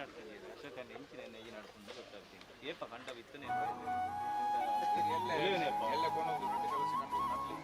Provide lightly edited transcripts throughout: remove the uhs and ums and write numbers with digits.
ನಡ್ತದೆ ಅಶೋಕನ ಹೆಂಚಿನ ನೆಯ್ಯಿ ನಡ್ಕೊಂಡು ಗೊತ್ತಾಗ್ತೀನಿ ಏಪ ಕಂಡ ಬಿತ್ತನೆ ಎಲ್ಲ ಕೊಂಡೋದು ಕೆಲಸ ಕಂಡು ನಡ್ಲಿ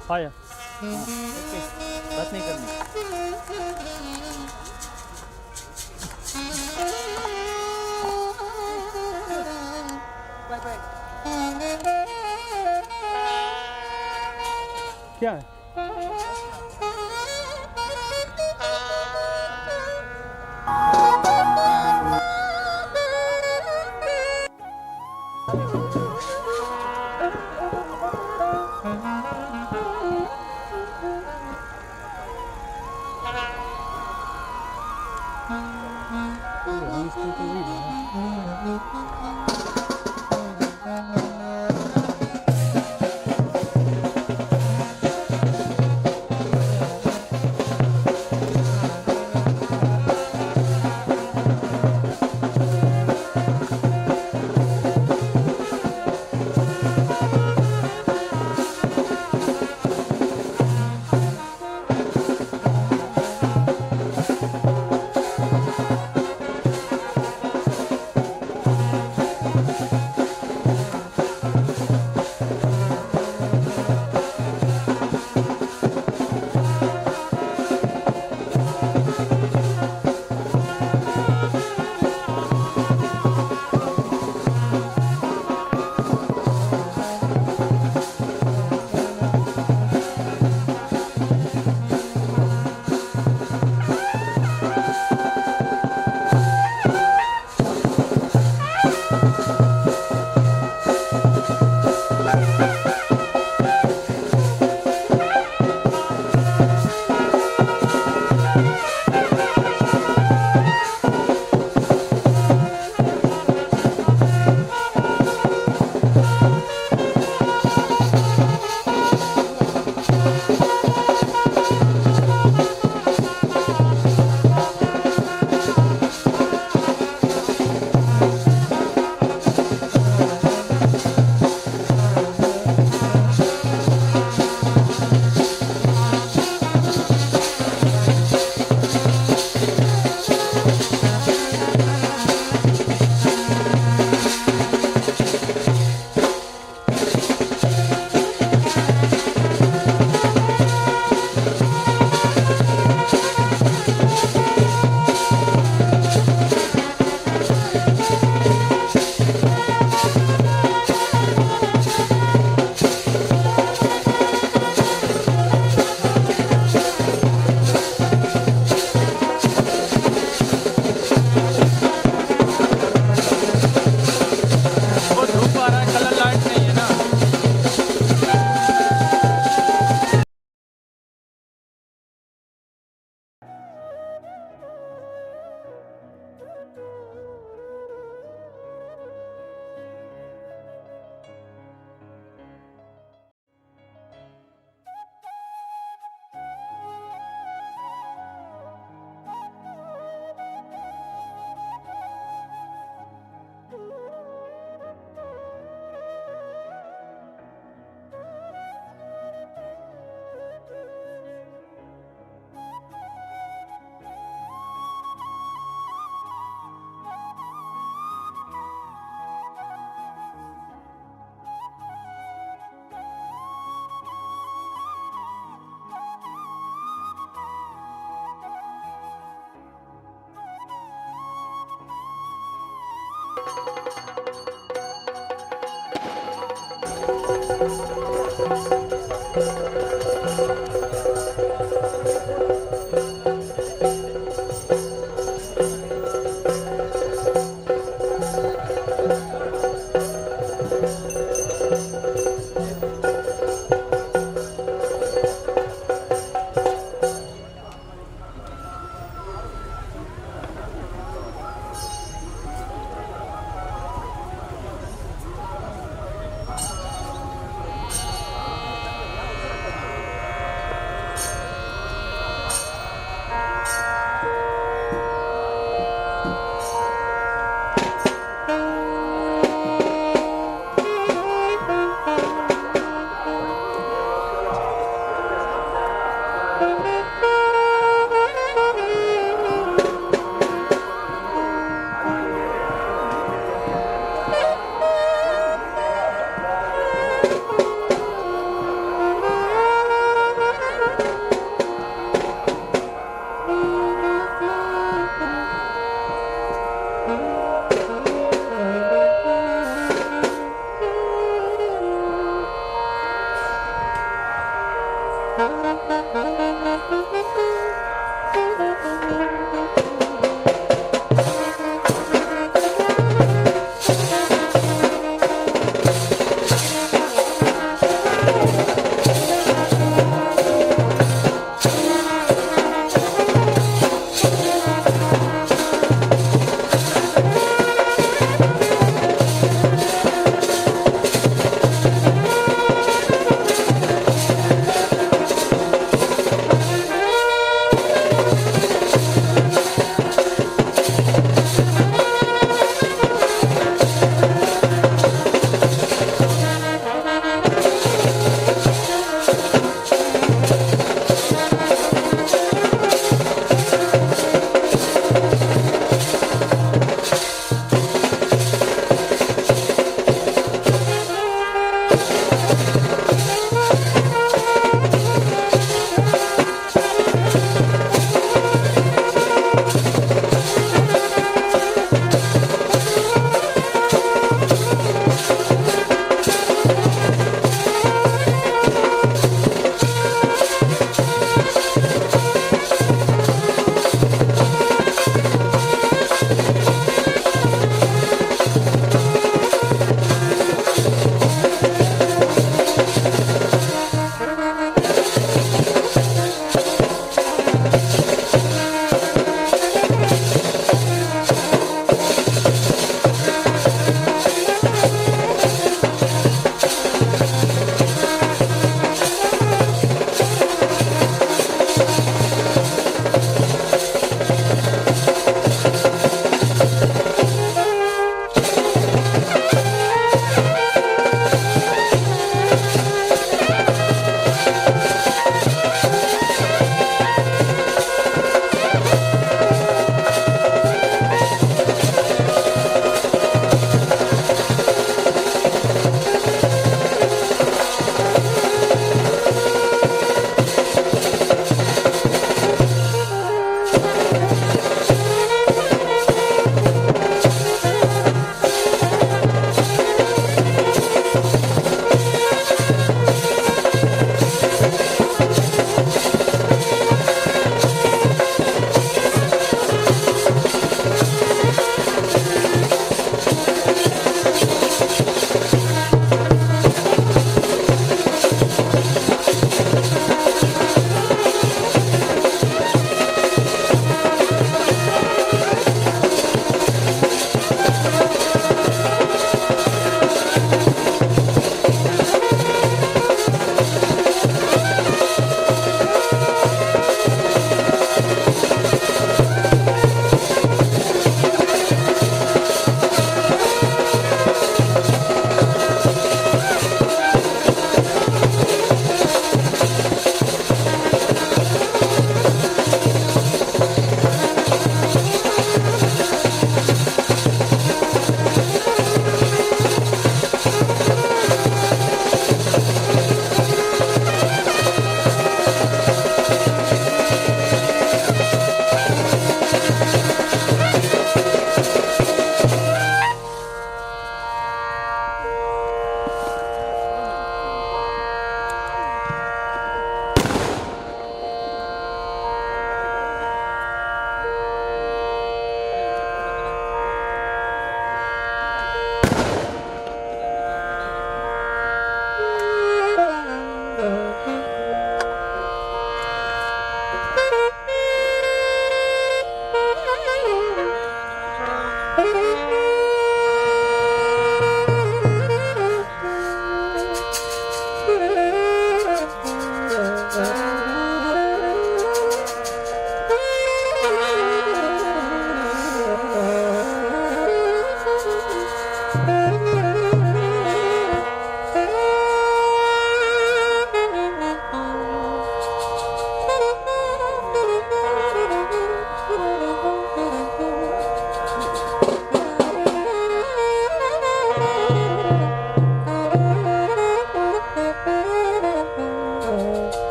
Fire. Okay. बात नहीं करनी। क्या है?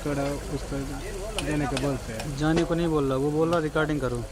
थोड़ा उसको देने के बोलते हैं। जाने को नहीं बोल रहा, वो बोल रहा रिकॉर्डिंग करो।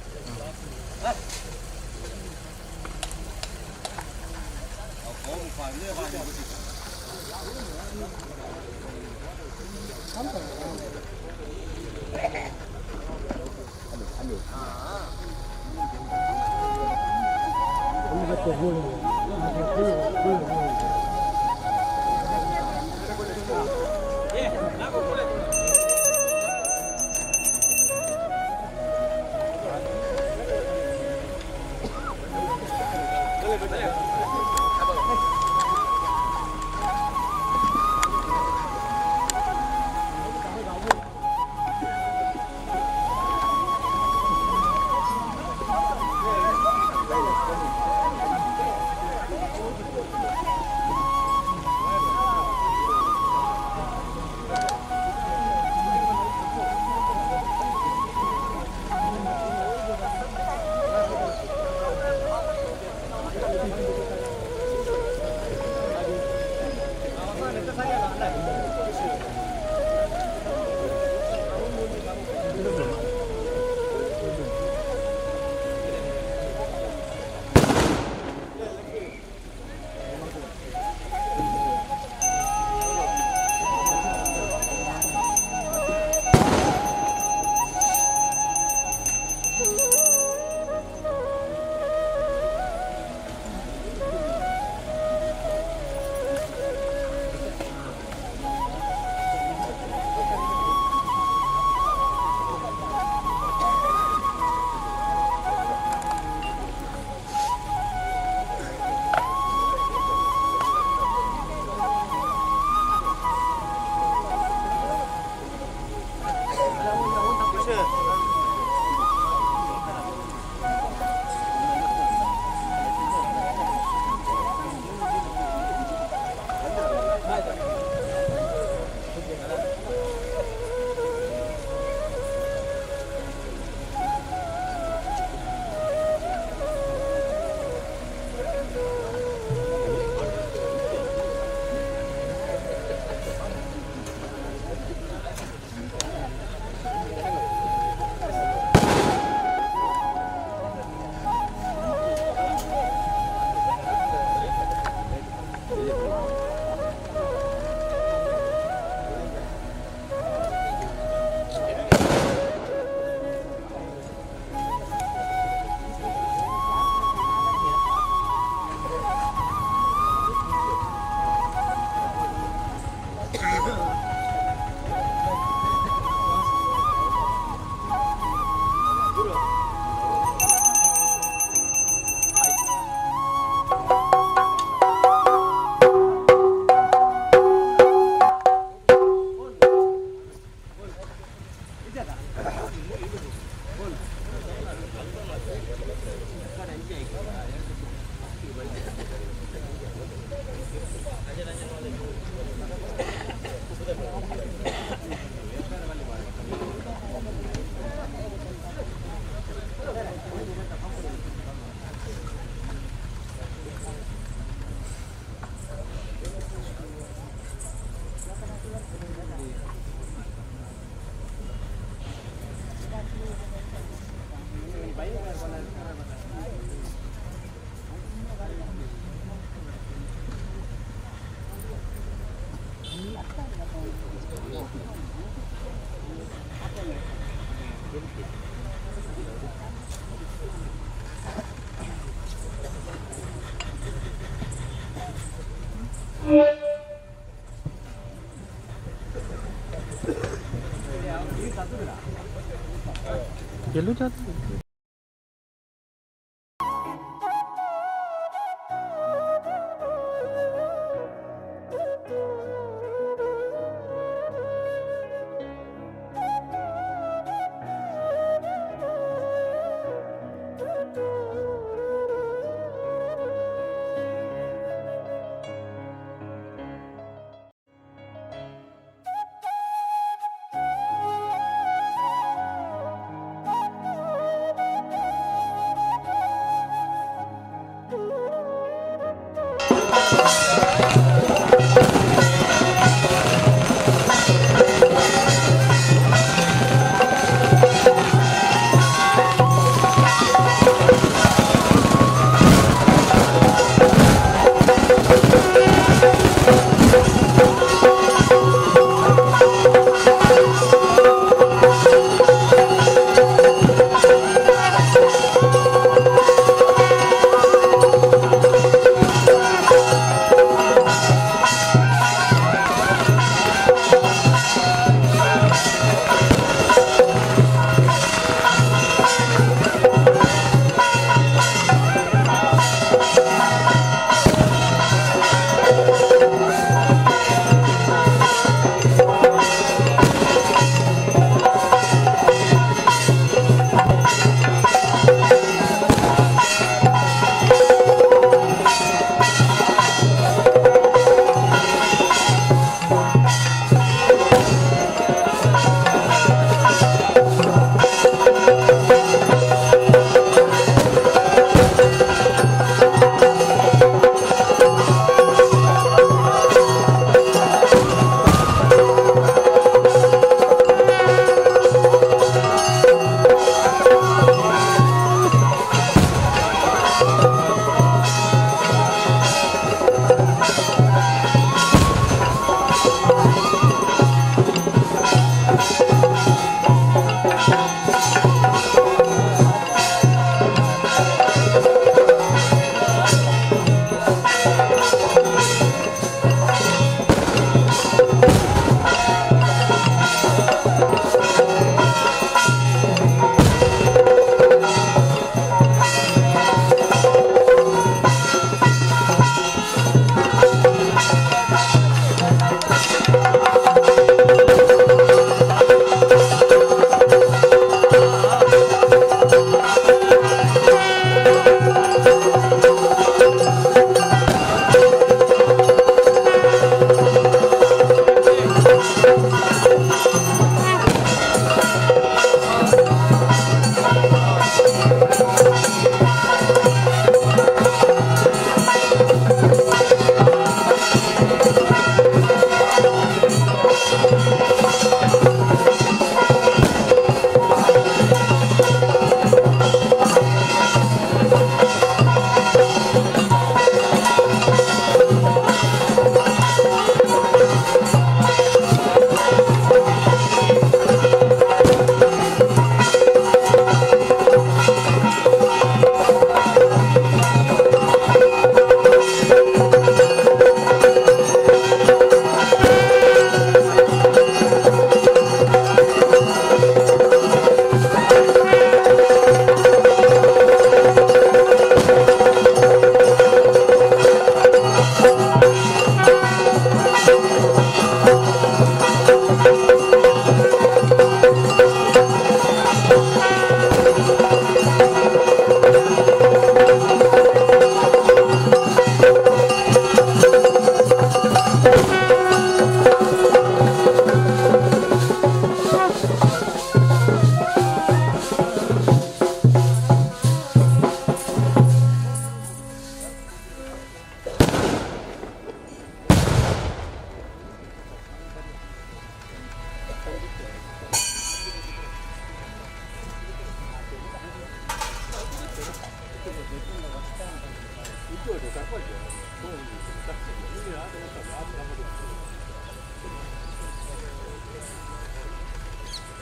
चलो जाते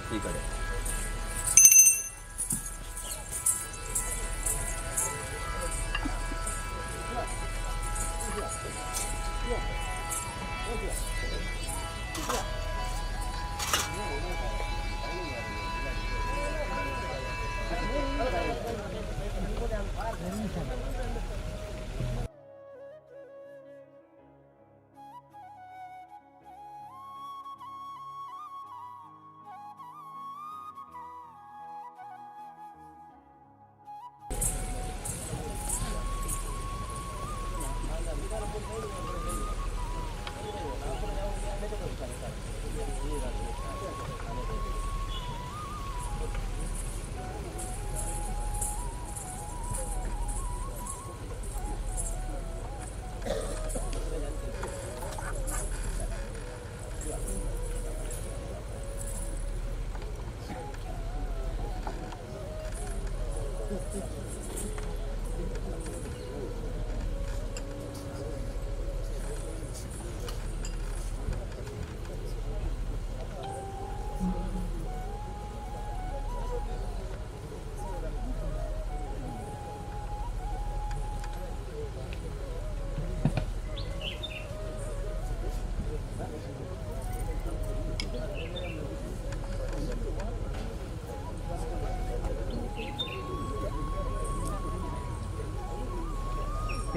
ಈ ಕಡೆ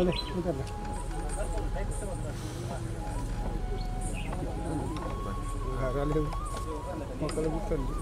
ಅದೇ ಇದಲ್ಲ ಅಲ್ಲಿ ಮಕ್ಕಳು ಬಿಟ್ಟಲ್ಲಿ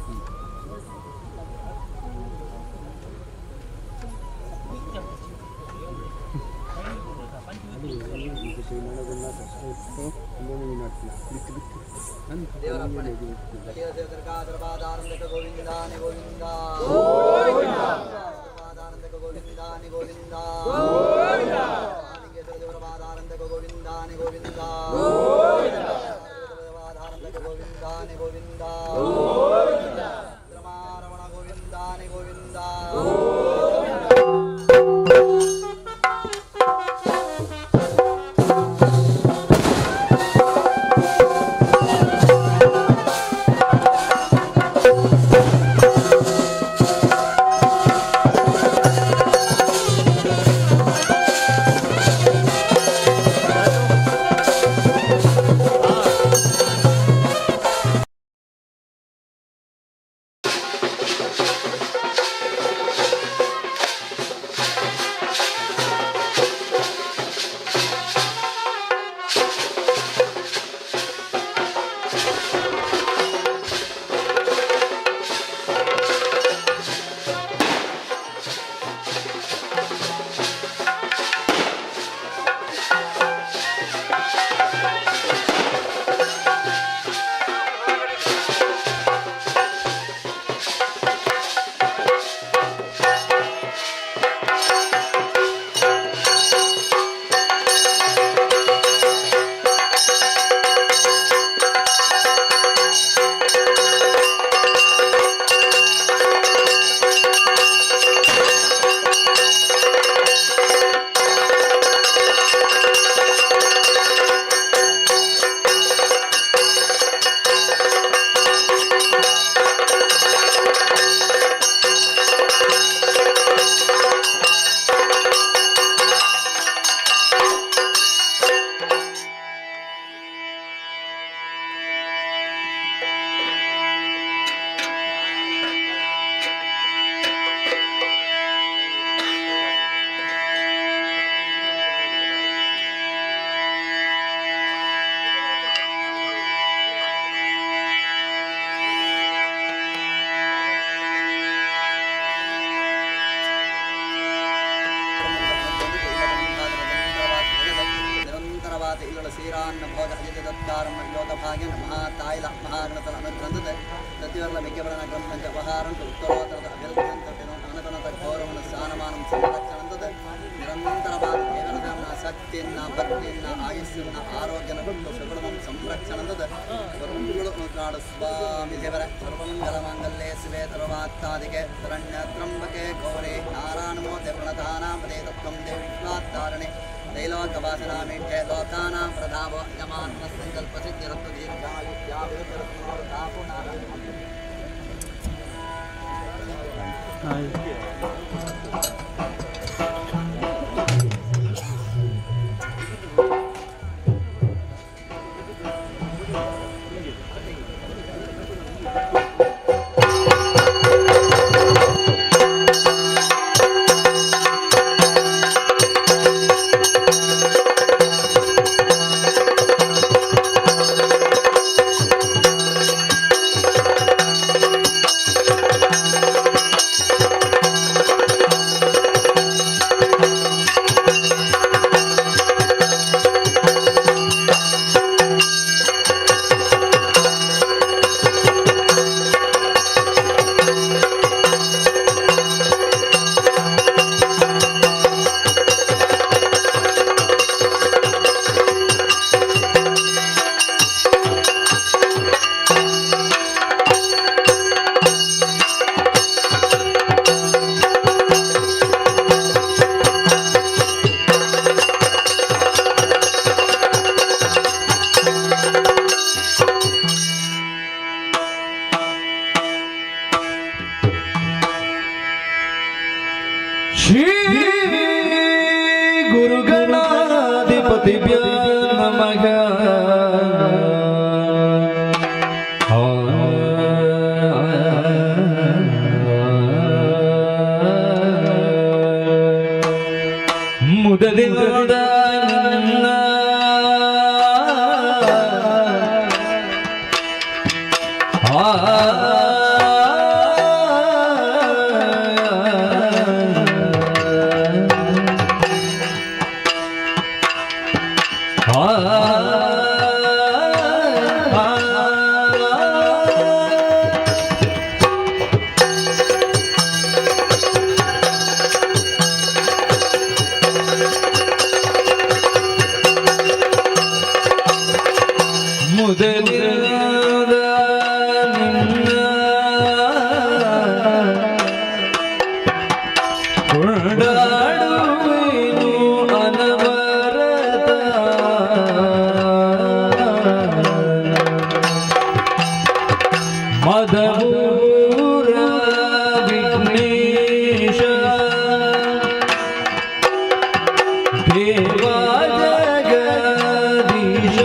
ಶ್ರೀರಾನ್ನ ಭೋಗ ಹಜಿತ ದತ್ಕಾರಂ ಯೋಗ ಭಾಗ್ಯನ ಮಹಾತಾಯಿಲ ಮಹಾಗಣತನ ಅನುಗ್ರಂಥದ ಪ್ರತಿವರ್ಲ ಮಿಕ್ಕಬಳನ ಗ್ರಂಥಂಚ ವ್ಯವಹಾರಂತ ಉತ್ತರೋತ್ತರದ ಅಭಿವೃದ್ಧಿಯಂತ ಅನಗಣದ ಗೌರವನ ಸ್ಥಾನಮಾನಂ ಸಂರಕ್ಷಣಂತದ ನಿರಂತರವಾದ ಕೇವಲದನ್ನ ಶಕ್ತಿಯನ್ನ ಭಕ್ತಿಯನ್ನ ಆಯುಷ್ಯನ್ನ ಆರೋಗ್ಯನ ಕೊಟ್ಟು ಸುಗುಣಂ ಸಂರಕ್ಷಣಂತದ ನಾಡು ಸ್ವಾಮಿ ದೇವರ ಸರ್ವಂಗಲ ಮಾಂಗಲ್ಯೇ ಶಿವೆ ಸರ್ವಾತ್ತಾದಿಗೆ ಶರಣ್ಯ ತ್ರಂಬಕೆ ಗೌರಿ ನಾರಾಯಣಮೋತೆ ಪ್ರಣತಾನಾಂ ಪದೇ ತತ್ವಂ ದೇವಿಶ್ವಾತ್ತಾರಣೆ त्रैलोकवासनामीठे लोकानां प्रधावो यमानः संकल्पसिद्धिरस्तु श्री गुरु गणाधिपतिभ्यो नमः। मुदलिंद ಮುದಲಿದ ನಿನ್ನ ಕೊಂಡಾಡುವೆನು ಅನವರತ ಮದಪೂರ ವಿಘ್ನೇಶ ದೇವಾ ಜಗದೀಶ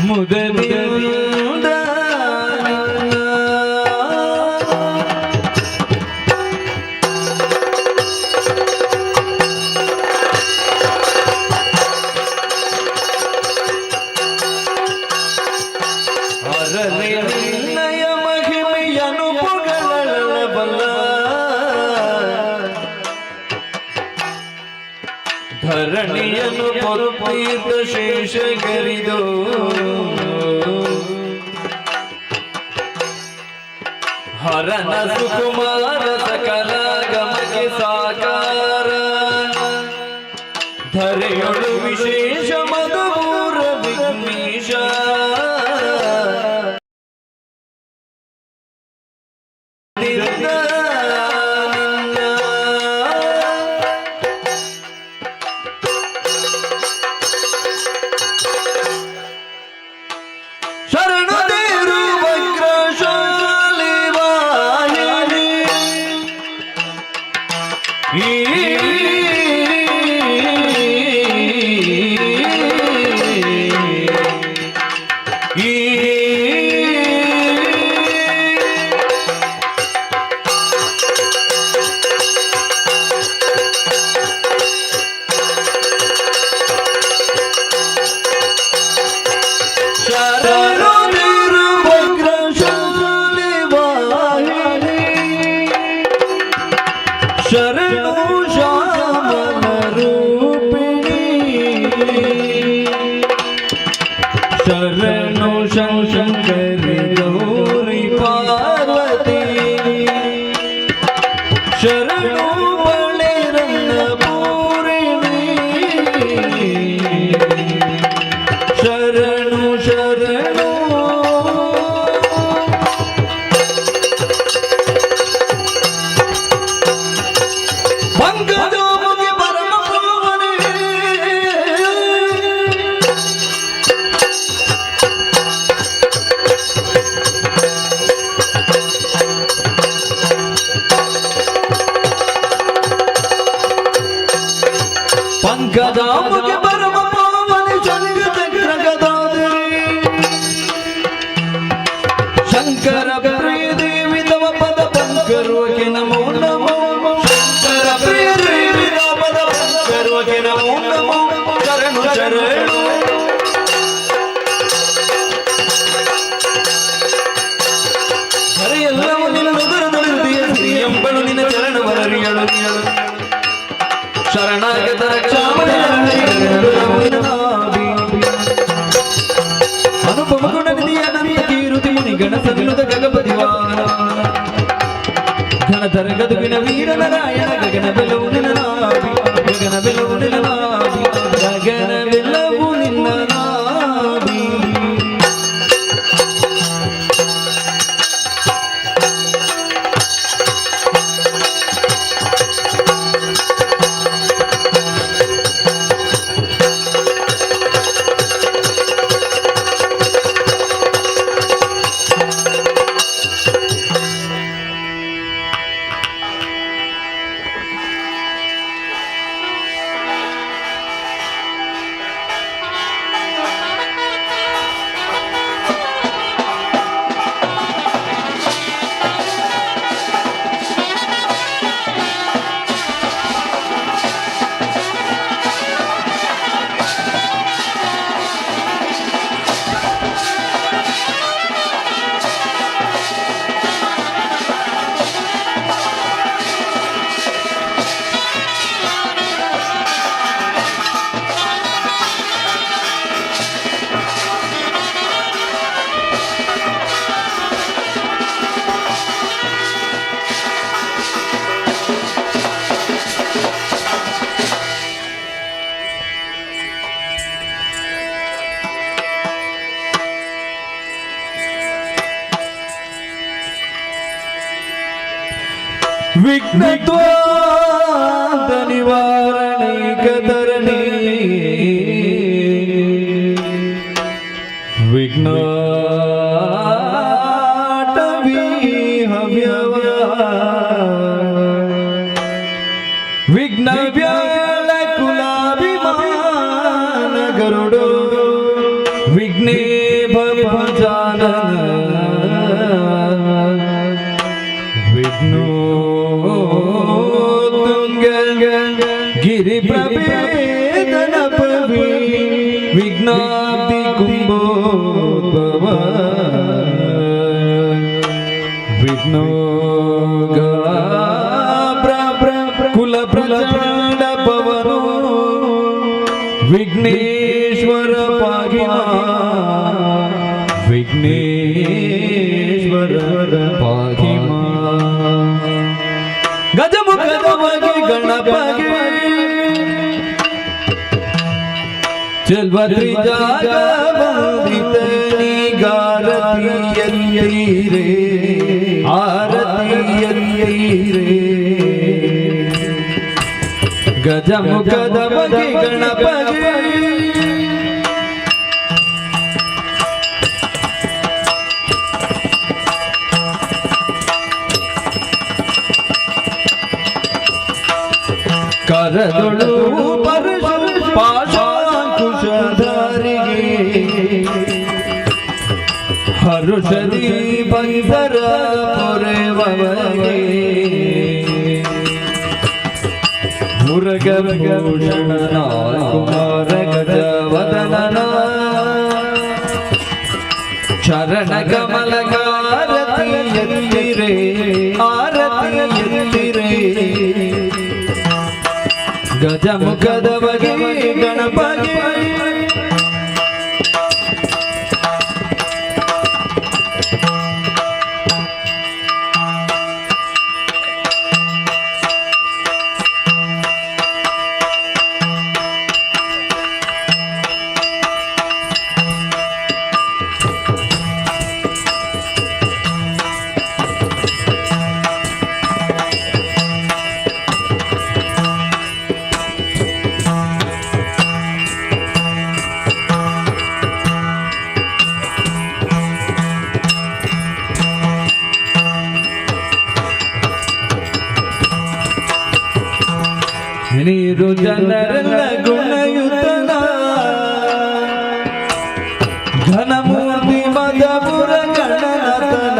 ಮುದಲಿದ ಅರರೆ ನಿನ್ನಯ ಮಹಿಮೆಯನು ಪೊಗಳಬಲ್ಲ ಧರಣಿಯನ್ನು ಪೊರುಪೈತ ಶೇಷಗರಿದು ಹರನ ಸುಕುಮಾರ ಸಕಲ ಗಮಕ್ಕೆ ಸಾಕಾರ ಧರೆಯೊಳು ವಿಶೇಷ ಮಧುರ ವಿಘ್ನೇಶ ಶರಣದೇರು ವಕ್ರಶಾಲಿ ವಾಹಿನಿ ಶರಣದೇರು ವಕ್ರಶಾಲಿ ವಾಹಿನಿ ಶರಣು ಶ್ಯಾಮಲ ರೂಪಿಣಿ ಶರಣು ಶಂಕರಿ ಗೌರಿ ಪಾರ್ವತಿ ಶರಣು ಬಳಿರನ್ನ ಪೂರಿಣಿ ಶರಣು ಶರಣು ಪಂಕಜೋಮುಖಿ ಪರಮ ಪಾವನಿ ವಿಘ್ನತ್ವಾಂತ ನಿವಾರಣೈಕತರಣಿ ವಿಘ್ನಾಟವಿ ಹವ್ಯವ ವಿಘ್ನ ವ್ಯಾಳ ಕುಲಾಭಿಮಾನ ಗರುಡೋ ವಿಘ್ನೇ ಭವಜಾನನ ವಿಘ್ನೋ ತುಂಗ ಗಿರಿ ಪ್ರಭೇದನ ಪವಿ ವಿಘ್ನಾಬ್ಧಿ ಕುಂಭೋದ್ಭವ ವಿಘ್ನೋ ಕುಲ ಪ್ರಚಂಡ ಪವನೋ ವಿಘ್ನೇಶ್ವರ ಪಾಗಿಮಾ ವಿಘ್ನೇಶ್ವರ ಪಾಗಿಮಾ ಗಜಮುಖದ ಬಗೆ ಗಣಪಗೆ ಚೆಲ್ವತ್ರಿ ಜಾಗ ಬಂದಿತ ನೀಗಾರತಿಯಲ್ಲಿರೇ ಆರತಿಯಲ್ಲಿರೇ ಗಜಮುಖದ ಬಗೆ ಗಣಪಗೆ ಕರದೊಳು ಪರಶು ಪಾಶಾಂಕುಶಧಾರಿಗೆ ಹರುಷದಿ ಬಂದರ ಪೊರೆವಗೆ ಮುರಗಭೂಷಣ ಕುಮಾರ ಗಜವದನನ ಚರಣ ಕಮಲಗಾರತಿ ಎತ್ತಿರೆ ಆರತಿ ಎತ್ತಿರೆ ಗಜಮುಖದ ಬಗೆ ಗಣಪಗೆ ನೀರು ಜನರೆಲ್ಲ ಗುಣಯುತನ ಘನಮೂರ್ತಿ ಮದಪುರ ಗಣನತನ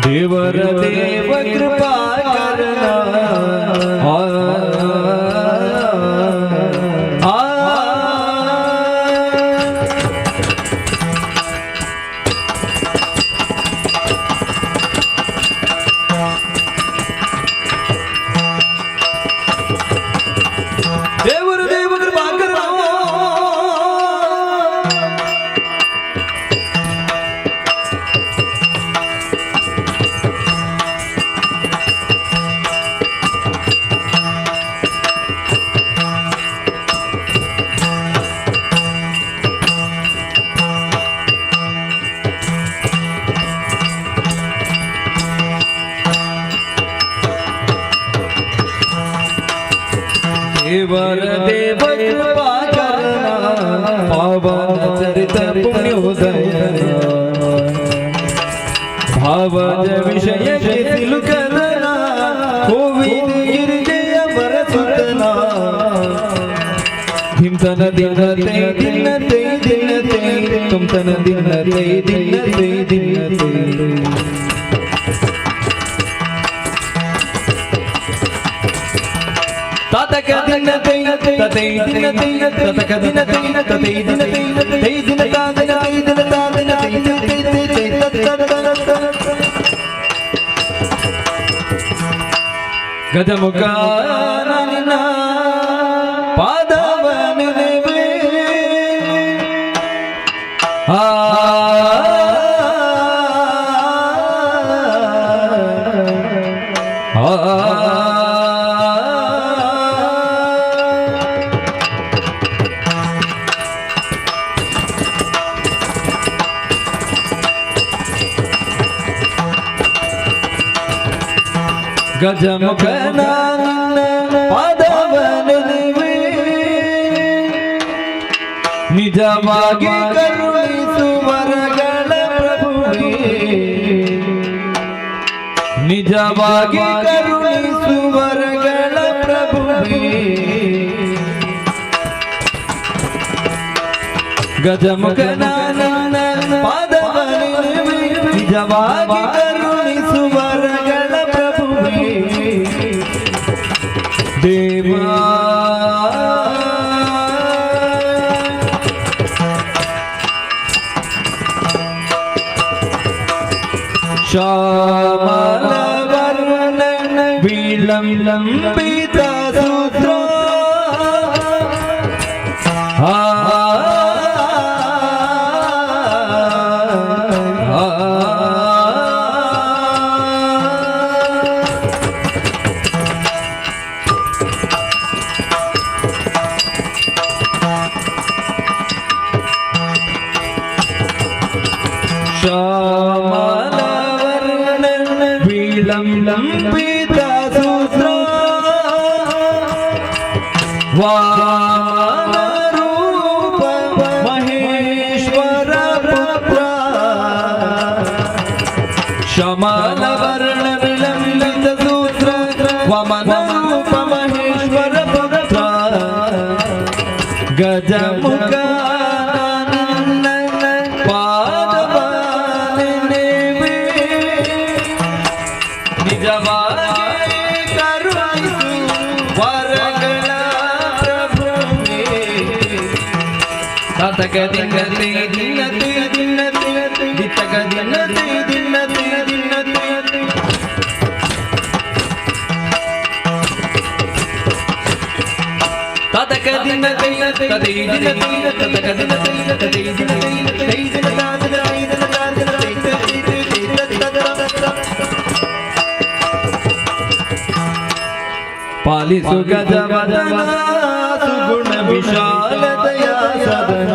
ದೇವರ ದೇವ ಕೃಪಾಕರಣ देवर देव कृपा करना पावन चरित पुण्योदय भावज विषय के तिलकना कोविद गिरिजय बरसुतना हिमतन दिन ते तुम तन दिन ते तातक दिन ततै दिन ततक दिन ततै दिन तै दिन तादन तै गजमुखानन पादवननेवे ಗಜಮುಖನ ಪಾದವನೆನೆವೆ ನಿಜವಾಗಿ ಕರುಣಿಸುವರಗಳ ಪ್ರಭುವೇ ನಿಜವಾಗಿ ಕರುಣಿಸುವರಗಳ ಪ್ರಭುವೇ ಗಜಮುಖನ ಪಾದವನೆನೆವೆ ನಿಜವಾಗಿ ಕರುಣಿಸುವರಗಳ ಪ್ರಭುವೇ ದೇವಾ ಶ್ಯಾಮಲವರ್ಣ ವಿಳಂಬಿತ ಸೂತ್ರ ವಿಳಂಬಿತ ಸೂತ್ರ ವಾಮನ ರೂಪ ಮಹೇಶ್ವರ ಪುತ್ರ ಶ್ಯಾಮಲವರ್ಣ ವಿಳಂಬಿತ ಸೂತ್ರ ವಾಮನ ರೂಪ ಮಹೇಶ್ವರ ಪುತ್ರ ಗಜಮುಖ ತಗ ದಿನತೆ ದಿನತೆ ದಿನತೆ ದಿತಗ ದಿನತೆ ದಿನತೆ ದಿನತೆ ತಗ ದಿನತೆ ತದೇ ದಿನತೆ ತಗ ದಿನತೆ ತದೇ ದಿನತೆ ತೈ ದಿನತೆ ಪಾಲಿಸು ಗಜವದನ ಸುಗುಣ ವಿಶಾಲತೆಯ ಸದನ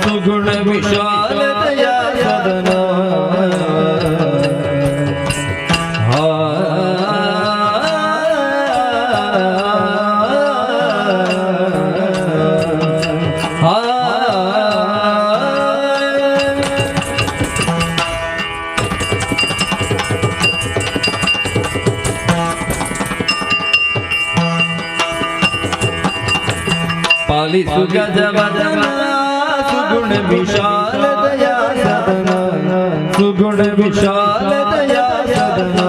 ಸುಗುಣ ವಿಶಾಲತೆಯ ಸದನ ಪಾಲಿಸು ಗಜವದನ ಸುಗುಣ ವಿಶಾಲತೆಯ ಸದನ ಸುಗುಣ ವಿಶಾಲತೆಯ ಸದನ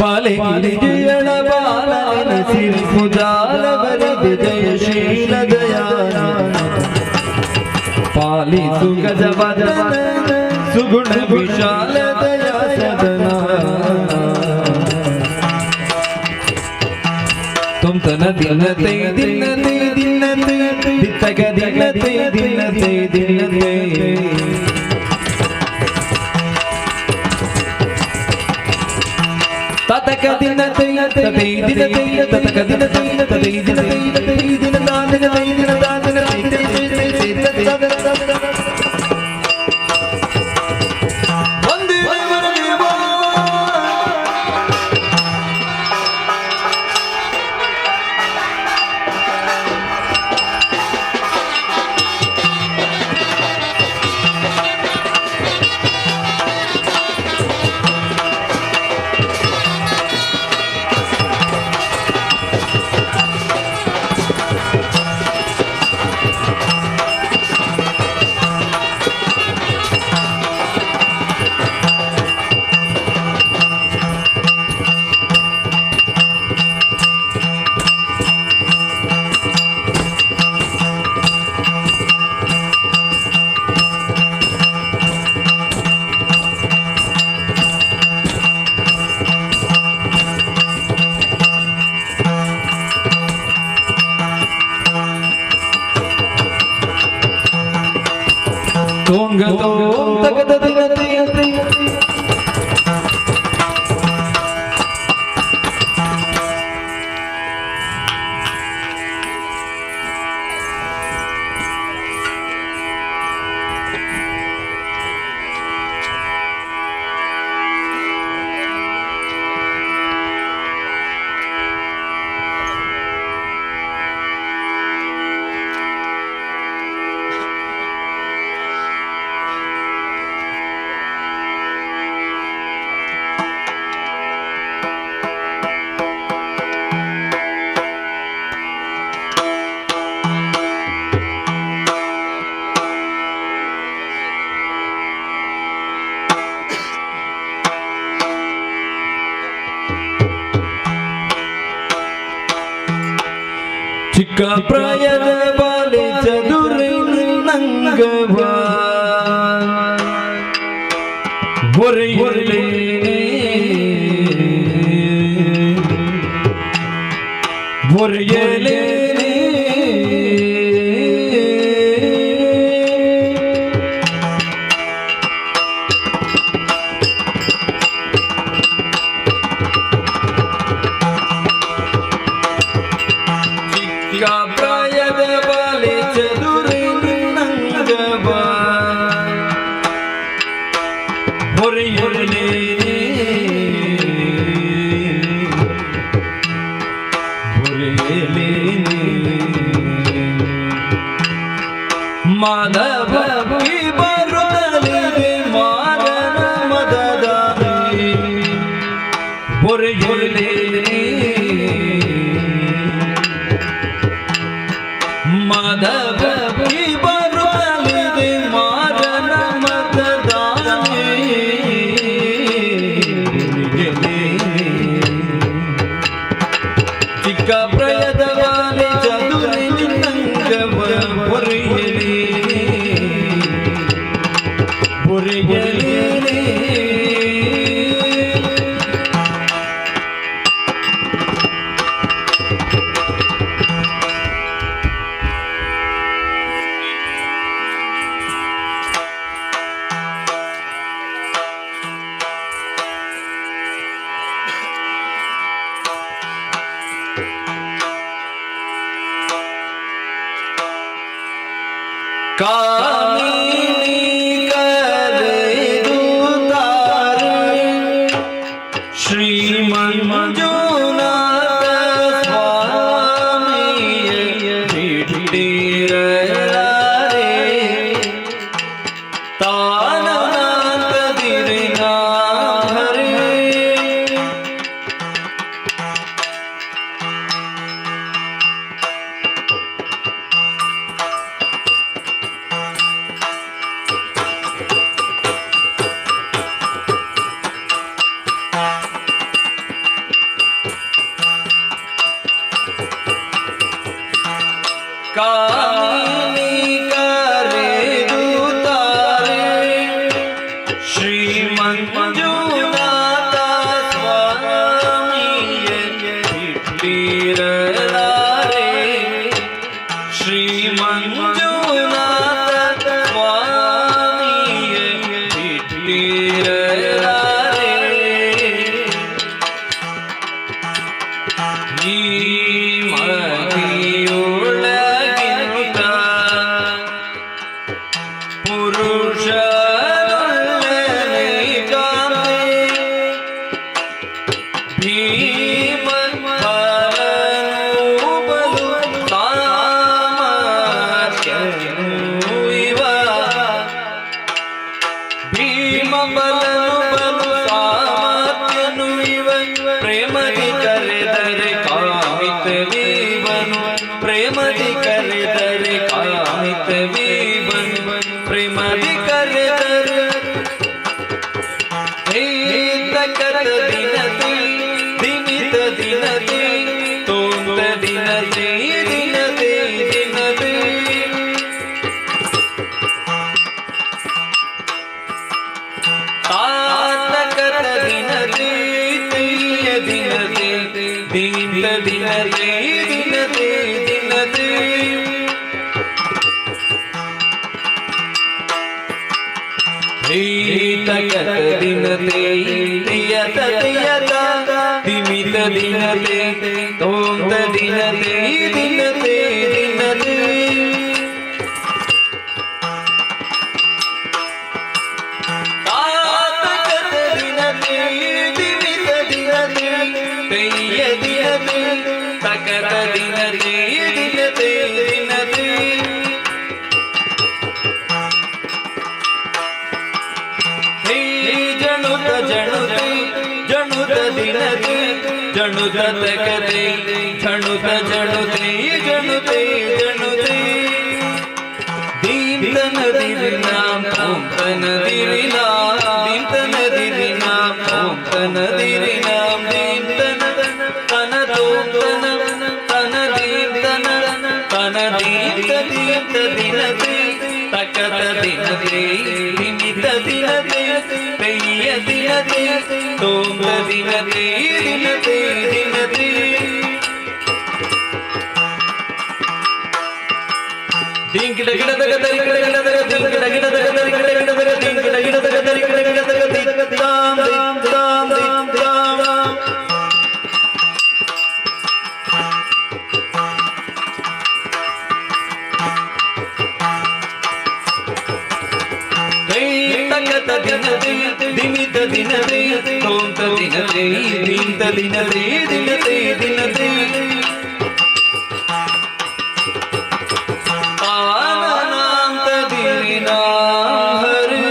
ಬಾಲಗಿರಿಯಳ ಬಾಲನ ಸಿರಿ ಪುಜಾಲವರಿದ ಜಯಶೀಲ ದಯಾನ ಪಾಲಿಸು ಗಜವದನ ಸುಗುಣ ವಿಶಾಲತೆಯ ಸದನ तुम तन दिनते दिनते दिनते दितग दिनते दिनते दिनते ततक दिनते तते दिनते ततक दिनते तते दिनते तते दिनता दिनते दिनता दिनते तोंगतो तगद दिनते ಚಿಕ್ಕ ಪ್ರಾಯದ ಬಾಲೆ ಚದುರಿ ನಂಗವ ಹೊರೆಯಲೇ ಹೊರೆಯಲೇ ಪ್ರಾಯದ ಬಾಲೆ ಚದುರಿ ನಂಗವ ಹೊರೆಯಲೇ ಹೊರೆಯಲೇ ಮಾಧವ ಬರುತ್ತಲಿದೆ ಮಾರನ ಮದದಾನೆ ಹೊರೆಯಲೇ ಮಾಧವ ಬರುತ್ತಲಿದೆ ಮಾರನ ಮದದಾನೆ ಚಿಕ್ಕ ಪ್ರಾಯದ ಬಾಲೆ ಚದುರಿ ನಂಗವ ಹೊರೆಯಲೇ ಹೊರೆಯಲೇ ಕಾಮಿನಿ ಕರೆದು ತಾರೆ ಶ್ರೀಮನ್ ಮಂಜುನಾಥ ಸ್ವಾಮಿಯ ಬಿಟ್ಟಿರಲಾರೆ ತಾನನಾಥದಿರಿ ನಾಹರೇ ಕಾಮಿನಿ ಕರೆದು ತಾರೆ ಶ್ರೀಮನ್ ಮಂಜುನಾಥ ಸ್ವಾಮಿಯ ಬಿಟ್ಟಿರಲಾರೆ ಶ್ರೀಮನ್ ಮಂಜುನಾಥ ಸ್ವಾಮಿಯ ಬಿಟ್ಟಿರಲಾರೆ ಈ ಮಹಿಯೊಳಗಿಂತ ಪುರುಷನೊಳಗೆ ಭೀಮನ್ ಬಲನು ಬಲು ಸಾಮರ್ಥ್ಯನು ಇವ ಭೀಮ ಬಲನು ಬಲು ಸಾಮರ್ಥ್ಯನು ಇವ ಪ್ರೇಮದಿ ಕರೆದರೆ ಕಾಮಿತವೀವನು ಪ್ರೇಮದಿ ಕರೆದರೆ ಕಾಮಿತವೀವನು ಪ್ರೇಮದಿ ಕರೆದರೆ ತಕತ ದಿನತಿ ದಿಮಿತ ದಿನತಿ ತೋಂತ ದಿನತಿ ದಿನತಿ ದಿನತಿ ತಾತಕತ ದಿನತಿ ತೀಯ ದಿನತಿ ದೀಮಿತ ದಿನತಿ ದಿನತಿ ದಿನತಿ ತಕತ ದಿನತೆ ತಿಯತ ತಿಯತ ದಿಮಿತ ದಿನತೆ ತೋಂತ ದಿನತೆ ದಿನತೆ ದಿನತೆ ತಾತಕತ ದಿನತೆ ದಿಮಿತ ದಿನತೆ ತಯ್ಯ ದಿನತೆ ತಕತ ದಿನತೆ ದಿನತೆ ದಿನತೆ ಜಣುತ ಜಣುತೆ ಜಣುತ ದಿನತೆ ಜಣುತ ತಕತೆ ಝಣುತ ಜಣುತೆ ಜಣುತೆ ಜಣುತೆ ದೀಪ್ತನ ದಿರಿನಾಂ ಓಂತನ ದಿರಿನಾಂ ದೀಪ್ತನ ದಿರಿನಾಂ ಓಂತನ ದಿರಿನಾಂ ದೀಪ್ತನ ತನ ತೋಂತನ ತನ ದೀಪ್ತನ ತನದಿ ತದಿಯತ ದಿನದಿ ತಕತ ದಿನದಿ ನಿಮಿತ ದಿನದಿ ಪೆಯ್ಯ ದಿನದಿ ತೋಂಗ ದಿನದಿ ದಿನದಿ ದಿನದಿ ದಿಂಗಿಡ ಗಿಡದಗ ದರಿ ಗಿಡ ಗಿಡದಗ ದಿಂಗಿಡ ಗಿಡದಗ ದರಿ ಗಿಡ ಗಿಡದಗ ದಿಂಗಿಡ ಗಿಡದಗ ದರಿ ಗಿಡ ಗಿಡದಗ ದಿದ್ದಾಂ ದಿದ್ದಾಂ ದಿದ್ದಾಂ ತಕತ ದಿನದಿ ದಿಮಿತ ದಿನದಿ ತೋಂತ ದಿನದಿ ದಿಂತ ದಿನದಿ ದಿನದಿ ದಿನದಿ ಆನಂತ ದಿನ ಹರಿ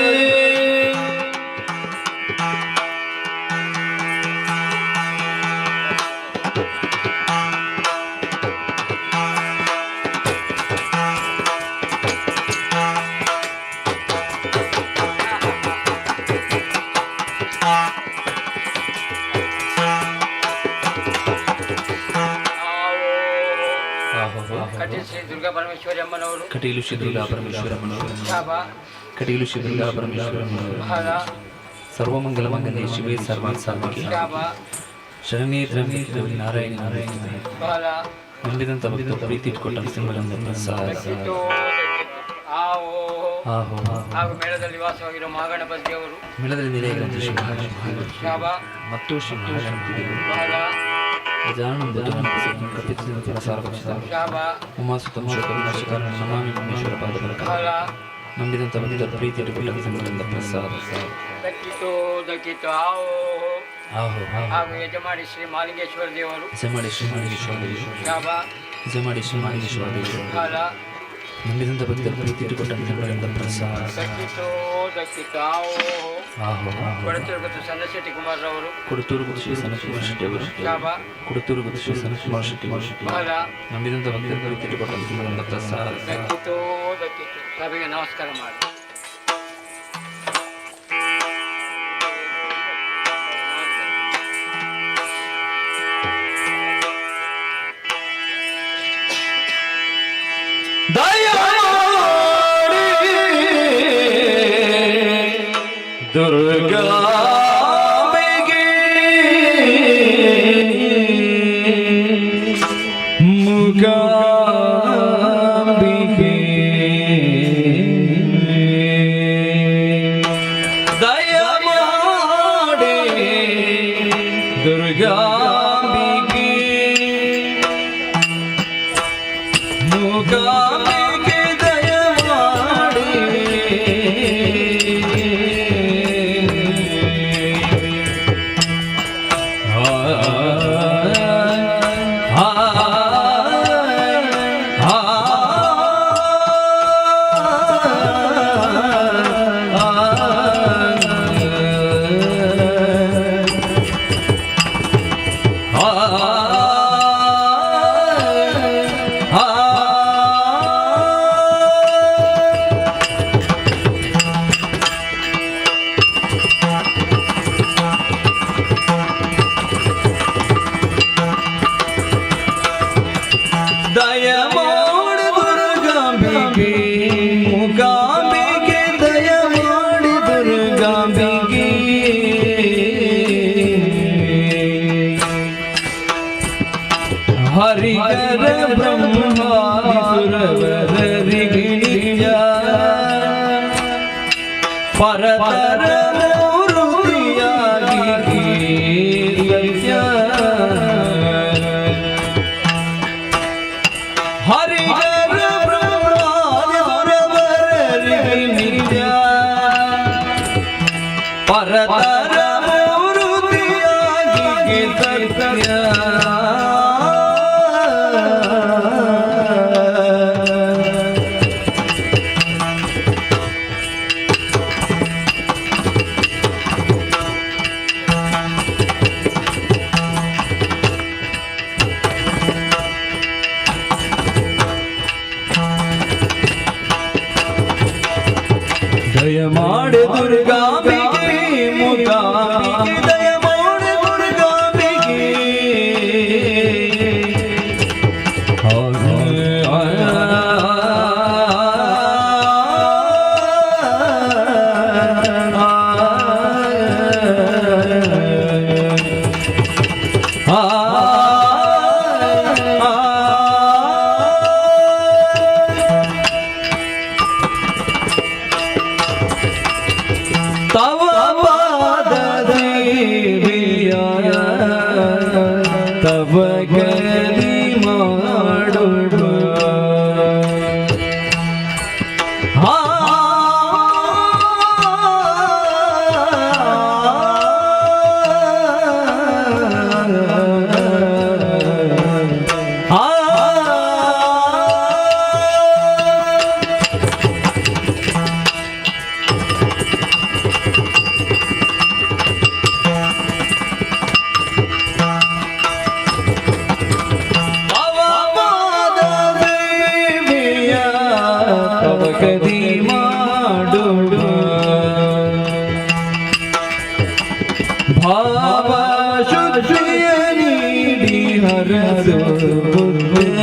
ಕಟೀಲು ಶ್ರೀ ದುರ್ಗಾ ಪರಮೇಶ್ವರಿ ಅಮ್ಮನವರು ಕಟೀಲು ಶ್ರೀ ದುರ್ಗಾ ಪರಮೇಶ್ವರಮ್ಮನವರು ಶಾಬಾ ಕಟೀಲು ಶ್ರೀ ದುರ್ಗಾ ಪರಮೇಶ್ವರಮ್ಮನವರು ಬಹಳ ಸರ್ವಮಂಗಲ ಮಂಗಲೇ ಶಿವೇ ಸರ್ವಾನ್ ಸಾಧಕಿ ಶಾಬಾ ಶರಣೇ ತ್ರ್ಯಂಬಕೆ ಗೌರಿ ನಾರಾಯಣಿ ನಾರಾಯಣಿ ಬಹಳ ನಂಬಿದಂತ ಭಕ್ತ ಪ್ರೀತಿ ಇಟ್ಕೊಟ್ಟ ಸಿಂಹಗಳಿಂದ ಪ್ರಸಾದ ದಕ್ಕಿತು ಆವೋ ಆಹೋ ಹಾಗೂ ಮೇಳದಲ್ಲಿ ವಾಸವಾಗಿರುವ ಮಹಾಗಣಪತಿ ದೇವರು ಮೇಳದಲ್ಲಿ ನೆಲೆಯಾಗಿರುವಂಥ ಶ್ರೀ ಮಹಾಗಣಪತಿ ಶಾಬಾ ಮತ್ತು ಶ್ರೀ ಮಹಾಗಣಪತಿ ದೇವರು ಬಹಳ ಗಜಾನನ ಕಪಿತ ಪ್ರಸಾರ ಪಕ್ಷದ ಶಾಬಾ ಉಮಾಸುತ ಮೋಷಕ ವಿನಾಶಕಾರಣ ನಮಾಮಿ ಪರಮೇಶ್ವರ ಪಾದಗಳ ಬಹಳ ನಂಬಿದಂತ ಭಕ್ತರ ಪ್ರೀತಿ ಇಟ್ಕೊಟ್ಟ ಸಿಂಹಗಳಿಂದ ಪ್ರಸಾದ ದಕ್ಕಿತು ಆವೋ ಆಹೋ ಹಾಗೂ ಯಜಮಾನಿ ಶ್ರೀ ಮಾಲಿಂಗೇಶ್ವರ ದೇವರು ಜಮಾಡಿ ಶ್ರೀ ಮಾಲಿಂಗೇಶ್ವರ ದೇವರು ಶಾಬಾ ಜಮಾಡಿ ಶ್ರೀ ಮಾಲಿಂಗೇಶ್ವರ ದೇವರು ಬಹಳ ನಂಬಿದಂತ ಭಕ್ತರ ಪ್ರೀತಿ ಇಟ್ಟುಕೊಟ್ಟ ಸಿಂಹಗಳಿಂದ ಪ್ರಸಾದ ದಕ್ಕಿತು ಆವೋ ಆಹೋ ಕೊಡತೂರು ಮತ್ತು ಸಣ್ಣಶೆಟ್ಟಿ ಕುಮಾರ್ರವರು ಕುಡುತೂರು ಮತ್ತು ಶ್ರೀ ಸನತ್ಕುಮಾರ್ ಶೆಟ್ಟಿ ಅವರು ಶಾಬಾ ಕುಡುತೂರು ಮತ್ತು ಶ್ರೀ ಸನತ್ಕುಮಾರ್ ಶೆಟ್ಟಿ ಅವರು ಬಹಳ ನಂಬಿದಂತ ಭಕ್ತರ ಪ್ರೀತಿ ಇಟ್ಟುಕೊಟ್ಟ ಸಿಂಹಗಳಿಂದ ಪ್ರಸಾದ ದಕ್ಕಿತು ಸಭೆಗೆ ನಮಸ್ಕಾರ ಮಾಡಿ ದುರ್ಗಾ ಮುಗಾಂಬಿಕೆ ದಯ ಮಾಡಿ ದುರ್ಗಾಂಬಿಕೆ ಮುಗಾಂಬಿಕೆ ದಯ ಮಾಡಿ ದಯಮಾಡಿ ದುರ್ಗಾಂಬಿಕೆ ಮುಗಾಂಬಿಕೆ ದಯಮಾಡಿ ದುರ್ಗಾಂಬಿಕೆ ಹರಿಹರ ಬ್ರಹ್ಮಾದಿ ಸುರವರರಿಗಿಣಿಯ ಪರತರ ಮೂರುತಿಯಾಗಿ ಸತ್ಯ ಹರಿಹರ ಬ್ರಹ್ಮಾದಿ ಸುರವರರಿಗಿಣಿಯ ಪರತರ ಮೂರುತಿಯಾಗಿ ಸತ್ಯ ದಯಮಾಡಿ ದುರ್ಗಾಂಬಿಕೆ ಮುಗಾಂಬಿಕೆ ದಯಮಾಡಿ ದುರ್ಗಾಂಬಿಕೆ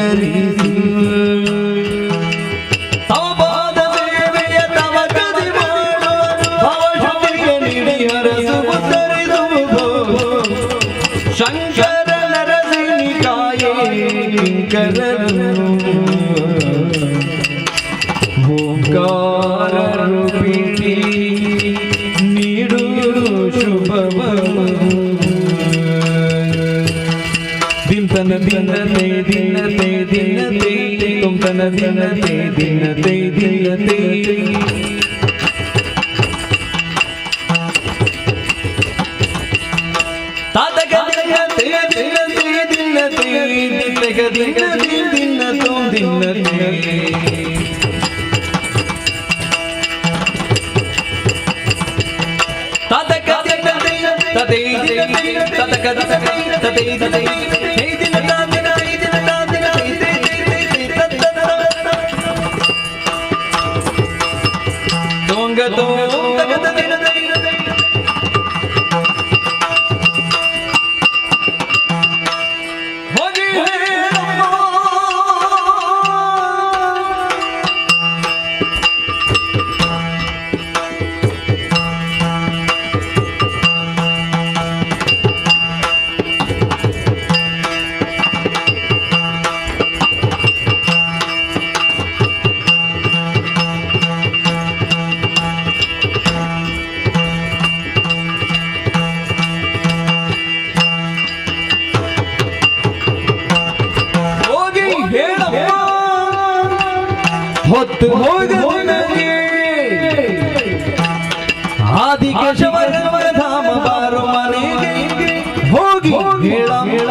ಹರಿಸು ತವ ಪಾದ ಸೇವೆಯ ತವ ಕದಿ ಮಾಡು ಭವಶುದ್ಧಿಗೆ ನೀಡಿ ಹರಸು ಉತ್ತರಿಸುವುದು ಶಂಕರ ನರಸಿಂಹಿಕಾಯೇ ಕಿಂಕರರು ಓಂಕಾರ ರೂಪಿಣಿ ನೀಡು ಶುಭವ ದಿನ ದಿನತೆ ದಿನತೆ ದಿನತೆ ತುಮತನ ದಿನತೆ ದಿನತೆ ದಿನತೆ ತಾತಗ ದಿನತೆ ದಿನತೆ ದಿನತೆ ದಿನಗ ದಿನತೆ ದಿನ ತುಮ ದಿನತೆ ತಾತಗ ದಿನತೆ ತತೆ ದಿನತೆ ತತಗ ದಿನತೆ ತತೆ ದಿನತೆ ಹೊತ್ತು ಹೋಗದೆ ಆದಿಕೇಶವರ ಧಾಮ ಬಾರೋ ಮನೆಗೆ ಹೋಗಿ ಹೇಳ ಹೇಳ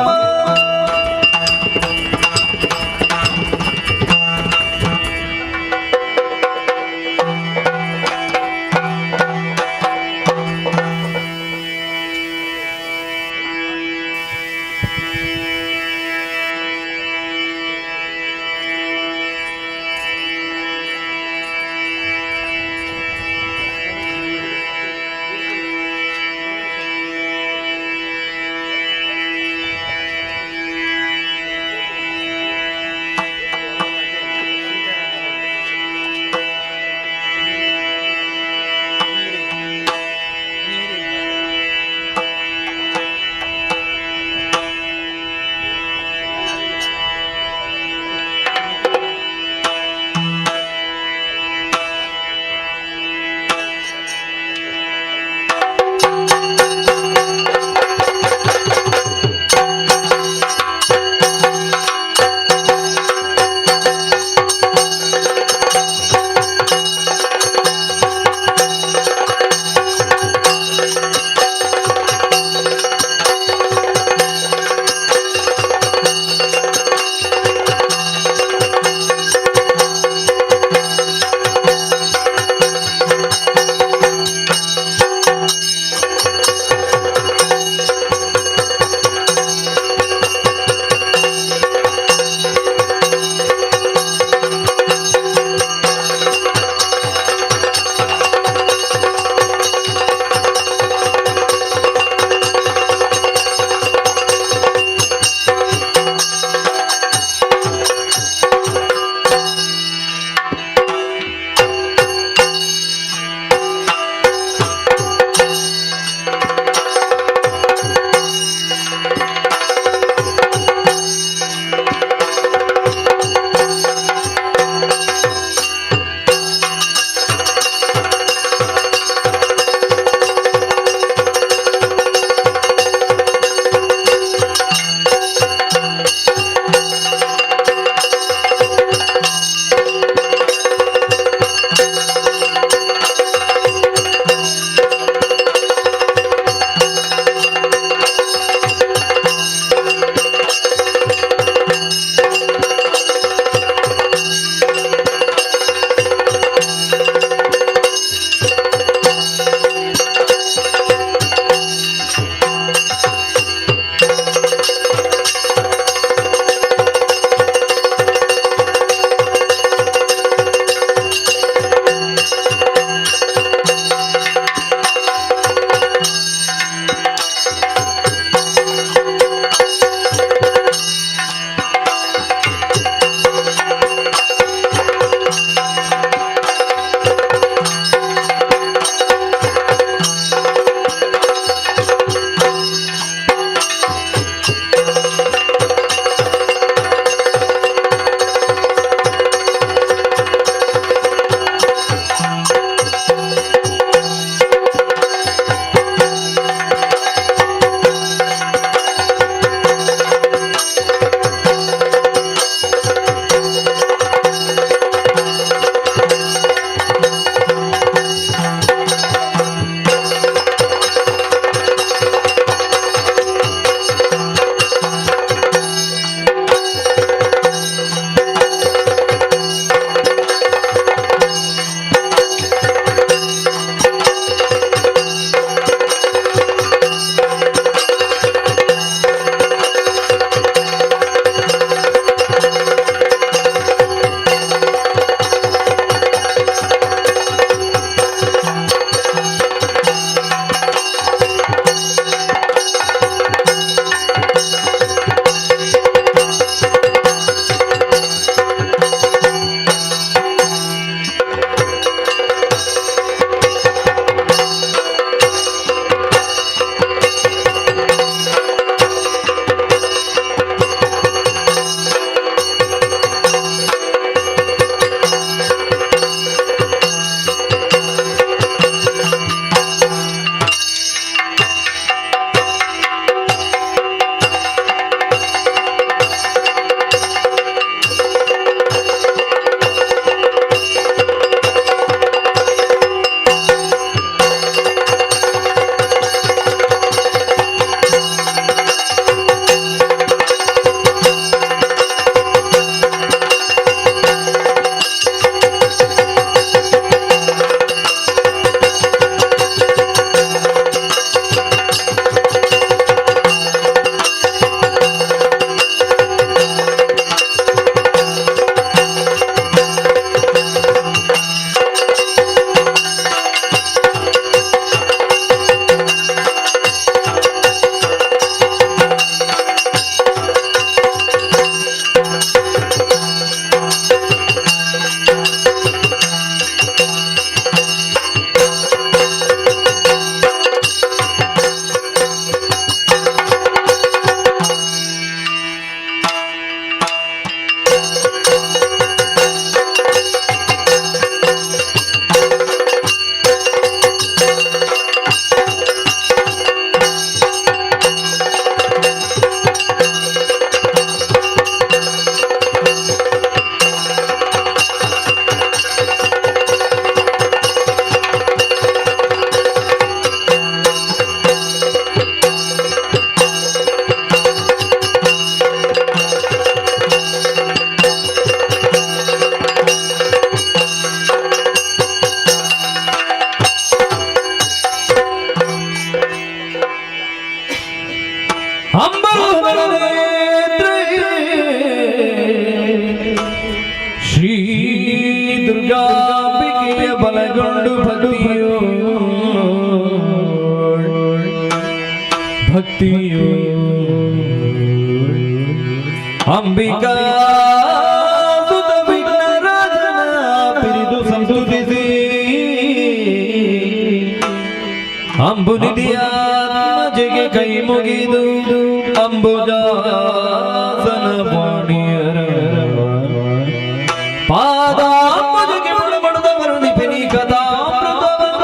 ಬಲಗೊಂಡು ಭಕ್ತಿಯು ಅಂಬಿಕಾ ಸುತ ವಿಘ್ನರಾಜನ ಪಿರಿದು ಸಂತುತಿಸಿ ಅಂಬುನಿಧಿಯಾತ್ಮಜೆಗೆ ಕೈ ಮುಗಿದು ಅಂಬುಜಾಸನ ವಾಣಿಯರ ಪಾದಾಂಬುಜಕ್ಕೆ ಬಡಬಡದ ವರ್ಣಿಪೆನಿ ಕಥಾಮೃತವ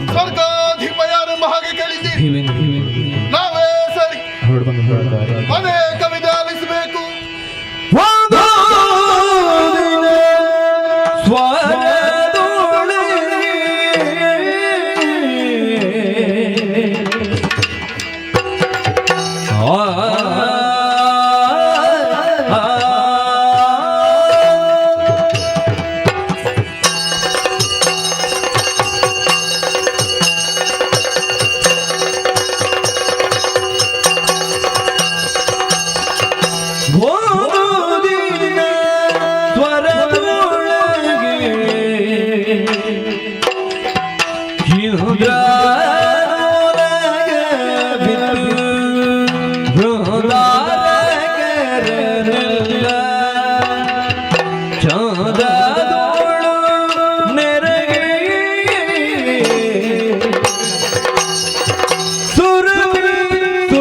ಸ್ವರ್ಗಾಧಿಪಯಾರೆಂಬ ಹಾಗೆ ಕೇಳಿದ್ದೀರಿ. ನಾವೇ ಸರಿ ಅನೇಕ ವಿಧ ಆಲಿಸಬೇಕು. ಚಾಂದದೋಳು ನೆರಗೆ ಸುರತರು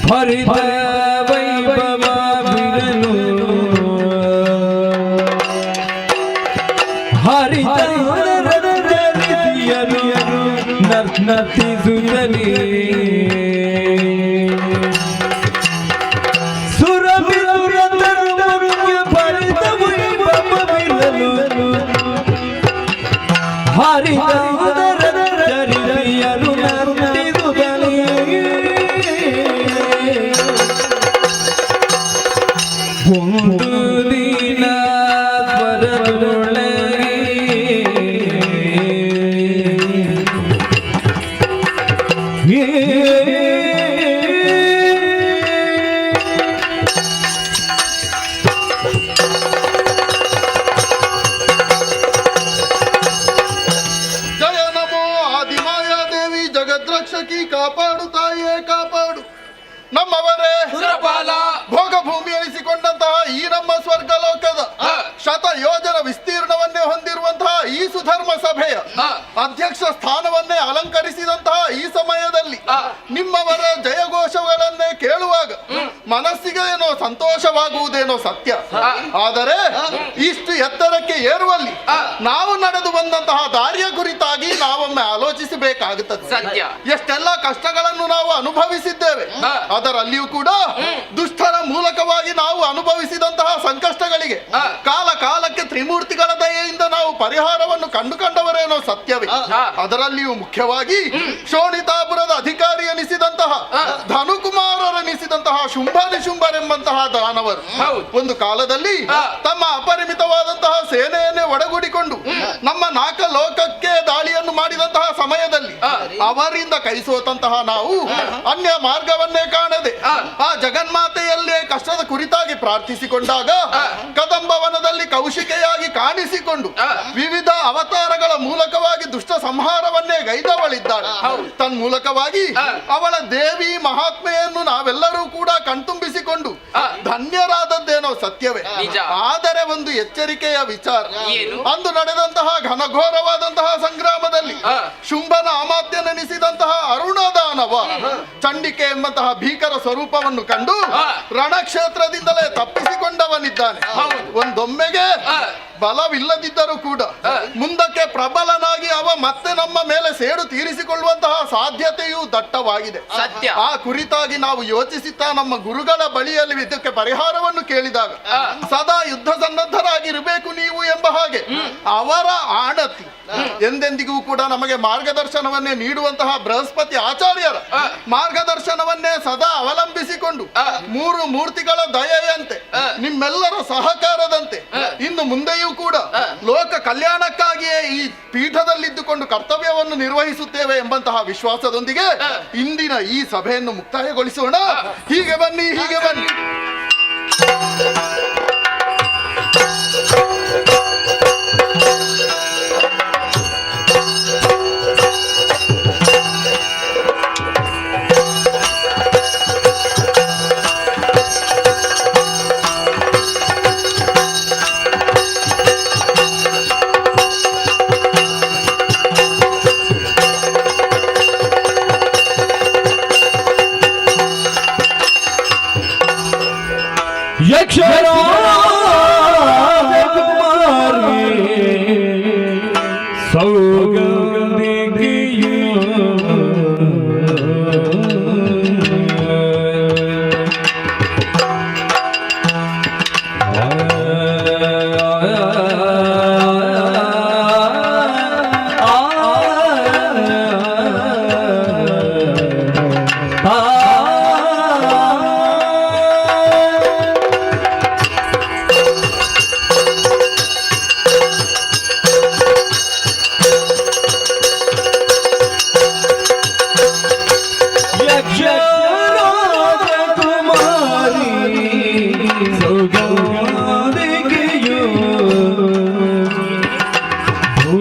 ಹರಿತ ವೈಭವ ಬಿರಲು ಹರಿತ ನರ್ತಿಸುತ್ತಲೇ ಸುರಬಿರುರತರುಮುಖ್ಯ ಭರಿತ ವೈಭವ ಬಿರಲು ಹರಿತ ಚರಿಯರು ನರ್ತಿಸುತ್ತಲೇ ಒಂದು ದಿನ ಸ್ವರದೊಳಗೆ ಜಯ ನಮೋ ಆದಿಮಾಯಾದೇವಿ ಜಗದ್ರಕ್ಷಕಿ ಕಾಪಾಡು ತಾಯಿಯೇ ಕಾಪಾಡು. ನಮ್ಮವರೇ ಸುರಪಾಲ ಭೋಗ ಭೂಮಿ ಎನಿಸಿಕೊಂಡಂತಹ ಈ ನಮ್ಮ ಸ್ವರ್ಗ ಲೋಕದ ಶತ ಯೋಜನ ವಿಸ್ತೀರ್ಣವನ್ನೇ ಹೊಂದಿರುವಂತಹ ಈ ಸುಧರ್ಮ ಸಭೆಯ ಅಧ್ಯಕ್ಷ ಸ್ಥಾನವನ್ನೇ ಅಲಂಕರಿಸಿದಂತಹ ಈ ಸಮಯದಲ್ಲಿ ನಿಮ್ಮವರ ಜಯಘೋಷಗಳನ್ನೇ ಕೇಳುವಾಗ ಮನಸ್ಸಿಗೆ ಏನೋ ಸಂತೋಷವಾಗುವುದೇನೋ ಸತ್ಯ. ಆದರೆ ಇಷ್ಟು ಎತ್ತರಕ್ಕೆ ಏರುವಲ್ಲಿ ನಾವು ನಡೆದು ಬಂದಂತಹ ದಾರಿಯ ಕುರಿತಾಗಿ ನಾವೊಮ್ಮೆ ಆಲೋಚಿಸಬೇಕಾಗುತ್ತದೆ. ಸತ್ಯ. ಎಷ್ಟೆಲ್ಲ ಕಷ್ಟಗಳನ್ನು ನಾವು ಅನುಭವಿಸಿದ್ದೇವೆ. ಅದರಲ್ಲಿಯೂ ಕೂಡ ದುಷ್ಟರ ಮೂಲಕವಾಗಿ ನಾವು ಅನುಭವಿಸಿದಂತಹ ಸಂಕಷ್ಟಗಳಿಗೆ ಕಾಲ ಕಾಲಕ್ಕೆ ತ್ರಿಮೂರ್ತಿಗಳ ದಯೆಯಿಂದ ನಾವು ಪರಿಹಾರವನ್ನು ಕಂಡುಕೊಂಡವರೇನೋ ಸತ್ಯವೇ. ಅದರಲ್ಲಿಯೂ ಮುಖ್ಯವಾಗಿ ಶೋಣಿತಾಪುರದ ಅಧಿಕಾರಿ ಎನಿಸಿದಂತಹ ಧನುಕುಮಾರರೆನಿಸಿದಂತಹ ಶುಂಭ ನಿಶುಂಭರೆಂಬಂತಹ ದಾನವರು ಒಂದು ಕಾಲದಲ್ಲಿ ತಮ್ಮ ಅಪರಿಮಿತವಾದಂತಹ ಸೇನೆಯನ್ನೇ ಒಡಗೂಡಿಕೊಂಡು ನಮ್ಮ ನಾಲ್ಕ ಲೋಕಕ್ಕೆ ದಾಳಿಯನ್ನು ಮಾಡಿದಂತಹ ಸಮಯದಲ್ಲಿ ಅವರಿಂದ ಕೈಸೋತಂತಹ ನಾವು ಅನ್ಯ ಮಾರ್ಗವನ್ನೇ ಕಾಣದೆ ಆ ಜಗನ್ಮಾತೆಯಲ್ಲೇ ಕಷ್ಟದ ಕುರಿತಾಗಿ ಪ್ರಾರ್ಥಿಸಿಕೊಂಡಾಗ ಕದಂಬವನದಲ್ಲಿ ಕೌಶಿಕೆಯಾಗಿ ಕಾಣಿಸಿಕೊಂಡು ವಿವಿಧ ಅವತಾರಗಳ ಮೂಲಕವಾಗಿ ದುಷ್ಟ ಸಂಹಾರವನ್ನೇ ಗೈದವಳಿದ್ದಾಳೆ. ತನ್ಮೂಲಕವಾಗಿ ಅವಳ ದೇವಿ ಮಹಾತ್ಮೆಯನ್ನು ನಾವೆಲ್ಲರೂ ಕೂಡ ಕಣ್ತುಂಬಿಸಿಕೊಂಡು ಧನ್ಯರಾದದ್ದೇನೋ ಸತ್ಯವೇ. ಆದರೆ ಒಂದು ಎಚ್ಚರಿಕೆಯ ವಿಚಾರ. ಅಂದು ನಡೆದಂತಹ ಘನಘೋರವಾದಂತಹ ಸಂಗ್ರಾಮದಲ್ಲಿ ಶುಂಭನ ಅಮಾತ್ಯನೆನಿಸಿದಂತಹ ಅರುಣದಾನವ ಚಂಡಿಕೆ ಎಂಬಂತಹ ಭೀಕರ ಸ್ವರೂಪವನ್ನು ಕಂಡು ರಣಕ್ಷೇತ್ರದಿಂದಲೇ ತಪ್ಪಿಸಿಕೊಂಡವನಿದ್ದಾನೆ. ಒಂದೊಮ್ಮೆಗೆ ಬಲವಿಲ್ಲದಿದ್ದರೂ ಕೂಡ ಮುಂದಕ್ಕೆ ಪ್ರಬಲನಾಗಿ ಅವ ಮತ್ತೆ ನಮ್ಮ ಮೇಲೆ ಸೇಡು ತೀರಿಸಿಕೊಳ್ಳುವಂತಹ ಸಾಧ್ಯತೆಯೂ ದಟ್ಟವಾಗಿದೆ. ಆ ಕುರಿತಾಗಿ ನಾವು ಯೋಚಿಸುತ್ತಾ ನಮ್ಮ ಗುರುಗಳ ಬಳಿಯಲ್ಲಿ ಇದಕ್ಕೆ ಪರಿಹಾರವನ್ನು ಕೇಳಿದಾಗ ಸದಾ ಯುದ್ಧ ಸನ್ನದ್ಧರಾಗಿರಬೇಕು ನೀವು ಎಂಬ ಹಾಗೆ ಅವರ ಆಣತಿ ಎಂದೆಂದಿಗೂ ಕೂಡ ನಮಗೆ ಮಾರ್ಗದರ್ಶನವನ್ನೇ ನೀಡುವಂತಹ ಬೃಹಸ್ಪತಿ ಆಚಾರ್ಯರ ಮಾರ್ಗದರ್ಶನವನ್ನೇ ಸದಾ ಅವಲಂಬಿಸಿಕೊಂಡು ಮೂರು ಮೂರ್ತಿಗಳ ದಯೆಯಂತೆ ನಿಮ್ಮೆಲ್ಲರ ಸಹಕಾರದಂತೆ ಇನ್ನು ಮುಂದೆಯೂ ಕೂಡ ಲೋಕ ಕಲ್ಯಾಣಕ್ಕಾಗಿಯೇ ಈ ಪೀಠದಲ್ಲಿದ್ದುಕೊಂಡು ಕರ್ತವ್ಯವನ್ನು ನಿರ್ವಹಿಸುತ್ತೇವೆ ಎಂಬಂತಹ ವಿಶ್ವಾಸದೊಂದಿಗೆ ಇಂದಿನ ಈ ಸಭೆಯನ್ನು ಮುಕ್ತಾಯಗೊಳಿಸೋಣ. ಹೀಗೆ ಬನ್ನಿ, ಹೀಗೆ ಬನ್ನಿ.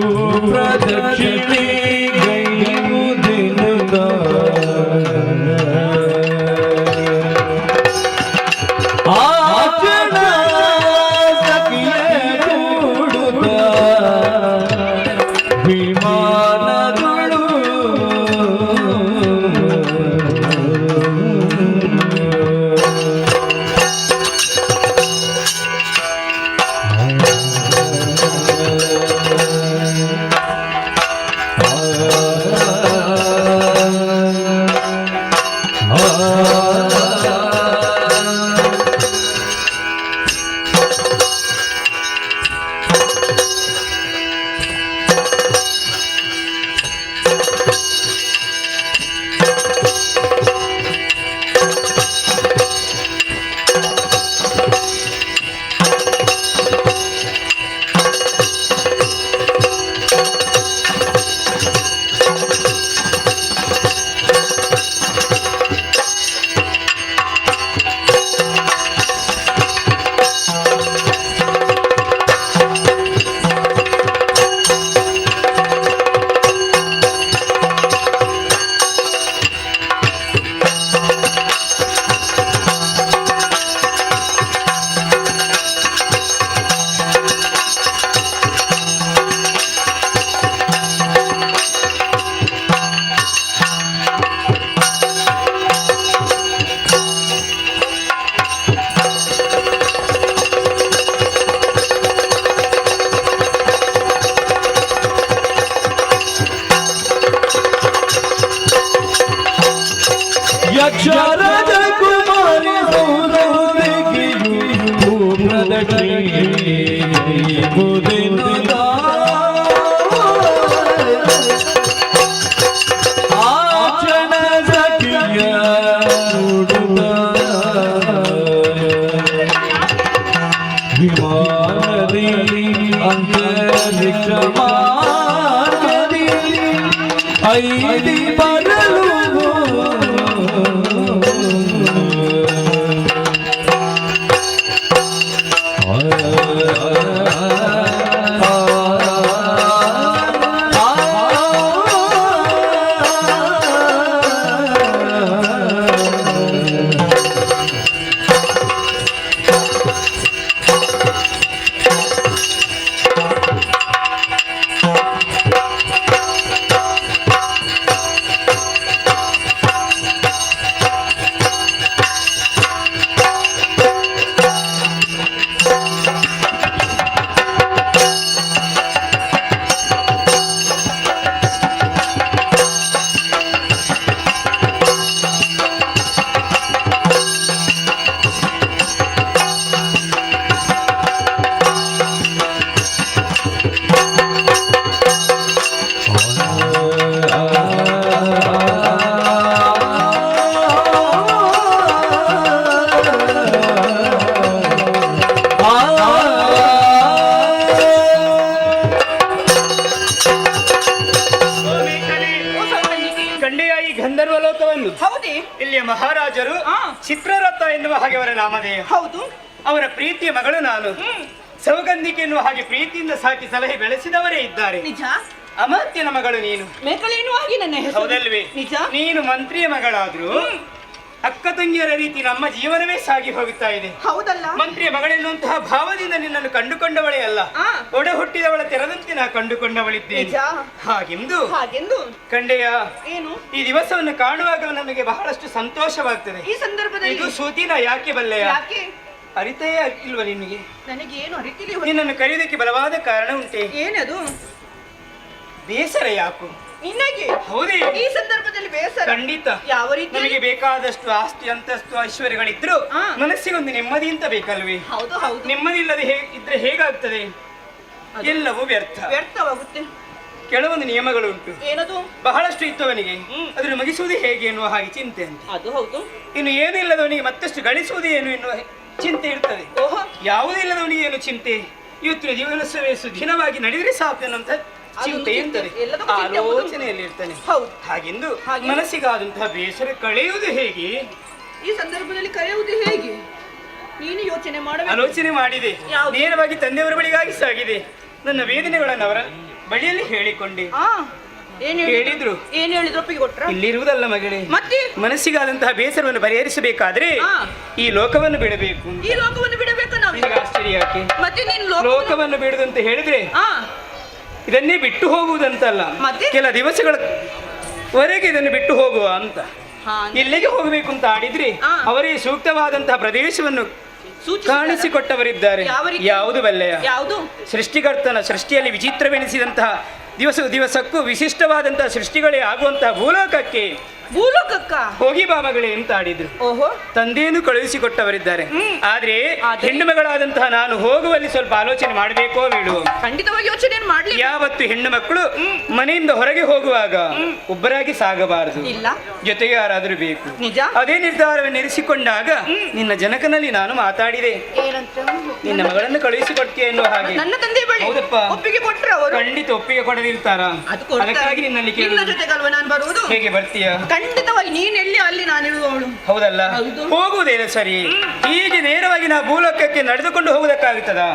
ಪ್ರದಕ್ಷಿಣೆ ಗೈಯುವುದಿಲ್ಲದ ಆಚರಣ ಸಖಿಯ ಕೂಡುತ್ತ ವಿಮಾನಗಳು ಯಕ್ಷರಾಜ ಕುಮಾರಿ ಸೌರವನಿಗೆಯು ಪ್ರದಕ್ಷಿಣೆ ಆಚನ ಸಖಿಯ ನುಡುತ್ತ ವಿಮಾನದಿ ಅಂತರಿಕ್ಷ ಮಾರ್ಗದಿ ಐದಿ ಬರಲು ಇಲ್ಲಿಯ ಮಹಾರಾಜರು ಚಿತ್ರರಥ ಎನ್ನುವ ಹಾಗೆ ಅವರ ನಾಮಧೇಯ. ಹೌದು. ಅವರ ಪ್ರೀತಿಯ ಮಗಳು ನಾನು. ಸೌಗಂಧಿಕೆ ಎನ್ನುವ ಹಾಗೆ ಪ್ರೀತಿಯಿಂದ ಸಾಕಿ ಸಲಹೆ ಬೆಳೆಸಿದವರೇ ಇದ್ದಾರೆ. ನಿಜ. ಅಮಾತ್ಯನ ಮಗಳು ನೀನು. ಮೇಕಳೇನು ಆಗಿ ನನ್ನ ಹೆಸರು. ಹೌದಲ್ವೇ? ನಿಜ. ನೀನು ಮಂತ್ರಿಯ ಮಗಳಾದ್ರೂ ಅಕ್ಕ ತಂಗಿಯರ ರೀತಿ ನಮ್ಮ ಜೀವನವೇ ಸಾಗಿ ಹೋಗುತ್ತಾ ಇದೆ. ಹೌದಲ್ಲ? ಮಂತ್ರಿಯ ಮಗಳೆನ್ನುವಂತಹ ಭಾವದಿಂದ ನಿನ್ನನ್ನು ಕಂಡುಕೊಂಡವಳೇ ಅಲ್ಲ, ಒಡ ಹುಟ್ಟಿದವಳ ತೆರದಂತೆ ನಾ ಕಂಡುಕೊಂಡವಳಿದ್ದೇನೆ. ಹಾಗೆಂದು ಕಂಡೆಯ ಏನು ಈ ದಿವಸವನ್ನು ಕಾಣುವಾಗ ನಮಗೆ ಬಹಳಷ್ಟು ಸಂತೋಷವಾಗ್ತದೆ. ಈ ಸಂದರ್ಭದಲ್ಲಿ ಇದು ಸೂತಿನ ಯಾಕೆ ಬಲ್ಲೆಯ? ಯಾಕೆ ಅರಿತೇ ಇಲ್ವಾ ನಿನಗೆ? ನನಗೆ ಏನು ಅರಿತಿಲ್ಲ. ನಿನ್ನನ್ನು ಕರೆಯುವುದಕ್ಕೆ ಬಲವಾದ ಕಾರಣ ಉಂಟೆ. ಏನದು? ಬೇಸರ ಯಾಕು ನಿನಗೆ? ಹೌದೇ, ಈ ಸಂದರ್ಭದಲ್ಲಿ ಬೇಸರ? ಖಂಡಿತ. ಯಾವ ರೀತಿ? ನಮಗೆ ಬೇಕಾದಷ್ಟು ಆಸ್ತಿ ಅಂತಸ್ತು ಐಶ್ವರ್ಯಗಳಿದ್ರು ಮನಸ್ಸಿಗೆ ಒಂದು ನೆಮ್ಮದಿ ಅಂತ ಬೇಕಲ್ವೇ? ಹೌದು ಹೌದು. ನೆಮ್ಮದಿ ಇಲ್ಲದೆ ಇದ್ರೆ ಹೇಗಾಗ್ತದೆ? ಎಲ್ಲವೂ ವ್ಯರ್ಥವಾಗುತ್ತೆ. ಕೆಲವೊಂದು ನಿಯಮಗಳು ಉಂಟು. ಏನದು? ಬಹಳಷ್ಟು ಇತ್ತವನಿಗೆ ಅದನ್ನು ಮುಗಿಸುವುದು ಹೇಗೆ ಎನ್ನುವ ಹಾಗೆ ಚಿಂತೆ ಅಂತ. ಅದು ಹೌದು. ಇನ್ನು ಏನಿಲ್ಲದವನಿಗೆ ಮತ್ತಷ್ಟು ಗಳಿಸುವುದು ಏನು ಎನ್ನುವ ಚಿಂತೆ ಇರ್ತದೆ. ಯಾವುದಿಲ್ಲದವನಿಗೆ ಏನು ಚಿಂತೆ? ಇವತ್ತಿನ ಜೀವನವೇ ಸುದಿನವಾಗಿ ನಡೆದರೆ ಸಾಕು ಅನ್ನುವಂಥ ಚಿಂತೆ ಇರ್ತದೆ, ಆಲೋಚನೆಯಲ್ಲಿ ಇರ್ತಾನೆ. ಹಾಗೆಂದು ಮನಸ್ಸಿಗಾದಂತಹ ಬೇಸರ ಕಳೆಯುವುದು ಹೇಗೆ? ಈ ಸಂದರ್ಭದಲ್ಲಿ ಕಳೆಯುವುದು ಹೇಗೆ? ನೀನು ಯೋಚನೆ ಮಾಡಬೇಕು. ಆಲೋಚನೆ ಮಾಡಿದೆ, ನೇರವಾಗಿ ತಂದೆಯವರ ಬಳಿಗಾಗಿ ಸಾಗಿದೆ. ನನ್ನ ವೇದನೆಗಳನ್ನು ಅವರ ಬಳಿಯಲ್ಲಿ ಹೇಳಿಕೊಂಡೆ. ಆ ಏನ್ ಹೇಳಿದ್ರು. ಏನ್ ಹೇಳಿದ್ರು? ಒಪ್ಪಿಗೆ ಕೊಟ್ರ? ಇಲ್ಲಿರುವುದಲ್ಲ ಮಗಳೇ, ಮತ್ತೆ ಮನಸ್ಸಿಗಾದಂತಹ ಬೇಸರವನ್ನು ಪರಿಹರಿಸಬೇಕಾದ್ರೆ ಈ ಲೋಕವನ್ನು ಬಿಡಬೇಕು. ಈ ಲೋಕವನ್ನು ಬಿಡಬೇಕು ನಾವು. ನಿನಗೆ ಆಶ್ಚರ್ಯ ಯಾಕೆ? ಮತ್ತೆ ನೀನು ಲೋಕವನ್ನು ಬಿಡುದಂತ ಹೇಳಿದ್ರೆ ಇದನ್ನೇ ಬಿಟ್ಟು ಹೋಗುವುದಂತಲ್ಲ, ಮತ್ತೆ? ಕೆಲ ದಿವಸಗಳವರೆಗೆ ಇದನ್ನು ಬಿಟ್ಟು ಹೋಗುವ ಅಂತ. ಎಲ್ಲಿಗೆ ಹೋಗಬೇಕು ಅಂತ ಆಡಿದ್ರೆ ಅವರೇ ಸೂಕ್ತವಾದಂತಹ ಪ್ರದೇಶವನ್ನು ಕಾಣಿಸಿಕೊಟ್ಟವರಿದ್ದಾರೆ. ಯಾವುದು ಬಲ್ಲೆಯ? ಯಾವುದು? ಸೃಷ್ಟಿಕರ್ತನ ಸೃಷ್ಟಿಯಲ್ಲಿ ವಿಚಿತ್ರವೆನಿಸಿದಂತಹ ದಿವಸಕ್ಕೂ ವಿಶಿಷ್ಟವಾದಂತಹ ಸೃಷ್ಟಿಗಳೇ ಆಗುವಂತಹ ಭೂಲೋಕಕ್ಕೆ ಹೋಗಿ ಬಾ ಮಗಳೇ ಅಂತ ಆಡಿದ್ರು. ಓಹೋ, ತಂದೆಯನ್ನು ಕಳುಹಿಸಿಕೊಟ್ಟವರಿದ್ದಾರೆ. ಆದ್ರೆ ಹೆಣ್ಣು ಮಗಳಾದಂತಹ ನಾನು ಹೋಗುವಲ್ಲಿ ಸ್ವಲ್ಪ ಆಲೋಚನೆ ಮಾಡಬೇಕೋ ಬೇಡವೋ? ಖಂಡಿತವಾಗಿ ಯೋಚನೆ ಮಾಡ್ಲಿ. ಯಾವತ್ತು ಹೆಣ್ಣು ಮಕ್ಕಳು ಮನೆಯಿಂದ ಹೊರಗೆ ಹೋಗುವಾಗ ಒಬ್ಬರಾಗಿ ಸಾಗಬಾರದು, ಇಲ್ಲ ಜೊತೆಗೆ ಯಾರಾದ್ರೂ ಬೇಕು. ನಿಜ. ಅದೇ ನಿರ್ಧಾರವನ್ನು ಇರಿಸಿಕೊಂಡಾಗ ನಿನ್ನ ಜನಕನಲ್ಲಿ ನಾನು ಮಾತಾಡಿದೆ. ಏನಂತ? ನಿನ್ನ ಮಗಳನ್ನು ಕಳುಹಿಸಿಕೊಡ್ತೀಯ ಎನ್ನುವ ಹಾಗೆ. ನನ್ನ ತಂದೆ ಬಳಿ ಹೌದಪ್ಪ. ಒಪ್ಪಿಗೆ ಕೊಟ್ರ ಅವರು? ಖಂಡಿತ ಒಪ್ಪಿಗೆ ಕೊಡದಿರ್ತಾರ. ಅದಕ್ಕಾಗಿ ನಿನ್ನಲ್ಲಿ ನಿನ್ನ ಜೊತೆಗಲ್ವ ನಾನು ಬರುವುದು? ಹೇಗೆ ಬರ್ತೀಯ? ಖಂಡಿತವಾಗಿ ನೀನ್ ಎಲ್ಲಿ ಅಲ್ಲಿ ನಾನಿರುವವಳು. ಹೌದಲ್ಲ? ಹೋಗುವುದೇನು ಸರಿ. ಹೀಗೆ ನೇರವಾಗಿ ನಾವು ಭೂಲೋಕಕ್ಕೆ ನಡೆದುಕೊಂಡು ಹೋಗುವುದಕ್ಕಾಗುತ್ತದಾ?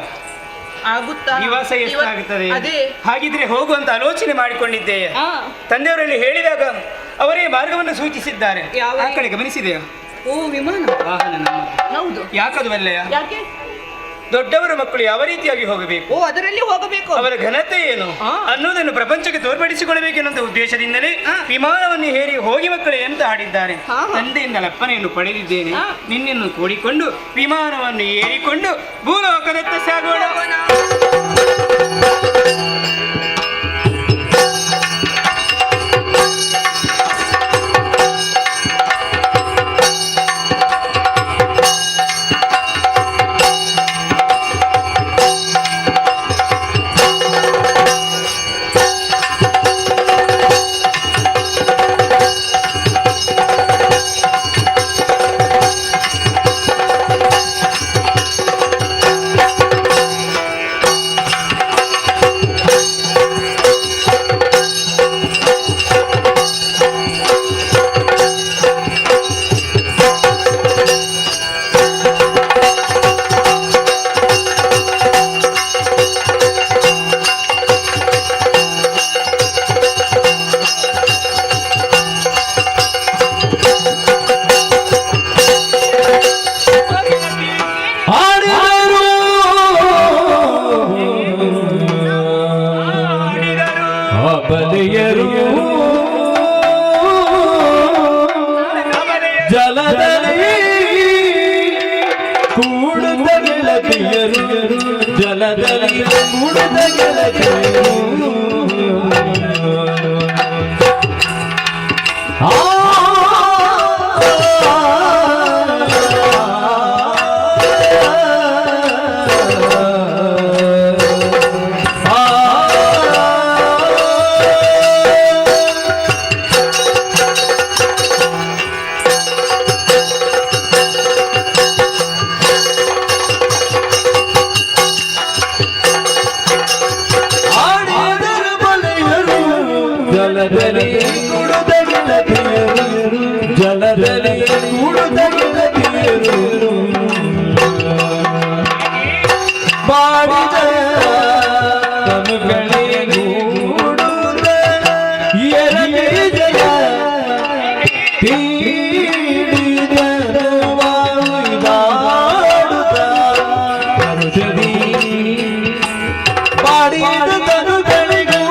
ಆಗುತ್ತಾ? ನಿವಾಸ ಎಷ್ಟಾಗುತ್ತದೆ? ಅದೇ. ಹಾಗಿದ್ರೆ ಹೋಗುವಂತ ಆಲೋಚನೆ ಮಾಡಿಕೊಂಡಿದ್ದೆ. ತಂದೆಯವರಲ್ಲಿ ಹೇಳಿದಾಗ ಅವರೇ ಮಾರ್ಗವನ್ನು ಸೂಚಿಸಿದ್ದಾರೆ. ಆ ಕಡೆ ಗಮನಿಸಿದೆಯಾ? ಓ, ವಿಮಾನ ವಾಹನ ನಮ್ಮದು. ಹೌದು. ಯಾಕದು ಬಲ್ಲೆಯ? ಯಾಕೆ? ದೊಡ್ಡವರ ಮಕ್ಕಳು ಯಾವ ರೀತಿಯಾಗಿ ಹೋಗಬೇಕು, ಓ, ಅದರಲ್ಲಿ ಹೋಗಬೇಕು, ಅವರ ಘನತೆ ಏನು ಅನ್ನೋದನ್ನು ಪ್ರಪಂಚಕ್ಕೆ ತೋರ್ಪಡಿಸಿಕೊಳ್ಳಬೇಕೆನ್ನುವಂತ ಉದ್ದೇಶದಿಂದಲೇ ವಿಮಾನವನ್ನು ಹೇರಿ ಹೋಗಿ ಮಕ್ಕಳೇ ಅಂತ ಆಡಿದ್ದಾರೆ. ತಂದೆಯಿಂದ ಅಪ್ಪನೆಯನ್ನು ಪಡೆದಿದ್ದೇನೆ. ನಿನ್ನನ್ನು ಕೂಡಿಕೊಂಡು ವಿಮಾನವನ್ನು ಏರಿಕೊಂಡು ಭೂಲೋಕದತ್ತ ಸಾಗೋಣ. ಜಲದಲ್ಲಿ ಕೂಡುತ್ತ ಗೆಳತಿಯರು, ಜಲದಲ್ಲಿ ಕೂಡುತ್ತ ಗೆಳತಿಯರು. ಜಲದಲ್ಲಿ ಕೂಡುತ್ತ ಗೆಳತಿಯರು, ಜಲದಲ್ಲಿ ಕೂಡುತ್ತ ಗೆಳತಿಯರು. ಬಾಡಿದ ತನುಗಳಿಗೆ ಕೂಡುತ್ತ ಎರಡೇ ಜಯ ತೀಡಿದ ವಾಯುದಾಡುತ್ತ ಕರುಜದಿ ಬಾಡಿದ ತನುಗಳಿಗೆ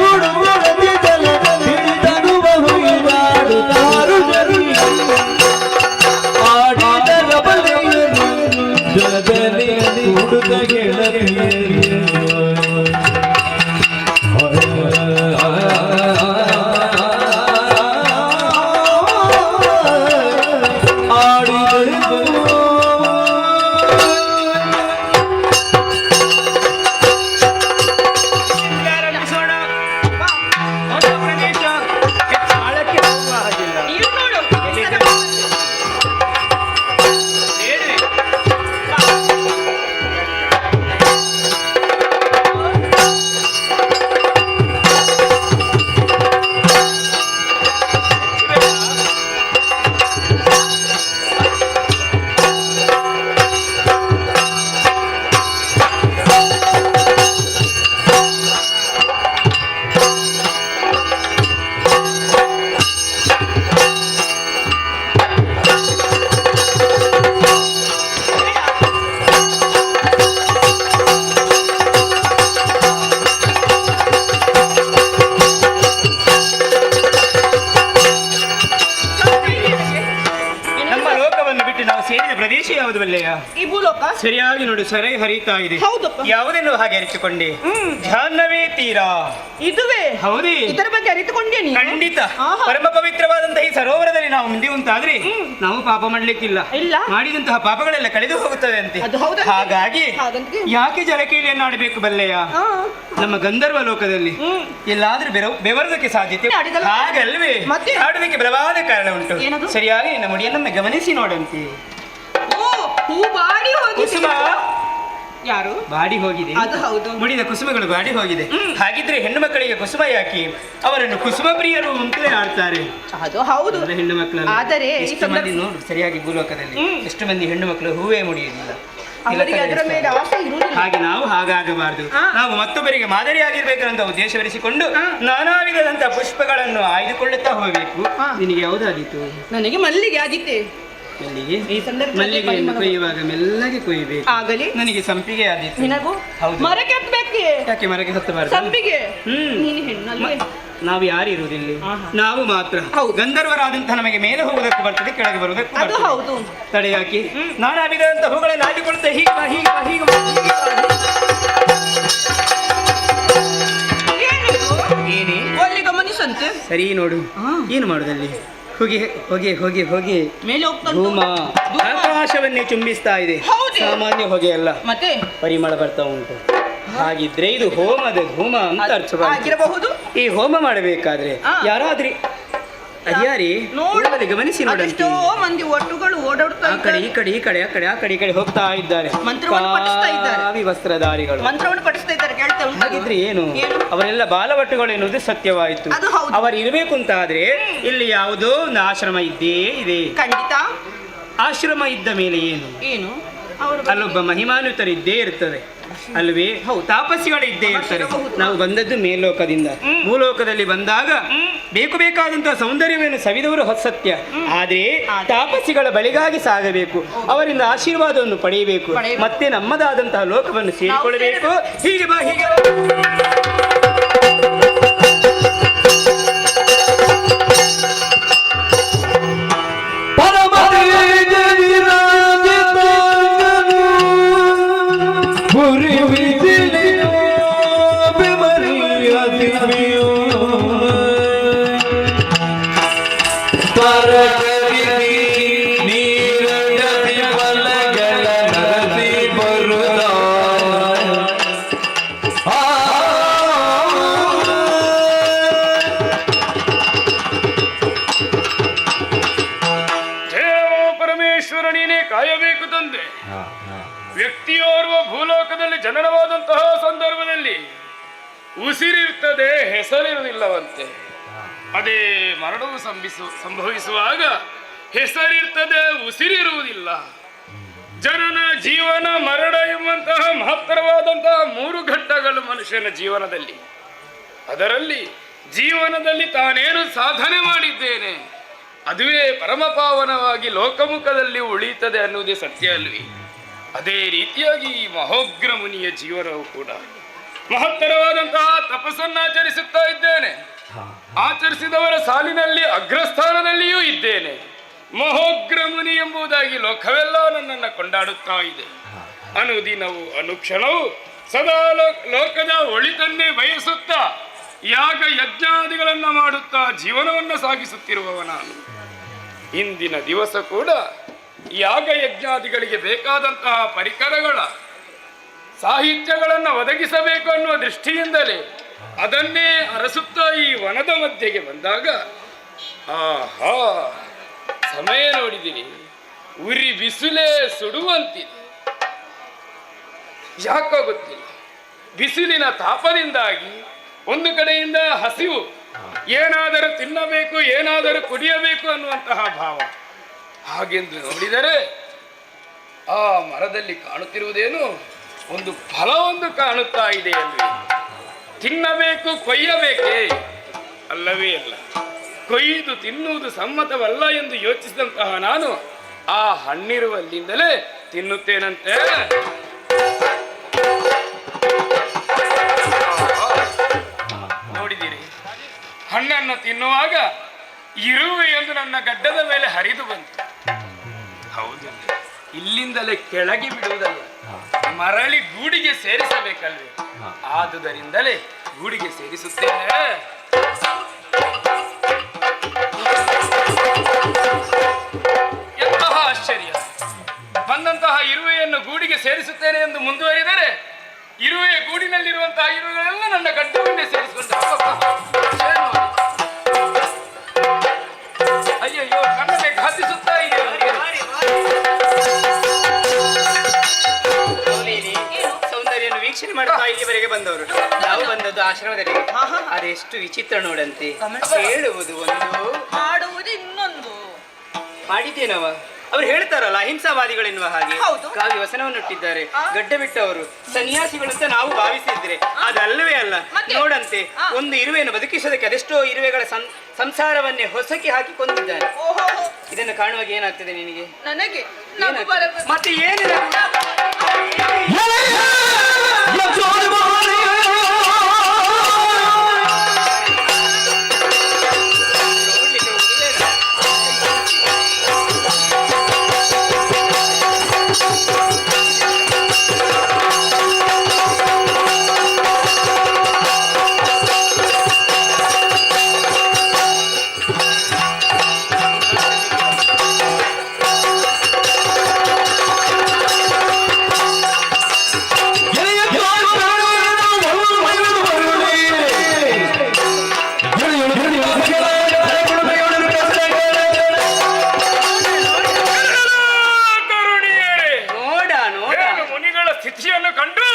ಜಲದಲ್ಲಿ ಕೂಡುತ್ತ ಗೆಳತಿಯರು. ಯಾವುದು ಬಲ್ಲೆಯ? ಈ ಭೂಲೋಕ. ಸರಿಯಾಗಿ ನೋಡು, ಸರಿ ಹರಿತಾ ಇದೆ. ಹೌದಪ್ಪ. ಯಾವುದನ್ನು ಹಾಗೆ ಅರಿತುಕೊಂಡೆ? ಜಾಹ್ನವಿ ತೀರ. ಇದುವೇ? ಹೌದೇ. ಇದರ ಬಗ್ಗೆ ಅರಿತುಕೊಂಡೇ ನೀನು? ಖಂಡಿತ. ಆಹಾ. ಪರಮ ಪವಿತ್ರವಾದಂತಹ ಈ ಸರೋವರದಲ್ಲಿ ನಾವು ಮುಂದೆ ಉಂಟಾದ್ರೆ ನಾವು ಪಾಪ ಮಾಡ್ಲಿಕ್ಕಿಲ್ಲ. ಇಲ್ಲ. ಮಾಡಿದಂತಹ ಪಾಪಗಳೆಲ್ಲ ಕಳೆದು ಹೋಗುತ್ತವೆ ಅಂತೆ. ಅದು ಹೌದಂತೆ. ಹಾಗಾಗಿ ಹಾಗಂತೆ. ಯಾಕೆ ಜಲಕೀಲಿಯನ್ನು ಆಡಬೇಕು ಬಲ್ಲೆಯ? ನಮ್ಮ ಗಂಧರ್ವ ಲೋಕದಲ್ಲಿ ಎಲ್ಲಾದ್ರೂ ಬೆವರೋದಕ್ಕೆ ಸಾಧ್ಯತೆ ಆಡಿದಲ್ಲ? ಹಾಗಲ್ವೇ? ಮತ್ತೆ? ಆಡುವುದಕ್ಕೆ ಬಲವಾದ ಕಾರಣ ಉಂಟು. ಏನದು? ಸರಿಯಾಗಿ ನಿನ್ನ ಮುಡಿಯನ್ನು ಗಮನಿಸಿ ನೋಡಂತೆ. ಓ, ಹೂ ಬಾಡಿ ಹೋಗಿದೆ. ಕುಸುಮ ಯಾರು? ಬಾಡಿ ಹೋಗಿದೆ. ಅದು ಹೌದು. ಮುಡಿದ ಕುಸುಮಗಳು ಬಾಡಿ ಹೋಗಿದೆ. ಹಾಗಿದ್ರೆ ಹೆಣ್ಣು ಮಕ್ಕಳಿಗೆ ಕುಸುಮ ಯಾಕೆ? ಅವರನ್ನು ಕುಸುಮ ಪ್ರಿಯರು ಅಂತಲೇ ಆಡ್ತಾರೆ. ಅದು ಹೌದು. ಹೆಣ್ಣು ಮಕ್ಕಳು ಆದರೆ ಈ ಎಷ್ಟು ಮಂದಿ ನೋಡು, ಸರಿಯಾಗಿ ಭೂಲೋಕದಲ್ಲಿ ಎಷ್ಟು ಮಂದಿ ಹೆಣ್ಣು ಮಕ್ಕಳು ಹೂವೇ ಮುಡಿಯುವುದಿಲ್ಲ. ಅವರಿಗೆ ಅದರ ಮೇಲೆ ಆಸೆ ಇರುವುದಿಲ್ಲ. ಹಾಗೆ ನಾವು ಹಾಗಾಗಬಾರದು. ನಾವು ಮತ್ತೊಬ್ಬರಿಗೆ ಮಾದರಿಯಾಗಿರ್ಬೇಕಂತ ಉದ್ದೇಶವರಿಸಿಕೊಂಡು ನಾನಾ ವಿಧದಂತಹ ಪುಷ್ಪಗಳನ್ನು ಆಯ್ದುಕೊಳ್ಳುತ್ತಾ ಹೋಗಬೇಕು. ನಿನಗೆ ಯಾವುದಾದೀತು? ನನಗೆ ಮಲ್ಲಿಗೆ ಆದಿತ್ತೆ. ಮಲ್ಲಿಗೆ. ಈ ಸಂದರ್ಭದಲ್ಲಿ ಮಲ್ಲಿಗೆಯನ್ನು ಕೊಯ್ಯುವಾಗ ಮೆಲ್ಲಗೆ ಕೊಯ್ಯಬೇಕು. ಆಗಲಿ. ನನಗೆ ಸಂಪಿಗೆ ಆದೀತು. ನಿನಗೂ? ಹೌದು. ಮರಕ್ಕೆ ಹತ್ತಬೇಕೆ? ಯಾಕೆ ಮರಕ್ಕೆ ಹತ್ತಬಾರದು? ಸಂಪಿಗೆ. ನೀನು ಹೆಣ್ಣಲ್ವೇ? ನಾವು ಯಾರಿರುವುದಿಲ್ಲ, ನಾವು ಮಾತ್ರ. ಹೌದು. ಗಂಧರ್ವರಾದಂತಹ ನಮಗೆ ಮೇಲೆ ಹೋಗುವುದಕ್ಕೂ ಬರ್ತದೆ, ಕೆಳಗೆ ಬರುವುದಕ್ಕೂ ಅದು ಬರ್ತದೆ. ಹೌದು. ತಡೆ ಹಾಕಿ ನಾನಾ ವಿಧದಂತಹ ಹೂಗಳನ್ನು ಆಯ್ದುಕೊಳ್ಳುತ್ತೆ. ಹೀಗೆ ಬಾ, ಹೀಗೆ ಬಾ, ಹೀಗೆ ಬಾ, ಹೀಗೆ ಬಾ. ಏನೇ ಅಲ್ಲಿ ಗಮನಿಸಂತೆ. ಸರಿ ನೋಡು. ಏನು ಮಾಡುದಲ್ಲಿ? ಹೊಗೆ ಹೊಗೆ ಹೊಗೆ ಹೊಗೆ ಮೇಲೆ ಹೋಗ್ತಾ ಧೂಮ ಆಕಾಶವನ್ನೇ ಚುಂಬಿಸ್ತಾ ಇದೆ. ಹೌದೇ? ಸಾಮಾನ್ಯ ಹೊಗೆ ಅಲ್ಲ, ಮತ್ತೆ ಪರಿಮಳ ಬರ್ತಾ ಉಂಟು. ಹಾಗಿದ್ರೆ ಇದು ಹೋಮದ ಧೂಮ ಅಂತ ಅರ್ಥವಾಗಿದೆ. ಆಗಿರಬಹುದು. ಈ ಹೋಮ ಮಾಡಬೇಕಾದ್ರೆ ಯಾರಾದ್ರಿ ಅದ್ಯಾರಿ ನೋಡಲಿ, ಗಮನಿಸಿ ನೋಡಂತೆ. ಅದೆಷ್ಟೋ ಮಂದಿ ಒಟ್ಟುಗಳು ಓಡಾಡ್ತಾ ಆ ಕಡೆ ಈ ಕಡೆ ಈ ಕಡೆ ಆ ಕಡೆ ಆ ಕಡೆ ಈ ಕಡೆ ಹೋಗ್ತಾ ಇದ್ದಾರೆ. ಮಂತ್ರವನ್ನು ಪಠಿಸ್ತಾ ಇದ್ದಾರೆ. ಕಾವಿ ವಸ್ತ್ರಧಾರಿಗಳು ಮಂತ್ರವನ್ನು ಪಠಿಸ್ತಾ ಇದ್ದಾರೆ. ಕೇಳ್ತಾ ಉಂಟು. ಹಾಗಿದ್ರೆ ಏನು? ಅವರೆಲ್ಲ ಬಾಲವಟ್ಟುಗಳು ಎನ್ನುವುದು ಸತ್ಯವಾಯಿತು. ಅದು ಹೌದು. ಅವರು ಇರಬೇಕು ಅಂತ ಆದ್ರೆ ಇಲ್ಲಿ ಯಾವುದೋ ಒಂದು ಆಶ್ರಮ ಇದ್ದೇ ಇದೆ. ಖಂಡಿತ. ಆಶ್ರಮ ಇದ್ದ ಮೇಲೆ ಏನು? ಏನು? ಅವರು ಅಲ್ಲೊಬ್ಬ ಮಹಿಮಾನ್ವಿತರಿದ್ದೇ ಇರ್ತದೆ ಅಲ್ವೇ? ತಾಪಸಿಗಳು ಇದ್ದೇ ಇರ್ತಾರೆ. ನಾವು ಬಂದದ್ದು ಮೇಲ್ಲೋಕದಿಂದ. ಭೂಲೋಕದಲ್ಲಿ ಬಂದಾಗ ಬೇಕಾದಂತಹ ಸೌಂದರ್ಯವನ್ನು ಸವಿದವರು ಸತ್ಯ. ಆದ್ರೆ ತಾಪಸಿಗಳ ಬಳಿಗಾಗಿ ಸಾಗಬೇಕು, ಅವರಿಂದ ಆಶೀರ್ವಾದವನ್ನು ಪಡೆಯಬೇಕು, ಮತ್ತೆ ನಮ್ಮದಾದಂತಹ ಲೋಕವನ್ನು ಸೇರಿಕೊಳ್ಳಬೇಕು. ಹೀಗೆ ಬಾ, ಹೀಗೆ ಬಾ. ವ್ಯಕ್ತಿಯೋರ್ವ ಭೂಲೋಕದಲ್ಲಿ ಜನನವಾದಂತಹ ಸಂದರ್ಭದಲ್ಲಿ ಉಸಿರಿರ್ತದೆ, ಹೆಸರಿರುವುದಿಲ್ಲವಂತೆ. ಅದೇ ಮರಣವು ಸಂಭವಿಸುವಾಗ ಹೆಸರಿರ್ತದೆ, ಉಸಿರಿರುವುದಿಲ್ಲ. ಜನನ, ಜೀವನ, ಮರಣ ಎಂಬಂತಹ ಮಹತ್ತರವಾದಂತಹ 3 ಘಟ್ಟಗಳು ಮನುಷ್ಯನ ಜೀವನದಲ್ಲಿ. ಅದರಲ್ಲಿ ಜೀವನದಲ್ಲಿ ತಾನೇನು ಸಾಧನೆ ಮಾಡಿದ್ದೇನೆ ಅದುವೇ ಪರಮಪಾವನವಾಗಿ ಲೋಕಮುಖದಲ್ಲಿ ಉಳಿಯುತ್ತದೆ ಅನ್ನುವುದೇ ಸತ್ಯ ಅಲ್ವಿ? ಅದೇ ರೀತಿಯಾಗಿ ಈ ಮಹೋಗ್ರ ಮುನಿಯ ಜೀವನವು ಕೂಡ ಮಹತ್ತರವಾದಂತಹ ತಪಸ್ಸನ್ನಾಚರಿಸುತ್ತಾ ಇದ್ದೇನೆ. ಆಚರಿಸಿದವರ ಸಾಲಿನಲ್ಲಿ ಅಗ್ರಸ್ಥಾನದಲ್ಲಿಯೂ ಇದ್ದೇನೆ. ಮಹೋಗ್ರ ಮುನಿ ಎಂಬುದಾಗಿ ಲೋಕವೆಲ್ಲ ನನ್ನನ್ನು ಕೊಂಡಾಡುತ್ತಾ ಇದೆ. ಅನುದಿನವು ಅನುಕ್ಷಣವು ಸದಾ ಲೋಕದ ಒಳಿತನ್ನೇ ಬಯಸುತ್ತಾ ಯಾಗ ಯಜ್ಞಾದಿಗಳನ್ನು ಮಾಡುತ್ತಾ ಜೀವನವನ್ನು ಸಾಗಿಸುತ್ತಿರುವವ ನಾನು. ಇಂದಿನ ದಿವಸ ಕೂಡ ಯಾಗ ಯಜ್ಞಾದಿಗಳಿಗೆ ಬೇಕಾದಂತಹ ಪರಿಕರಗಳ ಸಾಹಿತ್ಯಗಳನ್ನು ಒದಗಿಸಬೇಕು ಅನ್ನುವ ದೃಷ್ಟಿಯಿಂದಲೇ ಅದನ್ನೇ ಅರಸುತ್ತಾ ಈ ವನದ ಮಧ್ಯೆಗೆ ಬಂದಾಗ ಆಹಾ, ಸಮಯ ನೋಡಿದಿರಿ, ಉರಿ ಬಿಸಿಲೇ ಸುಡುವಂತಿದೆ. ಯಾಕೋ ಗೊತ್ತಿಲ್ಲ, ಬಿಸಿಲಿನ ತಾಪದಿಂದಾಗಿ ಒಂದು ಕಡೆಯಿಂದ ಹಸಿವು, ಏನಾದರೂ ತಿನ್ನಬೇಕು, ಏನಾದರೂ ಕುಡಿಯಬೇಕು ಅನ್ನುವಂತಹ ಭಾವ. ಹಾಗೆಂದು ನೋಡಿದರೆ ಆ ಮರದಲ್ಲಿ ಕಾಣುತ್ತಿರುವುದೇನು ಒಂದು ಫಲವೊಂದು ಕಾಣುತ್ತಾ ಇದೆ ಅಲ್ವೇ? ತಿನ್ನಬೇಕು, ಕೊಯ್ಯಬೇಕೇ? ಅಲ್ಲವೇ ಅಲ್ಲ. ಕೊಯ್ದು ತಿನ್ನುವುದು ಸಮ್ಮತವಲ್ಲ ಎಂದು ಯೋಚಿಸಿದಂತಹ ನಾನು ಆ ಹಣ್ಣಿರುವಲ್ಲಿಂದಲೇ ತಿನ್ನುತ್ತೇನಂತೆ. ನೋಡಿದಿರಿ, ಹಣ್ಣನ್ನು ತಿನ್ನುವಾಗ ಇರುವೆ ಎಂದು ನನ್ನ ಗಡ್ಡದ ಮೇಲೆ ಹರಿದು ಬಂತು. ಹೌದು, ಇಲ್ಲಿಂದಲೇ ಕೆಳಗೆ ಬಿಡುವುದಲ್ಲ, ಮರಳಿ ಗೂಡಿಗೆ ಸೇರಿಸಬೇಕಲ್ವೇ? ಆದುದರಿಂದಲೇ ಗೂಡಿಗೆ ಸೇರಿಸುತ್ತೇನೆ. ಎಂತಹ ಆಶ್ಚರ್ಯ! ಬಂದಂತಹ ಇರುವೆಯನ್ನು ಗೂಡಿಗೆ ಸೇರಿಸುತ್ತೇನೆ ಎಂದು ಮುಂದುವರಿದರೆ ಇರುವೆಯ ಗೂಡಿನಲ್ಲಿರುವಂತಹ ಇರುವೆಗಳೆಲ್ಲ ನನ್ನ ಗಡ್ಡೆ ಮುಂದೆ ಸೇರಿಸಿಕೊಂಡು ಅಯ್ಯಯ್ಯೋ, ನನ್ನನ್ನೇ ಘಾತಿಸುತ್ತಾ ಇದೆ. ಸೌಂದರ್ಯವನ್ನು ವೀಕ್ಷಣೆ ಮಾಡುತ್ತಾ ಇಲ್ಲಿವರೆಗೆ ಬಂದವರು. ನಾವು ಬಂದದ್ದು ಆಶ್ರಮದಲ್ಲಿ. ಅದೆಷ್ಟು ವಿಚಿತ್ರ ನೋಡಂತೆ. ಹೇಳುವುದು ಒಂದು, ಮಾಡುವುದು ಇನ್ನೊಂದು. ಮಾಡಿದ್ದೇನವ. ಅವ್ರು ಹೇಳ್ತಾರಲ್ಲ ಅಹಿಂಸಾವಾದಿಗಳೆನ್ನುವ ಹಾಗೆ ಹೌದು. ಕಾವ್ಯ ವಸನವನ್ನುಟ್ಟಿದ್ದಾರೆ. ಗಡ್ಡ ಬಿಟ್ಟವರು ಸನ್ಯಾಸಿಗಳು ಅಂತ ನಾವು ಭಾವಿಸಿದ್ರೆ ಅದಲ್ಲವೇ ಅಲ್ಲ. ನೋಡಂತೆ ಒಂದು ಇರುವೆಯನ್ನು ಬದುಕಿಸೋದಕ್ಕೆ ಅದೆಷ್ಟೋ ಇರುವೆಗಳ ಸಂಸಾರವನ್ನೇ ಹೊಸಕಿ ಹಾಕಿ ಕೊಂದಿದ್ದಾರೆ. ಓಹೋ, ಇದನ್ನು ಕಾಣುವಾಗ ಏನಾಗ್ತದೆ ನಿನಗೆ? ನನಗೆ ಮತ್ತೆ ಏನಿಲ್ಲ. ಸ್ಥಿತಿಯನ್ನು ಕಂಡು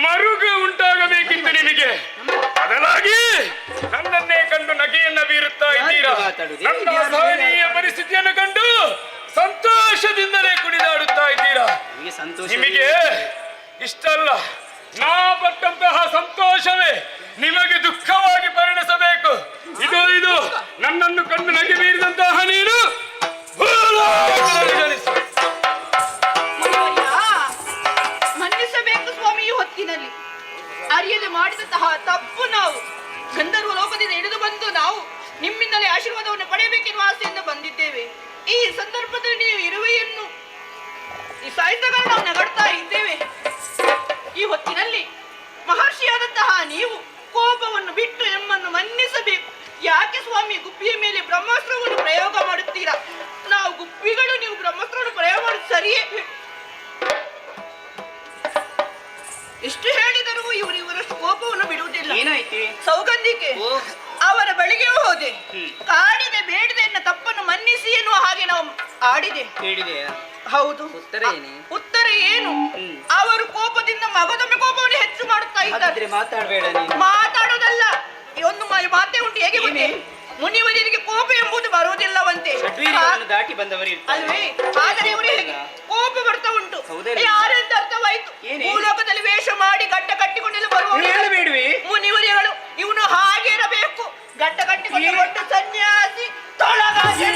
ಮರುಗು ಉಂಟಾಗಬೇಕಿತ್ತು ನಿಮಗೆ. ಬದಲಾಗಿ ನನ್ನನ್ನೇ ಕಂಡು ನಗೆಯನ್ನ ಬೀರುತ್ತಾ ಇದ್ದೀರಾ. ನನ್ನ ಅಸಹನೀಯ ಪರಿಸ್ಥಿತಿಯನ್ನು ಕಂಡು ಸಂತೋಷದಿಂದಲೇ ಕುಣಿದಾಡುತ್ತಾ ಇದ್ದೀರಾ. ನಿಮಗೆ ಇಷ್ಟಲ್ಲ, ನಾ ಪಟ್ಟಂತಹ ಸಂತೋಷವೇ ನಿಮಗೆ ದುಃಖವಾಗಿ ಪರಿಣಿಸಬೇಕು. ಇದು ನನ್ನನ್ನು ಕಂಡು ನಗೆ ಬೀರಿದಂತಹ ನೀನು ಮನ್ನಿಸಬೇಕು ಸ್ವಾಮಿ. ಈ ಹೊತ್ತಿನಲ್ಲಿ ಅರಿಯದೆ ಮಾಡಿದಂತಹ ತಪ್ಪು ನಾವು ಗಂಧರ್ವ ಲೋಕದಿಂದ ಹಿಡಿದು ಬಂದು ನಾವು ನಿಮ್ಮಿಂದಲೇ ಆಶೀರ್ವಾದವನ್ನು ಪಡೆಯಬೇಕೆನ್ನುವ ಆಸೆಯಿಂದ ಬಂದಿದ್ದೇವೆ. ಈ ಸಂದರ್ಭದಲ್ಲಿ ನೀವು ಇರುವೆಯನ್ನು ಈ ಸಾಹಿತ್ಯಗಳು ನಾವು ನಗಡ್ತಾ ಇದ್ದೇವೆ. ಈ ಹೊತ್ತಿನಲ್ಲಿ ಮಹರ್ಷಿಯಾದಂತಹ ನೀವು ಕೋಪವನ್ನು ಬಿಟ್ಟು ನಮ್ಮನ್ನು ಮನ್ನಿಸಬೇಕು. ಯಾಕೆ ಸ್ವಾಮಿ ಗುಬ್ಬಿಯ ಮೇಲೆ ಬ್ರಹ್ಮಾಸ್ತ್ರವನ್ನು ಪ್ರಯೋಗ ಮಾಡುತ್ತೀರಾ? ನಾವು ಗುಬ್ಬಿಗಳು, ನೀವು ಬ್ರಹ್ಮಾಸ್ತ್ರವನ್ನು ಪ್ರಯೋಗ ಮಾಡುದು ಸರಿಯೇ? ಎಷ್ಟು ಹೇಳಿದರೂ ಇವರಷ್ಟು ಕೋಪವನ್ನು ಬಿಡುವುದಿಲ್ಲ. ಏನಾಯ್ತು? ಸೌಗಂಧಿಕೆ ಅವರ ಬಳಿಗೆ ಹೋದೆ, ಕಾಡಿದೆ, ಬೇಡಿದೆ ಎನ್ನ ತಪ್ಪನ್ನು ಮನ್ನಿಸಿ ಎನ್ನುವ ಹಾಗೆ ನಾವು ಆಡಿದೆ. ಹೌದು. ಉತ್ತರ ಏನು? ಅವರು ಕೋಪದಿಂದ ಮಗದೊಮ್ಮೆ ಕೋಪವನ್ನು ಹೆಚ್ಚು ಮಾಡುತ್ತಾ ಇದ್ದಾರೆ. ಮಾತಾಡೋದಲ್ಲ, ಒಂದು ಮಾತೇ ಉಂಟು. ಹೇಗೆ ಗೊತ್ತೇ? ಮುನಿವರಿಗೆ ಕೋಪ ಎಂಬುದು ಬರುವುದಿಲ್ಲವಂತೆ ದಾಟಿ ಬಂದವರು ಅಲ್ವೇ? ಆದರೆ ಇವರು ಹೇಗೆ ಕೋಪ ಬರ್ತಾ ಉಂಟು. ಯಾರೆಂತ ಅರ್ಥವಾಯ್ತು? ಭೂಲೋಕದಲ್ಲಿ ವೇಷ ಮಾಡಿ ಗಡ್ಡ ಕಟ್ಟಿಕೊಂಡೆಲ್ಲ ಬರುವ ಮುನಿವರಿಗಳು ಇವನು ಹಾಗೆ ಇರಬೇಕು. ಗಡ್ಡ ಕಟ್ಟಿಕೊಂಡು ದೊಡ್ಡ ಸನ್ಯಾಸಿ ತೊಳಗಾಸಿ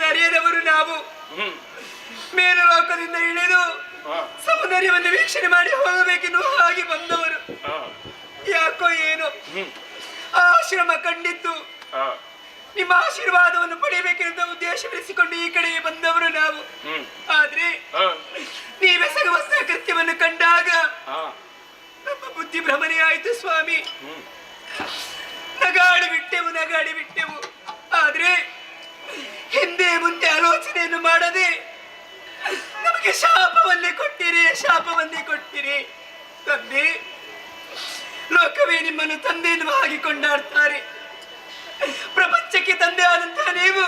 ಅರಿಯದವರು ನಾವು. ಮೇಲು ಲೋಕದಿಂದ ಇಳಿದು ಸೌಂದರ್ಯವನ್ನು ವೀಕ್ಷಣೆ ಮಾಡಿ ಹೋಗಬೇಕೆನ್ನುವ ಹಾಗೆ ಬಂದವರು. ಯಾಕೋ ಏನು ಆಶ್ರಮ ಕಂಡಿದ್ದು ನಿಮ್ಮ ಆಶೀರ್ವಾದವನ್ನು ಪಡೆಯಬೇಕೆಂದ ಉದ್ದೇಶವಿರಿಸಿಕೊಂಡು ಈ ಕಡೆಗೆ ಬಂದವರು ನಾವು. ಆದ್ರೆ ನೀವೆಸಗುವಂತ ಕೃತ್ಯವನ್ನು ಕಂಡಾಗ ನಮ್ಮ ಬುದ್ಧಿ ಭ್ರಮಣೆ ಆಯಿತು ಸ್ವಾಮಿ. ನಗಾಡಿ ಬಿಟ್ಟೆವು. ಆದ್ರೆ ಹಿಂದೆ ಮುಂದೆ ಆಲೋಚನೆಯನ್ನು ಮಾಡದೆ ನಮಗೆ ಶಾಪವನ್ನೇ ಕೊಟ್ಟಿರಿ ತಂದೆ. ಲೋಕವೇ ನಿಮ್ಮನ್ನು ತಂದೆ ಎನ್ನುವ ಹಾಗೆ ಕೊಂಡಾಡ್ತಾರೆ. ಪ್ರಪಂಚಕ್ಕೆ ತಂದೆ ಆದಂತಹ ನೀವು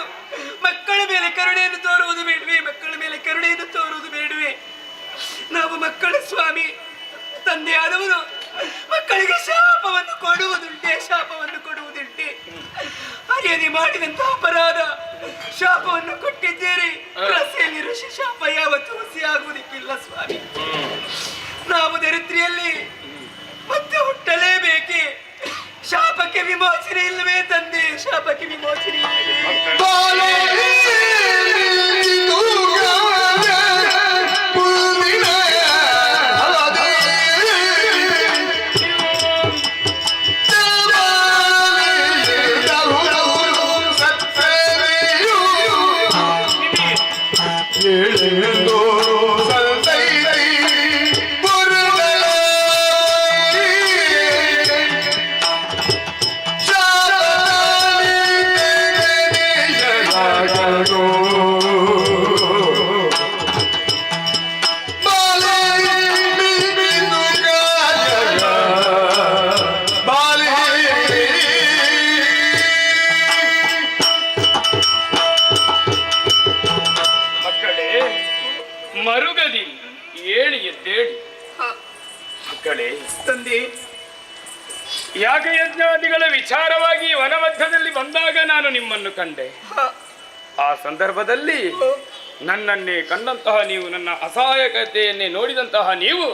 ಮಕ್ಕಳ ಮೇಲೆ ಕರುಣೆಯನ್ನು ತೋರುವುದು ಬೇಡವೇ? ನಾವು ಮಕ್ಕಳ ಸ್ವಾಮಿ. ತಂದೆ ಆದವರು ಮಕ್ಕಳಿಗೆ ಶಾಪವನ್ನು ಕೊಡುವುದುಂಟೆ. ಅರಿಯದೆ ಮಾಡಿದಂತಹ ಅಪರಾಧ ಶಾಪವನ್ನು ಕೊಟ್ಟಿದ್ದೀರಿ. ರಸೆಯಲ್ಲಿ ಋಷಿ ಶಾಪ ಯಾವತ್ತೂ ಹುಸಿ ಆಗುವುದಕ್ಕಿಲ್ಲ ಸ್ವಾಮಿ. ನಾವು ದರಿದ್ರಿಯಲ್ಲಿ ಮತ್ತೆ ಹುಟ್ಟಲೇಬೇಕೆ? ಶಾಪಕ್ಕೆ ವಿಮೋಚನೆ ಇಲ್ಲವೇ ತಂದೆ? ಶಾಪಕ್ಕೆ ವಿಮೋಚನೆ ಮರುಗದಿ ಏಳಿ ಎದ್ದೇಳಿ ಮಕ್ಕಳೇ. ತಂದೆ, ಯಾಗಯಜ್ಞಾದಿಗಳ ವಿಚಾರವಾಗಿ ವನಮಧ್ಯದಲ್ಲಿ ಬಂದಾಗ ನಾನು ನಿಮ್ಮನ್ನು ಕಂಡೆ. ಆ ಸಂದರ್ಭದಲ್ಲಿ ನನ್ನನ್ನೇ ಕಂಡಂತಹ ನೀವು, ನನ್ನ ಅಸಹಾಯಕತೆಯನ್ನೇ ನೋಡಿದಂತಹ ನೀವು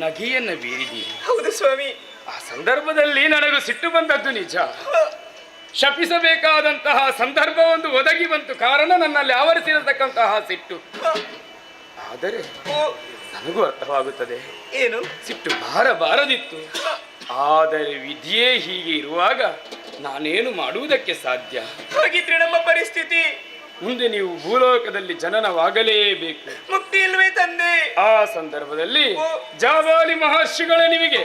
ನಗೆಯನ್ನು ಬೀರಿದ್ದೀರಿ. ಹೌದು ಸ್ವಾಮಿ. ಆ ಸಂದರ್ಭದಲ್ಲಿ ನನಗೂ ಸಿಟ್ಟು ಬಂದದ್ದು ನಿಜ. ಶಪಿಸಬೇಕಾದಂತಹ ಸಂದರ್ಭ ಒಂದು ಒದಗಿ ಬಂತು. ಕಾರಣ ನನ್ನಲ್ಲಿ ಆವರಿಸಿರತಕ್ಕಂತಹ ಸಿಟ್ಟು. ಆದರೆ ನನಗೂ ಅರ್ಥವಾಗುತ್ತದೆ, ಏನು ಸಿಟ್ಟು ಬಾರದಿತ್ತು. ಆದರೆ ವಿಧಿಯೇ ಹೀಗೆ ಇರುವಾಗ ನಾನೇನು ಮಾಡುವುದಕ್ಕೆ ಸಾಧ್ಯ? ಹಾಗಿದ್ರೆ ನಮ್ಮ ಪರಿಸ್ಥಿತಿ ಮುಂದೆ ನೀವು ಭೂಲೋಕದಲ್ಲಿ ಜನನವಾಗಲೇಬೇಕು. ಮುಕ್ತಿ ಇಲ್ವೇ ತಂದೆ? ಆ ಸಂದರ್ಭದಲ್ಲಿ ಜಾಬಾಲಿ ಮಹರ್ಷಿಗಳ ನಿಮಗೆ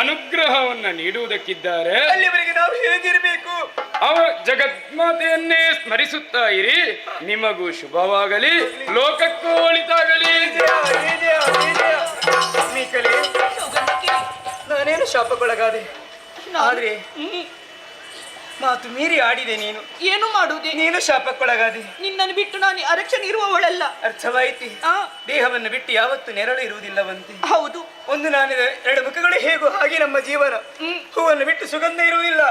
ಅನುಗ್ರಹವನ್ನ ನೀಡುವುದಕ್ಕಿದ್ದಾರೆ. ಅಲ್ಲಿವರೆಗೆ ನಾವು ಹೇಗಿರಬೇಕು? ಅವ ಜಗನ್ಮಾತೆಯನ್ನೇ ಸ್ಮರಿಸುತ್ತಾ ಇರಿ. ನಿಮಗೂ ಶುಭವಾಗಲಿ, ಲೋಕಕ್ಕೂ ಒಳಿತಾಗಲಿ. ನಾನೇನು ಶಾಪಕ್ಕೊಳಗಾದೆ, ಆದ್ರೆ ಮಾತು ಮೀರಿ ಆಡಿದೆ ನೀನು. ಏನು ಮಾಡುವುದೇ? ನೀನು ಶಾಪಕ್ಕೊಳಗಾದೆ. ನಿನ್ನನ್ನು ಬಿಟ್ಟು ನಾನು ಅರಕ್ಷಣೆ ಇರುವವಳಲ್ಲ. ಅರ್ಥವಾಯಿತಿ? ದೇಹವನ್ನು ಬಿಟ್ಟು ಯಾವತ್ತು ನೆರಳು ಇರುವುದಿಲ್ಲವಂತೆ. ಹೌದು. ಒಂದು ನಾನಿದ ಎರಡು ಮುಖಗಳು ಹೇಗೋ ಹಾಗೆ ನಮ್ಮ ಜೀವನ. ಹೂವನ್ನು ಬಿಟ್ಟು ಸುಗಂಧ ಇರುವುದಿಲ್ಲ.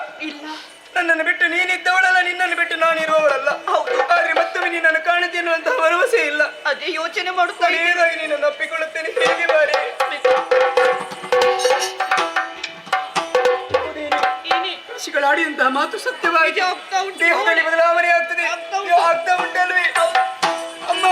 ನನ್ನನ್ನು ಬಿಟ್ಟು ನೀನಿದ್ದವಳಲ್ಲ, ನಿನ್ನನ್ನು ಬಿಟ್ಟು ನಾನು ಇರುವವಳಲ್ಲ. ಹೌದು. ಆದ್ರೆ ಮತ್ತೊಮ್ಮೆ ನೀನನ್ನು ಕಾಣುತ್ತೆ ಅನ್ನುವಂತಹ ಭರವಸೆ ಇಲ್ಲ. ಅದೇ ಯೋಚನೆ ಮಾಡುತ್ತಾರೆ. ಏನಾಗಿ ನೀನನ್ನು ಅಪ್ಪಿಕೊಳ್ಳುತ್ತೇನೆ. ಹೇಗೆ ಮಾಡಿ ಋಷಿಗಳಾಡಿದಂತಹ ಮಾತು ಸತ್ಯವಾಗಿ ದೇಹದಲ್ಲಿ ಬದಲಾವಣೆ ಆಗ್ತದೆ. ಆಗ್ತಾ ಉಂಟಲ್ವೇ ಅಮ್ಮ?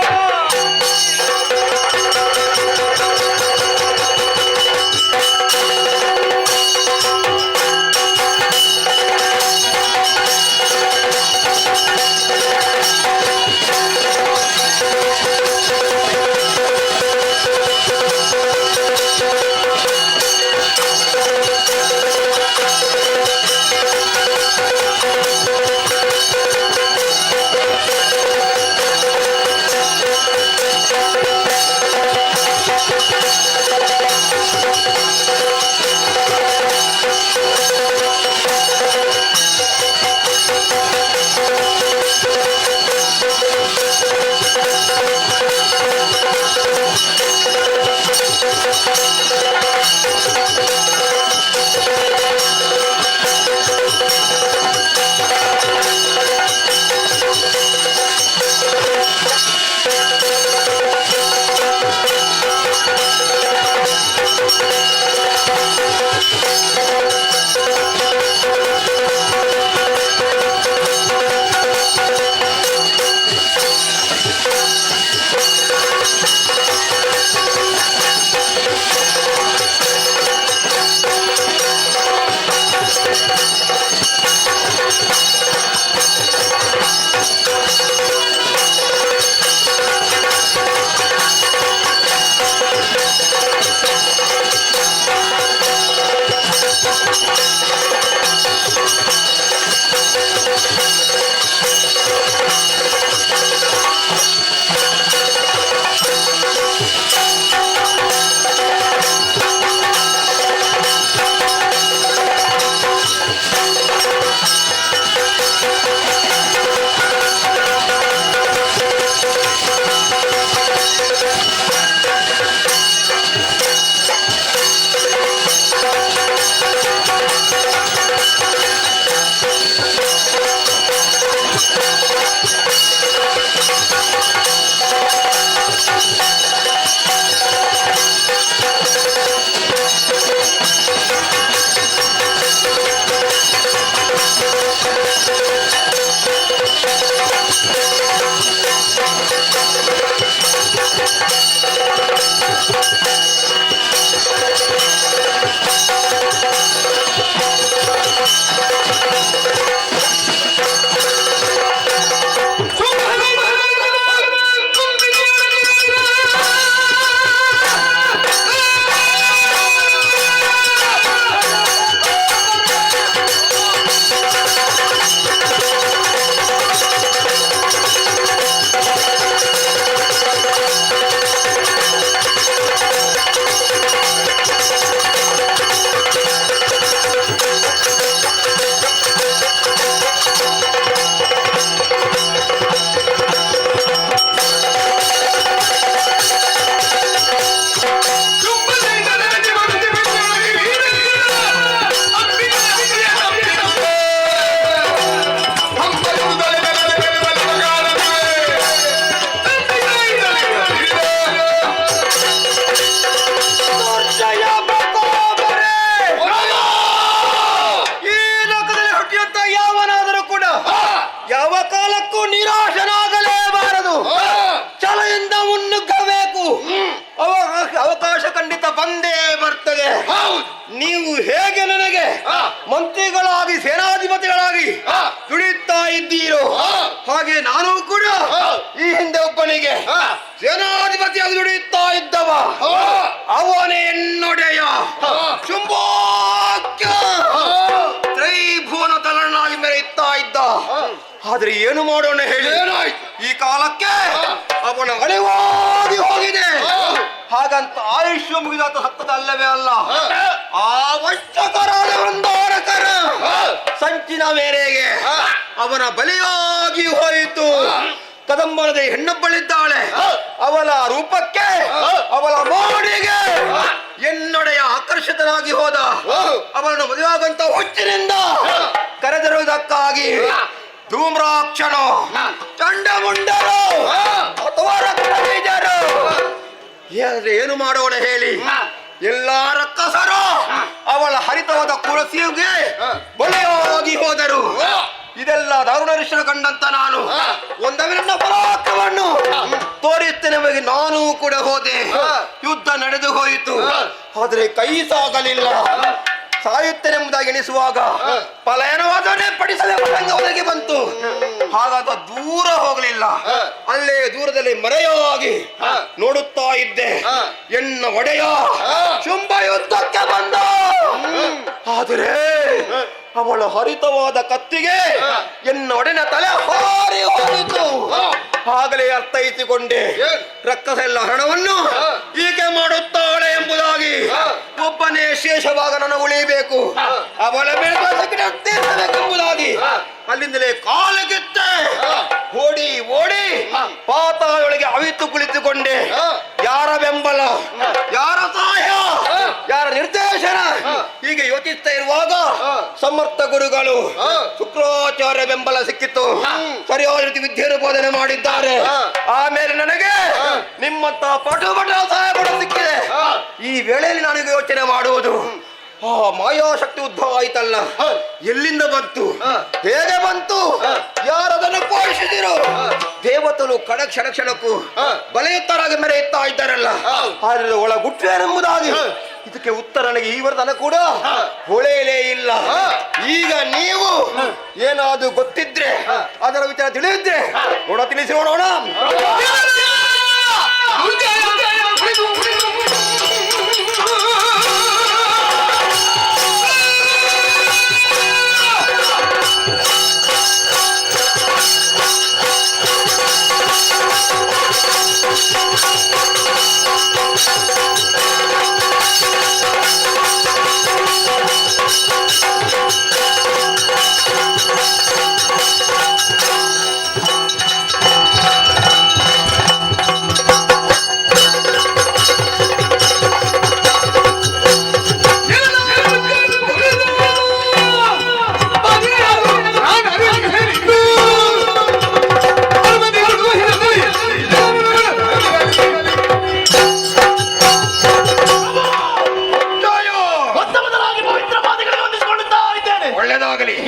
ನೀವು ಹೇಗೆ ನನಗೆ ಮಂತ್ರಿಗಳಾಗಿ ಸೇನಾಧಿಪತಿಗಳಾಗಿ ದುಡಿಯುತ್ತಾ ಇದ್ದೀರೋ ಹಾಗೆ ನಾನು ಕೂಡ ಈ ಹಿಂದೆ ಒಬ್ಬನಿಗೆ ಸೇನಾಧಿಪತಿಯಾಗಿ ದುಡಿಯುತ್ತಾ ಇದ್ದವ ಅವನೇ ಎನ್ನೊಡೆಯ ಶುಂಭಾಕ್ಯ ತ್ರೈಭುವನ ತಲನಾಗಿ ಮೆರೆಯುತ್ತಾ ಇದ್ದ. ಆದ್ರೆ ಏನು ಮಾಡೋಣ ಹೇಳಿ, ಈ ಕಾಲಕ್ಕೆ ಅವನ ಅಳಿವಾಗಿ ಹೋಗಿದೆ. ಹಾಗಂತ ಆಯುಷ್ಯ ಮುಗಿದಾತ ಸತ್ತದಲ್ಲವೇ ಅಲ್ಲ, ಅವಶ್ಯಕರಾದ ವೃಂದಾರಕರ ಸಂಚಿನ ಮೇರೆಗೆ ಅವನ ಬಲಿಯಾಗಿ ಹೋಯಿತು. ಕದಂಬನದ ಹೆಣ್ಣೊಬ್ಬಳಿದ್ದಾಳೆ, ಅವಳ ರೂಪಕ್ಕೆ ಅವಳ ಮೋಡಿಗೆ ಎನ್ನೊಡೆಯ ಆಕರ್ಷಿತನಾಗಿ ಹೋದ. ಅವಳನ್ನು ಮದುವೆಯಾಗಂತ ಹುಚ್ಚಿನಿಂದ ಕರೆದಿರುವುದಕ್ಕಾಗಿ ಧೂಮ್ರಾಕ್ಷನು, ಚಂಡಮುಂಡರು ಅಥವಾ ರಕ್ತಬೀಜರು ಏನು ಮಾಡೋಣ ಹೇಳಿ, ಎಲ್ಲಾ ರಕ್ಕಸರು ಅವಳ ಹರಿತವಾದ ಕುರಸಿಗೆ ಬಲಿಯಾಗಿ ಹೋದರು. ಇದೆಲ್ಲ ದಾರುಣರಿಶ್ವರ ಕಂಡಂತ ನಾನು ಒಂದವೇ ನನ್ನ ಪರಾಕ್ರಮವನ್ನು ತೋರಿಸ್ತೇನೆ ಬಗ್ಗೆ ನಾನು ಕೂಡ ಹೋದೆ. ಯುದ್ಧ ನಡೆದು ಹೋಯಿತು, ಆದ್ರೆ ಕೈ ಸಾಗಲಿಲ್ಲ. ಸಾಯುತ್ತೇನೆಂಬುದಾಗಿ ಎಣಿಸುವಾಗ ಪಲಾಯನವಾದವನ್ನೇ ಪಡಿಸಲೇ ಪ್ರಸಂಗ ಒದಗಿ ಬಂತು. ಹಾಗಾದ ದೂರ ಹೋಗಲಿಲ್ಲ, ಅಲ್ಲೇ ದೂರದಲ್ಲಿ ಮರೆಯಾಗಿ ನೋಡುತ್ತಾ ಇದ್ದೆ. ಎನ್ನ ಒಡೆಯ ಶುಂಭ ಯುದ್ಧಕ್ಕೆ ಬಂದ. ಆದರೆ ಅವಳ ಹರಿತವಾದ ಕತ್ತಿಗೆ ಎನ್ನ ಒಡೆನ ತಲೆ ಹಾರಿ ಹೋಯಿತು. ಆಗಲೇ ಅರ್ಥೈಸಿಕೊಂಡೆ, ರಕ್ಕಸ ಎಲ್ಲ ಹಣವನ್ನು ಹೀಗೆ ಮಾಡುತ್ತಾಳೆ ಎಂಬುದಾಗಿ. ಒಬ್ಬನೇ ಶೇಷವಾಗ ನನಗೆ ಉಳಿಯಬೇಕು, ಅವಳ ಮೇಲೆ ತೀರ್ಸಬೇಕೆಂಬುದಾಗಿ ಅಲ್ಲಿಂದಲೇ ಕಾಲಗಿತ್ತೆ. ಓಡಿ ಓಡಿ ಪಾತಾಳೊಳಗೆ ಅವಿತು ಕುಳಿತುಕೊಂಡೆ. ಯಾರ ಬೆಂಬಲ, ಯಾರ ಸಹಾಯ, ಯಾರ ನಿರ್ದೇಶನ ಹೀಗೆ ಯೋಚಿಸ್ತಾ ಇರುವಾಗ ಸಮರ್ಥ ಗುರುಗಳು ಶುಕ್ರಾಚಾರ್ಯ ಬೆಂಬಲ ಸಿಕ್ಕಿತ್ತು. ಸರಿಯಾದ ರೀತಿ ವಿದ್ಯೆಯನ್ನು ಬೋಧನೆ ಮಾಡಿದ್ದಾರೆ. ಆಮೇಲೆ ನನಗೆ ನಿಮ್ಮಂತ ಪಟು ಸಹಾಯ ಕೂಡ ಸಿಕ್ಕಿದೆ. ಈ ವೇಳೆಯಲ್ಲಿ ನನಗೆ ಯೋಚನೆ ಮಾಡುವುದು, ಆ ಮಾಯಾಶಕ್ತಿ ಉದ್ಭವ ಆಯ್ತಲ್ಲ, ಎಲ್ಲಿಂದ ಬಂತು, ಹೇಗೆ ಬಂತು, ಯಾರದನ್ನು ಪೋಷಿಸಿರು? ದೇವತರು ಕ್ಷಣ ಕ್ಷಣಕ್ಕೂ ಬಲೆಯುತ್ತರಾಗಿ ಮೆರೆಯುತ್ತಾ ಇದ್ದಾರಲ್ಲ, ಆದ್ರೆ ಒಳಗುಟ್ಟೇನೆಂಬುದಾಗಿ ಇದಕ್ಕೆ ಉತ್ತರ ನನಗೆ ಈವರೆತನ ಕೂಡ ಹೊಳೆಯಲೇ ಇಲ್ಲ. ಈಗ ನೀವು ಏನಾದ್ರು ಗೊತ್ತಿದ್ರೆ ಅದರ ವಿಚಾರ ತಿಳಿಯಿದ್ರೆ ತಿಳಿಸಿ ನೋಡೋಣ.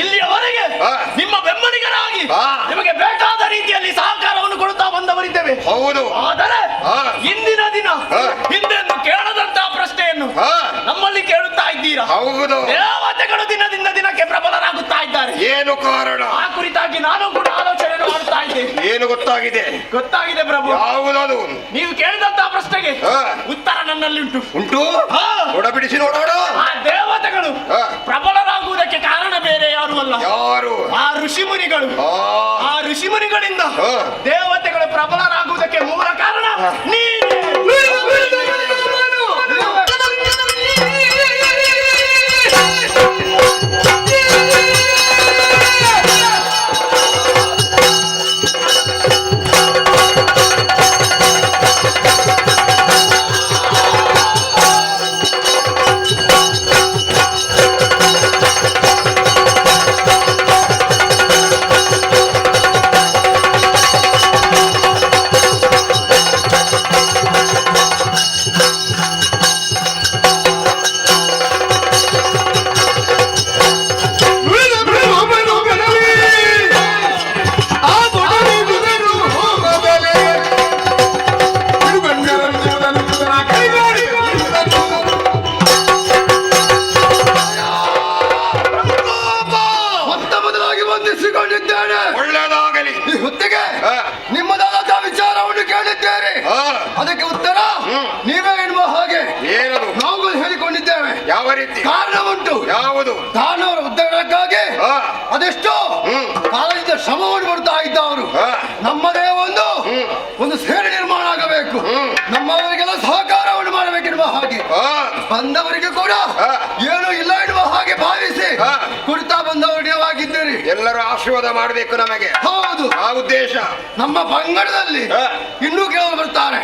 ಇಲ್ಲಿಯವರೆಗೆ ನಿಮ್ಮ ಬೆಂಬಲಿಗರಾಗಿ ನಿಮಗೆ ಬೇಕಾದ ರೀತಿಯಲ್ಲಿ ಸಹಕಾರವನ್ನು ಕೊಡುತ್ತಾ ಬಂದವರಿದ್ದೇವೆ. ಹೌದು, ಆದರೆ ಇಂದಿನ ದಿನ ಹಿಂದೆಂದು ಕೇಳದಂತಹ ಪ್ರಶ್ನೆಯನ್ನು ನಮ್ಮಲ್ಲಿ ಕೇಳುತ್ತಾ ಇದ್ದೀರಾ. ಹೌದು, ದೇವತೆಗಳು ದಿನದಿಂದ ದಿನಕ್ಕೆ ಪ್ರಬಲರಾಗುತ್ತಾ ಇದ್ದಾರೆ. ಏನು ಕಾರಣ? ಆ ಕುರಿತಾಗಿ ನಾನು ಕೂಡ ಆಲೋಚನೆ ಮಾಡುತ್ತಾ ಇದ್ದೇನೆ. ಏನು ಗೊತ್ತಾಗಿದೆ? ಗೊತ್ತಾಗಿದೆ ಪ್ರಭು. ಯಾವುದದು? ನೀವು ಕೇಳಿದಂತಹ ಪ್ರಶ್ನೆಗೆ ಉತ್ತರ ನನ್ನಲ್ಲಿ ಉಂಟು. ಉಂಟು? ಬಿಡಿಸಿ ನೋಡೋಣ. ಆ ದೇವತೆಗಳು ಪ್ರಬಲರಾಗುವುದಕ್ಕೆ ಕಾರಣ ಬೇರೆ ಯಾರು ಅಲ್ಲ, ಯಾರು? ಆ ಋಷಿಮುನಿಗಳು. ಆ ಋಷಿಮುನಿಗಳಿಂದ ದೇವತೆಗಳು ಪ್ರಬಲರಾಗುವುದಕ್ಕೆ ಮೂಲ ಕಾರಣ ನೀನು. ನೀವೇ ಎನ್ನುವ ಹಾಗೆ ಏನದು? ನಾವು ಹೇಳಿಕೊಂಡಿದ್ದೇವೆ. ಯಾವ ರೀತಿ? ಕಾರಣ ಉಂಟು. ಯಾವುದು? ದಾನವರ ಉದ್ಧಾರಕ್ಕಾಗಿ ಅದೆಷ್ಟೋ ಕಾಲದಿಂದ ಶ್ರಮವನ್ನು ಪಡ್ತಾ ಇದ್ದವರು. ನಮ್ಮದೇ ಒಂದು ಸೇನೆ ನಿರ್ಮಾಣ ಆಗಬೇಕು, ನಮ್ಮವರಿಗೆಲ್ಲ ಸಹಕಾರವನ್ನು ಮಾಡಬೇಕೆನ್ನುವ ಹಾಗೆ ಬಂದವರಿಗೆ ಕೂಡ ಏನು ಇಲ್ಲ ಎನ್ನುವ ಹಾಗೆ ಭಾವಿಸಿ ಕುರಿತಾ ಬಂದವರು ನೀವಾಗಿದ್ದೀರಿ. ಎಲ್ಲರೂ ಆಶೀರ್ವಾದ ಮಾಡಬೇಕು ನಮಗೆ. ಹೌದು, ಆ ಉದ್ದೇಶ. ನಮ್ಮ ಪಂಗಡದಲ್ಲಿ ಇನ್ನೂ ಕೆಲವರು ಬರ್ತಾರೆ,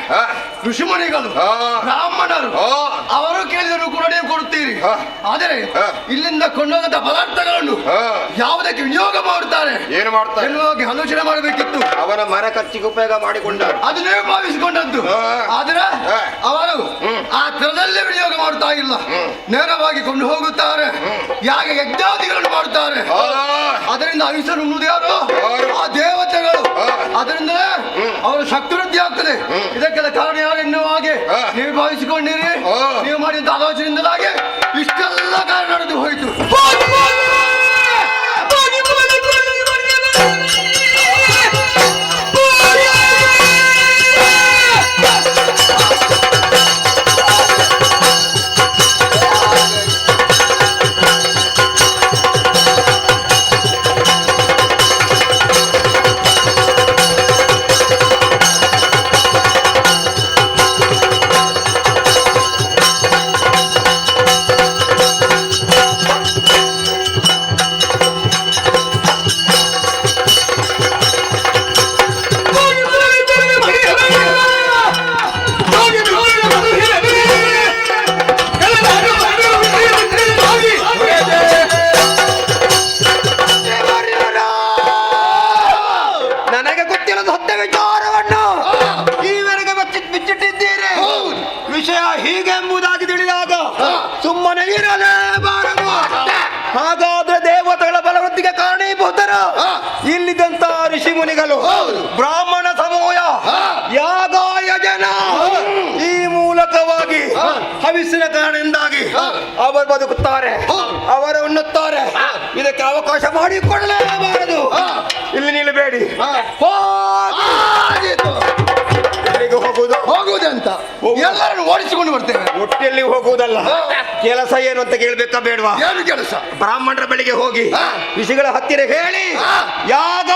ಋಷಿಮುನಿಗಳು, ಬ್ರಾಹ್ಮಣರು. ಅವರು ಕೇಳಿದರೂ ಕೂಡ ನೀವು ಕೊಡುತ್ತೀರಿ. ಆದರೆ ಇಲ್ಲಿಂದ ಕೊಂಡೋದಂತ ಪದಾರ್ಥಗಳನ್ನು ಯಾವುದಕ್ಕೆ ವಿನಿಯೋಗ ಮಾಡುತ್ತಾರೆ, ಏನು ಮಾಡ್ತಾರೆ ಎನ್ನುವ ಆಲೋಚನೆ ಮಾಡಬೇಕಿತ್ತು. ಅವನ ಮರ ಖರ್ಚಿಗೆ ಉಪಯೋಗ ಮಾಡಿಕೊಂಡ ಅದು ನೀವು ಭಾವಿಸಿಕೊಂಡದ್ದು. ಆದ್ರೆ ಅವರು ಆ ತರದಲ್ಲೇ ವಿನಿಯೋಗ ಮಾಡ್ತಾ ಇಲ್ಲ, ನೇರವಾಗಿ ಕೊಂಡು ಹೋಗುತ್ತಾರೆ. ಯಾಗ ಯಜ್ಞಾದಿಗಳನ್ನು ಮಾಡುತ್ತಾರೆ. ಅದರಿಂದ ಅವಿಸಲು ಉಣ್ಣುವುದು ಯಾರು? ಆ ದೇವತೆಗಳು. ಅದರಿಂದಲೇ ಅವರ ಶಕ್ತಿ ವೃದ್ಧಿ ಆಗ್ತದೆ. ಇದಕ್ಕೆಲ್ಲ ಕಾರಣ ಯಾರು ಎನ್ನುವ ಹಾಗೆ ನೀವು ಭಾವಿಸಿಕೊಂಡಿರಿ. ನೀವು ಮಾಡಿದ ಆಲೋಚನೆಯಿಂದಲಾಗಿ ಇಷ್ಟೆಲ್ಲ ಕಾರಣ ನಡೆದು ಹೋಯಿತು. ವಿಷಯ ಹೀಗೆಂಬುದಾಗಿ ತಿಳಿದಾಗ ಸುಮ್ಮನೆ ಇರಲೇಬಾರದು. ಹಾಗಾದ್ರೆ ದೇವತೆಗಳ ಬಲವೃದ್ಧಿಗೆ ಕಾರಣೀಭೂತರು ಇಲ್ಲಿದ್ದಂತ ಋಷಿ ಮುನಿಗಳು, ಬ್ರಾಹ್ಮಣ ಸಮೂಹ, ಯಾಗ ಯಜನ, ಈ ಮೂಲಕವಾಗಿ ಹವಿಸ್ಸಿನ ಕಾರಣದಿಂದಾಗಿ ಅವರು ಬದುಕುತ್ತಾರೆ, ಅವರು ಉಣ್ಣುತ್ತಾರೆ. ಇದಕ್ಕೆ ಅವಕಾಶ ಮಾಡಿಕೊಡಲೇಬಾರದು. ಇಲ್ಲಿ ನಿಲ್ಲಬೇಡಿ, ಹೋಗುವುದಂತ ಎಲ್ಲರನ್ನು ಓಡಿಸಿಕೊಂಡು ಬರ್ತೇವೆ. ಒಟ್ಟಿಯಲ್ಲಿ ಹೋಗುವುದಲ್ಲ, ಕೆಲಸ ಏನು ಅಂತ ಕೇಳ್ಬೇಕಾ ಬೇಡವಾ? ಏನು ಕೆಲಸ? ಬ್ರಾಹ್ಮಣರ ಬಳಿಗೆ ಹೋಗಿ ಋಷಿಗಳ ಹತ್ತಿರ ಹೇಳಿ ಯಾಗ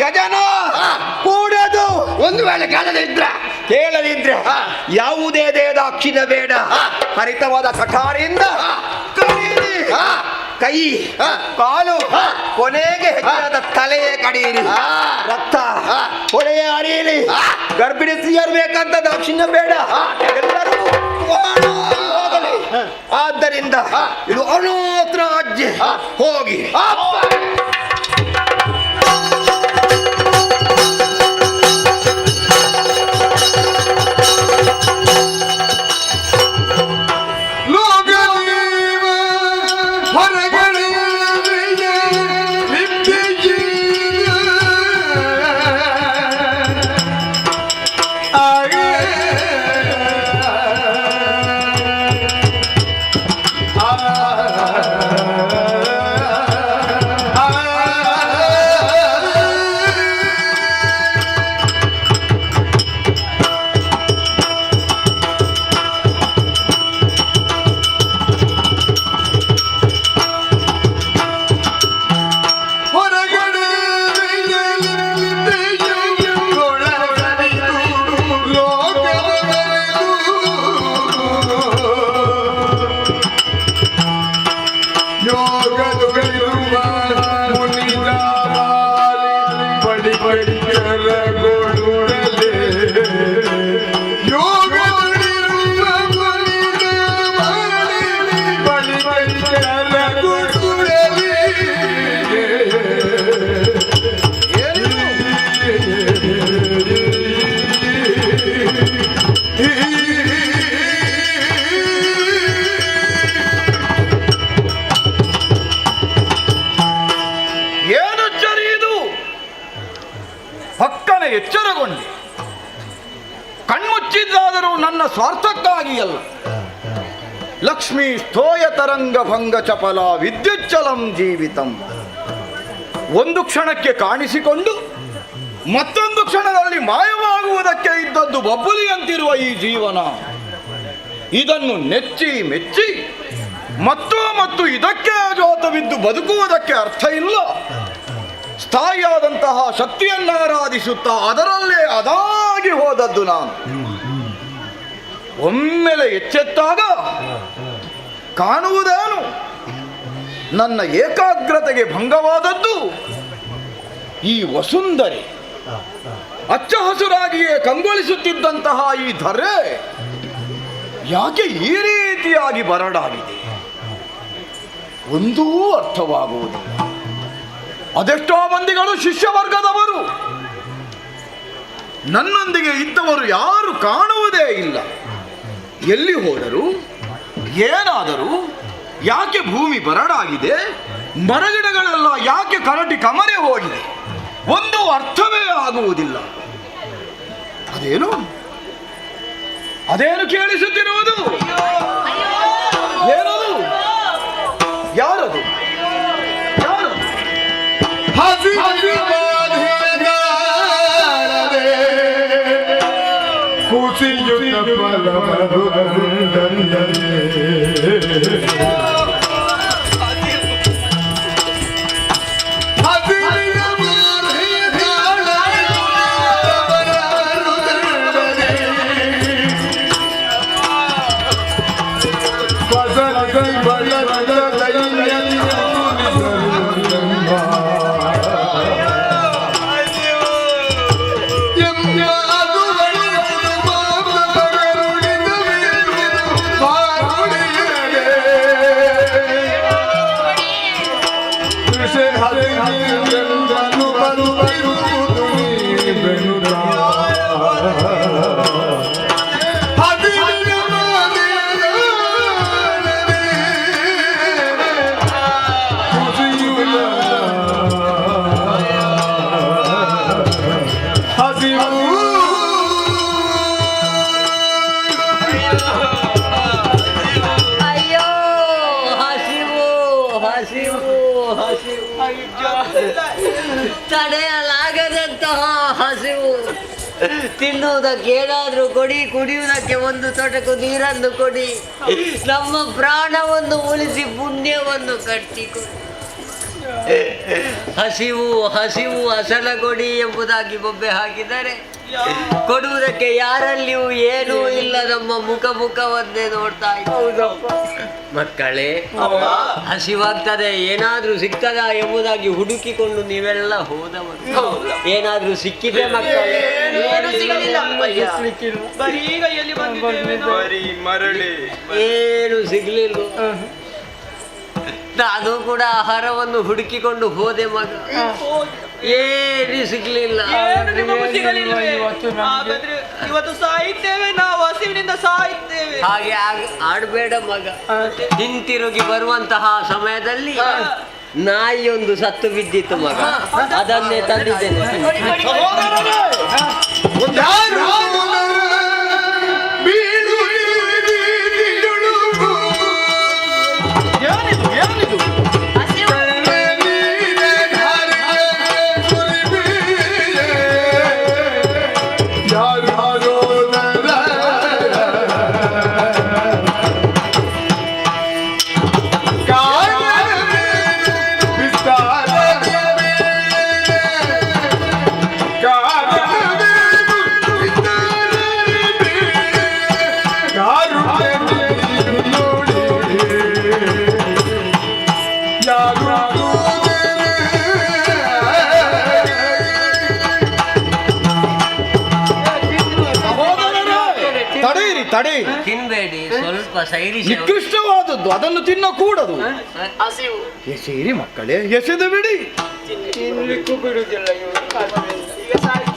ಯಜನ ಕೂಡದು. ಒಂದು ವೇಳೆ ಕೇಳದಿದ್ರೆ ಯಾವುದೇ ದೇಹದ ಅಕ್ಷಿನ ಬೇಡ, ಹರಿತವಾದ ಕಠಾರಿಯಿಂದ ಕೈ ಕಾಲು ಕೊನೆಗೆ ಹೆಚ್ಚಾದ ತಲೆಯೇ ಕಡಿಯಿರಿ. ರಕ್ತ ಕೊನೆಯೇ ಹರಿಯಲಿ. ಗರ್ಭಿಣಿ ಸ್ತ್ರೀಯರ್ಬೇಕಂತ ದಾಕ್ಷಿಣ್ಯ ಬೇಡ, ಎಲ್ಲರೂ ಹೋಗಲಿ. ಆದ್ದರಿಂದ ಇದು ಅನೋತ್ರ ಅಜ್ಜೆ. ಹೋಗಿ ಎಚ್ಚರಗೊಂಡೆ. ಕಣ್ಮುಚ್ಚಿದ್ದಾದರೂ ನನ್ನ ಸ್ವಾರ್ಥಕ್ಕಾಗಿ ಅಲ್ಲ. ಲಕ್ಷ್ಮೀ ಸ್ಥೋಯ ತರಂಗ ಭಂಗ ಚಪಲ ವಿದ್ಯುಚ್ಚಲಂ ಜೀವಿತಂ. ಒಂದು ಕ್ಷಣಕ್ಕೆ ಕಾಣಿಸಿಕೊಂಡು ಮತ್ತೊಂದು ಕ್ಷಣದಲ್ಲಿ ಮಾಯವಾಗುವುದಕ್ಕೆ ಇದ್ದದ್ದು ಬಬ್ಬುಲಿಯಂತಿರುವ ಈ ಜೀವನ, ಇದನ್ನು ನೆಚ್ಚಿ ಮೆಚ್ಚಿ ಮತ್ತು ಇದಕ್ಕೆ ಜೋತವಿದ್ದು ಬದುಕುವುದಕ್ಕೆ ಅರ್ಥ ಇಲ್ಲ. ಸ್ಥಾಯಿಯಾದಂತಹ ಶಕ್ತಿಯನ್ನು ಆರಾಧಿಸುತ್ತಾ ಅದರಲ್ಲೇ ಅದಾಗಿ ಹೋದದ್ದು ನಾನು. ಒಮ್ಮೆಲೆ ಎಚ್ಚೆತ್ತಾಗ ಕಾಣುವುದೇನು? ನನ್ನ ಏಕಾಗ್ರತೆಗೆ ಭಂಗವಾದದ್ದು ಈ ವಸುಂಧರೆ. ಹಚ್ಚ ಹಸುರಾಗಿಯೇ ಕಂಗೊಳಿಸುತ್ತಿದ್ದಂತಹ ಈ ಧರೆ ಯಾಕೆ ಈ ರೀತಿಯಾಗಿ ಬರಡಾಗಿದೆ? ಒಂದೂ ಅರ್ಥವಾಗುವುದು. ಅದೆಷ್ಟೋ ಮಂದಿಗಳು ಶಿಷ್ಯವರ್ಗದವರು, ನನ್ನೊಂದಿಗೆ ಇದ್ದವರು ಯಾರು ಕಾಣುವುದೇ ಇಲ್ಲ. ಎಲ್ಲಿ ಹೋದರು? ಏನಾದರೂ? ಯಾಕೆ ಭೂಮಿ ಬರಡಾಗಿದೆ? ಮರಗಿಡಗಳೆಲ್ಲ ಯಾಕೆ ಕರಟಿ ಕಮರೆ ಹೋಗಿದೆ? ಒಂದು ಅರ್ಥವೇ ಆಗುವುದಿಲ್ಲ. ಅದೇನು ಕೇಳಿಸುತ್ತಿರುವುದು? ಏನದು? ಯಾರದು? ಯಾರು? ತಡೆಯಲಾಗದಂತಹ ಹಸಿವು. ತಿನ್ನುವುದಕ್ಕೆ ಏನಾದರೂ ಕೊಡಿ, ಕುಡಿಯುವುದಕ್ಕೆ ಒಂದು ತೊಟಕು ನೀರನ್ನು ಕೊಡಿ, ನಮ್ಮ ಪ್ರಾಣವನ್ನು ಉಳಿಸಿ ಪುಣ್ಯವನ್ನು ಕಟ್ಟಿಕೊಡಿ. ಹಸಿವು ಹಸಿವು ಅಸಲ ಕೊಡಿ ಎಂಬುದಾಗಿ ಬೊಬ್ಬೆ ಹಾಕಿದರೆ ಕೊಡುವುದಕ್ಕೆ ಯಾರಲ್ಲಿಯೂ ಏನೂ ಇಲ್ಲ. ನಮ್ಮ ಮುಖವನ್ನೇ ನೋಡ್ತಾ ಇದ್ದ ಮಕ್ಕಳೇ, ಹಸಿವಾಗ್ತದೆ, ಏನಾದ್ರೂ ಸಿಗ್ತದಾ ಎಂಬುದಾಗಿ ಹುಡುಕಿಕೊಂಡು ನೀವೆಲ್ಲ ಹೋದವರು. ಏನಾದ್ರೂ ಸಿಕ್ಕಿದೆ ಮಕ್ಕಳೇ? ಏನು ಸಿಗ್ಲಿಲ್ಲ. ನಾನು ಕೂಡ ಆಹಾರವನ್ನು ಹುಡುಕಿಕೊಂಡು ಹೋದೆ ಮಗ, ಏನು ಸಿಗ್ಲಿಲ್ಲ. ಇವತ್ತು ಸಾಯ್ತೇವೆ, ನಾವು ಹಸಿವಿನಿಂದ ಸಾಯ್ತೇವೆ. ಹಾಗೆ ಆಡ್ಬೇಡ ಮಗ. ಹಿಂತಿರುಗಿ ಬರುವಂತಹ ಸಮಯದಲ್ಲಿ ನಾಯಿಯೊಂದು ಸತ್ತು ಬಿದ್ದಿತ್ತು ಮಗ, ಅದನ್ನೇ ತಂದಿದ್ದೇನೆ. ತಿನ್ಬೇಡಿ, ಸ್ವಲ್ಪ ಸೈರಿಸಿ. ನಿಕೃಷ್ಟವಾದದ್ದು, ಅದನ್ನು ತಿನ್ನಕೂಡದು. ಎಸೆಯಿರಿ ಮಕ್ಕಳೇ, ಎಸೆದು ಬಿಡಿ.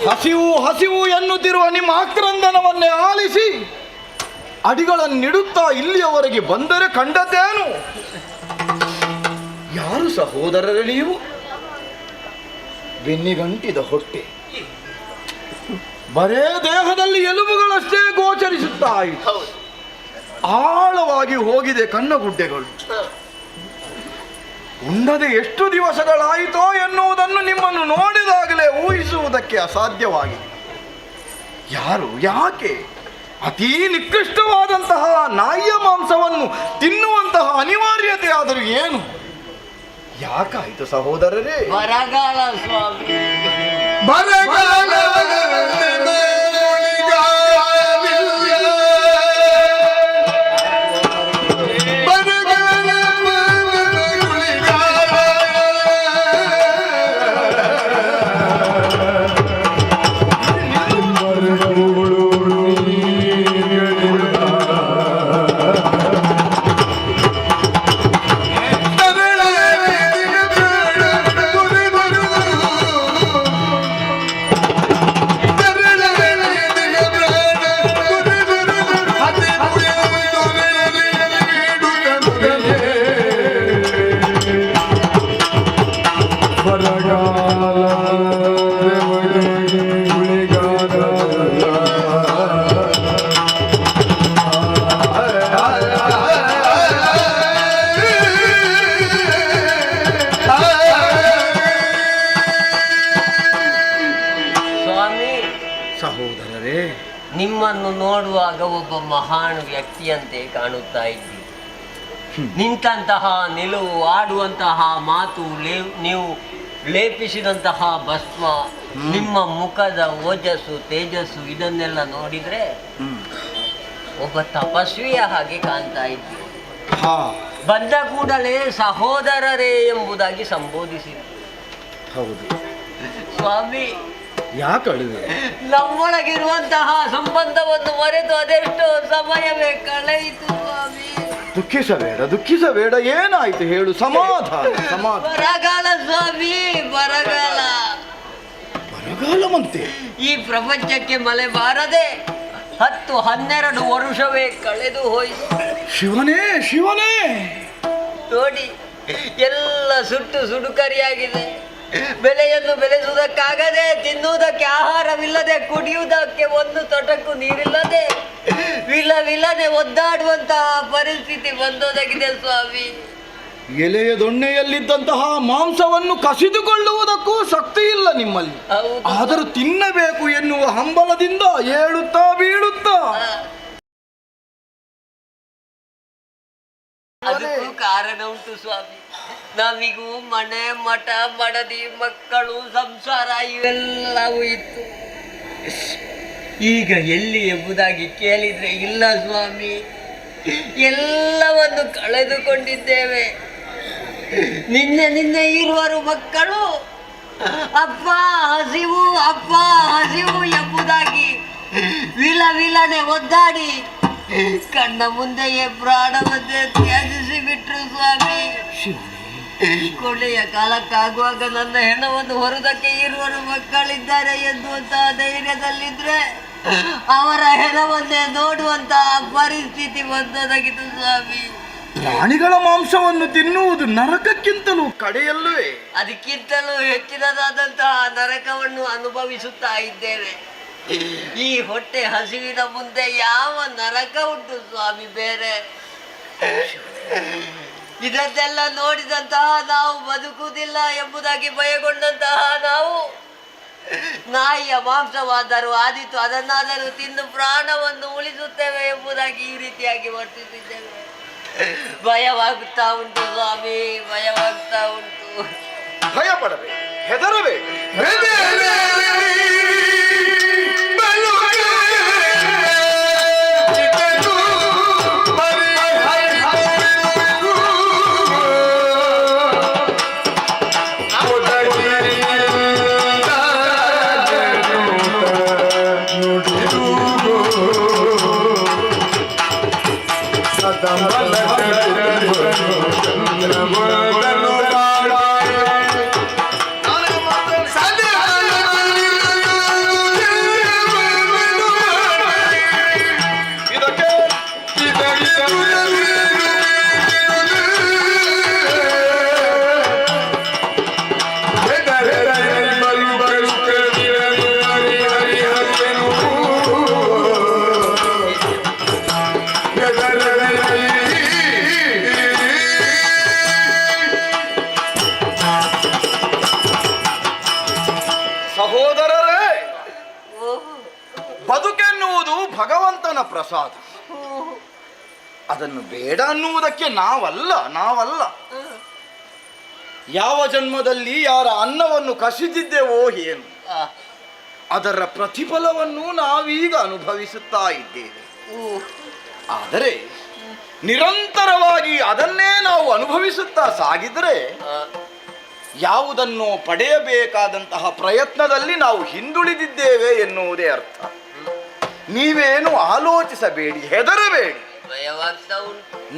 ಹಸಿವು ಹಸಿವು ಎನ್ನುತ್ತಿರುವ ನಿಮ್ಮ ಆಕ್ರಂದನವನ್ನೇ ಆಲಿಸಿ ಅಡಿಗಳನ್ನಿಡುತ್ತಾ ಇಲ್ಲಿಯವರೆಗೆ ಬಂದರೆ ಕಂಡದ್ದೇನು? ಯಾರು ಸಹೋದರರೇ ನೀವು? ಬೆನ್ನಿಗಂಟಿದ ಹೊಟ್ಟೆ, ಬರೇ ದೇಹದಲ್ಲಿ ಎಲುಬುಗಳಷ್ಟೇ ಗೋಚರಿಸುತ್ತಾ ಇತ್ತು. ಆಳವಾಗಿ ಹೋಗಿದೆ ಕಣ್ಣಗುಡ್ಡೆಗಳು. ಉಂಡದೆ ಎಷ್ಟು ದಿವಸಗಳಾಯಿತೋ ಎನ್ನುವುದನ್ನು ನಿಮ್ಮನ್ನು ನೋಡಿದಾಗಲೇ ಊಹಿಸುವುದಕ್ಕೆ ಅಸಾಧ್ಯವಾಗಿದೆ. ಯಾರು, ಯಾಕೆ ಅತೀ ನಿಕೃಷ್ಟವಾದಂತಹ ನಾಯಿಯ ಮಾಂಸವನ್ನು ತಿನ್ನುವಂತಹ ಅನಿವಾರ್ಯತೆ ಆದರೂ ಏನು? ಯಾಕಾಯಿತು ಸಹೋದರರೇ? ಬರಗಾಲ ಸ್ವಾಮಿ. ಸಹೋದರರೇ, ನಿಮ್ಮನ್ನು ನೋಡುವಾಗ ಒಬ್ಬ ಮಹಾನ್ ವ್ಯಕ್ತಿಯಂತೆ ಕಾಣುತ್ತಾ ಇದ್ದೀರಿ. ನಿಂತಹ ನಿಲುವು, ಆಡುವಂತಹ ಮಾತು, ನೀವು ಲೇಪಿಸಿದಂತಹ ಭಸ್ಮ, ನಿಮ್ಮ ಮುಖದ ಓಜಸ್ಸು, ತೇಜಸ್ಸು ಇದನ್ನೆಲ್ಲ ನೋಡಿದ್ರೆ ಒಬ್ಬ ತಪಸ್ವಿಯ ಹಾಗೆ ಕಾಣ್ತಾ ಇದ್ದೀರಿ. ಬಂದ ಕೂಡಲೇ ಸಹೋದರರೇ ಎಂಬುದಾಗಿ ಸಂಬೋಧಿಸಿದೆ. ಹೌದು ಸ್ವಾಮಿ, ಯಾಕಳಿದೆ? ನಮ್ಮೊಳಗಿರುವಂತಹ ಸಂಬಂಧವನ್ನು ಮರೆತು ಅದೆಷ್ಟೋ ಸಮಯವೇ ಕಳೆಯಿತು ಸ್ವಾಮಿ. ದುಃಖಿಸಬೇಡ. ಏನಾಯ್ತು ಹೇಳು? ಸಮಾಧಾನ. ಬರಗಾಲ ಸ್ವಾಮಿ, ಬರಗಾಲ ಮಂತೆ. ಈ ಪ್ರಪಂಚಕ್ಕೆ ಮಳೆ ಬಾರದೆ 10-12 ವರುಷವೇ ಕಳೆದು ಹೋಯಿತು. ಶಿವನೇ ನೋಡಿ, ಎಲ್ಲ ಸುಟ್ಟು ಸುಡುಕರಿಯಾಗಿದೆ. ಬೆಳೆಯನ್ನು ಬೆಳೆಸುವುದಕ್ಕಾಗದೆ, ತಿನ್ನುವುದಕ್ಕೆ ಆಹಾರವಿಲ್ಲದೆ, ಕುಡಿಯುವುದಕ್ಕೆ ಒಂದು ತೊಟಕು ನೀರಿಲ್ಲದೆ, ವಿಲ್ಲದೆ ಒದ್ದಾಡುವಂತಹ ಪರಿಸ್ಥಿತಿ ಬಂದೊದಗಿದೆ ಸ್ವಾಮಿ. ಎಲೆಯ ದೊಣ್ಣೆಯಲ್ಲಿದ್ದಂತಹ ಮಾಂಸವನ್ನು ಕಸಿದುಕೊಳ್ಳುವುದಕ್ಕೂ ಶಕ್ತಿ ಇಲ್ಲ ನಿಮ್ಮಲ್ಲಿ. ಆದರೂ ತಿನ್ನಬೇಕು ಎನ್ನುವ ಹಂಬಲದಿಂದ ಏಳುತ್ತಾ ಬೀಳುತ್ತಾ. ಅದಕ್ಕೂ ಕಾರಣ ಉಂಟು ಸ್ವಾಮಿ. ನಮಿಗೂ ಮನೆ, ಮಠ, ಮಡದಿ, ಮಕ್ಕಳು, ಸಂಸಾರ ಇವೆಲ್ಲವೂ ಇತ್ತು. ಈಗ ಎಲ್ಲಿ ಎಂಬುದಾಗಿ ಕೇಳಿದ್ರೆ ಇಲ್ಲ ಸ್ವಾಮಿ, ಎಲ್ಲವನ್ನು ಕಳೆದುಕೊಂಡಿದ್ದೇವೆ. ನಿನ್ನೆ ಇರುವರು ಮಕ್ಕಳು ಅಪ್ಪ ಹಸಿವು ಎಂಬುದಾಗಿ ವಿಲನೆ ಒದ್ದಾಡಿ ಕಣ್ಣ ಮುಂದೆಯೇ ಪ್ರಾಣವನ್ನೇ ತ್ಯಜಿಸಿ ಬಿಟ್ರು ಸ್ವಾಮಿ. ಕೊನೆಯ ಕಾಲಕ್ಕಾಗುವಾಗ ನನ್ನ ಹೆಣವನ್ನು ಹೊರದಕ್ಕೆ ಇರುವರು ಮಕ್ಕಳಿದ್ದಾರೆ ಎನ್ನುವಂತಹ ಧೈರ್ಯದಲ್ಲಿದ್ರೆ ಅವರ ಹೆಣವನ್ನೇ ನೋಡುವಂತಹ ಪರಿಸ್ಥಿತಿ ಬಂದೊದಗಿತು ಸ್ವಾಮಿ. ಪ್ರಾಣಿಗಳ ಮಾಂಸವನ್ನು ತಿನ್ನುವುದು ನರಕಕ್ಕಿಂತಲೂ ಕಡೆಯಲ್ಲವೇ? ಅದಕ್ಕಿಂತಲೂ ಹೆಚ್ಚಿನದಾದಂತಹ ನರಕವನ್ನು ಅನುಭವಿಸುತ್ತಾ ಇದ್ದೇವೆ. ಈ ಹೊಟ್ಟೆ ಹಸಿವಿನ ಮುಂದೆ ಯಾವ ನರಕ ಉಂಟು ಸ್ವಾಮಿ ಬೇರೆ? ಇದನ್ನೆಲ್ಲ ನೋಡಿದಂತಹ ನಾವು ಬದುಕುವುದಿಲ್ಲ ಎಂಬುದಾಗಿ ಭಯಗೊಂಡಂತಹ ನಾವು ನಾಯಿಯ ಮಾಂಸವಾದರೂ ಆದೀತು, ಅದನ್ನಾದರೂ ತಿಂದು ಪ್ರಾಣವನ್ನು ಉಳಿಸುತ್ತೇವೆ ಎಂಬುದಾಗಿ ಈ ರೀತಿಯಾಗಿ ವರ್ತಿಸಿದ್ದೇವೆ. ಭಯವಾಗುತ್ತಾ ಉಂಟು ಸ್ವಾಮಿ, ಭಯವಾಗುತ್ತಾ ಉಂಟು. ಭಯ ಪಡಬೇಡಿ, ಹೆದರಬೇಡಿ. ಭಗವಂತನ ಪ್ರಸಾದ. ಅದನ್ನು ಬೇಡ ಅನ್ನುವುದಕ್ಕೆ ನಾವಲ್ಲ. ಯಾವ ಜನ್ಮದಲ್ಲಿ ಯಾರ ಅನ್ನವನ್ನು ಕಸಿದಿದ್ದೇವೋ ಏನು, ಅದರ ಪ್ರತಿಫಲವನ್ನು ನಾವೀಗ ಅನುಭವಿಸುತ್ತಾ ಇದ್ದೇವೆ. ಆದರೆ ನಿರಂತರವಾಗಿ ಅದನ್ನೇ ನಾವು ಅನುಭವಿಸುತ್ತಾ ಸಾಗಿದರೆ ಯಾವುದನ್ನು ಪಡೆಯಬೇಕಾದಂತಹ ಪ್ರಯತ್ನದಲ್ಲಿ ನಾವು ಹಿಂದುಳಿದಿದ್ದೇವೆ ಎನ್ನುವುದೇ ಅರ್ಥ. ನೀವೇನು ಆಲೋಚಿಸಬೇಡಿ, ಹೆದರಬೇಡಿ.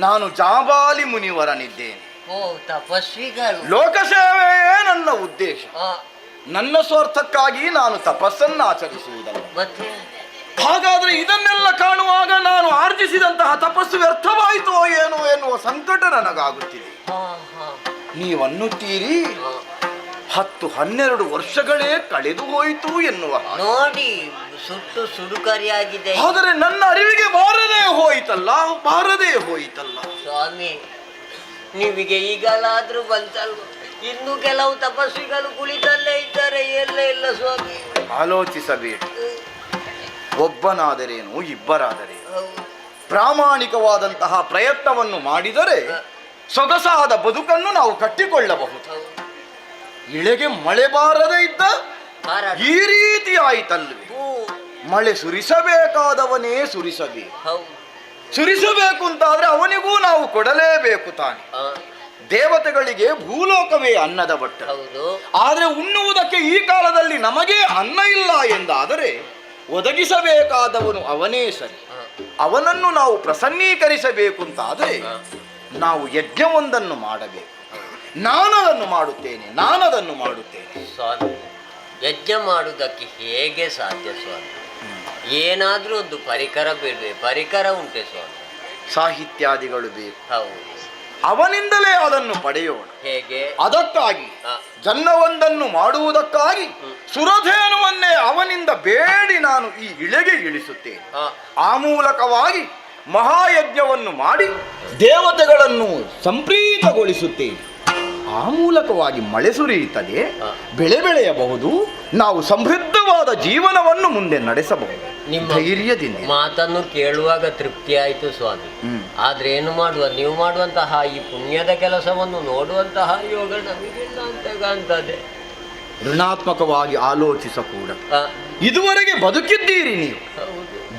ನಾನು ಜಾಬಾಲಿ ಮುನಿವರನಿದ್ದೇನೆ. ತಪಸ್ವಿಗಳು. ಲೋಕಸೇವೆಯೇ ನನ್ನ ಉದ್ದೇಶ. ನನ್ನ ಸ್ವಾರ್ಥಕ್ಕಾಗಿ ನಾನು ತಪಸ್ಸನ್ನು ಆಚರಿಸುವುದಲ್ಲ. ಹಾಗಾದ್ರೆ ಇದನ್ನೆಲ್ಲ ಕಾಣುವಾಗ ನಾನು ಆರ್ಜಿಸಿದಂತಹ ತಪಸ್ಸು ವ್ಯರ್ಥವಾಯಿತೋ ಏನೋ ಎನ್ನುವ ಸಂಕಟ ನನಗಾಗುತ್ತಿದೆ. ನೀವನ್ನುತ್ತೀರಿ 10-12 ವರ್ಷಗಳೇ ಕಳೆದು ಹೋಯಿತು ಎನ್ನುವ. ನೋಡಿ, ಸುಟ್ಟು ಸುಡುಕರಿಯಾಗಿದೆ. ಆದರೆ ನನ್ನ ಅರಿವಿಗೆ ಬಾರದೇ ಹೋಯಿತಲ್ಲ ಸ್ವಾಮಿ. ನಿಮಗೆ ಈಗಲಾದ್ರೂ ಬಂತಲ್ವ? ಇನ್ನು ಕೆಲವು ತಪಸ್ವಿಗಳು ಕುಳಿತಲ್ಲೇ ಇದ್ದಾರೆ, ಎಲ್ಲೇ ಇಲ್ಲ ಸ್ವಾಮಿ. ಆಲೋಚಿಸಬೇಡಿ. ಒಬ್ಬನಾದರೇನು, ಇಬ್ಬರಾದರೇನು, ಪ್ರಾಮಾಣಿಕವಾದಂತಹ ಪ್ರಯತ್ನವನ್ನು ಮಾಡಿದರೆ ಸೊಗಸಾದ ಬದುಕನ್ನು ನಾವು ಕಟ್ಟಿಕೊಳ್ಳಬಹುದು. ಇಳೆಗೆ ಮಳೆ ಬಾರದೇ ಇದ್ದ ಈ ರೀತಿ ಆಯಿತಲ್ವೇ? ಮಳೆ ಸುರಿಸಬೇಕಾದವನೇ ಸುರಿಸಬೇಕು ಅಂತಾದ್ರೆ ಅವನಿಗೂ ನಾವು ಕೊಡಲೇಬೇಕು ತಾನೆ. ದೇವತೆಗಳಿಗೆ ಭೂಲೋಕವೇ ಅನ್ನದ ಬಟ್ಟ. ಆದ್ರೆ ಉಣ್ಣುವುದಕ್ಕೆ ಈ ಕಾಲದಲ್ಲಿ ನಮಗೆ ಅನ್ನ ಇಲ್ಲ ಎಂದಾದರೆ ಒದಗಿಸಬೇಕಾದವನು ಅವನೇ ಸರಿ. ಅವನನ್ನು ನಾವು ಪ್ರಸನ್ನೀಕರಿಸಬೇಕು ಅಂತಾದರೆ ನಾವು ಯಜ್ಞವೊಂದನ್ನು ಮಾಡಬೇಕು. ನಾನದನ್ನು ಮಾಡುತ್ತೇನೆ. ಸ್ವಾಮಿ, ಯಜ್ಞ ಮಾಡುವುದಕ್ಕೆ ಹೇಗೆ ಸಾಧ್ಯ ಸ್ವಾಮಿ? ಏನಾದ್ರೂ ಒಂದು ಪರಿಕರ ಬೇಡವೆ? ಪರಿಕರ ಉಂಟೆ ಸ್ವಾಮಿ? ಸಾಹಿತ್ಯಾದಿಗಳು ಬೇಕು. ಹೌದು. ಅವನಿಂದಲೇ ಅದನ್ನು ಪಡೆಯೋಣ. ಹೇಗೆ? ಅದಕ್ಕಾಗಿ ಜನ್ನವೊಂದನ್ನು ಮಾಡುವುದಕ್ಕಾಗಿ ಸುರಧೇನುವನ್ನೇ ಅವನಿಂದ ಬೇಡಿ ನಾನು ಈ ಇಳೆಗೆ ಇಳಿಸುತ್ತೇನೆ. ಆ ಮೂಲಕವಾಗಿ ಮಹಾಯಜ್ಞವನ್ನು ಮಾಡಿ ದೇವತೆಗಳನ್ನು ಸಂಪ್ರೀತಗೊಳಿಸುತ್ತೇನೆ. ಆ ಮೂಲಕವಾಗಿ ಮಳೆ ಸುರಿಯುತ್ತದೆ, ಬೆಳೆ ಬೆಳೆಯಬಹುದು, ನಾವು ಸಮೃದ್ಧವಾದ ಜೀವನವನ್ನು ಮುಂದೆ ನಡೆಸಬಹುದು. ನಿಮ್ಮ ಧೈರ್ಯದಿಂದ ಮಾತನ್ನು ಕೇಳುವಾಗ ತೃಪ್ತಿ ಆಯಿತು ಸ್ವಾಮಿ. ಆದ್ರೆ ಏನು ಮಾಡುವ, ನೀವು ಮಾಡುವಂತಹ ಈ ಪುಣ್ಯದ ಕೆಲಸವನ್ನು ನೋಡುವಂತಹ ಯೋಗ ನಮಗಿಲ್ಲ ಅಂತ ಕಾಣ್ತದೆ. ಋಣಾತ್ಮಕವಾಗಿ ಆಲೋಚಿಸಕೂಡ. ಇದುವರೆಗೆ ಬದುಕಿದ್ದೀರಿ ನೀವು,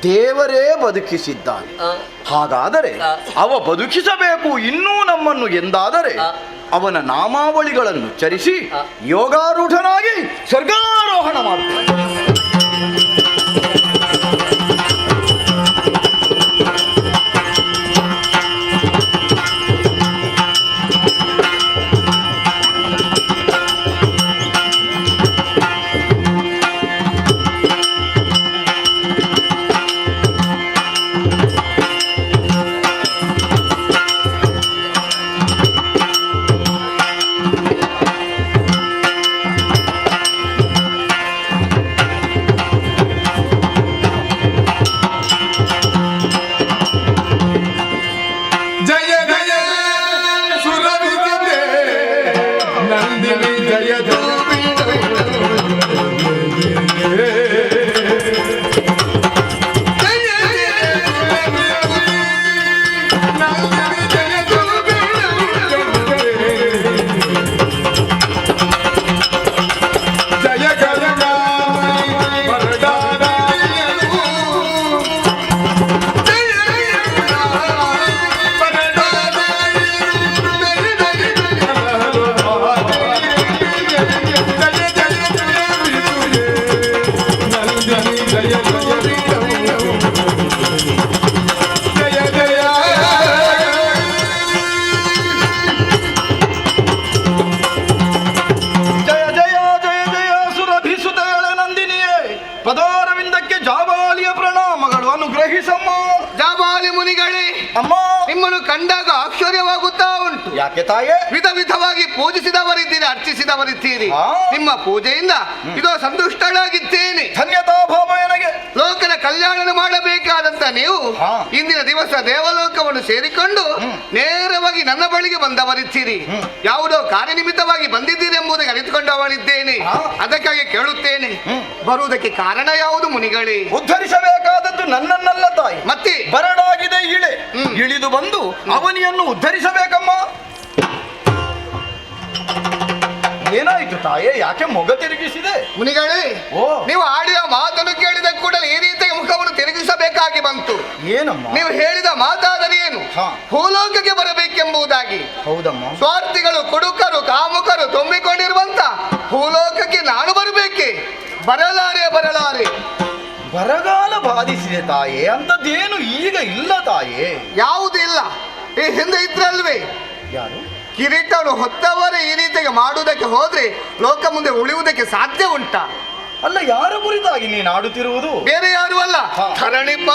ದೇವರೇ ಬದುಕಿಸಿದ್ದಾನೆ. ಹಾಗಾದರೆ ಅವ ಬದುಕಿಸಬೇಕು ಇನ್ನೂ ನಮ್ಮನ್ನು ಎಂದಾದರೆ ಅವನ ನಾಮಾವಳಿಗಳನ್ನು ಉಚ್ಚರಿಸಿ ಯೋಗಾರೂಢನಾಗಿ ಸ್ವರ್ಗಾರೋಹಣ ಮಾಡುತ್ತಾನೆ. ಪದಾರವಿಂದಕ್ಕೆ ಜಾಬಾಲಿಯ ಪ್ರಣಾಮಗಳು, ಅನುಗ್ರಹಿಸಮ್ಮ. ಜಾಬಾಲಿ ಮುನಿಗಳೇ, ಅಮ್ಮ ನಿಮ್ಮನ್ನು ಕಂಡಾಗ ಆಶ್ಚರ್ಯವಾಗುತ್ತಾ ಉಂಟು. ಯಾಕೆ ತಾಯೇ? ವಿಧ ವಿಧವಾಗಿ ಪೂಜಿಸಿದವರಿದ್ದೀರಿ, ಅರ್ಚಿಸಿದವರಿದ್ದೀರಿ. ನಿಮ್ಮ ಪೂಜೆಯಿಂದ ಇದೋ ಸಂತುಷ್ಟಳಾಗಿದ್ದೇನೆ. ಧನ್ಯತಾ ಭಾವ ನನಗೆ. ಲೋಕದ ಕಲ್ಯಾಣ ಮಾಡಬೇಕಾದಂತ ನೀವು ಇಂದಿನ ದಿವಸ ದೇವಲೋಕವನ್ನು ಸೇರಿಕೊಂಡು ನೇರವಾಗಿ ನನ್ನ ಬಳಿಗೆ ಬಂದವರಿದ್ದೀರಿ. ಯಾವುದೋ ಕಾರ್ಯನಿಮಿತ್ತವಾಗಿ ಬಂದಿದ್ದೀರಿ ಎಂಬುದಕ್ಕೆ ಅರಿತುಕೊಂಡವ ಬರುವವನಿದ್ದೇನೆ. ಅದಕ್ಕಾಗಿ ಕೇಳುತ್ತೇನೆ, ಬರುವುದಕ್ಕೆ ಕಾರಣ ಯಾವುದು ಮುನಿಗಳೇ? ಉದ್ಧರಿಸಬೇಕಾದದ್ದು ನನ್ನನ್ನಲ್ಲ ತಾಯಿ, ಮತ್ತೆ ಬರಡಾಗಿದೆ ಇಳೆ, ಇಳಿದು ಬಂದು ಅವನಿಯನ್ನು ಉದ್ಧರಿಸಬೇಕಮ್ಮ. ಏನಾಯ್ತು ತಾಯೇ, ಯಾಕೆ ಮೊಗ ತಿರುಗಿಸಿದೆ? ಮುನಿಗಳೇ, ಓ. ನೀವು ಆಡಿದ ಮಾತನ್ನು ಕೇಳಿದ ಕೂಡಲೇ ಈ ರೀತಿಯ ಮುಖವನ್ನು ತಿರುಗಿಸಬೇಕಾಗಿ ಬಂತು. ಏನಮ್ಮ? ನೀವು ಹೇಳಿದ ಮಾತಾದರೆ ಏನು? ಭೂಲೋಕಕ್ಕೆ ಬರಬೇಕೆಂಬುದಾಗಿ. ಹೌದಮ್ಮ. ಸ್ವಾರ್ಥಿಗಳು, ಕುಡುಕರು, ಕಾಮುಕರು ತುಂಬಿಕೊಂಡಿರುವಂತ ಭೂಲೋಕಕ್ಕೆ ನಾನು ಬರಬೇಕೆ? ಬರಲಾರೆ. ಬರಗಾಲ ಬಾಧಿಸಿದೆ ತಾಯೇ, ಅಂತದ್ದೇನು ಈಗ ಇಲ್ಲ ತಾಯೇ. ಯಾವುದೂ ಇಲ್ಲ. ಈ ಹಿಂದೆ ಇದ್ರಲ್ವೇ ಯಾರು? ಕಿರೀಟವನ್ನು ಹೊತ್ತವರೇ ಈ ರೀತಿಗೆ ಮಾಡುವುದಕ್ಕೆ ಹೋದ್ರೆ ಲೋಕ ಮುಂದೆ ಉಳಿಯುವುದಕ್ಕೆ ಸಾಧ್ಯ ಉಂಟಾ? ಅಲ್ಲ, ಯಾರ ಕುರಿತಾಗಿ ನೀನು ಆಡುತ್ತಿರುವುದು? ಬೇರೆ ಯಾರು ಅಲ್ಲ, ಧರಣಿಪ.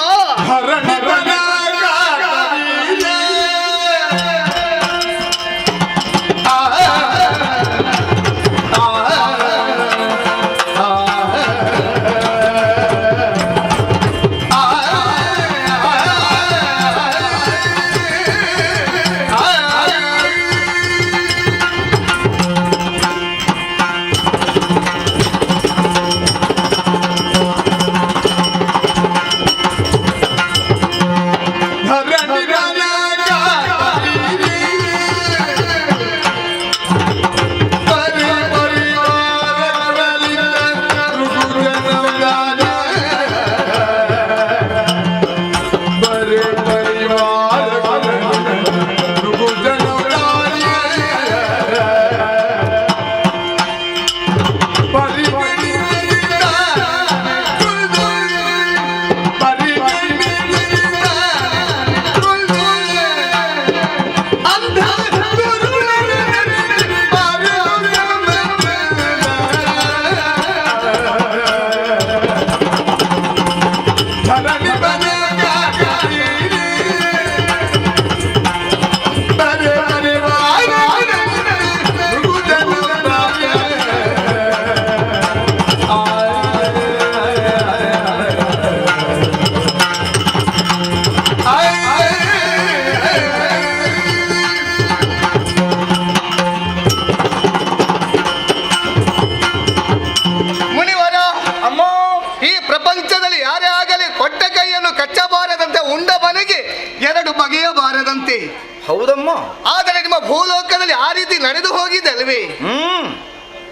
ಹೌದಮ್ಮ. ಆದರೆ ನಿಮ್ಮ ಭೂಲೋಕದಲ್ಲಿ ಆ ರೀತಿ ನಡೆದು ಹೋಗಿದಲ್ವೇ?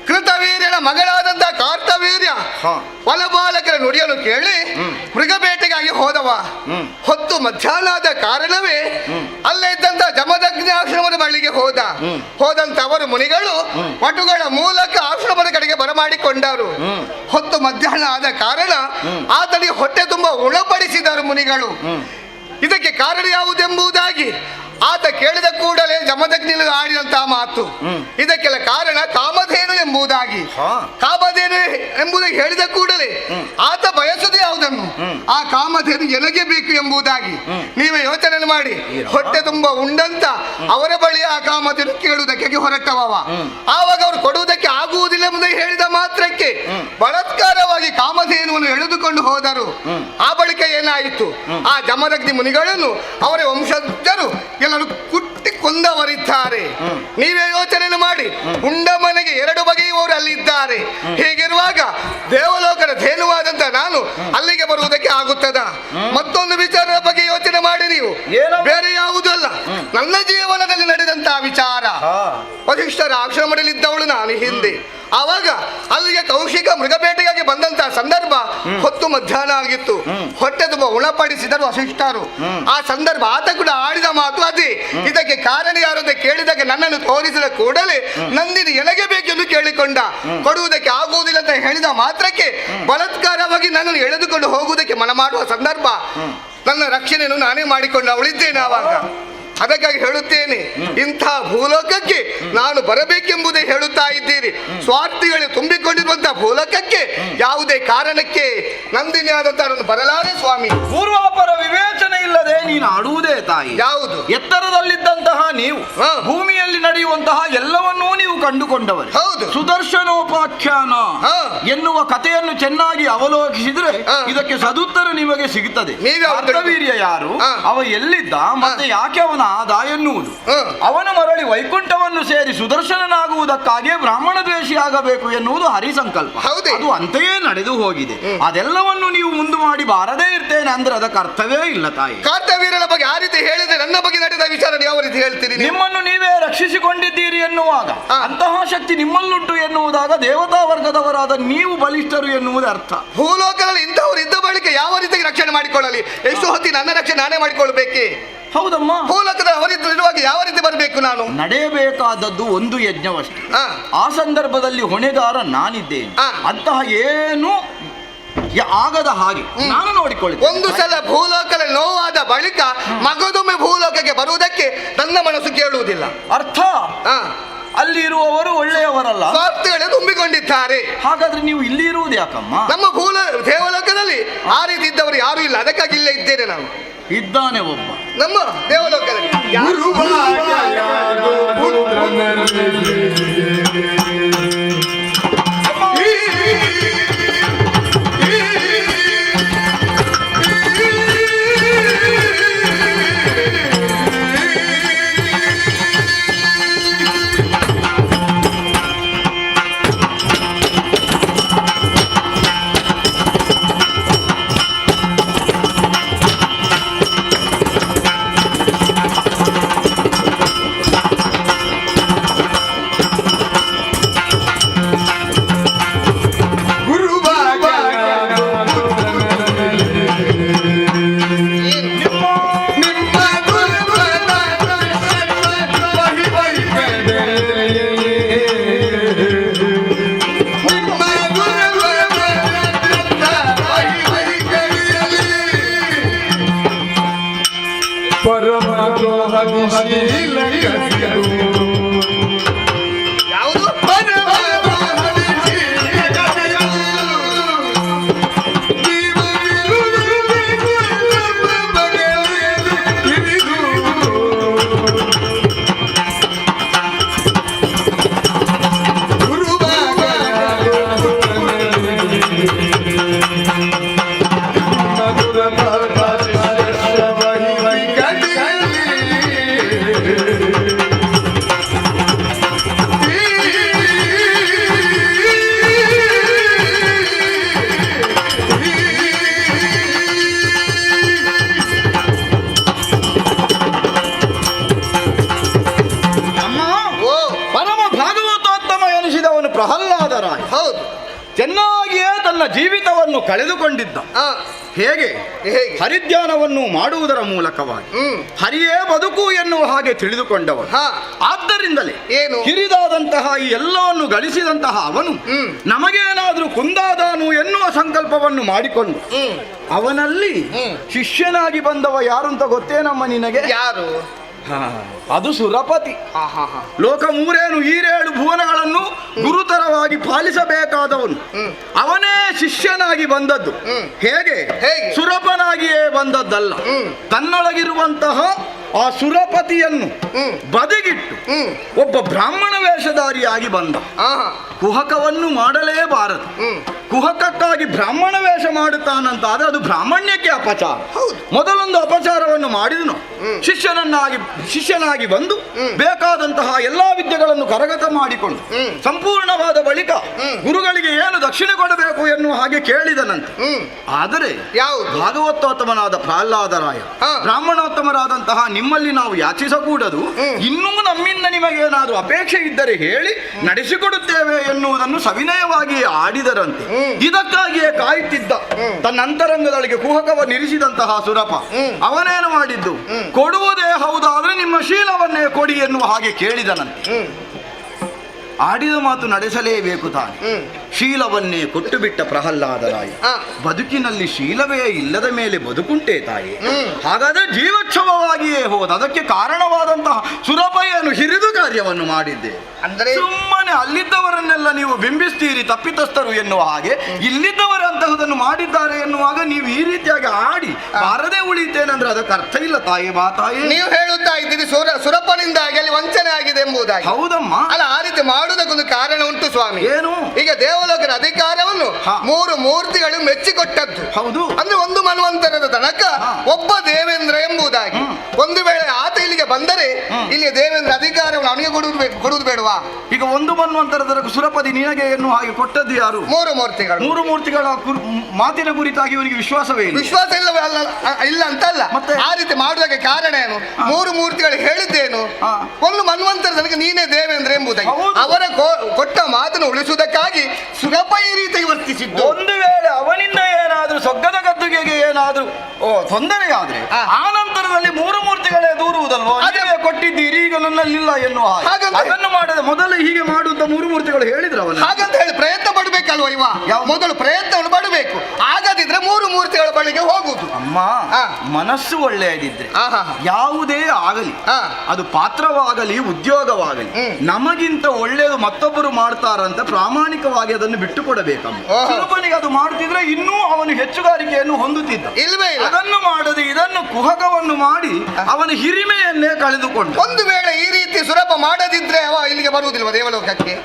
ಕೃತವೀರ್ಯನ ಮಗಳಾದಂತ ಕಾರ್ತವೀರ್ಯ ಹೊಲಬಾಲಕರ ನುಡಿಯನ್ನು ಕೇಳಿ ಮೃಗಬೇಟೆಗಾಗಿ ಹೋದವ. ಹೊತ್ತು ಮಧ್ಯಾಹ್ನದ ಕಾರಣವೇ ಅಲ್ಲೇ ಇದ್ದಂತ ಜಮದಗ್ನಿ ಆಶ್ರಮದ ಬಳಿಗೆ ಹೋದಂತ ಅವರು ಮುನಿಗಳು ವಟುಗಳ ಮೂಲಕ ಆಶ್ರಮದ ಕಡೆಗೆ ಬರಮಾಡಿಕೊಂಡರು. ಹೊತ್ತು ಮಧ್ಯಾಹ್ನ ಆದ ಕಾರಣ ಆತನಿಗೆ ಹೊಟ್ಟೆ ತುಂಬಾ ಉಣಪಡಿಸಿದರು ಮುನಿಗಳು. ಇದಕ್ಕೆ ಕಾರಣ ಯಾವುದೆಂಬುದಾಗಿ ಆತ ಕೇಳಿದ ಕೂಡಲೇ ಜಮದಗ್ನಿಯಲ್ಲಿ ಆಡಿದಂತಹ ಮಾತು. ಇದಕ್ಕೆಲ್ಲ ಕಾರಣ ಕಾಮಧೇನು ಎಂಬುದಾಗಿ. ಕಾಮಧೇನು ಎಂಬುದಾಗಿ ಹೇಳಿದ ಕೂಡಲೇ ಆತ ಬಯಸುವುದು ಯಾವುದನ್ನು? ಆ ಕಾಮಧೇನು ಎನಗೆ ಬೇಕು ಎಂಬುದಾಗಿ. ನೀವೇ ಯೋಚನೆ ಮಾಡಿ. ಹೊಟ್ಟೆ ತುಂಬಾ ಉಂಡಂತ ಅವರ ಬಳಿ ಆ ಕಾಮಧೇನು ಕೇಳುವುದಕ್ಕೆ ಹೊರಟವ. ಆವಾಗ ಅವರು ಕೊಡುವುದಕ್ಕೆ ಆಗುವುದಿಲ್ಲ ಎಂಬುದಾಗಿ ಹೇಳಿದ ಮಾತ್ರಕ್ಕೆ ಬಲಾತ್ಕಾರವಾಗಿ ಕಾಮಧೇನುವನ್ನು ಎಳೆದುಕೊಂಡು ಹೋದರು. ಆ ಬಳಿಕ ಏನಾಯಿತು? ಆ ಜಮದಗ್ನಿ ಮುನಿಗಳನ್ನು ಅವರ ವಂಶಜರು ಎಲ್ಲರೂ ಕುಟ್ಟಿ ಕೊಂದವರಿದ್ದಾರೆ. ನೀವೇ ಯೋಚನೆ ಮಾಡಿ. ಉಂಡ ಮನೆಗೆ ಎರಡು ಬಗೆಯುವವರು ಅಲ್ಲಿದ್ದಾರೆ. ಹೀಗಿರುವಾಗ ದೇವಲೋಕದ ಧೇನುವಾದಂತ ನಾನು ಅಲ್ಲಿಗೆ ಬರುವುದಕ್ಕೆ ಆಗುತ್ತದ? ಮತ್ತೊಂದು ವಿಚಾರದ ಬಗ್ಗೆ ಯೋಚನೆ ಮಾಡಿ ನೀವು. ಬೇರೆ ಯಾವುದೂ ಅಲ್ಲ, ನನ್ನ ಜೀವನದಲ್ಲಿ ನಡೆದಂತಹ ವಿಚಾರ. ವಸಿಷ್ಠರ ಆಶ್ರಮದಲ್ಲಿದ್ದವಳು ನಾನು ಹಿಂದೆ. ಆವಾಗ ಅಲ್ಲಿಗೆ ಕೌಶಿಕ ಮೃಗಬೇಟೆಗಾಗಿ ಬಂದಂತಹ ಸಂದರ್ಭ ಹೊತ್ತು ಮಧ್ಯಾಹ್ನ ಆಗಿತ್ತು. ಹೊಟ್ಟೆ ತುಂಬ ಉಣಪಡಿಸಿದರು ವಸಿಷ್ಠರು. ಆ ಸಂದರ್ಭ ಆತ ಕೂಡ ಆಡಿದ ಮಾತು ಅದೇ. ಇದಕ್ಕೆ ಕಾರಣ ಯಾರು ಅಂತ ಕೇಳಿದಾಗ ನನ್ನನ್ನು ತೋರಿಸಿದ ಕೂಡಲೇ ನಂದಿನಿ ಎನಗೆ ಬೇಕೆಂದು ಕೇಳಿಕೊಂಡ. ಕೊಡುವುದಕ್ಕೆ ಆಗುವುದಿಲ್ಲ ಅಂತ ಹೇಳಿದ ಮಾತ್ರಕ್ಕೆ ಬಲಾತ್ಕಾರವಾಗಿ ನನ್ನನ್ನು ಎಳೆದುಕೊಂಡು ಹೋಗುವುದಕ್ಕೆ ಮನ ಮಾಡುವ ಸಂದರ್ಭ. ನನ್ನ ರಕ್ಷಣೆಯನ್ನು ನಾನೇ ಮಾಡಿಕೊಂಡು ಅವಳಿದ್ದೇನೆ ಆವಾಗ. ಅದಕ್ಕಾಗಿ ಹೇಳುತ್ತೇನೆ, ಇಂಥ ಭೂಲೋಕಕ್ಕೆ ನಾನು ಬರಬೇಕೆಂಬುದೇ ಹೇಳುತ್ತಾ ಇದ್ದೀರಿ. ಸ್ವಾರ್ಥಿಗಳು ತುಂಬಿಕೊಂಡಿರುವಂತಹ ಭೂಲೋಕಕ್ಕೆ ಯಾವುದೇ ಕಾರಣಕ್ಕೆ ನಂದಿನಿ ಆದಂತ ಬರಲಾರೆ ಸ್ವಾಮಿ. ಪೂರ್ವಾಪರ ವಿವೇಚನೆ ಇಲ್ಲದೆ ನೀನು ಆಡುವುದೇ ತಾಯಿ. ಯಾವುದು? ಎತ್ತರದಲ್ಲಿದ್ದಂತಹ ನೀವು ಭೂಮಿಯಲ್ಲಿ ನಡೆಯುವಂತಹ ಎಲ್ಲವನ್ನೂ ನೀವು ಕಂಡುಕೊಂಡವರು. ಹೌದು. ಸುದರ್ಶನೋಪಾಖ್ಯಾನ ಎನ್ನುವ ಕಥೆಯನ್ನು ಚೆನ್ನಾಗಿ ಅವಲೋಕಿಸಿದ್ರೆ ಇದಕ್ಕೆ ಸದುತ್ತರ ನಿಮಗೆ ಸಿಗುತ್ತದೆ. ಕಾರ್ತವೀರ್ಯ ಯಾರು, ಅವ ಎಲ್ಲಿದ್ದ, ಮತ್ತೆ ಯಾಕೆ ಅವನ ಆದ ಎನ್ನುವುದು. ಅವನು ಮರಳಿ ವೈಕುಂಠವನ್ನು ಸೇರಿ ಸುದರ್ಶನನಾಗುವುದಕ್ಕಾಗಿ ಬ್ರಾಹ್ಮಣ ದ್ವೇಷಿಯಾಗಬೇಕು ಎನ್ನುವುದು ಹರಿಸಂಕಲ್ಪ. ಅದು ಅಂತೆಯೇ ನಡೆದು ಹೋಗಿದೆ. ಅದೆಲ್ಲವನ್ನು ನೀವು ಮುಂದೆ ಮಾಡಿ ಬಾರದೇ ಇರ್ತೇನೆ ಅಂದ್ರೆ ಅದಕ್ಕೆ ಅರ್ಥವೇ ಇಲ್ಲ ತಾಯಿ. ಕಾರ್ತವೀರನ ಬಗ್ಗೆ ಆ ರೀತಿ ಹೇಳಿದ್ರೆ ನನ್ನ ಬಗ್ಗೆ ನಡೆದ ವಿಚಾರ ಯಾವ ರೀತಿ ಹೇಳ್ತೀರಿ? ನಿಮ್ಮನ್ನು ನೀವೇ ರಕ್ಷಿಸಿಕೊಂಡಿದ್ದೀರಿ ಎನ್ನುವಾಗ ಅಂತಹ ಶಕ್ತಿ ನಿಮ್ಮಲ್ಲುಂಟು ಎನ್ನುವುದಾಗ ದೇವತಾ ವರ್ಗದವರಾದ ನೀವು ಬಲಿಷ್ಠರು ಎನ್ನುವುದು ಅರ್ಥ. ಭೂಲೋಕದಲ್ಲಿ ಇಂಥವರು ಇದ್ದ ಬಳಿಕ ಯಾವ ರೀತಿಯಾಗಿ ರಕ್ಷಣೆ ಮಾಡಿಕೊಳ್ಳಲಿ? ಎಷ್ಟು ಹೊತ್ತಿ ನನ್ನ ರಕ್ಷಣೆ ನಾನೇ ಮಾಡಿಕೊಳ್ಬೇಕೆ? ಹೌದಮ್ಮ. ಭೂಲೋಕದ ಅವರಿರುವಾಗ ಯಾವ ರೀತಿ ಬರಬೇಕು ನಾನು? ನಡೆಯಬೇಕಾದದ್ದು ಒಂದು ಯಜ್ಞವಷ್ಟೇ. ಆ ಸಂದರ್ಭದಲ್ಲಿ ಹೊಣೆಗಾರ ನಾನಿದ್ದೇನೆ. ಅಂತಹ ಏನು ಆಗದ ಹಾಗೆ ನಾನು ನೋಡಿಕೊಳ್ಳಿ. ಒಂದು ಸಲ ಭೂಲೋಕದಲ್ಲಿ ನೋವಾದ ಬಳಿಕ ಮಗದೊಮ್ಮೆ ಭೂಲೋಕಕ್ಕೆ ಬರುವುದಕ್ಕೆ ನನ್ನ ಮನಸ್ಸು ಕೇಳುವುದಿಲ್ಲ. ಅರ್ಥ ಅಲ್ಲಿ ಇರುವವರು ಒಳ್ಳೆಯವರಲ್ಲ, ಸ್ವಾರ್ಥಗಳೇ ತುಂಬಿಕೊಂಡಿದ್ದಾರೆ. ಹಾಗಾದ್ರೆ ನೀವು ಇಲ್ಲಿ ಇರುವುದು ಯಾಕಮ್ಮ? ನಮ್ಮ ದೇವಲೋಕದಲ್ಲಿ ಆ ರೀತಿ ಇದ್ದವರು ಯಾರು ಇಲ್ಲ, ಅದಕ್ಕಾಗಿ ಇಲ್ಲೇ ಇದ್ದೇನೆ ನಾನು. ಇದ್ದಾನೆ ಒಬ್ಬ ನಮ್ಮ ದೇವಲೋಕದಲ್ಲಿ. ಪ್ರಹ್ಲಾದರಾಯ ಚೆನ್ನಾಗಿಯೇ ತನ್ನ ಜೀವಿತವನ್ನು ಕಳೆದುಕೊಂಡಿದ್ದ. ಹೇಗೆ? ಹರಿಧ್ಯಾನವನ್ನು ಮಾಡುವುದರ ಮೂಲಕವಾಗಿ ಹರಿಯೇ ಬದುಕು ಎನ್ನುವ ಹಾಗೆ ತಿಳಿದುಕೊಂಡವ. ಆದ್ದರಿಂದಲೇ ಹಿರಿದಾದಂತಹ ಈ ಎಲ್ಲವನ್ನು ಗಳಿಸಿದಂತಹ ಅವನು ನಮಗೇನಾದ್ರೂ ಕುಂದಾದಾನು ಎನ್ನುವ ಸಂಕಲ್ಪವನ್ನು ಮಾಡಿಕೊಂಡು ಅವನಲ್ಲಿ ಶಿಷ್ಯನಾಗಿ ಬಂದವ ಯಾರು ಅಂತ ಗೊತ್ತೇನಮ್ಮ ನಿನಗೆ? ಯಾರು? ಅದು ಸುರಪತಿ. ಲೋಕ ಮೂರೇನು ಈರೇಳು ಭುವನಗಳನ್ನು ಗುರುತರವಾಗಿ ಪಾಲಿಸಬೇಕಾದವನು ಅವನೇ ಶಿಷ್ಯನಾಗಿ ಬಂದದ್ದು. ಹೇಗೆ? ಸುರಪನಾಗಿಯೇ ಬಂದದ್ದಲ್ಲ, ತನ್ನೊಳಗಿರುವಂತಹ ಆ ಸುರಪತಿಯನ್ನು ಬದಿಗಿಟ್ಟು ಒಬ್ಬ ಬ್ರಾಹ್ಮಣ ವೇಷಧಾರಿಯಾಗಿ ಬಂದ. ಕುಹಕವನ್ನು ಮಾಡಲೇಬಾರದು. ಕುಹಕಕ್ಕಾಗಿ ಬ್ರಾಹ್ಮಣ ವೇಷ ಮಾಡುತ್ತಾನಂತಾದ್ರೆ ಅದು ಬ್ರಾಹ್ಮಣ್ಯಕ್ಕೆ ಅಪಚಾರ. ಮೊದಲೊಂದು ಅಪಚಾರವನ್ನು ಮಾಡಿದನು. ಶಿಷ್ಯನಾಗಿ ಬಂದು ಬೇಕಾದಂತಹ ಎಲ್ಲಾ ವಿದ್ಯೆಗಳನ್ನು ಕರಗತ ಮಾಡಿಕೊಂಡು ಸಂಪೂರ್ಣವಾದ ಬಳಿಕ ಗುರುಗಳಿಗೆ ಏನು ದಕ್ಷಿಣೆ ಕೊಡಬೇಕು ಎನ್ನುವ ಹಾಗೆ ಕೇಳಿದನಂತೆ. ಆದರೆ ಭಾಗವತೋತ್ತಮನಾದ ಪ್ರಹ್ಲಾದರಾಯ ಬ್ರಾಹ್ಮಣೋತ್ತಮರಾದಂತಹ ನಿಮ್ಮಲ್ಲಿ ನಾವು ಯಾಚಿಸಕೂಡದು, ಇನ್ನೂ ನಮ್ಮಿಂದ ನಿಮಗೇನಾದರೂ ಅಪೇಕ್ಷೆ ಇದ್ದರೆ ಹೇಳಿ ನಡೆಸಿಕೊಡುತ್ತೇವೆ ಎನ್ನುವುದನ್ನು ಸವಿನಯವಾಗಿ ಆಡಿದರಂತೆ. ಇದಕ್ಕಾಗಿಯೇ ಕಾಯುತ್ತಿದ್ದ ತನ್ನ ಅಂತರಂಗದೊಳಗೆ ಕುಹಕವನ್ನಿರಿಸಿದಂತಹ ಸುರಪ ಅವನೇನು ಮಾಡಿದ್ದು, ಕೊಡುವುದೇ ಹೌದಾದ್ರೆ ನಿಮ್ಮ ಶೀಲವನ್ನೇ ಕೊಡಿ ಎನ್ನುವ ಹಾಗೆ ಕೇಳಿದನಂತೆ. ಆಡಿದ ಮಾತು ನಡೆಸಲೇಬೇಕು ತಾನೆ. ಶೀಲವನ್ನೇ ಕೊಟ್ಟು ಬಿಟ್ಟ ಪ್ರಹ್ಲಾದರಾಯ ಬದುಕಿನಲ್ಲಿ ಶೀಲವೇ ಇಲ್ಲದ ಮೇಲೆ ಬದುಕುಂಟೆ ತಾಯಿ? ಹಾಗಾದ್ರೆ ಜೀವೋತ್ಸವವಾಗಿಯೇ ಹೋದ. ಅದಕ್ಕೆ ಕಾರಣವಾದಂತಹ ಸುರಪಯ್ಯನು ಹಿರಿದು ಕಾರ್ಯವನ್ನು ಮಾಡಿದ್ದೆ. ಅಂದರೆ ಸುಮ್ಮನೆ ಅಲ್ಲಿದ್ದವರನ್ನೆಲ್ಲ ನೀವು ಬಿಂಬಿಸ್ತೀರಿ ತಪ್ಪಿತಸ್ಥರು ಎನ್ನುವ ಹಾಗೆ, ಇಲ್ಲಿದ್ದವರಂತಹದನ್ನು ಮಾಡಿದ್ದಾರೆ ಎನ್ನುವಾಗ ನೀವು ಈ ರೀತಿಯಾಗಿ ಆಡಿ ಬಾರದೆ ಉಳಿತೇನೆಂದ್ರೆ ಅದಕ್ಕೆ ಅರ್ಥ ಇಲ್ಲ ತಾಯಿ. ಬಾ ತಾಯಿ, ನೀವು ಹೇಳುತ್ತಾ ಇದ್ದೀರಿ ಸುರಪನಿಂದಾಗಿ ಅಲ್ಲಿ ವಂಚನೆ ಆಗಿದೆ ಎಂಬುದಾಗಿ. ಹೌದಮ್ಮ. ಅಲ್ಲ, ಆ ರೀತಿ ಮಾಡುವುದಕ್ಕೊಂದು ಕಾರಣ ಉಂಟು ಸ್ವಾಮಿ. ಏನು? ಈಗ ದೇವಲೋಕದ ಅಧಿಕಾರವನ್ನು 3 ಮೂರ್ತಿಗಳು ಮೆಚ್ಚಿಕೊಟ್ಟದ್ದು. ಹೌದು. ಅಂದ್ರೆ ಒಂದು ಮನ್ವಂತರದ ತನಕ ಒಬ್ಬ ದೇವೇಂದ್ರ ಎಂಬುದಾಗಿ. ಒಂದು ವೇಳೆ ಆತ ಇಲ್ಲಿ ಇಲ್ಲಿಗೆ ಬಂದರೆ ಇಲ್ಲಿ ದೇವೇಂದ್ರ ಅಧಿಕಾರವನ್ನು ಅವನಿಗೆ ಕೊಡುವುದು ಬೇಡವಾ? ಈಗ ಒಂದು ಮನ್ವಂತರದ ಸುರಪದಿ ನಿನಗೆ ಎನ್ನುವ ಹಾಗೆ ಕೊಟ್ಟದ್ದು ಯಾರು? ಮೂರು ಮೂರ್ತಿಗಳು. ಮೂರು ಮೂರ್ತಿಗಳ ಮಾತಿನ ಕುರಿತಾಗಿ ಇವನಿಗೆ ವಿಶ್ವಾಸವೇ ಇಲ್ಲ. ವಿಶ್ವಾಸ ಇಲ್ಲ ಅಂತಲ್ಲ, ಮತ್ತೆ ಆ ರೀತಿ ಮಾಡುವುದಕ್ಕೆ ಕಾರಣ ಏನು? ಮೂರು ಮೂರ್ತಿಗಳು ಹೇಳಿದ್ದೇನು? ಒಂದು ಮನ್ವಂತರದನಿಗೆ ನೀನೇ ದೇವೇಂದ್ರ ಎಂಬುದಾಗಿ ಅವರ ಕೊಟ್ಟ ಮಾತನ್ನು ಉಳಿಸುವುದಕ್ಕಾಗಿ ಸುರಪ ಈ ರೀತಿಯಾಗಿ ವರ್ತಿಸಿದ್ದು. ಒಂದು ವೇಳೆ ಅವನಿಂದ ಏನಾದ್ರೂ ಸೊಗ್ಗದ ಗದ್ದುಗೆಗೆ ಏನಾದ್ರೂ ತೊಂದರೆ ಆದ್ರೆ ಆ ನಂತರದಲ್ಲಿ ಮೂರು ಮೂರ್ತಿಗಳೇ ದೂರುವುದಲ್ವೋ? ನೀವೇ ಕೊಟ್ಟಿದ್ದೀರಿ, ಈಗ ನನ್ನಲ್ಲಿಲ್ಲ ಎನ್ನುವ ಹಾಗೆ ಅದನ್ನು ಮಾಡದೆ ಮೊದಲು ಹೀಗೆ ಮಾಡುವಂತ ಮೂರು ಮೂರ್ತಿಗಳು ಹೇಳಿದ್ರು ಅವನು. ಹಾಗಂತ ಹೇಳಿ ಪ್ರಯತ್ನ ಪಡಬೇಕಲ್ವ ಇವ? ಮೊದಲು ಪ್ರಯತ್ನವನ್ನು ಪಡಬೇಕು, ಆಗದಿದ್ರೆ ಮೂರು ಮೂರ್ತಿಗಳ ಬಳಿಗೆ ಹೋಗುದು. ಅಮ್ಮ, ಮನಸ್ಸು ಒಳ್ಳೆಯದಿದ್ರೆ ಯಾವುದೇ ಆಗಲಿ, ಅದು ಪಾತ್ರವಾಗಲಿ ಉದ್ಯೋಗವಾಗಲಿ, ನಮಗಿಂತ ಒಳ್ಳೆಯದು ಮತ್ತೊಬ್ಬರು ಮಾಡ್ತಾರಂತ ಪ್ರಾಮಾಣಿಕವಾಗಿ ಅದನ್ನು ಬಿಟ್ಟು ಕೊಡಬೇಕಮ್ಮ. ಸುಲಭನಿಗೆ ಅದು ಮಾಡ್ತಿದ್ರೆ ಇನ್ನೂ ಅವನು ಹೆಚ್ಚುಗಾರಿಕೆಯನ್ನು ಹೊಂದುತ್ತಿದ್ದ. ಇಲ್ವೇ ಇಲ್ಲ. ಅದನ್ನು ಮಾಡದೆ ಇದನ್ನು ಕುಹಕವನ್ನು ಮಾಡಿ ಅವನ ಹಿರಿಮೆಯನ್ನೇ ಕಳೆದುಕೊಂಡು. ಒಂದು ವೇಳೆ ಈ ರೀತಿ ಸುಲಭ ಮಾಡದಿದ್ರೆ ಅವ ಇಲ್ಲಿಗೆ ಬರುವುದಿಲ್ವ ದೇವಲೋಕಕ್ಕೆ?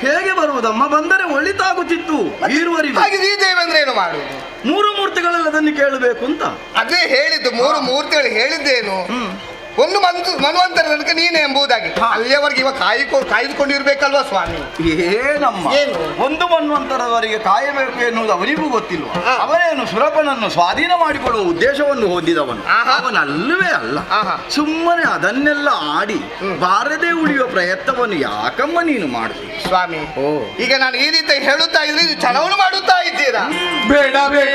ಹೇಗೆ ಬರುವುದಮ್ಮ? ಬಂದರೆ ಒಳಿತಾಗುತ್ತಿತ್ತು ಈರುವರೆಗೂ. ಹಾಗೆ ಈ ದೇವೇಂದ್ರ ಏನು ಮಾಡುವುದು? ಮೂರು ಮೂರ್ತಿಗಳಲ್ಲಿ ಅದನ್ನು ಕೇಳಬೇಕು ಅಂತ ಅದೇ ಹೇಳಿದ್ದು. ಮೂರು ಮೂರ್ತಿಗಳು ಹೇಳಿದ್ದೇನು? ಒಂದು ಮನ್ವಂತರ ತನಕ ನೀನೆ ಎಂಬುದಾಗಿ. ಅಲ್ಲಿಯವರೆಗೆ ಇವ ಕಾಯ್ದುಕೊಂಡಿರ್ಬೇಕಲ್ವಾ ಸ್ವಾಮಿ? ಏನಮ್ಮ, ಒಂದು ಮನ್ವಂತರವರೆಗೆ ಕಾಯಬೇಕು ಎನ್ನುವುದು ಅವನಿಗೂ ಗೊತ್ತಿಲ್ವ? ಅವನೇನು ಸುರಪನನ್ನು ಸ್ವಾಧೀನ ಮಾಡಿಕೊಳ್ಳುವ ಉದ್ದೇಶವನ್ನು ಹೊಂದಿದವನು ಅವನಲ್ಲವೇ ಅಲ್ಲ. ಸುಮ್ಮನೆ ಅದನ್ನೆಲ್ಲ ಆಡಿ ಬಾರದೆ ಉಳಿಯುವ ಪ್ರಯತ್ನವನ್ನು ಯಾಕಮ್ಮ ನೀನು ಮಾಡುತ್ತೀ ಸ್ವಾಮಿ? ಈಗ ನಾನು ಈ ರೀತಿ ಹೇಳುತ್ತಾ ಇದ್ರೆ ಇದು ಚಲವನ್ನು ಮಾಡುತ್ತಾ ಇದ್ದೀರಾ? ಬೇಡ ಬೇಡ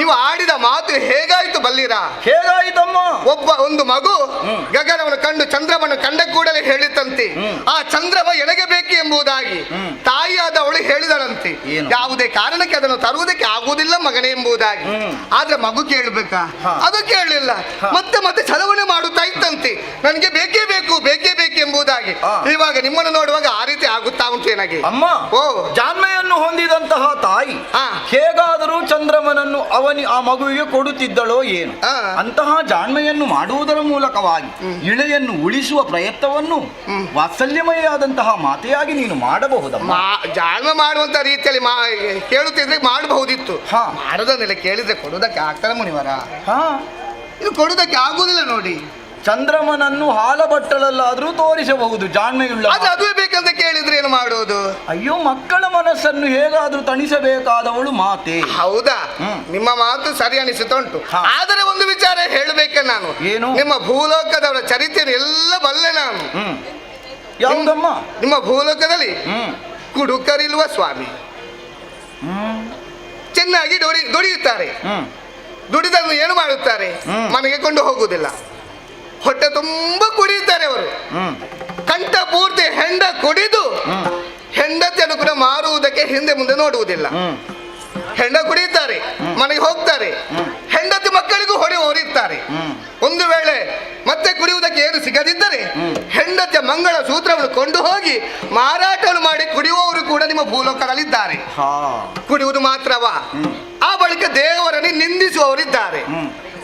ನೀವು ಆಡಿದ ಮಾತು ಹೇಗಾಯ್ತು ಬಲ್ಲಿರಾ? ಹೇಗಾಯ್ತಮ್ಮ? ಒಂದು ಮಗು ಗಗನವನ್ನು ಕಂಡು ಚಂದ್ರವನ್ನು ಕಂಡ ಕೂಡಲೇ ಹೇಳಿತಂತೆ ಆ ಚಂದ್ರಮ ಎನಗೆ ಬೇಕು ಎಂಬುದಾಗಿ. ತಾಯಿಯಾದವಳು ಹೇಳಿದಳಂತೆ ಯಾವುದೇ ಕಾರಣಕ್ಕೆ ಅದನ್ನು ತರುವುದಕ್ಕೆ ಆಗುವುದಿಲ್ಲ ಮಗನೇ ಎಂಬುದಾಗಿ. ಆದ್ರೆ ಮಗು ಕೇಳಬೇಕಾ? ಅದು ಕೇಳಲಿಲ್ಲ. ಮತ್ತೆ ಮತ್ತೆ ಚಲವಣೆ ಮಾಡುತ್ತಾ ಇತ್ತಂತೆ ನನಗೆ ಬೇಕೇ ಬೇಕು ಬೇಕೇ ಬೇಕು ಎಂಬುದಾಗಿ. ಇವಾಗ ನಿಮ್ಮನ್ನು ನೋಡುವಾಗ ಆ ರೀತಿ ಆಗುತ್ತಾ ಉಂಟು ನನಗೆ. ಅಮ್ಮ, ಜಾಣ್ಮೆಯನ್ನು ಹೊಂದಿದಂತಹ ತಾಯಿ ಹೇಗಾದರೂ ಚಂದ್ರಮನನ್ನು ಆ ಮಗುವಿಗೆ ಕೊಡುತ್ತಿದ್ದಳೋ ಏನು? ಅಂತಹ ಜಾಣ್ಮೆಯನ್ನು ಮಾಡುವುದರ ಮೂಲಕವಾಗಿ ಇಳೆಯನ್ನು ಉಳಿಸುವ ಪ್ರಯತ್ನವನ್ನು ವಾತ್ಸಲ್ಯಮಯಾದಂತಹ ಮಾತೆಯಾಗಿ ನೀನು ಮಾಡಬಹುದಮ್ಮ. ಜಾಣ್ಮೆ ಮಾಡುವಂತ ರೀತಿಯಲ್ಲಿ ಕೇಳುತ್ತಿದ್ರೆ ಮಾಡಬಹುದಿತ್ತು. ಮಾಡದನ್ನೆಲ್ಲ ಕೇಳಿದ್ರೆ ಕೊಡುವುದಕ್ಕೆ ಆಗ್ತಾರೆ ಮುನಿವರ? ಇದು ಕೊಡುವುದಕ್ಕೆ ಆಗುವುದಿಲ್ಲ ನೋಡಿ. ಚಂದ್ರಮನನ್ನು ಹಾಲ ಬಟ್ಟಲಲ್ಲಾದ್ರೂ ತೋರಿಸಬಹುದು ಜಾಣ್ಮೆಯುಳ್ಳ. ಅದುವೇ ಬೇಕಂತ ಕೇಳಿದ್ರೆ ಏನು ಮಾಡೋದು? ಅಯ್ಯೋ, ಮಕ್ಕಳ ಮನಸ್ಸನ್ನು ಹೇಗಾದ್ರೂ ತಣಿಸಬೇಕಾದವಳು ಮಾತೆ. ಹೌದಾ? ನಿಮ್ಮ ಮಾತು ಸರಿ ಅನಿಸುತ್ತುಂಟು. ಆದರೆ ಒಂದು ವಿಚಾರ ಹೇಳಬೇಕ ನಾನು. ಏನು? ನಿಮ್ಮ ಭೂಲೋಕದವರ ಚರಿತ್ರೆ ಎಲ್ಲ ಬಲ್ಲೆ ನಾನು. ಯಾವುದಮ್ಮ? ನಿಮ್ಮ ಭೂಲೋಕದಲ್ಲಿ ಕುಡುಕರಿಲ್ವ ಸ್ವಾಮಿ? ಚೆನ್ನಾಗಿ ದುಡಿಯುತ್ತಾರೆ. ದುಡಿದನ್ನು ಏನು ಮಾಡುತ್ತಾರೆ? ಮನೆಗೆ ಕೊಂಡು ಹೋಗುವುದಿಲ್ಲ. ಹೊಟ್ಟೆ ತುಂಬ ಕುಡಿಯುತ್ತಾರೆ ಅವರು. ಕಂಠ ಪೂರ್ತಿ ಹೆಂಡ ಕುಡಿದು ಹೆಂಡತಿಯನ್ನು ಕೂಡ ಮಾರುವುದಕ್ಕೆ ಹಿಂದೆ ಮುಂದೆ ನೋಡುವುದಿಲ್ಲ. ಹೆಂಡ ಕುಡಿಯುತ್ತಾರೆ, ಮನೆಗೆ ಹೋಗ್ತಾರೆ, ಹೆಂಡತಿ ಮಕ್ಕಳಿಗೂ ಹೊಡೆಯುತ್ತಾರೆ. ಒಂದು ವೇಳೆ ಮತ್ತೆ ಕುಡಿಯುವುದಕ್ಕೆ ಏನು ಸಿಗದಿದ್ದರೆ ಹೆಂಡತಿಯ ಮಂಗಳ ಸೂತ್ರವನ್ನು ಕೊಂಡು ಹೋಗಿ ಮಾರಾಟವನ್ನು ಮಾಡಿ ಕುಡಿಯುವವರು ಕೂಡ ನಿಮ್ಮ ಭೂಲೋಕದಲ್ಲಿದ್ದಾರೆ. ಕುಡಿಯುವುದು ಮಾತ್ರವಾ, ಆ ಬಳಿಕ ದೇವರನ್ನು ನಿಂದಿಸುವವರಿದ್ದಾರೆ.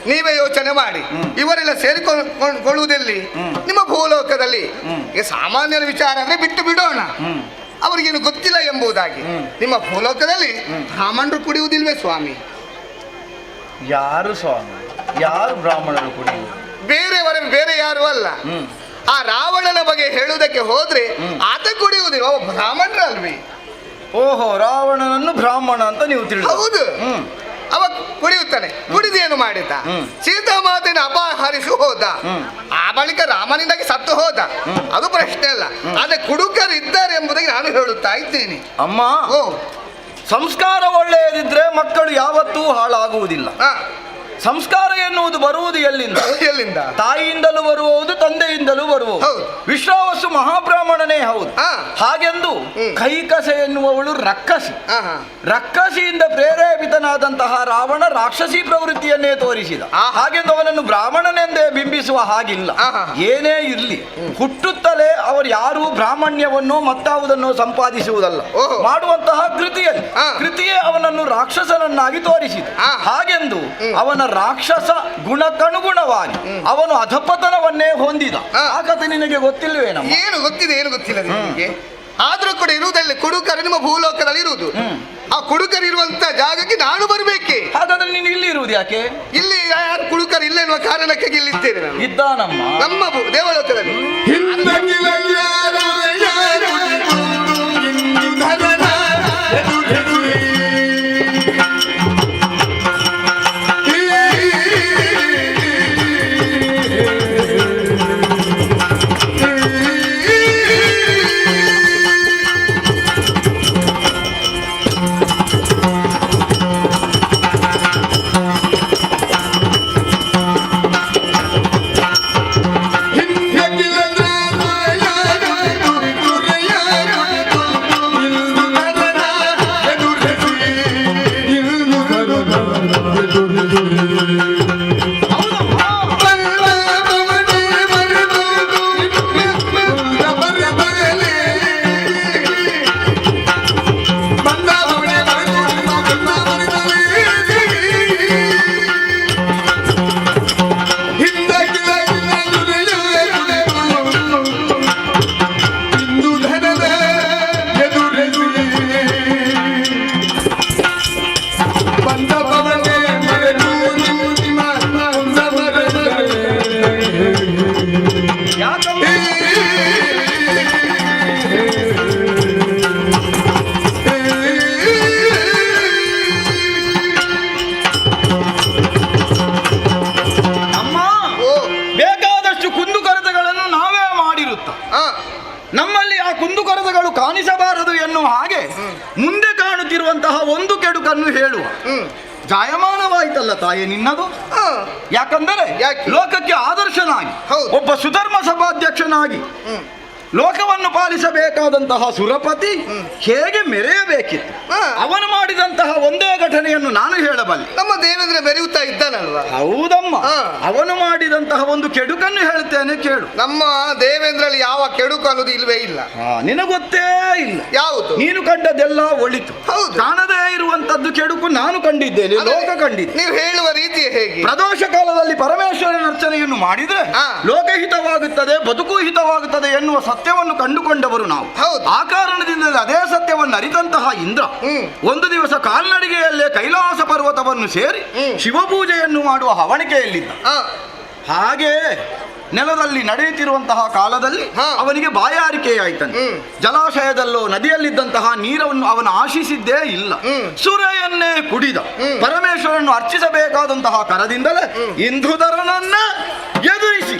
ನೀವೇ ಯೋಚನೆ ಮಾಡಿ, ಇವರೆಲ್ಲ ಸೇರಿಕೊಳ್ಳುವುದೆಲ್ಲಿ ನಿಮ್ಮ ಭೂಲೋಕದಲ್ಲಿ. ಈ ಸಾಮಾನ್ಯರ ವಿಚಾರ ಅಂದ್ರೆ ಬಿಟ್ಟು ಬಿಡೋಣ, ಅವರಿಗೇನು ಗೊತ್ತಿಲ್ಲ ಎಂಬುದಾಗಿ. ನಿಮ್ಮ ಭೂಲೋಕದಲ್ಲಿ ಬ್ರಾಹ್ಮಣರು ಕುಡಿಯುವುದಿಲ್ವೇ ಸ್ವಾಮಿ? ಯಾರು ಸ್ವಾಮಿ, ಯಾರು ಬ್ರಾಹ್ಮಣರು ಕುಡಿಯುವುದು? ಬೇರೆ ಯಾರು ಅಲ್ಲ. ಆ ರಾವಣನ ಬಗ್ಗೆ ಹೇಳುವುದಕ್ಕೆ ಹೋದ್ರೆ ಆತ ಕುಡಿಯುವುದಿಲ್ಲ, ಬ್ರಾಹ್ಮಣರಲ್ವೇ? ಓಹೋ, ರಾವಣನನ್ನು ಬ್ರಾಹ್ಮಣ ಅಂತ ನೀವು ತಿಳಿದ? ಹೌದು. ಅವ ಕುಡಿಯುತ್ತಾನೆ. ಕುಡಿದೇನು ಮಾಡಿದ? ಸೀತಾಮಾತೆಯನ್ನು ಅಪಹರಿಸಿ ಹೋದ. ಆ ಬಳಿಕ ರಾಮನಿಂದಾಗಿ ಸತ್ತು ಹೋದ. ಅದು ಪ್ರಶ್ನೆ ಅಲ್ಲ. ಆದ್ರೆ ಕುಡುಕರು ಇದ್ದಾರೆ ಎಂಬುದಾಗಿ ನಾನು ಹೇಳುತ್ತಾ ಇದ್ದೇನೆ. ಅಮ್ಮ, ಸಂಸ್ಕಾರ ಒಳ್ಳೆಯದಿದ್ರೆ ಮಕ್ಕಳು ಯಾವತ್ತೂ ಹಾಳಾಗುವುದಿಲ್ಲ. ಸಂಸ್ಕಾರ ಎನ್ನುವುದು ಬರುವುದು ಎಲ್ಲಿಂದ? ತಾಯಿಯಿಂದಲೂ ಬರುವುದು, ತಂದೆಯಿಂದಲೂ ಬರುವುದು. ವಿಶ್ವಾವಸು ಮಹಾಬ್ರಾಹ್ಮಣನೇ ಹೌದು. ಹಾಗೆಂದು ಕೈಕಸ ಎನ್ನುವವಳು ರಕ್ಕಸಿ. ರಕ್ಕಸಿಯಿಂದ ಪ್ರೇರೇಪಿತನಾದಂತಹ ರಾವಣ ರಾಕ್ಷಸಿ ಪ್ರವೃತ್ತಿಯನ್ನೇ ತೋರಿಸಿದ. ಹಾಗೆಂದು ಅವನನ್ನು ಬ್ರಾಹ್ಮಣನೆಂದೇ ಬಿಂಬಿಸುವ ಹಾಗಿಲ್ಲ. ಏನೇ ಇರಲಿ, ಹುಟ್ಟುತ್ತಲೇ ಅವರು ಯಾರೂ ಬ್ರಾಹ್ಮಣ್ಯವನ್ನೋ ಮತ್ತಾವುದನ್ನೋ ಸಂಪಾದಿಸುವುದಲ್ಲ. ಮಾಡುವಂತಹ ಕೃತಿಯೇ ಅವನನ್ನು ರಾಕ್ಷಸನನ್ನಾಗಿ ತೋರಿಸಿದ. ಹಾಗೆಂದು ಅವನ ರಾಕ್ಷಸ ಗುಣಕ್ಕನುಗುಣವಾಗಿ ಅವನು ಅಧಪತನವನ್ನೇ ಹೊಂದಿದ. ಆ ಕಥೆ ನಿನಗೆ ಗೊತ್ತಿಲ್ಲವೇನಮ್ಮ? ಏನು ಗೊತ್ತಿಲ್ಲ ನಿಮಗೆ. ಆದ್ರೂ ಕೂಡ ಇರುವುದಲ್ಲಿ ಕುಡುಕರು ನಿಮ್ಮ ಭೂಲೋಕದಲ್ಲಿ ಇರುವುದು. ಆ ಕುಡುಕರು ಇರುವಂತ ಜಾಗಕ್ಕೆ ನಾನು ಬರಬೇಕೆ? ಹಾಗಾದ್ರೆ ನೀನು ಇಲ್ಲಿ ಇರುವುದು ಯಾಕೆ? ಇಲ್ಲಿ ಯಾರು ಕುಡುಕರು ಇಲ್ಲ ಎನ್ನುವ ಕಾರಣಕ್ಕಾಗಿ ಇಲ್ಲಿದ್ದೇನೆ ನಾನು. ಇದ್ದಾನಮ್ಮ ನಮ್ಮ ದೇವಲೋಕದಲ್ಲಿ. ನಮ್ಮಲ್ಲಿ ಆ ಕುಂದುಕೊರತೆಗಳು ಕಾಣಿಸಬಾರದು ಎನ್ನುವ ಹಾಗೆ ಮುಂದೆ ಕಾಣುತ್ತಿರುವಂತಹ ಒಂದು ಕೆಡುಕನ್ನು ಹೇಳುವ. ಜಾಯಮಾನವಾಯಿತಲ್ಲ ತಾಯಿ ನಿನ್ನದು. ಯಾಕಂದರೆ ಲೋಕಕ್ಕೆ ಆದರ್ಶನಾಗಿ ಒಬ್ಬ ಸುಧರ್ಮ ಸಭಾಧ್ಯಕ್ಷನಾಗಿ ಲೋಕವನ್ನು ಪಾಲಿಸಬೇಕಾದಂತಹ ಸುರಪತಿ ಹೇಗೆ ಮೆರೆಯಬೇಕಿತ್ತು, ಅವನು ಮಾಡಿದಂತಹ ಒಂದೇ ಘಟನೆಯನ್ನು ನಾನು ಹೇಳಬಲ್ಲೆ. ನಮ್ಮ ದೇವೇಂದ್ರ ಮೆರೆಯುತ್ತಾ ಇದ್ದಾನಲ್ವಾ? ಹೌದಮ್ಮ, ಅವನು ಮಾಡಿದಂತಹ ಒಂದು ಕೆಡುಕನ್ನು ಹೇಳುತ್ತೇನೆ ಕೇಳು. ನಮ್ಮ ದೇವೇಂದ್ರಲ್ಲಿ ಯಾವ ಕೆಡುಕು ಅನ್ನೋದು ಇಲ್ವೇ ಇಲ್ಲ. ನಿನಗೊತ್ತೇ ಇಲ್ಲ. ಯಾವುದು? ನೀನು ಕಂಡದೆಲ್ಲ ಒಳಿತು. ಕಾಣದೇ ಇರುವಂತದ್ದು ಕೆಡುಕು ನಾನು ಕಂಡಿದ್ದೇನೆ, ಲೋಕ ಕಂಡಿದೆ. ನೀವು ಹೇಳುವ ರೀತಿ ಹೇಗೆ? ಪ್ರದೋಷ ಕಾಲದಲ್ಲಿ ಪರಮೇಶ್ವರನ ಅರ್ಚನೆಯನ್ನು ಮಾಡಿದ್ರೆ ಲೋಕಹಿತವಾಗುತ್ತದೆ, ಬದುಕು ಹಿತವಾಗುತ್ತದೆ ಎನ್ನುವ ಸತ್ಯವನ್ನು ಕಂಡುಕೊಂಡವರು ನಾವು. ಆ ಕಾರಣದಿಂದ ಅದೇ ಸತ್ಯವನ್ನು ಅರಿತಂತಹ ಇಂದ್ರ ಒಂದು ದಿವಸ ಕಾಲ್ನಡಿಗೆಯಲ್ಲೇ ಕೈಲಾಸ ಪರ್ವತವನ್ನು ಸೇರಿ ಶಿವಪೂಜೆಯನ್ನು ಮಾಡುವ ಹವಣಿಕೆಯಲ್ಲಿದ್ದ. ಹಾಗೆ ನೆಲದಲ್ಲಿ ನಡೆಯುತ್ತಿರುವಂತಹ ಕಾಲದಲ್ಲಿ ಅವನಿಗೆ ಬಾಯಾರಿಕೆಯಾಯಿತಂತೆ. ಜಲಾಶಯದಲ್ಲೋ ನದಿಯಲ್ಲಿದ್ದಂತಹ ನೀರನ್ನು ಅವನು ಆಶಿಸಿದ್ದೇ ಇಲ್ಲ. ಸುರೆಯನ್ನೇ ಕುಡಿದ. ಪರಮೇಶ್ವರನ್ನು ಅರ್ಚಿಸಬೇಕಾದಂತಹ ಕರದಿಂದಲೇ ಇಂದ್ರುಧರನನ್ನ ಎದುರಿಸಿ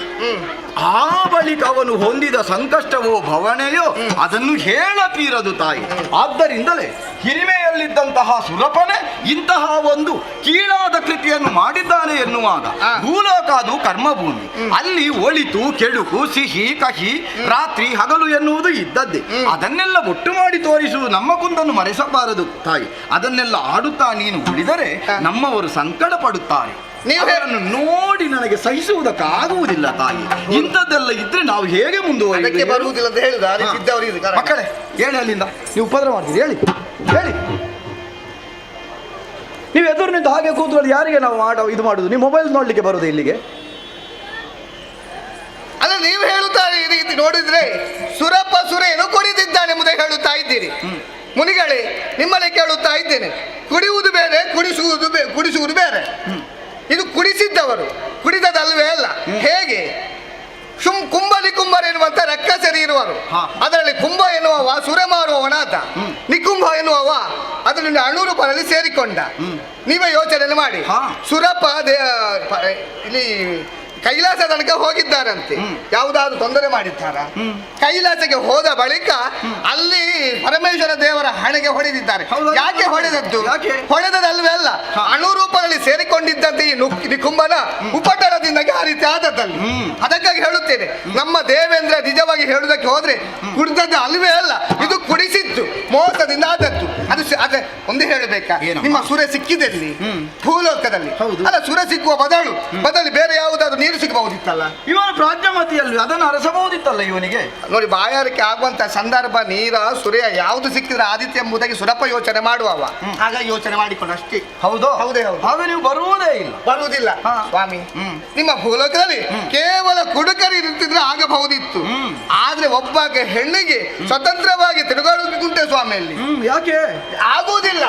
ಆ ಬಳಿಕ ಅವನು ಹೊಂದಿದ ಸಂಕಷ್ಟವೋ ಭವಣೆಯೋ ಅದನ್ನು ಹೇಳತೀರದು ತಾಯಿ. ಆದ್ದರಿಂದಲೇ ಹಿರಿಮೆಯಲ್ಲಿದ್ದಂತಹ ಸುರಪನೆ ಇಂತಹ ಒಂದು ಕೀಳಾದ ಕೃತಿಯನ್ನು ಮಾಡಿದ್ದಾನೆ ಎನ್ನುವಾಗ ಭೂಲೋಕ ಅದು ಕರ್ಮಭೂಮಿ. ಅಲ್ಲಿ ಒಳಿತು ಕೆಡುಕು ಸಿಹಿ ಕಹಿ ರಾತ್ರಿ ಹಗಲು ಎನ್ನುವುದು ಇದ್ದದ್ದೇ. ಅದನ್ನೆಲ್ಲ ಒಟ್ಟು ಮಾಡಿ ತೋರಿಸುವುದು ನಮ್ಮ ಕುಂದನ್ನು ಮರೆಸಬಾರದು ತಾಯಿ. ಅದನ್ನೆಲ್ಲ ಆಡುತ್ತಾ ನೀನು ಉಳಿದರೆ ನಮ್ಮವರು ಸಂಕಟ ಪಡುತ್ತಾರೆ. ನೀವರನ್ನು ನೋಡಿ ನನಗೆ ಸಹಿಸುವುದಕ್ಕಾಗುವುದಿಲ್ಲ ತಾಯಿ. ಇಂಥದ್ದೆಲ್ಲ ಇದ್ರೆ ನಾವು ಹೇಗೆ ಮುಂದುವರಿಕೆ ಬರುವುದಿಲ್ಲ ಅಂತ ಹೇಳಿದ ಮಕ್ಕಳೇ ಹೇಳಿ ಅಲ್ಲಿಂದ. ನೀವು ಉಪದ್ರ ಮಾಡ್ತೀರಿ, ಹೇಳಿ ಹೇಳಿ. ನೀವು ಎದುರು ನಿಂತು ಹಾಗೆ ಕೂತ್ಕೊಳ್ಳಿ. ಯಾರಿಗೆ ನಾವು ಇದು ಮಾಡುದು? ನೀವು ಮೊಬೈಲ್ ನೋಡ್ಲಿಕ್ಕೆ ಬರುದು ಇಲ್ಲಿಗೆ? ಅಲ್ಲ, ನೀವು ಹೇಳುತ್ತಾ ಈ ರೀತಿ ನೋಡಿದ್ರೆ ಸುರಪ್ಪ ಸುರೇನು ಕುಡಿದಿದ್ದಾನೆ ಎಂಬುದೇ ಹೇಳುತ್ತಾ ಇದ್ದೀರಿ. ಮುನಿಗಳೇ, ನಿಮ್ಮಲ್ಲಿ ಕೇಳುತ್ತಾ ಇದ್ದೇನೆ, ಕುಡಿಯುವುದು ಬೇರೆ, ಕುಡಿಸುವುದು ಬೇರೆ. ಇದು ಕುಡಿಸಿದ್ದವರು, ಕುಡಿದದಲ್ವೇ ಅಲ್ಲ. ಹೇಗೆ ಕುಂಭಲಿ ಕುಂಭರ ಎನ್ನುವಂತ ರಕ್ಕಸರಿ ಇರುವರು. ಅದರಲ್ಲಿ ಕುಂಭ ಎನ್ನುವವ ಸುರ ಮಾರುವವನಾತ, ನಿಕುಂಭ ಎನ್ನುವವ ಅದರಲ್ಲಿ ಅಣುರೂಪದಲ್ಲಿ ಸೇರಿಕೊಂಡ. ನೀವೇ ಯೋಚನೆ ಮಾಡಿ. ಸುರಪ್ಪ ಇಲ್ಲಿ ಕೈಲಾಸ ತನಕ ಹೋಗಿದ್ದಾರಂತೆ. ಯಾವುದಾದ್ರು ತೊಂದರೆ ಮಾಡಿದ್ದಾರ? ಕೈಲಾಸಕ್ಕೆ ಹೋದ ಬಳಿಕ ಅಲ್ಲಿ ಪರಮೇಶ್ವರ ದೇವರ ಹಣೆಗೆ ಹೊಡೆದಿದ್ದಾರೆ. ಯಾಕೆ ಹೊಡೆದದ್ದು? ಹೊಡೆದದಲ್ವೇ ಅಲ್ಲ, ಅಣುರೂಪದಲ್ಲಿ ಸೇರಿಕೊಂಡಿದ್ದಂತೆ ಈ ನಿಕುಂಭನ ಉಪಟಳದಿಂದ ಆ ರೀತಿ ಆದದ್ದಲ್ಲಿ. ಅದಕ್ಕಾಗಿ ಹೇಳುತ್ತೇನೆ, ನಮ್ಮ ದೇವೇಂದ್ರ ನಿಜವಾಗಿ ಹೇಳುವುದಕ್ಕೆ ಹೋದ್ರೆ ಕುಡಿದದ್ದು ಅಲ್ವೇ ಅಲ್ಲ, ಇದು ಕುಡಿಸಿದ್ದು ಮೋಸದಿಂದ ಆದದ್ದು. ಅದು ಅದೇ ಒಂದು ಹೇಳಬೇಕಾ, ನಿಮ್ಮ ಸುರ ಸಿಕ್ಕಿದಲ್ಲಿ ಭೂಲೋಕದಲ್ಲಿ ಅಲ್ಲ, ಸುರ ಸಿಕ್ಕುವ ಬದಲು ಬೇರೆ ಯಾವುದಾದ್ರು ನೀರು ಸಿಗಬಹುದಿತ್ತಲ್ಲ. ಇವನು ಪ್ರಾಜ್ಞಮತಿಯಲ್ಲಿ ಅದನ್ನು ಅರಸಬಹುದಿತ್ತಲ್ಲ ಇವನಿಗೆ. ನೋಡಿ, ಬಾಯಾರಿಕೆ ಆಗುವಂತ ಸಂದರ್ಭ ನೀರ ಸುರಿಯ ಯಾವುದು ಸಿಕ್ಕಿದ್ರೆ ಆದಿತ್ಯ ಎಂಬುದಾಗಿ ಸುರಪ್ಪ ಯೋಚನೆ ಮಾಡುವವ. ಹಾಗಾಗಿ ಯೋಚನೆ ಮಾಡಿಕೊಂಡು ಅಷ್ಟೇ. ಹೌದು, ಹೌದೇ ಹೌದು. ಆಗ ನೀವು ಬರುವುದೇ ಇಲ್ಲ. ಬರುವುದಿಲ್ಲ ಸ್ವಾಮಿ. ನಿಮ್ಮ ಭೂಲೋಕದಲ್ಲಿ ಕೇವಲ ಕುಡುಕರು ಇರುತ್ತಿದ್ರೆ ಆಗಬಹುದಿತ್ತು. ಆದ್ರೆ ಒಬ್ಬ ಹೆಣ್ಣಿಗೆ ಸ್ವತಂತ್ರವಾಗಿ ತಿರುಗಾಡುವುದುಂಟೆ ಸ್ವಾಮಿಯಲ್ಲಿ. ಯಾಕೆ ಆಗುವುದಿಲ್ಲ?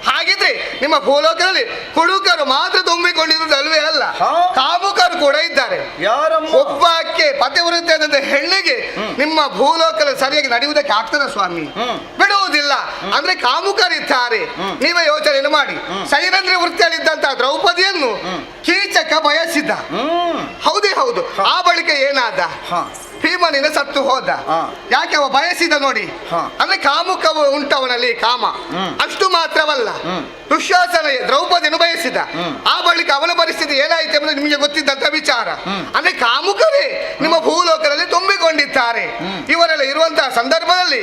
ಹಾಗಿದ್ರೆ ನಿಮ್ಮ ಭೂಲೋಕದಲ್ಲಿ ಕುಡುಕರು ಮಾತ್ರ ತುಂಬಿಕೊಂಡಿರುವುದು ಅಲ್ವೇ ಅಲ್ಲ, ಕಾಮುಕರು ಕೂಡ ಇದ್ದಾರೆ. ಒಬ್ಬಕ್ಕೆ ಪತಿವೃತ್ತಿ ಹೆಣ್ಣಿಗೆ ನಿಮ್ಮ ಭೂಲೋಕದಲ್ಲಿ ಸರಿಯಾಗಿ ನಡೆಯುವುದಕ್ಕೆ ಆಗ್ತದ ಸ್ವಾಮಿ? ಬಿಡುವುದಿಲ್ಲ. ಅಂದ್ರೆ ಕಾಮುಕರಿದ್ದಾರೆ. ನೀವೇ ಯೋಚನೆ ಮಾಡಿ. ಸೈರಂಧ್ರ ವೃತ್ತಿಯಲ್ಲಿದ್ದಂತಹ ದ್ರೌಪದಿಯನ್ನು ಕೀಚಕ ಬಯಸಿದ್ದ. ಹೌದೇ ಹೌದು. ಆ ಬಳಿಕ ಏನಾದ? ಭೀಮನಿಂದ ಸತ್ತು ಹೋದ. ಯಾಕೆ? ಅವ ಬಯಸಿದ ನೋಡಿ. ಅಂದ್ರೆ ಕಾಮುಕವು ಉಂಟವನಲ್ಲಿ ಕಾಮ. ಅಷ್ಟು ಮಾತ್ರವಲ್ಲ, ದುಶ್ಯಾಸನ ದ್ರೌಪದಿಯನ್ನು ಬಯಸಿದ. ಆ ಬಳಿಕ ಅವನ ಪರಿಸ್ಥಿತಿ ಏನಾಯಿತು ಎಂಬುದು ನಿಮಗೆ ಗೊತ್ತಿದ್ದಂತ ವಿಚಾರ. ಅಂದ್ರೆ ಕಾಮುಕರೇ ನಿಮ್ಮ ಭೂಲೋಕದಲ್ಲಿ ತುಂಬಿಕೊಂಡಿದ್ದಾರೆ. ಇವರೆಲ್ಲ ಇರುವಂತಹ ಸಂದರ್ಭದಲ್ಲಿ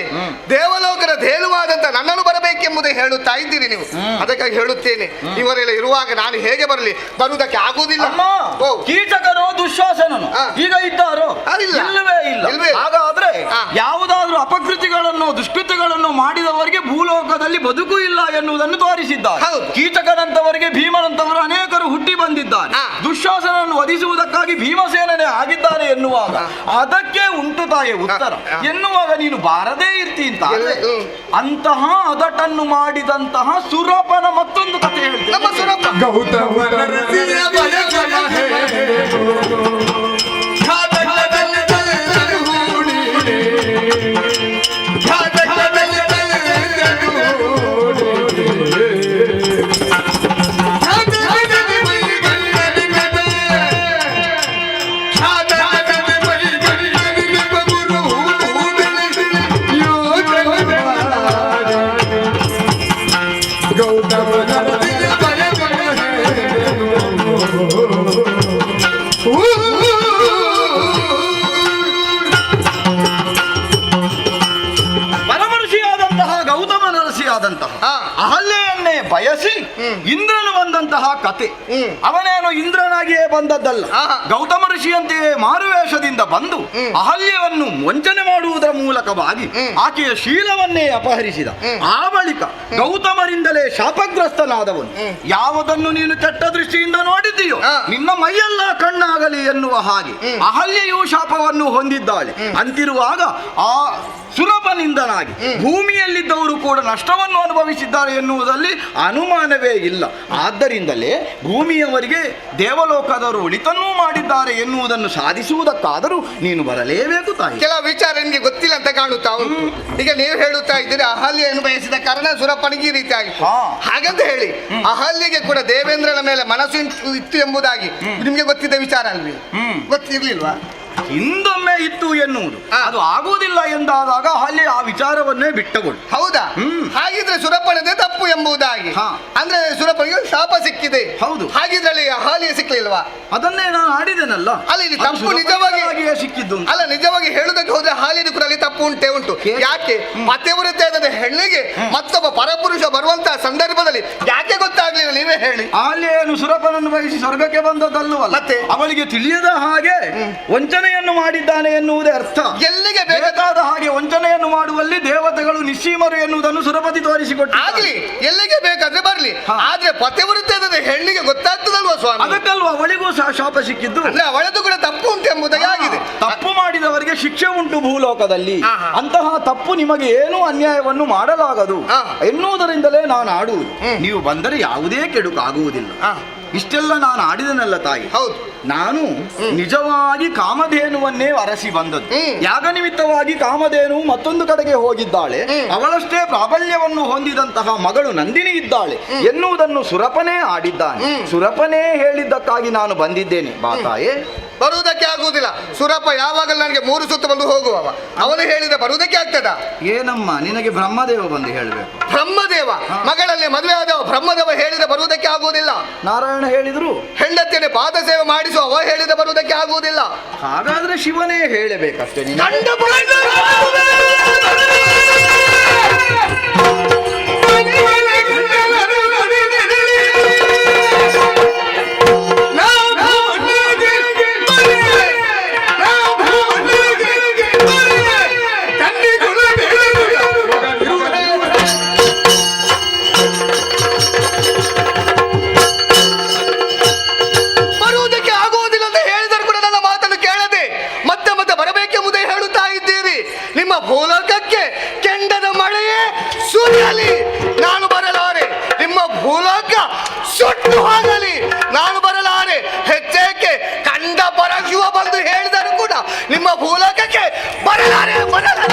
ದೇವಲೋಕದ ದೇಲುವಾದಂತ ನನ್ನನ್ನು ಬರಬೇಕೆಂಬುದೇ ಹೇಳುತ್ತಾ ಇದ್ದೀರಿ ನೀವು. ಅದಕ್ಕಾಗಿ ಹೇಳುತ್ತೇನೆ, ಇವರೆಲ್ಲ ಇರುವಾಗ ನಾನು ಹೇಗೆ ಬರಲಿ? ಬರುವುದಕ್ಕೆ ಆಗುವುದಿಲ್ಲ. ಕೀಚಕನೋ ದುಶ್ಯಾಸನನು ಈಗ ಇದ್ದಾರೋ? ಇಲ್ಲವೇ ಇಲ್ಲ. ಹಾಗಾದ್ರೆ ಯಾವುದಾದ್ರೂ ಅಪಕೃತಿಗಳನ್ನು ದುಷ್ಕೃತ್ಯಗಳನ್ನು ಮಾಡಿದವರಿಗೆ ಭೂಲೋಕದಲ್ಲಿ ಬದುಕು ಇಲ್ಲ ಎನ್ನುವುದನ್ನು ತೋರಿಸಿದ್ದಾರೆ. ಕೀಚಕನಂತವರಿಗೆ ಭೀಮನಂತವರು ಅನೇಕರು ಹುಟ್ಟಿ ಬಂದಿದ್ದಾರೆ. ದುಶ್ಯಾಸನನ್ನು ವಧಿಸುವುದಕ್ಕಾಗಿ ಭೀಮಸೇನನೇ ಆಗಿದ್ದಾರೆ ಎನ್ನುವಾಗ ಅದಕ್ಕೆ ಉಂಟು ತಾಯಿ ಉತ್ತರ ಎನ್ನುವಾಗ ನೀನು ಬಾರದೇ ಇರ್ತೀಂತ ಅಂತಹ ಅದಟನ್ನು ಮಾಡಿದಂತಹ ಸುರಪನ ಮತ್ತೊಂದು ಕಥೆ ಹೇಳ್ತೀನಿ. ನಮ್ಮ ಸುರಪ ಆದಂತಹ ಅಹಲ್ಯೆಯನ್ನೇ ಬಯಸಿ ಇಂದ್ರನು ಬಂದಂತಹ ಕತೆ. ಅವನೇನು ಇಂದ್ರನಾಗಿಯೇ ಬಂದದ್ದಲ್ಲ, ಗೌತಮ ಋಷಿಯಂತೆಯೇ ಮಾರುವೇಷದಿಂದ ಬಂದು ಅಹಲ್ಯವನ್ನು ವಂಚನೆ ಮಾಡುವುದರ ಮೂಲಕವಾಗಿ ಆಕೆಯ ಶೀಲವನ್ನೇ ಅಪಹರಿಸಿದ. ಆ ಬಳಿಕ ಗೌತಮರಿಂದಲೇ ಶಾಪಗ್ರಸ್ತನಾದವನು. ಯಾವುದನ್ನು ನೀನು ಕೆಟ್ಟ ದೃಷ್ಟಿಯಿಂದ ನೋಡಿದ್ದೀಯೋ ನಿನ್ನ ಮೈಯೆಲ್ಲ ಕಣ್ಣಾಗಲಿ ಎನ್ನುವ ಹಾಗೆ ಅಹಲ್ಯೆಯು ಶಾಪವನ್ನು ಹೊಂದಿದ್ದಾಳೆ. ಅಂತಿರುವಾಗ ಆ ಸುಲಭನಿಂದನಾಗಿ ಭೂಮಿಯಲ್ಲಿದ್ದವರು ಕೂಡ ನಷ್ಟವನ್ನು ಅನುಭವಿಸಿದ್ದಾರೆ ಎನ್ನುವುದರಲ್ಲಿ ಅನುಮಾನವೇ ಇಲ್ಲ. ಆದ್ದರಿಂದಲೇ ಭೂಮಿಯವರಿಗೆ ದೇವಲೋಕದವರು ಒಳಿತನ್ನೂ ಮಾಡಿದ್ದಾರೆ ಎನ್ನುವುದನ್ನು ಸಾಧಿಸುವುದಕ್ಕಾದರೂ ನೀನು ಬರಲೇಬೇಕು ತಾಯಿ. ಕೆಲವು ವಿಚಾರ ನಿಮಗೆ ಗೊತ್ತಿಲ್ಲ ಅಂತ ಕಾಣುತ್ತಾ ಉಂಟು. ಈಗ ನೀವು ಹೇಳುತ್ತಾ ಇದ್ದೀರಿ ಅಹಲ್ಯೆಯನ್ನು ಬಯಸಿದ ಕಾರಣ ಸುರಪನಿಗೆ ಈ ರೀತಿ ಆಗಿ ಹಾಗಂತ ಹೇಳಿ ಅಹಲ್ಯೆಗೆ ಕೂಡ ದೇವೇಂದ್ರನ ಮೇಲೆ ಮನಸ್ಸು ಇತ್ತು ಎಂಬುದಾಗಿ ನಿಮ್ಗೆ ಗೊತ್ತಿದ್ದ ವಿಚಾರ ಅಲ್ವಿ? ಗೊತ್ತಿರ್ಲಿಲ್ವಾ? ಹಿಂದೊಮ್ಮೆ ಇತ್ತು ಎನ್ನುವುದು ಅದು ಆಗುವುದಿಲ್ಲ ಎಂದಾದಾಗ ಅಲ್ಲಿ ಆ ವಿಚಾರವನ್ನೇ ಬಿಟ್ಟುಕೊಳ್ಳು. ಹೌದಾ? ಹಾಗಿದ್ರೆ ಸುರಪಣದೆ ತಪ್ಪು ಎಂಬುದಾಗಿ ಅಂದ್ರೆ ಸುರಪಣಿಗೆ ಶಾಪ ಸಿಕ್ಕಿದೆ. ಹೌದು. ಹಾಗಿದ್ರಲ್ಲಿ ಅಹಲ್ಯೆ ಸಿಕ್ಲಿಲ್ವಾ? ಅದನ್ನೇ ನಾನು ಆಡಿದೆನಲ್ಲ. ಅಲ್ಲ ಇಲ್ಲಿ ತಪ್ಪು ನಿಜವಾಗಿ ಸಿಕ್ಕಿದ್ದು ಅಲ್ಲ, ನಿಜವಾಗಿ ಹೇಳುದಕ್ಕೆ ಹೋದ್ರೆ ಅಹಲ್ಯದ ಕೂಡ ಅಲ್ಲಿ ತಪ್ಪು ಉಂಟು. ಯಾಕೆ ಪತಿವ್ರತೆ ಹೆಣ್ಣಿಗೆ ಮತ್ತೊಬ್ಬ ಪರಪುರುಷ ಬರುವಂತಹ ಸಂದರ್ಭದಲ್ಲಿ ಯಾಕೆ ಗೊತ್ತಾಗ್ಲಿಲ್ಲ ನೀವೇ ಹೇಳಿ? ಅಹಲ್ಯೆಯನ್ನು ಸುರಪನನ್ನು ಬಯಸಿ ಸ್ವರ್ಗಕ್ಕೆ ಬಂದದ್ದಲ್ಲವಲ್ಲ, ಮತ್ತೆ ಅವಳಿಗೆ ತಿಳಿಯದ ಹಾಗೆ ವಂಚನೆಯನ್ನು ಮಾಡಿದ್ದಾನೆ ಎನ್ನುವುದೇ ಅರ್ಥ. ಎಲ್ಲಿಗೆ ಬೇಕಾದ ಹಾಗೆ ವಂಚನೆಯನ್ನು ಮಾಡುವಲ್ಲಿ ದೇವತೆಗಳು ನಿಸ್ಸೀಮರು ಎನ್ನುವುದನ್ನು ಸುರಪತಿ ತೋರಿಸಿಕೊಟ್ಟು ಆಗ್ಲಿ, ಎಲ್ಲಿಗೆ ಬೇಕಾದ್ರೆ ಬರ್ಲಿ, ಆದ್ರೆ ಪತಿವ್ರತೆ ಹೆಣ್ಣಿಗೆ ಗೊತ್ತಾಗ್ತದಲ್ವಾ ಸ್ವಾಮಿ? ಅದಕ್ಕಲ್ವಾ ಅವಳಿಗೂ ಸಹ ಶಾಪ ಸಿಕ್ಕಿದ್ದು. ಅಂದ್ರೆ ಅವಳದು ಕೂಡ ತಪ್ಪು ಉಂಟು ಎಂಬುದಾಗಿ ಆಗಿದೆ. ತಪ್ಪು ಮಾಡಿದವರಿಗೆ ಶಿಕ್ಷೆ ಉಂಟು ಭೂಲೋಕದಲ್ಲಿ. ಅಂತಹ ತಪ್ಪು ನಿಮಗೆ ಏನೂ ಅನ್ಯಾಯವನ್ನು ಮಾಡಲಾಗದು ಎನ್ನುವುದರಿಂದಲೇ ನಾನು ಆಡುವುದು. ನೀವು ಬಂದರೆ ಯಾವುದೇ ಕೆಡುಕಾಗುವುದಿಲ್ಲ. ಇಷ್ಟೆಲ್ಲ ನಾನು ಆಡಿದನಲ್ಲ ತಾಯಿ. ಹೌದು, ನಾನು ನಿಜವಾಗಿ ಕಾಮಧೇನುವನ್ನೇ ಅರಸಿ ಬಂದದ್ದು. ಯಾಗ ನಿಮಿತ್ತವಾಗಿ ಕಾಮಧೇನು ಮತ್ತೊಂದು ಕಡೆಗೆ ಹೋಗಿದ್ದಾಳೆ. ಅವಳಷ್ಟೇ ಪ್ರಾಬಲ್ಯವನ್ನು ಹೊಂದಿದಂತಹ ಮಗಳು ನಂದಿನಿ ಇದ್ದಾಳೆ ಎನ್ನುವುದನ್ನು ಸುರಪನೇ ಆಡಿದ್ದಾನೆ. ಸುರಪನೇ ಹೇಳಿದ್ದಕ್ಕಾಗಿ ನಾನು ಬಂದಿದ್ದೇನೆ. ಬಾ ತಾಯೇ. ಬರುವುದಕ್ಕೆ ಆಗುವುದಿಲ್ಲ. ಸುರಪ ಯಾವಾಗಲೂ ನನಗೆ 3 ಸುತ್ತು ಬಂದು ಹೋಗುವವ. ಅವನು ಹೇಳಿದ ಬರುವುದಕ್ಕೆ ಆಗ್ತದ? ಏನಮ್ಮ ನಿನಗೆ ಬ್ರಹ್ಮದೇವ ಬಂದು ಹೇಳಬೇಕು. ಬ್ರಹ್ಮದೇವ ಮಗಳಲ್ಲಿ ಮದುವೆ ಆದವ ಬ್ರಹ್ಮದೇವ ಹೇಳಿದ ಬರುವುದಕ್ಕೆ ಆಗುವುದಿಲ್ಲ. ನಾರಾಯಣ ಹೇಳಿದ್ರು ಹೆಂಡತಿಯನ್ನು ಪಾದ ಸೇವೆ ಮಾಡಿಸುವ ಅವ ಹೇಳಿದ ಬರುವುದಕ್ಕೆ ಆಗುವುದಿಲ್ಲ. ಹಾಗಾದ್ರೆ ಶಿವನೇ ಹೇಳಬೇಕಷ್ಟೇ. ಭೂಲೋಕಕ್ಕೆ ಕೆಂಡದ ಮಳೆಯೇ ಸುರಿಯಲಿ ನಾನು ಬರಲಾರೆ. ನಿಮ್ಮ ಭೂಲೋಕ ಸುಟ್ಟು ಹೋಗಲಿ ನಾನು ಬರಲಾರೆ. ಹೆಚ್ಚೇಕೆ ಕಂಡ ಪರಶಿವ ಬಂದು ಹೇಳಿದರು ಕೂಡ ನಿಮ್ಮ ಭೂಲೋಕಕ್ಕೆ ಬರಲಾರೆ ಬರಲಾರೆ ಬರಲಾರೆ.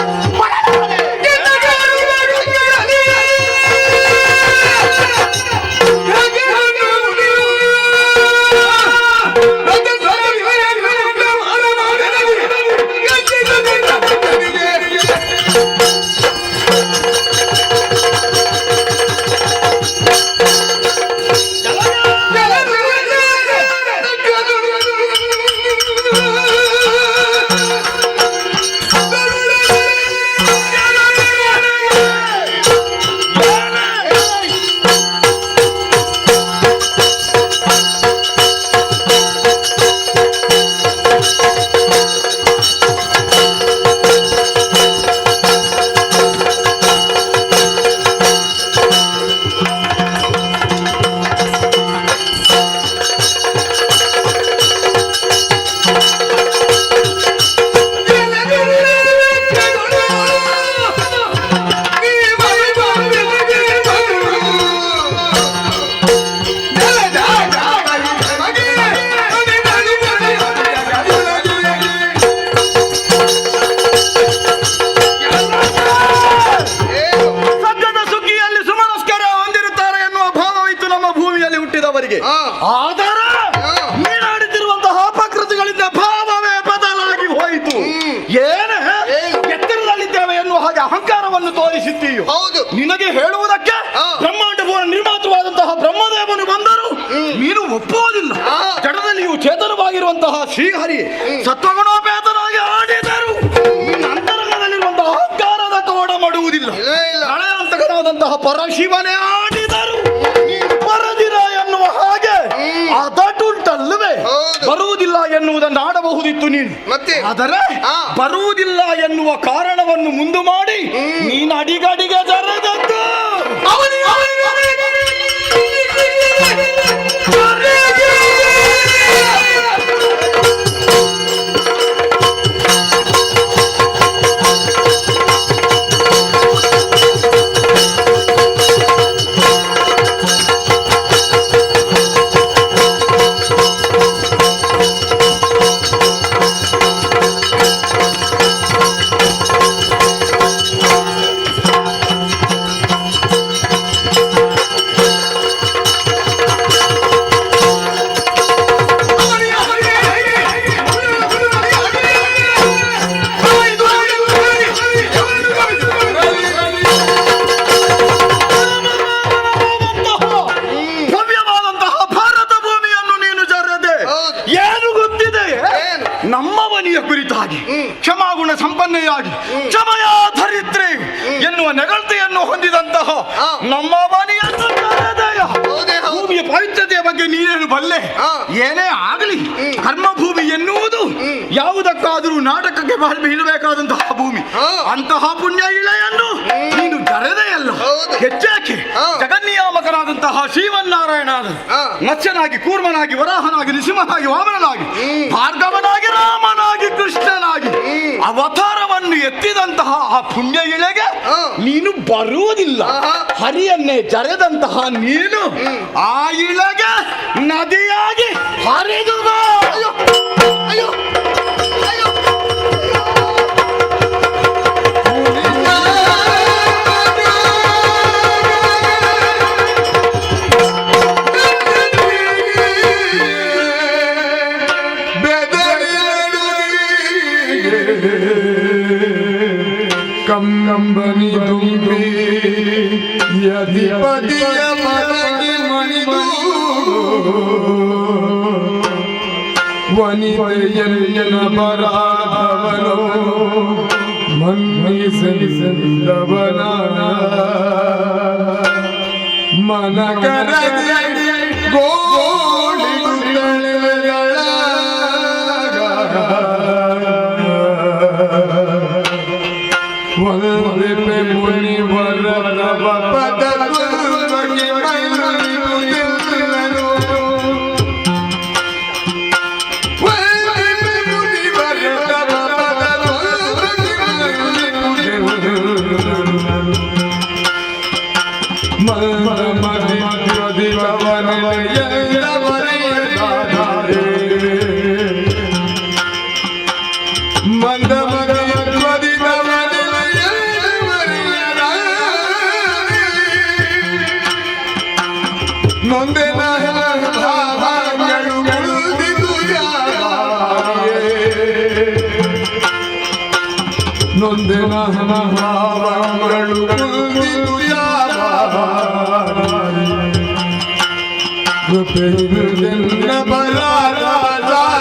ಅಹಂಕಾರವನ್ನು ತೋರಿಸಿದ್ದೀಯೋ. ಹೌದು, ನಿನಗೆ ಹೇಳುವುದಕ್ಕೆ ಬ್ರಹ್ಮಾಂಡವನ್ನು ನಿರ್ಮಾತೃವಾದಂತಹ ಬ್ರಹ್ಮದೇವನು ಬಂದರು ನೀನು ಒಪ್ಪುವುದಿಲ್ಲ. ಜಡದಲ್ಲಿಯೂ ಚೇತನವಾಗಿರುವಂತಹ ಶ್ರೀಹರಿ ಸತ್ವಗುಣೋಪೇತನಾಗಿ ಆಡಿದರು. ಅಂತರಂಗದಲ್ಲಿರುವಂತಹ ಅಹಂಕಾರದ ತೋಡ ಮಾಡುವುದಿಲ್ಲ. ಹಳೆಯ ಅಂತಕನಾದ ಆದಂತಹ ಪರಶಿವನೇ ಆಡಿದರು ನೀನು ಬರದಿರ ಎನ್ನುವ ಹಾಗೆ ಅದಟುಂಟಲ್ಲವೇ? ಬರುವುದಿಲ್ಲ ಎನ್ನುವುದನ್ನು ಆಡಬಹುದಿತ್ತು ನೀನು, ಆದರೆ ಬರುವುದಿಲ್ಲ ಎನ್ನುವ ಕಾರಣವನ್ನು ಮುಂದು ಮಾಡಿ ನೀನು ಅಡಿಗಡಿಗೆ ಜರದದ್ದು. ಕ್ಷಮಾಗುಣ ಸಂಪನ್ನೆಯಾಗಿ ಕ್ಷಮಯ ಧರಿತ್ರಿ ಎನ್ನುವ ನೆಗಳತೆಯನ್ನು ಹೊಂದಿದಂತಹ ನಮ್ಮ ಮನೆಯನ್ನು ಭೂಮಿಯ ಪವಿತ್ರತೆಯ ಬಗ್ಗೆ ನೀನೇನು ಬಲ್ಲೆ? ಏನೇ ಆಗಲಿ ಕರ್ಮಭೂಮಿ ಎನ್ನುವುದು ಯಾವುದಕ್ಕಾದರೂ ನಾಟಕಕ್ಕೆ ಬೀಳಬೇಕಾದಂತಹ ಭೂಮಿ. ಅಂತಹ ಪುಣ್ಯ ಇಳೆಯನ್ನು ನೀನು ಜರದೆಯಲ್ಲ. ಹೆಚ್ಚಾಕೆ ಜಗನ್ನಿಯಾಮಕನಾದಂತಹ ಶ್ರೀಮನ್ನಾರಾಯಣಾದ ಮತ್ಸ್ಯನಾಗಿ, ಕೂರ್ಮನಾಗಿ, ವರಾಹನಾಗಿ, ನೃಸಿಂಹನಾಗಿ, ವಾಮನನಾಗಿ, ಭಾರ್ಗವನಾಗಿ, ರಾಮನಾಗಿ, ಕೃಷ್ಣನಾಗಿ ಅವತಾರವನ್ನು ಎತ್ತಿದಂತಹ ಆ ಪುಣ್ಯ ಇಳೆಗೆ ನೀನು ಬರುವುದಿಲ್ಲ. ಹರಿಯನ್ನೇ ಜರೆದಂತಹ ನೀನು ಆ ಇಳೆಗೆ ನದಿಯಾಗಿ ಹರಿದು ಬಾ. ಕಂಬನಿ ತುಂಬಿ ಯಧಿಪತಿಯ ಮಲಗಿ ಮಣಿದು ವನಿತೆಯನ್ನ ಬರಾದವನು ಮನ್ನಿಸಂದವನ ಮನಕರದಿ ಗೋಳಿಗುತ್ತಳೆಗಳ ಒಂದೇ ಮುನಿವರ ಪದ ನೊಂದೆನ ಭಾವಗಳು ಕೃಪೆಯಿಂದ ಬಲಾರಾಧನೆ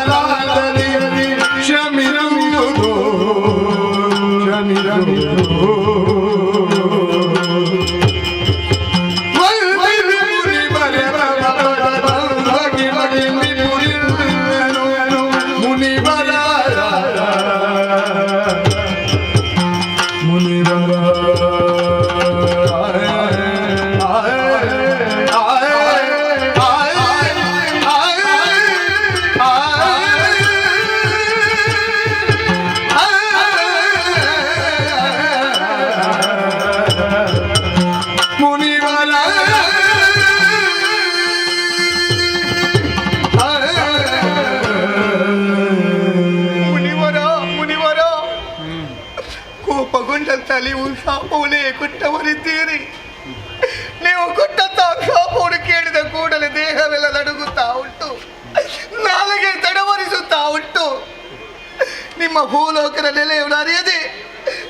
ಕ್ಷಮಿರುವುದು ನೀವು ಶಾಪವನ್ನೇ ಕೊಟ್ಟವರಿದ್ದೀರಿ. ನೀವು ಕೊಟ್ಟಂತಹ ಶಾಪವನ್ನು ಕೇಳಿದ ಕೂಡಲೇ ದೇಹವೆಲ್ಲ ನಡುಗುತ್ತಾ ಉಂಟು, ನಾಲಿಗೆ ತಡವರಿಸುತ್ತಾ ಉಂಟು. ನಿಮ್ಮ ಭೂಲೋಕದ ನೆಲೆಯನ್ನು ಅರಿಯದೆ,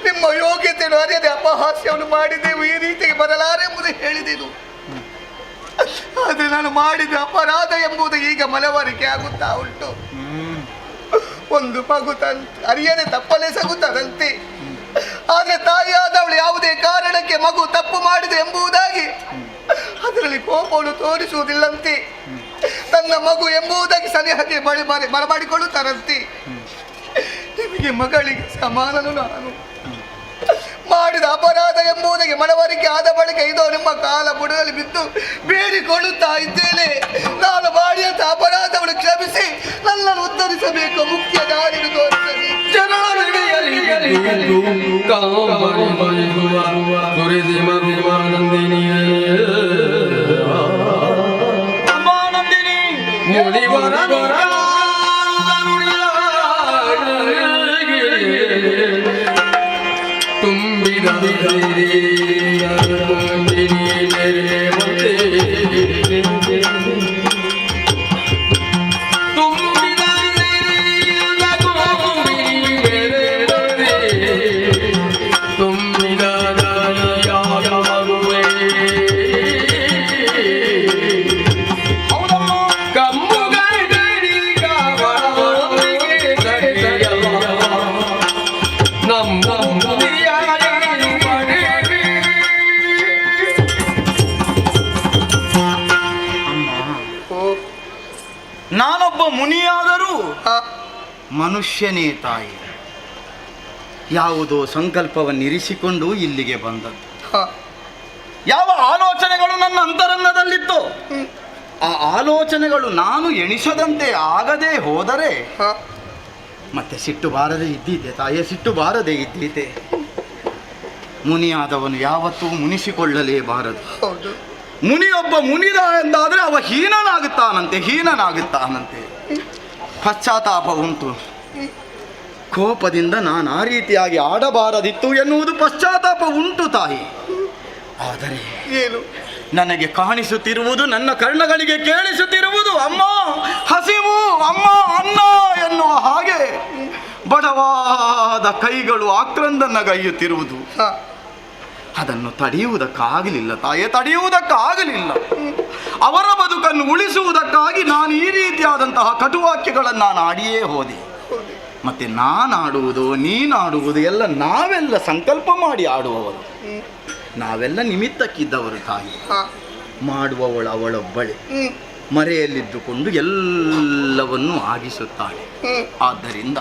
ನಿಮ್ಮ ಯೋಗ್ಯತೆಯನ್ನು ಅರಿಯದೆ ಅಪಹಾಸ್ಯವನ್ನು ಮಾಡಿದೆವು. ಈ ರೀತಿಗೆ ಬರಲಾರೆಂಬುದು ಹೇಳಿದೆನು. ಆದರೆ ನಾನು ಮಾಡಿದ ಅಪರಾಧ ಎಂಬುದು ಈಗ ಮನವರಿಕೆ ಆಗುತ್ತಾ ಉಂಟು. ಒಂದು ಮಗು ಅರಿಯದೆ ತಪ್ಪಲೆಸಗುತ್ತದಂತೆ. ಆದ್ರೆ ತಾಯಿಯಾದವಳು ಯಾವುದೇ ಕಾರಣಕ್ಕೆ ಕಾರಣಕ್ಕೆ ಮಗು ತಪ್ಪು ಮಾಡಿದೆ ಎಂಬುದಾಗಿ ಅದರಲ್ಲಿ ಕೋಪವನ್ನು ತೋರಿಸುವುದಿಲ್ಲಂತೆ. ತನ್ನ ಮಗು ಎಂಬುದಾಗಿ ಸರಿಯಾಗಿ ಬರಮಾಡಿಕೊಳ್ಳುತ್ತಾರಂತೆ. ನಿಮಗೆ ಮಗಳಿಗೆ ಸಮಾನನು ನಾನು. ಮಾಡಿದ ಅಪರಾಧ ಎಂಬುದಾಗಿ ಮನವರಿಕೆ ಆದ ಬಳಿಕ ಇದೋ ನಿಮ್ಮ ಕಾಲ ಬುಡದಲ್ಲಿ ಬಿದ್ದು ಬೇಡಿಕೊಳ್ಳುತ್ತಾ ಇದ್ದೇನೆ. ನಾನು ಮಾಡಿದಂತ ಅಪರಾಧವನ್ನು ಕ್ಷಮಿಸಿ ನನ್ನನ್ನು ಉತ್ತರಿಸಬೇಕು, ಮುಖ್ಯ ದಾರಿಯನ್ನು ತೋರಿಸಬೇಕು. ನಾನೊಬ್ಬ ಮುನಿಯಾದರೂ ಮನುಷ್ಯನೇ ತಾಯಿ. ಯಾವುದೋ ಸಂಕಲ್ಪವನ್ನು ಇರಿಸಿಕೊಂಡು ಇಲ್ಲಿಗೆ ಬಂದದ್ದು. ಯಾವ ಆಲೋಚನೆಗಳು ನನ್ನ ಅಂತರಂಗದಲ್ಲಿತ್ತು, ಆ ಆಲೋಚನೆಗಳು ನಾನು ಎಣಿಸದಂತೆ ಆಗದೆ ಹೋದರೆ ಮತ್ತೆ ಸಿಟ್ಟು ಬಾರದೆ ಇದ್ದೀತೆ ತಾಯಿಯ, ಸಿಟ್ಟು ಬಾರದೆ ಇದ್ದೀತೆ. ಮುನಿಯಾದವನು ಯಾವತ್ತೂ ಮುನಿಸಿಕೊಳ್ಳಲೇಬಾರದು. ಮುನಿಯೊಬ್ಬ ಮುನಿದ ಎಂದಾದರೆ ಅವ ಹೀನನಾಗುತ್ತಾನಂತೆ. ಪಶ್ಚಾತ್ತಾಪ ಉಂಟು. ಕೋಪದಿಂದ ನಾನು ಆ ರೀತಿಯಾಗಿ ಆಡಬಾರದಿತ್ತು ಎನ್ನುವುದು ಪಶ್ಚಾತ್ತಾಪ ಉಂಟು ತಾಯಿ. ಆದರೆ ಏನು ನನಗೆ ಕಾಣಿಸುತ್ತಿರುವುದು, ನನ್ನ ಕರ್ಣಗಳಿಗೆ ಕೇಳಿಸುತ್ತಿರುವುದು ಅಮ್ಮ ಹಸಿವು, ಅಮ್ಮ ಅನ್ನ ಎನ್ನುವ ಹಾಗೆ ಬಡವಾದ ಕೈಗಳು ಆಕ್ರಂದನ್ನಗೈಯುತ್ತಿರುವುದು. ಅದನ್ನು ತಡೆಯುವುದಕ್ಕಾಗಲಿಲ್ಲ ತಾಯೇ, ತಡೆಯುವುದಕ್ಕಾಗಲಿಲ್ಲ. ಅವರ ಬದುಕನ್ನು ಉಳಿಸುವುದಕ್ಕಾಗಿ ನಾನು ಈ ರೀತಿಯಾದಂತಹ ಕಟುವಾಕ್ಯಗಳನ್ನು ನಾನು ಆಡಿಯೇ ಹೋದೆ. ಮತ್ತೆ ನಾನಾಡುವುದು ನೀನಾಡುವುದು ಎಲ್ಲ ನಾವೆಲ್ಲ ಸಂಕಲ್ಪ ಮಾಡಿ ಆಡುವವರು, ನಾವೆಲ್ಲ ನಿಮಿತ್ತಕ್ಕಿದ್ದವರು ತಾಯಿ. ಮಾಡುವವಳು ಅವಳೊಬ್ಬಳೆ, ಮರೆಯಲ್ಲಿದ್ದುಕೊಂಡು ಎಲ್ಲವನ್ನೂ ಆಗಿಸುತ್ತಾಳೆ. ಆದ್ದರಿಂದ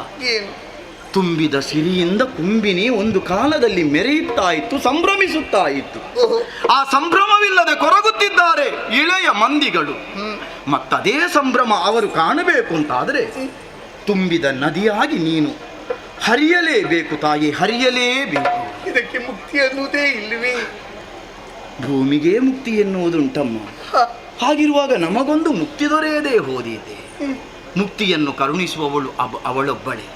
ತುಂಬಿದ ಸಿರಿಯಿಂದ ಕುಂಬಿನಿ ಒಂದು ಕಾಲದಲ್ಲಿ ಮೆರೆಯುತ್ತಾ ಇತ್ತು, ಸಂಭ್ರಮಿಸುತ್ತಾ ಇತ್ತು. ಆ ಸಂಭ್ರಮವಿಲ್ಲದೆ ಕೊರಗುತ್ತಿದ್ದಾರೆ ಇಳೆಯ ಮಂದಿಗಳು. ಮತ್ತದೇ ಸಂಭ್ರಮ ಅವರು ಕಾಣಬೇಕು ಅಂತಾದರೆ ತುಂಬಿದ ನದಿಯಾಗಿ ನೀನು ಹರಿಯಲೇಬೇಕು ತಾಯಿ, ಹರಿಯಲೇಬೇಕು. ಇದಕ್ಕೆ ಮುಕ್ತಿ ಅನ್ನುವುದೇ ಇಲ್ಲವೇ? ಭೂಮಿಗೆ ಮುಕ್ತಿ ಎನ್ನುವುದುಂಟಮ್ಮ. ಹಾಗಿರುವಾಗ ನಮಗೊಂದು ಮುಕ್ತಿ ದೊರೆಯದೇ ಹೋದಿದೆ. ಮುಕ್ತಿಯನ್ನು ಕರುಣಿಸುವವಳು ಅವಳೊಬ್ಬಳೆ,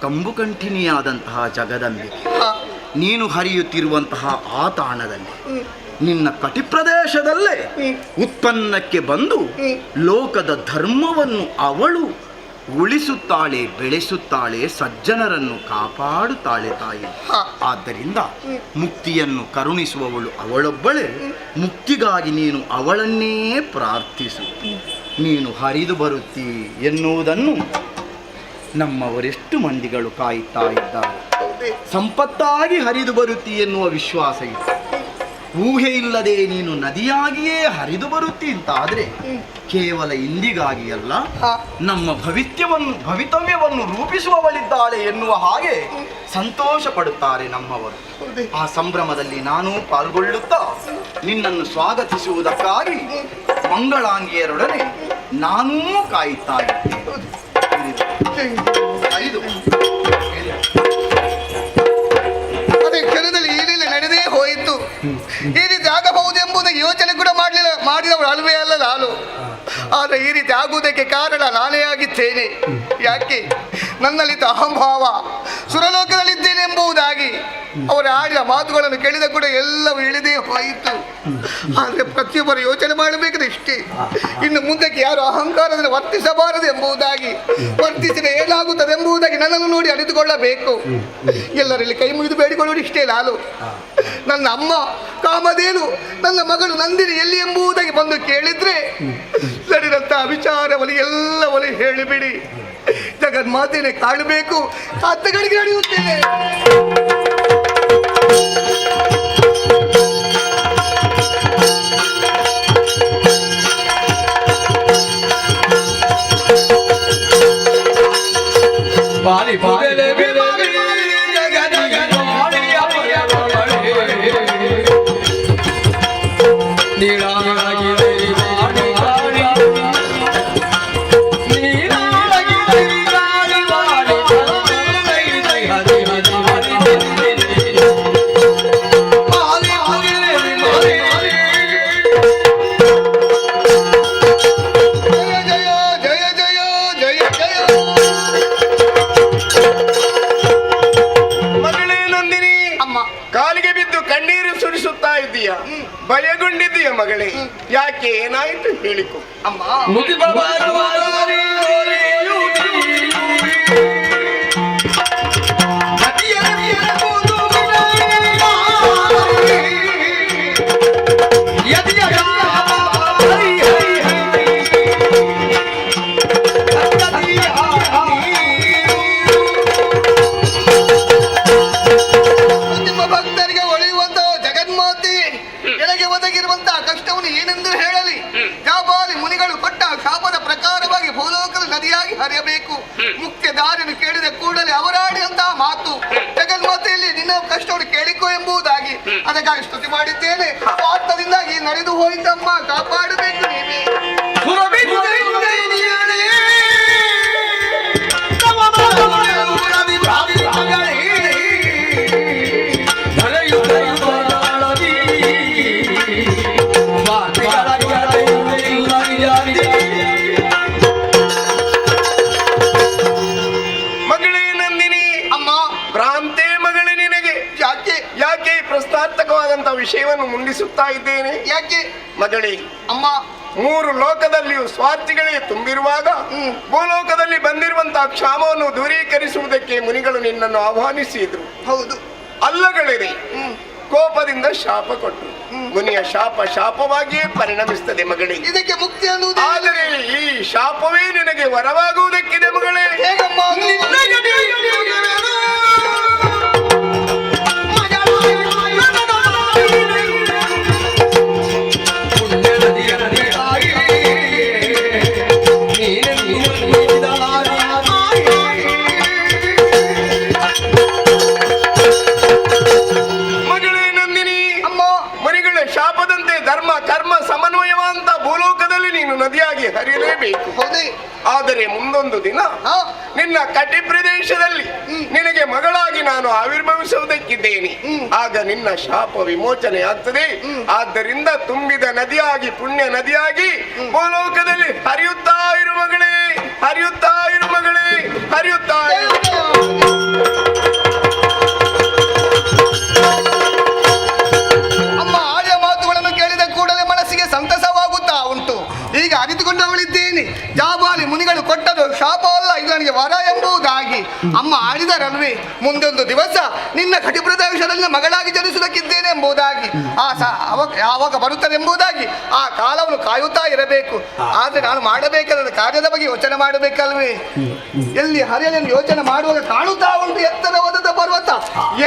ಕಂಬು ಕಂಠಿನಿಯಾದಂತಹ ಜಗದಂಬಿಕೆ. ನೀನು ಹರಿಯುತ್ತಿರುವಂತಹ ಆ ತಾಣದಲ್ಲಿ, ನಿನ್ನ ಕಟಿಪ್ರದೇಶದಲ್ಲೇ ಉತ್ಪನ್ನಕ್ಕೆ ಬಂದು ಲೋಕದ ಧರ್ಮವನ್ನು ಅವಳು ಉಳಿಸುತ್ತಾಳೆ, ಬೆಳೆಸುತ್ತಾಳೆ, ಸಜ್ಜನರನ್ನು ಕಾಪಾಡುತ್ತಾಳೆ ತಾಯಿ. ಆದ್ದರಿಂದ ಮುಕ್ತಿಯನ್ನು ಕರುಣಿಸುವವಳು ಅವಳೊಬ್ಬಳೆ. ಮುಕ್ತಿಗಾಗಿ ನೀನು ಅವಳನ್ನೇ ಪ್ರಾರ್ಥಿಸು. ನೀನು ಹರಿದು ಬರುತ್ತಿ ಎನ್ನುವುದನ್ನು ನಮ್ಮವರೆಷ್ಟು ಮಂದಿಗಳು ಕಾಯುತ್ತಾ ಇದ್ದಾರೆ. ಸಂಪತ್ತಾಗಿ ಹರಿದು ಬರುತ್ತಿ ಎನ್ನುವ ವಿಶ್ವಾಸ ಇದೆ. ಊಹೆ ಇಲ್ಲದೆ ನೀನು ನದಿಯಾಗಿಯೇ ಹರಿದು ಬರುತ್ತಿ ಅಂತಾದರೆ ಕೇವಲ ಇಂದಿಗಾಗಿ ಅಲ್ಲ, ನಮ್ಮ ಭವಿತವ್ಯವನ್ನು ರೂಪಿಸುವವಳಿದ್ದಾಳೆ ಎನ್ನುವ ಹಾಗೆ ಸಂತೋಷ ಪಡುತ್ತಾರೆ ನಮ್ಮವರು. ಆ ಸಂಭ್ರಮದಲ್ಲಿ ನಾನು ಪಾಲ್ಗೊಳ್ಳುತ್ತಾ ನಿನ್ನನ್ನು ಸ್ವಾಗತಿಸುವುದಕ್ಕಾಗಿ ಮಂಗಳಾಂಗಿಯರೊಡನೆ ನಾನೂ ಕಾಯುತ್ತಾ ಇದ್ದೇನೆ. ಅದೇ ಕ್ಷಣದಲ್ಲಿ ಏನೆಲ್ಲ ನಡೆದೇ ಹೋಯಿತು. ಈ ರೀತಿ ಆಗಬಹುದು ಎಂಬುದಕ್ಕೆ ಯೋಚನೆ ಕೂಡ ಮಾಡಿದವರು ಅಲ್ವೇ ಅಲ್ಲ ನಾನು. ಆದರೆ ಈ ರೀತಿ ಆಗುವುದಕ್ಕೆ ಕಾರಣ ನಾನೇ ಆಗಿದ್ದೇನೆ. ಯಾಕೆ? ನನ್ನಲ್ಲಿದ್ದ ಅಹಂಭಾವ, ಸುರಲೋಕದಲ್ಲಿದ್ದೇನೆ ಎಂಬುದಾಗಿ ಅವರು ಆಡಿದ ಮಾತುಗಳನ್ನು ಕೇಳಿದ ಕೂಡ ಎಲ್ಲವೂ ಇಳಿದೇ ಹೋಯಿತು. ಆದರೆ ಪ್ರತಿಯೊಬ್ಬರು ಯೋಚನೆ ಮಾಡಬೇಕಾದ್ರೆ ಇಷ್ಟೇ, ಇನ್ನು ಮುಂದಕ್ಕೆ ಯಾರು ಅಹಂಕಾರದಲ್ಲಿ ವರ್ತಿಸಬಾರದು ಎಂಬುದಾಗಿ, ವರ್ತಿಸಿದರೆ ಏನಾಗುತ್ತದೆ ಎಂಬುದಾಗಿ ನನ್ನನ್ನು ನೋಡಿ ಅರಿತುಕೊಳ್ಳಬೇಕು. ಎಲ್ಲರಲ್ಲಿ ಕೈ ಮುಗಿದು ಬೇಡಿಕೊಳ್ಳುವುದು ಇಷ್ಟೇ ನಾನು. ನನ್ನ ಅಮ್ಮ ಕಾಮಧೇನು, ನನ್ನ ಮಗಳು ನಂದಿನಿ ಎಲ್ಲಿ ಎಂಬುದಾಗಿ ಬಂದು ಕೇಳಿದ್ರೆ ನಡೆದಂಥ ವಿಚಾರವನ್ನು ಎಲ್ಲವನ್ನೂ ಹೇಳಿಬಿಡಿ. ಜಗನ್ಮಾತೆನೇ ಕಾಣಬೇಕು, ಅತ್ತಗಳಿಗೆ ನಡೆಯುತ್ತೇನೆ. ಕಾಲಿಗೆ ಬಿದ್ದು ಕಣ್ಣೀರು ಸುರಿಸುತ್ತಾ ಇದ್ದೀಯ, ಭಯಗೊಂಡಿದ್ದೀಯ ಮಗಳೇ. ಯಾಕೆ, ಏನಾಯ್ತು ಹೇಳಿಕೊ ಅಮ್ಮ. ಕಷ್ಟವನ್ನು ಏನೆಂದು ಹೇಳಲಿ? ಜಾಬಾಲಿ ಮುನಿಗಳು ಕೊಟ್ಟ ಶಾಪದ ಪ್ರಕಾರವಾಗಿ ಭೂಲೋಕದ ನದಿಯಾಗಿ ಹರಿಯಬೇಕು. ಮುಖ್ಯ ದಾರಿಯನ್ನು ಕೇಳಿದ ಕೂಡಲೇ ಅವರಾಡಿದಂತಹ ಮಾತು ಜಗನ್ಮಾತೆಯಲ್ಲಿ ನಿನ್ನ ಕಷ್ಟವನ್ನು ಕೇಳಿಕೋ ಎಂಬುದಾಗಿ ಅದಕ್ಕಾಗಿ ಸ್ತುತಿ ಮಾಡಿದ್ದೇನೆ. ಸ್ವಾರ್ಥದಿಂದಾಗಿ ನಡೆದು ಹೋಯಿತಮ್ಮ, ಕಾಪಾಡಬೇಕು ನೀವೇ. ಪ್ರಶ್ನಾರ್ಥಕವಾದಂತಹ ವಿಷಯವನ್ನು ಮುಂದಿಸುತ್ತಾ ಇದ್ದೇನೆ. ಯಾಕೆ ಮಗಳೇ? ಅಮ್ಮ, 3 ಲೋಕದಲ್ಲಿಯೂ ಸ್ವಾರ್ಥಿಗಳೇ ತುಂಬಿರುವಾಗ ಭೂಲೋಕದಲ್ಲಿ ಬಂದಿರುವಂತಹ ಕ್ಷಾಮವನ್ನು ದೂರೀಕರಿಸುವುದಕ್ಕೆ ಮುನಿಗಳು ನಿನ್ನನ್ನು ಆಹ್ವಾನಿಸಿದ್ರು. ಹೌದು, ಅಲ್ಲಗಳಿದೆ. ಕೋಪದಿಂದ ಶಾಪ ಕೊಟ್ಟರು. ಮುನಿಯ ಶಾಪ ಶಾಪವಾಗಿಯೇ ಪರಿಣಮಿಸುತ್ತದೆ ಮಗಳೇ. ಇದಕ್ಕೆ ಮುಕ್ತಿ ಅನ್ನುವುದು. ಆದರೆ ಈ ಶಾಪವೇ ನಿನಗೆ ವರವಾಗುವುದಕ್ಕಿದೆ ಮಗಳೇ. ಹೇಗಮ್ಮ? ನದಿಯಾಗಿ ಹರಿಯಲೇಬೇಕು. ಆದರೆ ಮುಂದೊಂದು ದಿನ ನಿನ್ನ ಕಟಿ ಪ್ರದೇಶದಲ್ಲಿ ನಿನಗೆ ಮಗಳಾಗಿ ನಾನು ಆವಿರ್ಭವಿಸುವುದಕ್ಕಿದ್ದೇನೆ. ಆಗ ನಿನ್ನ ಶಾಪ ವಿಮೋಚನೆ ಆಗ್ತದೆ. ಆದ್ದರಿಂದ ತುಂಬಿದ ನದಿಯಾಗಿ, ಪುಣ್ಯ ನದಿಯಾಗಿ ಭೂಲೋಕದಲ್ಲಿ ಹರಿಯುತ್ತಾ ಇರು ಮಗಳೇ, ಹರಿಯುತ್ತಾ ಇರು ಮಗಳೇ, ಹರಿಯುತ್ತಾ ಇರು. ಅಮ್ಮ ಆಡಿಯ ಮಾತುಗಳನ್ನು ಕೇಳಿದ ಕೂಡಲೇ ಮನಸ್ಸಿಗೆ ಸಂತಸವಾಗುತ್ತಾ ಉಂಟು. ಈಗ ಅರಿತುಕೊಂಡವಳಿದ್ದೇನೆ. ಜಾಬಾಲಿ ಮುನಿಗಳು ಕೊಟ್ಟದು ಶಾಪವಲ್ಲ, ಇದು ನನಗೆ ವರ ಎಂಬುದಾಗಿ ಅಮ್ಮ ಆಡಿದರಲ್ವೇ. ಮುಂದೊಂದು ದಿವಸ ನಿನ್ನ ಕಟಿ ಪ್ರದೇಶದಲ್ಲಿ ಮಗಳಾಗಿ ಜನಿಸುವುದಕ್ಕಿದ್ದೇನೆ ಎಂಬುದಾಗಿ ಯಾವಾಗ ಬರುತ್ತದೆ ಎಂಬುದಾಗಿ ಆ ಕಾಲವನ್ನು ಕಾಯುತ್ತಾ ಇರಬೇಕು. ಆದ್ರೆ ನಾನು ಮಾಡಬೇಕಾದ ಕಾರ್ಯದ ಬಗ್ಗೆ ಯೋಚನೆ ಮಾಡಬೇಕಲ್ವೇ? ಎಲ್ಲಿ ಹರಿಯಲೆಂದು ಯೋಚನೆ ಮಾಡುವಾಗ ಕಾಣುತ್ತಾ ಉಂಟು ಎತ್ತರವಾದ ಪರ್ವತ.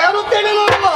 ಏರುತ್ತೇನೆ ನೋಡುವ.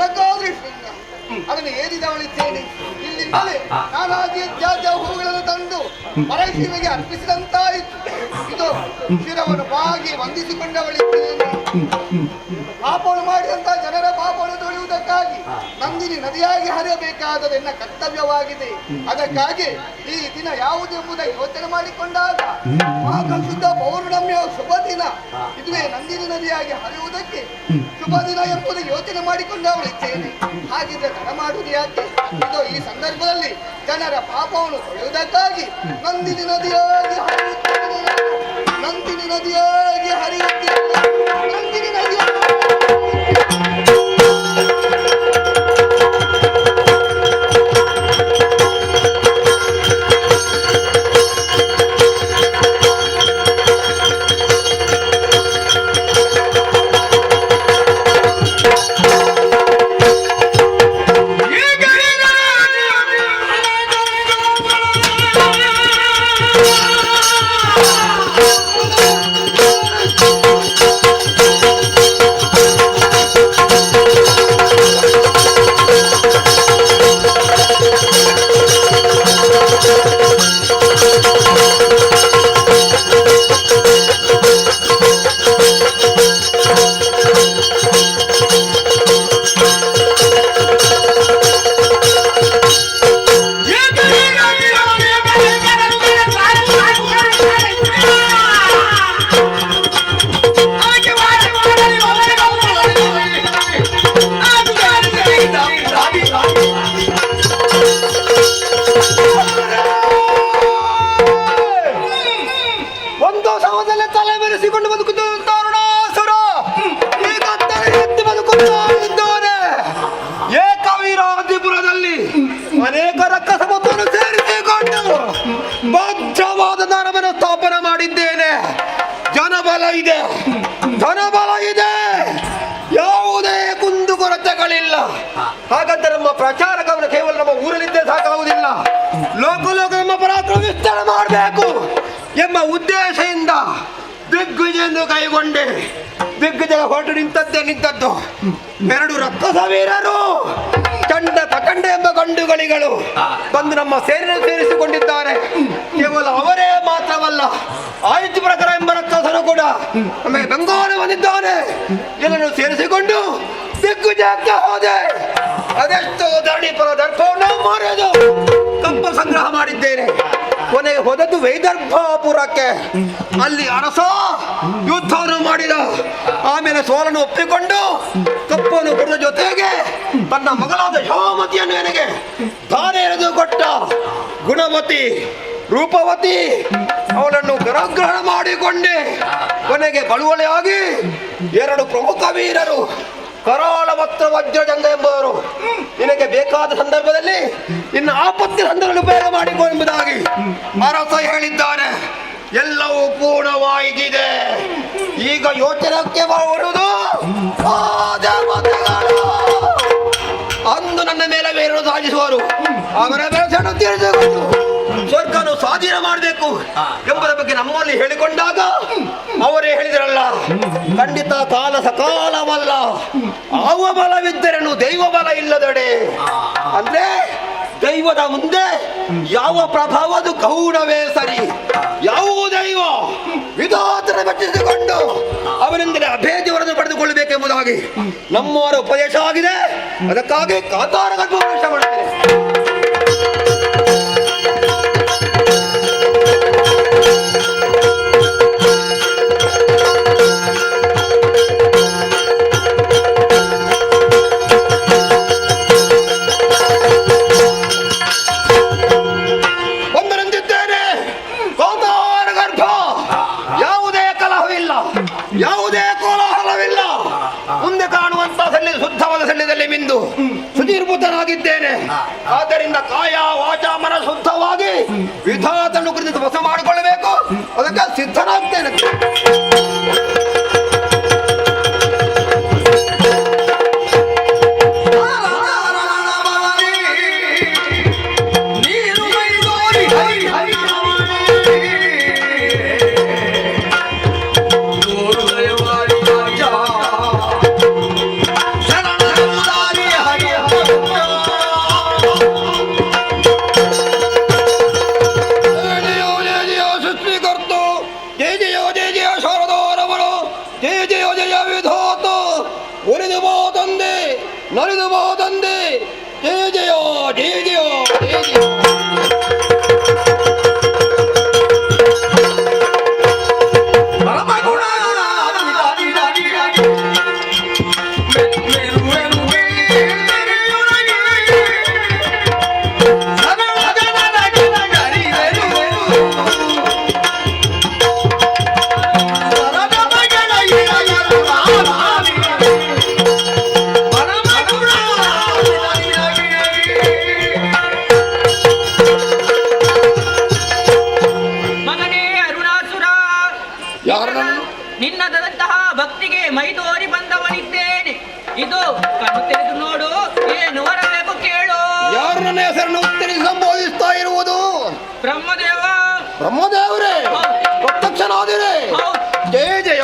ನನಗಾದ್ರೆ ಶೃಂಗ ಅದನ್ನು ಏರಿದವಳಿದ್ದೇನೆ. ಇಲ್ಲಿಂದಲೇ ನಾನಾಗಿ ತ್ಯಾಜ್ಯ ಹೂಗಳನ್ನು ತಂದು ಪರಶಿವಗೆ ಅರ್ಪಿಸಿದಂತಾಯಿತು. ಇದು ಶಿರವನ್ನು ಬಾಗಿ ವಂದಿಸಿಕೊಂಡವಳಿದ್ದೇನೆ. ಪಾಪವನ್ನು ಮಾಡಿದಂತಹ ಜನರ ಪಾಪವನ್ನು ತೊಳೆಯುವುದಕ್ಕಾಗಿ ನಂದಿನಿ ನದಿಯಾಗಿ ಹರಿಯಬೇಕಾದದ್ದು ಎನ್ನ ಕರ್ತವ್ಯವಾಗಿದೆ. ಅದಕ್ಕಾಗಿ ಈ ದಿನ ಯಾವುದೆಂಬುದಾಗಿ ಯೋಚನೆ ಮಾಡಿಕೊಂಡಾಗ ಶುದ್ಧ ಪೌರ್ಣಮಿಯ ಶುಭ ದಿನ, ಇದುವೇ ನಂದಿನಿ ನದಿಯಾಗಿ ಹರಿಯುವುದಕ್ಕೆ ಶುಭ ದಿನ ಎಂಬುದು ಯೋಚನೆ ಮಾಡಿಕೊಂಡವಳಿದ್ದೇನೆ. ಹಾಗಿದ್ರೆ ತಡ ಮಾಡುವುದು ಯಾಕೆ? ಇದು ಈ ಸಂದರ್ಭದಲ್ಲಿ ಜನರ ಪಾಪವನ್ನು ತೊಳೆಯುವುದಕ್ಕಾಗಿ ನಂದಿನಿ ನದಿಯಾಗಿ ಹರಿಯುತ್ತೇನೆ, ನಂದಿನಿ ನದಿಯಾಗಿ ಹರಿಯುತ್ತೇನೆ, ನಂದಿನಿ ನದಿಯಾಗಿ ಅನೇಕ ರಕ್ಕಸ ಮತವನ್ನು ಸೇರಿಸಿಕೊಂಡು ಬದ್ಧವಾದ ದಾನವನ್ನು ಸ್ಥಾಪನೆ ಮಾಡಿದ್ದೇನೆ. ಜನಬಲ ಇದೆ, ಧನಬಲ ಇದೆ, ಯಾವುದೇ ಕುಂದುಕೊರತೆಗಳಿಲ್ಲ. ಹಾಗಂತ ನಮ್ಮ ಪ್ರಚಾರಕವನ್ನು ಕೇವಲ ನಮ್ಮ ಊರಲ್ಲಿದ್ದೇ ಸಾಕಾಗುವುದಿಲ್ಲ. ಲೋಕ ನಮ್ಮ ಪರಾಕ್ರಮ ವಿಸ್ತಾರ ಮಾಡಬೇಕು ಎಂಬ ಉದ್ದೇಶದಿಂದ ದಿಗ್ವಿಜಯನ್ನು ಕೈಗೊಂಡೆ. ದಿಗ್ವಿಜಯ ಹೊರಟು ನಿಂತದ್ದು 2 ರಕ್ಕಸ ವೀರರು ಚಂಡ ತಕಂಡ ಎಂಬ ಗಂಡುಗಳಿಗಳು ಬಂದು ನಮ್ಮ ಸೇರಿಸಿಕೊಂಡಿದ್ದಾರೆ. ಕೇವಲ ಅವರೇ ಮಾತ್ರವಲ್ಲ, ಆಯುಧ ಪ್ರಕಾರ ಎಂಬ ರಕ್ಕಸನು ಕೂಡ ನಮಗೆ ಬೆಂಗಾಲ ಬಂದಿದ್ದಾನೆ. ಎಲ್ಲರೂ ಸೇರಿಸಿಕೊಂಡು ದಿಗ್ವಿಜಯಕ್ಕೆ ಹೋದೆ. ಅದೆಷ್ಟು ಧರಣಿಪುರ ದರ್ಪವನ್ನು ಮಾರೋದು ಕಪ್ಪ ಸಂಗ್ರಹ ಮಾಡಿದ್ದೇನೆ. ಕೊನೆಗೆ ಹೋದದ್ದು ವೈದರ್ಭಾಪುರಕ್ಕೆ. ಅಲ್ಲಿ ಅರಸ ಯುದ್ಧವನ್ನು ಮಾಡಿದ. ಆಮೇಲೆ ಸೋಲನ್ನು ಒಪ್ಪಿಕೊಂಡು ಕಪ್ಪನ್ನು ಕೊಡುವ ಜೊತೆಗೆ ತನ್ನ ಮಗಳಾದ ಶಾಮತಿಯನ್ನು ನನಗೆ ದಾನ ಎರೆದು ಕೊಟ್ಟ. ಗುಣವತಿ, ರೂಪವತಿ, ಅವಳನ್ನು ಗರಗ್ರಹಣ ಮಾಡಿಕೊಂಡೆ. ಕೊನೆಗೆ ಬಳುವಳಿಯಾಗಿ 2 ಪ್ರಮುಖ ವೀರರು ಕರಾಳ ಮತ್ತು ವಜ್ರಜಂಗ ಎಂಬುವರು ನಿನಗೆ ಬೇಕಾದ ಸಂದರ್ಭದಲ್ಲಿ ಇನ್ನು ಆಪತ್ತಿನ ಸಂದರ್ಭದಲ್ಲಿ ಉಪಯೋಗ ಮಾಡಿಕೊ ಎಂಬುದಾಗಿ ಅರಸ ಹೇಳಿದ್ದಾನೆ. ಎಲ್ಲವೂ ಪೂರ್ಣವಾಗಿದೆ. ಈಗ ಯೋಚನೆಗೆ ಬರುವುದು ಅಂದು ನನ್ನ ಮೇಲೆ ಬೇರೆ ಸಾಧಿಸುವರು. ಅವರ ಬೆಳೆಸನ್ನು ತೀರಿಸಿಕೊಂಡು ಸ್ವರ್ಗನು ಸ್ವಾಧೀನ ಮಾಡಬೇಕು ಎಂಬುದರ ಬಗ್ಗೆ ನಮ್ಮಲ್ಲಿ ಹೇಳಿಕೊಂಡಾಗ ಅವರೇ ಹೇಳಿದ್ರಲ್ಲ, ಖಂಡಿತ ಕಾಲ ಸಕಾಲವಲ್ಲ, ಆವ ಬಲವಿದ್ದರೇನು ದೈವ ಬಲ ಇಲ್ಲದಡೆ. ಅಂದ್ರೆ ದೈವದ ಮುಂದೆ ಯಾವ ಪ್ರಭಾವದು ಗೌಣವೇ ಸರಿ. ಯಾವ ದೈವ ವಿಧಾತರ ಬೆಚ್ಚಿಸಿಕೊಂಡು ಅವನಿಂದಲೇ ಅಭೇದ್ಯವರನ್ನು ಪಡೆದುಕೊಳ್ಳಬೇಕೆಂಬುದಾಗಿ ನಮ್ಮವರ ಉಪದೇಶ ಆಗಿದೆ. ಅದಕ್ಕಾಗಿ ಕಾತಾರ ಉಪದೇಶ ಮಾಡುತ್ತೇನೆ. ಯಾವುದೇ ಕೋಲಾಹಲವಿಲ್ಲ. ಮುಂದೆ ಕಾಣುವಂತ ಶುದ್ಧವಾದ ಶಲ್ಯದಲ್ಲಿ ಮಿಂದು ಸುಧೀರ್ಭೂತನಾಗಿದ್ದೇನೆ. ಆದ್ದರಿಂದ ಕಾಯ ವಾಚ ಮನ ಶುದ್ಧವಾಗಿ ವಿಧಾತನ್ನು ಕುರಿತು ವಶ ಮಾಡಿಕೊಳ್ಳಬೇಕು. ಅದಕ್ಕೆ ಸಿದ್ಧನಾಗ್ತೇನೆ. ಉದ್ದೇಶಿಸಿ ಸಂಬೋಧಿಸ್ತಾ ಇರುವುದು? ಬ್ರಹ್ಮದೇವ ಬ್ರಹ್ಮದೇವರೇ, ಪ್ರತ್ಯಕ್ಷನಾದಿರೇ, ಜಯ ಜಯ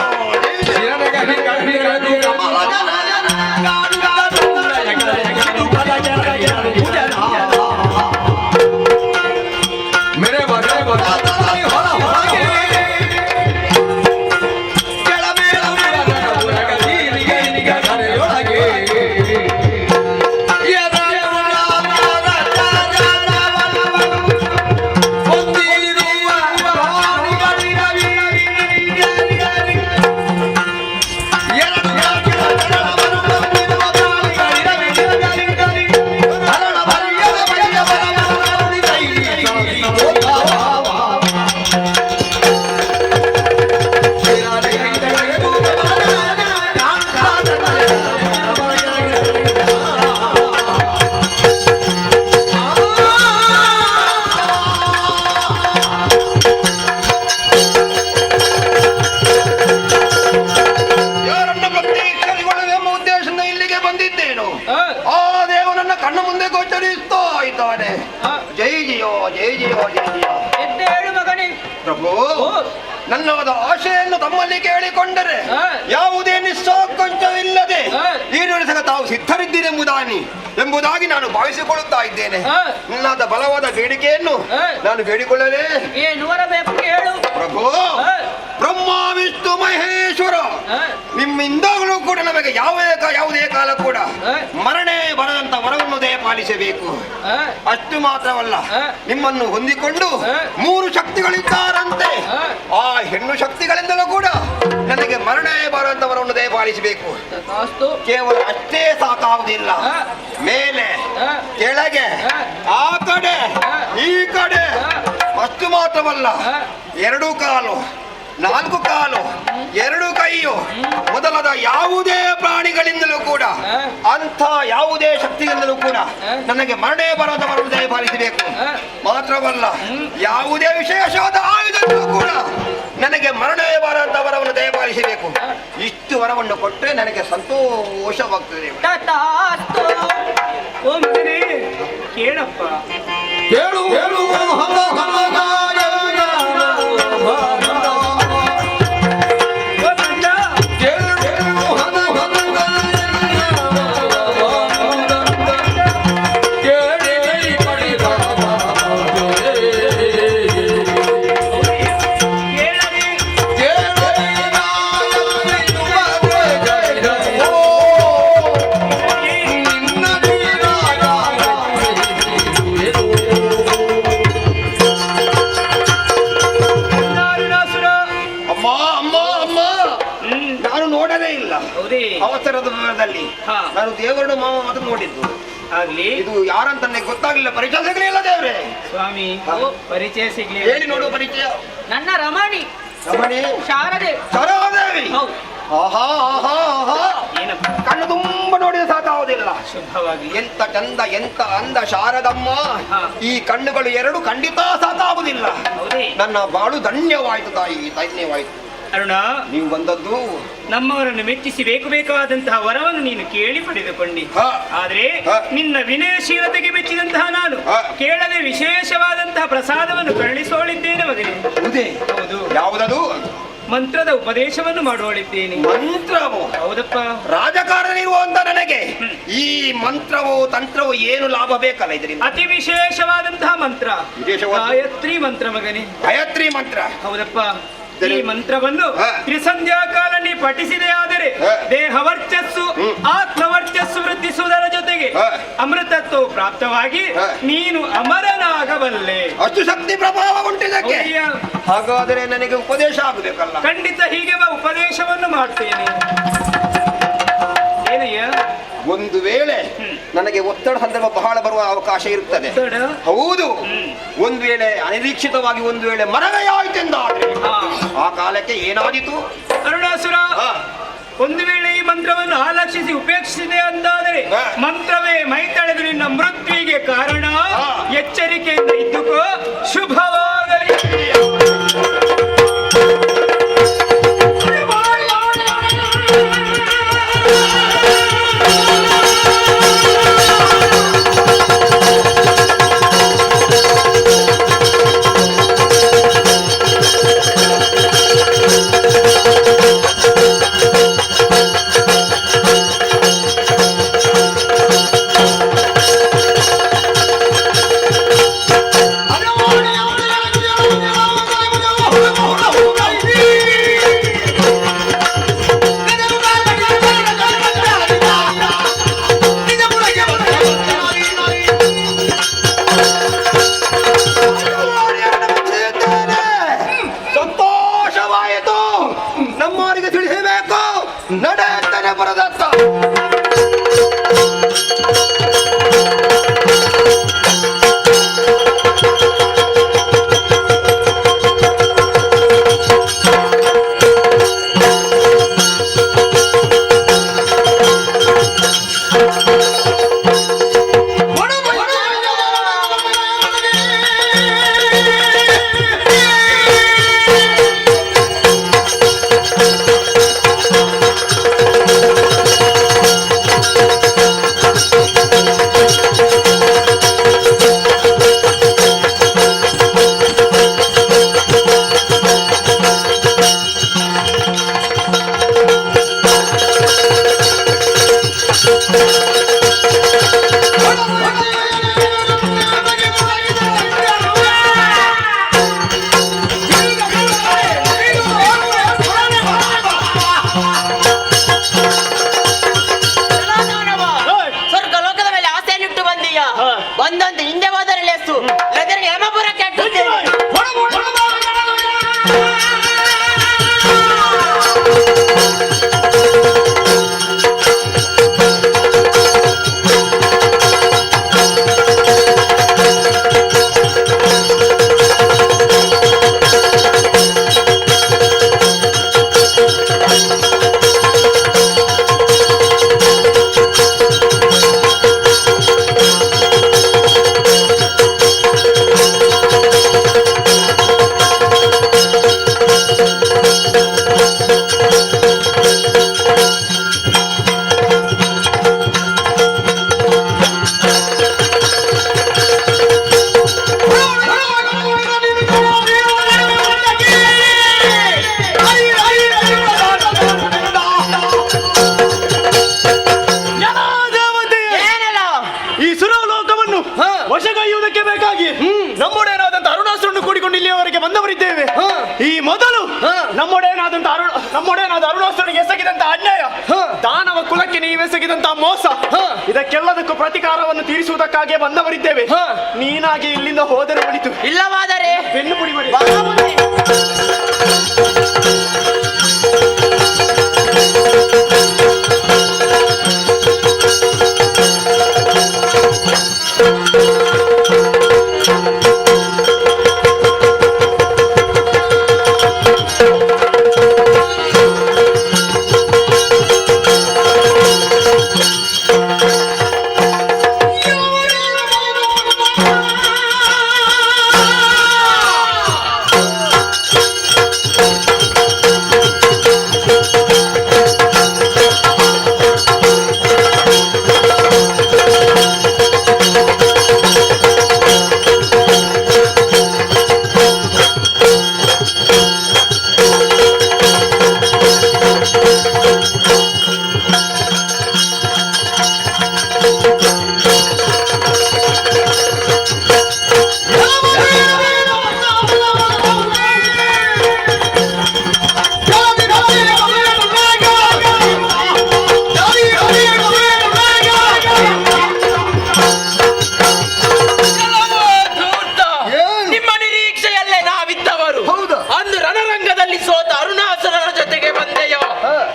ನನ್ನವಾದ ಆಶೆಯನ್ನು ತಮ್ಮಲ್ಲಿ ಕೇಳಿಕೊಂಡರೆ ಯಾವುದೇ ನಿಸ್ಸಂಕೋಚವಿಲ್ಲದೆ ಈಡೇರಿಸಲು ತಾವು ಸಿದ್ಧರಿದ್ದೀರೆಂಬುದಾಗಿ ನಾನು ಭಾವಿಸಿಕೊಳ್ಳುತ್ತಾ ಇದ್ದೇನೆ. ನನ್ನದ ಬಲವಾದ ಬೇಡಿಕೆಯನ್ನು ನಾನು ಬೇಡಿಕೊಳ್ಳಲೇ ಏನು ಬರಬೇಕು ಹೇಳು ಪ್ರಭು. ಬ್ರಹ್ಮ ವಿಷ್ಣು ಮಹೇಶ್ವರ ನಿಮ್ಮಿಂದಾಗಲೂ ಕೂಡ ನಮಗೆ ಯಾವುದೇ ಕಾಲ ಕೂಡ ಮರಣೆ ಬರದಂತ ವರವನ್ನು ದಯಪಾಲಿಸಬೇಕು. ಅಷ್ಟು ಮಾತ್ರವಲ್ಲ, ನಿಮ್ಮನ್ನು ಹೊಂದಿಕೊಂಡು 3 ಶಕ್ತಿಗಳಿದ್ದಾರಂತೆ. ಆ ಹೆಣ್ಣು ಶಕ್ತಿಗಳಿಂದಲೂ ಕೂಡ ನನಗೆ ಮರಣೆ ಬರುವಂತ ವರವನ್ನು ದಯಪಾಲಿಸಬೇಕು. ಕೇವಲ ಅಷ್ಟೇ ಸಾಕಾಗುವುದಿಲ್ಲ, ಮೇಲೆ ಕೆಳಗೆ ಆ ಕಡೆ ಈ ಕಡೆ. ಅಷ್ಟು ಮಾತ್ರವಲ್ಲ, 2 ಕಾಲು 4 ಕಾಲು 2 ಕೈಯು ಮೊದಲಾದ ಯಾವುದೇ ಪ್ರಾಣಿಗಳಿಂದಲೂ ಕೂಡ ಅಂಥ ಯಾವುದೇ ಶಕ್ತಿಯಿಂದಲೂ ಕೂಡ ನನಗೆ ಮರಣೆ ಬರದ ವರವನ್ನು ದಯಪಾಲಿಸಬೇಕು. ಮಾತ್ರವಲ್ಲ, ಯಾವುದೇ ವಿಶೇಷವಾದ ಆಯುಧಗಳು ಕೂಡ ನನಗೆ ಮರಣೆ ಬರದ ವರವನ್ನು ದಯಪಾಲಿಸಬೇಕು. ಇಷ್ಟು ವರವನ್ನು ಕೊಟ್ಟರೆ ನನಗೆ ಸಂತೋಷವಾಗ್ತದೆ. ಓ ಮಗನೇ, ಕೇಳಪ್ಪ, ಕೇಳು ಅವಸರದ ವಿವರದಲ್ಲಿ ನಾನು ದೇವರನ್ನು ಮಾತ್ರ ನೋಡಿದ್ದು. ಆಗ್ಲಿ, ಇದು ಯಾರಂತ ನನಗೆ ಗೊತ್ತಾಗಲಿಲ್ಲ. ಪರಿಚಯ ಸಿಗಲಿಲ್ಲ ದೇವ್ರೆ. ಸ್ವಾಮಿ, ಪರಿಚಯ ಸಿಗ್ಲಿ. ಹೇಳಿ ನೋಡುವ ಪರಿಚಯ. ನನ್ನ ರಮಣಿ ಶಾರದಾದೇವಿ. ಆಹಾ ಆಹಾ ಆಹಾ, ಕಣ್ಣು ತುಂಬ ನೋಡಿದ ಸಾಕಾವುದಿಲ್ಲ. ಶುಭವಾಗಿ ಎಂತ ಚಂದ, ಎಂತ ಅಂದ ಶಾರದಮ್ಮ. ಈ ಕಣ್ಣುಗಳು 2 ಖಂಡಿತ ಸಾಕಾಗುವುದಿಲ್ಲ. ನನ್ನ ಬಾಳು ಧನ್ಯವಾಯಿತು ತಾಯಿ, ಧನ್ಯವಾಯಿತು. ಅರುಣ, ನೀವು ಬಂದದ್ದು ನಮ್ಮವರನ್ನು ಮೆಚ್ಚಿಸಿ ಬೇಕಾದಂತಹ ವರವನ್ನು ನೀನು ಕೇಳಿ ಪಡೆದುಕೊಂಡಿ. ಆದ್ರೆ ನಿನ್ನ ವಿನಯಶೀಲತೆಗೆ ಮೆಚ್ಚಿದಂತಹ ನಾನು ಕೇಳದೆ ವಿಶೇಷವಾದಂತಹ ಪ್ರಸಾದವನ್ನು ಕರುಣಿಸೋಳಿದ್ದೇನೆ ಮಗನೇ. ಹೌದು. ಯಾವುದದು? ಮಂತ್ರದ ಉಪದೇಶವನ್ನು ಮಾಡುವಳಿದ್ದೇನೆ. ಮಂತ್ರವು? ಹೌದಪ್ಪ. ರಾಜಕಾರಣ ಇರುವಂತ ನನಗೆ ಈ ಮಂತ್ರವು ತಂತ್ರವು ಏನು ಲಾಭ ಬೇಕಲ್ಲ ಇದರಿಂದ? ಅತಿ ವಿಶೇಷವಾದಂತಹ ಮಂತ್ರ, ಗಾಯತ್ರಿ ಮಂತ್ರ ಮಗನೇ. ಗಾಯತ್ರಿ ಮಂತ್ರ? ಹೌದಪ್ಪ. ಈ ಮಂತ್ರವನ್ನು ತ್ರಿಸಂಧ್ಯಾ ಕಾಲ ನೀ ಪಠಿಸಿದೆ ಆದರೆ ದೇಹ ವರ್ಚಸ್ಸು ಆತ್ಮವರ್ಚಸ್ಸು ವೃದ್ಧಿಸುವುದರ ಜೊತೆಗೆ ಅಮೃತತ್ವ ಪ್ರಾಪ್ತವಾಗಿ ನೀನು ಅಮರನಾಗಬಲ್ಲೆ. ಅಷ್ಟು ಶಕ್ತಿ ಪ್ರಭಾವ ಉಂಟಿದಕ್ಕೆ. ಹಾಗಾದರೆ ನನಗೆ ಉಪದೇಶ ಆಗಬೇಕಲ್ಲ? ಖಂಡಿತ, ಹೀಗೆ ಉಪದೇಶವನ್ನು ಮಾಡ್ತೇನೆ. ಏನಯ್ಯ? ಒಂದು ವೇಳೆ ನನಗೆ ಒತ್ತಡ ಸಂದರ್ಭ ಬಹಳ ಬರುವ ಅವಕಾಶ ಇರುತ್ತದೆ. ಹೌದು. ಒಂದು ವೇಳೆ ಅನಿರೀಕ್ಷಿತವಾಗಿ ಒಂದು ವೇಳೆ ಮರವೇ ಆಯ್ತೆಂದಾದ್ರೆ ಆ ಕಾಲಕ್ಕೆ ಏನಾದೀತು? ಅರುಣಾಸುರ, ಒಂದು ವೇಳೆ ಈ ಮಂತ್ರವನ್ನು ಆಲಕ್ಷಿಸಿ ಉಪೇಕ್ಷಿಸಿದೆ ಅಂತಾದರೆ ಮಂತ್ರವೇ ಮೈ ತಳೆದು ನಿನ್ನ ಮೃತ್ಯುವಿಗೆ ಕಾರಣ. ಎಚ್ಚರಿಕೆಯಿಂದ ಇದ್ದುಕೋ. ಶುಭವಾಗಲಿ. ಅದಕ್ಕಾಗಿ ನಮ್ಮೊಡೆಯನಾದಂತ ಅರುಣಾಸುರನ್ನು ಕೂಡಿಕೊಂಡು ಇಲ್ಲಿಯವರೆಗೆ ಬಂದವರಿದ್ದೇವೆ. ಈ ಮೊದಲು ನಮ್ಮೊಡೆಯನಾದ ಅರುಣಾಸುರನಿಗೆ ಎಸಗಿದಂತ ಅನ್ಯಾಯ, ದಾನವ ಕುಲಕ್ಕೆ ನೀವೆಸಗಿದಂತ ಮೋಸ, ಇದಕ್ಕೆಲ್ಲದಕ್ಕೂ ಪ್ರತಿಕಾರವನ್ನು ತೀರಿಸುವುದಕ್ಕಾಗಿ ಬಂದವರಿದ್ದೇವೆ. ನೀನಾಗಿ ಇಲ್ಲಿಂದ ಹೋದರೆ ಒಳಿತು, ಇಲ್ಲವಾದರೆ ಬೆನ್ನು ಪುಡಿ ಮಾಡಿ.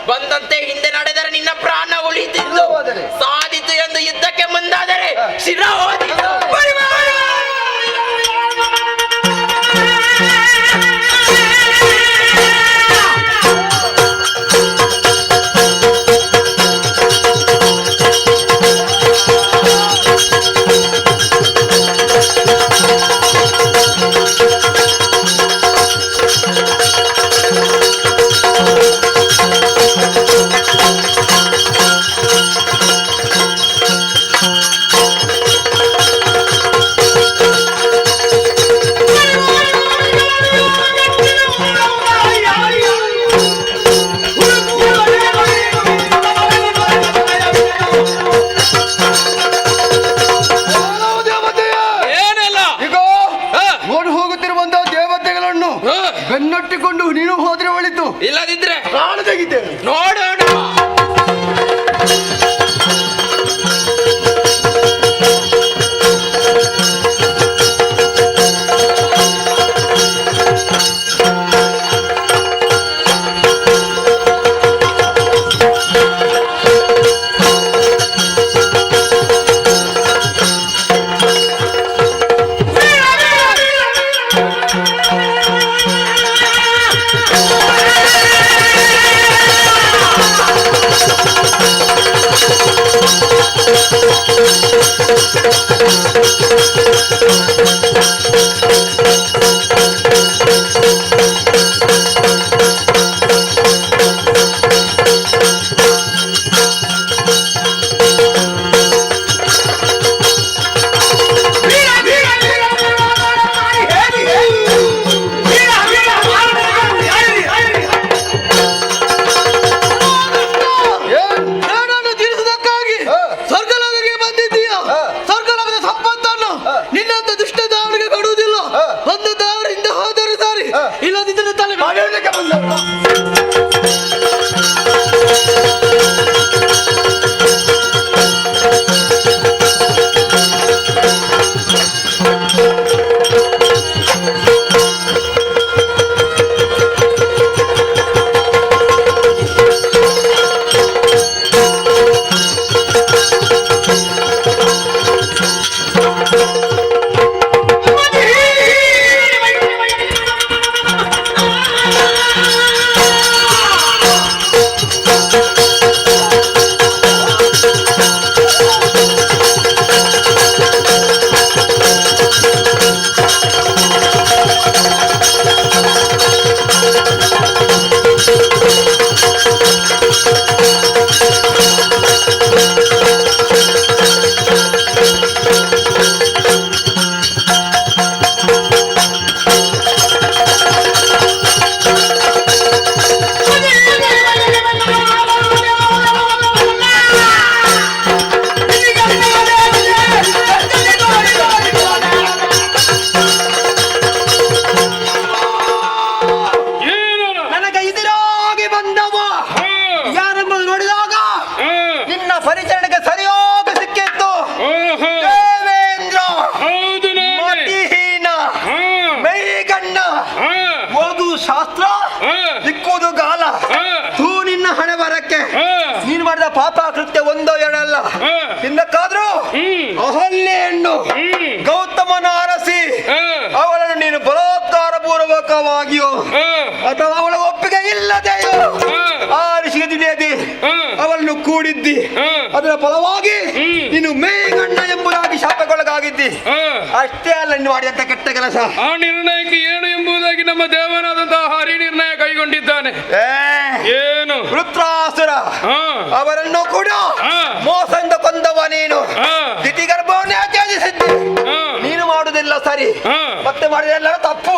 ಬಂದಂತೆ ಹಿಂದೆ ನಡೆದರೆ ನಿನ್ನ ಪ್ರಾಣ ಉಳಿತಿದ್ದು, ಸಾಧಿತು ಎಂದು ಯುದ್ಧಕ್ಕೆ ಮುಂದಾದರೆ ಶಿರ ಹೋದಿತು. ಬೆನ್ನಟ್ಟಿಕೊಂಡು ನೀನು ಹೋದ್ರೆ ಒಳಿತು, ಇಲ್ಲದಿದ್ರೆ ಪ್ರಾಣ ತೆಗಿತೇನೆ. ನೋಡೋಣ. ಇಲ್ಲದಿದ್ದರೆ ತಲೆ ಪಾಪ ಕೃತ್ಯ ಒಂದೋ ಎರಡಲ್ಲ. ಹಿಂದಕ್ಕಾದ್ರೂ ಅಹಲ್ಯ ಹೆಣ್ಣು ಗೌತಮನ ಅರಸಿ ಅವಳನ್ನು ನೀನು ಬಲಾತ್ಕಾರ ಪೂರ್ವಕವಾಗಿಯೋ ಅಥವಾ ಅವಳ ಒಪ್ಪಿಗೆ ಇಲ್ಲದೆಯೋ ಆರಿಸಿಗೆ ತಿಳಿಯದೆ ಅವಳನ್ನು ಕೂಡಿದ್ದಿ. ಅದರ ಫಲವಾಗಿ ನೀನು ಮೇಗಣ್ಣ ಎಂಬುದಾಗಿ ಶಾಪಕ್ಕೊಳಗಾಗಿದ್ದಿ. ಅಷ್ಟೇ ಅಲ್ಲ ನೀನು ಮಾಡಿದಂತ ಕೆಟ್ಟ ಕೆಲಸ. ಆ ನಿರ್ಣಯಕ್ಕೆ ಏನು ಎಂಬುದಾಗಿ ನಮ್ಮ ದೇವನಾದಂತಹ ಹರಿ ನಿರ್ಣಯ ಕೈಗೊಂಡಿದ್ದಾನೆ. ಏನು? ವೃತ್ರಾಸುರ ಅವರನ್ನು ಕೂಡ ಮೋಸದಿಂದ ಕೊಂದವ ನೀನು. ದಿತಿ ಗರ್ಭವನ್ನೇ ಆಚರಿಸಿದ್ದಿ. ನೀನು ಮಾಡುವುದಿಲ್ಲ ಸರಿ, ಮತ್ತೆ ಮಾಡಿದೆಲ್ಲ ತಪ್ಪು.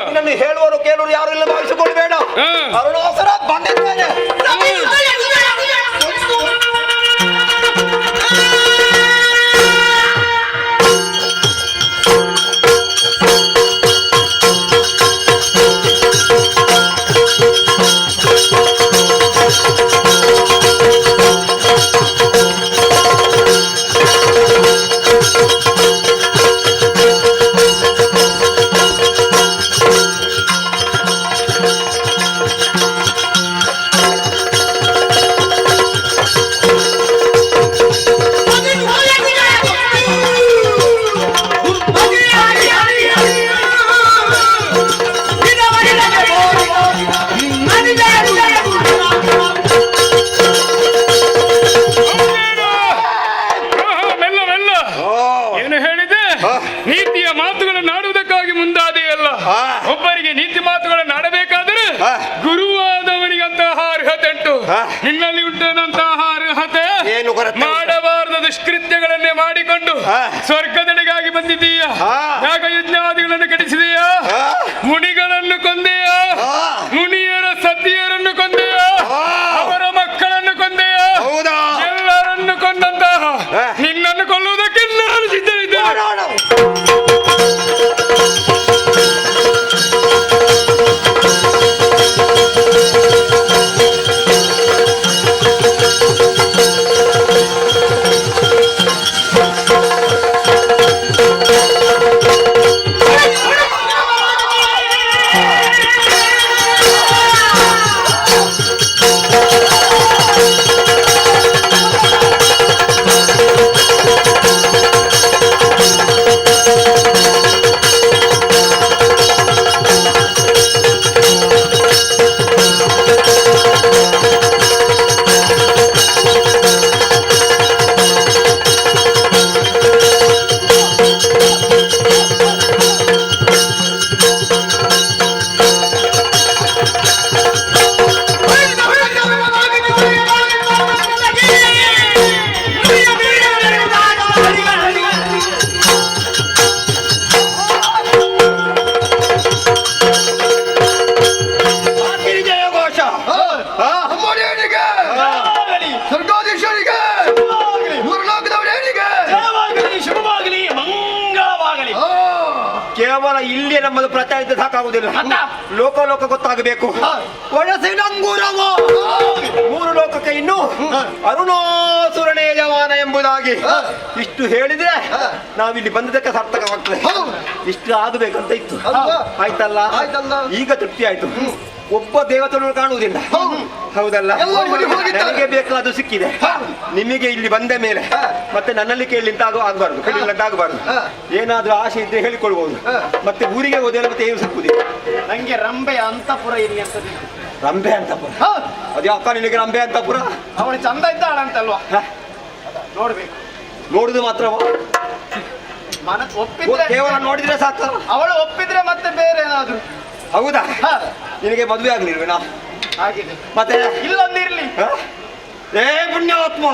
ನಿನ್ನನ್ನು ಹೇಳುವರು ಕೇಳುವರು ಯಾರು ಇಲ್ಲ ಭಾವಿಸಿಕೊಳ್ಬೇಡ. ಅರುಣಾಸುರ ಬಂದಿದ್ದೇನೆ. ನೀತಿಯ ಮಾತುಗಳನ್ನು ಆಡುವುದಕ್ಕಾಗಿ ಮುಂದಾದೆಯಲ್ಲ. ಒಬ್ಬರಿಗೆ ನೀತಿ ಮಾತುಗಳನ್ನು ಆಡಬೇಕಾದರೆ ಗುರುವಾದವನಿಗಂತಹ ಅರ್ಹತೆ ಉಂಟು. ನಿನ್ನಲ್ಲಿ ಉಂಟಂತಹ ಅರ್ಹತೆ ಮಾಡಬಾರದ ದುಷ್ಕೃತ್ಯಗಳನ್ನೇ ಮಾಡಿಕೊಂಡು ಸ್ವರ್ಗದೆಡೆಗಾಗಿ ಬಂದಿದ್ದೀಯ. ಯಾಗ ಯಜ್ಞಾದಿಗಳನ್ನು ಕಟ್ಟಿಸಿದೆಯಾ? ಮುನಿಗಳನ್ನು ಕೊಂದೆಯಾ? ಮುನಿಯರ ಸತಿಯರನ್ನು ಕೊಂದೆಯಾ? ಅವರ ಮಕ್ಕಳನ್ನು ಕೊಂದೆಯಾ? ಎಲ್ಲರನ್ನು ಕೊಂದಂತಹ ನಿನ್ನನ್ನು ಕೊಲ್ಲುವುದಕ್ಕೆ ನಾನು ಸಿದ್ಧರಿದ್ದೇನೆ. ಕೇವಲ ಇಲ್ಲಿ ನಮ್ಮದು ಪ್ರಚಾರಿತ ಸಾಕಾಗುವುದಿಲ್ಲ. ಲೋಕ ಲೋಕ ಗೊತ್ತಾಗಬೇಕು. ಒಳಸಿನ ಅಂಗುರವ ಮೂರು ಲೋಕಕ್ಕೆ ಇನ್ನು ಅರುಣಾಸುರನೇ ಯಜಮಾನ ಎಂಬುದಾಗಿ ಇಷ್ಟು ಹೇಳಿದ್ರೆ ನಾವಿಲ್ಲಿ ಬಂದದಕ್ಕೆ ಸಾರ್ಥಕವಾಗ್ತದೆ. ಇಷ್ಟು ಆಗಬೇಕಂತ ಇತ್ತು, ಆಯ್ತಲ್ಲ? ಈಗ ತೃಪ್ತಿ ಆಯ್ತು. ಒಬ್ಬ ದೇವತೆಗಳು ಕಾಣುವುದಿಲ್ಲ, ಹೌದಲ್ಲ? ನನಗೆ ಬೇಕಾದ ಸಿಕ್ಕಿದೆ. ನಿಮಗೆ ಇಲ್ಲಿ ಬಂದ ಮೇಲೆ ಮತ್ತೆ ನನ್ನಲ್ಲಿ ಕೇಳಲಿಂತಾಗ ಆಗಬಾರ್ದು, ಕೇಳಿಲ್ಲಂತಾಗಬಾರ್ದು. ಏನಾದ್ರೂ ಆಸೆ ಇದ್ರೆ ಹೇಳಿಕೊಳ್ಬಹುದು. ಮತ್ತೆ ಊರಿಗೆ ಹೋದ್ರೆ ಮತ್ತೆ ಏನು ಸಿಕ್ಕುದಿಲ್ಲ. ನಂಗೆ ರಂಬೆ ಅಂತಪುರ ಇಲ್ಲಿ ಅಂತ. ರಂಬೆ ಅಂತಪುರ? ಅದೇ ಅಕ್ಕ ನಿನಗೆ ರಂಬೆ ಅಂತಪುರ? ಅವಳು ಚಂದ ಇದ್ದಾಳಂತಲ್ವಾ? ನೋಡ್ಬೇಕು. ನೋಡುದು ಮಾತ್ರ ಒಪ್ಪಿದ್ರೆ ಕೇವಲ ನೋಡಿದ್ರೆ ಸಾಕು. ಅವಳು ಒಪ್ಪಿದ್ರೆ ಮತ್ತೆ ಬೇರೆ ಏನಾದ್ರು? ಹೌದಾ? ನಿನಗೆ ಮದುವೆ ಆಗ್ಲಿಲ್ವೇನಾ? ಆಗಿದೆ. ಮತ್ತೆ ಇಲ್ಲೊಂದಿರ್ಲಿ. ಏ ಪುಣ್ಯಾತ್ಮ,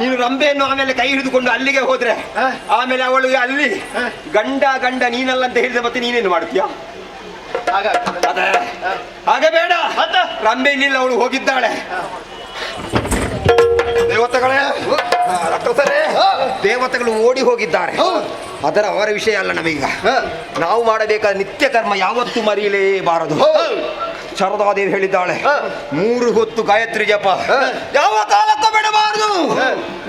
ನೀನು ರಂಬೆಯನ್ನು ಆಮೇಲೆ ಕೈ ಹಿಡಿದುಕೊಂಡು ಅಲ್ಲಿಗೆ ಹೋದ್ರೆ ಆಮೇಲೆ ಅವಳು ಅಲ್ಲಿ ಗಂಡ ನೀನಲ್ಲ ಅಂತ ಹೇಳಿದ್ರೆ ಮತ್ತೆ ನೀನೇನು ಮಾಡ್ತೀಯ? ಹಾಗೆ ಬೇಡ. ರಂಬೆ ಇಲ್ಲಿಲ್ಲ, ಅವಳು ಹೋಗಿದ್ದಾಳೆ. ದೇವತೆಗಳೇ, ರಕ್ಕಸರೇ, ದೇವತೆಗಳು ಓಡಿ ಹೋಗಿದ್ದಾರೆ. ಅದರ ಅವರ ವಿಷಯ ಅಲ್ಲ ನಮೀಗ. ನಾವು ಮಾಡಬೇಕಾದ ನಿತ್ಯ ಕರ್ಮ ಯಾವತ್ತೂ ಮರೆಯಲೇಬಾರದು. ಶಾರದಾದೇವಿ ಹೇಳಿದ್ದಾಳೆ, 3 ಹೊತ್ತು ಗಾಯತ್ರಿ ಜಪ ಯಾವ ಕಾಲಕ್ಕೂ ಬಿಡಬಾರದು.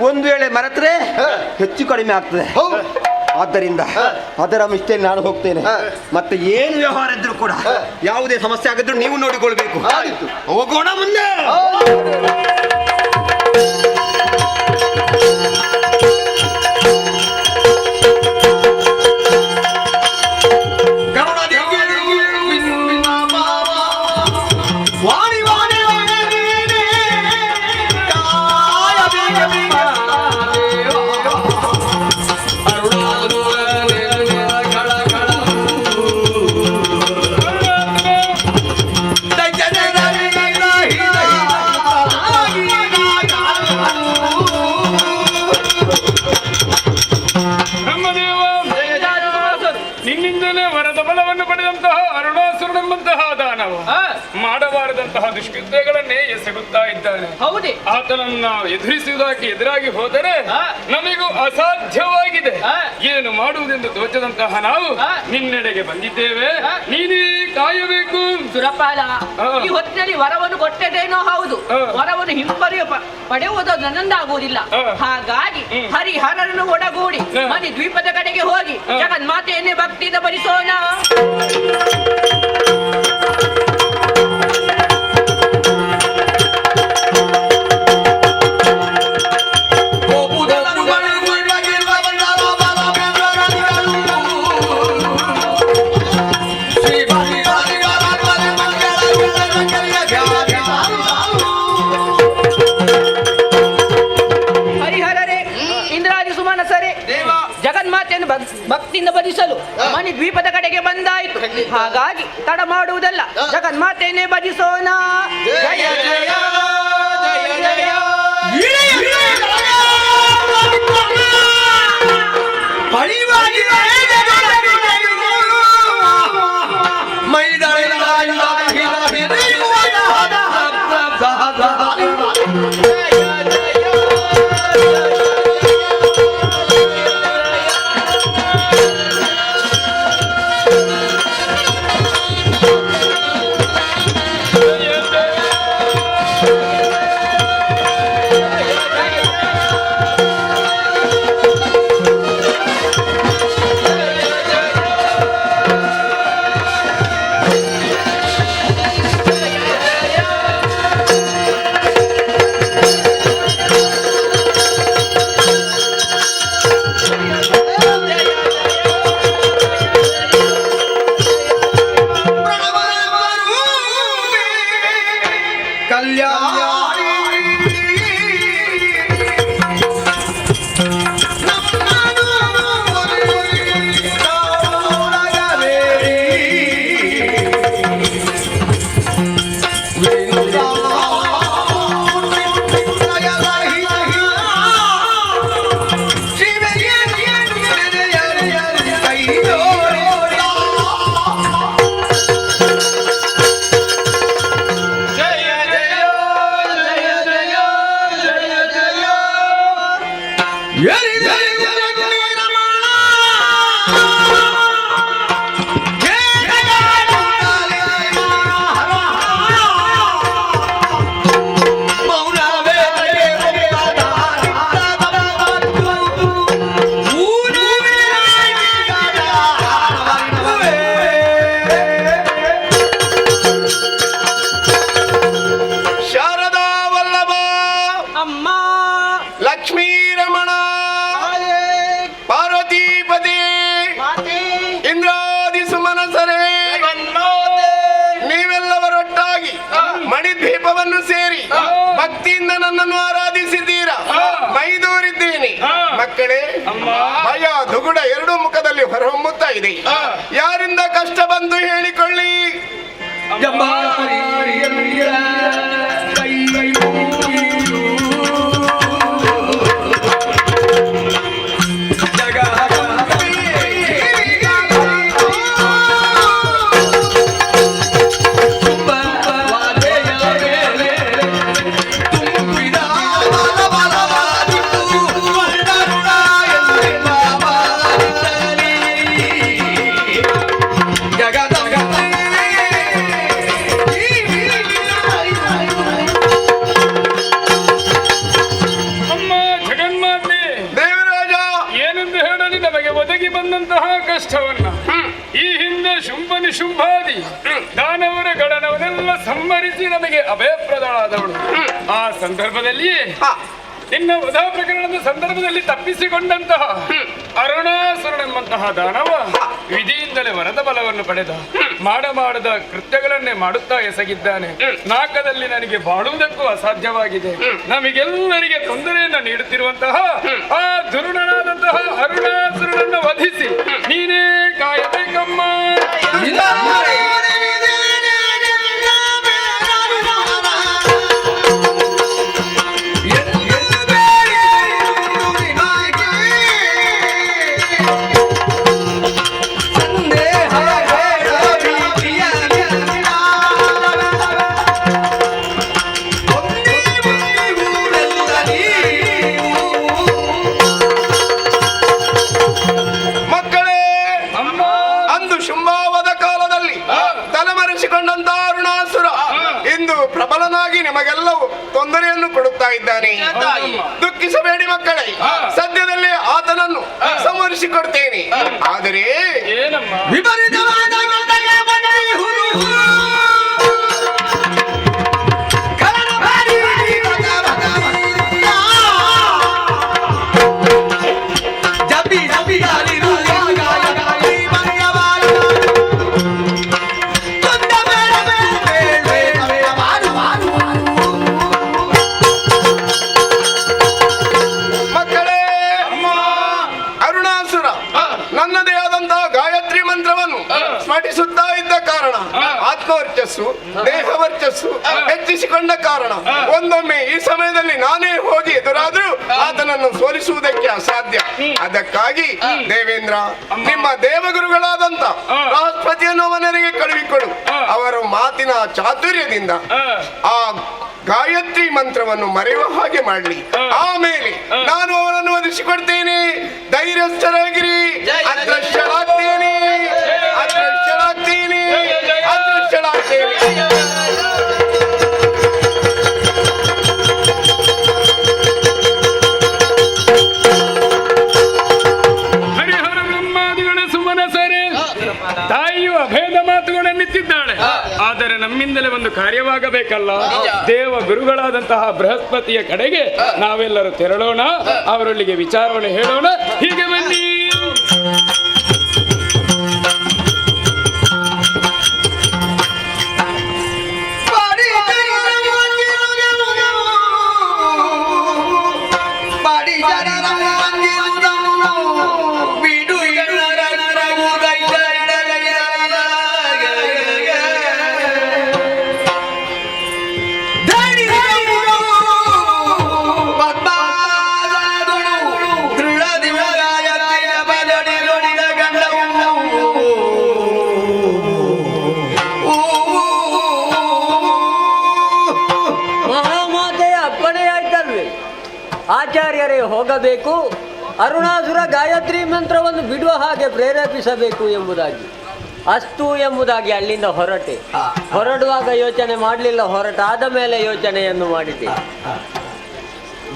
ಒಂದು ವೇಳೆ ಮರೆತರೆ ಹೆಚ್ಚು ಕಡಿಮೆ ಆಗ್ತದೆ. ಆದ್ದರಿಂದ ಅದರ ಮಿಷ್ಟೆಯಲ್ಲಿ ನಾನು ಹೋಗ್ತೇನೆ. ಮತ್ತೆ ಏನು ವ್ಯವಹಾರ ಇದ್ರು ಕೂಡ ಯಾವುದೇ ಸಮಸ್ಯೆ ಆಗಿದ್ರು ನೀವು ನೋಡಿಕೊಳ್ಬೇಕು. ಹೋಗೋಣ ಮುಂದೆ. ನಿನ್ನಿಂದಲೇ ವರದ ಬಲವನ್ನು ಪಡೆದಂತಹ ಅರುಣಾಸುರನೆಂಬಂತಹ ದಾನವ ಮಾಡಬಾರದಂತಹ ದುಷ್ಕೃತ್ಯಗಳನ್ನೇ ಎಸಗುತ್ತಾ ಇದ್ದಾನೆ. ಹೌದೇ? ಆತನನ್ನ ಎದುರಿಸುವುದಕ್ಕೆ ಎದುರಾಗಿ ಹೋದರೆ ನಮಗೂ ಅಸಾಧ್ಯವಾಗಿದೆ. ಏನು ಮಾಡುವುದೆಂದು ತೋಚದಂತಹ ನಾವು ನಿನ್ನೆಡೆಗೆ ಬಂದಿದ್ದೇವೆ. ನೀನೇ ಕಾಯಬೇಕು. ಸುರಪಾಲ, ಈ ಹೊತ್ತಿನಲ್ಲಿ ವರವನ್ನು ಕೊಟ್ಟದೇನೋ ಹೌದು, ವರವನ್ನು ಪಡೆಯುವುದು ನನ್ನದಾಗುವುದಿಲ್ಲ. ಹಾಗಾಗಿ ಹರಿಹರನನ್ನು ಒಡಗೂಡಿ ಮನಿ ದ್ವೀಪದ ಕಡೆಗೆ ಹೋಗಿ ಜಗನ್ಮಾತೆಯನ್ನೇ ಭಕ್ತಿಯಿಂದ ಭರಿಸೋಣ. ಜಗನ್ಮಾತೆಯನ್ನು ಭಕ್ತಿಯಿಂದ ಭಜಿಸಲು ಮನಿ ದ್ವೀಪದ ಕಡೆಗೆ ಬಂದಾಯಿತು. ಹಾಗಾಗಿ ತಡ ಮಾಡುವುದಲ್ಲ, ಜಗನ್ಮಾತೆಯನ್ನೇ ಭಜಿಸೋಣ. ಜಯ ಜಯ ಜಯ ಜಯ ಸೇರಿ ಭಕ್ತಿಯಿಂದ ನನ್ನನ್ನು ಆರಾಧಿಸಿದ್ದೀರಾ. ಮೈದೂರಿದ್ದೇನೆ ಮಕ್ಕಳೇ. ಭಯ ದುಗುಡ ಎರಡೂ ಮುಖದಲ್ಲಿ ಹೊರಹೊಮ್ಮುತ್ತಾ ಇದೆ. ಯಾರಿಂದ ಕಷ್ಟ ಬಂದು ಹೇಳಿಕೊಳ್ಳಿ. ಶುಂಭ ನಿಶುಂಭಾದಿ ದಾನವರ ಗಣನವನ್ನೆಲ್ಲ ಸಂಹರಿಸಿ ನಮಗೆ ಅಭಯಪ್ರದಳಾದವಳು. ಆ ಸಂದರ್ಭದಲ್ಲಿ ನಿನ್ನ ವಧಾ ಪ್ರಕರಣದ ಸಂದರ್ಭದಲ್ಲಿ ತಪ್ಪಿಸಿಕೊಂಡಂತಹ ಅರುಣಾಸುರನೆಂಬಂತಹ ದಾನವ ವಿಧಿಯಿಂದಲೇ ವರದ ಬಲವನ್ನು ಪಡೆದ ಮಾಡದ ಕೃತ್ಯಗಳನ್ನೇ ಮಾಡುತ್ತಾ ಎಸಗಿದ್ದಾನೆ. ನಾಕದಲ್ಲಿ ನನಗೆ ಬಾಳುವುದಕ್ಕೂ ಅಸಾಧ್ಯವಾಗಿದೆ. ನಮಗೆಲ್ಲರಿಗೆ ತೊಂದರೆಯನ್ನ ನೀಡುತ್ತಿರುವಂತಹ ಆ ದುರುಣನಾದಂತಹ ಅರುಣಾಸುರನನ್ನು ವಧಿಸಿ ನೀನೇ ಕಾಯಬೇಕಮ್ಮ. ಪ್ರಬಲನಾಗಿ ನಿಮಗೆಲ್ಲವೂ ತೊಂದರೆಯನ್ನು ಕೊಡುತ್ತಾ ಇದ್ದಾನೆ. ದುಃಖಿಸಬೇಡಿ ಮಕ್ಕಳೇ, ಸದ್ಯದಲ್ಲೇ ಆತನನ್ನು ಸಂಹರಿಸಿಕೊಡ್ತೇನೆ. ಆದರೆ ವಿಪರೀತವಾದ ಸ್ಮರಿಸುತ್ತಾ ಇದ್ದ ಕಾರಣ, ಆತ್ಮವರ್ಚಸ್ಸು ದೇಹ ವರ್ಚಸ್ಸು ಹೆಚ್ಚಿಸಿಕೊಂಡ ಕಾರಣ ಒಂದೊಮ್ಮೆ ಈ ಸಮಯದಲ್ಲಿ ನಾನೇ ಹೋಗಿ ಎದುರಾದ್ರೂ ಆತನನ್ನು ಸೋಲಿಸುವುದಕ್ಕೆ ಅಸಾಧ್ಯ. ಅದಕ್ಕಾಗಿ ದೇವೇಂದ್ರ, ನಿಮ್ಮ ದೇವಗುರುಗಳಾದಂತ ಬೃಹಸ್ಪತಿಯನ್ನು ಅವನಿಗೆ ಕಳುಹಿಕೊಡು. ಅವರ ಮಾತಿನ ಚಾತುರ್ಯದಿಂದ ಆ ಗಾಯತ್ರಿ ಮಂತ್ರವನ್ನು ಮರೆಯುವ ಹಾಗೆ ಮಾಡಲಿ. ಆಮೇಲೆ ನಾನು ಅವನನ್ನು ಒದಗಿಸಿಕೊಡ್ತೇನೆ. ಧೈರ್ಯಸ್ಥರಾಗಿರಿ. ಅದೃಶ್ಯಳಾಗ್ತೇನೆ, ಅದೃಶ್ಯಳಾಗ್ತೇನೆ, ಅದೃಶ್ಯಳಾಗ್ತೇನೆ. ಹರಿಹರ ಬ್ರಹ್ಮಾದಿಗಳ ಸುಮನಸರೆ ತಾಯಿಯು ಅಭೇದ ಮಾತುಗಳನ್ನಿತ್ತಿದ್ದಾಳೆ. ಆದರೆ ನಮ್ಮಿಂದಲೇ ಒಂದು ಕಾರ್ಯವಾಗಬೇಕಲ್ಲ. ದೇವ ಗುರುಗಳಾದಂತಹ ಬೃಹಸ್ಪತಿಯ ಕಡೆಗೆ ನಾವೆಲ್ಲರೂ ತೆರಳೋಣ, ಅವರೊಟ್ಟಿಗೆ ವಿಚಾರವನ್ನು ಹೇಳೋಣ. ಹೀಗೆ ಬನ್ನಿ. ಆಚಾರ್ಯರೇ ಹೋಗಬೇಕು, ಅರುಣಾಸುರ ಗಾಯತ್ರಿ ಮಂತ್ರವನ್ನು ಬಿಡುವ ಹಾಗೆ ಪ್ರೇರೇಪಿಸಬೇಕು ಎಂಬುದಾಗಿ ಅಷ್ಟು ಎಂಬುದಾಗಿ ಅಲ್ಲಿಂದ ಹೊರಡುವಾಗ ಯೋಚನೆ ಮಾಡಲಿಲ್ಲ. ಹೊರಟಾದ ಮೇಲೆ ಯೋಚನೆಯನ್ನು ಮಾಡಿದೆ.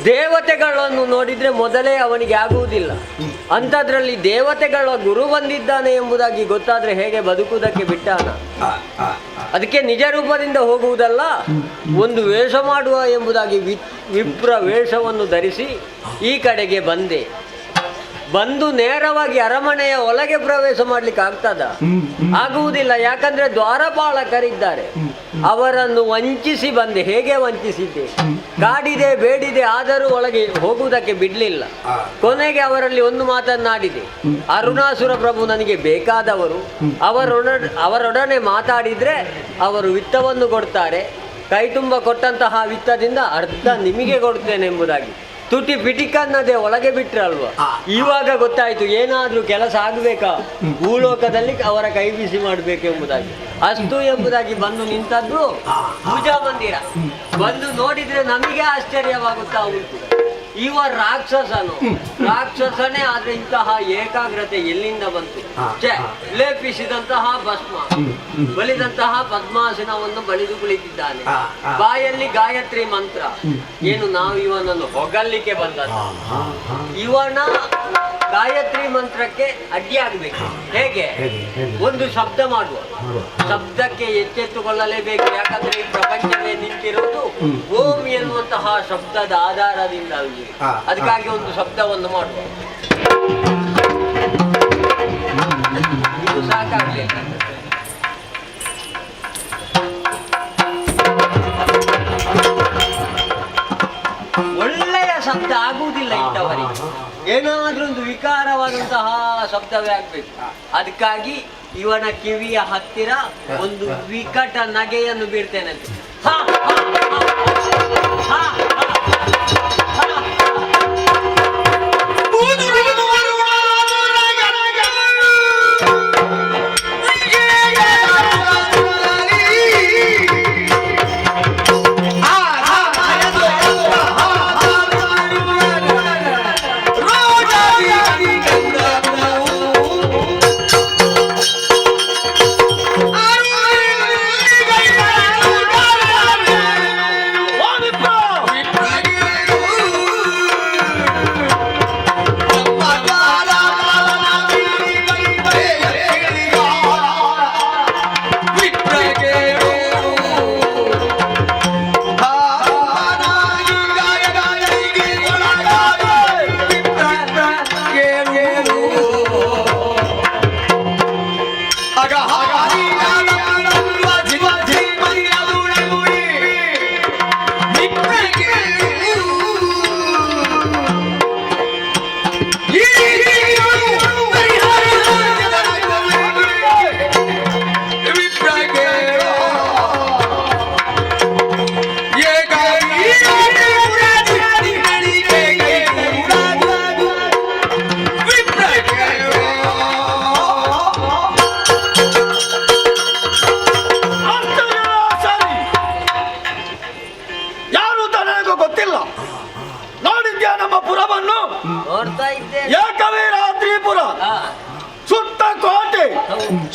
ದೇವತೆಗಳನ್ನು ನೋಡಿದ್ರೆ ಮೊದಲೇ ಅವನಿಗೆ ಆಗುವುದಿಲ್ಲ. ಅಂಥದ್ರಲ್ಲಿ ದೇವತೆಗಳ ಗುರು ಬಂದಿದ್ದಾನೆ ಎಂಬುದಾಗಿ ಗೊತ್ತಾದ್ರೆ ಹೇಗೆ ಬದುಕುವುದಕ್ಕೆ ಬಿಟ್ಟಾನ? ಅದಕ್ಕೆ ನಿಜ ರೂಪದಿಂದ ಹೋಗುವುದಲ್ಲ, ಒಂದು ವೇಷ ಮಾಡುವ ಎಂಬುದಾಗಿ ವಿಪ್ರ ವೇಷವನ್ನು ಧರಿಸಿ ಈ ಕಡೆಗೆ ಬಂದು ನೇರವಾಗಿ ಅರಮನೆಯ ಒಳಗೆ ಪ್ರವೇಶ ಮಾಡ್ಲಿಕ್ಕೆ ಆಗ್ತದ? ಆಗುವುದಿಲ್ಲ. ಯಾಕಂದ್ರೆ ದ್ವಾರಪಾಲಕರಿದ್ದಾರೆ, ಅವರನ್ನು ವಂಚಿಸಿ ಬಂದೆ. ಹೇಗೆ ವಂಚಿಸಿದ್ದೆ? ಕಾಡಿದೆ, ಬೇಡಿದೆ, ಆದರೂ ಒಳಗೆ ಹೋಗುವುದಕ್ಕೆ ಬಿಡ್ಲಿಲ್ಲ. ಕೊನೆಗೆ ಅವರಲ್ಲಿ ಒಂದು ಮಾತನ್ನಾಡಿದೆ, ಅರುಣಾಸುರ ಪ್ರಭು ನನಗೆ ಬೇಕಾದವರು, ಅವರೊಡನೆ ಮಾತಾಡಿದ್ರೆ ಅವರು ವಿತ್ತವನ್ನು ಕೊಡ್ತಾರೆ, ಕೈ ತುಂಬ ಕೊಟ್ಟಂತಹ ವಿತ್ತದಿಂದ ಅರ್ಧ ನಿಮಗೆ ಕೊಡ್ತೇನೆ ಎಂಬುದಾಗಿ ತುಟಿ ಪಿಟಿಕನ್ನದೇ ಒಳಗೆ ಬಿಟ್ರಲ್ವ. ಇವಾಗ ಗೊತ್ತಾಯ್ತು ಏನಾದ್ರೂ ಕೆಲಸ ಆಗ್ಬೇಕಾ, ಭೂಲೋಕದಲ್ಲಿ ಅವರ ಕೈ ಬಿಸಿ ಮಾಡಬೇಕೆಂಬುದಾಗಿ. ಅಷ್ಟು ಎಂಬುದಾಗಿ ಬಂದು ನಿಂತದ್ದು ಪೂಜಾ ಮಂದಿರ. ಬಂದು ನೋಡಿದ್ರೆ ನಮಗೆ ಆಶ್ಚರ್ಯವಾಗುತ್ತಾ ಉಂಟು. ಇವ ರಾಕ್ಷಸನೇ ಆದ್ರೆ ಇಂತಹ ಏಕಾಗ್ರತೆ ಎಲ್ಲಿಂದ ಬಂತು? ಲೇಪಿಸಿದಂತಹ ಭಸ್ಮ, ಬಲಿದಂತಹ ಪದ್ಮಾಸನವನ್ನು ಬಲಿದು ಕುಳಿತಿದ್ದಾನೆ. ಬಾಯಲ್ಲಿ ಗಾಯತ್ರಿ ಮಂತ್ರ. ಏನು ನಾವು ಇವನನ್ನು ಹೊಗಲಿಕ್ಕೆ ಬಂದದ್ದು? ಇವನ ಗಾಯತ್ರಿ ಮಂತ್ರಕ್ಕೆ ಅಡ್ಡಿಯಾಗಬೇಕು. ಹೇಗೆ? ಒಂದು ಶಬ್ದ ಮಾಡುವ, ಶಬ್ದಕ್ಕೆ ಎಚ್ಚೆತ್ತುಕೊಳ್ಳಲೇಬೇಕು. ಯಾಕಂದ್ರೆ ಈ ಪ್ರಪಂಚವೇ ನಿಂತಿರುವುದು ಓಂ ಎನ್ನುವಂತಹ ಶಬ್ದದ ಆಧಾರದಿಂದ ಅಲ್ವೇ. ಅದಕ್ಕಾಗಿ ಒಂದು ಶಬ್ದವನ್ನು ಮಾಡುವ. ಇದು ಸಾಕಾಗಲಿಲ್ಲ. ಒಳ್ಳೆಯ ಶಬ್ದ ಆಗುವುದಿಲ್ಲ ಇಂಥವರಿಗೆ. ಏನಾದ್ರೂ ಒಂದು ವಿಕಾರವಾದಂತಹ ಶಬ್ದವೇ ಆಗ್ಬೇಕು. ಅದಕ್ಕಾಗಿ ಇವನ ಕಿವಿಯ ಹತ್ತಿರ ಒಂದು ವಿಕಟ ನಗೆಯನ್ನು ಬೀಳ್ತೇನಂತೆ. ಹಾ, ಹಾ, ಹಾ, ಹಾ, ಹಾ, ಹಾ.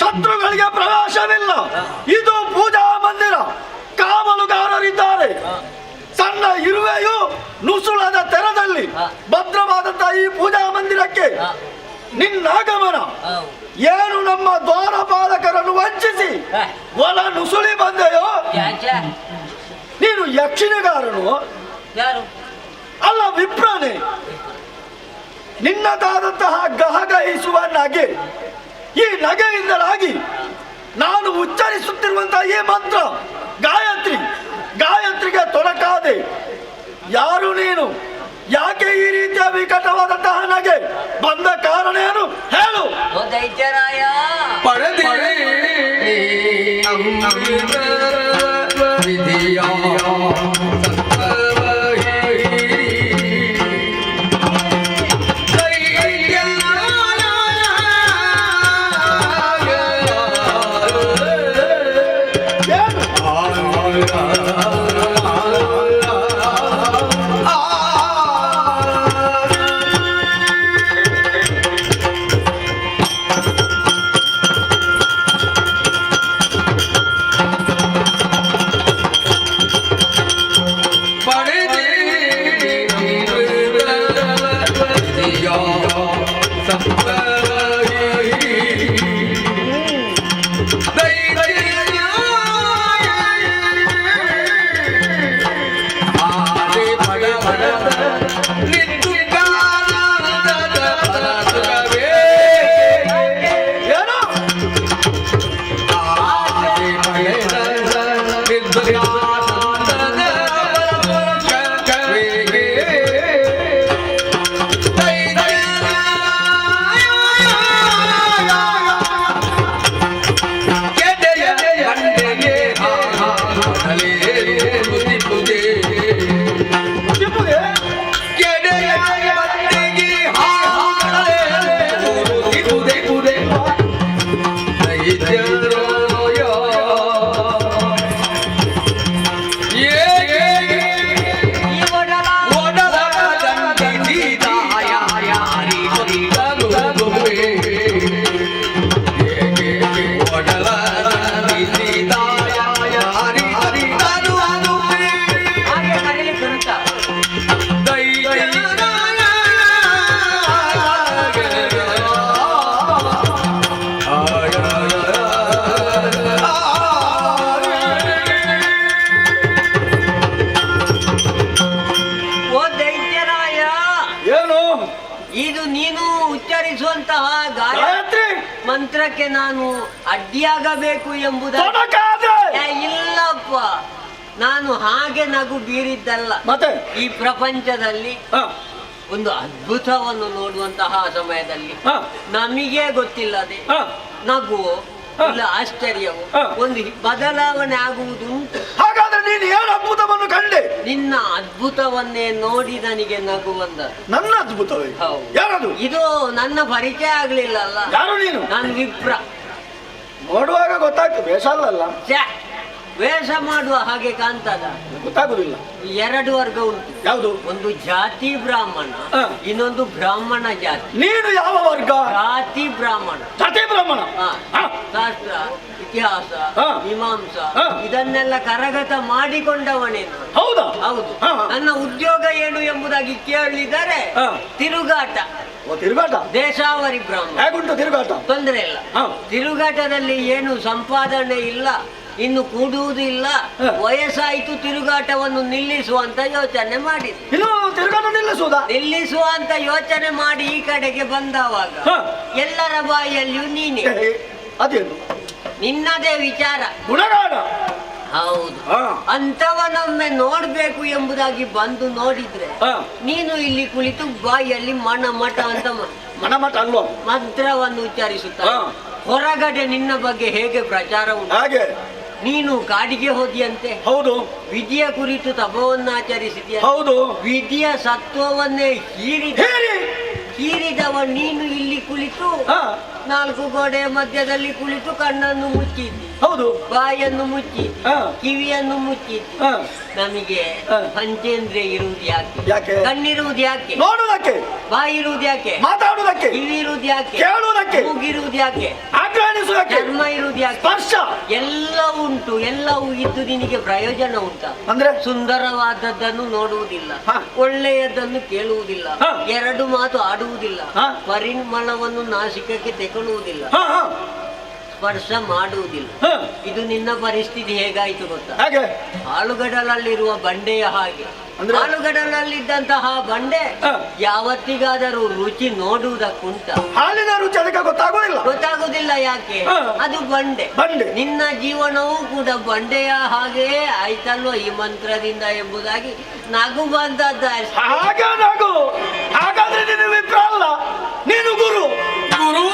ಶತ್ರುಗಳಿಗೆ ಪ್ರವೇಶವಿಲ್ಲ. ಇದು ಪೂಜಾ ಮಂದಿರ. ಕಾವಲುಗಾರರಿದ್ದಾರೆ. ಸಣ್ಣ ಇರುವೆಯು ನುಸುಳದ ತೆರದಲ್ಲಿ ಭದ್ರವಾದಂತಹ ಈ ಪೂಜಾ ಮಂದಿರಕ್ಕೆ ನಿನ್ನಾಗಮನ ಏನು ನಮ್ಮ ದ್ವಾರಪಾಲಕರನ್ನು ವಂಚಿಸಿ ಒಳ ನುಸುಳಿ ಬಂದೆಯೋ? ನೀನು ಯಕ್ಷಿಣಗಾರನು ಅಲ್ಲ, ವಿಪ್ರನೇ. ನಿನ್ನದಾದಂತಹ ಗಹಗಹಿಸುವ ನಗೆ, ಈ ನಗೆಯಿಂದಲಾಗಿ ನಾನು ಉಚ್ಚರಿಸುತ್ತಿರುವಂತಹ ಈ ಮಂತ್ರ ಗಾಯತ್ರಿಗೆ ತೊಡಕಾದೆ. ಯಾರು ನೀನು? ಯಾಕೆ ಈ ರೀತಿಯ ವಿಕಟವಾದಂತಹ ನಗೆ ಬಂದ ಕಾರಣ ಏನು ಹೇಳು? ದೈತ್ಯರಾಯ ಮಂತ್ರಕ್ಕೆ ನಾನು ಅಡ್ಡಿಯಾಗಬೇಕು ಎಂಬುದಾಗಿ ಇಲ್ಲಪ್ಪ, ನಾನು ಹಾಗೆ ನಗು ಬೀರಿದ್ದಲ್ಲ. ಮತ್ತೆ ಈ ಪ್ರಪಂಚದಲ್ಲಿ ಒಂದು ಅದ್ಭುತವನ್ನು ನೋಡುವಂತಹ ಸಮಯದಲ್ಲಿ ನಮಗೆ ಗೊತ್ತಿಲ್ಲದೆ ನಗು ಇಲ್ಲ ಆಶ್ಚರ್ಯವು ಒಂದು ಬದಲಾವಣೆ ಆಗುವುದು ಉಂಟು. ಹಾಗಾದ್ರೆ ನೀನು ಏನು ಅದ್ಭುತವನ್ನು ಕಂಡೆ? ನಿನ್ನ ಅದ್ಭುತವನ್ನೇ ನೋಡಿ ನನಗೆ ನಗು ಬಂದ. ನನ್ನ ಅದ್ಭುತವೇ? ಯಾರದು? ಇದು ನನ್ನ ಪರಿಚಯ ಆಗ್ಲಿಲ್ಲ ಅಲ್ಲ. ಯಾರು ನೀನು? ನಾನು ವಿಪ್ರ. ನೋಡುವಾಗ ಗೊತ್ತಾಗ್ತದೆ, ವೇಷ ಅಲ್ಲಲ್ಲ. ವೇಷ ಮಾಡುವ ಹಾಗೆ ಕಾಣ್ತದ? ಗೊತ್ತಾಗುದಿಲ್ಲ. ಎರಡು ವರ್ಗ ಉಂಟು. ಯಾವುದು? ಒಂದು ಜಾತಿ ಬ್ರಾಹ್ಮಣ, ಇನ್ನೊಂದು ಬ್ರಾಹ್ಮಣ ಜಾತಿ. ನೀನು ಯಾವ ವರ್ಗ? ಜಾತಿ ಬ್ರಾಹ್ಮಣ. ಜಾತಿ ಬ್ರಾಹ್ಮಣ. ಶಾಸ್ತ್ರ, ಇತಿಹಾಸ, ಮೀಮಾಂಸ ಇದನ್ನೆಲ್ಲ ಕರಗತ ಮಾಡಿಕೊಂಡವನೇನು. ಹೌದಾ? ಹೌದು. ನನ್ನ ಉದ್ಯೋಗ ಏನು ಎಂಬುದಾಗಿ ಕೇಳಿದರೆ ತಿರುಗಾಟ. ತಿರುಗಾಟ? ದೇಶಾವರಿ ಬ್ರಾಹ್ಮಣ. ಹೇಗುಂಟು ತಿರುಗಾಟ? ತೊಂದರೆ ಇಲ್ಲ. ತಿರುಗಾಟದಲ್ಲಿ ಏನು ಸಂಪಾದನೆ ಇಲ್ಲ, ಇನ್ನು ಕೂಡುವುದು ಇಲ್ಲ. ವಯಸ್ಸಾಯಿತು, ತಿರುಗಾಟವನ್ನು ನಿಲ್ಲಿಸುವಂತ ಯೋಚನೆ ಮಾಡಿದೆ. ಇನ್ನು ತಿರುಗಾಟ ನಿಲ್ಲಿಸುವಂತ ಯೋಚನೆ ಮಾಡಿ ಈ ಕಡೆಗೆ ಬಂದವಾಗ ಎಲ್ಲರ ಬಾಯಲ್ಲಿಯೂ ನೀನೆ. ಅದೇನು? ನಿನ್ನದೇ ವಿಚಾರ. ಗುಣಗಾನ. ಹೌದು. ಅಂತವನೊಮ್ಮೆ ನೋಡ್ಬೇಕು ಎಂಬುದಾಗಿ ಬಂದು ನೋಡಿದ್ರೆ ನೀನು ಇಲ್ಲಿ ಕುಳಿತು ಬಾಯಲ್ಲಿ ಮಠ ಅಂತ ಮಠ ಅಲ್ವಾ ಮಂತ್ರವನ್ನು ಉಚ್ಚರಿಸುತ್ತ ಹೊರಗಡೆ ನಿನ್ನ ಬಗ್ಗೆ ಹೇಗೆ ಪ್ರಚಾರ ಉಂಟು. ಹಾಗೆ ನೀನು ಕಾಡಿಗೆ ಹೋದಿಯಂತೆ. ಹೌದು. ವಿಧಿಯ ಕುರಿತು ತಪವನ್ನಾಚರಿಸಿದ್ಯಾ. ಹೌದು. ವಿಧಿಯ ಸತ್ವವನ್ನೇ ಹೀರಿದವ ನೀನು ಇಲ್ಲಿ ಕುಳಿತು ನಾಲ್ಕು ಗೋಡೆಯ ಮಧ್ಯದಲ್ಲಿ ಕುಳಿತು ಕಣ್ಣನ್ನು ಮುಚ್ಚಿದ್ದಿ. ಹೌದು. ಬಾಯನ್ನು ಮುಚ್ಚಿದ್ದಿ, ಕಿವಿಯನ್ನು ಮುಚ್ಚಿದ್ದಿ. ನಮಗೆ ಪಂಚೇಂದ್ರಿಯ ಇರುವುದು ಯಾಕೆ? ಕಣ್ಣಿರುವುದು ಯಾಕೆ? ನೋಡುವುದಕ್ಕೆ. ಬಾಯಿ ಇರುವುದು ಯಾಕೆ? ಮಾತಾಡುವುದಕ್ಕೆ. ಕಿವಿ ಇರುವುದು ಯಾಕೆ? ಕೇಳುವುದಕ್ಕೆ. ಮೂಗಿರುವುದು ಯಾಕೆ? ಆಘ್ರಾಣಿಸುವುದಕ್ಕೆ. ಚರ್ಮ ಇರುವುದು ಯಾಕೆ? ಸ್ಪರ್ಶ. ಎಲ್ಲ ಉಂಟು. ಎಲ್ಲವೂ ಇದ್ದು ನಿನಗೆ ಪ್ರಯೋಜನ ಉಂಟ ಅಂದ್ರೆ? ಸುಂದರವಾದದ್ದನ್ನು ನೋಡುವುದಿಲ್ಲ, ಒಳ್ಳೆಯದನ್ನು ಕೇಳುವುದಿಲ್ಲ, ಎರಡು ಮಾತು ಆಡುವುದಿಲ್ಲ, ಪರಿಮಳವನ್ನು ನಾಸಿಕಕ್ಕೆ ತೆಗೊಳ್ಳುವುದಿಲ್ಲ, ಸ್ಪರ್ಶ ಮಾಡುವುದಿಲ್ಲ. ಇದು ನಿನ್ನ ಪರಿಸ್ಥಿತಿ ಹೇಗಾಯ್ತು ಗೊತ್ತಾ? ಹಾಗೆ ಆಳುಗಡಲಲ್ಲಿರುವ ಬಂಡೆಯ ಹಾಗೆ. ಆಳುಗಡಲಲ್ಲಿದ್ದಂತಹ ಬಂಡೆ ಯಾವತ್ತಿಗಾದರೂ ರುಚಿ ನೋಡುವುದಕ್ಕುಂಟ? ಹಾಲಿನ ರುಚಿ ಅದಕ್ಕೆ ಗೊತ್ತಾಗುವುದಿಲ್ಲ. ಯಾಕೆ? ಅದು ಬಂಡೆ. ನಿನ್ನ ಜೀವನವೂ ಕೂಡ ಬಂಡೆಯ ಹಾಗೆ ಆಯ್ತಲ್ವ ಈ ಮಂತ್ರದಿಂದ ಎಂಬುದಾಗಿ ನಗು ಬಂದದ್ದ. ಹಾಗೆ ನಗು. ಹಾಗಾದ್ರೆ ನೀನು ವಿಪ್ರ ಅಲ್ಲ, ನೀನು ಗುರು. ಗುರು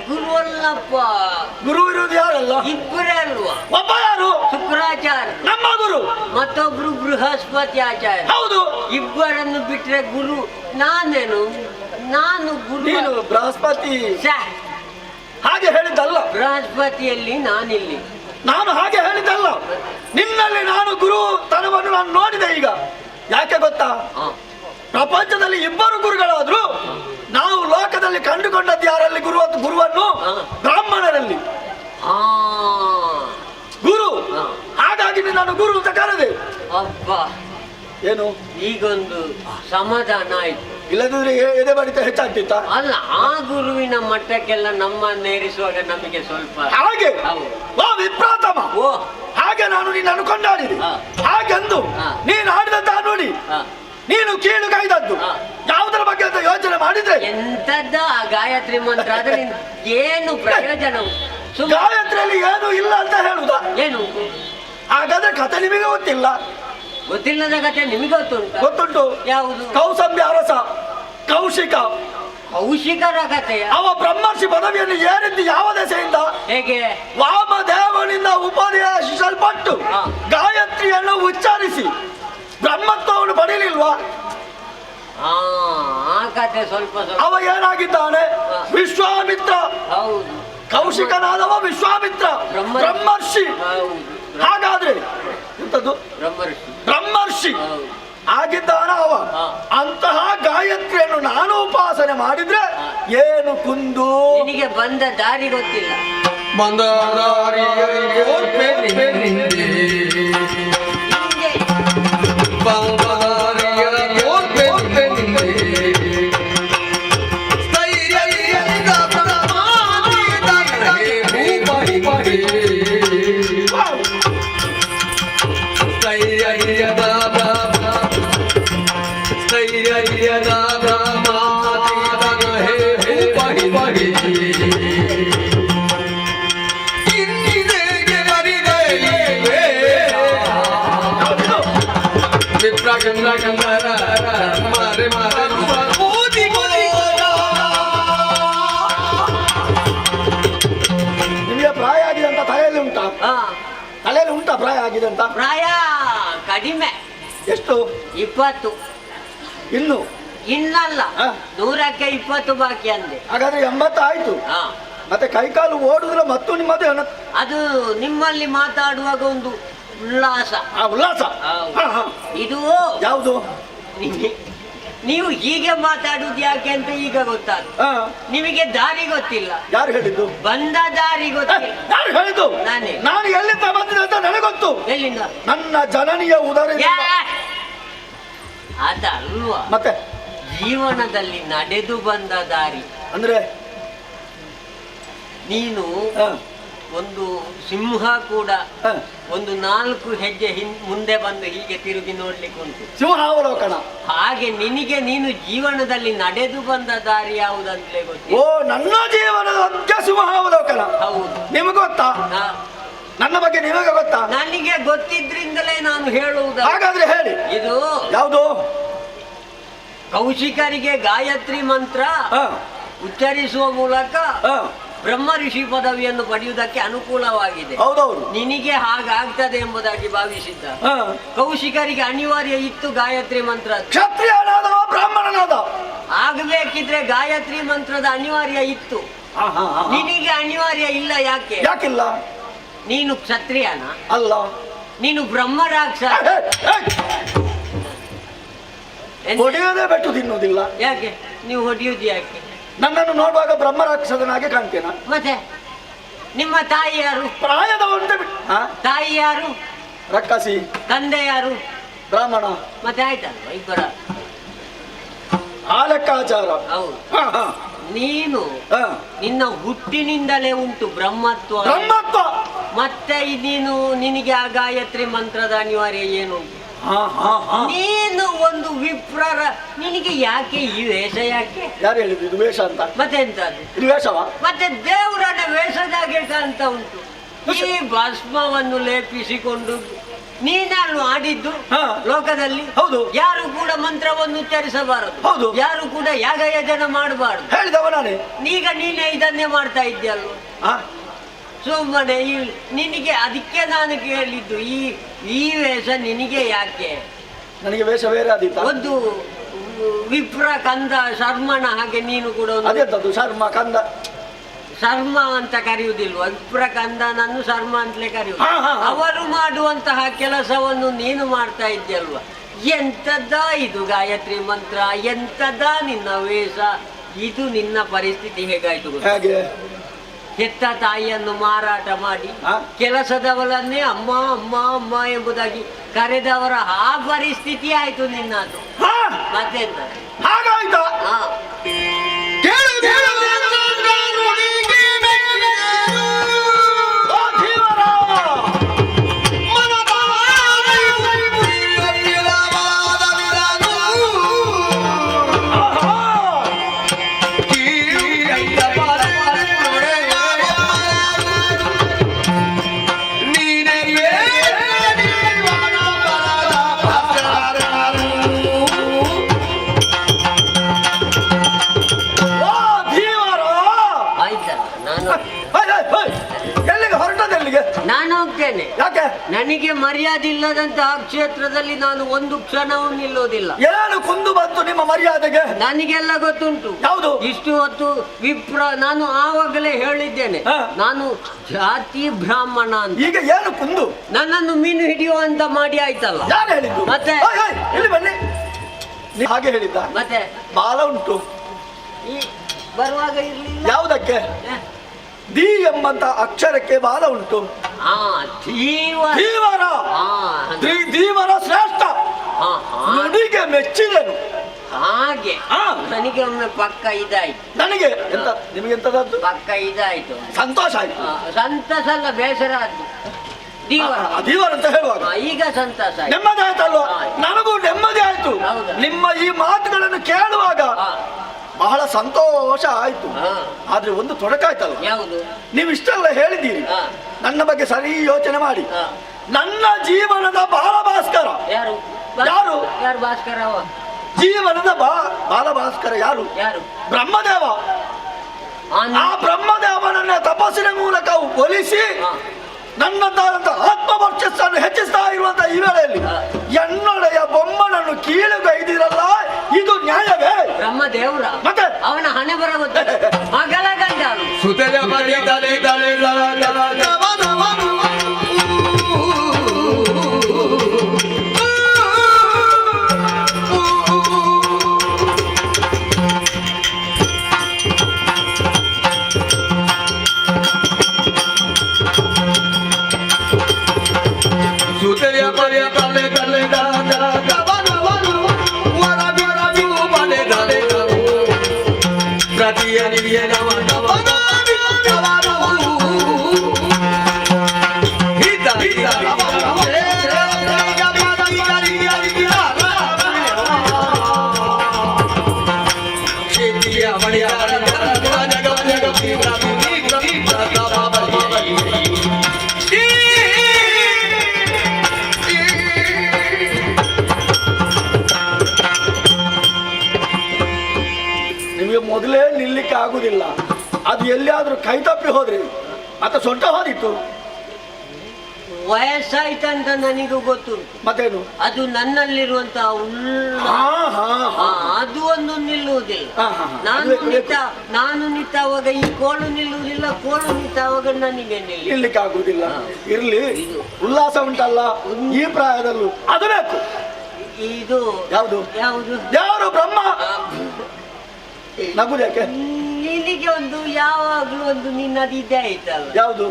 ಗುರುವಲ್ಲಪ್ಪ. ಗುರು ಇರುವುದು ಯಾರಲ್ಲ? ಇಬ್ಬರೇ ಅಲ್ವಾ? ಒಬ್ಬ ಯಾರು? ಶುಕ್ರಾಚಾರ್ಯ ನಮ್ಮ ಗುರು. ಮತ್ತೊಬ್ರು ಬೃಹಸ್ಪತಿ ಆಚಾರ್ಯ. ಹೌದು. ಇಬ್ಬರನ್ನು ಬಿಟ್ರೆ ಗುರು ನಾನೇನು? ನಾನು ಗುರು. ಬೃಹಸ್ಪತಿ ಹಾಗೆ ಹೇಳಿದ್ದಲ್ಲ. ಬೃಹಸ್ಪತಿಯಲ್ಲಿ ನಾನಿಲ್ಲಿ. ನಾನು ಹಾಗೆ ಹೇಳಿದ್ದಲ್ಲ. ನಿನ್ನಲ್ಲಿ ನಾನು ಗುರು ತನವನ್ನು ನಾನು ನೋಡಿದೆ. ಈಗ ಯಾಕೆ ಗೊತ್ತಾ? ಪ್ರಪಂಚದಲ್ಲಿ ಇಬ್ಬರು ಗುರುಗಳಾದ್ರು ನಾವು ಲೋಕದಲ್ಲಿ ಕಂಡುಕೊಂಡದ್ದು ಯಾರಲ್ಲಿ? ಗುರುವನ್ನು ಬ್ರಾಹ್ಮಣರಲ್ಲಿ ಗುರು. ಹಾಗಾಗಿ ನಾನು ಗುರು ಅಂತ ಕರೆದೆ. ಅಬ್ಬ, ಏನು ಈಗೊಂದು ಸಮಾಧಾನ ಆಯ್ತು. ಇಲ್ಲದಿದ್ರೆ ಎದೆ ಬಡಿತ ಹೆಚ್ಚಾಗ್ತಿತ್ತ? ಅಲ್ಲ, ಆ ಗುರುವಿನ ಮಟ್ಟಕ್ಕೆಲ್ಲ ನಮ್ಮನ್ನೇರಿಸುವಾಗ ನಮಗೆ ಸ್ವಲ್ಪ ಹಾಗೆ ವಿಪ್ರಾತಮ. ಹಾಗೆ ನಾನು ನಿನ್ನನ್ನು ಕೊಂಡಾಡಿದೆ. ಹಾಗೆಂದು ನೀನು ಆಡಿದಂತಹ ನೋಡಿ ನೀನು ಕೀಳು ಕಾಯ್ದದ್ದು ಯಾವುದರ ಬಗ್ಗೆ ಅಂತ ಯೋಚನೆ ಮಾಡಿದ್ರೆ ಎಂತದ್ದ ಗಾಯತ್ರಿ ಮಂತ್ರ ಆದ್ರೆ ಏನು ಪ್ರಯೋಜನ? ಗಾಯತ್ರಿಯಲ್ಲಿ ಏನು ಇಲ್ಲ ಅಂತ ಹೇಳುದಾ? ಏನು? ಹಾಗಾದ್ರೆ ಕಥೆ ನಿಮಗೆ ಗೊತ್ತಿಲ್ಲ? ಗೊತ್ತಿಲ್ಲದ ಕಥೆ ನಿಮಗೆ ಗೊತ್ತುಂಟು? ಗೊತ್ತುಂಟು. ಯಾವುದು? ಕೌಸಂಬಿ ಅರಸ ಕೌಶಿಕರ ಕಥೆಯ? ಅವ ಬ್ರಹ್ಮರ್ಷಿ ಪದವಿಯನ್ನು ಏರಿದ್ದು ಯಾವ ದೆಸೆಯಿಂದ? ಹೇಗೆ? ವಾಮದೇವನಿಂದ ಉಪದೇಶಿಸಲ್ಪಟ್ಟು ಗಾಯತ್ರಿಯನ್ನು ಉಚ್ಚರಿಸಿ ಬ್ರಹ್ಮತ್ವವನ್ನು ಪಡೆಯಲಿಲ್ವಾ? ಆ ಕಥೆ ಸ್ವಲ್ಪ ಸ್ವಲ್ಪ ಅವ ಏನಾಗಿದ್ದಾನೆ? ವಿಶ್ವಾಮಿತ್ರ. ಹೌದು, ಕೌಶಿಕನಾದವ ವಿಶ್ವಾಮಿತ್ರ, ಬ್ರಹ್ಮರ್ಷಿ. ಹೌದು, ಹಾಗಾದ್ರೆ ಎಂತದ್ದು? ಬ್ರಹ್ಮರ್ಷಿ. ಬ್ರಹ್ಮರ್ಷಿ ಹೌದು. ಆಗಿದ್ದಾನ ಅವ. ಅಂತಹ ಗಾಯತ್ರಿಯನ್ನು ನಾನು ಉಪಾಸನೆ ಮಾಡಿದ್ರೆ ಏನು ಕುಂದು? ನಿನಗೆ ಬಂದ ದಾರಿ ಗೊತ್ತಿಲ್ಲ. ಬಂದ ದಾರಿಯಲ್ಲಿ ಓರ್ಪೆ ನಿಂದೆ. ಬಂದ ದಾರಿಯಲ್ಲಿ ಓರ್ಪೆ ನಿಂದೆ. ಸ್ಥೈರ್ಯದಿಂದ ಪ್ರಮಾಣಿತ ಭೂಪತಿ. ಸ್ಥೈರ್ಯದ ಸ್ಥೈರ್ಯದ ಬ್ರಹ್ಮಾತೀತನ ಹೇ ಭೂಪತಿ. ನಿಮಗೆ ಪ್ರಾಯ ಆಗಿದೆ ಅಂತ ತಲೆಯಲ್ಲಿ ಉಂಟಾ? ತಲೆಯಲ್ಲಿ ಉಂಟಾ ಪ್ರಾಯ ಆಗಿದೆ ಅಂತ? ಪ್ರಾಯ ಕಡಿಮೆ. ಎಷ್ಟು? 20. ಇನ್ನು ಇನ್ನಲ್ಲ, 100ಕ್ಕೆ 20 ಬಾಕಿ ಅಂದೆ. ಹಾಗಾದ್ರೆ 80 ಆಯ್ತು. ಹಾ, ಮತ್ತೆ ಕೈಕಾಲು ಓಡುದ್ರೆ ಮತ್ತು ನಿಮ್ಮದು ಅದು ನಿಮ್ಮಲ್ಲಿ ಮಾತಾಡುವಾಗ ಒಂದು ಉಲ್ಲಾಸ. ಉಲ್ಲಾಸ. ಇದು ಯಾವುದು? ನೀವು ಹೀಗೆ ಮಾತಾಡುದು ಯಾಕೆ ಅಂತ ಈಗ ಗೊತ್ತಾಗ್ತದೆ. ನಿಮಗೆ ದಾರಿ ಗೊತ್ತಿಲ್ಲ. ಯಾರು ಹೇಳಿದ್ದು? ಬಂದ ದಾರಿ ಗೊತ್ತಿಲ್ಲ. ಯಾರು ಹೇಳಿದ್ದು? ನಾನೇ. ನಾನು ಎಲ್ಲಿಂದ ಬಂದಿದೆ ಅಂತ ನನಗೆ ಗೊತ್ತು. ಎಲ್ಲಿಂದ? ನನ್ನ ಜನನಿಯ ಉದರದಿಂದ. ಅದಲ್ವಾ, ಮತ್ತೆ ಜೀವನದಲ್ಲಿ ನಡೆದು ಬಂದ ದಾರಿ ಅಂದ್ರೆ ನೀನು ಒಂದು ಸಿಂಹ ಕೂಡ ಒಂದು 4 ಹೆಜ್ಜೆ ಮುಂದೆ ಬಂದು ಹೀಗೆ ತಿರುಗಿ ನೋಡ್ಲಿಕ್ಕೆ ಉಂಟು. ಸಿಂಹಾವಲೋಕನ. ಹಾಗೆ ನಿನಗೆ ನೀನು ಜೀವನದಲ್ಲಿ ನಡೆದು ಬಂದ ದಾರಿ ಯಾವುದಂತಲೇ ಗೊತ್ತಿಲ್ಲ. ಓ, ನನ್ನ ಜೀವನದ ಸಿಂಹಾವಲೋಕನ. ಹೌದು. ನಿಮಗೆ ಗೊತ್ತಾ? ನನ್ನ ಬಗ್ಗೆ ನಿಮಗೆ ಗೊತ್ತಾ? ನನಗೆ ಗೊತ್ತಿದ್ರಿಂದಲೇ ನಾನು ಹೇಳುವುದು. ಹಾಗಾದ್ರೆ ಹೇಳಿ. ಇದು ಯಾವುದು? ಕೌಶಿಕರಿಗೆ ಗಾಯತ್ರಿ ಮಂತ್ರ ಉಚ್ಚರಿಸುವ ಮೂಲಕ ಬ್ರಹ್ಮ ಋಷಿ ಪದವಿಯನ್ನು ಪಡೆಯುವುದಕ್ಕೆ ಅನುಕೂಲವಾಗಿದೆ. ಹೌದೌದು. ನಿನಗೆ ಹಾಗಾಗ್ತದೆ ಎಂಬುದಾಗಿ ಭಾವಿಸಿದ್ದ. ಕೌಶಿಕರಿಗೆ ಅನಿವಾರ್ಯ ಇತ್ತು ಗಾಯತ್ರಿ ಮಂತ್ರ. ಕ್ಷತ್ರಿಯನಾದ ಬ್ರಾಹ್ಮಣನಾದ ಆಗಬೇಕಿದ್ರೆ ಗಾಯತ್ರಿ ಮಂತ್ರದ ಅನಿವಾರ್ಯ ಇತ್ತು. ನಿನಗೆ ಅನಿವಾರ್ಯ ಇಲ್ಲ. ಯಾಕೆ? ಯಾಕಿಲ್ಲ? ನೀನು ಕ್ಷತ್ರಿಯನ ಅಲ್ಲ, ನೀನು ಬ್ರಹ್ಮ ರಾಕ್ಷಸ. ಹೊಡೆಯೋದೇ ಬೆಟ್ಟು ತಿನ್ನುವುದಿಲ್ಲ. ಯಾಕೆ ನೀವು ಹೊಡೆಯುವುದು? ಯಾಕೆ? ನನ್ನನ್ನು ನೋಡುವಾಗ ಬ್ರಹ್ಮ ರಾಕ್ಷಸನಾಗೆ ಕಾಣ್ತೇನ? ಮತ್ತೆ ನಿಮ್ಮ ತಾಯಿ ಯಾರು? ಪ್ರಾಯದ ಉಂಟೆ. ತಾಯಿ ಯಾರು? ರಕ್ಕಸಿ. ತಂದೆ ಯಾರು? ಬ್ರಾಹ್ಮಣ. ಮತ್ತೆ ಆಯ್ತಲ್ವ ಇಬ್ಬರ ಆ ಲೆಕ್ಕಾಚಾರ. ಹೌದು. ನೀನು ನಿನ್ನ ಹುಟ್ಟಿನಿಂದಲೇ ಉಂಟು ಬ್ರಹ್ಮತ್ವ. ಬ್ರಹ್ಮತ್ವ. ಮತ್ತೆ ನೀನು ನಿನಗೆ ಆ ಗಾಯತ್ರಿ ಮಂತ್ರದ ಅನಿವಾರ್ಯ ಏನುಂಟು? ನೀನು ಒಂದು ವಿಪ್ರರ. ನಿನಗೆ ಯಾಕೆ ಈ ವೇಷ? ಯಾಕೆ? ಯಾರು ಹೇಳಿದ್ರು ಇದು ವೇಷ ಅಂತ? ಮತ್ತೆ ಎಂತ ಇದು ವೇಷವಾ? ಮತ್ತೆ ದೇವರನ್ನ ವೇಷದಾಗೆ ಕಾಣ್ತ ಉಂಟು. ಈ ಭಸ್ಮವನ್ನು ಲೇಪಿಸಿಕೊಂಡು ನೀನನ್ನು ಆಡಿದ್ದು ಲೋಕದಲ್ಲಿ. ಹೌದು. ಯಾರು ಕೂಡ ಮಂತ್ರವನ್ನು ಉಚ್ಚರಿಸಬಾರದು. ಹೌದು. ಯಾರು ಕೂಡ ಯಾಗ ಯಜನ ಮಾಡಬಾರದು ಹೇಳಿದವ ನಾನೇ. ಈಗ ನೀನೇ ಇದನ್ನೇ ಮಾಡ್ತಾ ಇದ್ದೀಯಲ್ವ. ಸುಮ್ಮನೆ ನಿನಗೆ ಅದಕ್ಕೆ ನಾನು ಕೇಳಿದ್ದು ಈ ವೇಷ ನಿನಗೆ ಯಾಕೆ? ನನಗೆ ವೇಷ ಬೇರೆ ಆದೀತ. ಒಂದು ವಿಪ್ರ ಕಂದ ಶರ್ಮನ ಹಾಗೆ ನೀನು ಕೂಡ ಅದೆಂತದ್ದು? ಶರ್ಮ ಕಂದ ಶರ್ಮ ಅಂತ ಕರೆಯುವುದಿಲ್ವ? ವಿಪ್ರ ಕಂದನನ್ನು ಶರ್ಮ ಅಂತಲೇ ಕರೆಯುವುದು. ಅವರು ಮಾಡುವಂತಹ ಕೆಲಸವನ್ನು ನೀನು ಮಾಡ್ತಾ ಇದ್ದೀಯಲ್ವ. ಎಂತದ ಇದು ಗಾಯತ್ರಿ ಮಂತ್ರ? ಎಂತದ ನಿನ್ನ ವೇಷ? ಇದು ನಿನ್ನ ಪರಿಸ್ಥಿತಿ ಹೇಗಾಯ್ತು ಗೊತ್ತಾ? ಹೆತ್ತ ತಾಯಿಯನ್ನು ಮಾರಾಟ ಮಾಡಿ ಕೆಲಸದವರನ್ನೇ ಅಮ್ಮ ಅಮ್ಮ ಅಮ್ಮ ಎಂಬುದಾಗಿ ಕರೆದವರ ಆ ಪರಿಸ್ಥಿತಿ ಆಯ್ತು ನಿನ್ನದು. ಮತ್ತೆಂತ ಹಾಗಾಯ್ತಾ? ನಾನು ಹೋಗ್ತೇನೆ. ಯಾಕೆ? ನನಗೆ ಮರ್ಯಾದೆ ಇಲ್ಲದಂತಹ ಕ್ಷೇತ್ರದಲ್ಲಿ ನಾನು ಒಂದು ಕ್ಷಣವೂ ನಿಲ್ಲೋದಿಲ್ಲ. ಏನು ಕುಂದು ಬಂತು ನಿಮ್ಮ ಮರ್ಯಾದೆಗೆ? ನನಗೆಲ್ಲ ಗೊತ್ತುಂಟು. ಯಾವುದು? ಇಷ್ಟು ಹೊತ್ತು ವಿಪ್ರ, ನಾನು ಆವಾಗಲೇ ಹೇಳಿದ್ದೇನೆ ನಾನು ಜಾತಿ ಬ್ರಾಹ್ಮಣ ಅಂತ. ಈಗ ಏನು ಕುಂದು? ನನ್ನನ್ನು ಮೀನು ಹಿಡಿಯುವಂತ ಮಾಡಿ ಆಯ್ತಲ್ಲ. ಯಾರು ಹೇಳಿದ್ದು? ಮತ್ತೆ ಇಲ್ಲಿ ಬನ್ನಿ. ಹಾಗೆ ಹೇಳಿದ್ದ? ಮತ್ತೆ ಬಾಲ ಉಂಟು ಈ ಬರುವಾಗ ಇರ್ಲಿಲ್ಲ. ಯಾವುದಕ್ಕೆ? ದಿ ಎಂಬಂತ ಅಕ್ಷರಕ್ಕೆ ಬಾಲ ಉಂಟು. ಧೀವರ ಶ್ರೇಷ್ಠ. ನುಡಿಗೆ ಮೆಚ್ಚಿದನು. ಹಾಗೆ ನನಗೆ ಒಮ್ಮೆ ಪಕ್ಕ ಇದಾಯ್ತು. ನನಗೆ ಎಂತ, ನಿಮಗೆ ಎಂತದ್ದು? ಪಕ್ಕ ಇದಾಯ್ತು. ಸಂತೋಷ ಆಯ್ತು. ಸಂತಸ ಅಲ್ಲ, ಬೇಸರ ಆಯ್ತು. ದೀವರ ಅಂತ ಹೇಳುವಾಗ ಈಗ ಸಂತಸ ನೆಮ್ಮದಿ ಆಯ್ತಲ್ವಾ? ನನಗೂ ನೆಮ್ಮದಿ ಆಯ್ತು. ನಿಮ್ಮ ಈ ಮಾತುಗಳನ್ನು ಕೇಳುವಾಗ ಬಹಳ ಸಂತೋಷ ಆಯ್ತು. ಆದ್ರೆ ಒಂದು ತೊಡಕಾಯ್ತಲ್ಲ. ಯಾವುದು? ನೀವು ಇಷ್ಟೆಲ್ಲ ಹೇಳಿದ್ದೀರಿ, ನನ್ನ ಬಗ್ಗೆ ಸರಿ ಯೋಚನೆ ಮಾಡಿ. ನನ್ನ ಜೀವನದ ಬಾಲಭಾಸ್ಕರ ಯಾರು? ಯಾರು? ಯಾರು ಭಾಸ್ಕರ? ಜೀವನದ ಬಾಲಭಾಸ್ಕರ ಯಾರು? ಯಾರು? ಬ್ರಹ್ಮದೇವ. ಆ ಬ್ರಹ್ಮದೇವನನ್ನ ತಪಸ್ಸಿನ ಮೂಲಕ ಒಲಿಸಿ ನನ್ನದಾದಂತ ಆತ್ಮವರ್ಚಸ್ಸನ್ನು ಹೆಚ್ಚಿಸ್ತಾ ಇರುವಂತ ಈ ವೇಳೆಯಲ್ಲಿ ಎನ್ನೊಡೆಯ ಬೊಮ್ಮನನ್ನು ಕೀಳುಗೈದಿರಲ್ಲ, ಇದು ನ್ಯಾಯವೇ? ಬ್ರಹ್ಮದೇವ್ರ ಮತ್ತೆ ಅವನ ಹಣೆ ಬರಬಹುದು. ಮಗಳ ಗಂಡ ಸುತಲ ಬಲಿ ತಲೆ ತಲೆ ನಿಮಗೆ ಮೊದಲೇ ನಿಲ್ಲಿಕ್ಕೆ ಆಗುದಿಲ್ಲ. ಅದು ಎಲ್ಲಿಯಾದ್ರೂ ಕೈ ತಪ್ಪಿ ಹೋದ್ರಿ ಮತ್ತೆ ಸೊಂಟ ಹೋದಿತ್ತು. ವಯಸ್ಸಾಯ್ತಂತ ನನಗೂ ಗೊತ್ತುಂಟು. ಮತ್ತೇನು? ಅದು ನನ್ನಲ್ಲಿರುವಂತ ಅದು ಒಂದು ನಿಲ್ಲುವುದಿಲ್ಲ. ನಾನು ನಿಂತಾವಾಗ ಈ ಕೋಳು ನಿಲ್ಲುವುದಿಲ್ಲ, ಕೋಳು ನಿಂತಾವಾಗ ನನಗೆ ನಿಲ್ಲಿಕ್ಕೆ ಆಗುದಿಲ್ಲ. ಇರ್ಲಿ, ಉಲ್ಲಾಸ ಉಂಟಲ್ಲ ಈ ಪ್ರಾಯದಲ್ಲೂ, ಅದು ಬೇಕು. ಇದು ಯಾವುದು? ಯಾವುದು? ಯಾರು? ಬ್ರಹ್ಮ. ನಗುದ್ಯಾಕೆ? ನಿನಗೆ ಒಂದು ಯಾವಾಗ್ಲೂ ಒಂದು ನಿನ್ನದಿದ್ದೇ ಆಯ್ತಲ್ಲ. ಯಾವುದು?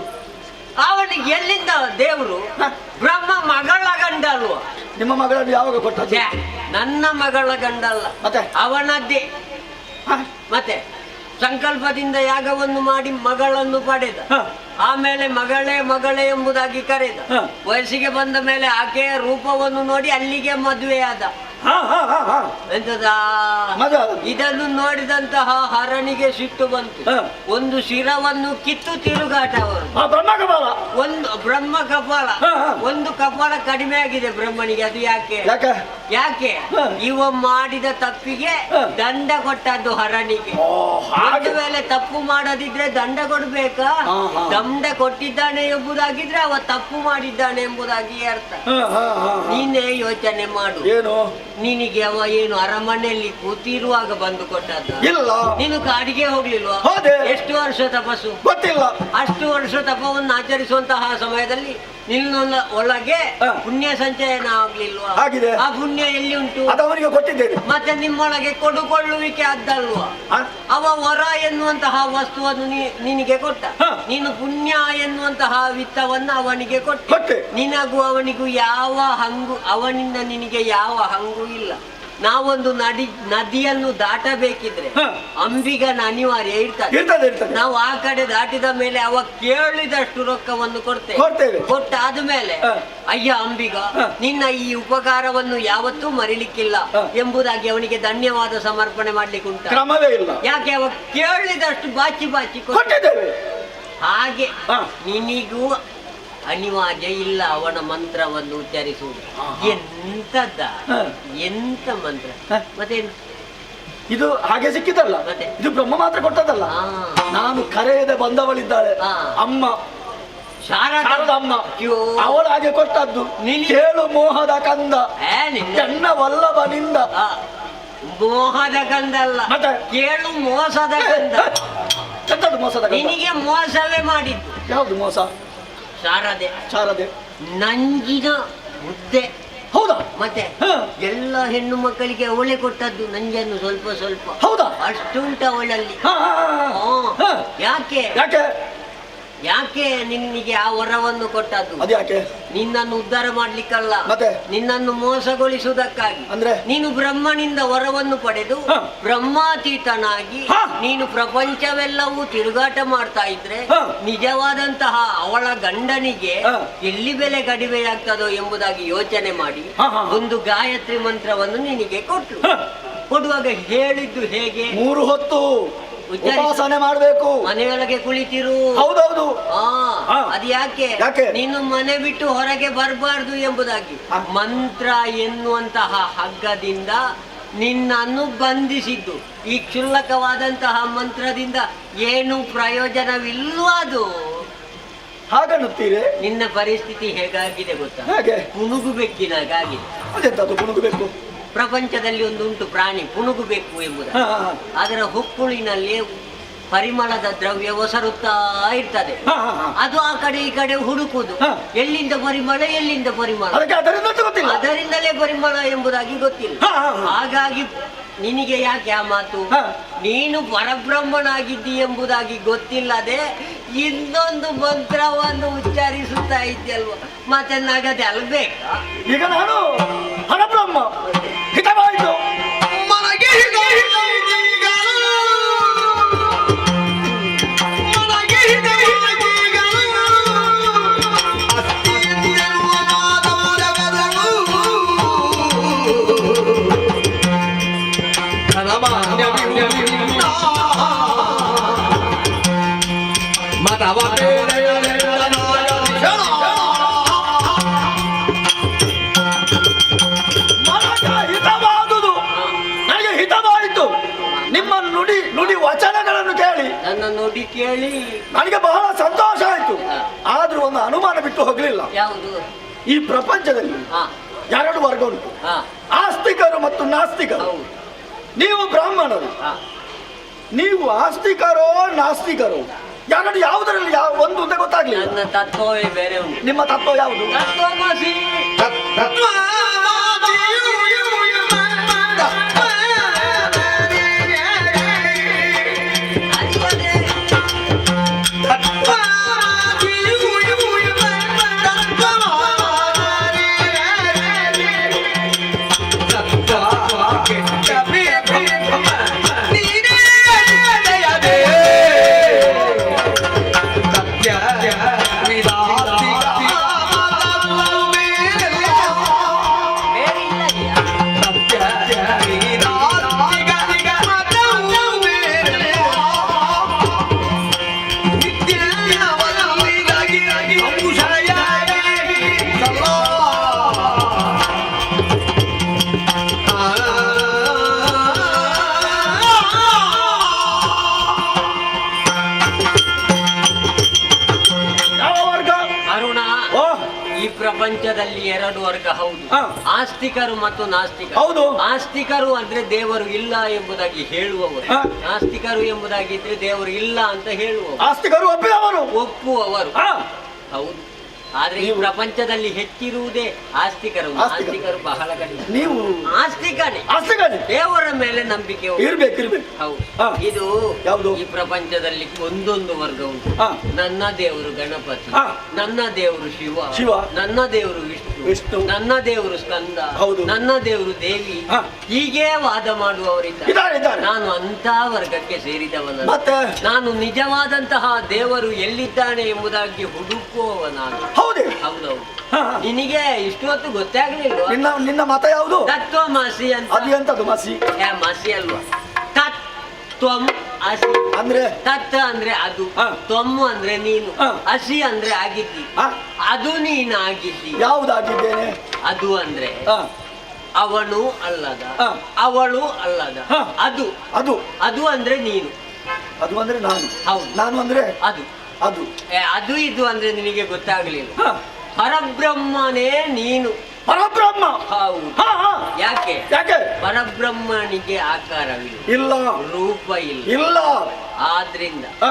ಅವನಿಗೆ ಎಲ್ಲಿಂದ ದೇವರು? ಬ್ರಹ್ಮ ಮಗಳ ಗಂಡ ಅಲ್ವಾ? ನಿಮ್ಮ ಮಗಳನ್ನು ಯಾವಾಗ ಕೊಟ್ಟ? ನನ್ನ ಮಗಳ ಗಂಡ ಅಲ್ಲ, ಮತ್ತೆ ಅವನದ್ದೇ. ಮತ್ತೆ ಸಂಕಲ್ಪದಿಂದ ಯಾಗವನ್ನು ಮಾಡಿ ಮಗಳನ್ನು ಪಡೆದ. ಆಮೇಲೆ ಮಗಳೇ ಮಗಳೇ ಎಂಬುದಾಗಿ ಕರೆದ. ವಯಸ್ಸಿಗೆ ಬಂದ ಮೇಲೆ ಆಕೆಯ ರೂಪವನ್ನು ನೋಡಿ ಅಲ್ಲಿಗೆ ಮದುವೆಯಾದ. ಎಂತದ? ಇದನ್ನು ನೋಡಿದಂತಹ ಹರಣಿಗೆ ಸಿಟ್ಟು ಬಂತು. ಒಂದು ಶಿರವನ್ನು ಕಿತ್ತು ತಿರುಗಾಟ ಅವರು. ಒಂದು ಬ್ರಹ್ಮ ಕಪಾಲ, ಒಂದು ಕಪಾಲ ಕಡಿಮೆ ಆಗಿದೆ ಬ್ರಹ್ಮನಿಗೆ. ಅದು ಯಾಕೆ? ಯಾಕೆ? ಇವ ಮಾಡಿದ ತಪ್ಪಿಗೆ ದಂಡ ಕೊಟ್ಟದ್ದು ಹರಣಿಗೆ. ಒಂದು ವೇಳೆ ತಪ್ಪು ಮಾಡದಿದ್ರೆ ದಂಡ ಕೊಡ್ಬೇಕಾ? ದಂಡ ಕೊಟ್ಟಿದ್ದಾನೆ ಎಂಬುದಾಗಿದ್ರೆ ಅವ ತಪ್ಪು ಮಾಡಿದ್ದಾನೆ ಎಂಬುದಾಗಿ ಅರ್ಥ. ನೀನೇ ಯೋಚನೆ ಮಾಡು. ಏನು? ನಿನಗೆ ಅವ ಏನು ಅರಮನೆಯಲ್ಲಿ ಕೂತಿರುವಾಗ ಬಂದು ಕೊಟ್ಟದ್ದು? ಇಲ್ಲ. ನೀನು ಕಾಡಿಗೆ ಹೋಗ್ಲಿಲ್ವಾ? ಎಷ್ಟು ವರ್ಷ ತಪಸ್ಸು? ಗೊತ್ತಿಲ್ಲ. ಅಷ್ಟು ವರ್ಷ ತಪವನ್ನು ಆಚರಿಸುವಂತಹ ಸಮಯದಲ್ಲಿ ನಿನ್ನ ಒಳಗೆ ಪುಣ್ಯ ಸಂಚಯನ ಆಗ್ಲಿಲ್ವಾ? ಆಗಿದೆ. ಆ ಪುಣ್ಯ ಎಲ್ಲಿ ಉಂಟು? ಅದವನಿಗೆ ಕೊಟ್ಟಿದ್ದೇನೆ. ಮತ್ತೆ ನಿಮ್ಮೊಳಗೆ ಕೊಡುಕೊಳ್ಳುವಿಕೆ ಅದ್ದಲ್ವಾ? ಅವ ವರ ಎನ್ನುವಂತಹ ವಸ್ತುವನ್ನು ನಿನಗೆ ಕೊಟ್ಟ. ನೀನು ಪುಣ್ಯ ಎನ್ನುವಂತಹ ವಿತ್ತವನ್ನು ಅವನಿಗೆ ಕೊಟ್ಟೆ. ನಿನಗೂ ಅವನಿಗೂ ಯಾವ ಹಂಗು, ಅವನಿಂದ ನಿನಗೆ ಯಾವ ಹಂಗು ಇಲ್ಲ. ನಾವೊಂದು ನದಿಯನ್ನು ದಾಟಬೇಕಿದ್ರೆ ಅಂಬಿಗನ ಅನಿವಾರ್ಯ ಇರ್ತದೆ. ನಾವು ಆ ಕಡೆ ದಾಟಿದ ಮೇಲೆ ಅವ ಕೇಳಿದಷ್ಟು ರೊಕ್ಕವನ್ನು ಕೊಡ್ತೇವೆ. ಕೊಟ್ಟಾದ ಮೇಲೆ ಅಯ್ಯ ಅಂಬಿಗ, ನಿನ್ನ ಈ ಉಪಕಾರವನ್ನು ಯಾವತ್ತೂ ಮರಿಲಿಕ್ಕಿಲ್ಲ ಎಂಬುದಾಗಿ ಅವನಿಗೆ ಧನ್ಯವಾದ ಸಮರ್ಪಣೆ ಮಾಡ್ಲಿಕ್ಕೆ ಉಂಟು. ಕ್ರಮವೇ ಇಲ್ಲ. ಯಾಕೆ? ಅವ ಕೇಳಿದಷ್ಟು ಬಾಚಿ ಬಾಚಿ ಕೊಟ್ಟಿದ್ದೇವೆ. ಹಾಗೆ ನಿನಿಗೂ ಅನಿವಾರ್ಯ ಇಲ್ಲ ಅವನ ಮಂತ್ರವನ್ನು ಉಚ್ಚರಿಸುವುದು. ಎಂತದ? ಎಂತ ಮಂತ್ರ? ಮತ್ತೇನು? ಇದು ಹಾಗೆ ಸಿಕ್ಕಿದಲ್ಲ, ಇದು ಬ್ರಹ್ಮ ಮಾತ್ರ ಕೊಟ್ಟದಲ್ಲ. ನಾನು ಕರೆಯದೆ ಬಂದವಳಿದ್ದಾಳೆ, ಅಮ್ಮ ಶಾರದಮ್ಮ ಅಯ್ಯೋ. ಅವಳು ಹಾಗೆ ಕೊಟ್ಟದ್ದು ಕೇಳು ಮೋಹದ ಕಂದ ಎನ್ನ ವಲ್ಲಭನಿಂದ. ಮೋಹದ ಗಂಧಲ್ಲ, ಮತ್ತೆ? ಕೇಳು ಮೋಸದ ಗಂಧ. ಎಂತದ್ದು ಮೋಸದ ಕಂದ? ನಿನಗೆ ಮೋಸವೇ ಮಾಡಿದ್ದು. ಯಾವುದು ಮೋಸ? ಶಾರದೆ ನಂಜಿನ ಮುದ್ದೆ. ಹೌದಾ? ಮತ್ತೆ ಎಲ್ಲ ಹೆಣ್ಣು ಮಕ್ಕಳಿಗೆ ಅವಳೆ ಕೊಟ್ಟದ್ದು ನಂಜನ್ನು ಸ್ವಲ್ಪ ಸ್ವಲ್ಪ. ಹೌದಾ? ಅಷ್ಟುಂಟ ಅವಳಲ್ಲಿ. ಯಾಕೆ ಯಾಕೆ ನಿನ್ನಿಗೆ ಆ ವರವನ್ನು ಕೊಟ್ಟದ್ದು? ಅದ್ಯಾಕೆ? ನಿನ್ನನ್ನು ಉದ್ಧಾರ ಮಾಡ್ಲಿಕ್ಕಲ್ಲ, ಮತ್ತೆ ನಿನ್ನನ್ನು ಮೋಸಗೊಳಿಸುವುದಕ್ಕಾಗಿ. ಅಂದ್ರೆ ನೀನು ಬ್ರಹ್ಮನಿಂದ ವರವನ್ನು ಪಡೆದು ಬ್ರಹ್ಮಾತೀತನಾಗಿ ನೀನು ಪ್ರಪಂಚವೆಲ್ಲವೂ ತಿರುಗಾಟ ಮಾಡ್ತಾ ಇದ್ರೆ ನಿಜವಾದಂತಹ ಅವಳ ಗಂಡನಿಗೆ ಎಲ್ಲಿ ಬೆಲೆ ಕಡಿಮೆಯಾಗ್ತದೋ ಎಂಬುದಾಗಿ ಯೋಚನೆ ಮಾಡಿ ಒಂದು ಗಾಯತ್ರಿ ಮಂತ್ರವನ್ನು ನಿನಗೆ ಕೊಡುವಾಗ ಹೇಳಿದ್ದು ಹೇಗೆ? 3 ಹೊತ್ತು ಉಪಾಸನೆ ಮಾಡಬೇಕು, ಮನೆಯೊಳಗೆ ಕುಳಿತಿರು. ಹೌದೌದು. ಅದು ಯಾಕೆ? ನೀನು ಮನೆ ಬಿಟ್ಟು ಹೊರಗೆ ಬರಬಾರ್ದು ಎಂಬುದಾಗಿ ಮಂತ್ರ ಎನ್ನುವಂತಹ ಹಗ್ಗದಿಂದ ನಿನ್ನನ್ನು ಬಂಧಿಸಿದ್ದು. ಈ ಕ್ಷುಲ್ಲಕವಾದಂತಹ ಮಂತ್ರದಿಂದ ಏನು ಪ್ರಯೋಜನವಿಲ್ವ? ಅದು ಹಾಗನ್ನುತ್ತೀರಿ? ನಿನ್ನ ಪರಿಸ್ಥಿತಿ ಹೇಗಾಗಿದೆ ಗೊತ್ತಾ? ಪುನುಗು ಬೆಕ್ಕಿನಾಗಾಗಿದೆ. ಅದೆಂತದ್ದು ಪುನುಗು ಬೆಕ್ಕು? ಪ್ರಪಂಚದಲ್ಲಿ ಒಂದುಂಟು ಪ್ರಾಣಿ ಪುನುಗು ಬೆಕ್ಕು ಎಂಬುದು. ಅದರ ಹುಕ್ಕುಳಿನಲ್ಲಿ ಪರಿಮಳದ ದ್ರವ್ಯ ಒಸರುತ್ತಾ ಇರ್ತದೆ. ಅದು ಆ ಕಡೆ ಈ ಕಡೆ ಹುಡುಕುದು, ಎಲ್ಲಿಂದ ಪರಿಮಳ ಅದರಿಂದಲೇ ಪರಿಮಳ ಎಂಬುದಾಗಿ ಗೊತ್ತಿಲ್ಲ. ಹಾಗಾಗಿ ನಿನಗೆ ಯಾಕೆ ಆ ಮಾತು? ನೀನು ಪರಬ್ರಹ್ಮನಾಗಿದ್ದಿ ಎಂಬುದಾಗಿ ಗೊತ್ತಿಲ್ಲದೆ ಇನ್ನೊಂದು ಮಂತ್ರವನ್ನು ಉಚ್ಚರಿಸುತ್ತಾ ಇದ್ದಲ್ವ, ಮತ್ತೆ ನಗದೆ ಅಲ್ಬೇಕಾ? ಈಗ ನಾನು ಪರಬ್ರಹ್ಮ ಹಿತವಾಯಿತು. ನುಡಿ ವಚನಗಳನ್ನು ಕೇಳಿ ನನ್ನ ನುಡಿ ಕೇಳಿ ನನಗೆ ಬಹಳ ಸಂತೋಷ ಆಯ್ತು. ಆದ್ರೂ ಒಂದು ಅನುಮಾನ ಬಿಟ್ಟು ಹೋಗ್ಲಿಲ್ಲ. ಯಾವುದು? ಈ ಪ್ರಪಂಚದಲ್ಲಿ 2 ವರ್ಗ ಉಂಟು, ಆಸ್ತಿಕರು ಮತ್ತು ನಾಸ್ತಿಕರು. ನೀವು ಬ್ರಾಹ್ಮಣರು, ನೀವು ಆಸ್ತಿಕರೋ ನಾಸ್ತಿಕರೋ? ಯಾವುದರಲ್ಲಿ ಒಂದು ಅಂತ ಗೊತ್ತಾಗ್ಲಿಲ್ಲ. ನನ್ನ ತತ್ವವೇ ಬೇರೆ ಉಂಟು. ನಿಮ್ಮ ತತ್ವ ಯಾವುದು? ಪ್ರಪಂಚದಲ್ಲಿ 2 ವರ್ಗ. ಹೌದು, ಆಸ್ತಿಕರು ಮತ್ತು ನಾಸ್ತಿಕರು. ಹೌದು, ಆಸ್ತಿಕರು ಅಂದ್ರೆ ದೇವರು ಇಲ್ಲ ಎಂಬುದಾಗಿ ಹೇಳುವವರು, ನಾಸ್ತಿಕರು ಎಂಬುದಾಗಿದ್ರೆ ದೇವರು ಇಲ್ಲ ಅಂತ ಹೇಳುವವರು. ಆಸ್ತಿಕರು ಒಪ್ಪುವವರು. ಹೌದು, ಆದ್ರೆ ಈ ಪ್ರಪಂಚದಲ್ಲಿ ಹೆಚ್ಚಿರುವುದೇ ಆಸ್ತಿಕರು. ಆಸ್ತಿಕರು ಬಹಳ ಕಡಿಮೆ. ನೀವು ಆಸ್ತಿಕನೇ. ದೇವರ ಮೇಲೆ ನಂಬಿಕೆ ಇರ್ಬೇಕು. ಹೌದು, ಇದು ಯಾವುದು? ಈ ಪ್ರಪಂಚದಲ್ಲಿ ಒಂದೊಂದು ವರ್ಗ ಉಂಟು. ನನ್ನ ದೇವರು ಗಣಪತಿ, ನನ್ನ ದೇವರು ಶಿವ, ನನ್ನ ದೇವರು ವಿಷ್ಣು, ನನ್ನ ದೇವರು ಸ್ಕಂದ, ನನ್ನ ದೇವರು ದೇವಿ, ಹೀಗೆ ವಾದ ಮಾಡುವವರಿದ್ದಾರೆ. ನಾನು ಅಂತ ವರ್ಗಕ್ಕೆ ಸೇರಿದವನ. ನಾನು ನಿಜವಾದಂತಹ ದೇವರು ಎಲ್ಲಿದ್ದಾನೆ ಎಂಬುದಾಗಿ ಹುಡುಕುವವ ನಾನು. ಹೌದೌದು. ನಿನಗೆ ಇಷ್ಟು ಹೊತ್ತು ಗೊತ್ತೇ ಆಗ್ಲಿಲ್ವಾ? ನಿನ್ನ ಮತ ಯಾವುದು? ತತ್ವಮಸಿ ಅಂತ. ಅದು ಎಂತದು ಮಸಿ? ಮಸಿ ಅಲ್ವಾ? ತತ್ವಂ ಅಸಿ ಅಂದ್ರೆ ತತ್ ಅಂದ್ರೆ ಅದು, ತ್ವಂ ಅಂದ್ರೆ ನೀನು, ಅಸಿ ಅಂದ್ರೆ ಆಗಿದ್ದಿ, ಅದು ನೀನು ಆಗಿದ್ದಿ. ಯಾವುದಾಗಿದ್ದೇನೆ? ಅದು ಅಂದ್ರೆ ಅವನು ಅಲ್ಲದ, ಅವಳು ಅಲ್ಲದ, ಅದು. ಅದು ಅಂದ್ರೆ ನೀನು, ಅದು ಅಂದ್ರೆ ನಾನು, ಹೌದು, ನಾನು ಅಂದ್ರೆ ಅದು. ಅದು ಅದು ಇದು ಅಂದ್ರೆ ನಿನಗೆ ಗೊತ್ತಾಗ್ಲಿಲ್ಲ. ಹ. ಪರಬ್ರಹ್ಮನೇ ನೀನು. ಪರಬ್ರಹ್ಮ. ಹೌದು. ಹ, ಹ. ಯಾಕೆ? ಯಾಕೆ? ಪರಬ್ರಹ್ಮನಿಗೆ ಆಕಾರವಿಲ್ಲ, ಇಲ್ಲ, ರೂಪ ಇಲ್ಲ, ಇಲ್ಲ. ಆದ್ರಿಂದ ಹ,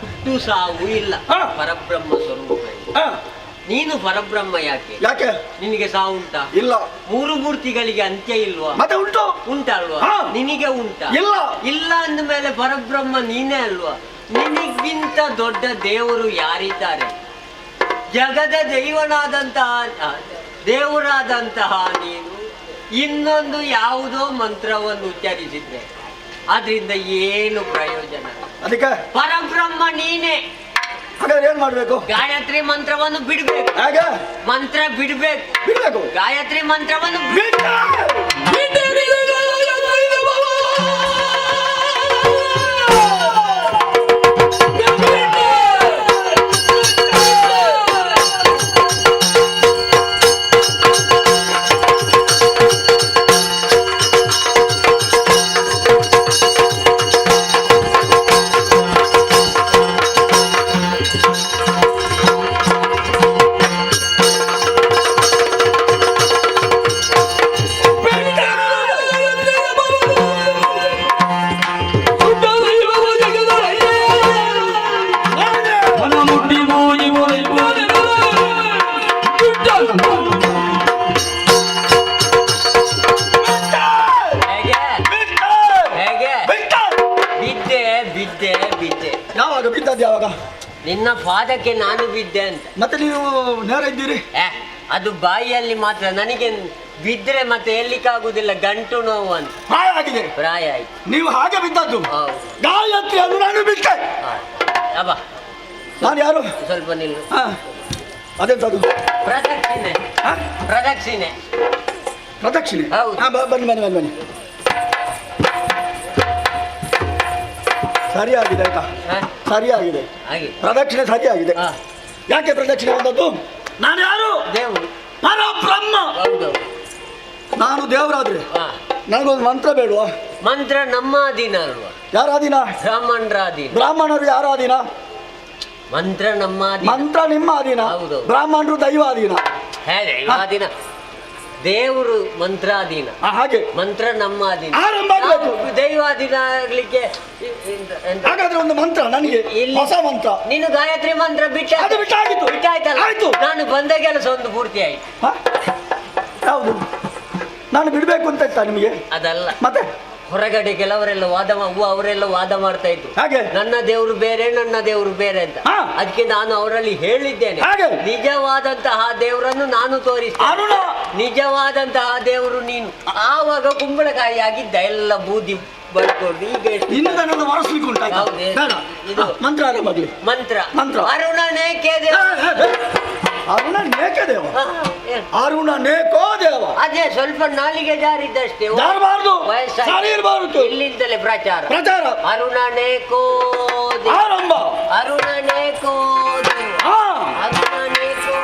ಹುಟ್ಟು ಸಾವು ಇಲ್ಲ, ಹ. ಪರಬ್ರಹ್ಮ ಸ್ವರೂಪ ಇಲ್ಲ. ಹ. ನೀನು ಪರಬ್ರಹ್ಮ ಯಾಕೆ? ಯಾಕೆ? ನಿನಗೆ ಸಾವು ಉಂಟಾ? ಇಲ್ಲ. ಮೂರು ಮೂರ್ತಿಗಳಿಗೆ ಅಂತ್ಯ ಇಲ್ವಾ? ಮತ್ತೆ ಉಂಟು. ಉಂಟಲ್ವಾ? ಹಾ. ನಿನಗೆ ಉಂಟಾ? ಇಲ್ಲ. ಇಲ್ಲ ಅಂದ ಮೇಲೆ ಪರಬ್ರಹ್ಮ ನೀನೇ ಅಲ್ವಾ? ನಿನಗಿಂತ ದೊಡ್ಡ ದೇವರು ಯಾರಿದ್ದಾರೆ? ಜಗದ ದೇವರಾದಂತಹ ನೀನು ಇನ್ನೊಂದು ಯಾವುದೋ ಮಂತ್ರವನ್ನು ಉಚ್ಚರಿಸಿದ್ರೆ ಅದರಿಂದ ಏನು ಪ್ರಯೋಜನ? ಅದಕ್ಕೆ ಪರಬ್ರಹ್ಮ ನೀನೇ. ಹಾಗಾದ್ರೆ ಏನ್ ಮಾಡ್ಬೇಕು? ಗಾಯತ್ರಿ ಮಂತ್ರವನ್ನು ಬಿಡ್ಬೇಕು. ಹೇಗೆ? ಮಂತ್ರ ಬಿಡ್ಬೇಕು. ಬಿಡ್ಬೇಕು. ಗಾಯತ್ರಿ ಮಂತ್ರವನ್ನು ಯಾವಾಗ ಬಿದ್ದದ್ದು? ಯಾವಾಗ? ನಿನ್ನ ಪಾದಕ್ಕೆ ನಾನು ಬಿದ್ದೆ ಅಂತ. ಮತ್ತೆ ನೀವು ನೇರ ಇದ್ದೀರಿ? ಅದು ಬಾಯಿಯಲ್ಲಿ ಮಾತ್ರ. ನನಗೆ ಬಿದ್ರೆ ಮತ್ತೆ ಹೇಳಲಿಕ್ಕಾಗುದಿಲ್ಲ, ಗಂಟು ನೋವು ಅಂತ. ಪ್ರಾಯ ಆಗಿದೆ. ಪ್ರಾಯ ಆಯ್ತು. ನೀವು ಹಾಗೆ ಬಿದ್ದದ್ದು. ಗಾಯತ್ರಿ ಅದು ನಾನು ಬಿಟ್ಟೆ. ಅಬ್ಬಾ, ನಾನು ಯಾರು? ಸ್ವಲ್ಪ ನಿಲ್ಲು. ಅದೆಂತದು? ಪ್ರದಕ್ಷಿಣೆ. ಪ್ರದಕ್ಷಿಣೆ. ಪ್ರದಕ್ಷಿಣೆ? ಹೌದು. ಬನ್ನಿ ಬನ್ನಿ ಬನ್ನಿ ಬನ್ನಿ. ಸರಿಯಾಗಿದೆ ಆಯ್ತಾ? ಸರಿಯಾಗಿದೆ. ಹಾಗೆ ಪ್ರದಕ್ಷಿಣೆ ಸರಿಯಾಗಿದೆ. ಯಾಕೆ ಪ್ರದಕ್ಷಿಣೆ ಬಂದದ್ದು? ನಾನು ಯಾರು? ದೇವರು. ಪರಬ್ರಹ್ಮ. ಹೌದೌದು. ನಾನು ದೇವರಾದ್ರೆ ನನಗೊಂದು ಮಂತ್ರ ಬೇಡವಾ? ಮಂತ್ರ ನಮ್ಮ ಅಧೀನ ಅಲ್ವಾ? ಯಾರ ಅಧೀನ? ಬ್ರಾಹ್ಮಣರ ಅಧೀನ. ಬ್ರಾಹ್ಮಣರು ಯಾರ ಅಧೀನ? ಮಂತ್ರ ನಮ್ಮ ಅಧೀನ. ಮಂತ್ರ ನಿಮ್ಮ ಅಧೀನ. ಹೌದು. ಬ್ರಾಹ್ಮಣರು ದೈವ ಅಧೀನ. ದೈವಾಧೀನ. ದೇವರು ಮಂತ್ರಾಧೀನ. ಹಾಗೆ ಮಂತ್ರ ನಮ್ಮ ಅಧೀನ. ಆರಂಭ ಆಗಬೇಕು. ದೈವಾಧೀನ ಆಗ್ಲಿಕ್ಕೆ ಹಾಗಾದ್ರೆ ಒಂದು ಮಂತ್ರ ನನಗೆ, ಹೊಸ ಮಂತ್ರ. ನೀನು ಗಾಯತ್ರಿ ಮಂತ್ರ ಬಿಟ್ಟಾಯ್ತಲ್ಲ. ನಾನು ಬಂದ ಕೆಲಸ ಒಂದು ಪೂರ್ತಿ ಆಯ್ತು. ಯಾವುದು? ನಾನು ಬಿಡ್ಬೇಕು ಅಂತ ಇತ್ತ ನಿಮಗೆ? ಅದಲ್ಲ. ಮತ್ತೆ ಹೊರಗಡೆ ಕೆಲವರೆಲ್ಲ ಅವರೆಲ್ಲ ವಾದ ಮಾಡ್ತಾ ಇದ್ರು. ಹಾಗೆ ನನ್ನ ದೇವರು ಬೇರೆ, ನನ್ನ ದೇವರು ಬೇರೆ ಅಂತ. ಅದಕ್ಕೆ ನಾನು ಅವರಲ್ಲಿ ಹೇಳಿದ್ದೇನೆ, ನಿಜವಾದಂತಹ ದೇವರನ್ನು ನಾನು ತೋರಿಸ್ತೇನೆ, ನಿಜವಾದಂತಹ ದೇವರು ನೀನು. ಆವಾಗ ಕುಂಬಳಕಾಯಿ ಆಗಿದ್ದ ಎಲ್ಲ ಬೂದಿ ಬರ್ಕೊಂಡು ಈಗ ಇನ್ನು ನನ್ನನ್ನು ಹೊರಸ್ಲಿಕ್ಕೆ ಇದು ಮಂತ್ರ ಆರಂಭ. ಮಂತ್ರ ಅರುಣ ನೇಕೆ ದೇವ. ಅರುಣ ನೇಕೆ ದೇವ. ಅರುಣ ನೇಕೋ ದೇವ. ಅದೇ ಸ್ವಲ್ಪ ನಾಲಿಗೆ ಜಾರಿದ್ದಷ್ಟೇ, ಇರಬಾರದು. ಇಲ್ಲಿಂದಲೇ ಪ್ರಚಾರ. ಅರುಣ ನೇಕೋ ಆರಂಭ. ಅರುಣ ನೇಕೋ ದೇವ. ಅರುಣ ನೇಕೋ.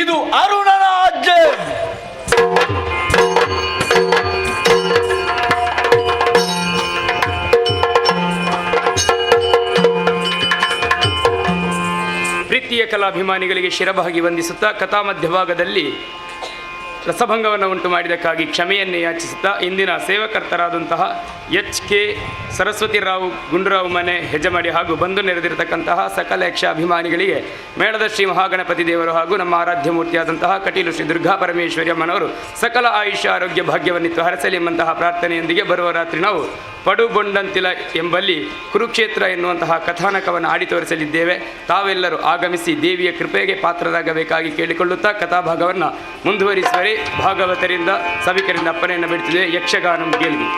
ಇದು ಅರುಣನ ಆಜ್ಞೆ. ಪ್ರೀತಿಯ ಕಲಾಭಿಮಾನಿಗಳಿಗೆ ಶಿರಭಾಗಿ ವಂದಿಸುತ್ತಾ ಕಥಾ ಮಧ್ಯಭಾಗದಲ್ಲಿ ರಸಭಂಗವನ್ನು ಉಂಟು ಮಾಡಿದ್ದಕ್ಕಾಗಿ ಕ್ಷಮೆಯನ್ನೇ ಯಾಚಿಸುತ್ತಾ ಇಂದಿನ ಸೇವಕರ್ತರಾದಂತಹ HK ಸರಸ್ವತಿರಾವ್ ಗುಂಡೂರಾವ್ ಮನೆ ಹೆಜ್ಜಮಾಡಿ ಹಾಗೂ ಬಂದು ನೆರೆದಿರತಕ್ಕಂತಹ ಸಕಲ ಯಕ್ಷ ಅಭಿಮಾನಿಗಳಿಗೆ ಮೇಳದ ಶ್ರೀ ಮಹಾಗಣಪತಿ ದೇವರು ಹಾಗೂ ನಮ್ಮ ಆರಾಧ್ಯ ಮೂರ್ತಿಯಾದಂತಹ ಕಟೀಲು ಶ್ರೀ ದುರ್ಗಾ ಪರಮೇಶ್ವರಿ ಅಮ್ಮನವರು ಸಕಲ ಆಯುಷ್ಯ ಆರೋಗ್ಯ ಭಾಗ್ಯವನ್ನಿತ್ತು ಹರಸಲಿ ಎಂಬಂತಹ ಪ್ರಾರ್ಥನೆಯೊಂದಿಗೆ ಬರುವ ರಾತ್ರಿ ನಾವು ಪಡುಬೊಂಡಂತಿಲ ಎಂಬಲ್ಲಿ ಕುರುಕ್ಷೇತ್ರ ಎನ್ನುವಂತಹ ಕಥಾನಕವನ್ನು ಆಡಿ ತೋರಿಸಲಿದ್ದೇವೆ. ತಾವೆಲ್ಲರೂ ಆಗಮಿಸಿ ದೇವಿಯ ಕೃಪೆಗೆ ಪಾತ್ರರಾಗಬೇಕಾಗಿ ಕೇಳಿಕೊಳ್ಳುತ್ತಾ ಕಥಾಭಾಗವನ್ನು ಮುಂದುವರಿಸುವರೆ ಭಾಗವತರಿಂದ ಸಭಿಕರಿಂದ ಅಪ್ಪನೆಯನ್ನು ಬಿಡುತ್ತಿದೆ. ಯಕ್ಷಗಾನಂ ಗೆಲ್ವಿ.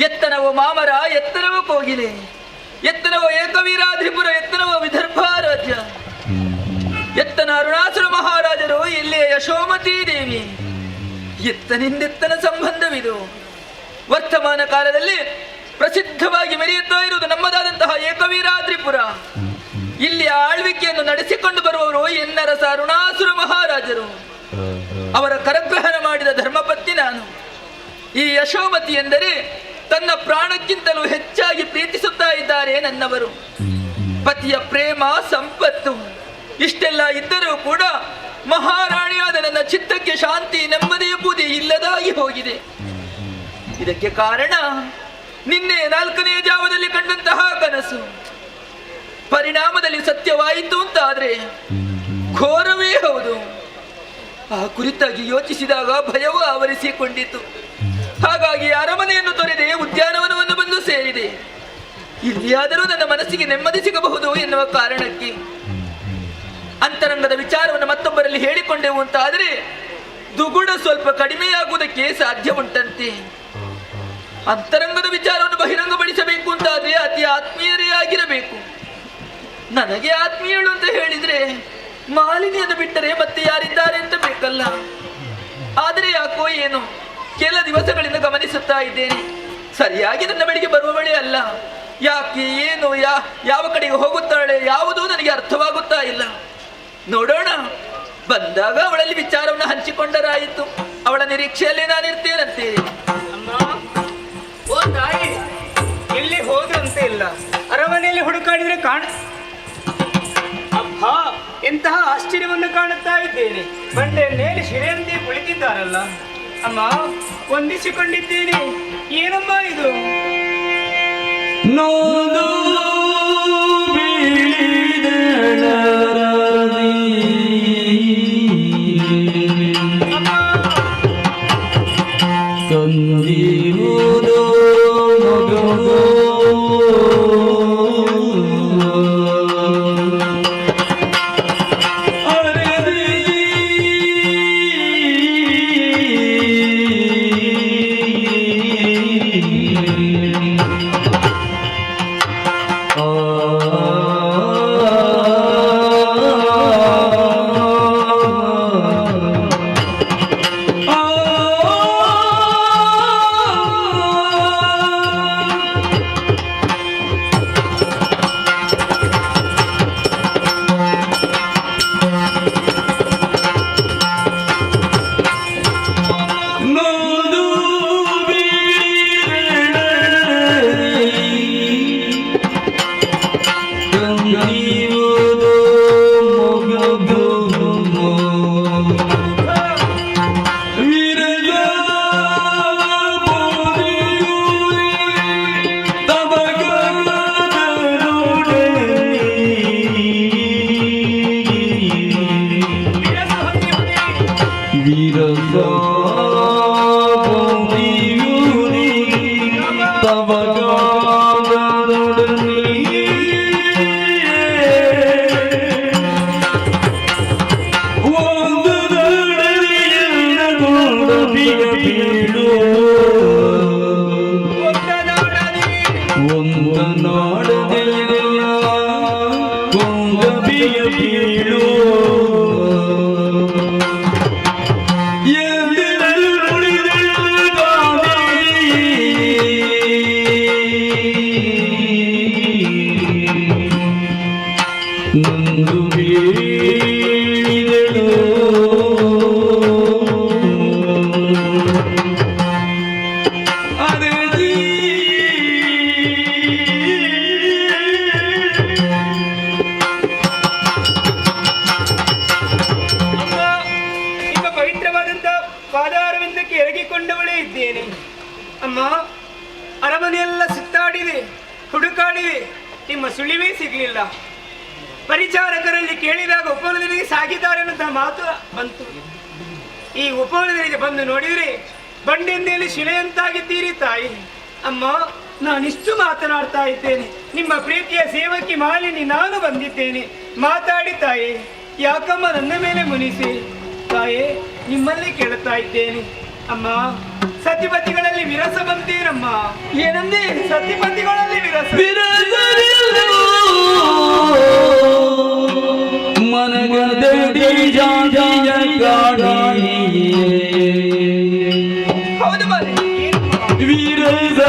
ಎತ್ತನವೋ ಮಾಮರ, ಎತ್ತನವೋ ಕೋಗಿಲೆ, ಎತ್ತನವೋ ಏಕವೀರಾದ್ರಿಪುರ, ಎತ್ತನವೋ ವಿದರ್ಭ ರಾಜ್ಯ, ಎತ್ತನ ಅರುಣಾಸುರ ಮಹಾರಾಜರು, ಇಲ್ಲಿಯ ಯಶೋಮತಿ ದೇವಿ. ಎತ್ತನಿಂದೆತ್ತನ ಸಂಬಂಧವಿದು. ವರ್ತಮಾನ ಕಾಲದಲ್ಲಿ ಪ್ರಸಿದ್ಧವಾಗಿ ಮೆರೆಯುತ್ತಾ ಇರುವುದು ನಮ್ಮದಾದಂತಹ ಏಕವೀರಾದ್ರಿಪುರ. ಇಲ್ಲಿ ಆಳ್ವಿಕೆಯನ್ನು ನಡೆಸಿಕೊಂಡು ಬರುವವರು ಎನ್ನರಸ ಅರುಣಾಸುರ ಮಹಾರಾಜರು. ಅವರ ಕರಗ್ರಹಣ ಮಾಡಿದ ಧರ್ಮಪತ್ನಿ ನಾನು. ಈ ಯಶೋಮತಿ ಎಂದರೆ ತನ್ನ ಪ್ರಾಣಕ್ಕಿಂತಲೂ ಹೆಚ್ಚಾಗಿ ಪ್ರೀತಿಸುತ್ತಾ ಇದ್ದಾರೆ ನನ್ನವರು. ಪತಿಯ ಪ್ರೇಮ, ಸಂಪತ್ತು ಇಷ್ಟೆಲ್ಲ ಇದ್ದರೂ ಕೂಡ ಮಹಾರಾಣಿಯಾದ ನನ್ನ ಚಿತ್ತಕ್ಕೆ ಶಾಂತಿ, ನೆಮ್ಮದಿಯ ಬುದ್ಧಿ ಇಲ್ಲದಾಗಿ ಹೋಗಿದೆ. ಇದಕ್ಕೆ ಕಾರಣ ನಿನ್ನೆ 4ನೇ ಜಾವದಲ್ಲಿ ಕಂಡಂತಹ ಕನಸು. ಪರಿಣಾಮದಲ್ಲಿ ಸತ್ಯವಾಯಿತು ಅಂತಾದ್ರೆ ಘೋರವೇ ಹೌದು. ಆ ಕುರಿತಾಗಿ ಯೋಚಿಸಿದಾಗ ಭಯವೂ ಆವರಿಸಿಕೊಂಡಿತು. ಹಾಗಾಗಿ ಅರಮನೆಯನ್ನು ತೊರೆದೆ ಉದ್ಯಾನವನವನ್ನು ಬಂದು ಸೇರಿದೆ. ಇಲ್ಲಿಯಾದರೂ ನನ್ನ ಮನಸ್ಸಿಗೆ ನೆಮ್ಮದಿ ಸಿಗಬಹುದು ಎನ್ನುವ ಕಾರಣಕ್ಕೆ ಅಂತರಂಗದ ವಿಚಾರವನ್ನು ಮತ್ತೊಬ್ಬರಲ್ಲಿ ಹೇಳಿಕೊಂಡೆವು ಅಂತಾದರೆ ದುಗುಡ ಸ್ವಲ್ಪ ಕಡಿಮೆಯಾಗುವುದಕ್ಕೆ ಸಾಧ್ಯ ಉಂಟಂತೆ. ಅಂತರಂಗದ ವಿಚಾರವನ್ನು ಬಹಿರಂಗಪಡಿಸಬೇಕು ಅಂತಾದ್ರೆ ಅತಿ ಆತ್ಮೀಯರೇ ಆಗಿರಬೇಕು. ನನಗೆ ಆತ್ಮೀಯಳು ಅಂತ ಹೇಳಿದ್ರೆ ಮಾಲಿನಿಯನ್ನು ಬಿಟ್ಟರೆ ಮತ್ತೆ ಯಾರಿದ್ದಾರೆ ಅಂತ ಬೇಕಲ್ಲ. ಆದರೆ ಯಾಕೋ ಏನು ಕೆಲ ದಿವಸಗಳಿಂದ ಗಮನಿಸುತ್ತಾ ಇದ್ದೇನೆ, ಸರಿಯಾಗಿ ನನ್ನ ಬಳಿಗೆ ಬರುವವಳೇ ಅಲ್ಲ. ಯಾಕೆ, ಏನು, ಯಾವ ಕಡೆಗೆ ಹೋಗುತ್ತಾಳೆ, ಯಾವುದೂ ನನಗೆ ಅರ್ಥವಾಗುತ್ತಾ ಇಲ್ಲ. ನೋಡೋಣ, ಬಂದಾಗ ಅವಳಲ್ಲಿ ವಿಚಾರವನ್ನು ಹಂಚಿಕೊಂಡರಾಯಿತು. ಅವಳ ನಿರೀಕ್ಷೆಯಲ್ಲೇ ನಾನಿರ್ತೇನಂತೆ. ಓ ತಾಯಿ, ಎಲ್ಲಿ ಹೋದ್ರಂತೆ ಇಲ್ಲ, ಅರಮನೆಯಲ್ಲಿ ಹುಡುಕಾಡಿದ್ರೆ ಅಬ್ಬಾ, ಎಂತಹ ಆಶ್ಚರ್ಯವನ್ನು ಕಾಣುತ್ತಾ ಇದ್ದೇನೆ. ಬಂಡೆ ಮೇಲೆ ಶಿರೆಯಂತೆ ಕುಳಿತಿದ್ದಾರಲ್ಲ. ಅಮ್ಮ, ವಂದಿಸಿಕೊಂಡಿದ್ದೇನೆ. ಏನಮ್ಮ ಇದು? ನೋದು ಪಾದಾರವಿಂದಕ್ಕೆ ಎರಗಿಕೊಂಡವಳೇ ಇದ್ದೇನೆ ಅಮ್ಮ. ಅರಮನೆಯೆಲ್ಲ ಸುತ್ತಾಡಿದೆ, ಹುಡುಕಾಡಿದೆ, ನಿಮ್ಮ ಸುಳಿವೇ ಸಿಗಲಿಲ್ಲ. ಪರಿಚಾರಕರಲ್ಲಿ ಕೇಳಿದಾಗ ಉಪವನದಿಗೆ ಸಾಗಿದ್ದಾರೆ ಅನ್ನುವಂತಹ ಮಾತು ಬಂತು. ಈ ಉಪವನದಿಗೆ ಬಂದು ನೋಡಿದರೆ ಬಂಡೆಂದೇಲಿ ಶಿಲೆಯಂತಾಗಿದ್ದೀರಿ ತಾಯಿ. ಅಮ್ಮ, ನಾನಿಷ್ಟು ಮಾತನಾಡ್ತಾ ಇದ್ದೇನೆ, ನಿಮ್ಮ ಪ್ರೀತಿಯ ಸೇವಕಿ ಮಾಲಿನಿ ನಾನು ಬಂದಿದ್ದೇನೆ. ಮಾತಾಡಿ ತಾಯಿ, ಯಾಕಮ್ಮ ನನ್ನ ಮೇಲೆ ಮುನಿಸಿ? ತಾಯೇ, ನಿಮ್ಮಲ್ಲಿ ಕೇಳುತ್ತಾ ಇದ್ದೇನೆ. ಅಮ್ಮ, ಸತಿಪತಿಗಳಲ್ಲಿ ವಿರಸ ಬಂತೀರಮ್ಮ. ಏನಂದೆ? ಸತಿಪತಿಗಳಲ್ಲಿ ವಿರಸ. ಹೌದು ಮಾಲಿ, ವಿರಸ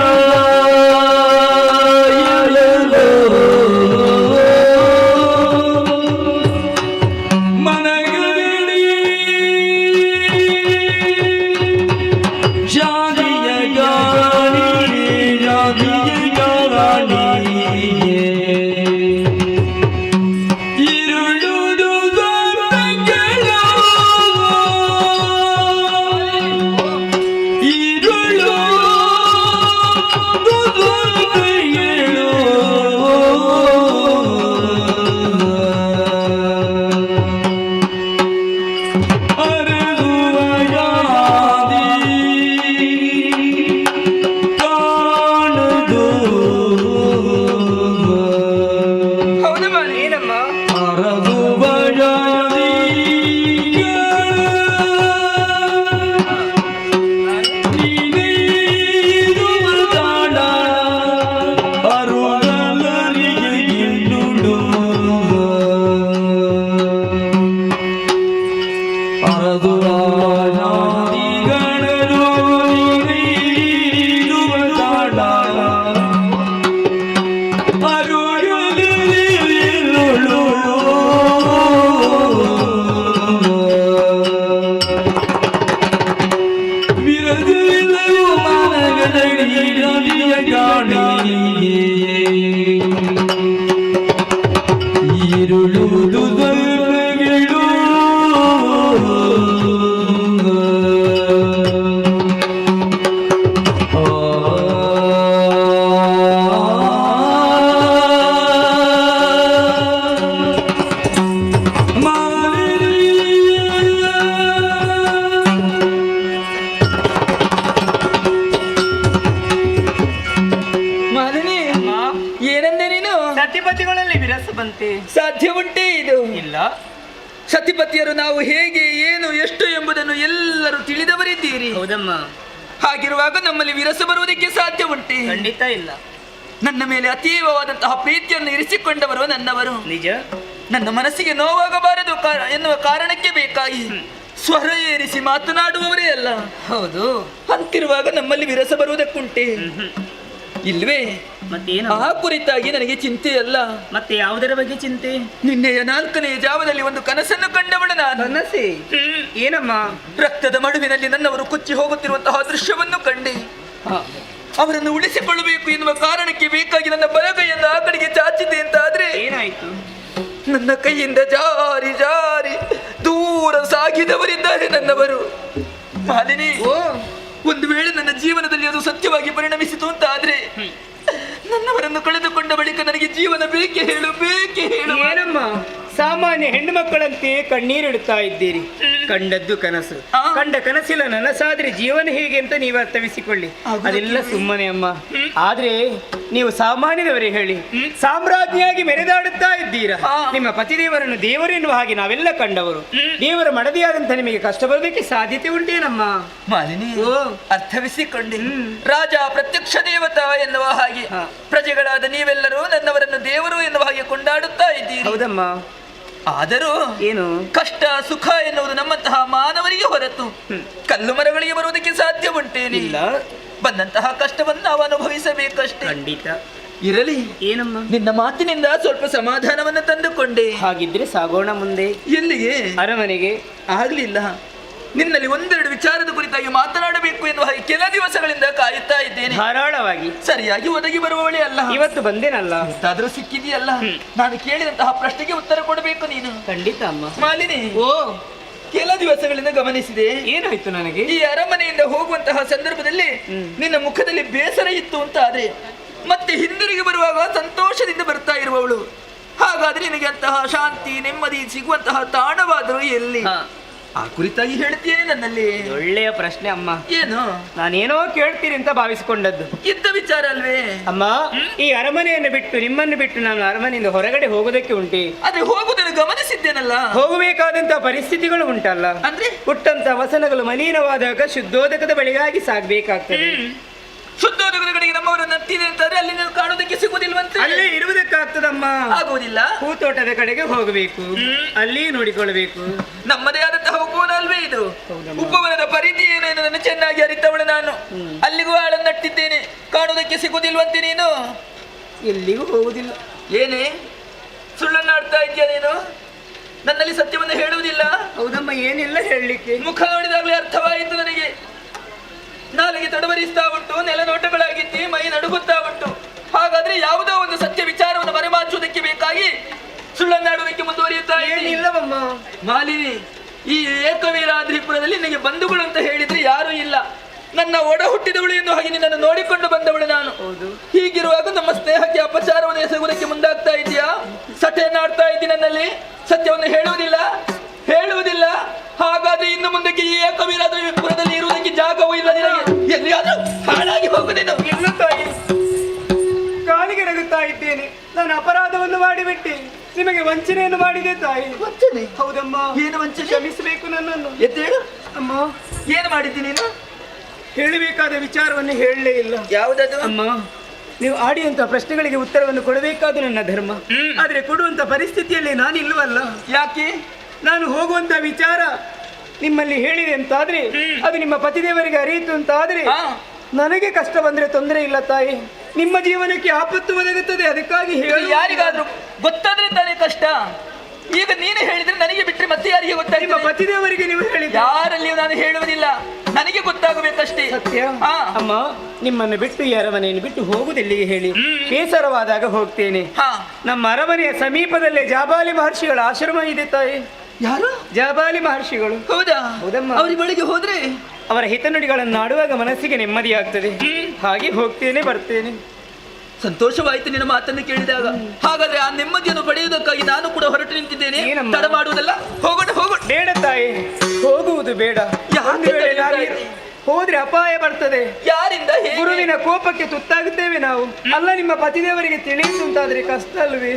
ಸತಿಪತಿಗಳಲ್ಲಿ ವಿರಸ ಬಂತೆ. ಸಾಧ್ಯ ಉಂಟೇ ಇದು? ಇಲ್ಲ. ಸತಿಪತಿಯರು ನಾವು ಹೇಗೆ, ಏನು, ಎಷ್ಟು ಎಂಬುದನ್ನು ಎಲ್ಲರೂ ತಿಳಿದವರಿದ್ದೀರಿ. ಹೌದಮ್ಮ. ಹಾಗಿರುವಾಗ ನಮ್ಮಲ್ಲಿ ವಿರಸ ಬರುವುದಕ್ಕೆ ಸಾಧ್ಯ ಉಂಟೆ? ಖಂಡಿತ ಇಲ್ಲ. ನನ್ನ ಮೇಲೆ ಅತೀವವಾದಂತಹ ಪ್ರೀತಿಯನ್ನು ಇರಿಸಿಕೊಂಡವರು ನನ್ನವರು. ನಿಜ. ನನ್ನ ಮನಸ್ಸಿಗೆ ನೋವಾಗಬಾರದು ಎನ್ನುವ ಕಾರಣಕ್ಕೆ ಬೇಕಾಗಿ ಸ್ವರ ಏರಿಸಿ ಮಾತನಾಡುವವರೇ ಅಲ್ಲ. ಹೌದು. ಅಂತಿರುವಾಗ ನಮ್ಮಲ್ಲಿ ವಿರಸ ಬರುವುದಕ್ಕುಂಟೆ? ಇಲ್ವೇ? ಮತ್ತೇನು? ಆ ಕುರಿತಾಗಿ ನನಗೆ ಚಿಂತೆ ಅಲ್ಲ. ಮತ್ತೆ ಯಾವುದರ ಬಗ್ಗೆ ಚಿಂತೆ? ನಿನ್ನೆಯ 4ನೇ ಜಾವದಲ್ಲಿ ಒಂದು ಕನಸನ್ನು ಕಂಡವಳು ನಾನು. ಕನಸೆ? ಏನಮ್ಮ? ರಕ್ತದ ಮಡುವಿನಲ್ಲಿ ನನ್ನವರು ಕೊಚ್ಚಿ ಹೋಗುತ್ತಿರುವಂತಹ ದೃಶ್ಯವನ್ನು ಕಂಡೆ. ಅವರನ್ನು ಉಳಿಸಿಕೊಳ್ಳಬೇಕು ಎನ್ನುವ ಕಾರಣಕ್ಕೆ ಬೇಕಾಗಿ ನನ್ನ ಬಲಗೈಯನ್ನು ಆ ಕಡೆಗೆ ಚಾಚಿದೆ ಅಂತ ಆದ್ರೆ ಏನಾಯ್ತು? ನನ್ನ ಕೈಯಿಂದ ಜಾರಿ ಜಾರಿ ದೂರ ಸಾಗಿದವರಿದ್ದಾರೆ ನನ್ನವರು. ಮಾಲಿನಿ, ಒಂದು ವೇಳೆ ನನ್ನ ಜೀವನದಲ್ಲಿ ಅದು ಸತ್ಯವಾಗಿ ಪರಿಣಮಿಸಿತು ಅಂತ ಆದ್ರೆ ನನ್ನವರನ್ನು ಕಳೆದುಕೊಂಡ ಬಳಿಕ ನನಗೆ ಜೀವನ ಬೇಕೆ ಹೇಳು, ಬೇಕೆ ಹೇಳು. ಏನಮ್ಮ? ಸಾಮಾನ್ಯ ಹೆಣ್ಣು ಮಕ್ಕಳಂತೆ ಕಣ್ಣೀರಿಡುತ್ತಾ ಇದ್ದೀರಿ. ಕಂಡದ್ದು ಕನಸು, ಕಂಡ ಕನಸಿಲ್ಲ ನನಸಾದ್ರೆ ಜೀವನ ಹೇಗೆ ಅಂತ ನೀವು ಅರ್ಥವಿಸಿಕೊಳ್ಳಿ. ಅದೆಲ್ಲ ಸುಮ್ಮನೆ ಅಮ್ಮ. ಆದ್ರೆ ನೀವು ಸಾಮಾನ್ಯದವರೇ ಹೇಳಿ, ಸಾಮ್ರಾಜ್ಞಿಯಾಗಿ ಮೆರೆದಾಡುತ್ತಾ ಇದ್ದೀರಾ. ನಿಮ್ಮ ಪತಿದೇವರನ್ನು ದೇವರು ಎನ್ನುವ ಹಾಗೆ ನಾವೆಲ್ಲ ಕಂಡವರು. ದೇವರ ಮಡದಿಯಾದಂತ ನಿಮಗೆ ಕಷ್ಟ ಬರೋದಕ್ಕೆ ಸಾಧ್ಯತೆ ಉಂಟೇನಮ್ಮ? ಮಾಲಿನಿ, ಅರ್ಥವಿಸಿಕೊಂಡೆ. ರಾಜ ಪ್ರತ್ಯಕ್ಷ ದೇವತಾ ಎನ್ನುವ ಹಾಗೆ ಪ್ರಜೆಗಳಾದ ನೀವೆಲ್ಲರೂ ನನ್ನವರನ್ನು ದೇವರು ಎನ್ನುವ ಹಾಗೆ ಕೊಂಡಾಡುತ್ತಾ ಇದ್ದೀರಿ. ಹೌದಮ್ಮ. ಆದರೂ ಏನು ಕಷ್ಟ ಸುಖ ಎನ್ನುವುದು ನಮ್ಮಂತಹ ಮಾನವರಿಗೆ ಹೊರತು ಕಲ್ಲು ಮರಗಳಿಗೆ ಬರುವುದಕ್ಕೆ ಸಾಧ್ಯ ಉಂಟೇನಿಲ್ಲ. ಬಂದಂತಹ ಕಷ್ಟವನ್ನು ನಾವು ಅನುಭವಿಸಬೇಕಷ್ಟೇ. ಖಂಡಿತ. ಇರಲಿ, ಏನಮ್ಮ? ನಿನ್ನ ಮಾತಿನಿಂದ ಸ್ವಲ್ಪ ಸಮಾಧಾನವನ್ನು ತಂದುಕೊಂಡೆ. ಹಾಗಿದ್ರೆ ಸಾಗೋಣ ಮುಂದೆ. ಎಲ್ಲಿಗೆ? ಅರಮನೆಗೆ. ಆಗ್ಲಿಲ್ಲ, ನಿನ್ನಲ್ಲಿ ಒಂದೆರಡು ವಿಚಾರದ ಕುರಿತಾಗಿ ಮಾತನಾಡಬೇಕು ಎನ್ನುವ ಹಾಗೆ ಕೆಲ ದಿವಸಗಳಿಂದ ಕಾಯುತ್ತಾ ಇದ್ದೇನೆ. ಧಾರಾಳವಾಗಿ. ಸರಿಯಾಗಿ ಒದಗಿ ಬರುವವಳೆ ಅಲ್ಲ. ಇವತ್ತು ಬಂದೇನಲ್ಲ, ಆದ್ರೂ ಸಿಕ್ಕಿದೆಯಲ್ಲ. ನಾನು ಕೇಳಿದಂತಹ ಪ್ರಶ್ನೆಗೆ ಉತ್ತರ ಕೊಡಬೇಕು ನೀನು. ಖಂಡಿತ ಅಮ್ಮ. ಮಾಲಿನಿ, ಕೆಲ ದಿವಸಗಳಿಂದ ಗಮನಿಸಿದೆ. ಏನಾಯ್ತು ನನಗೆ? ಈ ಅರಮನೆಯಿಂದ ಹೋಗುವಂತಹ ಸಂದರ್ಭದಲ್ಲಿ ನಿನ್ನ ಮುಖದಲ್ಲಿ ಬೇಸರ ಇತ್ತು ಅಂತ ಆದ್ರೆ ಮತ್ತೆ ಹಿಂದಿರುಗಿ ಬರುವಾಗ ಸಂತೋಷದಿಂದ ಬರ್ತಾ ಇರುವವಳು. ಹಾಗಾದ್ರೆ ನಿನಗೆ ಅಂತಹ ಶಾಂತಿ ನೆಮ್ಮದಿ ಸಿಗುವಂತಹ ತಾಣವಾದರೂ ಎಲ್ಲಿ? ಆ ಕುರಿತಾಗಿ ಹೇಳ್ತೀನಿ ನನ್ನಲ್ಲಿ. ಒಳ್ಳೆಯ ಪ್ರಶ್ನೆ ಅಮ್ಮ. ಏನು? ನಾನೇನೋ ಕೇಳ್ತೀರಿ ಅಂತ ಭಾವಿಸಿಕೊಂಡದ್ದು. ಇದ್ದ ವಿಚಾರ ಅಲ್ವೇ ಅಮ್ಮ? ಈ ಅರಮನೆಯನ್ನು ಬಿಟ್ಟು ನಿಮ್ಮನ್ನು ಬಿಟ್ಟು ನಾನು ಅರಮನೆಯಿಂದ ಹೊರಗಡೆ ಹೋಗೋದಕ್ಕೆ ಉಂಟೆ. ಅದೇ ಹೋಗುವುದನ್ನು ಗಮನಿಸಿದ್ದೇನಲ್ಲ. ಹೋಗಬೇಕಾದಂತ ಪರಿಸ್ಥಿತಿಗಳು ಉಂಟಲ್ಲ. ಅಂದ್ರೆ ಹುಟ್ಟಂತ ವಸನಗಳು ಮಲಿನವಾದಾಗ ಶುದ್ಧೋದಕದ ಬಳಿಗಾಗಿ ಸಾಗಬೇಕಾಗ್ತದೆ. ಶುದ್ಧೋದಕದ ಕಡೆಗೆ ನಮ್ಮವರು ನಟ್ಟಿದೆ ಅಂತಾರೆ, ಅಲ್ಲಿ ನೀವು ಕಾಣೋದಕ್ಕೆ ಸಿಗುವುದಿಲ್ವಂತೆ. ಅಲ್ಲೇ ಇರುವುದಕ್ಕಾಗ್ತದಮ್ಮ. ಆಗುವುದಿಲ್ಲ. ಹೂತೋಟದ ಕಡೆಗೆ ಹೋಗಬೇಕು, ಅಲ್ಲಿ ನೋಡಿಕೊಳ್ಳಬೇಕು. ನಮ್ಮದೇ ಆದಂತಹ ಉಪವನ ಅಲ್ವೇ ಇದು? ಉಪವನದ ಪರಿಧಿ ಏನೇನು ನನ್ನ ಚೆನ್ನಾಗಿ ಅರಿತವಳು ನಾನು. ಅಲ್ಲಿಗೂ ಆಳನ್ನು ನಟ್ಟಿದ್ದೇನೆ, ಕಾಣುವುದಕ್ಕೆ ಸಿಗುವುದಿಲ್ವಂತೆ ನೀನು. ಎಲ್ಲಿಗೂ ಹೋಗುದಿಲ್ಲ. ಏನೇ ಸುಳ್ಳನ್ನಾಡ್ತಾ ಇದೆಯಾ ನೀನು? ನನ್ನಲ್ಲಿ ಸತ್ಯವನ್ನು ಹೇಳುವುದಿಲ್ಲ? ಹೌದಮ್ಮ, ಏನಿಲ್ಲ ಹೇಳಲಿಕ್ಕೆ. ಮುಖ ನೋಡಿದಾಗಲೇ ಅರ್ಥವಾಯಿತು ನನಗೆ. ನಾಲಿಗೆ ತಡವರಿಸ್ತಾ ಉಂಟು, ನೆಲನೋಟಗಳಾಗಿದ್ದಿ, ಮೈ ನಡುಗುತ್ತಾ ಉಂಟು. ಹಾಗಾದ್ರೆ ಯಾವುದೋ ಒಂದು ಸತ್ಯ ವಿಚಾರವನ್ನು ಮರೆಮಾಚುವುದಕ್ಕೆ ಬೇಕಾಗಿ ಸುಳ್ಳನ್ನಾಡುವುದಕ್ಕೆ ಮುಂದುವರಿಯುತ್ತಾ ಏನಿಲ್ಲವಮ್ಮ. ಮಾಲಿನಿ, ಈ ಏಕವೀರಾದ್ರಿಪುರದಲ್ಲಿ ನಿನಗೆ ಬಂಧುಗಳು ಅಂತ ಹೇಳಿದ್ರೆ ಯಾರೂ ಇಲ್ಲ. ನನ್ನ ಒಡ ಹುಟ್ಟಿದವಳು ಎಂದು ಹಾಗೆ ನಿನ್ನನ್ನು ನೋಡಿಕೊಂಡು ಬಂದವಳು ನಾನು. ಹೀಗಿರುವಾಗ ನಮ್ಮ ಸ್ನೇಹಕ್ಕೆ ಅಪಚಾರವನ್ನು ಎಸಗುವುದಕ್ಕೆ ಮುಂದಾಗ್ತಾ ಇದೆಯಾ? ಸಟೆಯನ್ನಾಡ್ತಾ ಇದ್ದಿ ನನ್ನಲ್ಲಿ. ಸತ್ಯವನ್ನು ಹೇಳುವುದಿಲ್ಲ. ಹಾಗಾದ್ರೆ ಇನ್ನು ಮುಂದಕ್ಕೆ ಈ ಏಕವೀರಾದ್ರಿಪುರದಲ್ಲಿ ಇರುವುದಕ್ಕೆ ಜಾಗವೂ ಇಲ್ಲ ನಿನಗೆ. ಎಲ್ಲಿಯಾದ್ರೂ ಹಾಳಾಗಿ ಹೋಗುದೇನು? ಇಲ್ಲ ತಾಯಿ, ಕಾಲಿಗೆ ರಗುತ್ತಾ ಇದ್ದೇನೆ. ನಾನು ಅಪರಾಧವನ್ನು ಮಾಡಿಬಿಟ್ಟೆ, ನಿಮಗೆ ವಂಚನೆಯನ್ನು ಮಾಡಿದೆ ತಾಯಿ. ವಂಚನೆ? ಹೌದಮ್ಮ. ಏನು ವಂಚನೆ? ಕ್ಷಮಿಸಬೇಕು ನನ್ನನ್ನು. ಎದ್ದೇಳು ಅಮ್ಮ. ಏನು ಮಾಡಿದ್ದೀನಿ ನೀನು? ಹೇಳಬೇಕಾದ ವಿಚಾರವನ್ನು ಹೇಳಲೇ ಇಲ್ಲ. ಯಾವುದದು? ಅಮ್ಮ, ನೀವು ಆಡಿದಂತ ಪ್ರಶ್ನೆಗಳಿಗೆ ಉತ್ತರವನ್ನು ಕೊಡಬೇಕಾದ ನನ್ನ ಧರ್ಮ. ಆದ್ರೆ ಕೊಡುವಂತ ಪರಿಸ್ಥಿತಿಯಲ್ಲಿ ನಾನು ಇಲ್ವಲ್ಲ. ಯಾಕೆ? ನಾನು ಹೋಗುವಂತ ವಿಚಾರ ನಿಮ್ಮಲ್ಲಿ ಹೇಳಿದೆ ಅಂತಾದ್ರೆ, ಅದು ನಿಮ್ಮ ಪತಿದೇವರಿಗೆ ಅರಿಯಿತು ಅಂತಾದ್ರೆ, ನನಗೆ ಕಷ್ಟ ಬಂದ್ರೆ ತೊಂದರೆ ಇಲ್ಲ ತಾಯಿ. ನಿಮ್ಮ ಜೀವನಕ್ಕೆ ಆಪತ್ತು ಒದಗುತ್ತದೆ. ಅದಕ್ಕಾಗಿ ಹೇಳಿ. ಯಾರಿಗಾದ್ರೂ ಗೊತ್ತಾದ್ರೆ ತಾನೇ ಕಷ್ಟ. ಈಗ ನೀನು ಹೇಳಿದ್ರೆ ನನಗೆ ಬಿಟ್ಟರೆ ಮತ್ತೆ ಯಾರಿಗೆ ಗೊತ್ತಾಗ? ನಿಮ್ಮ ಪತಿದೇವರಿಗೆ ನೀವು ಹೇಳಿ. ಯಾರಲ್ಲಿಯೂ ನಾನು ಹೇಳುವುದಿಲ್ಲ, ನನಗೆ ಗೊತ್ತಾಗಬೇಕಷ್ಟೇ. ಸತ್ಯ. ಅಮ್ಮ, ನಿಮ್ಮನ್ನು ಬಿಟ್ಟು ಈ ಅರಮನೆಯನ್ನು ಬಿಟ್ಟು ಹೋಗುದೆಲ್ಲಿಗೆ ಹೇಳಿ? ಬೇಸರವಾದಾಗ ಹೋಗ್ತೇನೆ. ನಮ್ಮ ಅರಮನೆಯ ಸಮೀಪದಲ್ಲೇ ಜಾಬಾಲಿ ಮಹರ್ಷಿಗಳ ಆಶ್ರಮ ಇದೆ ತಾಯಿ. ಯಾರು? ಜಾಬಾಲಿ ಮಹರ್ಷಿಗಳು. ಹೌದಾ? ಹೌದಮ್ಮ. ಅವ್ರ ಬಳಿಗೆ ಹೋದ್ರೆ ಅವರ ಹಿತನುಡಿಗಳನ್ನು ಆಡುವಾಗ ಮನಸ್ಸಿಗೆ ನೆಮ್ಮದಿಯಾಗ್ತದೆ. ಹಾಗೆ ಹೋಗ್ತೇನೆ, ಬರ್ತೇನೆ. ಸಂತೋಷವಾಯಿತು ನಿನ್ನ ಮಾತನ್ನು ಕೇಳಿದಾಗ. ಹಾಗಾದ್ರೆ ಆ ನೆಮ್ಮದಿಯನ್ನು ಪಡೆಯುವುದಕ್ಕಾಗಿ ನಾನು ಕೂಡ ಹೊರಟು ನಿಂತಿದ್ದೇನೆ. ತಡ ಮಾಡುವುದಲ್ಲ, ಹೋಗೋಣ. ಬೇಡ ತಾಯಿ, ಹೋಗುವುದು ಬೇಡ. ಹೋದ್ರೆ ಅಪಾಯ ಬರ್ತದೆ. ಯಾರಿಂದ? ಗುರುವಿನ ಕೋಪಕ್ಕೆ ತುತ್ತಾಗುತ್ತೇವೆ ನಾವು. ಅಲ್ಲ, ನಿಮ್ಮ ಪತಿದೇವರಿಗೆ ತಿಳಿಯಿತು ಅಂತಾದ್ರೆ ಕಷ್ಟ ಅಲ್ವೇ?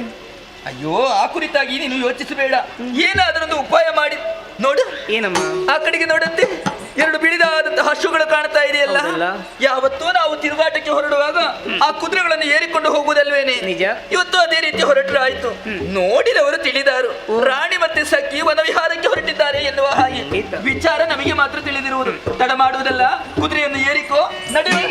ಅಯ್ಯೋ, ಆ ಕುರಿತಾಗಿ ನೀನು ಯೋಚಿಸಬೇಡ. ಏನಾದರೊಂದು ಉಪಾಯ ಮಾಡಿ ನೋಡು. ಏನಮ್ಮ? ಆ ಕಡೆಗೆ ನೋಡಂತೆ ಎರಡು ಬಿಳಿದಾದಂತಹ ಹಸುಗಳು ಕಾಣ್ತಾ ಇದೆಯಲ್ಲ. ಯಾವತ್ತೂ ನಾವು ತಿರುಗಾಟಕ್ಕೆ ಹೊರಡುವಾಗ ಆ ಕುದುರೆಗಳನ್ನು ಏರಿಕೊಂಡು ಹೋಗುವುದಲ್ವೇನೆ? ನಿಜ. ಇವತ್ತು ಅದೇ ರೀತಿ ಹೊರಟರು ಆಯ್ತು. ನೋಡಿದವರು ತಿಳಿದಾರು, ರಾಣಿ ಮತ್ತೆ ಸಖಿ ವನವಿಹಾರಕ್ಕೆ ಹೊರಟಿದ್ದಾರೆ ಎನ್ನುವ ಹಾಗೆ. ವಿಚಾರ ನಮಗೆ ಮಾತ್ರ ತಿಳಿದಿರುವುದು. ತಡ ಮಾಡುವುದಲ್ಲ, ಕುದುರೆಯನ್ನು ಏರಿಕೋ, ನಡುವೆ.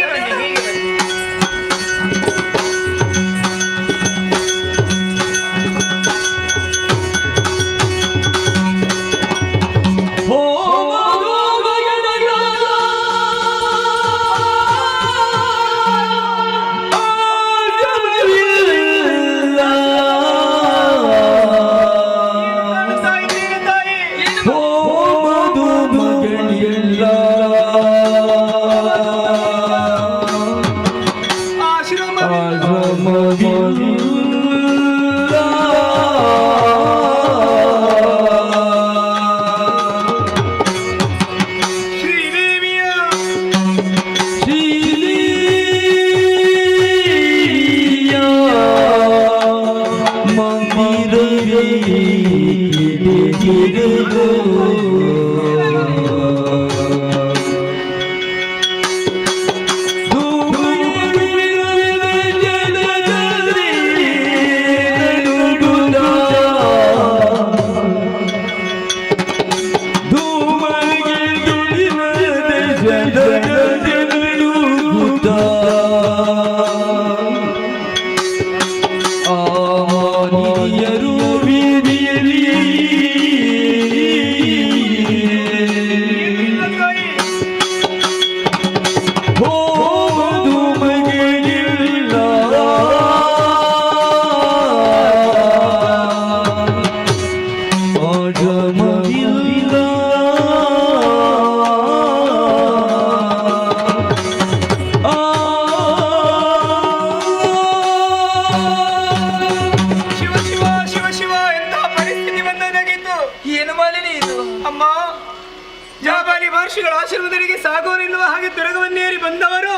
ಆಶ್ರಮದರಿಗೆ ಸಾಗೋರಿಲ್ಲವ ಹಾಗೆ ತುರಗವನ್ನೇರಿ ಬಂದವರು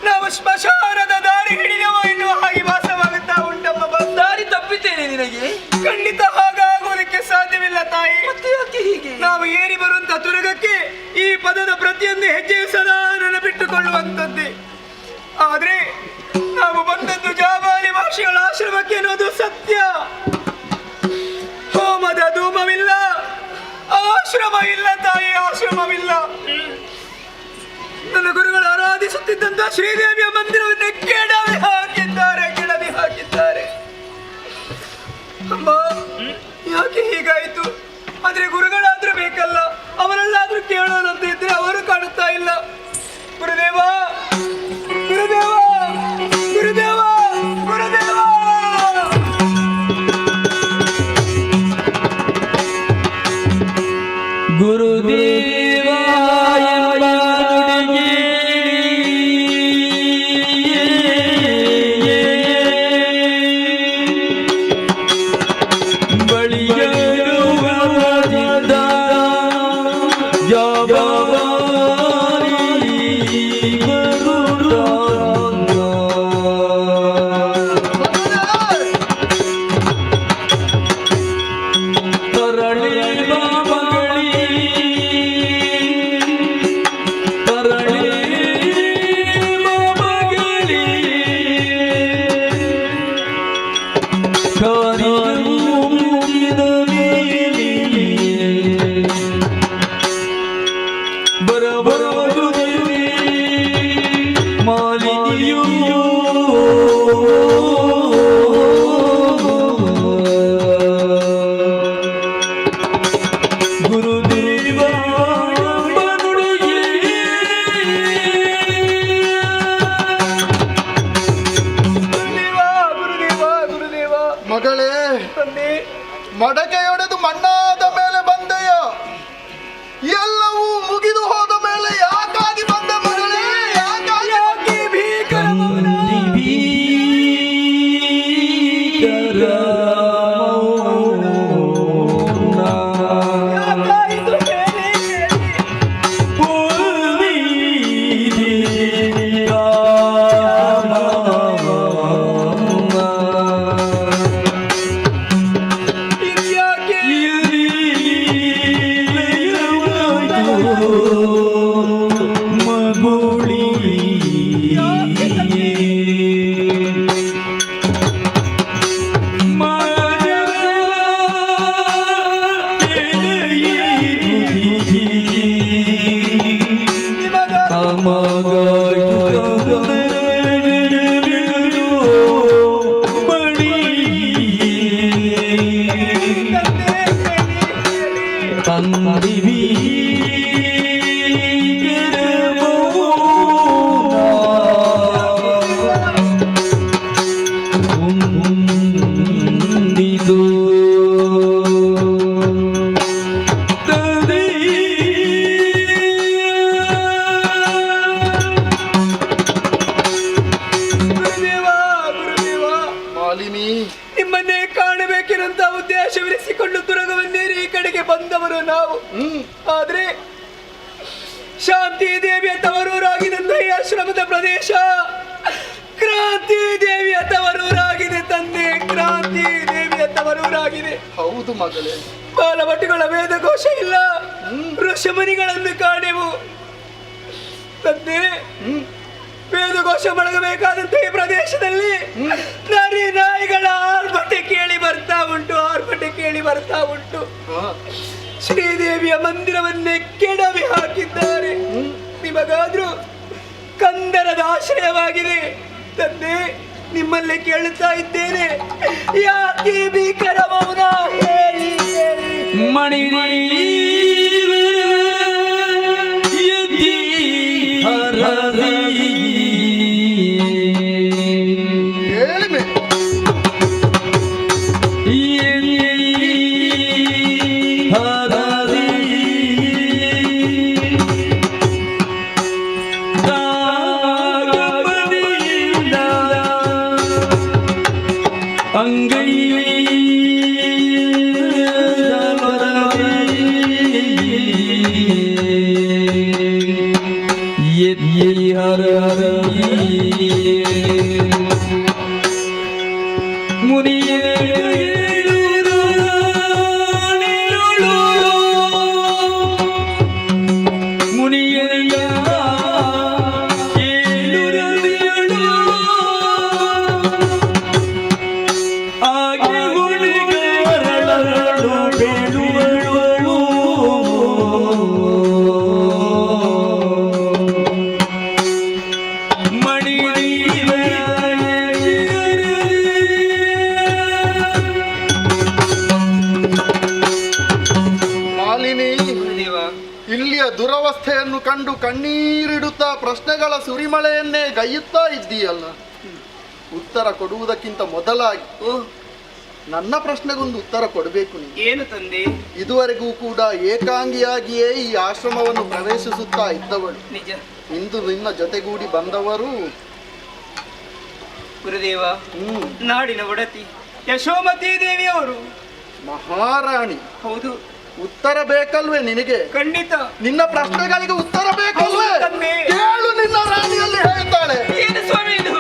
ನಾವು ಸ್ಮಶಾನದ ದಾರಿ ಹಿಡಿದವ ಎನ್ನುವ ಹಾಗೆ ಭಾಸವಾಗುತ್ತಾ ಉಂಟಮ್ಮ. ದಾರಿ ತಪ್ಪಿದ್ದೇನೆ ನಿನಗೆ? ಖಂಡಿತ ಹಾಗಾಗುವುದಕ್ಕೆ ಸಾಧ್ಯವಿಲ್ಲ ತಾಯಿ. ಮತ್ತೆ ಯಾಕೆ ಹೀಗೆ? ನಾವು ಏರಿ ಬರುವಂತ ತುರಗಕ್ಕೆ ಈ ಪದದ ಪ್ರತಿಯೊಂದು ಹೆಜ್ಜೆಯು ಸದಾ ನೆನಪಿಟ್ಟುಕೊಳ್ಳುವಂಥದ್ದೇ. ಆದ್ರೆ ನಾವು ಬಂದದ್ದು ಜಾಬಾಲಿ ಮಹರ್ಷಿಗಳ ಆಶ್ರಮಕ್ಕೆ ಅನ್ನೋದು ಸತ್ಯ. ಹೋಮದ ಧೂಮವಿಲ್ಲ, ಆಶ್ರಮ ಇಲ್ಲ ತಾಯಿ, ಆಶ್ರಮವಿಲ್ಲ. ನನ್ನ ಗುರುಗಳು ಆರಾಧಿಸುತ್ತಿದ್ದಂತ ಶ್ರೀದೇವಿಯ ಮಂದಿರವನ್ನೇ ಕೆಡವಿ ಹಾಕಿದ್ದಾರೆ. ಅಮ್ಮ, ಯಾಕೆ ಹೀಗಾಯಿತು? ಆದ್ರೆ ಗುರುಗಳಾದ್ರೂ ಬೇಕಲ್ಲ, ಅವರಲ್ಲಾದ್ರೂ ಕೇಳೋಣಂತ ಇದ್ರೆ ಅವರು ಕಾಣುತ್ತಾ ಇಲ್ಲ. ಗುರುದೇವ ಗುರುದೇವ ಗುರುದೇವ ಗುರುದೇವ. ಗುರುದೇವ ಮಡಕೆಯೊಡೆದು ಮಣ್ಣಾದ ಮೇಲೆ ಬಂದೆಯ, ಎಲ್ಲವೂ ಮುಗಿದು ಹೋದ ಮೇಲೆ ಯಾಕಾಗಿ ಬಂದ ಮಗಳೇ? ಯಾಕಾಗಿ ಭೀಕರ ನಿಮ್ಮನ್ನೇ ಕಾಣಬೇಕೆನ್ನುವಂತ ಉದ್ದೇಶವಿರಿಸಿಕೊಂಡು ತುರಗವನ್ನೇರಿ ಈ ಕಡೆಗೆ ಬಂದವರು ನಾವು. ಆದ್ರೆ ಶಾಂತಿ ದೇವಿಯ ತವರೂರಾಗಿದ್ದಂತ ಈ ಆಶ್ರಮದ ಪ್ರದೇಶ ಕ್ರಾಂತಿ ದೇವಿಯ ತವರೂರಾಗಿದೆ ತಂದೆ, ಕ್ರಾಂತಿ ದೇವಿಯ ತವರೂರಾಗಿದೆ. ಹೌದು ಮಗಳೇ. ಬಾಲಭಟುಗಳ ವೇದಘೋಷ ಇಲ್ಲ, ಋಷಮುನಿಗಳನ್ನು ಕಾಣೆವು ತಂದೆ. ವೇದಘೋಷ ಮೊಳಗಬೇಕಾದಂತೆ ಈ ಪ್ರದೇಶದಲ್ಲಿ ನರಿ ನಾಯಿಗಳ ಆರ್ಭಟೆ ಕೇಳಿ ಬರ್ತಾ ಉಂಟು. ಶ್ರೀದೇವಿಯ ಮಂದಿರವನ್ನೇ ಕೆಡವಿ ಹಾಕಿದ್ದಾರೆ. ಆಶ್ರಯವಾಗಿದೆ. ತಂದೆ, ನಿಮ್ಮಲ್ಲೇ ಕೇಳುತ್ತಾ ಇದ್ದೇನೆ, ಯಾಕೆ ಭೀಕರ ಮೌನ? ಹೇಳಿ ಮಣಿ ಇಲ್ಲಿಯ ದುರವಸ್ಥೆಯನ್ನು ಕಂಡು ಕಣ್ಣೀರಿಡುತ್ತಾ ಪ್ರಶ್ನೆಗಳ ಸುರಿಮಳೆಯನ್ನೇ ಗೈಯುತ್ತಾ ಇದ್ದೀಯಲ್ಲ. ಉತ್ತರ ಕೊಡುವುದಕ್ಕಿಂತ ಮೊದಲಾಗಿ ನನ್ನ ಪ್ರಶ್ನೆಗೊಂದು ಉತ್ತರ ಕೊಡಬೇಕು ನೀನು. ಏನು ತಂದೆ? ಇದುವರೆಗೂ ಕೂಡ ಏಕಾಂಗಿಯಾಗಿಯೇ ಈ ಆಶ್ರಮವನ್ನು ಪ್ರವೇಶಿಸುತ್ತಾ ಇದ್ದವಳು. ನಿಜ. ಇಂದು ನಿನ್ನ ಜೊತೆಗೂಡಿ ಬಂದವರು ಗುರುದೇವ, ನಾಡಿನ ಒಡತಿ ಯಶೋಮತಿ ದೇವಿಯವರು, ಮಹಾರಾಣಿ. ಹೌದು. ಉತ್ತರ ಬೇಕಲ್ವೇ ನಿನಗೆ? ಖಂಡಿತ. ನಿನ್ನ ಪ್ರಶ್ನೆಗಳಿಗೆ ಉತ್ತರ ಬೇಕಲ್ವೇ? ತಂದೆ, ಕೇಳು, ನಿನ್ನ ರಾಣಿಯಲ್ಲಿ ಹೇಳ್ತಾಳೆ. ಏನು ಸ್ವಾಮಿ ಇದು?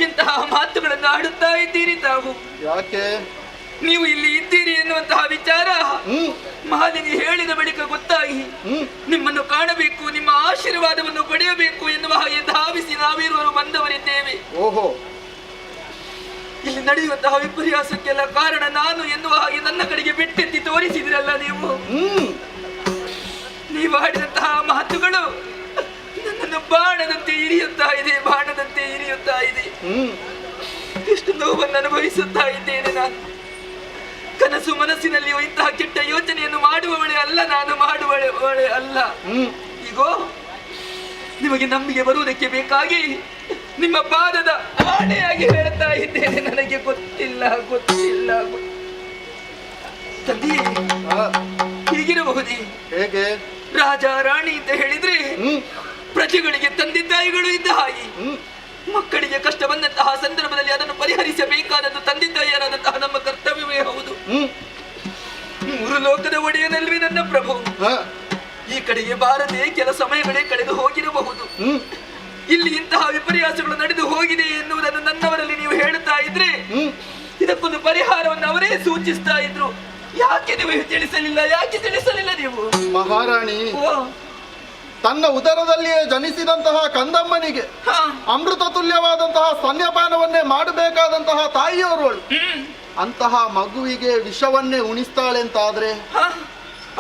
ಇಂತಹ ಮಾತುಗಳನ್ನು ಆಡುತ್ತಾ ಇದ್ದೀರಿ ತಾವು. ಯಾಕೆ? ನೀವು ಇಲ್ಲಿ ಇದ್ದೀರಿ ಎನ್ನುವಂತಹ ವಿಚಾರ ಮಾಲಿನಿ ಹೇಳಿದ ಬಳಿಕ ಗೊತ್ತಾಗಿ ನಿಮ್ಮನ್ನು ಕಾಣಬೇಕು, ನಿಮ್ಮ ಆಶೀರ್ವಾದವನ್ನು ಪಡೆಯಬೇಕು ಎನ್ನುವ ಹಾಗೆ ಧಾವಿಸಿ ನಾವಿರುವರು ಬಂದವರಿದ್ದೇವೆ. ಓಹೋ, ಇಲ್ಲಿ ನಡೆಯುವಂತಹ ವಿಪರ್ಯಾಸಕ್ಕೆಲ್ಲ ಕಾರಣ ನಾನು ಎನ್ನುವ ಹಾಗೆ ನನ್ನ ಕಡೆಗೆ ಬೆಟ್ಟೆತ್ತಿ ತೋರಿಸಿದ್ರಲ್ಲ ನೀವು. ನೀವು ಆಡಿದಂತಹ ಮಾತುಗಳು ನನ್ನನ್ನು ಬಾಣದಂತೆ ಇರಿಯುತ್ತಾ ಇದೆ, ಬಾಣದಂತೆ ಇರಿಯುತ್ತಾ ಇದೆ. ಎಷ್ಟು ನೋವನ್ನು ಅನುಭವಿಸುತ್ತಾ ಇದ್ದೇನೆ ನಾನು. ಕನಸು ಮನಸ್ಸಿನಲ್ಲಿಯೂ ಇಂತಹ ಕೆಟ್ಟ ಯೋಚನೆಯನ್ನು ಮಾಡುವವಳೆ ಅಲ್ಲ ನಾನು, ಮಾಡುವವಳೆ ಅಲ್ಲ. ಈಗೋ ನಿಮಗೆ ನಂಬಿಕೆ ಬರುವುದಕ್ಕೆ ಬೇಕಾಗಿ ನಿಮ್ಮ ಪಾದದ ಆಣೆಯಾಗಿ ಹೇಳ್ತಾ ಇದ್ದೇನೆ, ನನಗೆ ಗೊತ್ತಿಲ್ಲ ಗೊತ್ತಿಲ್ಲ. ತಂದೆ ಹೀಗಿರಬಹುದೇ? ಹೇಗೆ? ರಾಜ ರಾಣಿ ಅಂತ ಹೇಳಿದ್ರೆ ಪ್ರಜೆಗಳಿಗೆ ತಂದೆ ತಾಯಿಗಳು ಇದ್ದ ಹಾಗೆ, ಮಕ್ಕಳಿಗೆ ಕಷ್ಟ ಬಂದಂತಹ ಸಂದರ್ಭದಲ್ಲಿ ಅದನ್ನು ಪರಿಹಾರ ಬಾರದೆ ಕೆಲ ಸಮಯಗಳೇ ಕಳೆದು ಹೋಗಿರಬಹುದು. ಇಲ್ಲಿ ಇಂತಹ ವಿಪರ್ಯಾಸಗಳು ನಡೆದು ಹೋಗಿದೆ ಎನ್ನುವುದನ್ನು ನನ್ನವರಲ್ಲಿ ನೀವು ಹೇಳುತ್ತಾ ಇದ್ರೆ ಇದಕ್ಕೊಂದು ಪರಿಹಾರವನ್ನು ಅವರೇ ಸೂಚಿಸ್ತಾ ಇದ್ರು. ಯಾಕೆ ನೀವು ತಿಳಿಸಲಿಲ್ಲ ನೀವು? ಮಹಾರಾಣಿ, ತನ್ನ ಉದರದಲ್ಲಿಯೇ ಜನಿಸಿದಂತಹ ಕಂದಮ್ಮನಿಗೆ ಅಮೃತ ತುಲ್ಯವಾದಂತಹ ಸ್ತನ್ಯಪಾನವನ್ನೇ ಮಾಡಬೇಕಾದಂತಹ ತಾಯಿಯವಳು ಅಂತಹ ಮಗುವಿಗೆ ವಿಷವನ್ನೇ ಉಣಿಸ್ತಾಳೆ ಅಂತಾದ್ರೆ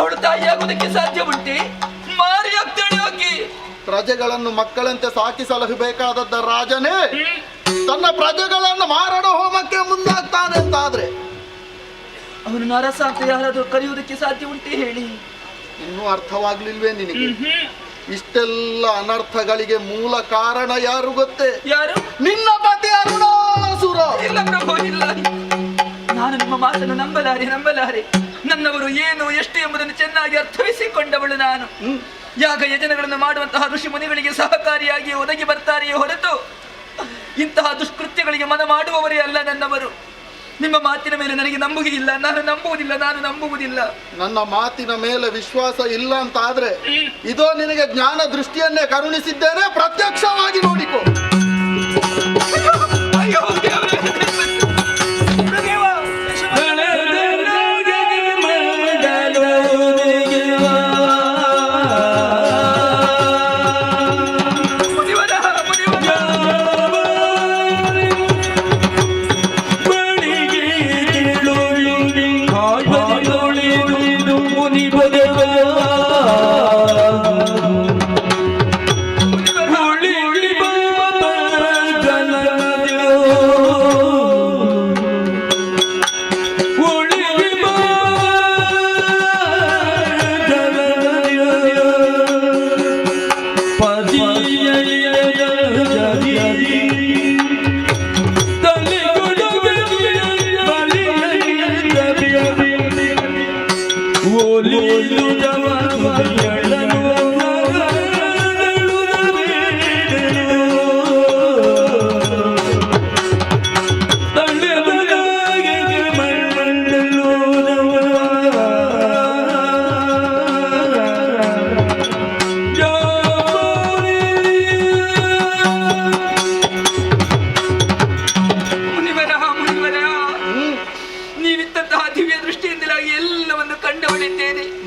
ಅವಳು ತಾಯಿಯಾಗುವುದಕ್ಕೆ ಸಾಧ್ಯ ಉಂಟೆ? ಮಾರಿ ಆಗ್ತಾಳೆ ಆಕೆ. ಪ್ರಜೆಗಳನ್ನು ಮಕ್ಕಳಂತೆ ಸಾಕಿ ಸಲಹಬೇಕಾದದ್ದ ರಾಜನೇ ತನ್ನ ಪ್ರಜೆಗಳನ್ನು ಮಾರಣ ಹೋಮಕ್ಕೆ ಮುಂದಾಗ್ತಾನೆ ಅಂತಾದ್ರೆ ಅವನು ಅರಸ ಅಂತ ಯಾರಾದ್ರೂ ಕರೆಯುವುದಕ್ಕೆ ಸಾಧ್ಯ ಉಂಟೆ ಹೇಳಿ? ಇನ್ನೂ ಅರ್ಥವಾಗ್ಲಿಲ್ವೇ ನಿನಗೆ? ಇಷ್ಟೆಲ್ಲ ಅನರ್ಥಗಳಿಗೆ ಮೂಲ ಕಾರಣ ಯಾರು ಗೊತ್ತೇ? ಯಾರು? ನಿನ್ನ ಪತಿ ಅರುಣಾಸುರ. ಇಲ್ಲ ಪ್ರಭು, ಇಲ್ಲ. ನಾನು ನಿಮ್ಮ ಮಾತನ್ನು ನಂಬಲಾರೆ. ನನ್ನವರು ಏನು ಎಷ್ಟು ಎಂಬುದನ್ನು ಚೆನ್ನಾಗಿ ಅರ್ಥೈಸಿಕೊಂಡವಳು ನಾನು. ಯಾಗ ಯಜನಗಳನ್ನು ಮಾಡುವಂತಹ ಋಷಿ ಮುನಿಗಳಿಗೆ ಸಹಕಾರಿಯಾಗಿ ಒದಗಿ ಬರ್ತಾರೆಯೇ ಹೊರತು ಇಂತಹ ದುಷ್ಕೃತ್ಯಗಳಿಗೆ ಮನ ಮಾಡುವವರೇ ಅಲ್ಲ ನನ್ನವರು. ನಿಮ್ಮ ಮಾತಿನ ಮೇಲೆ ನನಗೆ ನಂಬುಗೆ ಇಲ್ಲ. ನಾನು ನಂಬುವುದಿಲ್ಲ. ನನ್ನ ಮಾತಿನ ಮೇಲೆ ವಿಶ್ವಾಸ ಇಲ್ಲ ಅಂತ ಆದ್ರೆ ಇದೋ ನಿನಗೆ ಜ್ಞಾನ ದೃಷ್ಟಿಯನ್ನೇ ಕರುಣಿಸಿದ್ದೇನೆ, ಪ್ರತ್ಯಕ್ಷವಾಗಿ ನೋಡಿಕೊ.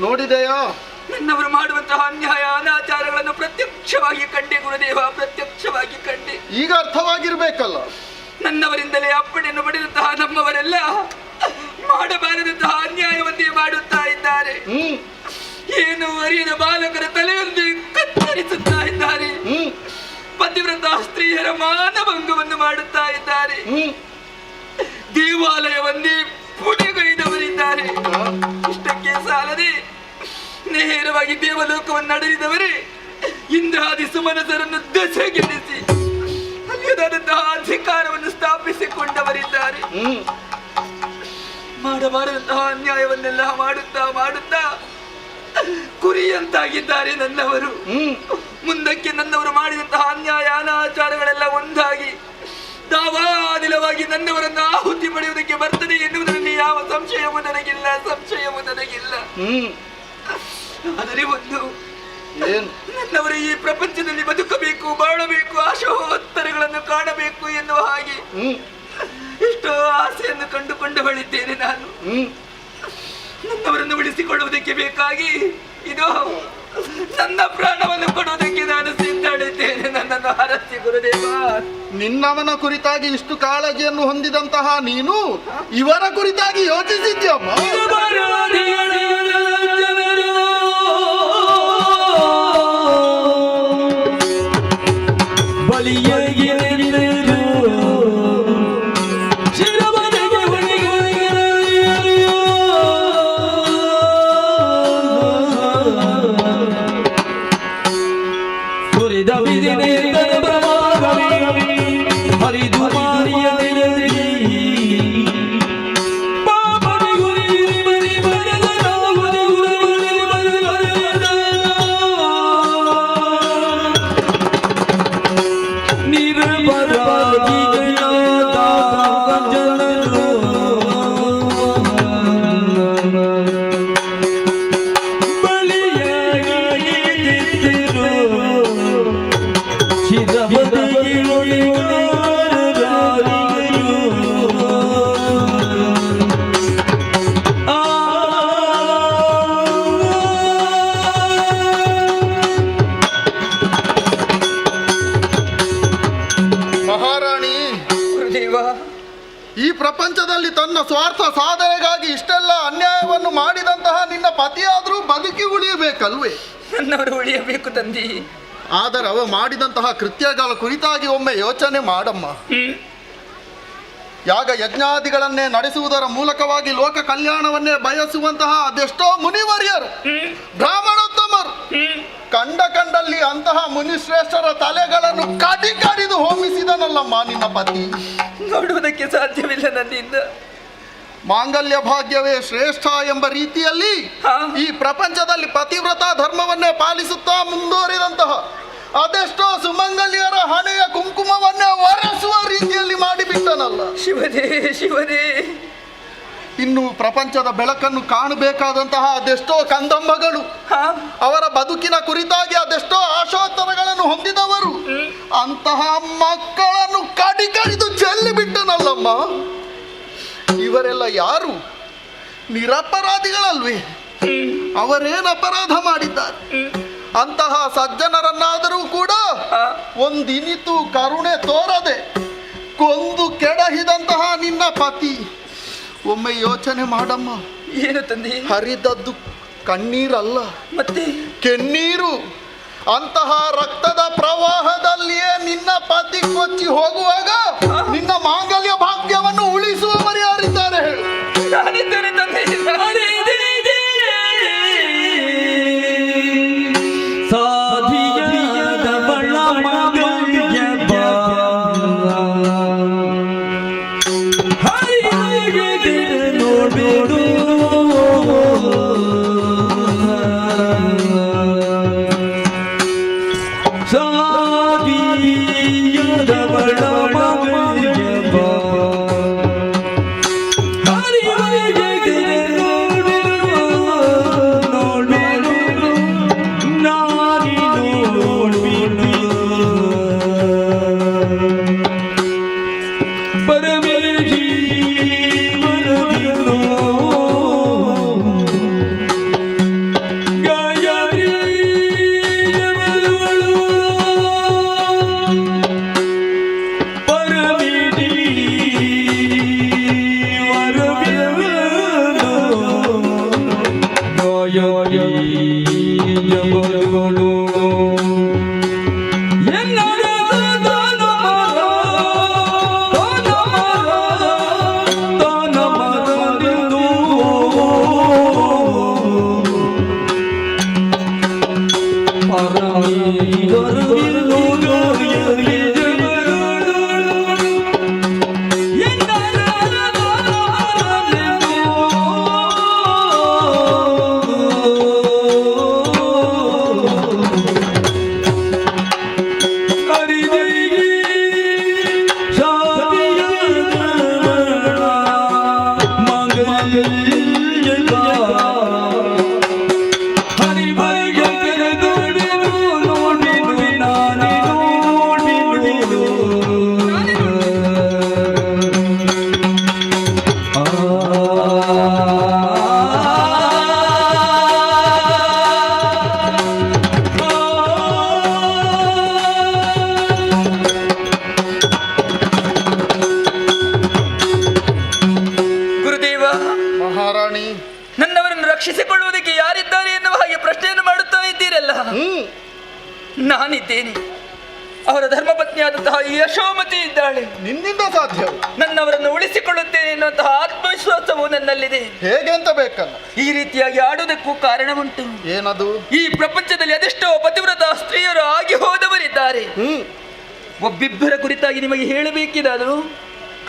ನೋಡಿದೆಯಾ? ನನ್ನವರು ಮಾಡುವಂತಹ ಅನ್ಯಾಯ ಅನಾಚಾರಗಳನ್ನು ಪ್ರತ್ಯಕ್ಷವಾಗಿ ಕಂಡೆ ಗುರುದೇವ, ಪ್ರತ್ಯಕ್ಷವಾಗಿ ಕಂಡೆ. ಈಗ ಅರ್ಥವಾಗಿರ್ಬೇಕಲ್ಲ. ನನ್ನವರಿಂದಲೇ ಅಪ್ಪಣೆಯನ್ನು ಪಡೆದಂತಹ ನಮ್ಮವರೆಲ್ಲ ಮಾಡಬಾರದಂತಹ ಅನ್ಯಾಯವನ್ನೇ ಮಾಡುತ್ತಾ ಇದ್ದಾರೆ. ಏನು ಅರಿಯದ ಬಾಲಕರ ತಲೆಯೊಂದೇ ಕತ್ತರಿಸುತ್ತಾ ಇದ್ದಾರೆ. ಪತಿವ್ರತ ಸ್ತ್ರೀಯರ ಮಾನಭಂಗವನ್ನು ಮಾಡುತ್ತಾ ಇದ್ದಾರೆ. ದೇವಾಲಯವನ್ನೇ ಪುಟಗೈದವರಿದ್ದಾರೆ. ಇಷ್ಟಕ್ಕೆ ಸಾಲದೆ ನೇರವಾಗಿ ದೇವಲೋಕವನ್ನು ನಡೆಸಿದವರೇ ಇಂದ್ರಾದಿ ಸುಮನಸರನ್ನು ದೆಸೆಗೆಡಿಸಿ ಅಲ್ಲಿಯದಾದಂತಹ ಅಧಿಕಾರವನ್ನು ಸ್ಥಾಪಿಸಿಕೊಂಡವರಿದ್ದಾರೆ. ಮಾಡಬಾರದಂತಹ ಅನ್ಯಾಯವನ್ನೆಲ್ಲ ಮಾಡುತ್ತಾ ಕುರಿಯಂತಾಗಿದ್ದಾರೆ ನನ್ನವರು. ಮುಂದಕ್ಕೆ ನನ್ನವರು ಮಾಡಿದಂತಹ ಅನ್ಯಾಯ ಅನಾಚಾರಗಳೆಲ್ಲ ಒಂದಾಗಿ ದಾವಾದಿಲವಾಗಿ ನನ್ನವರನ್ನು ಆಹುತಿ ಪಡೆಯುವುದಕ್ಕೆ ಬರ್ತದೆ ಎನ್ನುವುದರಲ್ಲಿ ಯಾವ ಸಂಶಯವೂ ನನಗಿಲ್ಲ. ಆದರೆ ಒಂದು, ನನ್ನವರು ಈ ಪ್ರಪಂಚದಲ್ಲಿ ಬದುಕಬೇಕು, ಬಾಳಬೇಕು, ಆಶೋತ್ತರಗಳನ್ನು ಕಾಣಬೇಕು ಎನ್ನುವ ಹಾಗೆ ಎಷ್ಟೋ ಆಸೆಯನ್ನು ಕಂಡುಕೊಂಡವಳಿದ್ದೇನೆ ನಾನು. ನನ್ನವರನ್ನು ಉಳಿಸಿಕೊಳ್ಳುವುದಕ್ಕೆ ಬೇಕಾಗಿ ಇದೋ ನನ್ನ ಪ್ರಾಣವನ್ನು ಕೊಡುವುದಕ್ಕೆ ನಾನು ಸಿದ್ಧಳಿದ್ದೇನೆ. ನನ್ನನ್ನು ಹರಸಿ ಗುರುದೇವ. ನಿನ್ನವನ ಕುರಿತಾಗಿ ಇಷ್ಟು ಕಾಳಜಿಯನ್ನು ಹೊಂದಿದಂತಹ ನೀನು ಇವರ ಕುರಿತಾಗಿ ಯೋಚಿಸಿದ್ಯಮ್ಮ? ಈ ಪ್ರಪಂಚದಲ್ಲಿ ತನ್ನ ಸ್ವಾರ್ಥ ಸಾಧನೆಗಾಗಿ ಇಷ್ಟೆಲ್ಲ ಅನ್ಯಾಯವನ್ನು ಮಾಡಿದಂತಹ ನಿನ್ನ ಪತಿಯಾದರೂ ಬದುಕಿ ಉಳಿಯಬೇಕಲ್ವೇ? ನನ್ನವರು ಉಳಿಯಬೇಕು ತಂದೆ. ಆದರೆ ಅವ ಮಾಡಿದಂತಹ ಕೃತ್ಯಗಳ ಕುರಿತಾಗಿ ಒಮ್ಮೆ ಯೋಚನೆ ಮಾಡಮ್ಮ. ಯಾಗ ಯಜ್ಞಾದಿಗಳನ್ನೇ ನಡೆಸುವುದರ ಮೂಲಕವಾಗಿ ಲೋಕ ಕಲ್ಯಾಣವನ್ನೇ ಬಯಸುವಂತಹ ಅದೆಷ್ಟೋ ಮುನಿವರ್ಯರು, ಬ್ರಾಹ್ಮಣೋತ್ತಮರು ಕಂಡಲ್ಲಿ ಅಂತಹ ಮುನಿಶ್ರೇಷ್ಠರ ತಲೆಗಳನ್ನು ಕಡಿದು ಹೋಮಿಸಿದನಲ್ಲಮ್ಮ ನಿನ್ನ ಪತಿ. ನೋಡುವುದಕ್ಕೆ ಸಾಧ್ಯವಿಲ್ಲ ನನ್ನಿಂದ. ಮಾಂಗಲ್ಯ ಭಾಗ್ಯವೇ ಶ್ರೇಷ್ಠ ಎಂಬ ರೀತಿಯಲ್ಲಿ ಈ ಪ್ರಪಂಚದಲ್ಲಿ ಪತಿವ್ರತ ಧರ್ಮವನ್ನೇ ಪಾಲಿಸುತ್ತಾ ಮುಂದುವರಿದಂತಹ ಅದೆಷ್ಟೋ ಸುಮಂಗಲಿಯರ ಹಣೆಯ ಕುಂಕುಮವನ್ನೇ ಒರೆಸುವ ರೀತಿಯಲ್ಲಿ ಮಾಡಿಬಿಟ್ಟನಲ್ಲ. ಶಿವನೇ ಶಿವನೇ, ಇನ್ನು ಪ್ರಪಂಚದ ಬೆಳಕನ್ನು ಕಾಣಬೇಕಾದಂತಹ ಅದೆಷ್ಟೋ ಕಂದಮ್ಮಗಳು, ಅವರ ಬದುಕಿನ ಕುರಿತಾಗಿ ಅದೆಷ್ಟೋ ಆಶೋತ್ತರಗಳನ್ನು ಹೊಂದಿದವರು, ಅಂತಹ ಮಕ್ಕಳನ್ನು ಕಡಿದು ಚೆಲ್ಲಿಬಿಟ್ಟನಲ್ಲಮ್ಮ. ಇವರೆಲ್ಲ ಯಾರು? ನಿರಪರಾಧಿಗಳಲ್ವೇ? ಅವರೇನು ಅಪರಾಧ ಮಾಡಿದ್ದಾರೆ? ಅಂತಹ ಸಜ್ಜನರನ್ನಾದರೂ ಕೂಡ ಒಂದಿನಿತು ಕರುಣೆ ತೋರದೆ ಕೊಂದು ಕೆಡಹಿದಂತಹ ನಿನ್ನ ಪತಿ, ಒಮ್ಮೆ ಯೋಚನೆ ಮಾಡಮ್ಮ. ಏನು ತಂದೆ? ಹರಿದದ್ದು ಕಣ್ಣೀರಲ್ಲ, ಮತ್ತೆ ಕೆನ್ನೀರು. ಅಂತಹ ರಕ್ತದ ಪ್ರವಾಹದಲ್ಲಿಯೇ ನಿನ್ನ ಪತಿ ಕೊಚ್ಚಿ ಹೋಗುವಾಗ ನಿನ್ನ ಮಾಂಗಲ್ಯ ಭಾಗ್ಯವನ್ನು ಉಳಿಸುವವರು ಯಾರಿದ್ದಾರೆ ಹೇಳು? ನಾನಿದ್ದೇನೆ ತಂದೆ. ನನ್ನವರನ್ನು ರಕ್ಷಿಸಿಕೊಳ್ಳುವುದಕ್ಕೆ ಯಾರಿದ್ದಾರೆ ಎನ್ನುವ ಹಾಗೆ ಪ್ರಶ್ನೆಯನ್ನು ಮಾಡುತ್ತಾ ಇದ್ದೀರಲ್ಲ. ನಾನಿದ್ದೇನೆ. ಅವರ ಧರ್ಮಪತ್ನಿಯಾದಂತಹ ಯಶೋಮತಿ ಇದ್ದಾಳೆ. ನಿನ್ನಿಂದ ಸಾಧ್ಯ? ನನ್ನವರನ್ನು ಉಳಿಸಿಕೊಳ್ಳುತ್ತೇನೆ ಎನ್ನುವಂತಹ ಆತ್ಮವಿಶ್ವಾಸವು ನನ್ನಲ್ಲಿದೆ. ಹೇಗೆ ಅಂತ ಬೇಕಲ್ಲ. ಈ ರೀತಿಯಾಗಿ ಆಡುವುದಕ್ಕೂ ಕಾರಣವುಂಟು. ಏನದು? ಈ ಪ್ರಪಂಚದಲ್ಲಿ ಅದೆಷ್ಟೋ ಪತಿವ್ರತ ಸ್ತ್ರೀಯರು ಆಗಿ ಹೋದವರಿದ್ದಾರೆ. ಒಬ್ಬಿಬ್ಬರ ಕುರಿತಾಗಿ ನಿಮಗೆ ಹೇಳಬೇಕಿದಾದರೂ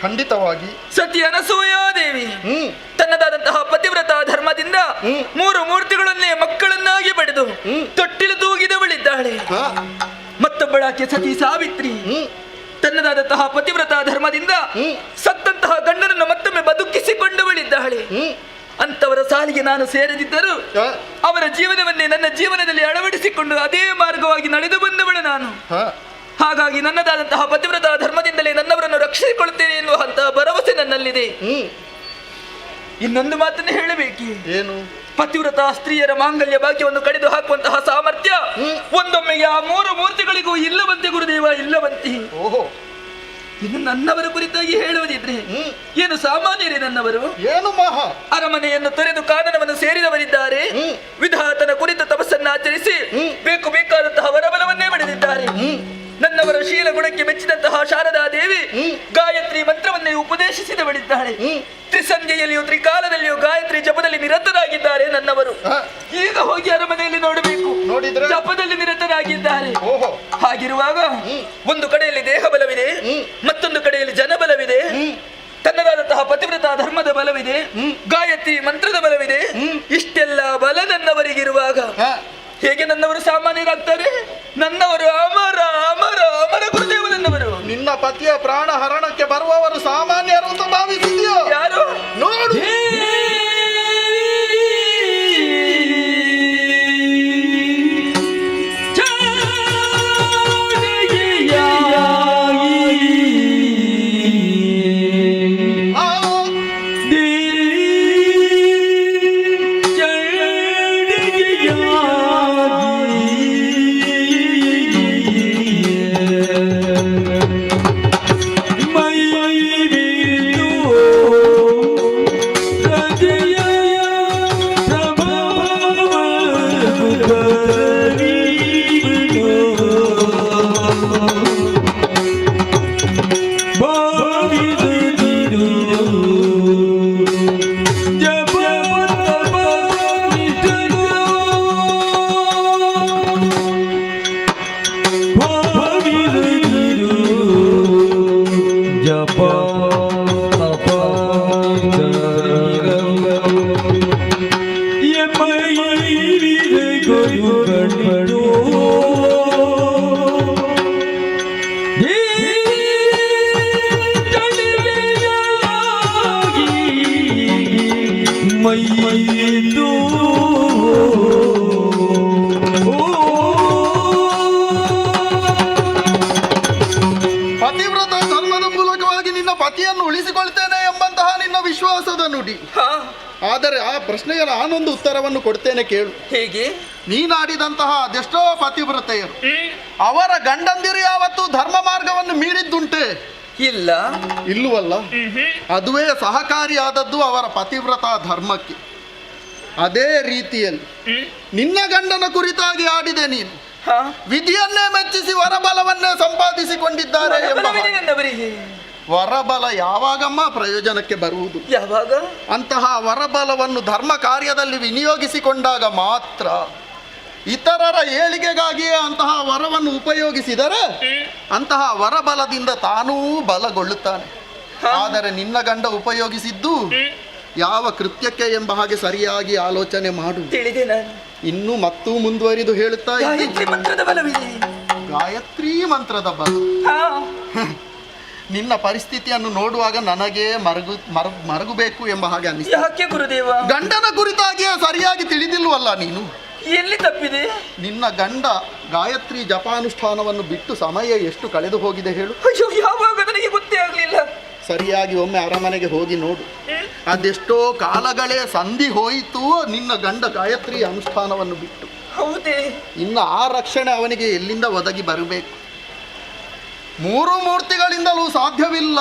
ಖಂಡಿತವಾಗಿ ಸತಿ ಅನಸೂಯಾದೇವಿ ತನ್ನದಾದಂತಹ ಪತಿವ್ರತ ಧರ್ಮದಿಂದ 3 ಮೂರ್ತಿಗಳನ್ನೇ ಮಕ್ಕಳನ್ನಾಗಿ ಪಡೆದು ತೊಟ್ಟಿಲು ತೂಗಿದವಳಿದ್ದಾಳೆ. ಮತ್ತೊಬ್ಬಳಾಕೆ ಸತಿ ಸಾವಿತ್ರಿ ತನ್ನದಾದಂತಹ ಪತಿವ್ರತ ಧರ್ಮದಿಂದ ಸತ್ತಂತಹ ಗಂಡನನ್ನು ಮತ್ತೊಮ್ಮೆ ಬದುಕಿಸಿಕೊಂಡವಳಿದ್ದಾಳೆ. ಅಂತವರ ಸಾಲಿಗೆ ನಾನು ಸೇರದಿದ್ದರೂ ಅವರ ಜೀವನವನ್ನೇ ನನ್ನ ಜೀವನದಲ್ಲಿ ಅಳವಡಿಸಿಕೊಂಡು ಅದೇ ಮಾರ್ಗವಾಗಿ ನಡೆದು ಬಂದವಳು ನಾನು. ಹಾಗಾಗಿ ನನ್ನದಾದಂತಹ ಪತಿವ್ರತ ಧರ್ಮದಿಂದಲೇ ನನ್ನವರನ್ನು ರಕ್ಷಿಸಿಕೊಳ್ಳುತ್ತೇನೆ ಎನ್ನುವಂತಹ ಭರವಸೆ ನನ್ನಲ್ಲಿದೆ. ಇನ್ನೊಂದು ಮಾತನ್ನು ಹೇಳಬೇಕಿ. ಏನು? ಪತಿವ್ರತ ಸ್ತ್ರೀಯರ ಮಾಂಗಲ್ಯ ಭಾಗ್ಯವನ್ನು ಕಡಿದು ಹಾಕುವಂತಹ ಸಾಮರ್ಥ್ಯ ಒಂದೊಮ್ಮೆಗೆ ಆ 3 ಮೂರ್ತಿಗಳಿಗೂ ಇಲ್ಲವಂತೆ ಗುರುದೇವ, ಇಲ್ಲವಂತೆ. ಓಹೋ, ಇನ್ನು ನನ್ನವರ ಕುರಿತಾಗಿ ಹೇಳುವುದಿದ್ರೆ ಏನು ಸಾಮಾನ್ಯರೇ ನನ್ನವರು? ಏನು ಮಹಾ ಅರಮನೆಯನ್ನು ತೊರೆದು ಕಾನನವನ್ನು ಸೇರಿದವರಿದ್ದಾರೆ. ವಿಧಾತನ ಕುರಿತ ತಪಸ್ಸನ್ನು ಆಚರಿಸಿ ಬೇಕಾದಂತಹ ವರಬಲವನ್ನೇ ಪಡೆದಿದ್ದಾರೆ. ನನ್ನವರ ಶೀಲ ಗುಣಕ್ಕೆ ಮೆಚ್ಚಿದಂತಹ ಶಾರದಾ ದೇವಿ ಗಾಯತ್ರಿ ಮಂತ್ರವನ್ನೇ ಉಪದೇಶಿಸಿದವಳಿದ್ದಾಳೆ. ತ್ರಿಸಂಧ್ಯೆಯಲ್ಲಿಯೂ ತ್ರಿಕಾಲದಲ್ಲಿಯೂ ಗಾಯತ್ರಿ ಜಪದಲ್ಲಿ ನಿರತರಾಗಿದ್ದಾರೆ ನನ್ನವರು. ಈಗ ಹೋಗಿ ಅರಮನೆಯಲ್ಲಿ ನೋಡಬೇಕು, ಜಪದಲ್ಲಿ ನಿರತರಾಗಿದ್ದಾರೆ. ಹಾಗಿರುವಾಗ ಒಂದು ಕಡೆಯಲ್ಲಿ ದೇಹ ಬಲವಿದೆ, ಮತ್ತೊಂದು ಕಡೆಯಲ್ಲಿ ಜನಬಲವಿದೆ, ತನ್ನದಾದಂತಹ ಪತಿವ್ರತ ಧರ್ಮದ ಬಲವಿದೆ, ಗಾಯತ್ರಿ ಮಂತ್ರದ ಬಲವಿದೆ. ಇಷ್ಟೆಲ್ಲ ಬಲ ನನ್ನವರಿಗಿರುವಾಗ ಹೇಗೆ ನನ್ನವರು ಸಾಮಾನ್ಯರಾಗ್ತಾರೆ? ನನ್ನವರು ಅಮರ ಅಮರ ಅಮರ ಗುರುದೇವ ನನ್ನವರು. ನಿನ್ನ ಪತಿಯ ಪ್ರಾಣ ಹರಣಕ್ಕೆ ಬರುವವರು ಸಾಮಾನ್ಯರು ಅಂತ ಭಾವಿಸಿದ್ಯೋ? ಯಾರು ನೋಡು. ಪತಿವ್ರತ ಧರ್ಮದ ಮೂಲಕವಾಗಿ ನಿನ್ನ ಪತಿಯನ್ನು ಉಳಿಸಿಕೊಳ್ತೇನೆ ಎಂಬಂತಹ ನಿನ್ನ ವಿಶ್ವಾಸದ ನುಡಿ. ಆದರೆ ಆ ಪ್ರಶ್ನೆಗೆ ನಾನೊಂದು ಉತ್ತರವನ್ನು ಕೊಡ್ತೇನೆ, ಕೇಳು. ಹೇಗೆ? ನೀನಾಡಿದಂತಹ ಅದೆಷ್ಟೋ ಪತಿವ್ರತೆಯರು ಅವರ ಗಂಡಂದಿರು ಯಾವತ್ತೂ ಧರ್ಮ ಮಾರ್ಗವನ್ನು ಮೀರಿದ್ದುಂಟೆ? ಇಲ್ಲ. ಇಲ್ಲವಲ್ಲ. ಅದುವೇ ಸಹಕಾರಿಯಾದದ್ದು ಅವರ ಪತಿವ್ರತ ಧರ್ಮಕ್ಕೆ. ಅದೇ ರೀತಿಯಲ್ಲಿ ನಿನ್ನ ಗಂಡನ ಕುರಿತಾಗಿ ಆಡಿದೆ ನೀನು. ವಿಧಿಯನ್ನೇ ಮೆಚ್ಚಿಸಿ ವರಬಲವನ್ನೇ ಸಂಪಾದಿಸಿಕೊಂಡಿದ್ದಾರೆ ಎಂಬ. ವರಬಲ ಯಾವಾಗಮ್ಮ ಪ್ರಯೋಜನಕ್ಕೆ ಬರುವುದು? ಯಾವಾಗ? ಅಂತಹ ವರಬಲವನ್ನು ಧರ್ಮ ಕಾರ್ಯದಲ್ಲಿ ವಿನಿಯೋಗಿಸಿಕೊಂಡಾಗ ಮಾತ್ರ. ಇತರರ ಏಳಿಗೆಗಾಗಿಯೇ ಅಂತಹ ವರವನ್ನು ಉಪಯೋಗಿಸಿದರೆ ಅಂತಹ ವರಬಲದಿಂದ ತಾನೂ ಬಲಗೊಳ್ಳುತ್ತಾನೆ. ಆದರೆ ನಿನ್ನ ಗಂಡ ಉಪಯೋಗಿಸಿದ್ದು ಯಾವ ಕೃತ್ಯಕ್ಕೆ ಎಂಬ ಹಾಗೆ ಸರಿಯಾಗಿ ಆಲೋಚನೆ ಮಾಡು. ತಿಳಿದೆ ನಾನು. ಇನ್ನು ಮತ್ತೂ ಮುಂದುವರಿದು ಹೇಳುತ್ತಾ ಗಾಯತ್ರಿ ಮಂತ್ರದ ಬಲವಿದೆ. ಗಾಯತ್ರಿ ಮಂತ್ರದ ಬಲ. ನಿನ್ನ ಪರಿಸ್ಥಿತಿಯನ್ನು ನೋಡುವಾಗ ನನಗೆ ಮರಗಬೇಕು ಎಂಬ ಹಾಗೆ ಅನಿಸ್ತು. ಯಾಕೆ ಗುರುದೇವ? ಗಂಡನ ಕುರಿತಾಗಿಯೇ ಸರಿಯಾಗಿ ತಿಳಿದಿಲ್ವಲ್ಲ ನೀನು. ಎಲ್ಲಿ ತಪ್ಪಿದೆ? ನಿನ್ನ ಗಂಡ ಗಾಯತ್ರಿ ಜಪಾನುಷ್ಠಾನವನ್ನು ಬಿಟ್ಟು ಸಮಯ ಎಷ್ಟು ಕಳೆದು ಹೋಗಿದೆ ಹೇಳು. ಅಯ್ಯೋ, ಯಾವಾಗ ನನಗೆ ಗೊತ್ತೇ ಆಗಲಿಲ್ಲ. ಸರಿಯಾಗಿ ಒಮ್ಮೆ ಅರಮನೆಗೆ ಹೋಗಿ ನೋಡು. ಅದೆಷ್ಟೋ ಕಾಲಗಳೇ ಸಂಧಿ ಹೋಯಿತು ನಿನ್ನ ಗಂಡ ಗಾಯತ್ರಿ ಅನುಷ್ಠಾನವನ್ನು ಬಿಟ್ಟು. ಹೌದೇ? ಇನ್ನು ಆ ರಕ್ಷಣೆ ಅವನಿಗೆ ಎಲ್ಲಿಂದ ಒದಗಿ ಬರಬೇಕು? 3 ಮೂರ್ತಿಗಳಿಂದಲೂ ಸಾಧ್ಯವಿಲ್ಲ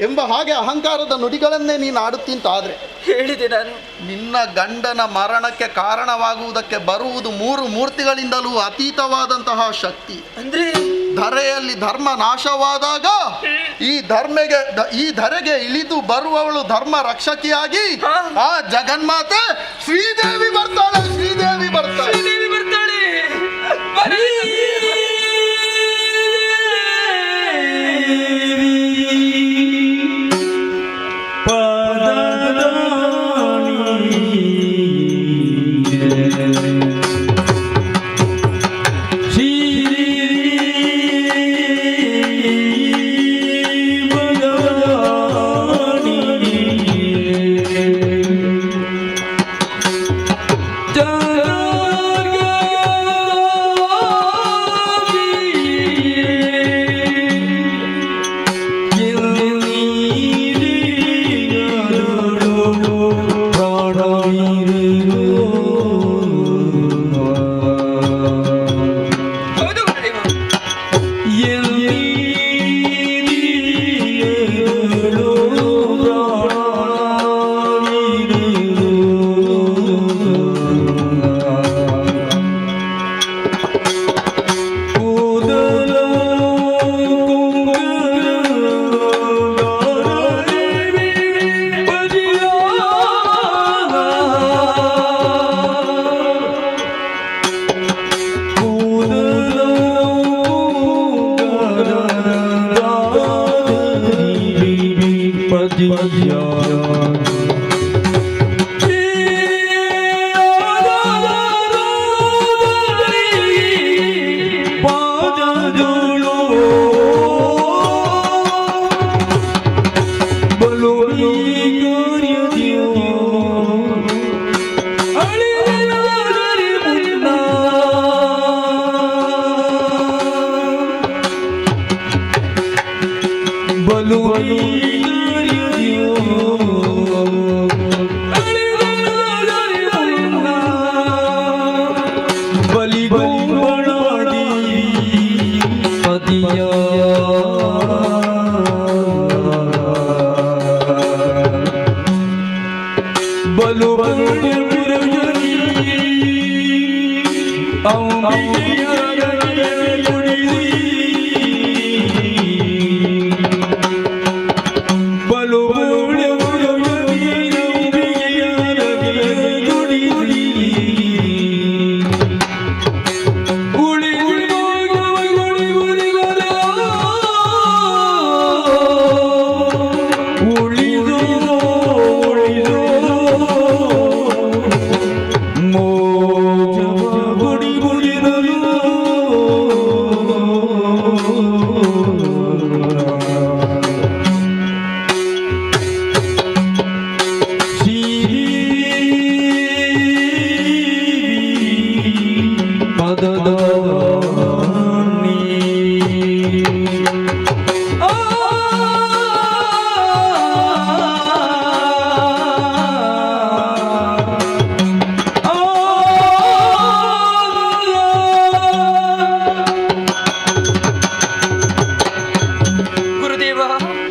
ಎಂಬ ಹಾಗೆ ಅಹಂಕಾರದ ನುಡಿಗಳನ್ನೇ ನೀನು ಆಡುತ್ತೀಂತಾದ್ರೆ ಹೇಳಿದೆ ನಾನು. ನಿನ್ನ ಗಂಡನ ಮರಣಕ್ಕೆ ಕಾರಣವಾಗುವುದಕ್ಕೆ ಬರುವುದು 3 ಮೂರ್ತಿಗಳಿಂದಲೂ ಅತೀತವಾದಂತಹ ಶಕ್ತಿ. ಅಂದ್ರೆ ಧರೆಯಲ್ಲಿ ಧರ್ಮ ನಾಶವಾದಾಗ ಈ ಧರೆಗೆ ಇಳಿದು ಬರುವವಳು ಧರ್ಮ ರಕ್ಷಕಿಯಾಗಿ ಆ ಜಗನ್ಮಾತೆ ಶ್ರೀದೇವಿ ಬರ್ತಾಳೆ. ಶ್ರೀದೇವಿ ಬರ್ತಾಳೆ.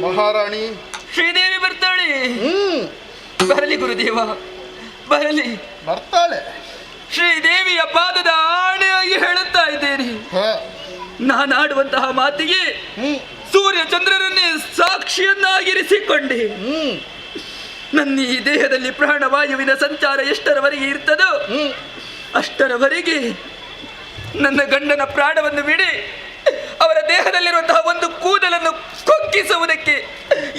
ಮಹಾರಾಣಿ ಶ್ರೀದೇವಿ ಬರ್ತಾಳೆ. ಬರಲಿ ಗುರುದೇವ, ಬರಲಿ. ಬರ್ತಾಳೆ. ಶ್ರೀದೇವಿಯ ಪಾದದ ಆಣೆಯಾಗಿ ಹೇಳುತ್ತಾ ಇದ್ದೇನೆ, ನಾನಾಡುವಂತಹ ಮಾತಿಗೆ ಸೂರ್ಯ ಚಂದ್ರರನ್ನೇ ಸಾಕ್ಷಿಯನ್ನಾಗಿರಿಸಿಕೊಂಡೆ. ನನ್ನ ಈ ದೇಹದಲ್ಲಿ ಪ್ರಾಣವಾಯುವಿನ ಸಂಚಾರ ಎಷ್ಟರವರೆಗೆ ಇರ್ತದೋ ಅಷ್ಟರವರೆಗೆ ನನ್ನ ಗಂಡನ ಪ್ರಾಣವನ್ನು ಬಿಡಿ ಅವರ ದೇಹದಲ್ಲಿರುವಂತಹ ಒಂದು ಕೂದಲನ್ನು ಕೊಕ್ಕಿಸುವುದಕ್ಕೆ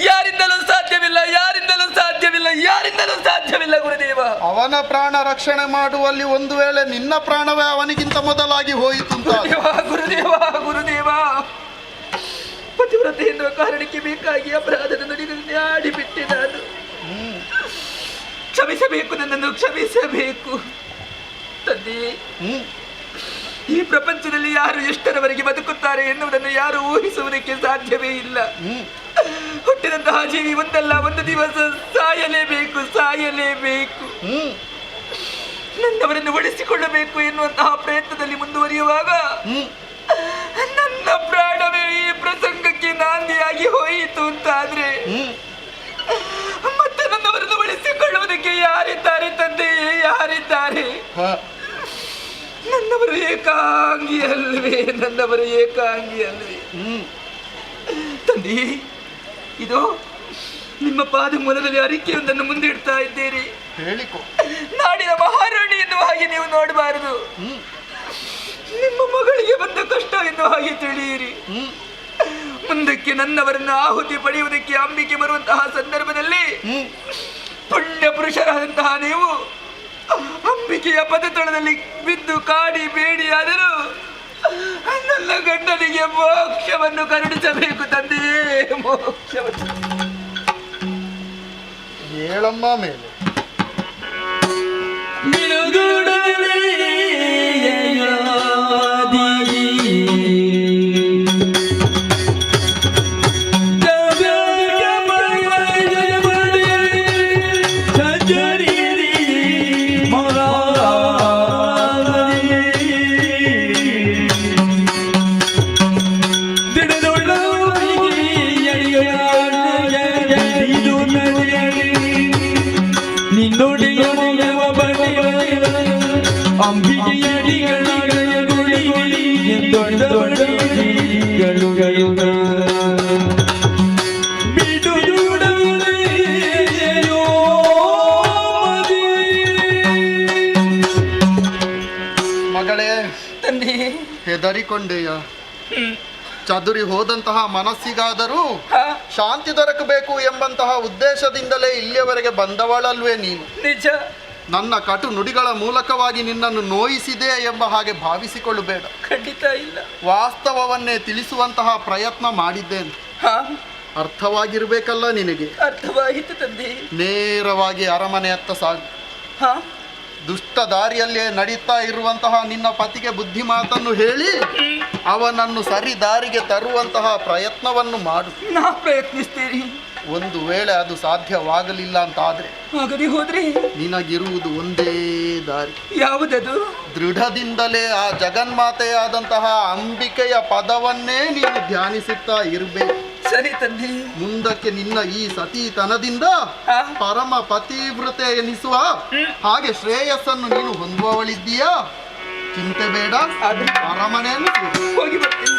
ಯಾರಿಂದಲೂ ಸಾಧ್ಯವಿಲ್ಲ, ಯಾರಿಂದಲೂ ಸಾಧ್ಯವಿಲ್ಲ, ಯಾರಿಂದಲೂ ಸಾಧ್ಯವಿಲ್ಲ ಗುರುದೇವ. ಅವನ ಪ್ರಾಣ ರಕ್ಷಣೆ ಮಾಡುವಲ್ಲಿ ಒಂದು ವೇಳೆ ನಿನ್ನ ಪ್ರಾಣವೇ ಅವನಿಗಿಂತ ಮೊದಲಾಗಿ ಹೋಯಿತು ಅಂತ. ಗುರುದೇವ, ಗುರುದೇವ, ಪತಿವ್ರತೆ ಎನ್ನುವ ಕಾರಣಕ್ಕೆ ಬೇಕಾಗಿ ಅಪರಾಧದ ನುಡಿಗಳನ್ನೇ ಆಡಿಬಿಟ್ಟೆ ನಾನು. ಕ್ಷಮಿಸಬೇಕು, ನನ್ನನ್ನು ಕ್ಷಮಿಸಬೇಕು ತಂದೆ. ಈ ಪ್ರಪಂಚದಲ್ಲಿ ಯಾರು ಎಷ್ಟರವರೆಗೆ ಬದುಕುತ್ತಾರೆ ಎನ್ನುವುದನ್ನು ಯಾರು ಊಹಿಸುವುದಕ್ಕೆ ಸಾಧ್ಯವೇ ಇಲ್ಲ. ಹುಟ್ಟಿದಂತಹ ಜೀವಿ ಒಂದಲ್ಲ ಒಂದು ದಿವಸ ಸಾಯಲೇಬೇಕು, ಸಾಯಲೇಬೇಕು. ನನ್ನವರನ್ನು ಉಳಿಸಿಕೊಳ್ಳಬೇಕು ಎನ್ನುವಂತಹ ಪ್ರಯತ್ನದಲ್ಲಿ ಮುಂದುವರಿಯುವಾಗ ನನ್ನ ಪ್ರಾಣವೇ ಈ ಪ್ರಸಂಗಕ್ಕೆ ನಾಂದಿಯಾಗಿ ಹೋಯಿತು ಅಂತಾದ್ರೆ ಮತ್ತೆ ನನ್ನವರನ್ನು ಉಳಿಸಿಕೊಳ್ಳುವುದಕ್ಕೆ ಯಾರಿದ್ದಾರೆ ತಂದೆಯೇ, ಯಾರಿದ್ದಾರೆ? ನನ್ನವರು ಏಕಾಂಗಿ ಅಲ್ವೇ, ನನ್ನವರು ಏಕಾಂಗಿ ಅಲ್ವೇ ತಂದೆ. ಇದು ನಿಮ್ಮ ಪಾದ ಮೂಲದಲ್ಲಿ ಅರಿಕೆಯೊಂದನ್ನು ಮುಂದಿಡ್ತಾ ಇದ್ದೀರಿ. ನಾಡಿನ ಮಹಾರಾಣಿ ಎನ್ನುವ ಹಾಗೆ ನೀವು ನೋಡಬಾರದು, ನಿಮ್ಮ ಮಗಳಿಗೆ ಬಂದ ಕಷ್ಟ ಎನ್ನುವ ಹಾಗೆ ತಿಳಿಯಿರಿ. ಮುಂದಕ್ಕೆ ನನ್ನವರನ್ನು ಆಹುತಿ ಪಡೆಯುವುದಕ್ಕೆ ಅಂಬಿಕೆ ಬರುವಂತಹ ಸಂದರ್ಭದಲ್ಲಿ ಪುಣ್ಯ ಪುರುಷರಾದಂತಹ ನೀವು ಅಂಬಿಕೆಯ ಪದತಳದಲ್ಲಿ ಬಿದ್ದು ಕಾಡಿ ಬೇಡಿಯಾದರೂ ನನ್ನ ಗಂಡನಿಗೆ ಮೋಕ್ಷವನ್ನು ಕರುಣಿಸಬೇಕು ತಂದೆಯೇ, ಮೋಕ್ಷವನ್ನು. ಹೇಳಮ್ಮ ಮೇಲೆ ಮಗಳೇ, ಹೆದರಿಕೊಂಡೆಯ? ಚದುರಿ ಹೋದಂತಹ ಮನಸ್ಸಿಗಾದರೂ ಶಾಂತಿ ದೊರಕಬೇಕು ಎಂಬಂತಹ ಉದ್ದೇಶದಿಂದಲೇ ಇಲ್ಲಿಯವರೆಗೆ ಬಂದವಳಲ್ವೇ ನೀನು? ನಿಜ. ನನ್ನ ಕಟು ನುಡಿಗಳ ಮೂಲಕವಾಗಿ ನಿನ್ನನ್ನು ನೋಯಿಸಿದೆ ಎಂಬ ಹಾಗೆ ಭಾವಿಸಿಕೊಳ್ಳಬೇಡ. ಖಂಡಿತ ಇಲ್ಲ. ವಾಸ್ತವವನ್ನೇ ತಿಳಿಸುವಂತಹ ಪ್ರಯತ್ನ ಮಾಡಿದ್ದೇನೆ. ಅರ್ಥವಾಗಿರ್ಬೇಕಲ್ಲ ನಿನಗೆ? ಅರ್ಥವಾಯಿತು ತಂದೆ. ನೇರವಾಗಿ ಅರಮನೆಯತ್ತ ಸಾಗು. ದುಷ್ಟ ದಾರಿಯಲ್ಲೇ ನಡೀತಾ ಇರುವಂತಹ ನಿನ್ನ ಪತಿಗೆ ಬುದ್ಧಿ ಮಾತನ್ನು ಹೇಳಿ ಅವನನ್ನು ಸರಿ ದಾರಿಗೆ ತರುವಂತಹ ಪ್ರಯತ್ನವನ್ನು ಮಾಡು. ನಾ ಪ್ರಯತ್ನಿಸ್ತೀನಿ. ಒಂದು ವೇಳೆ ಅದು ಸಾಧ್ಯವಾಗಲಿಲ್ಲ ಅಂತಾದ್ರೆ ಆಗದೆ ಹೋದ್ರೆ ನಿನಗಿರುವುದು ಒಂದೇ ದಾರಿ. ಯಾವುದದು? ದೃಢದಿಂದಲೇ ಆ ಜಗನ್ಮಾತೆಯಾದಂತಹ ಅಂಬಿಕೆಯ ಪದವನ್ನೇ ನೀನು ಧ್ಯಾನಿಸುತ್ತಾ ಇರಬೇಕು. ಸರಿ ತಂದೆ. ಮುಂದಕ್ಕೆ ನಿನ್ನ ಈ ಸತೀತನದಿಂದ ಪರಮ ಪತಿವ್ರತೆ ಎನಿಸುವ ಹಾಗೆ ಶ್ರೇಯಸ್ಸನ್ನು ನೀನು ಹೊಂದುವವಳಿದ್ದೀಯಾ? ಚಿಂತೆ ಬೇಡ, ಅರಮನೆಯನ್ನು ಹೋಗಿ ಬರ್ತೀನಿ.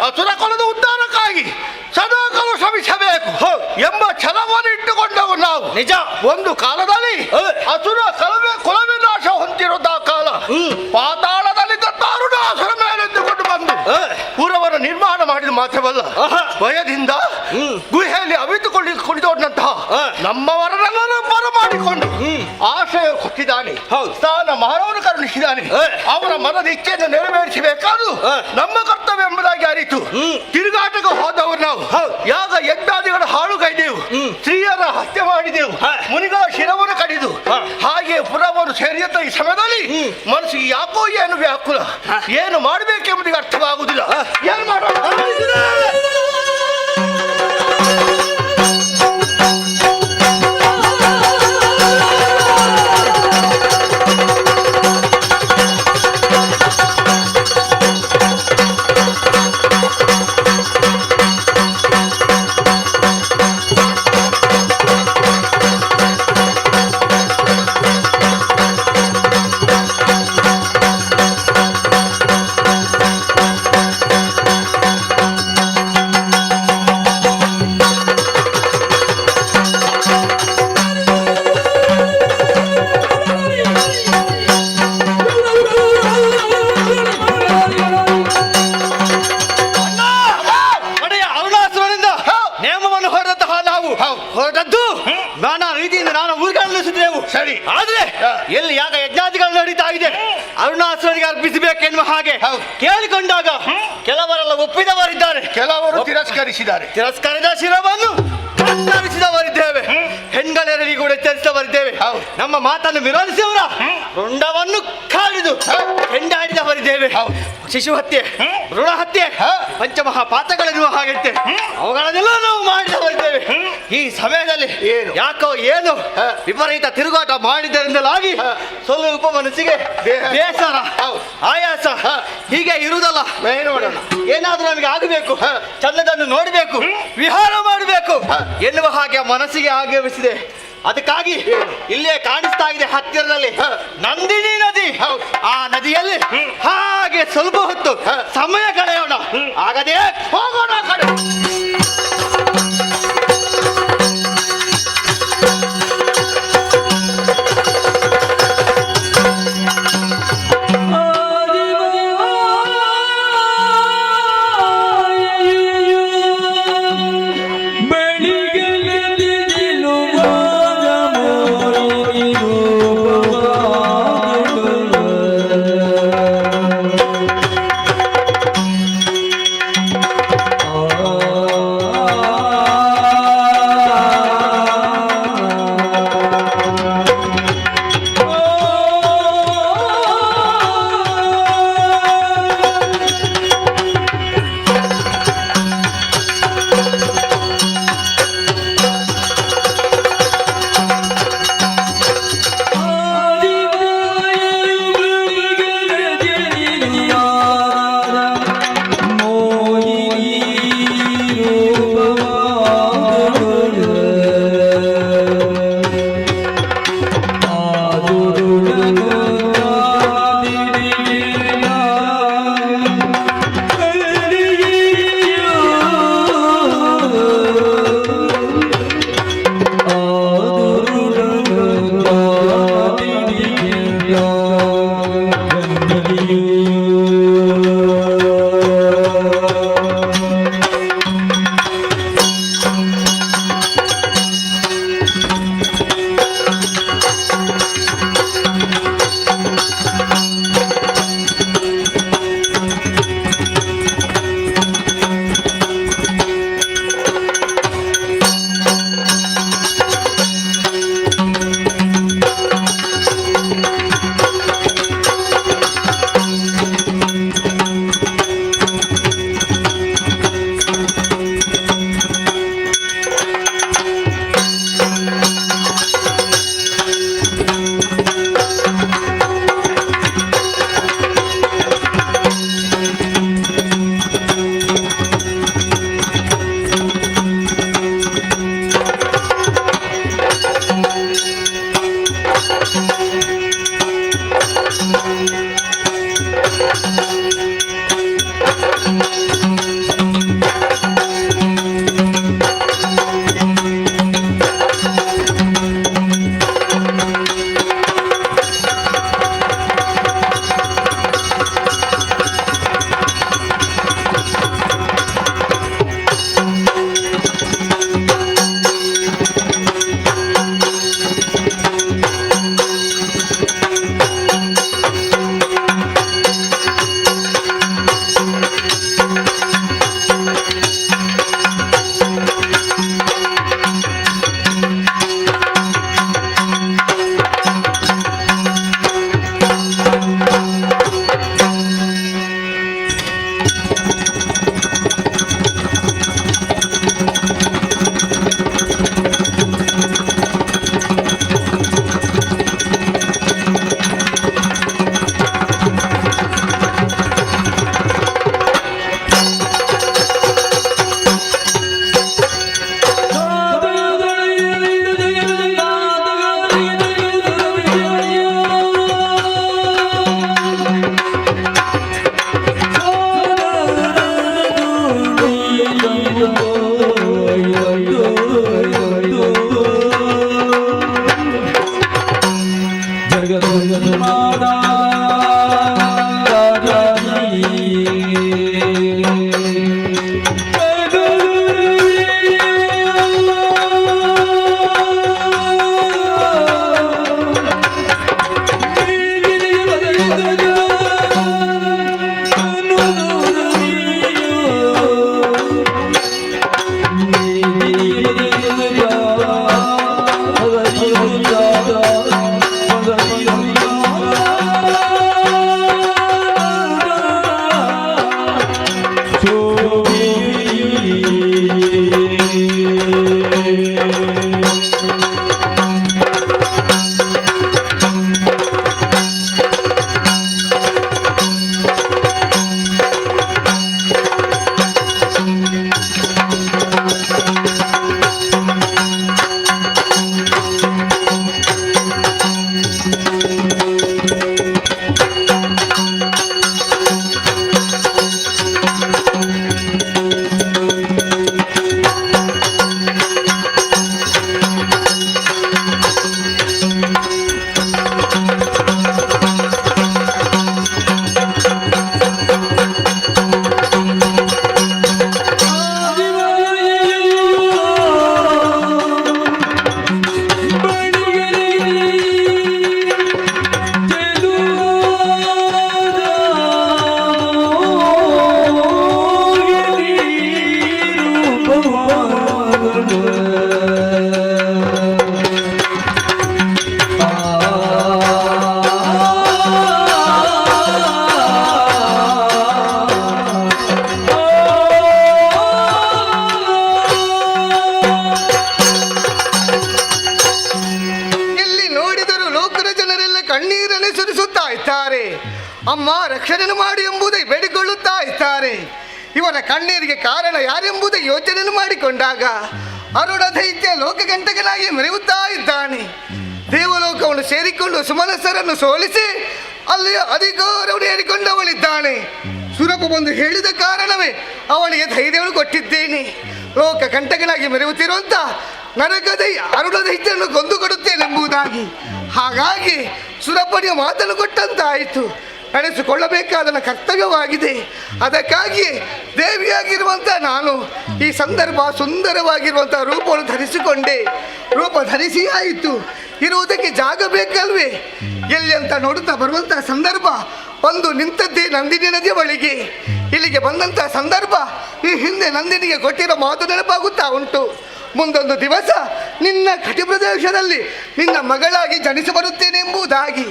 ಅಸುರ ಕುಲದ ಉದ್ಧಾರಕ್ಕಾಗಿ ಸದಾಕಾಲ ಶ್ರಮಿಸಬೇಕು ಎಂಬ ಛಲವನ್ನು ಇಟ್ಟುಕೊಂಡವು ನಾವು. ನಿಜ. ಒಂದು ಕಾಲದಲ್ಲಿ ಅಸುರ ಕುಲವೇ ನಾಶ ಹೊಂದಿರುತ್ತ ಕಾಲ ಪಾತಾಳದಲ್ಲಿ ದಾರುಣಾಸುರ ಮೇಲೆಂದುಕೊಂಡು ಬಂದು ಪುರವನ್ನು ನಿರ್ಮಾಣ ಮಾಡಿದ ಮಾತ್ರವಲ್ಲ, ಭಯದಿಂದ ಗುಹೆಯಲ್ಲಿ ಅವಿತುಕೊಳ್ಳಿ ಕುಳಿತೋಡಂತಹ ನಮ್ಮವರನ್ನೆಲ್ಲರೂ ಬರಮಾಡಿಕೊಂಡು ಆಶಯ ಕೊಟ್ಟಿದ್ದಾನೆ. ಸ್ಥಾನ ಮಾನವನು ಕರುಣಿಸಿದ್ದಾನೆ. ಅವನ ಮನದ ಇಚ್ಛೆಯನ್ನು ನೆರವೇರಿಸಬೇಕಾದ್ರು ನಮ್ಮ ಕರ್ತವ್ಯ ಎಂಬುದಾಗಿ ಅರಿತು ತಿರುಗಾಟಕ್ಕೆ ಹೋದವರು ನಾವು. ಯಾಗ ಯಜ್ಞಾದಿಗಳ ಹಾಳುಗೈದೆವು, ಸ್ತ್ರೀಯರ ಹತ್ಯೆ ಮಾಡಿದೆವು, ಮುನಿಗಳ ಶಿರವನ್ನು ಕಡಿದು ಹಾಗೆ ಪುರವನ್ನು ಸೇರಿದಂತ ಈ ಸಮಯದಲ್ಲಿ ಮನಸ್ಸಿಗೆ ಯಾಕೋ ಏನು ವ್ಯಾಕುಲ, ಏನು ಮಾಡಬೇಕೆಂಬುದಿಗೆ ಅರ್ಥವಾಗುವುದಿಲ್ಲ. ಏನು ಮಾಡೋಣ? ಹೊರಟದ್ದು ನಾನಾ ರೀತಿಯಿಂದ ನಾನು ಉಳ್ಕೊಳ್ಳಿಸಿದೆವು. ಸರಿ, ಆದ್ರೆ ಎಲ್ಲಿ ಯಾಗ ಯಜ್ಞಾದಿಗಳು ನಡೀತಾ ಇದೆ, ಅರುಣಾಸುರನಿಗೆ ಅರ್ಪಿಸಬೇಕೆನ್ನುವ ಹಾಗೆ ಕೇಳಿಕೊಂಡಾಗ ಕೆಲವರೆಲ್ಲ ಒಪ್ಪಿದವರಿದ್ದಾರೆ, ಕೆಲವರು ತಿರಸ್ಕರಿಸಿದ್ದಾರೆ. ತಿರಸ್ಕರಿದ ಶಿರವನ್ನು ಕತ್ತರಿಸಿದವರಿದ್ದೇವೆ, ಹೆಣ್ಗಳೆರರಿಗೆ ಕೂಡ ಎಚ್ಚರಿಸಿದವರಿದ್ದೇವೆ. ನಮ್ಮ ಮಾತನ್ನು ವಿರೋಧಿಸಿದವರ ರುಂಡವನ್ನು ಕಾಡಿದು ಹೆಂಡಾಡಿದವರಿದ್ದೇವೆ. ಶಿಶು ಹತ್ಯೆ, ಋಣ ಹತ್ಯೆ, ಪಂಚಮಹಾಪಾತಗಳೆನ್ನುವ ಹಾಗೈತೆ ಅವುಗಳನ್ನೆಲ್ಲ ನಾವು ಮಾಡಿದವರಿದ್ದೇವೆ. ಈ ಸಮಯದಲ್ಲಿ ಯಾಕೋ ಏನು ವಿಪರೀತ ತಿರುಗಾಟ ಮಾಡಿದ್ದರಿಂದಲಾಗಿ ಸ್ವಲ್ಪ ಮನಸ್ಸಿಗೆ ಬೇಸರ, ಆಯಾಸ ಹೀಗೆ ಇರುವುದಲ್ಲ. ಏನಾದ್ರೂ ನಮಗೆ ಆಗಬೇಕು, ಚಂದದನ್ನು ನೋಡಬೇಕು, ವಿಹಾರ ಮಾಡಬೇಕು ಎನ್ನುವ ಹಾಗೆ ಮನಸ್ಸಿಗೆ ಆಗಮಿಸಿದೆ. ಅದಕ್ಕಾಗಿ ಇಲ್ಲೇ ಕಾಣಿಸ್ತಾ ಇದೆ ಹತ್ತಿರದಲ್ಲಿ ನಂದಿನಿ ನದಿ. ಆ ನದಿಯಲ್ಲಿ ಹಾಗೆ ಸ್ವಲ್ಪ ಹೊತ್ತು ಸಮಯ ಕಳೆಯೋಣ, ಆಗದೆ ಹೋಗೋಣ ಕಡೆ. ಆ ಅಮ್ಮ ರಕ್ಷಣೆ ಮಾಡಿ ಎಂಬುದೇ ಬೇಡಿಕೊಳ್ಳುತ್ತಾ ಇದ್ದಾರೆ. ಇವರ ಕಣ್ಣೀರಿಗೆ ಕಾರಣ ಯಾರೆಂಬುದೇ ಯೋಚನೆ ಮಾಡಿಕೊಂಡಾಗ ಅರುಣ ದೈತ್ಯ ಲೋಕಗಂಟಕನಾಗಿ ಮೆರೆಯುತ್ತಾ ಇದ್ದಾನೆ. ದೇವಲೋಕವನ್ನು ಸೇರಿಕೊಂಡು ಸುಮನಸರನ್ನು ಸೋಲಿಸಿ ಅಲ್ಲಿ ಅಧಿಕಾರವನ್ನು ಹೇಳಿಕೊಂಡವಳಿದ್ದಾನೆ. ಸುರಪು ಬಂದು ಹೇಳಿದ ಕಾರಣವೇ ಅವಳಿಗೆ ಧೈರ್ಯವನ್ನು ಕೊಟ್ಟಿದ್ದೇನೆ. ಲೋಕ ಕಂಟಕನಾಗಿ ಮೆರೆಯುತ್ತಿರುವಂತ ನರಕದೈ ಅರುಣ ದೈತ್ಯವನ್ನು ಕೊಂದು ಕೊಡುತ್ತೇನೆಂಬುದಾಗಿ. ಹಾಗಾಗಿ ಸುರಪನಿಯ ಮಾತನ್ನು ಕೊಟ್ಟಂತಾಯಿತು. ನಡೆಸಿಕೊಳ್ಳಬೇಕಾದ ನನ್ನ ಕರ್ತವ್ಯವಾಗಿದೆ. ಅದಕ್ಕಾಗಿ ದೇವಿಯಾಗಿರುವಂಥ ನಾನು ಈ ಸಂದರ್ಭ ಸುಂದರವಾಗಿರುವಂಥ ರೂಪವನ್ನು ಧರಿಸಿಕೊಂಡೆ. ರೂಪ ಧರಿಸಿ ಆಯಿತು, ಇರುವುದಕ್ಕೆ ಜಾಗ ಬೇಕಲ್ವೇ? ಎಲ್ಲಿ ಅಂತ ನೋಡುತ್ತಾ ಬರುವಂಥ ಸಂದರ್ಭ ಒಂದು ನಿಂತದ್ದೇ ನಂದಿನಿ ನದಿಯ ಬಳಿಗೆ. ಇಲ್ಲಿಗೆ ಬಂದಂಥ ಸಂದರ್ಭ ಈ ಹಿಂದೆ ನಂದಿನಿಗೆ ಕೊಟ್ಟಿರೋ ಮಾತು ನೆನಪಾಗುತ್ತಾ ಉಂಟು. ಮುಂದೊಂದು ದಿವಸ ನಿನ್ನ ಕಟಿ ಪ್ರದೇಶದಲ್ಲಿ ನಿನ್ನ ಮಗಳಾಗಿ ಜನಿಸಿ ಬರುತ್ತೇನೆ ಎಂಬುದಾಗಿ.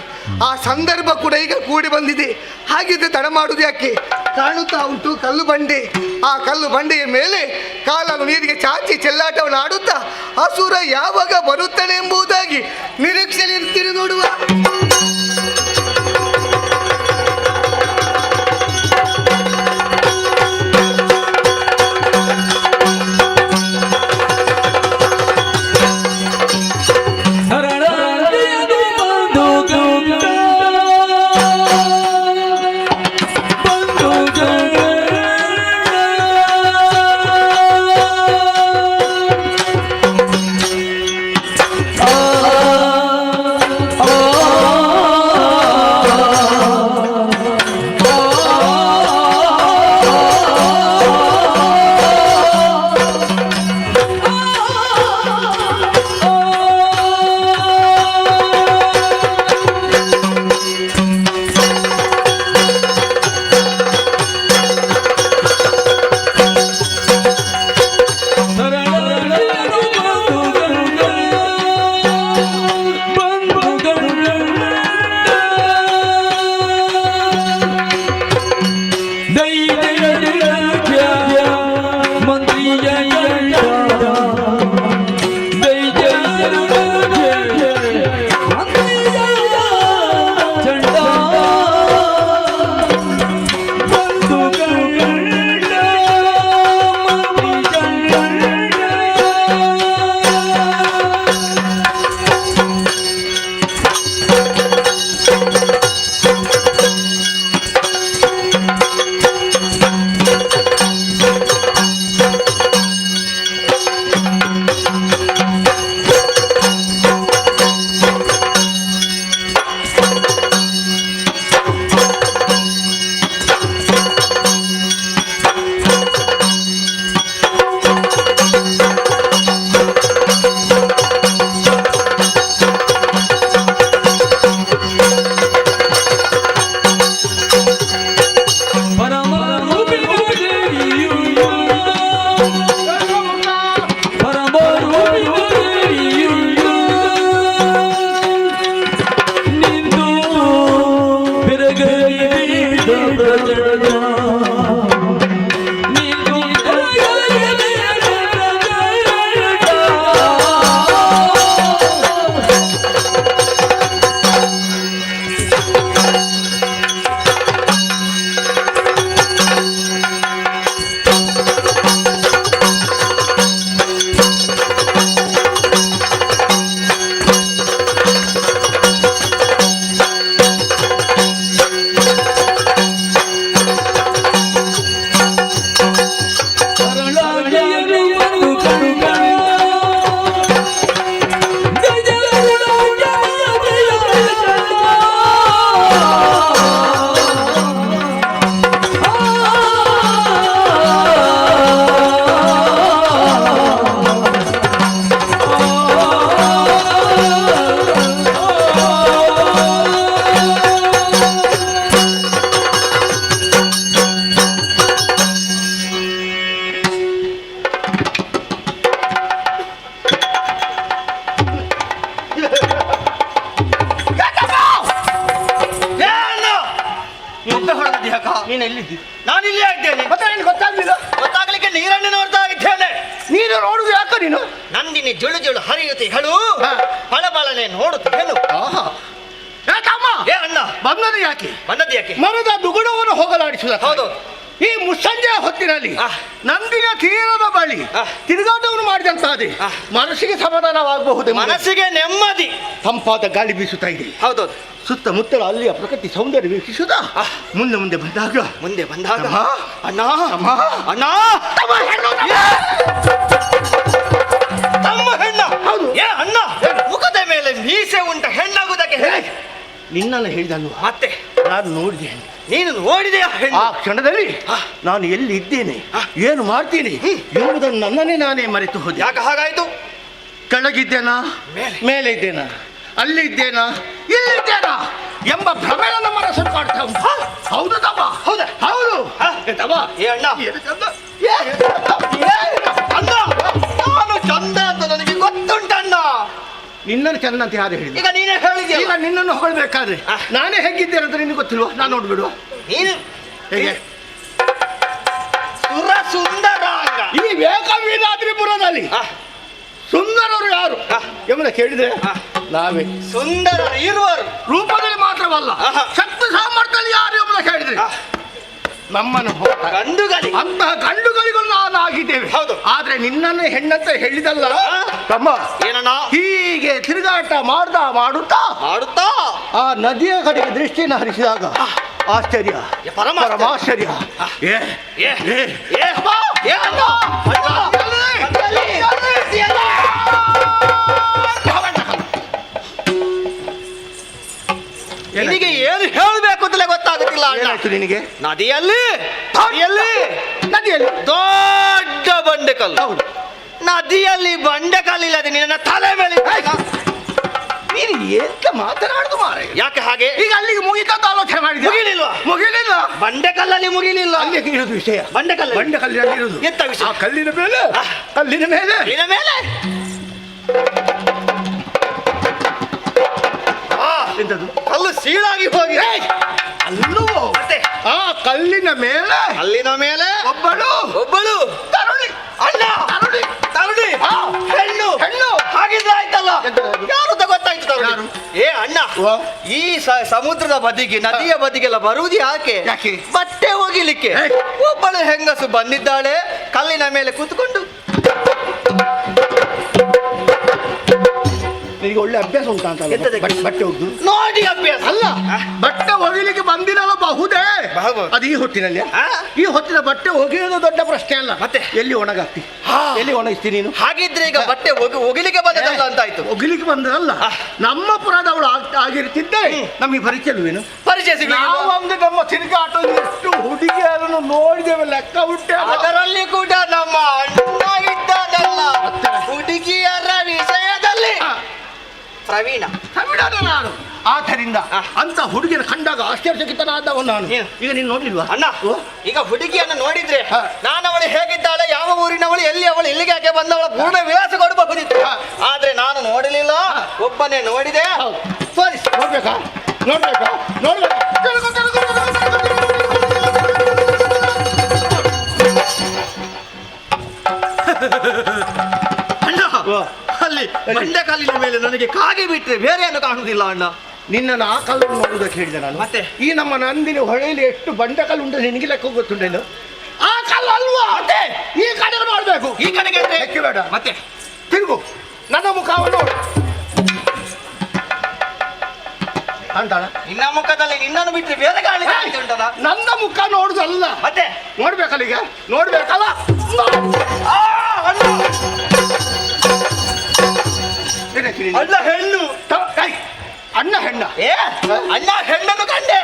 ಆ ಸಂದರ್ಭ ಕೂಡ ಈಗ ಕೂಡಿ ಬಂದಿದೆ. ಹಾಗಿದ್ರೆ ತಡ ಮಾಡುವುದು ಯಾಕೆ? ಕಾಣುತ್ತಾ ಉಂಟು ಕಲ್ಲು ಬಂಡೆ. ಆ ಕಲ್ಲು ಬಂಡೆಯ ಮೇಲೆ ಕಾಲನ್ನು ನೀರಿಗೆ ಚಾಚಿ ಚೆಲ್ಲಾಟವನ್ನು ಆಡುತ್ತಾ ಅಸುರ ಯಾವಾಗ ಬರುತ್ತಾನೆ ಎಂಬುದಾಗಿ ನಿರೀಕ್ಷೆಯಲ್ಲಿ ಇರ್ತೀರಿ ನೋಡುವ. ನೀನು ಎಲ್ಲಿದ್ದಿ? ನಾನು ಇಲ್ಲೇ ಇದ್ದೇನೆ. ಮತ್ತೆ ಏನು ಗೊತ್ತಾಗ್ಲಿಲ್ಲ? ಗೊತ್ತಾಗ್ಲಿಕ್ಕೆ ನೀರನ್ನು ನೋಡ್ತಾ ಇದ್ದೇನೆ. ನೀನು ನೋಡುದು ಯಾಕ ನೀನು? ನಂದಿನಿ ಜುಳು ಜುಳು ಹರಿಯುತ್ತೆ ಹೇಳು, ಫಳಫಳನೆ ನೋಡುತ್ತೆ ಹೇಳು. ಆಹಾ. ಏ ತಮ್ಮ, ಏ ಅಣ್ಣ, ಬಂದದ್ದು ಯಾಕೆ? ಬಂದದ್ದು ಯಾಕೆ? ಮರದ ದುಗುಡವನ್ನು ಹೋಗಲಾಡಿಸುದ. ಹೌದು. ಈ ಮುಸ್ಸಂಜೆಯ ಹೊತ್ತಿನಲ್ಲಿ ನಂದಿನ ತೀರದ ಬಳಿ ತಿರುಗಾಟವನ್ನು ಮಾಡಿದಂತಾದೆ ಮನಸ್ಸಿಗೆ ಸಮಾಧಾನವಾಗಬಹುದು, ಮನಸ್ಸಿಗೆ ನೆಮ್ಮದಿ, ತಂಪಾದ ಗಾಳಿ ಬೀಸುತ್ತಾ ಇದೆ. ಹೌದೌದು. ಸುತ್ತಮುತ್ತಲ ಅಲ್ಲಿಯ ಪ್ರಕೃತಿ ಸೌಂದರ್ಯ ವೀಕ್ಷಿಸುದ ಮುಂದೆ ಮುಂದೆ ಬಂದಾಗ ಅಣ್ಣ ಅಮ್ಮ ಅಣ್ಣ ತಮ್ಮ ಹೆಣ್ಣು ತಮ್ಮ ಹೆಣ್ಣ. ಹೌದು. ಏ ಅಣ್ಣ, ಮುಖದ ಮೇಲೆ ಮೀಸೆ ಉಂಟ ಹೆಣ್ಣಾಗುವುದಕ್ಕೆ ನಿನ್ನನ್ನು ಹೇಳಿದಲ್ವ? ಮತ್ತೆ ನಾನು ನೋಡಿದೆ. ನೀನು ನೋಡಿದೆಯಾ? ಆ ಕ್ಷಣದಲ್ಲಿ ನಾನು ಎಲ್ಲಿ ಇದ್ದೇನೆ, ಏನು ಮಾಡ್ತೀನಿ ಎಂಬುದನ್ನು ನನ್ನನ್ನೇ ನಾನೇ ಮರೆತು ಹೋದೆ. ಯಾಕೆ ಹಾಗಾಯ್ತು? ಕೆಳಗಿದ್ದೇನಾ, ಮೇಲೆ ಇದ್ದೇನಾ, ಅಲ್ಲಿ ಇದ್ದೇನಾ, ಇಲ್ಲಿದ್ದೇನಾ ಎಂಬ ಭ್ರಮೆ ನನ್ನ ಮನಸ್ಸನ್ನು ಕಾಡ್ತಾ ಉಂಟು. ಹೌದು ತಮ್ಮ, ಹೌದಾ? ಹೌದು ತಮ್ಮ. ಏ ಅಣ್ಣ, ಏನು ಚಂದ, ಅಣ್ಣ ನಾನು ಚಂದ ಅಂತ ನನಗೆ ಗೊತ್ತುಂಟಣ್ಣ. ನಿನ್ನನ್ನು ಚಂದ ಅಂತ ಯಾರು ಹೇಳಿದ? ಈಗ ನೀನೇ ಹೇಳಿದ್ಯಾ. ಈಗ ನಿನ್ನನ್ನು ಹೊಗಳಬೇಕಾದ್ರೆ ನಾನೇ ಹೇಗಿದ್ದೇನೆ ಅಂತ ನಿನಗೆ ಗೊತ್ತಿಲ್ವಾ? ನಾನು ನೋಡ್ಬಿಡುವ ನೀನು ಹೇಗೆ ಸುರ ಸುಂದರಾಂಗ. ಈ ವೇಕವೀರಾದ್ರಿಪುರದಲ್ಲಿ ಸುಂದರರು ಯಾರು ಎಂಬುದ ಕೇಳಿದ್ರೆ ನಾವೇ. ಸುಂದರ ಇರುವರು ರೂಪದಲ್ಲಿ ಮಾತ್ರವಲ್ಲ, ಶಕ್ತಿ ಸಾಮರ್ಥ್ಯದಲ್ಲಿ ಯಾರು ಎಂಬುದ ಕೇಳಿದ್ರೆ ನಮ್ಮನ್ನು ಗಂಡುಗಲಿ ಅಂತಹ ಗಂಡುಗಳಿಗೂ ನಾನು ಆಗಿದ್ದೇವೆ. ಹೌದು. ಆದ್ರೆ ನಿನ್ನನ್ನು ಹೆಣ್ಣಂತ ಹೇಳಿದಲ್ಲ ತಮ್ಮ. ಏನಣ್ಣ? ಹೀಗೆ ತಿರುಗಾಟ ಮಾಡುತ್ತಾ ಆ ನದಿಯ ಕಡೆಗೆ ದೃಷ್ಟಿಯನ್ನು ಹರಿಸಿದಾಗ ಆಶ್ಚರ್ಯ, ಪರಮಾಶ್ಚರ್ಯ. ನಿನಗೆ ಏನು ಹೇಳಬೇಕು ಅಂತಲೇ ಗೊತ್ತಾಗುತ್ತಿಲ್ಲ. ನಿನಗೆ ನದಿಯಲ್ಲಿ ದೊಡ್ಡ ಬಂಡೆಕಲ್ಲು. ಹೌದು. ನದಿಯಲ್ಲಿ ಬಂಡೆಕಲ್ಲಿಲ್ಲದೆ ನಿನ್ನ ತಲೆ ಮೇಲೆ ನೀನು ಎಂತ ಮಾತನಾಡುದು ಮಾರೆ? ಯಾಕೆ ಹಾಗೆ? ಈಗ ಅಲ್ಲಿಗೆ ಮುಗಿತಂತ ಆಲೋಚನೆ ಮಾಡಿದ್ದೆ. ಮುಗಿಲಿಲ್ಲ. ಬಂಡೆಕಲ್ಲಲ್ಲಿ ಮುಗಿಲಿಲ್ಲ. ಅಲ್ಲಿ ಇರೋದು ವಿಷಯ. ಬಂಡೆಕಲ್ಲಿನಲ್ಲಿ ಇರೋದು ಎಂತ ವಿಷಯ? ಕಲ್ಲಿನ ಮೇಲೆ ಎಂತದು? ಕಲ್ಲು ಸೀಳಾಗಿ ಹೋಗಿ ಅಲ್ಲೂ ಆ ಕಲ್ಲಿನ ಮೇಲೆ ಒಬ್ಬಳು ತರುಣಿ. ಅಣ್ಣ ತರುಣಿ ಹೆಣ್ಣು ಹಾಗಿದ್ರೆ ಆಯ್ತಲ್ಲ. ಯಾರು ಗೊತ್ತಾಯ್ತು ತರುಣಿ? ಏ ಅಣ್ಣ, ಈ ಸಮುದ್ರದ ಬದಿಗೆ ನದಿಯ ಬದಿಗೆಲ್ಲ ಬರುವುದು ಯಾಕೆ? ಬಟ್ಟೆ ಒಗಿಲಿಕ್ಕೆ. ಒಬ್ಬಳು ಹೆಂಗಸು ಬಂದಿದ್ದಾಳೆ, ಕಲ್ಲಿನ ಮೇಲೆ ಕೂತ್ಕೊಂಡು. ನಿನಗೆ ಒಳ್ಳೆ ಅಭ್ಯಾಸ ಉಂಟಾ ಅಂತ ಬಟ್ಟೆ ಒಗ್ದು ನೋಡಿ ಅಭ್ಯಾಸ ಅಲ್ಲ, ಬಟ್ಟೆ ಒಗಿಲಿಕ್ಕೆ ಬಂದಿರಬಹುದೇ? ಅದು ಈ ಹೊತ್ತಿನಲ್ಲಿ ಈ ಹೊತ್ತಿನ ಬಟ್ಟೆ ಒಗೆಯೋದು ದೊಡ್ಡ ಪ್ರಶ್ನೆ ಅಲ್ಲ. ಮತ್ತೆ ಎಲ್ಲಿ ಒಣಗಾಕ್ತಿ, ಎಲ್ಲಿ ಒಣಗಿಸ್ತೀನಿ ನೀನು? ಹಾಗಿದ್ರೆ ಈಗ ಬಟ್ಟೆ ಒಗಿಲಿಕ್ಕೆ ಬಂದದಲ್ಲ ಅಂತ ಆಯ್ತು. ಒಗಿಲಿಕ್ಕೆ ಬಂದದಲ್ಲ, ನಮ್ಮ ಪುರದವಳು ಆಗಿರ್ತಿದ್ದೆ ನಮಗೆ ಪರಿಚಯವೇನು? ಪರಿಚಯ ಒಂದು ನಮ್ಮ ತಿರುಗಾಟ ಎಷ್ಟು ಹುಡುಗಿಯರನ್ನು ನೋಡಿದೇವೆ ಲೆಕ್ಕ ಉಂಟೆ. ಅದರಲ್ಲಿ ಕೂಡ ನಮ್ಮ ಅಣ್ಣ ಇದ್ದದಲ್ಲ ಹುಡುಗಿಯರ ವಿಷಯದಲ್ಲಿ ಪ್ರವೀಣ. ನಾನು ಆದ್ದರಿಂದ ಅಂತ ಹುಡುಗಿನ ಕಂಡಾಗ ಆಶ್ಚರ್ಯಚಕಿತನಾದವ ನಾನು. ಈಗ ನೀನು ನೋಡಿಲ್ವಾ ಅಣ್ಣ? ಈಗ ಹುಡುಗಿಯನ್ನು ನೋಡಿದ್ರೆ ನಾನು ಅವಳು ಹೇಗಿದ್ದಾಳೆ, ಯಾವ ಊರಿನವಳು, ಎಲ್ಲಿ ಅವಳು, ಎಲ್ಲಿಗೆ ಯಾಕೆ ಬಂದವಳ ಪೂರ್ಣ ವಿಳಾಸ ಕೊಡಬಹುದಿತ್ತು. ಆದ್ರೆ ನಾನು ನೋಡಲಿಲ್ಲ, ಒಬ್ಬನೇ ನೋಡಿದೆ. ನೋಡ್ಬೇಕಾ? ಅಣ್ಣ, ಅಲ್ಲಿ ಬಂಡೆಕಲ್ಲಿನ ಮೇಲೆ ನನಗೆ ಕಾಗೆ ಬಿಟ್ಟರೆ ಬೇರೆ ಏನು ಕಾಣುವುದಿಲ್ಲ ಅಣ್ಣ. ನಿನ್ನನ್ನು ಆ ಕಲ್ಲನ್ನು ನೋಡುವುದಕ್ಕೆ ಹೇಳಿದೆ ನಾನು. ಮತ್ತೆ ಈ ನಮ್ಮ ನಂದಿನಿ ಹೊಳೆಯಲ್ಲಿ ಎಷ್ಟು ಬಂಡೆಕಲ್ಲು ಉಂಟು ನಿನಗೆ ಲೆಕ್ಕ ಗೊತ್ತುಂಟೇನು? ಆ ಕಲ್ಲು ಅಲ್ವಾ? ಮತ್ತೆ ಈ ಕಡೆಗೆ ಮಾಡಬೇಕು. ಈ ಕಡೆಗೆ ಲೆಕ್ಕ ಬೇಡ. ಮತ್ತೆ ತಿರುಗು, ನನ್ನ ಮುಖವನ್ನು ನೋಡು. ಅಂತಾಳ ನಿನ್ನ ಮುಖದಲ್ಲಿ ನಿನ್ನನ್ನು ಬಿಟ್ಟರೆ ಬೇರೆ ಕಾಣಲಿಕ್ಕೆ ಉಂಟಲ್ಲ. ನನ್ನ ಮುಖ ನೋಡುದಲ್ಲ, ಮತ್ತೆ ನೋಡ್ಬೇಕಲ್ಲ. ಈಗ ನೋಡ್ಬೇಕಲ್ಲ. ಅಣ್ಣ ಹೆಣ್ಣು. ಅಣ್ಣ ಹೆಣ್ಣ? ಅಣ್ಣ ಹೆಣ್ಣನ್ನು ಕಂಡೆ.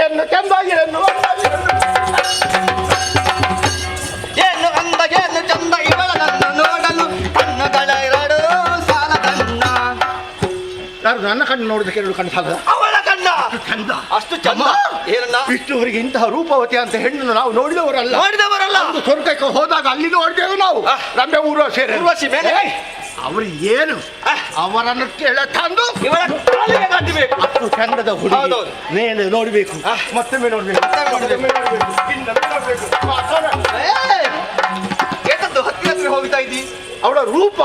ಏನು ಚಂದಾಗಿರನ್ನು ಏನು ಅಂದ ಏನು ಚಂದ ಇವಳನ್ನು ನೋಡಲು ಕಣ್ಣುಗಳ ಎರಡು ಸಾಲದನ್ನ. ಯಾರು ನನ್ನ ಕಣ್ಣು ನೋಡಿದಕ್ಕೆ ಎರಡು ಕಣ್ಣು ಸಾಲ? ಅವಳ ಕಣ್ಣ ಚಂದ, ಅಷ್ಟು ಚಂದ. ಏನನ್ನ ಇಷ್ಟುವರೆಗೆ ಇಂತಹ ರೂಪವತಿ ಅಂತ ಹೆಣ್ಣನ್ನು ನಾವು ನೋಡಿದವರಲ್ಲ. ಸ್ವರ್ಗಕ್ಕೆ ಹೋದಾಗ ಅಲ್ಲಿ ನೋಡಿದೆವು ನಾವು. ರಮ್ಯ ಊರ್ವಶಿ ಮೇಲೆ ಅವರು ಏನು ಅವರನ್ನು ಕೆಳ ತಂದು ಇವಳ ಕಾಲಿಗೆ ಕಟ್ಟಬೇಕು. ಅಷ್ಟು ಚಂದ ಮರದ ಹುಡುಗಿ ಹೌದೌದು. ಮೇಲೆ ನೋಡ್ಬೇಕು ಮತ್ತೊಮ್ಮೆ ನೋಡ್ಬೇಕು ಇನ್ನೊಮ್ಮೆ ನೋಡ್ಬೇಕು. ಎಂತದ್ದು ಹತ್ತಿರ ಹೋಗ್ತಾ ಇದ್ದಿ? ಅವಳ ರೂಪ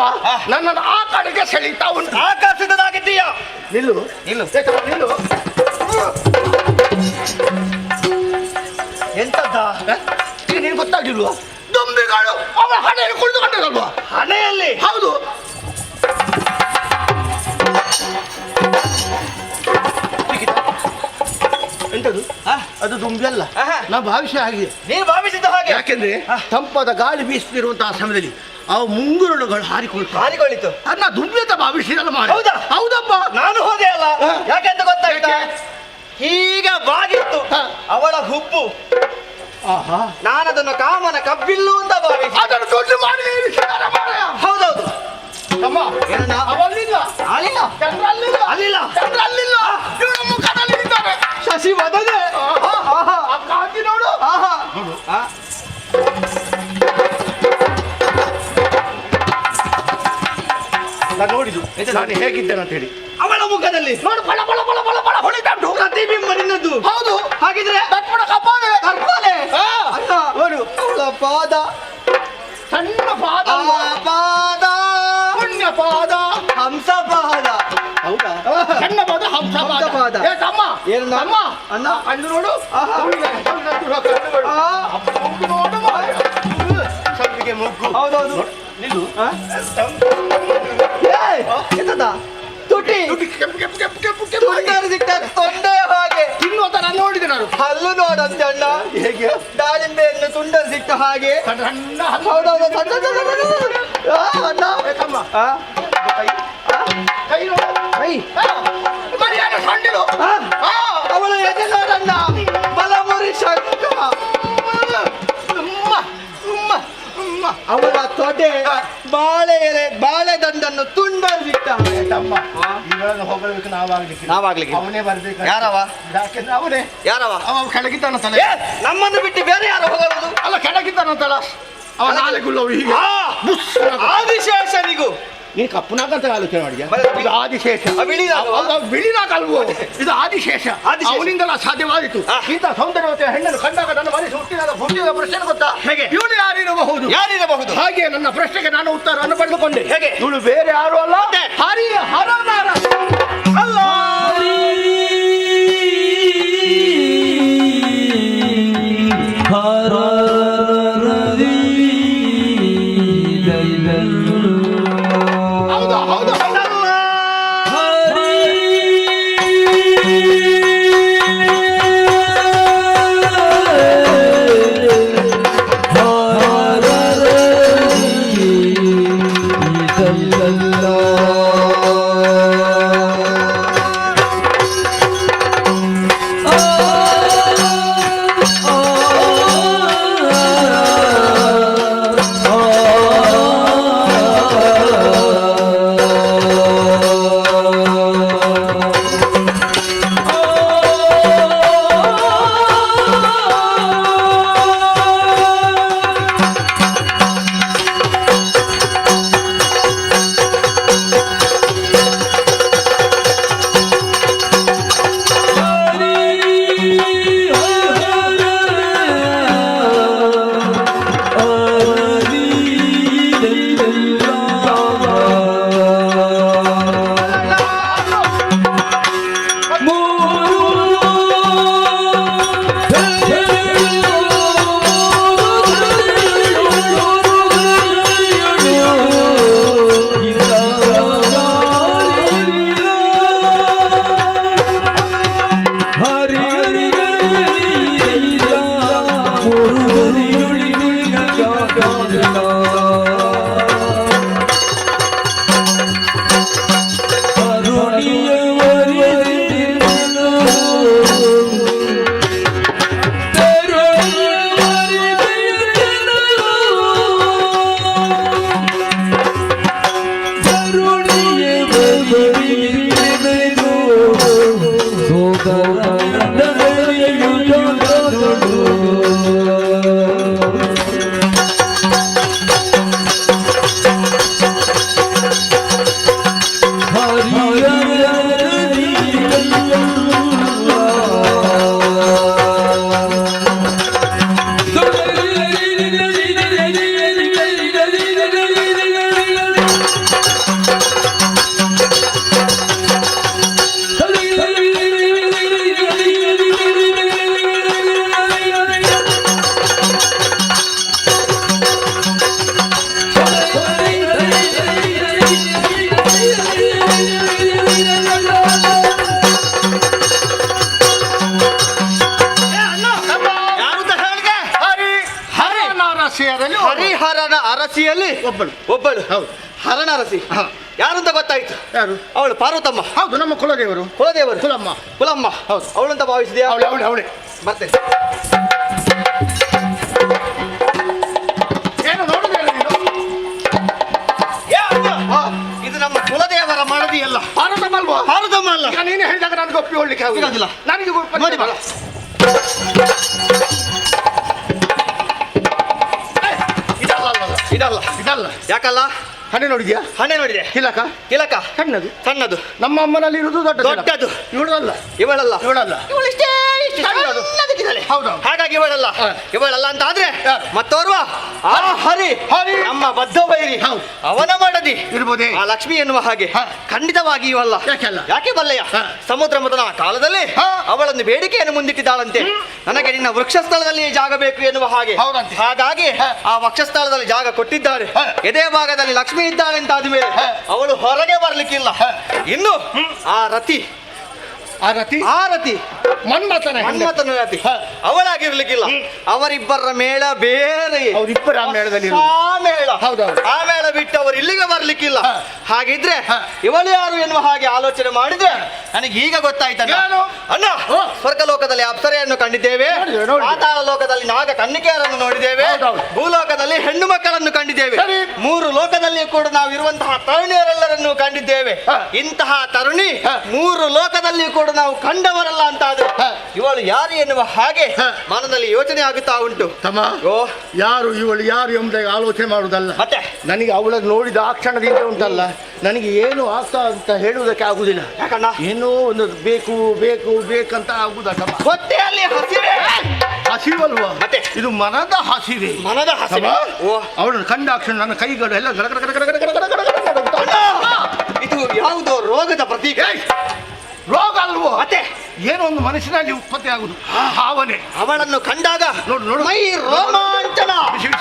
ನನ್ನನ್ನು ಆ ಕಡೆಗೆ ಸೆಳೀತಾ ಉಂಟು. ಆಕಾಶದದಾಗಿದ್ದೀಯ. ನಿಲ್ಲು ನಿಲ್ಲು. ನಿಲ್ಲು. ಎಂತದ್ದ? ಈಗ ನೀನು ಗೊತ್ತಾಗಿಲ್ವಾ? ದುಂಬಿಗಳು ಅವಳ ಹಣೆಯಲ್ಲಿ ಕುಳಿತುಕೊಂಡಲ್ವಾ? ಹಣೆಯಲ್ಲಿ? ಹೌದು. ಎಂತದು? ಅದು ದುಂಬಿ ಅಲ್ಲ. ನಾ ಭಾವಿಸಿ ಆಗಿದೆ. ನೀನು ಭಾವಿಸಿದ ಹಾಗೆ. ಯಾಕೆಂದ್ರೆ ತಂಪಾದ ಗಾಳಿ ಬೀಸುತ್ತಿರುವಂತಹ ಸಮಯದಲ್ಲಿ ಅವು ಮುಂಗುರುಳುಗಳು ಹಾರಿಕೊಳ್ಳಿತು. ಅನ್ನ ದುಂಬಿ ಅಂತ ಭಾವಿಸಿರಲ್ಲ ಮಾಡಿ. ಹೌದಾ? ಹೌದಪ್ಪ. ನಾನು ಹೋದೆ ಅಲ್ಲ. ಯಾಕೆಂತ ಗೊತ್ತಾಯ್ತಾ? ಹೀಗ ಬಾಗಿತ್ತು ಅವಳ ಹುಬ್ಬು. ನಾನದನ್ನು ಕಾಮನ ಕಬ್ಬಿಲ್ಲು ಅಂತ ಭಾವಿಸಿ ಅದನ್ನು ದೊಡ್ಡ ಮಾಡಿ ಹೌದೌದು. ಅಮ್ಮ ಅವಲ್ಲಿಲ್ಲ ಅಲ್ಲಿಲ್ಲ ಚಂದ್ರ ಅಲ್ಲಿಲ್ಲ ಅಲ್ಲಿಲ್ಲ ಚಂದ್ರ ಅಲ್ಲಿಲ್ಲ ಇವನ ಮುಖದಲ್ಲಿ ಇದ್ದಾರೆ. ಶಶಿ ಬದನೆ ಆ ಕಾಂತಿ ನೋಡು. ನಾನು ನೋಡಿದ್ದು ನಾನು ಹೇಗಿದ್ದೇನೆ ಅಂತ ಹೇಳಿ ಅವಳ ಮುಖದಲ್ಲಿ ನೋಡು ಬಳ ಬಳ ಬಳ ಬಳ ಬಳ ಹೊಳಿತಾಂಟು ಪ್ರತಿಬಿಂಬ ನಿನ್ನದು. ಹೌದು. ಹಾಗಿದ್ರೆ ದಪ್ಪಣ ಕಪಾಲೆ ಅಲ್ಲ ನೋಡು ಅವಳ ಪಾದ ಸಣ್ಣ ಪಾದ ಪಾದ ಪುಣ್ಯ ಪಾದ ಹಂಸ ಪಾದ. ಹೌದಾ? ಸಣ್ಣ ಪಾದ ಹಂಸ ಪಾದ. ಏ ತಮ್ಮ ಏನು ತಮ್ಮ ಅಣ್ಣ ಕಣ್ಣು ನೋಡು ನೋಡು ಸಂಪಿಗೆ ಮುಗ್ಗು. ಹೌದೌದು. ನಿಲ್ಲು. ಎಂತದ ತುಟಿ ಕೆಂಪು ಕೆಂಪು ಕೆಂಪು ಕೆಂಪು ಕೆಂಪು ತುಂಡರು ಸಿಕ್ಕ ತೊಂಡೆ ಹಾಗೆ ತಿನ್ನು ಅಂತ ನಾನು ನೋಡಿದೆ. ನಾನು ಹಲ್ಲು ನೋಡಂತೆ ಅಣ್ಣ. ಹೇಗೆ ದಾಳಿಂಬೆಯನ್ನು ತುಂಡರು ಸಿಕ್ಕ ಹಾಗೆ. ಸಣ್ಣ ಹಲ್ಲು. ಹೌದೌದು. ಅಣ್ಣ ತಮ್ಮ ಕೈ ನೋಡು. ಕೈ ಮರ್ಯಾದೆ ಸಣ್ಣಿರು. ಅವಳ ಎದೆ ನೋಡಣ್ಣ. ಬಲಮುರಿ ಶಂಕ. ಅವಳ ತೊಡೆ ಬಾಳೆ ಎಲೆ ಬಾಳೆ ದಂಡನ್ನು ತುಂಡರು ಸಿಕ್ಕ ತಮ್ಮ ಇವುಗಳನ್ನು ಹೋಗಬೇಕು ನಾವಾಗ್ಲಿಕ್ಕೆ. ಅವನೇ ಬರ್ಬೇಕು. ಯಾರವ? ಯಾಕೆಂದ್ರೆ ಅವನೇ ಯಾರವ? ಅವ ಕೆಳಗಿದ್ದಾನಂತಲ್ಲ. ನಮ್ಮನ್ನು ಬಿಟ್ಟು ಬೇರೆ ಯಾರು ಹೋಗಬಹುದು? ಅಲ್ಲ ಕೆಳಗಿದ್ದಾನಂತಲ್ಲ ಅವ ನಾಳೆಗುಳ್ಳ ಹೀಗೆ ಆದಿಶೇಷನಿಗೂ ನೀನು ಕಪ್ಪುನಾಗಂತ ಆಲೋಚನೆ ಮಾಡಿದ್ಯಾ? ಮತ್ತೆ ಇದು ಆದಿಶೇಷ. ಬಿಳಿನಾಗಲ್ವೋ? ಇದು ಆದಿಶೇಷ. ಅವನಿಂದಲ ಸಾಧ್ಯವಾದಿತು. ಇಂಥ ಸೌಂದರ್ಯವತೆ ಹೆಣ್ಣನ್ನು ಕಂಡಾಗ ನನ್ನ ಮನಸ್ಸು ಹುಟ್ಟಿದಾಗ ಹುಟ್ಟಿದ ಪ್ರಶ್ನೆ ಗೊತ್ತಾ? ಹೇಗೆ? ಇವಳು ಯಾರಿರಬಹುದು? ಯಾರಿರಬಹುದು? ಹಾಗೆ ನನ್ನ ಪ್ರಶ್ನೆಗೆ ನಾನು ಉತ್ತರವನ್ನು ಪಡೆದುಕೊಂಡೆ. ಹೇಗೆ? ಇವಳು ಬೇರೆ ಯಾರು ಅಲ್ಲ, ಹರಿ ಹರನಾರ ಅಲ್ಲ. ಹೌದಾ ಹೌದಾ Hare ದಾಸಿಯಲ್ಲಿ ಒಬ್ಬಳು ಹರಣರಸಿ ಯಾರು ಅಂತ ಗೊತ್ತಾಯ್ತು. ಯಾರು? ಅವಳು ಪಾರ್ವತಮ್ಮ. ಹೌದು, ನಮ್ಮ ಕುಲದೇವರು. ಕುಲಮ್ಮ. ಹೌದು, ಅವಳಂತ ಭಾವಿಸಿದ್ಯಾ? ಅವಳೆ ಮತ್ತೆ ಏನು ನೋಡುದಿಲ್ಲ ನೀನು? ಇದು ನಮ್ಮ ಕುಲದೇವರ ಮಡದಿ ಅಲ್ಲ. ಪಾರ್ವತಮ್ಮ ಅಲ್ವಾ? ಪಾರ್ವತಮ್ಮ ಅಲ್ಲ. ಈಗ ನೀನು ಹೇಳಿದಾಗ ನನಗೆ ಒಪ್ಪಿಕೊಳ್ಳಿಕ್ಕೆ ಆಗುದಿಲ್ಲ. ನನಗೆ ನೋಡಿ ಬಾ. ಇದಲ್ಲ. ಯಾಕಲ್ಲ? ಹಣೆ ನೋಡಿದ್ಯಾ? ಹಣೆ ನೋಡಿದೆ. ಕಿಲಕ ಸಣ್ಣದು. ನಮ್ಮ ಅಮ್ಮನಲ್ಲಿ ಇರುವುದು ದೊಡ್ಡದು. ಇವಳಲ್ಲ. ಇವಳಲ್ಲ. ಇವಳಿಷ್ಟೇ ಸಣ್ಣದಿದ್ದಾಳೆ. ಹೌದು. ಹಾಗಾಗಿ ಇವಳಲ್ಲ ಅಂತ ಆದ್ರೆ ಮತ್ತೋರ್ವ ಹರಿ ನಮ್ಮ ಬದ್ಧ ವೈರಿ ಅವನ ಮಾಡದಿ ಇರ್ಬೋದೇ? ಆ ಲಕ್ಷ್ಮಿ ಎನ್ನುವ ಹಾಗೆ ಖಂಡಿತವಾಗಿ ಇವಲ್ಲ. ಯಾಕೆ ಬಲ್ಲಯ್ಯ? ಸಮುದ್ರ ಮೊದಲ ಕಾಲದಲ್ಲಿ ಅವಳನ್ನು ಬೇಡಿಕೆಯನ್ನು ಮುಂದಿಟ್ಟಿದ್ದಾಳಂತೆ. ನನಗೆ ನಿನ್ನ ವೃಕ್ಷ ಸ್ಥಳದಲ್ಲಿ ಜಾಗ ಬೇಕು ಎನ್ನುವ ಹಾಗೆ. ಹಾಗಾಗಿ ಆ ವಕ್ಷಸ್ಥಳದಲ್ಲಿ ಜಾಗ ಕೊಟ್ಟಿದ್ದಾರೆ. ಎದೆ ಭಾಗದಲ್ಲಿ ಲಕ್ಷ್ಮಿ ಇದ್ದಾಳೆ ಅಂತ ಆದ್ಮೇಲೆ ಅವಳು ಹೊರಗೆ ಬರ್ಲಿಕ್ಕಿಲ್ಲ. ಇನ್ನು ಆ ರತಿ ಮನ್ಮಥನ ರತಿ ಅವಳಾಗಿರ್ಲಿಕ್ಕಿಲ್ಲ. ಅವರಿಬ್ಬರ ಮೇಳ ಬೇರೆ. ಅವರಿಬ್ಬರ ಮೇಳದಲ್ಲಿ ಆ ಮೇಳ ಬಿಟ್ಟು ಅವರು ಇಲ್ಲಿಗೆ ಬರ್ಲಿಕ್ಕಿಲ್ಲ. ಹಾಗಿದ್ರೆ ಇವಳು ಯಾರು ಎನ್ನುವ ಹಾಗೆ ಆಲೋಚನೆ ಮಾಡಿದ್ರೆ ನನಗೆ ಈಗ ಗೊತ್ತಾಯ್ತಲ್ಲ. ಅಣ್ಣ, ಸ್ವರ್ಗಲೋಕದಲ್ಲಿ ಅಪ್ಸರೆಯನ್ನು ಕಂಡಿದ್ದೇವೆ, ಪಾತಾಳ ಲೋಕದಲ್ಲಿ ನಾಗ ಕನ್ನಿಕೆಯರನ್ನು ನೋಡಿದ್ದೇವೆ, ಭೂಲೋಕದಲ್ಲಿ ಹೆಣ್ಣು ಮಕ್ಕಳನ್ನು ಕಂಡಿದ್ದೇವೆ, 3 ಲೋಕದಲ್ಲಿ ಕೂಡ ನಾವು ಇರುವಂತಹ ತರುಣಿಯರೆಲ್ಲರನ್ನು ಕಂಡಿದ್ದೇವೆ. ಇಂತಹ ತರುಣಿ 3 ಲೋಕದಲ್ಲಿ ಕೂಡ ನಾವು ಕಂಡವರಲ್ಲ ಅಂತ ಆದ್ರೆ ಇವಳು ಯಾರು ಎನ್ನುವ ಹಾಗೆ ಮನದಲ್ಲಿ ಯೋಚನೆ ಆಗುತ್ತಾ ಉಂಟು. ತಮ್ಮ, ಯಾರು ಇವಳು ಯಾರು ಎಂಬುದಾಗಿ ಆಲೋಚನೆ ಮಾಡುವುದಲ್ಲ. ಮತ್ತೆ ನನಗೆ ಅವಳನ್ನು ನೋಡಿದ ಆ ಕ್ಷಣದಿಂದ ಉಂಟಲ್ಲ, ನನಗೆ ಏನು ಆಗ್ತಾ ಅಂತ ಹೇಳುವುದಕ್ಕೆ ಆಗುದಿಲ್ಲ. ಯಾಕಣ್ಣ? ಏನೋ ಒಂದು ಬೇಕು ಬೇಕಂತ ಆಗುದಲ್ಲ. ಗೊತ್ತೇ ಅಲ್ಲಿ ಹಸಿವಲ್ವಾ? ಮತ್ತೆ ಇದು ಮನದ ಹಸಿವೆ. ಅವಳನ್ನು ಕಂಡ ಕ್ಷಣ ನನ್ನ ಕೈಗಳು ಎಲ್ಲ ಇದು ಯಾವುದೋ ರೋಗದ ಪ್ರತೀಕ. ರೋಗ ಅಲ್ವೋ? ಮತ್ತೆ ಏನೋ ಒಂದು ಮನಸ್ಸಿನಲ್ಲಿ ಉತ್ಪತ್ತಿ ಆಗುದು ಭಾವನೆ. ಅವಳನ್ನು ಕಂಡಾಗ ನೋಡು ಮೈ ರೋಮಾಂಚನ. ಬಿಸಿ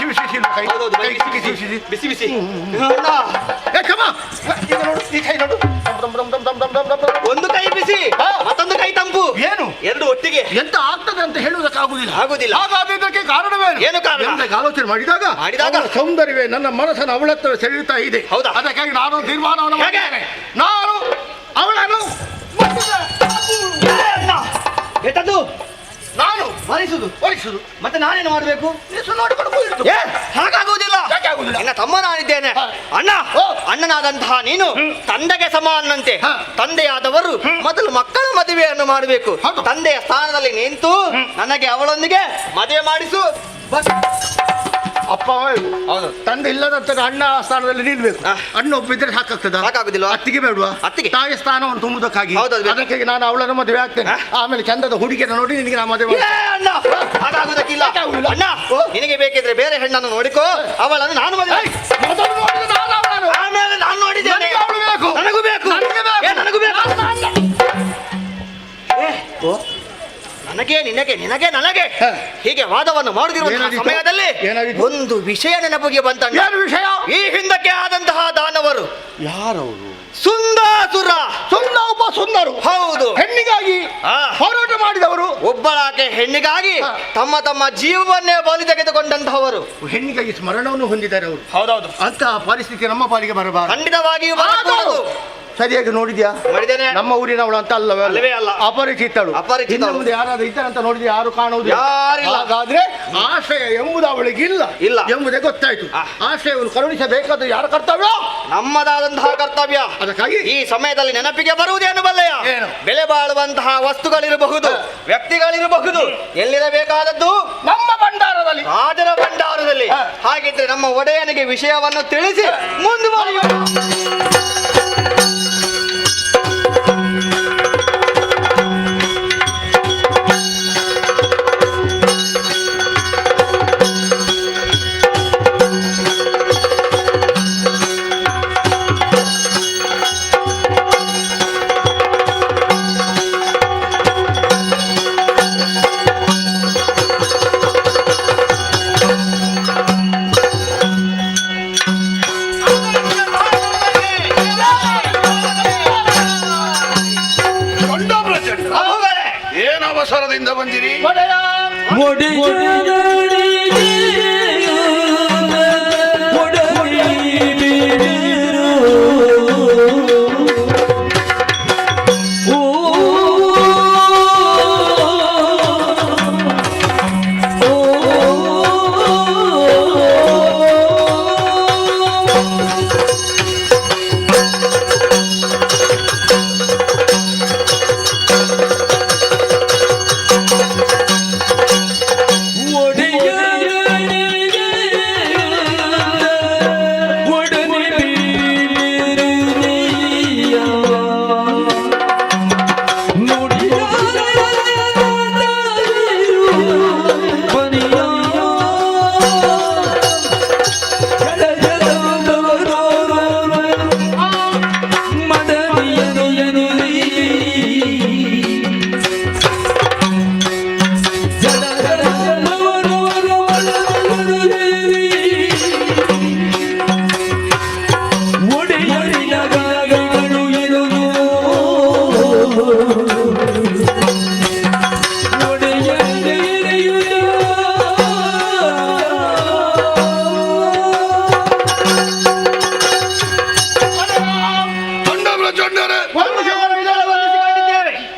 ಒಂದು ಕೈ ಬಿಸಿ, ಮತ್ತೊಂದು ಕೈ ತಂಪು. ಏನು? ಎರಡು ಒಟ್ಟಿಗೆ ಎಂತ ಆಗ್ತದೆ ಅಂತ ಹೇಳುವುದಕ್ಕೆ ಆಗುದಿಲ್ಲ. ಹಾಗಾದಕ್ಕೆ ಕಾರಣವೇನು? ಏನು ಕಾರಣ? ಆಲೋಚನೆ ಮಾಡಿದಾಗ ಸೌಂದರ್ಯವೇ ನನ್ನ ಮನಸ್ಸನ್ನು ಅವಳತ್ತ ಸೆಳೆಯುತ್ತಾ ಇದೆ. ಹೌದಾ? ಅದಕ್ಕಾಗಿ ನಾನು ತೀರ್ಮಾನವನ್ನು ಮಾಡಿದ್ದೇನೆ. ನಾನು ಅವಳನ್ನು ಕೆಟ್ಟದ್ದು ನಾನು ವರಿಸುದು. ಮತ್ತೆ ನಾನೇನು ಮಾಡಬೇಕು? ಹಾಗಾಗುವುದಿಲ್ಲ. ನನ್ನ ತಮ್ಮ ನಾನಿದ್ದೇನೆ. ಅಣ್ಣನಾದಂತಹ ನೀನು ತಂದೆಗೆ ಸಮಾನಂತೆ. ತಂದೆಯಾದವರು ಮೊದಲು ಮಕ್ಕಳ ಮದುವೆಯನ್ನು ಮಾಡಬೇಕು. ತಂದೆಯ ಸ್ಥಾನದಲ್ಲಿ ನಿಂತು ನನಗೆ ಅವಳೊಂದಿಗೆ ಮದುವೆ ಮಾಡಿಸು. ಅಪ್ಪ ಹೌದು, ತಂದೆ ಇಲ್ಲದಂತ ಅಣ್ಣ ಸ್ಥಾನದಲ್ಲಿ ನಿಲ್ಬೇಕು. ಅಣ್ಣ ಒಬ್ಬಿದ್ರೆ ಸಾಕಾಗುದಿಲ್ಲ. ಅತ್ತಿಗೆ ಬೇಡುವ? ಅತ್ತಿಗೆ ತಾಯಿ ಸ್ಥಾನವನ್ನು ತುಂಬುವುದಕ್ಕಾಗಿ ಅದಕ್ಕಾಗಿ ನಾನು ಅವಳನ್ನು ಮದುವೆ ಆಗ್ತೇನೆ. ಆಮೇಲೆ ಚಂದದ ಹುಡುಗಿಯನ್ನು ನೋಡಿ ನಿನಗೆ ನಾ ಮದುವೆ. ಹಾಗಾಗುವುದಕ್ಕಿಲ್ಲ ಅಣ್ಣ. ನಿನಗೆ ಬೇಕಿದ್ರೆ ಬೇರೆ ಹೆಣ್ಣನ್ನು ನೋಡಿಕೋ, ಅವಳನ್ನು ನಾನು ಮದುವೆ. ಆಮೇಲೆ ನಾನು ನೋಡಿದ್ದೇನೆ. ನನಗೂ ಬೇಕು. ನಿನಗೆ ನನಗೆ ಹೀಗೆ ವಾದವನ್ನು ಮಾಡುತ್ತಿರುವ ಸಮಯದಲ್ಲಿ ಒಂದು ವಿಷಯ ನೆನಪಿಗೆ ಬಂತಣ್ಣ. ವಿಷಯ? ಈ ಹಿಂದಕ್ಕೆ ಆದಂತಹ ದಾನವರು ಯಾರವರು? ಸುಂದರು. ಹೌದು, ಹೆಣ್ಣಿಗಾಗಿ ಹೋರಾಟ ಮಾಡಿದವರು. ಒಬ್ಬಳಾಕೆ ಹೆಣ್ಣಿಗಾಗಿ ತಮ್ಮ ಜೀವವನ್ನೇ ಬಲಿ ತೆಗೆದುಕೊಂಡಂತಹವರು. ಹೆಣ್ಣಿಗಾಗಿ ಸ್ಮರಣವನ್ನು ಹೊಂದಿದ್ದಾರೆ ಅವರು. ಹೌದೌದು. ಅಂತಹ ಪರಿಸ್ಥಿತಿ ನಮ್ಮ ಪಾಲಿಗೆ ಬರಬಾರದು. ಖಂಡಿತವಾಗಿಯೂ ಬರಬಾರದು. ಸರಿಯಾಗಿ ನೋಡಿದ್ಯಾ? ಮಾಡಿದ್ದೇನೆ. ನಮ್ಮ ಊರಿನವಳು ಅಂತ ಅಲ್ಲವೇ ಅಲ್ಲ, ಅಪರಿಚಿತಳು. ಮುಂದೆ ಯಾರಾದ್ರೂ ಇದ್ದಾರಂತ ನೋಡಿದ್ರೆ ಯಾರು ಕಾಣುವುದು ಯಾರಿಲ್ಲ. ಹಾಗಾದ್ರೆ ಆಶ್ರಯ ಎಂಬುದು ಅವಳಿಗೆ ಇಲ್ಲ ಎಂಬುದೇ ಗೊತ್ತಾಯ್ತು. ಆಶ್ರಯವನ್ನು ಕರುಣಿಸಬೇಕಾದ ಯಾರ ಕರ್ತವ್ಯ? ನಮ್ಮದಾದಂತಹ ಕರ್ತವ್ಯ. ಅದಕ್ಕಾಗಿ ಈ ಸಮಯದಲ್ಲಿ ನೆನಪಿಗೆ ಬರುವುದೇನು ಬಲ್ಲಯ್ಯ? ಏನು? ಬೆಲೆ ಬಾಳುವಂತಹ ವಸ್ತುಗಳಿರಬಹುದು, ವ್ಯಕ್ತಿಗಳಿರಬಹುದು. ಎಲ್ಲಿರಬೇಕಾದದ್ದು? ನಮ್ಮ ಭಂಡಾರದಲ್ಲಿ, ರಾಜರ ಭಂಡಾರದಲ್ಲಿ. ಹಾಗಿದ್ರೆ ನಮ್ಮ ಒಡೆಯನಿಗೆ ವಿಷಯವನ್ನು ತಿಳಿಸಿ ಮುಂದುವರಿಯೋಣ. ಏನು ಅವಸರದಿಂದ ಬಂದಿರಿ? ಒಡೆಯ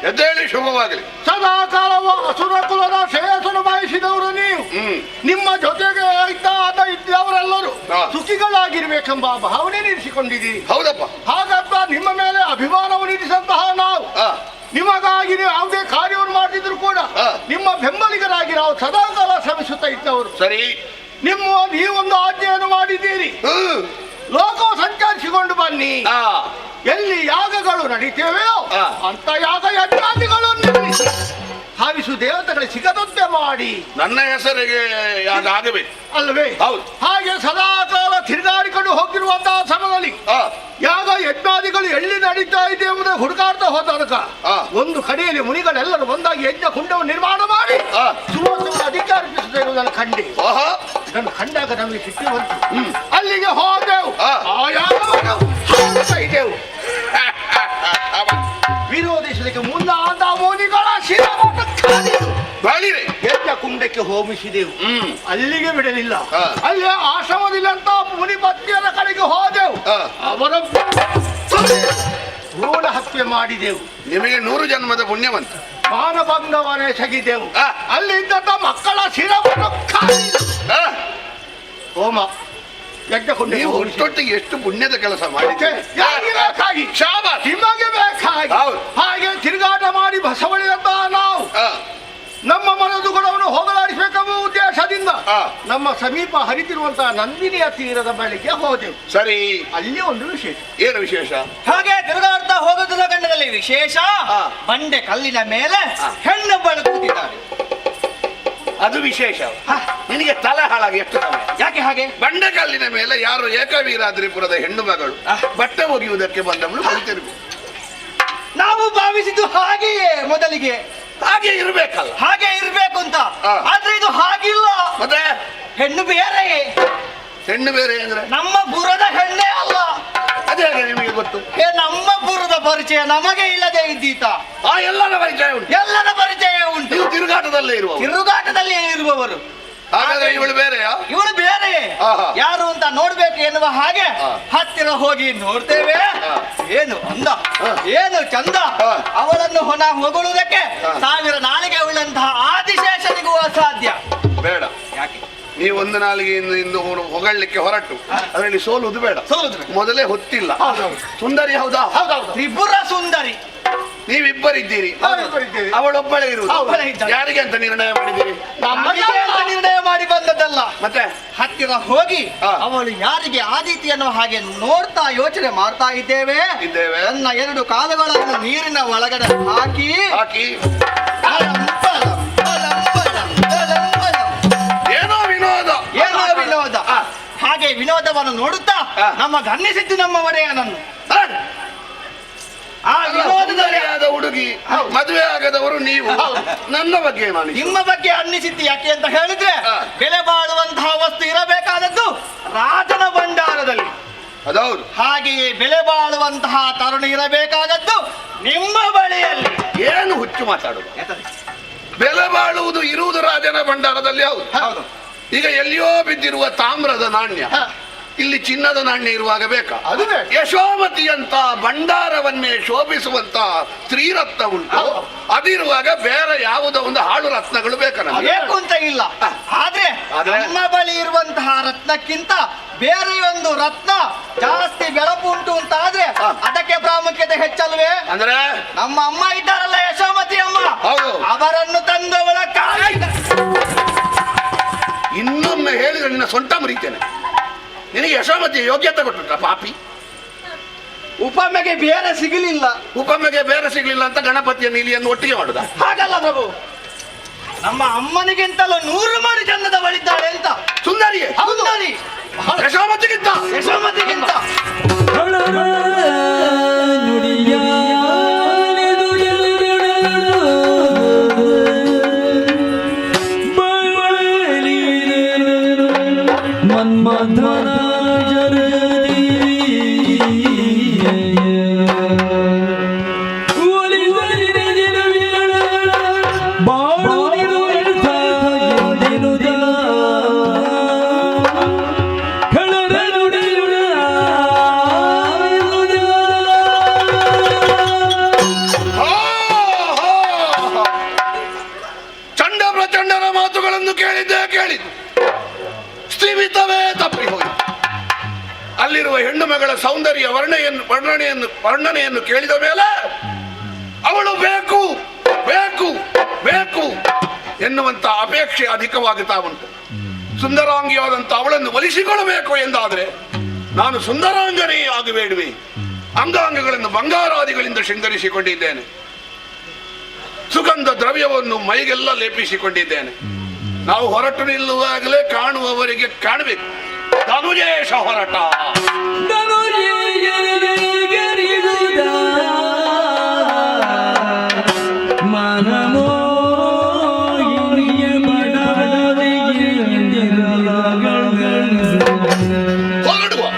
ಎದ್ದೇಳಿ ಶುಭವಾಗಲಿ. ಸದಾ ಕಾಲವು ಅಸುರ ಕುಲದ ಶ್ರೇಯಸ್ಸನ್ನು ಬಯಸಿದವರು ನೀವು. ನಿಮ್ಮ ಜೊತೆಗೆ ಇದ್ದವರೆಲ್ಲರೂ ಸುಖಿಗಳಾಗಿರ್ಬೇಕೆಂಬ ಭಾವನೆ ನಿರಿಸಿಕೊಂಡಿದ್ದೀರಿ. ಹೌದಪ್ಪ. ಹಾಗಂತ ನಿಮ್ಮ ಮೇಲೆ ಅಭಿಮಾನವನ್ನು ಇರಿಸಂತಹ ನಾವು ನಿಮಗಾಗಿ ಯಾವುದೇ ಕಾರ್ಯವನ್ನು ಮಾಡ್ತಿದ್ರು ಕೂಡ ನಿಮ್ಮ ಬೆಂಬಲಿಗರಾಗಿ ನಾವು ಸದಾ ಕಾಲ ಶ್ರಮಿಸುತ್ತಾ ಇದ್ದವರು. ಸರಿ, ನೀವೊಂದು ಆಜ್ಞೆಯನ್ನು ಮಾಡಿದ್ದೀರಿ. ಲೋಕವು ಸಂಚರಿಸಿಕೊಂಡು ಬನ್ನಿ, ಎಲ್ಲಿ ಯಾಗಗಳು ನಡೀತೇವೆಯೋ ಅಂತ ಯಾಗ ಯಜ್ಞಾದಿಗಳು ಭಾವಿಸು ದೇವತೆಗಳು ಸಿಗದಂತೆ ಮಾಡಿ ನನ್ನ ಹೆಸರಿಗೆ ಯಾಗ ಆಗಬೇಕು ಅಲ್ವೇ? ಹೌದು. ಹಾಗೆ ಸದಾ ಕಾಲ ತಿರುಗಾಡಿಕೊಂಡು ಹೋಗಿರುವಂತಹ ಸಮಯದಲ್ಲಿ ಯಾಗ ಯಜ್ಞಾದಿಗಳು ಎಲ್ಲಿ ನಡೀತಾ ಇದೆ ಎಂಬುದೇ ಹುಡುಕಾಡ್ತಾ ಹೋದಾಗ ಒಂದು ಕಡೆಯಲ್ಲಿ ಮುನಿಗಳೆಲ್ಲರೂ ಒಂದಾಗಿ ಯಜ್ಞ ಕುಂಡವನ್ನು ನಿರ್ಮಾಣ ಮಾಡಿ ಸುಲೋಚನ ಅಧಿಕಾರಿಸುತ್ತೆ ಎನ್ನುವುದನ್ನು ಕಂಡಿ. ಇದನ್ನು ಕಂಡಾಗ ನಮಗೆ ಸಿಕ್ಕಿ ಬಂತು. ಅಲ್ಲಿಗೆ ಹೋದೆವು, ಆ ಯಾಗವನ್ನು ಇದ್ದೆವು. ವಿರೋಧಿಸಲಿಕ್ಕೆ ಮುಂದಾದ ಮುನಿಗಳ ಶಿರವನ್ನು ಯಜ್ಞ ಕುಂಡಕ್ಕೆ ಹೋಮಿಸಿದೆವು. ಅಲ್ಲಿಗೆ ಬಿಡಲಿಲ್ಲ, ಅಲ್ಲೇ ಆಶ್ರಮದಿಲ್ಲಂತ ಮುನಿ ಪತ್ನಿಯರ ಕಡೆಗೆ ಹೋದೆವು. ಅವರ ಭ್ರೂಣ ಹತ್ಯೆ ಮಾಡಿದೆವು. ನಿಮಗೆ 100 ಜನ್ಮದ ಪುಣ್ಯವಂತ. ಮಾನಭಂಗವನ್ನೇ ಸಗಿದೆವು. ಅಲ್ಲಿದ್ದಂತ ಮಕ್ಕಳ ಶಿರವನ್ನು ಹೋಮ ಯಜ್ಞ ಕುಂಡ. ನೀವು ಒಟ್ಟೊಟ್ಟಿಗೆ ಎಷ್ಟು ಪುಣ್ಯದ ಕೆಲಸ ಮಾಡಿದ್ದೆ. ನಿಮಗೆ ಬೇಕಾಗಿ ಹಾಗೆ ತಿರುಗಾಟ ಮಾಡಿ ಬಸವಳಿದಂತಹ ನಾವು ನಮ್ಮ ಮನದು ಗುಣವನ್ನು ಹೋಗಲಾಡಿಸಬೇಕೆಂಬ ಉದ್ದೇಶದಿಂದ ನಮ್ಮ ಸಮೀಪ ಹರಿತಿರುವಂತಹ ನಂದಿನಿಯ ತೀರದ ಬಳಿಗೆ ಹೋದೆವು. ಸರಿ, ಅಲ್ಲಿ ಒಂದು ವಿಶೇಷ. ಏನು ವಿಶೇಷ? ಹಾಗೆ ತಿರುಗಾಡ್ತಾ ಹೋಗೋದರ ಗಂಡದಲ್ಲಿ ವಿಶೇಷ, ಬಂಡೆ ಕಲ್ಲಿನ ಮೇಲೆ ಹೆಣ್ಣೊಬ್ಬಳು ಕೂತಿದ್ದಾರೆ. ಅದು ವಿಶೇಷ. ನಿನಗೆ ತಲೆ ಹಾಳಾಗಿ ಎಷ್ಟು ಸಮಯ? ಯಾಕೆ ಹಾಗೆ? ಬಂಡೆಕಲ್ಲಿನ ಮೇಲೆ ಯಾರು ಏಕವೀರಾದ್ರಿಪುರದ ಹೆಣ್ಣು ಮಗಳು ಬಟ್ಟೆ ಒಗೆಯುವುದಕ್ಕೆ ಬಂದವಳು ಕುಳಿತಿರ್ಬೇಕು. ನಾವು ಭಾವಿಸಿದ್ದು ಹಾಗೆಯೇ ಮೊದಲಿಗೆ. ಹಾಗೆ ಇರ್ಬೇಕಲ್ಲ? ಹಾಗೆ ಇರ್ಬೇಕು ಅಂತ. ಆದ್ರೆ ಇದು ಹಾಗಿಲ್ಲ. ಮತ್ತೆ ಹೆಣ್ಣು ಬೇರೆ. ಹೆಣ್ಣು ಬೇರೆ ಅಂದ್ರೆ ನಮ್ಮ ಪುರದ ಹೆಣ್ಣೇ ಅಲ್ಲ. ಅದೇ ನಿಮಗೆ ಗೊತ್ತು. ನಮ್ಮ ಪುರದ ಪರಿಚಯ ನಮಗೆ ಇಲ್ಲದೆ ಇದ್ದೀತ. ಎಲ್ಲರ ಪರಿಚಯ ಉಂಟು. ಎಲ್ಲರ ಪರಿಚಯ ಉಂಟು. ನೀವು ತಿರುಗಾಟದಲ್ಲೇ ಇರುವವರು. ಹಾಗಾದ್ರೆ ಇವಳು ಬೇರೆಯಾ? ಇವಳು ಬೇರೆ. ಯಾರು ಅಂತ ನೋಡ್ಬೇಕು ಎನ್ನುವ ಹಾಗೆ ಹತ್ತಿರ ಹೋಗಿ ನೋಡ್ತೇವೆ. ಏನು ಅಂದ, ಏನು ಚಂದ. ಅವಳನ್ನು ಹೊಗಳುವುದಕ್ಕೆ 1000 ನಾಲಿಗೆ ಉಳ್ಳಂತಹ ಆದಿಶೇಷನಿಗೂ ಅಸಾಧ್ಯ. ಬೇಡ. ಯಾಕೆ? ನೀವು ಒಂದು ನಾಲಿಗೆಯಿಂದ ಹೊಗಳಲಿಕ್ಕೆ ಹೊರಟು ಅದರಲ್ಲಿ ಸೋಲುವುದು ಬೇಡ. ಮೊದಲೇ ಹೊತ್ತಿಲ್ಲ. ಸುಂದರಿ ಹೌದಾ? ತ್ರಿಪುರ ಸುಂದರಿ. ನೀವಿಬ್ಬರಿದ್ದೀರಿ, ಅವಳೊಬ್ಬಳೇ ಇರುವುದು. ಯಾರಿಗೆ ಅಂತ ನಿರ್ಣಯ ಮಾಡಿದ್ದೀರಿ? ನಿರ್ಣಯ ಮಾಡಿ ಬಂದದ್ದಲ್ಲ. ಮತ್ತೆ ಹತ್ತಿರ ಹೋಗಿ ಅವಳು ಯಾರಿಗೆ ಆದೀತಿ ಅನ್ನೋ ಹಾಗೆ ನೋಡ್ತಾ ಯೋಚನೆ ಮಾಡ್ತಾ ಇದ್ದೇವೆ. ನನ್ನ 2 ಕಾಲುಗಳನ್ನು ನೀರಿನ ಒಳಗಡೆ ಹಾಕಿ ಏನೋ ವಿನೋದ. ಹಾಗೆ ವಿನೋದವನ್ನು ನೋಡುತ್ತಾ ನಮಗನ್ನಿಸಿದ್ದು ನಮ್ಮ ಒಡೆಯನನ್ನು. ಆ ವಿನೋದದಲ್ಲಿ ಹುಡುಗಿ ಮದುವೆ ಆಗದವರು ನೀವು. ನನ್ನ ಬಗ್ಗೆ ನಿಮ್ಮ ಬಗ್ಗೆ ಅನ್ನಿಸಿದ್ದು ಯಾಕೆ ಅಂತ ಹೇಳಿದ್ರೆ, ಬೆಲೆ ಬಾಳುವಂತಹ ವಸ್ತು ಇರಬೇಕಾದದ್ದು ರಾಜನ ಭಂಡಾರದಲ್ಲಿ. ಅದೌದು. ಹಾಗೆಯೇ ಬೆಲೆ ಬಾಳುವಂತಹ ತರುಣ ಇರಬೇಕಾದದ್ದು ನಿಮ್ಮ ಬಳಿಯಲ್ಲಿ. ಏನು ಹುಚ್ಚು ಮಾತಾಡುದು? ಬೆಲೆ ಬಾಳುವುದು ಇರುವುದು ರಾಜನ ಭಂಡಾರದಲ್ಲಿ. ಹೌದು. ಈಗ ಎಲ್ಲಿಯೋ ಬಿದ್ದಿರುವ ತಾಮ್ರದ ನಾಣ್ಯ ಇಲ್ಲಿ ಚಿನ್ನದ ನಾಣ್ಯ ಇರುವಾಗ ಬೇಕಾ? ಯಶೋಮತಿ ಅಂತ ಭಂಡಾರವನ್ನೇ ಶೋಭಿಸುವಂತ ಸ್ತ್ರೀರತ್ನ ಉಂಟು, ಅದಿರುವಾಗ ಬೇರೆ ಯಾವುದೋ ಒಂದು ಹಾಳು ರತ್ನಗಳು ಬೇಕಾ? ಬೇಕು ಅಂತ ಇಲ್ಲ, ಆದ್ರೆ ನಮ್ಮ ಬಳಿ ಇರುವಂತಹ ರತ್ನಕ್ಕಿಂತ ಬೇರೆಯೊಂದು ರತ್ನ ಜಾಸ್ತಿ ಬೆಳಕು ಉಂಟು ಅಂತ ಆದ್ರೆ ಅದಕ್ಕೆ ಪ್ರಾಮುಖ್ಯತೆ ಹೆಚ್ಚಲ್ವೇ? ಅಂದ್ರೆ ನಮ್ಮ ಅಮ್ಮ ಇದ್ದಾರಲ್ಲ, ಯಶೋಮತಿ ಅಮ್ಮ, ಅವರನ್ನು ತಂದವಳ ಇನ್ನೊಮ್ಮೆ ಹೇಳಿದ್ರೆ ನಿನ್ನ ಸೊಂಟ ಮುರಿತೇನೆ. ನಿನಗೆ ಯಶೋಮತಿ ಯೋಗ್ಯತೆ ಕೊಟ್ಟು ಪಾಪಿ. ಉಪಮೆಗೆ ಬೇರೆ ಸಿಗಲಿಲ್ಲ, ಉಪಮೆಗೆ ಬೇರೆ ಸಿಗಲಿಲ್ಲ ಅಂತ ಗಣಪತಿಯ ನೀಲಿಯನ್ನು ಒಟ್ಟಿಗೆ ಮಾಡುದ? ಹಾಗಲ್ಲ ಪ್ರಭು, ನಮ್ಮ ಅಮ್ಮನಿಗಿಂತಲೂ 100 ಮಾಡಿ ಚಂದದವಳಿದ್ದಾಳೆ ಅಂತ. ಸುಂದರಿ ಸುಂದರಿ ಯಶೋಮತಿಗಿಂತ ಅಲ್ಲಿರುವ ಹೆಣ್ಣು ಮಗಳ ಸೌಂದರ್ಯ ವರ್ಣನೆಯನ್ನು ಕೇಳಿದ ಮೇಲೆ ಅವಳು ಬೇಕು ಬೇಕು ಬೇಕು ಎನ್ನುವಂತ ಅಪೇಕ್ಷೆ ಅಧಿಕವಾಗುತ್ತಾ ಉಂಟು. ಸುಂದರಾಂಗಿಯಾದಂತ ಅವಳನ್ನು ಒಲಿಸಿಕೊಳ್ಳಬೇಕು ಎಂದಾದ್ರೆ ನಾನು ಸುಂದರಾಂಗನೇ ಆಗಬೇಡುವೆ. ಅಂಗಾಂಗಗಳನ್ನು ಬಂಗಾರಾದಿಗಳಿಂದ ಶೃಂಗರಿಸಿಕೊಂಡಿದ್ದೇನೆ, ಸುಗಂಧ ದ್ರವ್ಯವನ್ನು ಮೈಗೆಲ್ಲ ಲೇಪಿಸಿಕೊಂಡಿದ್ದೇನೆ. ನಾವು ಹೊರಟು ನಿಲ್ಲುವಾಗಲೇ ಕಾಣುವವರಿಗೆ ಕಾಣಬೇಕು. ಧನುಜೇಶ ಹೊರಟ ಹೊರಡುವ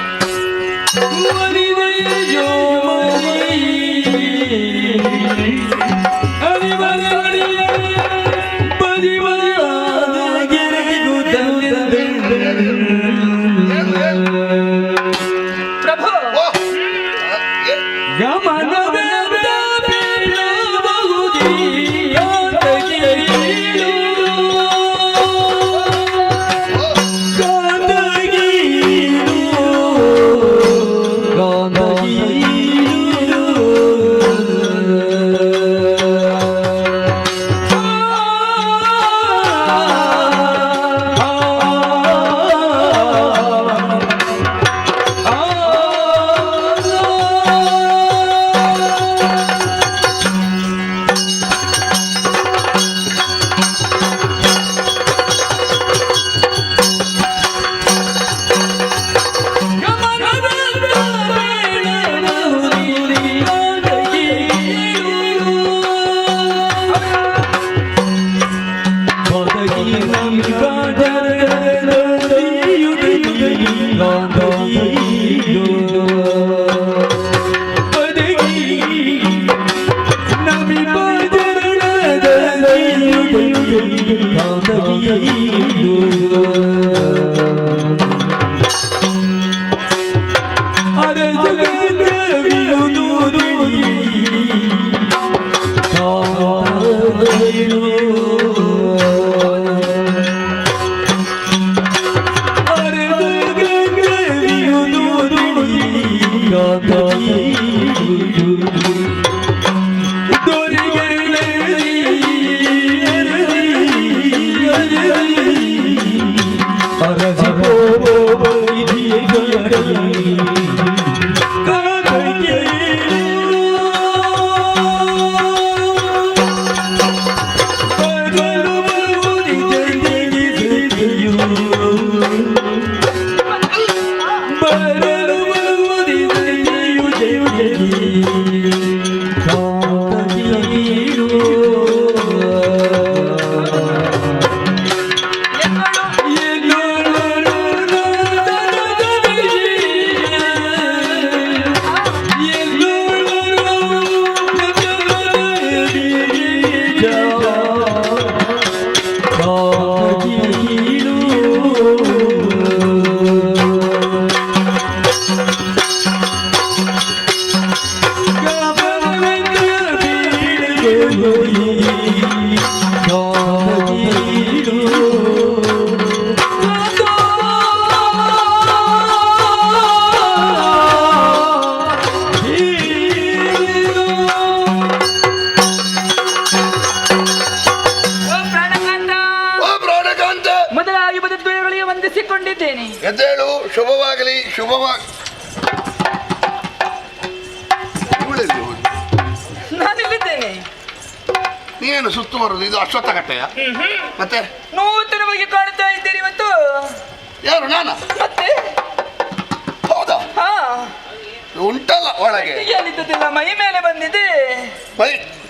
ಮೊದಲಾಗಿ ಬದುಕುಗಳಿಗೆ ವಂದಿಸಿಕೊಂಡಿದ್ದೇನೆ. ಎದ್ದೇಳು, ಶುಭವಾಗಲಿ, ನಾನಿಲ್ಲಿದ್ದೇನೆ. ನೀನು ಸುತ್ತು ಬರುದು ಇದು ಅಶ್ವತ್ಥಕಟ್ಟೆಯ? ಮತ್ತೆ ನೂತನವಾಗಿ ಕಾಣ್ತಾ ಇದ್ದೀರಿ ಇವತ್ತು. ಯಾರು ನಾನ? ಮತ್ತೆ ಹೌದಾ? ಹಾ, ಉಂಟಲ್ಲ ಒಳಗೆ ಎಲ್ಲಿದ್ದುದಿಲ್ಲ, ಮೈ ಮೇಲೆ ಬಂದಿದೆ.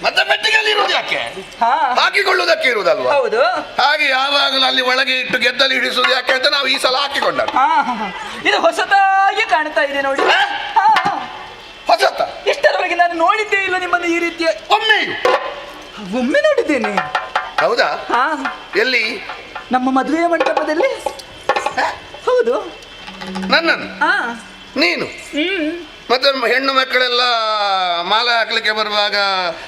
ಮತ್ತೆ ಮೆಟ್ಟಿಗೆಯಲ್ಲಿ ಇರುವುದು ಯಾಕೆ? ಹಾ, ಹಾಕಿಕೊಳ್ಳುವುದಕ್ಕೆ ಇರುವುದಲ್ವಾ? ಹೌದು. ಹಾಗೆ ಯಾವಾಗಲೂ ಅಲ್ಲಿ ಒಳಗೆ ಇಟ್ಟು ಗೆದ್ದಲ್ಲಿ ಹಿಡಿಸುವುದು ಯಾಕೆ ಅಂತ ನಾವು ಈ ಸಲ ಹಾಕಿಕೊಂಡರು. ಹಾ, ಇದು ಹೊಸದಾಗಿ ಕಾಣ್ತಾ ಇದೆ ನೋಡಿ. ಹಾ, ಹೊಸತ? ಇಷ್ಟರವರೆಗೆ ನಾನು ನೋಡಿದ್ದೇ ಇಲ್ಲ ನಿಮ್ಮನ್ನು ಈ ರೀತಿಯ. ಒಮ್ಮೆ ನೋಡಿದ್ದೇನೆ. ಹೌದಾ? ಹಾ, ಎಲ್ಲಿ? ನಮ್ಮ ಮದುವೆಯ ಮಂಟಪದಲ್ಲಿ. ಹೌದು. ನನ್ನನ್ನು? ಹಾ, ನೀನು? ಮತ್ತೆ ಹೆಣ್ಣು ಮಕ್ಕಳೆಲ್ಲ ಮಾಲೆ ಹಾಕ್ಲಿಕ್ಕೆ ಬರುವಾಗ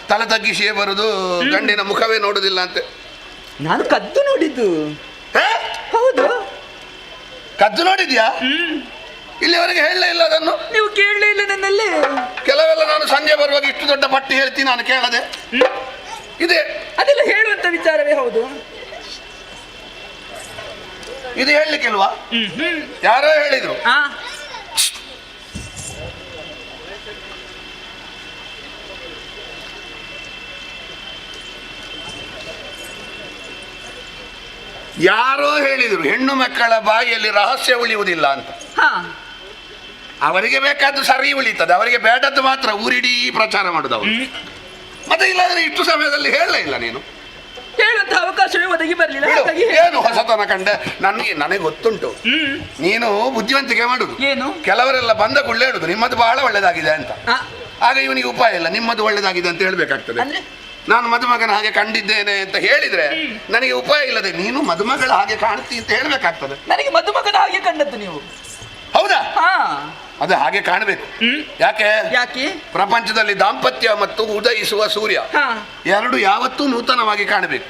ತಲೆ ತಗ್ಗಿಸಿಯೇ ಬರುದು, ಗಂಡಿನ ಮುಖವೇ ನೋಡುದಿಲ್ಲ ಅಂತೆ. ನಾನು ಕದ್ದು ನೋಡಿದ್ದು. ಹೌದು. ಕದ್ದು ನೋಡಿದ್ಯಾ? ಇಲ್ಲಿವರೆಗೆ ಹೇಳಲೇ ಇಲ್ಲ ಅದನ್ನು. ನೀವು ಕೇಳಲೇ ಇಲ್ಲ ನನ್ನಲ್ಲಿ. ಕೆಲವೆಲ್ಲ ನಾನು ಸಂಜೆ ಬರುವಾಗ ಇಷ್ಟು ದೊಡ್ಡ ಪಟ್ಟಿ ಹೇಳ್ತೀನಿ, ನಾನು ಕೇಳದೆ. ಇದೆ ಅದೆಲ್ಲ ಹೇಳುವಂತ ವಿಚಾರವೇ. ಹೌದು. ಇದು ಹೇಳಲಿಕ್ಕಿಲ್ವಾ? ಯಾರೋ ಹೇಳಿದ್ರು. ಯಾರೋ ಹೇಳಿದ್ರು ಹೆಣ್ಣು ಮಕ್ಕಳ ಬಾಯಿಯಲ್ಲಿ ರಹಸ್ಯ ಉಳಿಯುವುದಿಲ್ಲ ಅಂತ. ಅವರಿಗೆ ಬೇಕಾದ್ದು ಸರಿ ಉಳಿತದೆ, ಅವರಿಗೆ ಬೇಡದ್ದು ಮಾತ್ರ ಊರಿಡೀ ಪ್ರಚಾರ ಮಾಡುದು ಅವರು. ಮತ್ತೆ ಇಲ್ಲಾಂದ್ರೆ ಇಷ್ಟು ಸಮಯದಲ್ಲಿ ಹೇಳಲೇ ಇಲ್ಲ ನೀನು. ಹೇಳುವಂತ ಅವಕಾಶವೇ ಒದಗಿ ಬರಲಿಲ್ಲ. ಏನು ಹೊಸತನ ಕಂಡೆ? ನನಗೆ ಗೊತ್ತುಂಟು, ನೀನು ಬುದ್ಧಿವಂತಿಕೆ ಮಾಡುದು. ಏನು? ಕೆಲವರೆಲ್ಲ ಬಂದ ಕೂಡಲೇ ಹೇಳುದು ನಿಮ್ಮದು ಬಹಳ ಒಳ್ಳೇದಾಗಿದೆ ಅಂತ. ಆಗ ಇವನಿಗೆ ಉಪಾಯ ಇಲ್ಲ, ನಿಮ್ಮದು ಒಳ್ಳೇದಾಗಿದೆ ಅಂತ ಹೇಳ್ಬೇಕಾಗ್ತದೆ. ನಾನು ಮದುಮಗನ ಹಾಗೆ ಕಂಡಿದ್ದೇನೆ ಅಂತ ಹೇಳಿದ್ರೆ ನನಗೆ ಉಪಾಯ ಇಲ್ಲದೆ ನೀನು ಮದುಮಗಳ ಹಾಗೆ ಕಾಣ್ತಿ ಅಂತ ಹೇಳ್ಬೇಕಾಗ್ತದೆ. ನನಗೆ ಮದುಮಗನ ಹಾಗೆ ಕಂಡದ್ದು ನೀವು. ಹೌದಾ? ಅದು ಹಾಗೆ ಕಾಣಬೇಕು. ಯಾಕೆ? ಪ್ರಪಂಚದಲ್ಲಿ ದಾಂಪತ್ಯ ಮತ್ತು ಉದಯಿಸುವ ಸೂರ್ಯ ಎರಡು ಯಾವತ್ತೂ ನೂತನವಾಗಿ ಕಾಣಬೇಕು.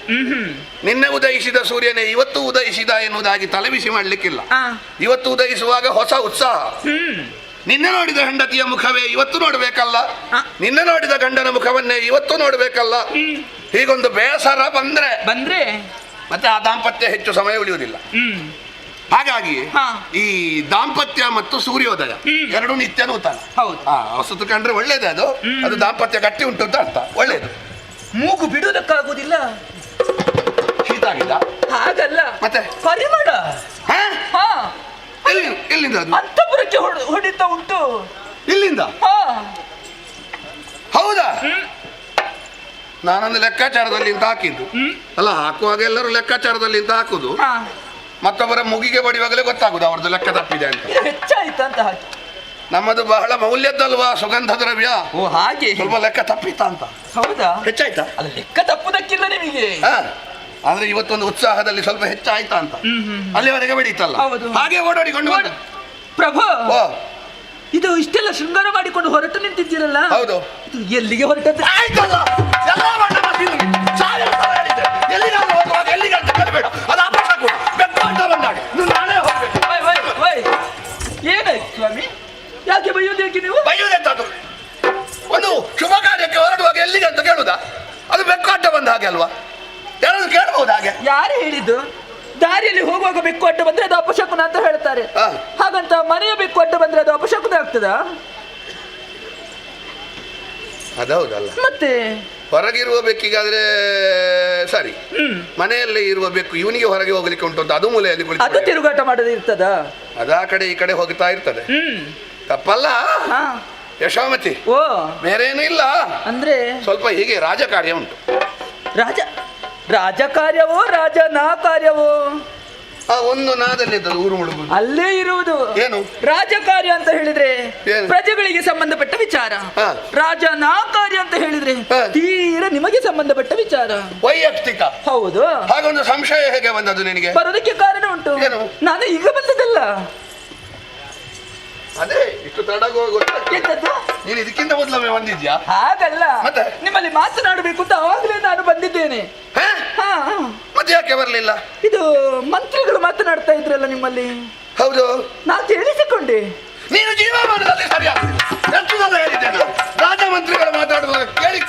ನಿನ್ನೆ ಉದಯಿಸಿದ ಸೂರ್ಯನೇ ಇವತ್ತು ಉದಯಿಸಿದ ಎನ್ನುವುದಾಗಿ ತಲೆಬಿಸಿ ಮಾಡ್ಲಿಕ್ಕಿಲ್ಲ. ಇವತ್ತು ಉದಯಿಸುವಾಗ ಹೊಸ ಉತ್ಸಾಹ. ನಿನ್ನೆ ನೋಡಿದ ಹೆಂಡತಿಯ ಮುಖವೇ ಇವತ್ತು ನೋಡ್ಬೇಕಲ್ಲ, ನಿನ್ನೆ ನೋಡಿದ ಗಂಡನ ಮುಖವನ್ನೇ ಇವತ್ತು ನೋಡ್ಬೇಕಲ್ಲ. ಹೀಗೊಂದು ಬೇಸರ ಬಂದ್ರೆ ಮತ್ತೆ ಆ ದಾಂಪತ್ಯ ಹೆಚ್ಚು ಸಮಯ ಉಳಿಯುವುದಿಲ್ಲ. ಹಾಗಾಗಿ ಈ ದಾಂಪತ್ಯ ಮತ್ತು ಸೂರ್ಯೋದಯ ಎರಡು ನಿತ್ಯ ನೂತನ. ಹೊಸತು ಕಂಡ್ರೆ ಒಳ್ಳೇದೇ, ಅದು ದಾಂಪತ್ಯ ಗಟ್ಟಿ ಉಂಟು ಅಂತ ಅರ್ಥ. ಒಳ್ಳೇದು. ಮೂಗು ಬಿಡುವುದಕ್ಕಾಗುವುದಿಲ್ಲ. ಶೀತ ಆಗಿಲ್ಲ? ಹಾಗಲ್ಲ, ಮತ್ತೆ ಪರಿಮಳ. ಎಲ್ಲಿಂದ? ಅಂತಪುರಕ್ಕೆ ಹೊಡಿತಾ ಉಂಟು. ಇಲ್ಲಿಂದ? ಹೌದಾ? ನಾನೊಂದು ಲೆಕ್ಕಾಚಾರದಲ್ಲಿ ಅಂತ ಹಾಕಿದ್ದು ಅಲ್ಲ. ಹಾಕುವಾಗ ಎಲ್ಲರೂ ಲೆಕ್ಕಾಚಾರದಲ್ಲಿ ಅಂತ ಹಾಕುದು, ಮತ್ತೊಬ್ಬರ ಮುಗಿಗೆ ಬಡಿಯುವಾಗಲೇ ಗೊತ್ತಾಗುದು ಅವ್ರದ್ದು ಲೆಕ್ಕ ತಪ್ಪಿದೆ ಅಂತ. ಹೆಚ್ಚಾಯ್ತಂತ ಹಾಕಿ. ನಮ್ಮದು ಬಹಳ ಮೌಲ್ಯದ್ದಲ್ವಾ ಸುಗಂಧ ದ್ರವ್ಯ. ಹಾಗೆ ಸ್ವಲ್ಪ ಲೆಕ್ಕ ತಪ್ಪಿತಾ ಅಂತ. ಹೌದಾ? ಹೆಚ್ಚಾಯ್ತಾ? ಅದು ಲೆಕ್ಕ ತಪ್ಪುದಕ್ಕಿಲ್ಲ ನಿಮಗೆ. ಆದ್ರೆ ಇವತ್ತೊಂದು ಉತ್ಸಾಹದಲ್ಲಿ ಸ್ವಲ್ಪ ಹೆಚ್ಚಾಯ್ತಾ ಅಂತ. ಅಲ್ಲಿವರೆಗೆ ಬೆಳೀತಲ್ಲ, ಹಾಗೆ ಓಡಾಡಿಕೊಂಡು ಬಂದ. ಪ್ರಭು, ಇದು ಇಷ್ಟೆಲ್ಲ ಶೃಂಗಾರ ಮಾಡಿಕೊಂಡು ಹೊರಟು ನಿಂತಿದ್ದೀರಲ್ಲ. ಹೌದು. ಎಲ್ಲಿಗೆ ಹೊರಟದ್ದು? ಆಯ್ತಲ್ಲ, ಏನಾಯ್ತು ಸ್ವಾಮಿ? ಯಾಕೆ ಬೈಯೋದೇಕೆ ನೀವು? ಬೈಯೋದೆಂತದ್ದು? ಒಂದು ಶುಭ ಕಾರ್ಯಕ್ಕೆ ಹೊರಡುವಾಗ ಎಲ್ಲಿಗೆ ಅಂತ ಕೇಳುದಾ? ಅದು ಬೆಕ್ಕಾಟ ಬಂದ ಹಾಗೆ ಅಲ್ವಾ? ಯಾರಾದ್ರೂ ಕೇಳಬಹುದು ಹಾಗೆ? ಯಾರು ಹೇಳಿದ್ದು? ದಾರಿಯಲ್ಲಿ ಹೋಗುವಾಗ ಬೆಕ್ಕು ಅಡ್ಡ ಬಂದ್ರೆ ಅದು ಅಪಶಕುನ ಅಂತ ಹೇಳ್ತಾರೆ. ಹಾಗಂತ ಮನೆಯ ಬೆಕ್ಕು ಅಡ್ಡ ಬಂದ್ರೆ ಅದು ಅಪಶಕುನ ಆಗ್ತದಾ? ಅದೌದಲ್ಲ. ಮತ್ತೆ ಹೊರಗಿರುವ ಬೆಕ್ಕಿಗಾದ್ರೆ ಸರಿ, ಮನೆಯಲ್ಲೇ ಇರುವ ಬೆಕ್ಕು ಇವನಿಗೆ ಹೊರಗೆ ಹೋಗ್ಲಿಕ್ಕೆ ಉಂಟು ಅಂತ ಅದು ಮೂಲೆಯಲ್ಲಿ ಅದು ತಿರುಗಾಟ ಮಾಡೋದು ಇರ್ತದ. ಅದಾ ಕಡೆ ಈ ಕಡೆ ಹೋಗ್ತಾ ಇರ್ತದೆ. ತಪ್ಪಲ್ಲ ಯಶೋಮತಿ. ಬೇರೇನು ಇಲ್ಲ ಅಂದ್ರೆ ಸ್ವಲ್ಪ ಹೀಗೆ ರಾಜಕಾರ್ಯ ಉಂಟು. ರಾಜಕಾರ್ಯವೋ ರಾಜನಾ ಕಾರ್ಯವೋ? ಒಂದು ನಾದಲ್ಲಿ ಊರು ಮುಳುಗುದು ಅಲ್ಲೇ ಇರುವುದು. ಏನು ರಾಜಕಾರ್ಯ ಅಂತ ಹೇಳಿದ್ರೆ ಪ್ರಜೆಗಳಿಗೆ ಸಂಬಂಧಪಟ್ಟ ವಿಚಾರ, ರಾಜನಾ ಕಾರ್ಯ ಅಂತ ಹೇಳಿದ್ರೆ ತೀರಾ ನಿಮಗೆ ಸಂಬಂಧಪಟ್ಟ ವಿಚಾರ, ವೈಯಕ್ತಿಕ. ಹೌದು. ಹಾಗೊಂದು ಸಂಶಯ ಹೇಗೆ ಬಂದದ್ದು ನಿನಗೆ? ಬರೋದಕ್ಕೆ ಕಾರಣ ಉಂಟು. ನಾನು ಈಗ ಬಂದದಲ್ಲ. ಅದೇ ಇಷ್ಟು ತಡಗ ಎಂತದ್ದು? ನೀನು ಇದಕ್ಕಿಂತ ಮೊದಲೊಮ್ಮೆ ಬಂದಿದ್ಯಾ? ಹಾಗಲ್ಲ, ಮತ್ತೆ? ನಿಮ್ಮಲ್ಲಿ ಮಾತನಾಡಬೇಕು ಅಂತ ಆವಾಗಲೇ ನಾನು ಬಂದಿದ್ದೇನೆ. ಹಾ, ಮತ್ತೆ ಯಾಕೆ ಬರಲಿಲ್ಲ? ಇದು ಮಂತ್ರಿಗಳು ಮಾತನಾಡ್ತಾ ಇದ್ರಲ್ಲ ನಿಮ್ಮಲ್ಲಿ. ಹೌದು, ನಾನು ಕೇಳಿಸಿಕೊಂಡೆ. ನೀನು ಜೀವಮಾನದಲ್ಲಿ ಸರಿಯಾಗ್ತಿಲ್ಲ. ಎಷ್ಟು ಸಲ ಹೇಳಿದ್ದೇನೆ, ರಾಜಮಂತ್ರಿಗಳು ಮಾತಾಡುವಾಗ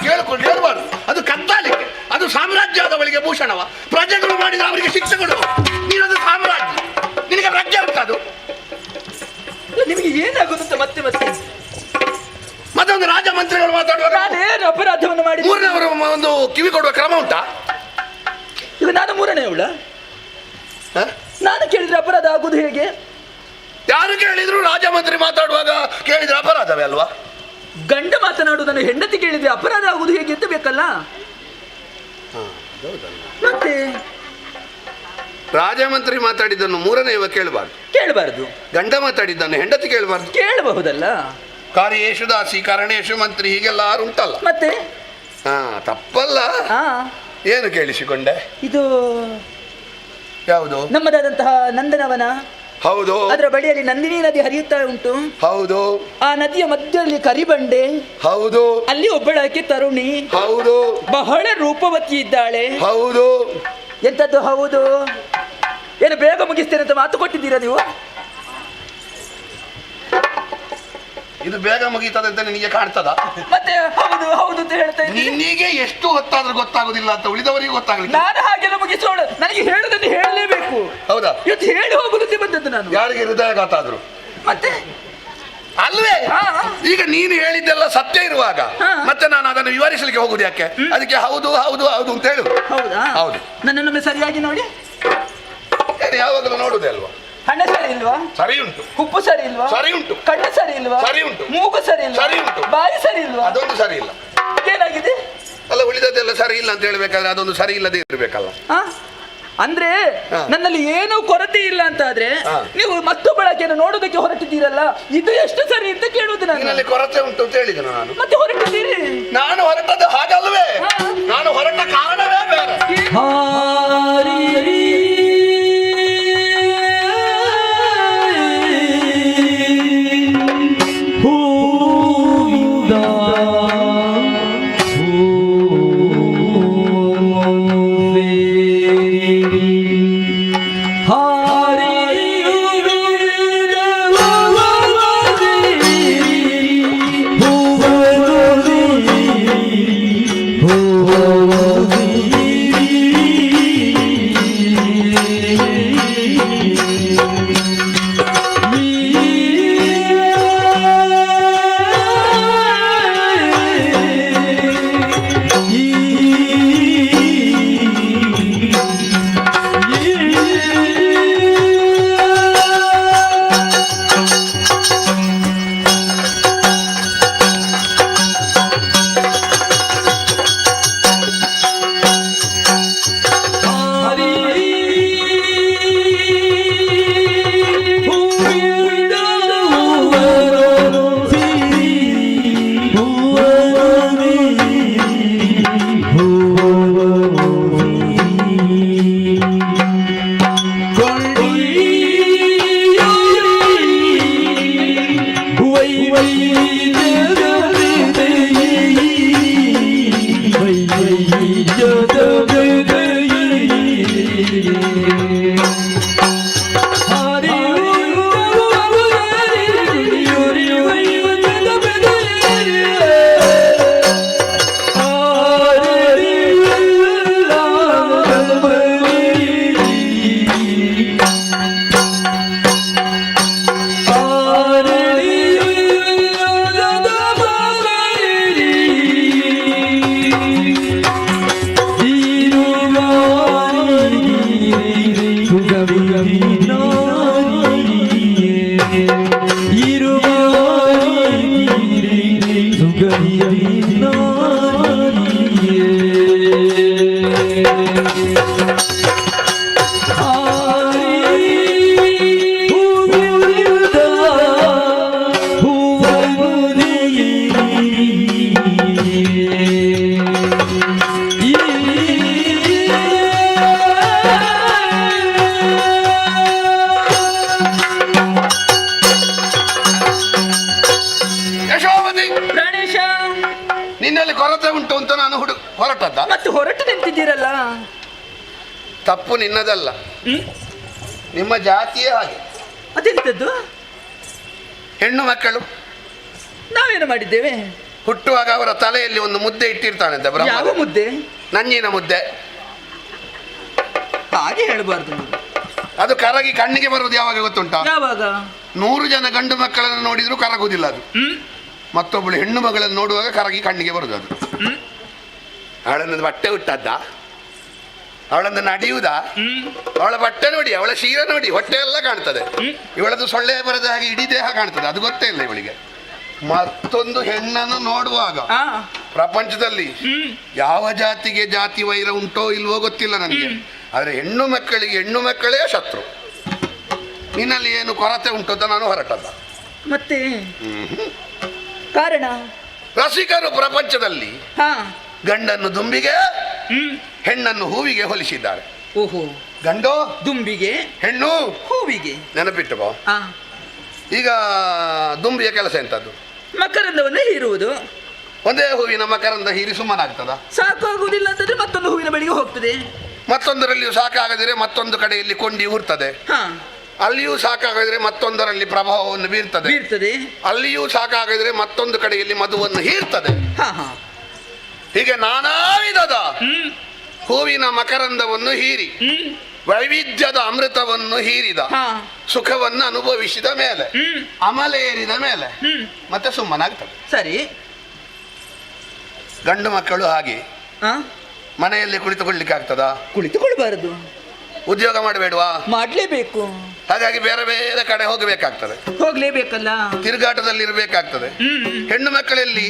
ಕೇಳಿಕೊಂಡು ಹೇಳ್ಬಾರ್ದು. ಅದು ಕದ್ದಾಲಿಕೆ, ಅದು ಸಾಮ್ರಾಜ್ಯದ ಬಳಿಗೆ ಭೂಷಣವ. ಪ್ರಜೆಗಳು ಮಾಡಿದ್ರೆ ಅವರಿಗೆ ಶಿಕ್ಷೆ ಕೊಡುವ. ನೀನದು ಸಾಮ್ರಾಜ್ಯ, ನಿನಗೆ ರಾಜ್ಯ ಉಂಟದು. ನಿಮಗೆ ಏನಾಗುತ್ತ ಮತ್ತೆ ಮತ್ತೆ ಮತ್ತೊಂದು ರಾಜಮಂತ್ರಿಗಳು ಮಾತಾಡುವಾಗ ನಾನೇನು ಅಪರಾಧವನ್ನು ಮಾಡಿ ಮೂರನೇವರು ಒಂದು ಕಿವಿ ಕೊಡುವ ಕ್ರಮ ಉಂಟಾ? ಈಗ ನಾನು ಮೂರನೇ ಅವಳ, ನಾನು ಕೇಳಿದ್ರೆ ಅಪರಾಧ ಆಗುದು ಹೇಗೆ? ಯಾರು ಕೇಳಿದ್ರು ರಾಜಮಂತ್ರಿ ಮಾತಾಡುವಾಗ ಕೇಳಿದ್ರೆ ಅಪರಾಧವೇ ಅಲ್ವಾ? ಗಂಡ ಮಾತನಾಡುವುದನ್ನು ಹೆಂಡತಿ ಕೇಳಿದ್ರೆ ಅಪರಾಧ ಆಗುದು ಹೇಗೆ ಅಂತ ಬೇಕಲ್ಲ. ಮತ್ತೆ ರಾಜಮಂತ್ರಿ ಮಾತಾಡಿದ್ದನ್ನು ಮೂರನೇವ ಕೇಳಬಾರದು, ಗಂಡ ಮಾತಾಡಿದ್ದನ್ನು ಹೆಂಡತಿ ಕೇಳಬಾರ್ದು. ಕೇಳಬಹುದಲ್ಲ. ಕಾರ್ಯೇಶು ದಾಸಿ ಕರಣೇಶು ಮಂತ್ರಿ ಹೀಗೆಲ್ಲ ಉಂಟಲ್ಲ. ಮತ್ತೆ ತಪ್ಪಲ್ಲ. ಏನು ಕೇಳಿಸಿಕೊಂಡೆ? ಇದು ಯಾವುದು? ನಮ್ಮದಾದಂತಹ ನಂದನವನ. ಹೌದು. ಅದರ ಬಳಿಯಲ್ಲಿ ನಂದಿನಿ ನದಿ ಹರಿಯುತ್ತಾ ಉಂಟು. ಹೌದು. ಆ ನದಿಯ ಮಧ್ಯದಲ್ಲಿ ಕರಿಬಂಡೆ. ಹೌದು. ಅಲ್ಲಿ ಒಬ್ಬಳಾಕೆ ತರುಣಿ. ಹೌದು. ಬಹಳ ರೂಪವತಿ ಇದ್ದಾಳೆ. ಹೌದು. ಎಂತದ್ದು ಹೌದು? ಏನು ಬೇಗ ಮುಗಿಸ್ತೇನೆ ಅಂತ ಮಾತು ಕೊಟ್ಟಿದ್ದೀರಾ ನೀವು? ಇದು ಬೇಗ ಮುಗೀತದೆ ಅಂತ ನಿನಗೆ ಕಾಣ್ತದ? ಮತ್ತೆ ಹೌದು ಹೌದು ಅಂತ ಹೇಳ್ತಾ ಇದ್ದೀನಿ. ನಿನಗೆ ಎಷ್ಟು ಹೊತ್ತಾದ್ರೂ ಗೊತ್ತಾಗುದಿಲ್ಲ ಅಂತ ಉಳಿದವರಿಗೆ ಗೊತ್ತಾಗಲಿಲ್ಲ. ನಾನು ಹಾಗೆಲ್ಲ ಮುಗಿಸೋಣ, ನನಗೆ ಹೇಳುದನ್ನು ಹೇಳಲೇಬೇಕು. ಹೌದಾ? ಇವತ್ತು ಹೇಳಿ ಹೋಗುದಂತೆ ಬಂದದ್ದು ನಾನು. ಯಾರಿಗೆ ಹೃದಯಘಾತ ಆದ್ರು? ಮತ್ತೆ ಅಲ್ವೇ? ಈಗ ನೀನು ಹೇಳಿದ್ದೆಲ್ಲ ಸತ್ಯ ಇರುವಾಗ ಮತ್ತೆ ನಾನು ಅದನ್ನು ವಿವರಿಸಲಿಕ್ಕೆ ಹೋಗುದು ಯಾಕೆ? ಅದಕ್ಕೆ ಹೌದು ಹೌದು ಹೌದು ಅಂತ ಹೇಳುದು. ಹೌದಾ? ಹೌದು. ನನ್ನೊಮ್ಮೆ ಸರಿಯಾಗಿ ನೋಡಿ. ಯಾವಾಗಲೂ ನೋಡುದೇ ಅಲ್ವಾ? ಹಣ ಸರಿ ಇಲ್ವಾ? ಸರಿ ಉಂಟು. ಉಪ್ಪು ಸರಿ ಇಲ್ವಾ? ಸರಿ ಉಂಟು. ಕಣ್ಣು ಸರಿ ಇಲ್ವಾ? ಸರಿ ಉಂಟು. ಮೂಗು ಸರಿ ಇಲ್ವಾ? ಸರಿ ಉಂಟು. ಬಾಯಿ ಸರಿ ಇಲ್ವಾ? ಅದೊಂದು ಸರಿ ಇಲ್ಲ. ಏನಾಗಿದೆ? ಅಲ್ಲ, ಉಳಿದದ್ದೆಲ್ಲ ಸರಿ ಇಲ್ಲ ಅಂತ ಹೇಳ್ಬೇಕಾದ್ರೆ ಅದೊಂದು ಸರಿ ಇಲ್ಲದೆ ಇರ್ಬೇಕಲ್ಲ. ಅಂದ್ರೆ ನನ್ನಲ್ಲಿ ಏನೂ ಕೊರತೆ ಇಲ್ಲ ಅಂತ ಆದ್ರೆ ನೀವು ಮತ್ತೊಬ್ಬಳಕೆಯನ್ನು ನೋಡೋದಕ್ಕೆ ಹೊರಟಿದ್ದೀರಲ್ಲ, ಇದು ಎಷ್ಟು ಸರಿ ಅಂತ ಕೇಳುವುದು ನಾನು. ನಿನ್ನಲ್ಲಿ ಕೊರತೆ ಉಂಟು ಅಂತ ಹೇಳಿದೆ ನಾನು. ಮತ್ತೆ ಹೊರಟಿದ್ದೀರಿ? ನಾನು ಹೊರಟದ್ದು ಹಾಗಲ್ವೇ? ನಾನು ಹೊರಟ ಕಾರಣವೇ ಬೇರೆ. ಹೊರಟದ್ದ? ಮತ್ತೆ ಹೊರಟು ನಿಂತಿದ್ದೀರಲ್ಲ. ತಪ್ಪು ನಿನ್ನದಲ್ಲ, ನಿಮ್ಮ ಜಾತಿಯೇ ಹಾಗೆ. ಅದೆಂತದ್ದು? ಹೆಣ್ಣು ಮಕ್ಕಳು ನಾವೇನು ಮಾಡಿದ್ದೇವೆ? ಹುಟ್ಟುವಾಗ ಅವರ ತಲೆಯಲ್ಲಿ ಒಂದು ಮುದ್ದೆ ಇಟ್ಟಿರ್ತಾನಂತೆ ಬ್ರಹ್ಮ. ಯಾವ ಮುದ್ದೆ? ನಂಜಿನ ಮುದ್ದೆ. ಹಾಗೆ ಹೇಳಬಾರ್ದು. ಅದು ಕರಗಿ ಕಣ್ಣಿಗೆ ಬರುವುದು ಯಾವಾಗ ಗೊತ್ತುಂಟ? ಯಾವಾಗ? 100 ಜನ ಗಂಡು ಮಕ್ಕಳನ್ನು ನೋಡಿದ್ರು ಕರಗುವುದಿಲ್ಲ ಅದು. ಮತ್ತೊಬ್ಬಳು ಹೆಣ್ಣು ಮಗಳನ್ನು ನೋಡುವಾಗ ಕರಗಿ ಕಣ್ಣಿಗೆ ಬರುವುದು ಅದು. ಅವಳನ್ನು ಬಟ್ಟೆ ಹುಟ್ಟದ್ದ, ಅವಳನ್ನು ನಡೆಯುವುದ, ಅವಳ ಬಟ್ಟೆ ನೋಡಿ, ಅವಳ ಶೀರ ನೋಡಿ, ಹೊಟ್ಟೆ ಎಲ್ಲ ಕಾಣ್ತದೆ. ಇವಳದು ಸೊಳ್ಳೆ ಬರದ ಹಾಗೆ ಇಡೀ ದೇಹ ಕಾಣ್ತದೆ. ಅದು ಗೊತ್ತೇ ಇಲ್ಲ ಇವಳಿಗೆ. ಮತ್ತೊಂದು ಹೆಣ್ಣನ್ನು ನೋಡುವಾಗ ಪ್ರಪಂಚದಲ್ಲಿ ಯಾವ ಜಾತಿಗೆ ಜಾತಿ ವೈರ ಉಂಟೋ ಇಲ್ವೋ ಗೊತ್ತಿಲ್ಲ ನನಗೆ, ಆದರೆ ಹೆಣ್ಣು ಮಕ್ಕಳಿಗೆ ಹೆಣ್ಣು ಮಕ್ಕಳೇ ಶತ್ರು. ನಿನ್ನಲ್ಲಿ ಏನು ಕೊರತೆ ಉಂಟು ಅಂತ ನಾನು ಹೊರಟಲ್ಲ. ಮತ್ತೆ ಕಾರಣ? ರಸಿಕರು ಪ್ರಪಂಚದಲ್ಲಿ ಗಂಡನ್ನು ದುಂಬಿಗೆ, ಹೆಣ್ಣನ್ನು ಹೂವಿಗೆ ಹೋಲಿಸಿದ್ದಾರೆ. ಓಹೋ, ಗಂಡು ದುಂಬಿಗೆ, ಹೆಣ್ಣು ಹೂವಿಗೆ. ನೆನಪಿಟ್ಟುಕೋ. ಈಗ ದುಂಬಿಯ ಕೆಲಸ ಎಂತದ್ದು? ಮಕರಂದವನ್ನು ಹೀರುವುದು. ಒಂದೇ ಹೂವಿನ ಮಕರಂದ ಹೀರಿ ಸುಮ್ಮನಾಗ್ತದ? ಸಾಕಾಗುವುದಿಲ್ಲ ಅಂತಂದ್ರೆ ಮತ್ತೊಂದು ಹೂವಿನ ಬಳಿಗೆ ಹೋಗ್ತದೆ. ಮತ್ತೊಂದರಲ್ಲಿಯೂ ಸಾಕಾಗದಿದ್ರೆ ಮತ್ತೊಂದು ಕಡೆಯಲ್ಲಿ ಕೊಂಡಿ ಊರ್ತದೆ. ಅಲ್ಲಿಯೂ ಸಾಕಾಗದಿದ್ರೆ ಮತ್ತೊಂದರಲ್ಲಿ ಪ್ರಭಾವವನ್ನು ಬೀರ್ತದೆ. ಅಲ್ಲಿಯೂ ಸಾಕಾಗದಿದ್ರೆ ಮತ್ತೊಂದು ಕಡೆಯಲ್ಲಿ ಮಧುವನ್ನು ಹೀರ್ತದೆ. ಹೀಗೆ ನಾನಾ ವಿಧದ ಹೂವಿನ ಮಕರಂದವನ್ನು ಹೀರಿ ವೈವಿಧ್ಯದ ಅಮೃತವನ್ನು ಹೀರಿದ ಸುಖವನ್ನು ಅನುಭವಿಸಿದ ಮೇಲೆ ಅಮಲೇರಿದ ಮೇಲೆ ಮತ್ತೆ ಸುಮ್ಮನಾಗ್ತದೆ. ಸರಿ, ಗಂಡು ಮಕ್ಕಳು ಹಾಗೆ ಮನೆಯಲ್ಲಿ ಕುಳಿತುಕೊಳ್ಳಿಕ್ಕೆ ಆಗ್ತದಾ? ಕುಳಿತುಕೊಳ್ಬಾರದು. ಉದ್ಯೋಗ ಮಾಡಬೇಡವಾ? ಮಾಡ್ಲೇಬೇಕು. ಹಾಗಾಗಿ ಬೇರೆ ಬೇರೆ ಕಡೆ ಹೋಗಬೇಕಾಗ್ತದೆ. ಹೋಗ್ಲೇಬೇಕಲ್ಲ. ತಿರುಗಾಟದಲ್ಲಿ ಇರಬೇಕಾಗ್ತದೆ. ಹೆಣ್ಣು ಮಕ್ಕಳಲ್ಲಿ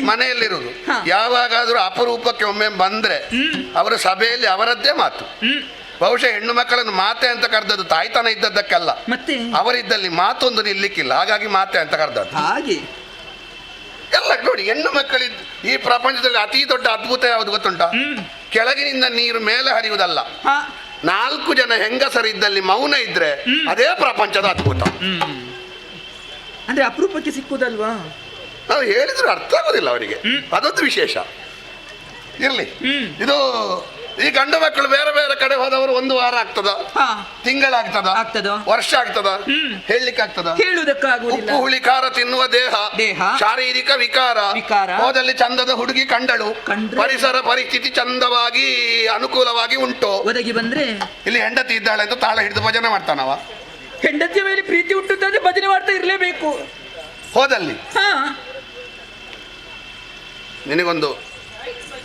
ಮನೆಯಲ್ಲಿರುವುದು. ಯಾವಾಗಾದ್ರೂ ಅಪರೂಪಕ್ಕೆ ಒಮ್ಮೆ ಬಂದ್ರೆ ಅವರ ಸಭೆಯಲ್ಲಿ ಅವರದ್ದೇ ಮಾತು. ಬಹುಶಃ ಹೆಣ್ಣು ಮಕ್ಕಳನ್ನು ಮಾತೆ ಅಂತ ಕರೆದದ್ದು ತಾಯ್ತನ ಇದ್ದದ್ದಕ್ಕಲ್ಲ, ಮತ್ತೆ ಅವರಿದ್ದಲ್ಲಿ ಮಾತೊಂದು ನಿಲ್ಲಿಕ್ಕಿಲ್ಲ, ಹಾಗಾಗಿ ಮಾತೆ ಅಂತ ಕರೆದದ್ದು. ಹಾಗೆ ಎಲ್ಲ ನೋಡಿ, ಹೆಣ್ಣು ಮಕ್ಕಳಿದ್ದು ಈ ಪ್ರಪಂಚದಲ್ಲಿ ಅತಿ ದೊಡ್ಡ ಅದ್ಭುತ ಯಾವುದು ಗೊತ್ತುಂಟ? ಕೆಳಗಿನಿಂದ ನೀರು ಮೇಲೆ ಹರಿಯುವುದಲ್ಲ, 4 ಜನ ಹೆಂಗಸರಿದ್ದಲ್ಲಿ ಮೌನ ಇದ್ರೆ ಅದೇ ಪ್ರಪಂಚದ ಅದ್ಭುತ. ಅಂದ್ರೆ ಅಪರೂಪಕ್ಕೆ ಸಿಕ್ಕುದಲ್ವಾ? ನಾವು ಹೇಳಿದ್ರು ಅರ್ಥ ಆಗೋದಿಲ್ಲ ಅವರಿಗೆ, ಅದೊಂದು ವಿಶೇಷ. ಇರ್ಲಿ, ಇದು ಈ ಗಂಡು ಮಕ್ಕಳು ಬೇರೆ ಬೇರೆ ಕಡೆ ಹೋದವರು 1 ವಾರ ಆಗ್ತದ, ತಿಂಗಳಾಗ್ತದ, ವರ್ಷ ಆಗ್ತದ, ಹೇಳಲಿಕ್ಕೆ ಆಗ್ತದ? ಹೇಳುವುದಕ್ಕಾಗುವುದಿಲ್ಲ. ಉಪ್ಪು ಹುಳಿ ಖಾರ ತಿನ್ನುವ ದೇಹ, ಶಾರೀರಿಕ ವಿಕಾರ. ಹೋದಲ್ಲಿ ಚಂದದ ಹುಡುಗಿ ಕಂಡಳು, ಪರಿಸರ ಪರಿಸ್ಥಿತಿ ಚಂದವಾಗಿ ಅನುಕೂಲವಾಗಿ ಉಂಟು, ಒದಗಿ ಬಂದ್ರೆ ಇಲ್ಲಿ ಹೆಂಡತಿ ಇದ್ದಾಳೆ ಅಂತ ತಾಳ ಹಿಡಿದು ಭಜನೆ ಮಾಡ್ತಾನವ. ಹೆಂಡತಿಯ ಮೇಲೆ ಪ್ರೀತಿ ಹುಟ್ಟುತ್ತದೆ, ಭಜನೆ ಮಾಡ್ತಾ ಇರಲೇಬೇಕು. ಹೋದಲ್ಲಿ ನಿನಗೊಂದು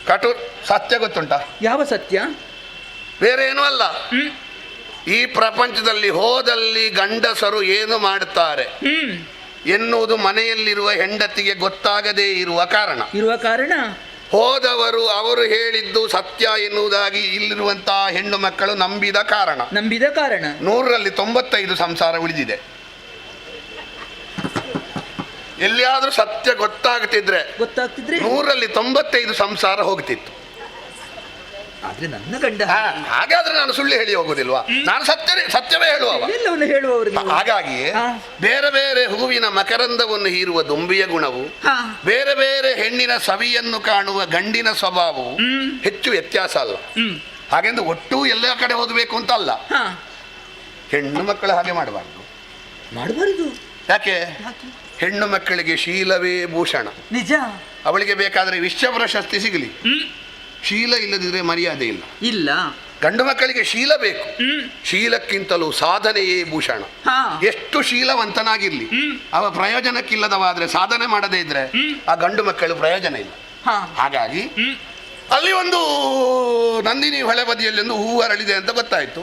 ಕಟು ಸತ್ಯ ಗೊತ್ತುಂಟ? ಯಾವ ಸತ್ಯ? ಬೇರೆ ಏನೂ ಅಲ್ಲ, ಈ ಪ್ರಪಂಚದಲ್ಲಿ ಹೋದಲ್ಲಿ ಗಂಡಸರು ಏನು ಮಾಡುತ್ತಾರೆ ಎನ್ನುವುದು ಮನೆಯಲ್ಲಿರುವ ಹೆಂಡತಿಗೆ ಗೊತ್ತಾಗದೇ ಇರುವ ಕಾರಣ ಹೋದವರು ಅವರು ಹೇಳಿದ್ದು ಸತ್ಯ ಎನ್ನುವುದಾಗಿ ಇಲ್ಲಿರುವಂತಹ ಹೆಣ್ಣು ಮಕ್ಕಳು ನಂಬಿದ ಕಾರಣ 100ರಲ್ಲಿ 95 ಸಂಸಾರ ಉಳಿದಿದೆ. ಎಲ್ಲಿಯಾದ್ರೂ ಸತ್ಯ ಗೊತ್ತಾಗ್ತಿದ್ರೆ 100ರಲ್ಲಿ 95 ಸಂಸಾರ ಹೋಗ್ತಿತ್ತು. ಆದ್ರೆ ನನ್ನ ಗಂಡ ಹಾಗಾದ್ರೆ ನಾನು ಸುಳ್ಳು ಹೇಳಿ ಹೋಗುದಿಲ್ವಾ? ನಾನು ಸತ್ಯವೇ ಹೇಳುವವ. ಹಾಗಾಗಿ ಬೇರೆ ಬೇರೆ ಹೂವಿನ ಮಕರಂದವನ್ನು ಹೀರುವ ದುಂಬಿಯ ಗುಣವು, ಬೇರೆ ಬೇರೆ ಹೆಣ್ಣಿನ ಸವಿಯನ್ನು ಕಾಣುವ ಗಂಡಿನ ಸ್ವಭಾವವು ಹೆಚ್ಚು ವ್ಯತ್ಯಾಸ ಅಲ್ಲ. ಹಾಗೆಂದು ಒಟ್ಟು ಎಲ್ಲ ಕಡೆ ಹೋಗಬೇಕು ಅಂತ ಅಲ್ಲ. ಹೆಣ್ಣು ಮಕ್ಕಳು ಹಾಗೆ ಮಾಡಬಾರದು. ಯಾಕೆ? ಹೆಣ್ಣು ಮಕ್ಕಳಿಗೆ ಶೀಲವೇ ಭೂಷಣ. ನಿಜ. ಅವಳಿಗೆ ಬೇಕಾದ್ರೆ ವಿಶ್ವ ಪ್ರಶಸ್ತಿ ಸಿಗಲಿ, ಶೀಲ ಇಲ್ಲದಿದ್ರೆ ಮರ್ಯಾದೆ ಇಲ್ಲ. ಗಂಡು ಮಕ್ಕಳಿಗೆ ಶೀಲ ಬೇಕು, ಶೀಲಕ್ಕಿಂತಲೂ ಸಾಧನೆಯೇ ಭೂಷಣ. ಎಷ್ಟು ಶೀಲವಂತನಾಗಿರ್ಲಿ, ಅವ ಪ್ರಯೋಜನಕ್ಕಿಲ್ಲದವಾದ್ರೆ ಸಾಧನೆ ಮಾಡದೇ ಇದ್ರೆ ಆ ಗಂಡು ಮಕ್ಕಳು ಪ್ರಯೋಜನ ಇಲ್ಲ. ಹಾಗಾಗಿ ಅಲ್ಲಿ ಒಂದು ನಂದಿನಿ ಹೊಳೆ ಬದಿಯಲ್ಲಿ ಒಂದು ಹೂವು ಅರಳಿದೆ ಅಂತ ಗೊತ್ತಾಯ್ತು.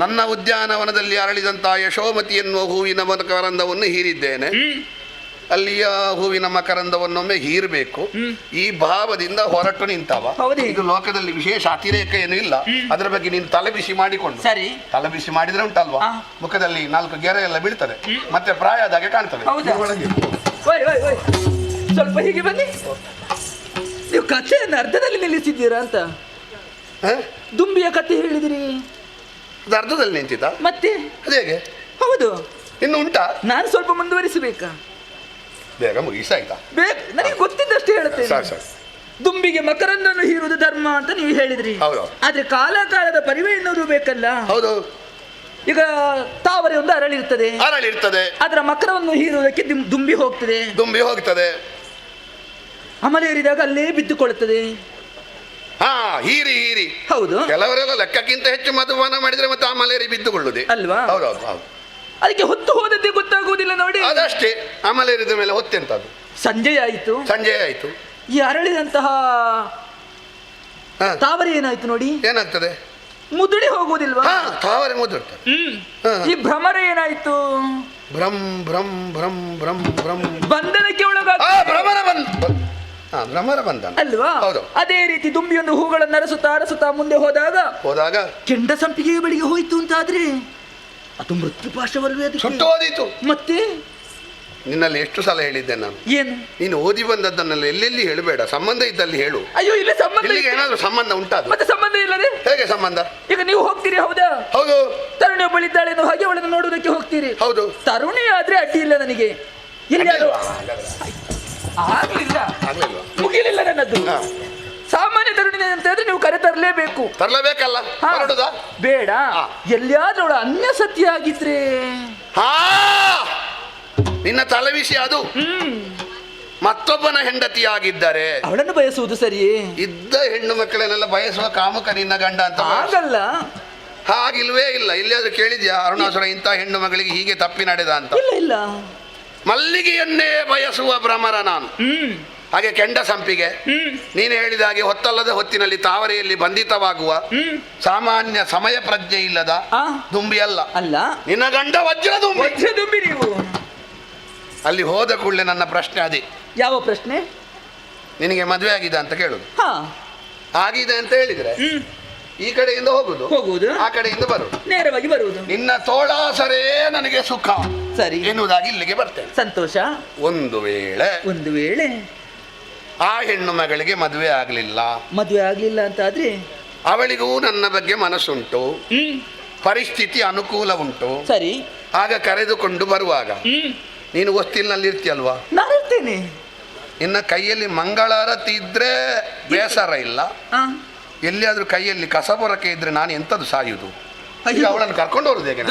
ನನ್ನ ಉದ್ಯಾನವನದಲ್ಲಿ ಅರಳಿದಂತಹ ಯಶೋಮತಿ ಎನ್ನುವ ಹೂವಿನ ಮಕರಂದವನ್ನು ಹೀರಿದ್ದೇನೆ. ಅಲ್ಲಿಯ ಹೂವಿನ ಮಕರಂದವನ್ನೊಮ್ಮೆ ಹೀರಬೇಕು. ಈ ಭಾವದಿಂದ ಹೊರಟು ನಿಂತವ. ಇದು ಲೋಕದಲ್ಲಿ ವಿಶೇಷ ಅತಿರೇಕ ಏನು ಇಲ್ಲ. ಅದರ ಬಗ್ಗೆ ನೀನು ತಲೆಬಿಸಿ ಮಾಡಿಕೊಂಡು, ತಲೆಬಿಸಿ ಮಾಡಿದ್ರೆ ಉಂಟಲ್ವಾ, ಮುಖದಲ್ಲಿ 4 ಗೆರೆ ಎಲ್ಲ ಬೀಳ್ತದೆ, ಮತ್ತೆ ಪ್ರಾಯ ಆದಾಗೆ ಕಾಣ್ತದೆ. ಸ್ವಲ್ಪ ಹೀಗೆ ಬನ್ನಿ. ನೀವು ಕಥೆಯನ್ನು ಅರ್ಧದಲ್ಲಿ ನಿಲ್ಲಿಸಿದ್ದೀರಾ ಅಂತ. ದುಂಬಿಯ ಕಥೆ ಹೇಳಿದಿರಿ, ಅದು ಅರ್ಧದಲ್ಲಿ ನಿಂತಿದ್ದ. ಮತ್ತೆ ಅದೇಗೆ? ಹೌದು, ಇನ್ನು ಉಂಟಾ? ನಾನು ಸ್ವಲ್ಪ ಮುಂದುವರಿಸಬೇಕಾ? ಬೇಗ ಮುಗಿಸಾಯ್ತಾ? ನನಗೆ ಗೊತ್ತಿದ್ದಷ್ಟು ಹೇಳುತ್ತೇನೆ. ದುಂಬಿಗೆ ಮಕರಂದನ್ನು ಹೀರುವುದು ಧರ್ಮ ಅಂತ ನೀವು ಹೇಳಿದ್ರಿ. ಹೌದು. ಆದ್ರೆ ಕಾಲದ ಪರಿವೆ ಎನ್ನುವುದು ಬೇಕಲ್ಲ. ಹೌದು. ಈಗ ತಾವರೆ ಒಂದು ಅರಳಿರ್ತದೆ, ಅದರ ಮಕರವನ್ನು ಹೀರುವುದಕ್ಕೆ ದುಂಬಿ ಹೋಗ್ತದೆ. ಅಮಲೇರಿದಾಗ ಅಲ್ಲೇ ಬಿದ್ದುಕೊಳ್ಳುತ್ತದೆ. ಹೀರಿ ಹೌದು. ಕೆಲವರೆಲ್ಲ ಲೆಕ್ಕಕ್ಕಿಂತ ಹೆಚ್ಚು ಮಧುಪಾನ ಮಾಡಿದ್ರೆ ಮತ್ತೆ ಆ ಮಲೇರಿ ಬಿದ್ದುಕೊಳ್ಳುದೆ ಅಲ್ವಾ? ಹೌದೌದು. ಅದಕ್ಕೆ ಹೊತ್ತು ಹೋದದ್ದೇ ಗೊತ್ತಾಗುವುದಿಲ್ಲ ನೋಡಿ. ಅದಷ್ಟೇ, ಆ ಮಲೇರಿದ ಮೇಲೆ ಹೊತ್ತೆಂತದ್ದು. ಸಂಜೆ ಆಯಿತು. ಈ ಅರಳಿದಂತಹ ತಾವರೆ ಏನಾಯ್ತು ನೋಡಿ. ಏನಾಗ್ತದೆ? ಮುದುಡಿ ಹೋಗುವುದಿಲ್ವಾ? ತಾವರೆ ಮುದುಡ್ತದೆ. ಈ ಭ್ರಮರ ಏನಾಯ್ತು? ಬಂಧನಕ್ಕೆ ಭ್ರಮರ ಬಂದ ಅಲ್ವಾ? ಅದೇ ರೀತಿ ದುಂಬಿಯೊಂದು ಹೂಗಳನ್ನು ಅರಸುತ್ತಾ ಮುಂದೆ ಹೋದಾಗ ಕೆಂಡ ಸಂಪಿಗೆಯ ಬಳಿಗೆ ಹೋಯ್ತು ಅಂತಾದ್ರೆ ಅದು ಮೃತ್ಯು ಪಾಶವಲ್ವೇ? ಅದು ಸುಟ್ಟು ಓದಿತು. ಮತ್ತೆ ನಿನ್ನಲ್ಲಿ ಎಷ್ಟು ಸಲ ಹೇಳಿದ್ದೆ ನಾನು, ಏನು ನೀನು ಓದಿ ಬಂದದ್ದನ್ನೆಲ್ಲ ಎಲ್ಲೆಲ್ಲಿ ಹೇಳಬೇಡ, ಸಂಬಂಧ ಇದ್ದಲ್ಲಿ ಹೇಳು. ಅಯ್ಯೋ, ಇಲ್ಲಿ ಸಂಬಂಧ, ಇಲ್ಲಿಗೆ ಏನಾದ್ರೂ ಸಂಬಂಧ ಉಂಟಾದ? ಮತ್ತೆ ಸಂಬಂಧ ಇಲ್ಲದೆ ಹೇಗೆ ಸಂಬಂಧ? ಈಗ ನೀವು ಹೋಗ್ತೀರಿ, ಹೌದಾ? ಹೌದು. ತರುಣಿ ಒಬ್ಬಳಿದ್ದಾಳೆ ಹಾಗೆ ಅವಳನ್ನು ನೋಡುವುದಕ್ಕೆ ಹೋಗ್ತೀರಿ. ಹೌದು. ತರುಣಿ ಆದ್ರೆ ಅಡ್ಡಿ ಇಲ್ಲ ನನಗೆ. ಆಗ್ಲಿಲ್ಲ, ಮುಗಿಲಿಲ್ಲ ನನ್ನದು. ಸಾಮಾನ್ಯ ತರುಣಿ ಅಂತ ಹೇಳಿದ್ರೆ ನೀವು ಕರೆ ತರಲೇಬೇಕಲ್ಲ. ಬೇಡ, ಎಲ್ಲಿಯಾದ್ರೂ ಅವಳ ಅನ್ಯ ಸತ್ಯ ಆಗಿದ್ರೆ ನಿನ್ನ ತಲೆಬಿಸಿ ಅದು. ಮತ್ತೊಬ್ಬನ ಹೆಂಡತಿಯಾಗಿದ್ದಾರೆ ಅವಳನ್ನು ಬಯಸುವುದು ಸರಿಯೇ? ಇದ್ದ ಹೆಣ್ಣು ಮಕ್ಕಳನ್ನೆಲ್ಲ ಬಯಸುವ ಕಾಮುಕ ನಿನ್ನ ಗಂಡ ಅಂತ ಆಗಲ್ಲ. ಹಾಗಿಲ್ವೇ ಇಲ್ಲ. ಎಲ್ಲಿಯಾದ್ರೂ ಕೇಳಿದ್ಯಾ ಅರುಣಾಸುರ ಇಂಥ ಹೆಣ್ಣು ಮಗಳಿಗೆ ಹೀಗೆ ತಪ್ಪಿ ನಡೆದ ಅಂತ? ಇಲ್ಲ. ಮಲ್ಲಿಗೆಯನ್ನೇ ಬಯಸುವ ಭ್ರಮರ ನಾನು. ಹಾಗೆ ಕೆಂಡ ಸಂಪಿಗೆ ನೀನು ಹೇಳಿದ ಹಾಗೆ ಹೊತ್ತಲ್ಲದ ಹೊತ್ತಿನಲ್ಲಿ ತಾವರೆಯಲ್ಲಿ ಬಂಧಿತವಾಗುವ ಸಾಮಾನ್ಯ ಸಮಯ ಪ್ರಜ್ಞೆ ಇಲ್ಲದ ದುಂಬಿ ಅಲ್ಲ. ನಿನ್ನ ಗಂಡ ವಜ್ರ ದುಂಬಿ. ನೀವು ಅಲ್ಲಿ ಹೋದ ಕೂಡಲೇ ನನ್ನ ಪ್ರಶ್ನೆ ಅದೇ. ಯಾವ ಪ್ರಶ್ನೆ? ನಿನಗೆ ಮದುವೆ ಆಗಿದೆ ಅಂತ ಕೇಳುದು. ಆಗಿದೆ ಅಂತ ಹೇಳಿದ್ರೆ ಈ ಕಡೆಯಿಂದ ಹೋಗುದು, ಆ ಕಡೆಯಿಂದ ಬರುವುದು, ನೇರವಾಗಿ ಬರುವುದು. ನಿನ್ನ ತೋಳಾಸರೇ ನನಗೆ ಸುಖ ಸರಿ ಎನ್ನುವುದಾಗಿ ಇಲ್ಲಿಗೆ ಬರ್ತೇನೆ. ಸಂತೋಷ. ಒಂದು ವೇಳೆ ಆ ಹೆಣ್ಣು ಮಗಳಿಗೆ ಮದುವೆ ಆಗ್ಲಿಲ್ಲ ಅಂತ ಆದ್ರೆ ಅವಳಿಗೂ ನನ್ನ ಬಗ್ಗೆ ಮನಸ್ಸುಂಟು, ಪರಿಸ್ಥಿತಿ ಅನುಕೂಲ ಉಂಟು. ಸರಿ. ಆಗ ಕರೆದುಕೊಂಡು ಬರುವಾಗ ನೀನು ಹೊಸ್ತಿಲ್ನಲ್ಲಿ ಇರ್ತೀಯಲ್ವಾ? ನಾನು ಇರ್ತೇನೆ. ನಿನ್ನ ಕೈಯಲ್ಲಿ ಮಂಗಳಾರತಿ ಇದ್ರೆ ಬೇಸರ ಇಲ್ಲ. ಎಲ್ಲಿಯಾದ್ರೂ ಕೈಯಲ್ಲಿ ಕಸಬೊರಕೆ ಇದ್ರೆ ನಾನು ಎಂತದ್ದು ಸಾಯುವುದು? ಅವಳನ್ನು ಕರ್ಕೊಂಡು ಬರುದು ಹೇಗೆ?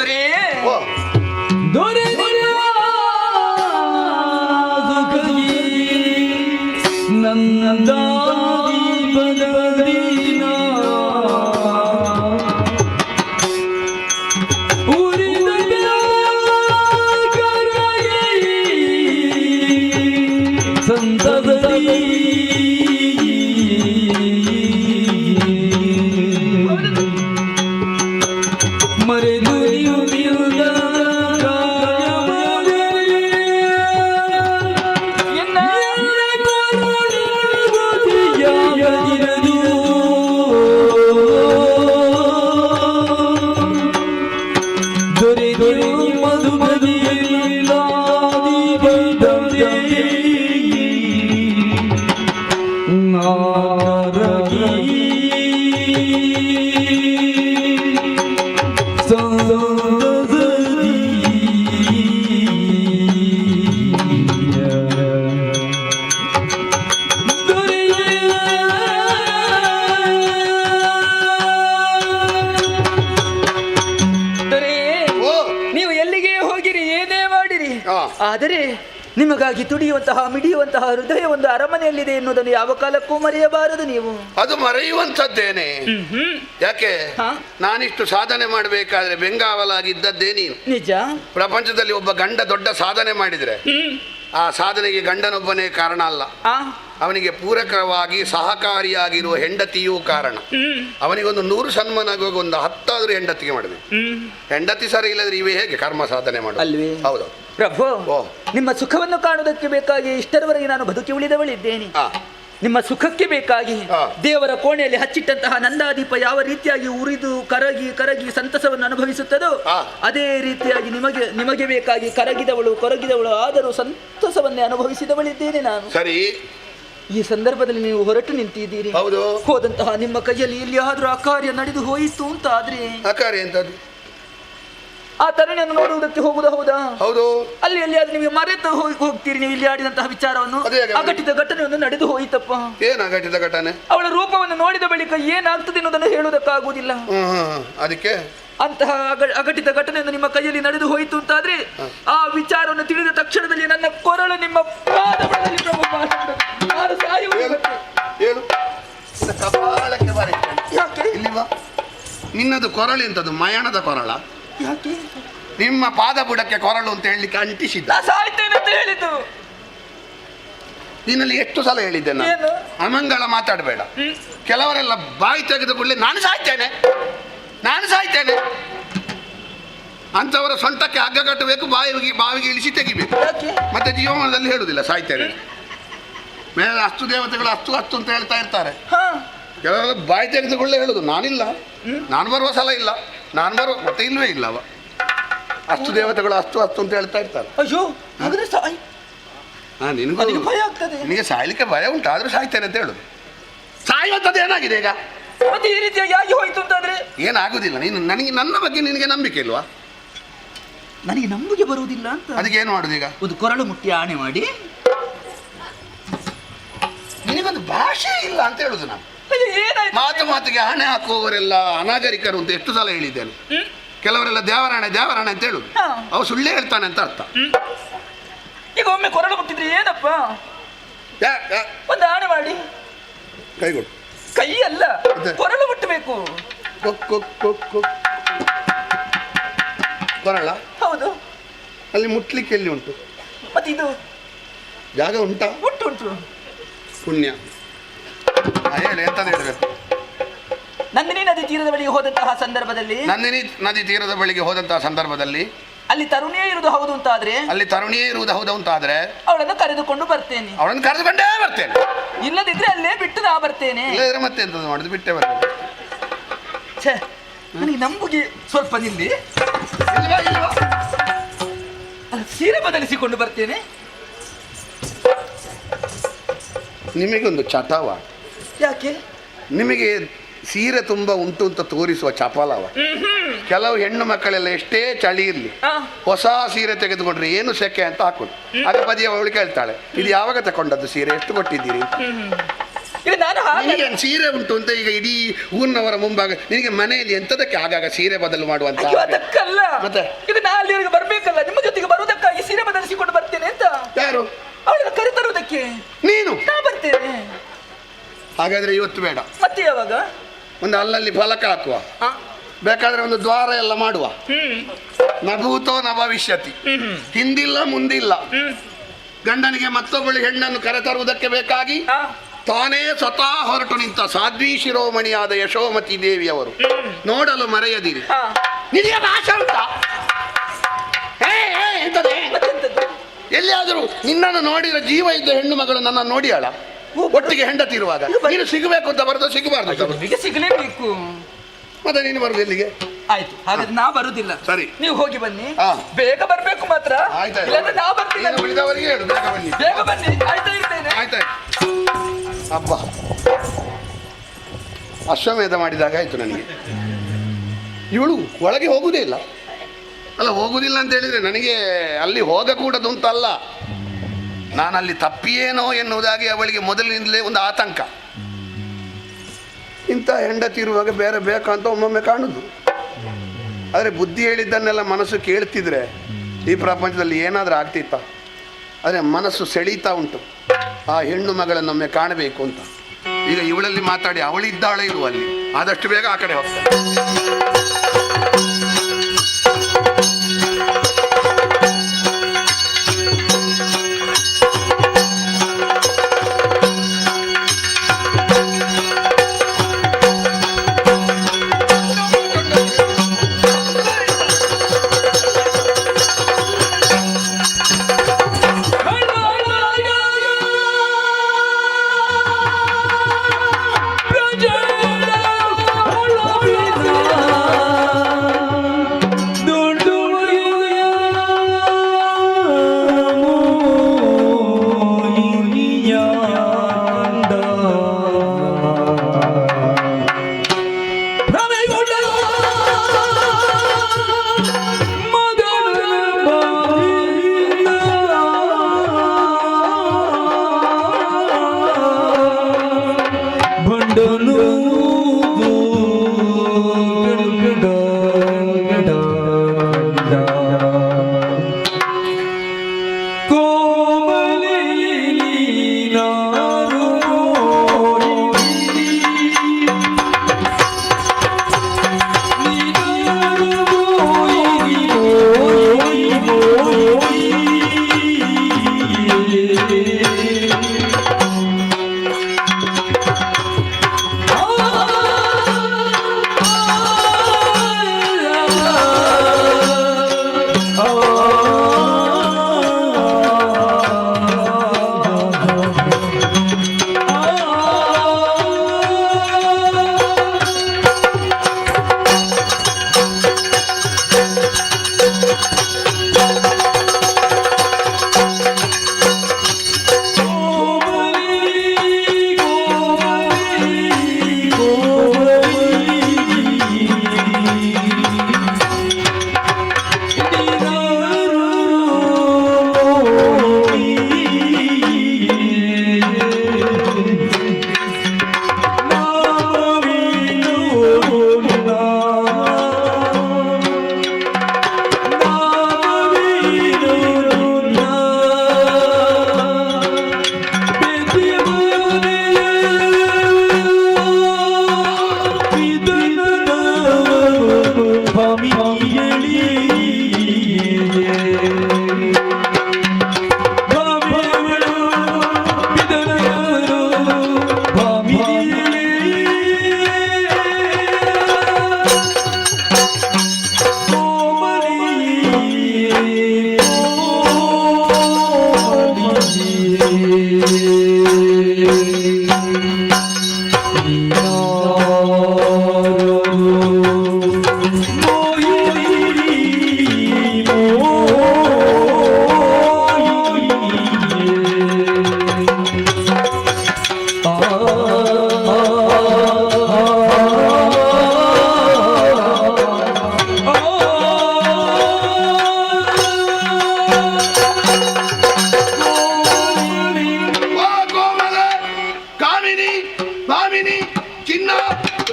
ಆದರೆ ನಿಮಗಾಗಿ ತುಡಿಯುವಂತಹ ಮಿಡಿಯುವಂತಹ ಹೃದಯ ಒಂದು ಅರಮನೆಯಲ್ಲಿದೆ ಎನ್ನುವುದನ್ನು ಯಾವ ಕಾಲಕ್ಕೂ ಮರೆಯಬಾರದು ನೀವು. ಅದು ಮರೆಯುವಂಥದ್ದೇನೆ. ಯಾಕೆ ನಾನಿಷ್ಟು ಸಾಧನೆ ಮಾಡಬೇಕಾದ್ರೆ ಬೆಂಗಾವಲಾಗಿದ್ದದ್ದೇ ನೀನು. ನಿಜ. ಪ್ರಪಂಚದಲ್ಲಿ ಒಬ್ಬ ಗಂಡ ದೊಡ್ಡ ಸಾಧನೆ ಮಾಡಿದ್ರೆ ಆ ಸಾಧನೆಗೆ ಗಂಡನೊಬ್ಬನೇ ಕಾರಣ ಅಲ್ಲ, ಅವನಿಗೆ ಪೂರಕವಾಗಿ ಸಹಕಾರಿಯಾಗಿರುವ ಹೆಂಡತಿಯೂ ಕಾರಣ. ಅವನಿಗೊಂದು 100 ಸನ್ಮಾನ ಆಗುವಾಗ ಒಂದು 10 ಹೆಂಡತಿಗೆ ಮಾಡಬೇಕು. ಹೆಂಡತಿ ಸರಿ ಇಲ್ಲದ್ರೆ ಇವೇ ಹೇಗೆ ಕರ್ಮ ಸಾಧನೆ ಮಾಡೋದು? ಹೌದು ಪ್ರಭು, ನಿಮ್ಮ ಸುಖವನ್ನು ಕಾಣುವುದಕ್ಕೆ ಬೇಕಾಗಿ ಇಷ್ಟರವರೆಗೆ ನಾನು ಬದುಕಿ ಉಳಿದವಳಿದ್ದೇನೆ. ನಿಮ್ಮ ಸುಖಕ್ಕೆ ಬೇಕಾಗಿ ದೇವರ ಕೋಣೆಯಲ್ಲಿ ಹಚ್ಚಿಟ್ಟಂತಹ ನಂದಾದೀಪ ಯಾವ ರೀತಿಯಾಗಿ ಉರಿದು ಕರಗಿ ಸಂತಸವನ್ನು ಅನುಭವಿಸುತ್ತದೋ ಅದೇ ರೀತಿಯಾಗಿ ನಿಮಗೆ ಬೇಕಾಗಿ ಕೊರಗಿದವಳು ಆದರೂ ಸಂತಸವನ್ನೇ ಅನುಭವಿಸಿದವಳಿದ್ದೇನೆ ನಾನು. ಸರಿ. ಈ ಸಂದರ್ಭದಲ್ಲಿ ನೀವು ಹೊರಟು ನಿಂತಿದ್ದೀರಿ. ಹೋದಂತಹ ನಿಮ್ಮ ಕೈಯಲ್ಲಿ ಎಲ್ಲಿಯಾದ್ರೂ ಅಕಾರ್ಯ ನಡೆದು ಹೋಯಿತು ಅಂತ ಆದ್ರೆ ಆ ತರುಣಿಯನ್ನು ನೋಡುವುದಕ್ಕೆ ಹೋಗುದು ಹೌದಾ? ಹೌದು. ಅಲ್ಲಿ ಅದು ನಿಮಗೆ ಮರೆತು ಹೋಗ್ತೀರಿ ನೀವು ಇಲ್ಲಿ ಆಡಿದಂತಹ ವಿಚಾರವನ್ನು. ಅದೇ ಹಾಗೆ. ಅಘಟಿತ ಘಟನೆಯೊಂದು ನಡೆದು ಹೋಯಿತಪ್ಪ. ಏನ್ ಅಘಟಿತ ಘಟನೆ? ಅವಳ ರೂಪವನ್ನು ನೋಡಿದ ಬಳಿಕ ಏನಾಗ್ತದೆ ಅನ್ನೋದನ್ನು ಹೇಳುವುದಕ್ಕಾಗುವುದಿಲ್ಲ. ಅದಕ್ಕೆ ಅಂತಹ ಅಘಟಿತ ಘಟನೆಯನ್ನು ನಿಮ್ಮ ಕೈಯಲ್ಲಿ ನಡೆದು ಹೋಯಿತು ಅಂತಾದ್ರೆ ಆ ವಿಚಾರವನ್ನು ತಿಳಿದ ತಕ್ಷಣದಲ್ಲಿ ನನ್ನ ಕೊರಳು ನಿಮ್ಮ ಪಾದಗಳಲ್ಲಿ ಪ್ರಭು ನಾನು ಸಾಯುವುದು. ಹೇಳು. ಕಪಾಳಕ್ಕೆ ಬಾರಿ. ಯಾಕೆ? ಇಲ್ಲಿವಾ ನಿನ್ನದು ಕೊರಳು ಎಂತದ್ದು ಮಯಾಣದ ಕೊರಳ? ಯಾಕೆ? ನಿಮ್ಮ ಪಾದ ಬುಡಕ್ಕೆ ಕೊರಳು ಅಂತ ಹೇಳಲಿಕ್ಕೆ ಅಂಟಿಸಿದ್ದ. ನಾ ಸಾಯ್ತೇನೆ ಅಂತ ಹೇಳಿದ್ದು. ನಿನ್ನಲ್ಲಿ ಎಷ್ಟು ಸಲ ಹೇಳಿದ್ದೆ ನಾನು ಏನು? ಅಮಂಗಳ ಮಾತಾಡಬೇಡ. ಕೆಲವರೆಲ್ಲ ಬಾಯಿ ತೆಗೆದು ಕೂಡಲೇ ನಾನು ಸಾಯ್ತೇನೆ ಅಂತವರ ಸೊಂಟಕ್ಕೆ ಹಗ್ಗ ಕಟ್ಟಬೇಕು, ಬಾವಿಗೆ ಇಳಿಸಿ ತೆಗಿಬೇಕು. ಮತ್ತೆ ಜೀವನದಲ್ಲಿ ಹೇಳುದಿಲ್ಲ ಸಾಯ್ತೇನೆ. ಮೇಲೆ ಅಷ್ಟು ದೇವತೆಗಳು ಅಷ್ಟು ಅಂತ ಹೇಳ್ತಾ ಇರ್ತಾರೆ. ಕೆಲವೆಲ್ಲ ಬಾಯಿ ತೆಗೆದುಕೊಳ್ಳೆ ಹೇಳುದು ನಾನಿಲ್ಲ, ನಾನು ಬರುವ ಸಲ ಇಲ್ಲ, ನಾನು ಬರುವ ಮತ್ತೆ ಇಲ್ವೇ ಇಲ್ಲ. ಅಷ್ಟು ದೇವತೆಗಳು ಅಷ್ಟು ಅಂತ ಹೇಳ್ತಾ ಇರ್ತಾರೆ. ಅಯ್ಯೋ ಹಾಗಾದ್ರೆ ನಿನಗೂ ಭಯ ಆಗ್ತದೆ. ನಿನಗೆ ಸಾಯ್ಲಿಕ್ಕೆ ಭಯ ಉಂಟು, ಆದ್ರೂ ಸಾಯ್ತೇನೆ ಅಂತ ಹೇಳುದು. ಸಾಯುವಂಥದ್ದು ಏನಾಗಿದೆ ಈಗ? ಮತ್ತೆ ಈ ರೀತಿಯಾಗಿ ಆಗಿ ಹೋಯ್ತು ಅಂತಾದ್ರೆ ಏನಾಗುದಿಲ್ಲ. ನೀನು ನನ್ನ ಬಗ್ಗೆ ನಿನಗೆ ನಂಬಿಕೆ ಇಲ್ವಾ? ನನಗೆ ನಂಬಿಕೆ ಬರುವುದಿಲ್ಲ ಅಂತ. ಅದಕ್ಕೆ ಏನು ಮಾಡುದು ಈಗ? ಒಂದು ಕೊರಳು ಮುಟ್ಟಿ ಆಣೆ ಮಾಡಿ. ನಿನಗೊಂದು ಭಾಷೆ ಇಲ್ಲ ಅಂತ ಹೇಳುದು ನಾನು. ಮಾತಿಗೆ ಹಣೆ ಹಾಕುವವರೆಲ್ಲ ಅನಾಗರಿಕರು ಅಂತ ಎಷ್ಟು ಸಲ ಹೇಳಿದ್ದೇನೆ. ಕೆಲವರೆಲ್ಲ ದೇವರಾಣೆ ಅಂತ ಹೇಳುದು. ಅವ ಸುಳ್ಳೇ ಹೇಳ್ತಾನೆ ಅಂತ ಅರ್ಥ. ಈಗ ಒಮ್ಮೆ ಕೊರಳು ಮುಟ್ಟಿದ್ರೆ ಏನಪ್ಪ? ಒಂದು ಆಣೆ ಮಾಡಿ. ಕೈಗೊಡು. ಕೈ ಅಲ್ಲ, ಕೊರಳು ಮುಟ್ಟಬೇಕು. ಕೊರಳ? ಹೌದು. ಅಲ್ಲಿ ಮುಟ್ಲಿಕ್ಕೆ ಎಲ್ಲಿ ಉಂಟು? ಮತ್ತೆ ಇದು ಜಾಗ ಉಂಟಾ? ಉಂಟು. ಪುಣ್ಯ. ಹೇಳಿ ಎಂತದ್ದು ಹೇಳಬೇಕು? ನಂದಿನಿ ನದಿ ತೀರದ ಬಳಿಗೆ ಹೋದಂತಹ ಸಂದರ್ಭದಲ್ಲಿ ಅಲ್ಲಿ ತರುಣಿಯೇ ಇರುವುದು ಹೌದು ಅಂತಾದ್ರೆ ಅವಳನ್ನು ಕರೆದುಕೊಂಡು ಬರ್ತೇನೆ. ಅವಳನ್ನು ಕರೆದುಕೊಂಡೇ ಬರ್ತೇನೆ. ಇಲ್ಲದಿದ್ರೆ ಅಲ್ಲೇ ಬಿಟ್ಟು ನಾ ಬರ್ತೇನೆ. ಇಲ್ಲದ್ರೆ ಮತ್ತೆ ಎಂತದ್ದು ಮಾಡುದು? ಬಿಟ್ಟೇ ಬರ್ತೇನೆ. ನನಗೆ ನಂಬುಗೆ ಸ್ವಲ್ಪ ನಿಲ್ಲಿ. ಸೀರೆ ಬದಲಿಸಿಕೊಂಡು ಬರ್ತೇನೆ. ನಿಮಗೊಂದು ಚಟವ. ಯಾಕೆ? ನಿಮಗೆ ಸೀರೆ ತುಂಬಾ ಉಂಟು ಅಂತ ತೋರಿಸುವ ಚಪಲವ. ಕೆಲವು ಹೆಣ್ಣು ಮಕ್ಕಳೆಲ್ಲ ಎಷ್ಟೇ ಚಳಿ ಇರಲಿ ಹೊಸ ಸೀರೆ ತೆಗೆದುಕೊಂಡ್ರೆ ಏನು ಸೆಕೆ ಅಂತ ಹಾಕೋದು. ಅದೇ ಬದಿಯ ಅವಳು ಕೇಳ್ತಾಳೆ, ಇದು ಯಾವಾಗ ತಗೊಂಡದ್ದು ಸೀರೆ, ಎಷ್ಟು ಕೊಟ್ಟಿದ್ದೀರಿ? ನಿನಗೆ ಸೀರೆ ಉಂಟು ಅಂತ ಈಗ ಇಡೀ ಊರಿನವರ ಮುಂಭಾಗ ನಿನಗೆ ಮನೆಯಲ್ಲಿ ಎಂತದಕ್ಕೆ ಆಗಾಗ ಸೀರೆ ಬದಲು ಮಾಡುವಂತ? ಮತ್ತೆ ಇದು ನಾ ಅಲ್ಲಿವರೆಗೆ ಬರ್ಬೇಕಲ್ಲ, ನಿಮ್ಮ ಜೊತೆಗೆ ಬರುವುದಕ್ಕಾಗಿ ಸೀರೆ ಬದಲಿಸಿಕೊಂಡು ಬರ್ತೇನೆ ಅಂತ. ಯಾರು? ಅವಳನ್ನು ಕರೆತರುವುದಕ್ಕೆ ನೀನು. ನಾ ಬರ್ತೇನೆ. ಹಾಗಾದ್ರೆ ಇವತ್ತು ಬೇಡ. ಮತ್ತೆ ಯಾವಾಗ? ಒಂದು ಅಲ್ಲಲ್ಲಿ ಫಲಕ ಹಾಕುವ, ಬೇಕಾದ್ರೆ ಒಂದು ದ್ವಾರ ಎಲ್ಲ ಮಾಡುವ. ನಭೂತೋ ನ ಭವಿಷ್ಯತಿ, ಹಿಂದಿಲ್ಲ ಮುಂದಿಲ್ಲ. ಗಂಡನಿಗೆ ಮತ್ತೊಬ್ಬಳು ಹೆಣ್ಣನ್ನು ಕರೆತರುವುದಕ್ಕೆ ಬೇಕಾಗಿ ತಾನೇ ಸ್ವತಃ ಹೊರಟು ನಿಂತ ಸಾಧ್ವಿ ಶಿರೋಮಣಿಯಾದ ಯಶೋಮತಿ ದೇವಿಯವರು ನೋಡಲು ಮರೆಯದಿರಿ. ನಿನಗೆ ಆಸೆ ಉಂಟಾ? ಎಲ್ಲಿಯಾದರೂ ನಿನ್ನನ್ನು ನೋಡಿದ ಜೀವ ಇದ್ದ ಹೆಣ್ಣು ಮಗಳು ನನ್ನ ನೋಡಿಯಾಳ ಒಟ್ಟಿಗೆ ಹೆಂಡತಿ ಇರುವಾಗ ನೀನು ಸಿಗಬೇಕು ಅಂತ ಬರೋದು ಸಿಗಬಾರ್ದು? ಸಿಗಲೇಬೇಕು. ಮತ್ತೆ ನೀನು ಬರುದು ಎಲ್ಲಿಗೆ? ಆಯ್ತು, ಹಾಗಾದ್ರೆ ನಾ ಬರುದಿಲ್ಲ. ಸರಿ, ನೀವು ಹೋಗಿ ಬನ್ನಿ. ಬೇಗ ಬರ್ಬೇಕು ಮಾತ್ರ. ಇಲ್ಲಾಂದ್ರೆ ನಾ ಬರ್ತೀನಿ. ಉಳಿದವರಿಗೆ ಹೇಳು ಬೇಗ ಬನ್ನಿ. ಬೇಗ ಬನ್ನಿ. ಆಯ್ತಾ ಇರ್ತೇನೆ. ಆಯ್ತಾಯ್ತು. ಹಬ್ಬ ಅಶ್ವಮೇಧ ಮಾಡಿದಾಗ ಆಯ್ತು ನನಗೆ. ಇವಳು ಒಳಗೆ ಹೋಗುವುದೇ ಇಲ್ಲ. ಅಲ್ಲ, ಹೋಗುವುದಿಲ್ಲ ಅಂತ ಹೇಳಿದ್ರೆ ನನಗೆ ಅಲ್ಲಿ ಹೋಗಕೂಡದು ಅಂತಲ್ಲ, ನಾನಲ್ಲಿ ತಪ್ಪಿಯೇನೋ ಎನ್ನುವುದಾಗಿ ಅವಳಿಗೆ ಮೊದಲಿನಿಂದಲೇ ಒಂದು ಆತಂಕ. ಇಂಥ ಹೆಂಡತಿ ಇರುವಾಗ ಬೇರೆ ಬೇಕಂತ ಒಮ್ಮೊಮ್ಮೆ ಕಾಣುದು. ಆದರೆ ಬುದ್ಧಿ ಹೇಳಿದ್ದನ್ನೆಲ್ಲ ಮನಸ್ಸು ಕೇಳ್ತಿದ್ರೆ ಈ ಪ್ರಪಂಚದಲ್ಲಿ ಏನಾದರೂ ಆಗ್ತಿತ್ತ. ಆದರೆ ಮನಸ್ಸು ಸೆಳೀತಾ ಉಂಟು ಆ ಹೆಣ್ಣು ಮಗಳನ್ನೊಮ್ಮೆ ಕಾಣಬೇಕು ಅಂತ. ಈಗ ಇವಳಲ್ಲಿ ಮಾತಾಡಿ ಅವಳಿದ್ದಾಳೆ ಇರುವಲ್ಲಿ ಆದಷ್ಟು ಬೇಗ ಆ ಕಡೆ ಹೋಗ್ತಾಳೆ.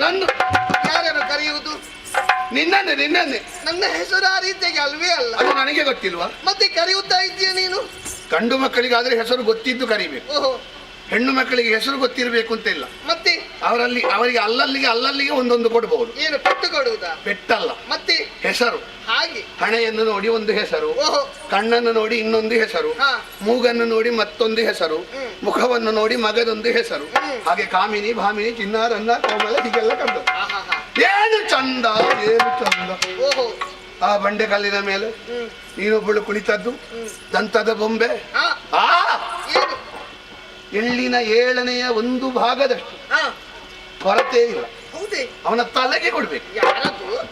ನನ್ನ ಯಾರನ್ನು ಕರೆಯುವುದು? ನಿನ್ನೇ. ನನ್ನ ಹೆಸರು ಆ ರೀತಿಯಾಗಿ ಅಲ್ವೇ ಅಲ್ಲ. ಅದು ನನಗೆ ಗೊತ್ತಿಲ್ವಾ? ಮತ್ತೆ ಕರೆಯುತ್ತಾ ಇದ್ದೀಯ ನೀನು? ಗಂಡು ಮಕ್ಕಳಿಗಾದ್ರೆ ಹೆಸರು ಗೊತ್ತಿದ್ದು ಕರಿಬೇಕು. ಓಹೋ, ಹೆಣ್ಣು ಮಕ್ಕಳಿಗೆ ಹೆಸರು ಗೊತ್ತಿರಬೇಕು ಅಂತ ಇಲ್ಲ. ಮತ್ತೆ ಅವರಿಗೆ ಅಲ್ಲಲ್ಲಿಗೆ ಒಂದೊಂದು ಕೊಡಬಹುದು. ಏನು ಪೆಟ್ಟು ಕೊಡುವುದಾ? ಪೆಟ್ಟಲ್ಲ, ಮತ್ತೆ ಹೆಸರು. ಹಾಗೆ ಹಣೆಯನ್ನು ನೋಡಿ ಒಂದು ಹೆಸರು, ಕಣ್ಣನ್ನು ನೋಡಿ ಇನ್ನೊಂದು ಹೆಸರು, ಮೂಗನ್ನು ನೋಡಿ ಮತ್ತೊಂದು ಹೆಸರು, ಮುಖವನ್ನು ನೋಡಿ ಮಗದೊಂದು ಹೆಸರು. ಹಾಗೆ ಕಾಮಿನಿ, ಭಾಮಿನಿ, ಚಿನ್ನಾರನ್ನ, ಕೋಮಲ ಹೀಗೆಲ್ಲ ಕರೆದು. ಏನು ಚಂದ, ಏನು ಚಂದ. ಓಹೋ, ಆ ಬಂಡೆ ಕಲ್ಲಿನ ಮೇಲೆ ನೀನೊಬ್ಬಳು ಕುಳಿತದ್ದು, ದಂತದ ಬೊಂಬೆ, ಎಳ್ಳಿನ 7ನೇ ಒಂದು ಭಾಗದಷ್ಟು ಕೊರತೆ ಇಲ್ಲ. ಅವನ ತಲೆಗೆ ಕೊಡ್ಬೇಕು.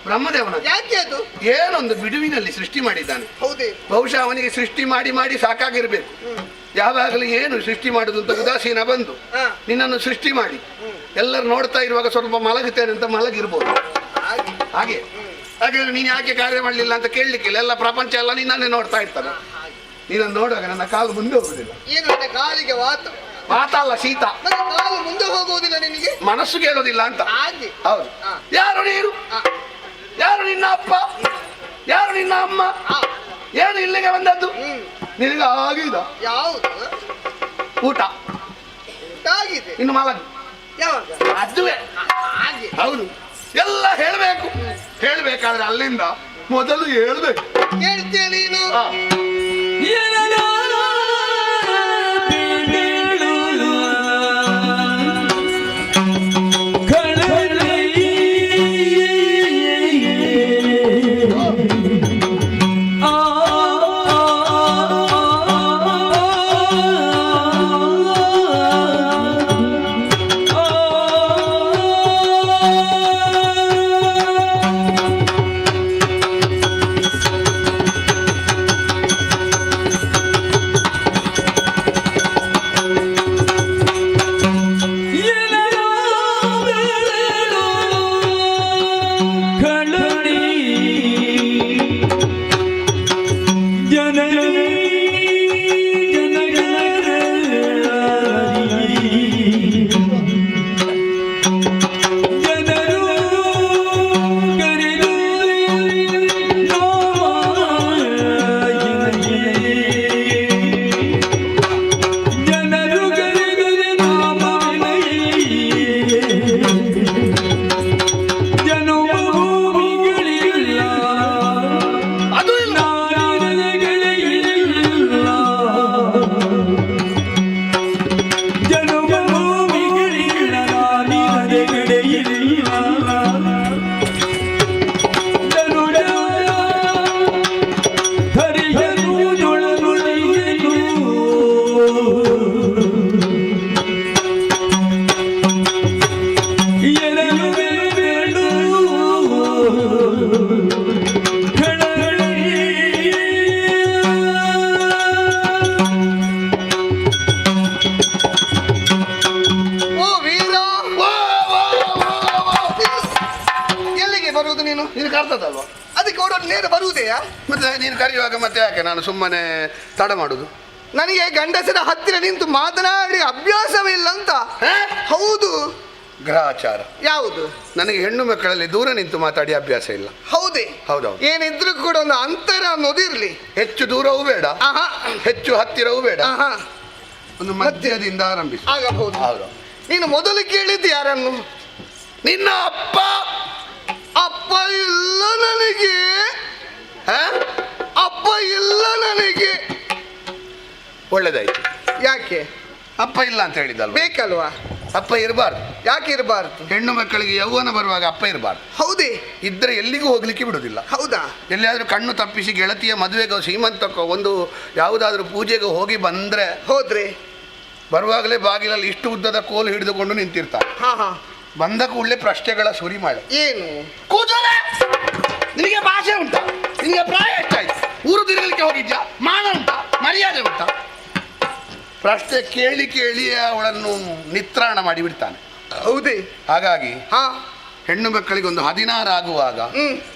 ಬ್ರಹ್ಮದೇವನ. ಯಾಕೆ ಅದು? ಏನೊಂದು ಬಿಡುವಿನಲ್ಲಿ ಸೃಷ್ಟಿ ಮಾಡಿದ್ದಾನೆ. ಬಹುಶಃ ಅವನಿಗೆ ಸೃಷ್ಟಿ ಮಾಡಿ ಸಾಕಾಗಿರ್ಬೇಕು. ಯಾವಾಗಲೂ ಏನು ಸೃಷ್ಟಿ ಮಾಡುದು ಅಂತ ಉದಾಸೀನ ಬಂದು ನಿನ್ನನ್ನು ಸೃಷ್ಟಿ ಮಾಡಿ ಎಲ್ಲರೂ ನೋಡ್ತಾ ಇರುವಾಗ ಸ್ವಲ್ಪ ಮಲಗುತ್ತೇನೆ ಅಂತ ಮಲಗಿರ್ಬೋದು. ಹಾಗೆ ಹಾಗಾದ್ರೆ ನೀನು ಯಾಕೆ ಕಾರ್ಯ ಮಾಡಲಿಲ್ಲ ಅಂತ ಕೇಳಲಿಕ್ಕಿಲ್ಲ. ಎಲ್ಲ ಪ್ರಪಂಚ ಎಲ್ಲ ನಿನ್ನನ್ನೇ ನೋಡ್ತಾ ಇರ್ತಾರೆ. ನೀನನ್ನು ನೋಡುವಾಗ ನನ್ನ ಕಾಲು ಮುಂದೆ ಹೋಗುದಿಲ್ಲ. ಏನು ನನ್ನ ಕಾಲಿಗೆ ವಾತ ಅಲ್ಲ, ಶೀತ. ಕಾಲು ಮುಂದೆ ಹೋಗುವುದಿಲ್ಲ ನಿನಗೆ, ಮನಸ್ಸು ಕೇಳೋದಿಲ್ಲ ಅಂತ. ಹೌದು. ಯಾರು ನೀನು? ಯಾರು ನಿನ್ನ ಅಪ್ಪ? ಯಾರು ನಿನ್ನ ಅಮ್ಮ? ಏನು ಇಲ್ಲಿಗೆ ಬಂದದ್ದು? ನಿನಗೆ ಆಗಿದೆ ಯಾವುದು? ಊಟ ಆಗಿದೆ, ಇನ್ನು ಮಲಗು. ಅದುವೇ ಹೌದು. ಎಲ್ಲ ಹೇಳ್ಬೇಕು. ಹೇಳ್ಬೇಕಾದ್ರೆ ಅಲ್ಲಿಂದ ಮೊದಲು ಹೇಳ್ಬೇಕು. ಹೇಳ್ತೀಯ ನೀನು? ಅದಕ್ಕೆ ಅವರನ್ನು ನೇರ ಬರುವುದೆಯಾ? ಮತ್ತೆ ನೀನು ಕರೆಯುವಾಗ ಮತ್ತೆ ಯಾಕೆ ನಾನು ಸುಮ್ಮನೆ ತಡ ಮಾಡುದು? ನನಗೆ ಗಂಡಸರ ಹತ್ತಿರ ನಿಂತು ಮಾತನಾಡಿ ಅಭ್ಯಾಸವಿಲ್ಲ ಅಂತ. ಹೌದು, ಗ್ರಹಾಚಾರ. ಯಾವುದು? ನನಗೆ ಹೆಣ್ಣು ಮಕ್ಕಳಲ್ಲಿ ದೂರ ನಿಂತು ಮಾತಾಡಿ ಅಭ್ಯಾಸ ಇಲ್ಲ. ಹೌದೇ? ಹೌದೌದು. ಏನಿದ್ರು ಕೂಡ ಒಂದು ಅಂತರ ಅನ್ನೋದಿರ್ಲಿ. ಹೆಚ್ಚು ದೂರವೂ ಬೇಡ, ಹೆಚ್ಚು ಹತ್ತಿರವೂ ಬೇಡ, ಒಂದು ಮಧ್ಯದಿಂದ ಆರಂಭಿಸಿ ಆಗಬಹುದು. ಹೌದು. ನೀನು ಮೊದಲು ಕೇಳಿದ್ದು ಯಾರನ್ನು? ನಿನ್ನ ಅಪ್ಪ. ಅಪ್ಪ ಇಲ್ಲ ನನಗೆ. ಅಪ್ಪ ಇಲ್ಲ ನನಗೆ. ಒಳ್ಳೇದಾಯ್ತು. ಯಾಕೆ ಅಪ್ಪ ಇಲ್ಲ ಅಂತ ಹೇಳಿದಲ್ವ? ಬೇಕಲ್ವಾ? ಅಪ್ಪ ಇರಬಾರ್ದು. ಯಾಕೆ ಇರಬಾರ್ದು? ಹೆಣ್ಣು ಮಕ್ಕಳಿಗೆ ಯೌವನ ಬರುವಾಗ ಅಪ್ಪ ಇರಬಾರ್ದು. ಹೌದೇ? ಇದ್ರೆ ಎಲ್ಲಿಗೂ ಹೋಗ್ಲಿಕ್ಕೆ ಬಿಡುದಿಲ್ಲ. ಹೌದಾ? ಎಲ್ಲಿಯಾದ್ರೂ ಕಣ್ಣು ತಪ್ಪಿಸಿ ಗೆಳತಿಯ ಮದುವೆಗೋ ಶ್ರೀಮಂತಕ್ಕೋ ಒಂದು ಯಾವುದಾದ್ರೂ ಪೂಜೆಗೋ ಹೋಗಿ ಹೋದ್ರೆ ಬರುವಾಗಲೇ ಬಾಗಿಲಲ್ಲಿ ಇಷ್ಟು ಉದ್ದದ ಕೋಲು ಹಿಡಿದುಕೊಂಡು ನಿಂತಿರ್ತಾರೆ. ಬಂದ ಕೂಡಲೇ ಪ್ರಶ್ನೆಗಳ ಸುರಿ ಮಾಡಿ. ಏನು ಕೂದಲೇ? ನಿನಗೆ ಭಾಷೆ ಉಂಟಾ? ನಿನಗೆ ಪ್ರಾಯ ಎಷ್ಟಾಯ್ತು? ಊರು ತಿರುಗಲಿಕ್ಕೆ ಹೋಗಿದ್ಯಾ? ಮಾನ ಉಂಟಾ? ಮರ್ಯಾದೆ ಉಂಟಾ? ಪ್ರಶ್ನೆ ಕೇಳಿ ಕೇಳಿ ಅವಳನ್ನು ನಿತ್ರಾಣ ಮಾಡಿಬಿಡ್ತಾನೆ. ಹೌದೇ? ಹಾಗಾಗಿ ಹೆಣ್ಣು ಮಕ್ಕಳಿಗೆ ಒಂದು 16 ಆಗುವಾಗ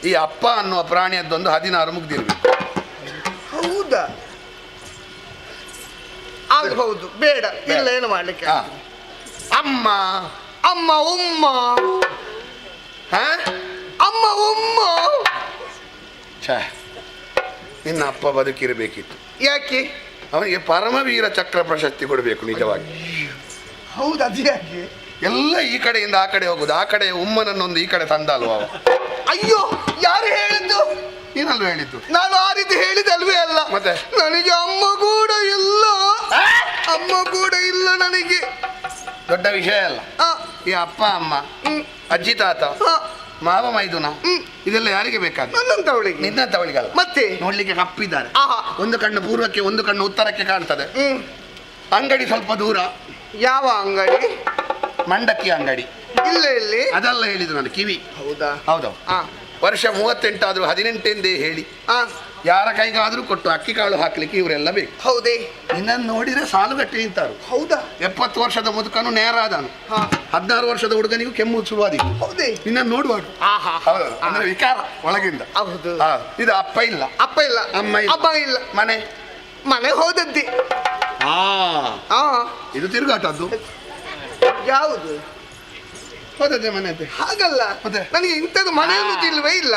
ಈ ಅಪ್ಪ ಅನ್ನುವ ಪ್ರಾಣಿಯದ್ದೊಂದು 16 ಮುಗ್ದಿರ್ಬೇಕು. ಹೌದಾ? ಆಗಬಹುದು. ಬೇಡ, ಇಲ್ಲ, ಏನು ಮಾಡ್ಲಿಕ್ಕೆ. ಅಮ್ಮ, ಅಮ್ಮ, ಉಮ್ಮ, ಛೇ, ನಿನ್ನ ಅಪ್ಪ ಬದುಕಿರಬೇಕಿತ್ತು. ಯಾಕೆ? ಅವನಿಗೆ ಪರಮವೀರ ಚಕ್ರ ಪ್ರಶಸ್ತಿ ಕೊಡಬೇಕು ನಿಜವಾಗಿ. ಹೌದು, ಅದು ಯಾಕೆ? ಎಲ್ಲ ಈ ಕಡೆಯಿಂದ ಆ ಕಡೆ ಹೋಗುದು, ಆ ಕಡೆ ಉಮ್ಮನನ್ನೊಂದು ಈ ಕಡೆ ತಂದ ಅಲ್ವಾ ಅವ. ಅಯ್ಯೋ, ಯಾರು ಹೇಳಿದ್ದು? ಏನಲ್ವ ಹೇಳಿದ್ದು? ನಾನು ಆ ರೀತಿ ಹೇಳಿದಲ್ವೇ ಅಲ್ಲ. ಮತ್ತೆ ನನಗೆ ಅಮ್ಮ ಕೂಡ ಇಲ್ಲ, ಅಮ್ಮ ಕೂಡ ಇಲ್ಲ ನನಗೆ. ದೊಡ್ಡ ವಿಷಯ ಅಲ್ಲ. ಈ ಅಪ್ಪ ಅಮ್ಮ, ಅಜ್ಜಿ ತಾತ, ಮಾವ ಮೈದುನ, ಇದೆಲ್ಲ ಯಾರಿಗೆ ಬೇಕಾದ? ನನ್ನಂತವಳಿಗೆ. ನಿನ್ನಂತವಳಿಗಲ್ಲ. ಮತ್ತೆ ನೋಡ್ಲಿಕ್ಕೆ ಕಪ್ಪಿದ್ದಾರೆ. ಒಂದು ಕಣ್ಣು ಪೂರ್ವಕ್ಕೆ, ಒಂದು ಕಣ್ಣು ಉತ್ತರಕ್ಕೆ ಕಾಣ್ತದೆ. ಅಂಗಡಿ ಸ್ವಲ್ಪ ದೂರ. ಯಾವ ಅಂಗಡಿ? ಮಂಡಕ್ಕಿ ಅಂಗಡಿ. ಇಲ್ಲ ಇಲ್ಲಿ ಅದೆಲ್ಲ ಹೇಳಿದ್ರು ನಾನು ಕಿವಿ. ಹೌದಾ? ಹೌದೌದು. ವರ್ಷ 38 ಆದ್ರೂ 18 ಎಂದೇ ಹೇಳಿ ಯಾರ ಕೈಗಾದ್ರೂ ಕೊಟ್ಟು ಅಕ್ಕಿ ಕಾಳು ಹಾಕ್ಲಿಕ್ಕೆ ಇವರೆಲ್ಲ ಬೇಕು. ಹೌದೇ? ನಿನ್ನನ್ನು ನೋಡಿದ್ರೆ ಸಾಲುಗಟ್ಟಿ ನಿಂತಾರು. ಹೌದಾ? 70 ವರ್ಷದ ಮುದುಕನು ನೇರ ಆದನು. 16 ವರ್ಷದ ಹುಡುಗನಿಗೂ ಕೆಮ್ಮು ಶುರುವಾದಿತ್ತು. ಹೌದೇ? ನಿನ್ನನ್ನು ನೋಡುವಾಗ ಅಂದ್ರೆ ವಿಕಾರ ಒಳಗಿಂದ. ಹೌದು. ಇದು ಅಪ್ಪ ಇಲ್ಲ, ಅಪ್ಪ ಇಲ್ಲ, ಅಮ್ಮ ಇಲ್ಲ. ಮನೆ ಮನೆ ಹೋದದ್ದಿ. ಇದು ತಿರುಗಾಟದ್ದು. ಯಾವುದು ಹೋದದ್ದೆ ಮನೆ ಅಂತೆ. ಹಾಗಲ್ಲ, ಮತ್ತೆ ನನಗೆ ಇಂಥದ್ದು ಮನೆ ಅನ್ನೋದು ಇಲ್ವೇ ಇಲ್ಲ.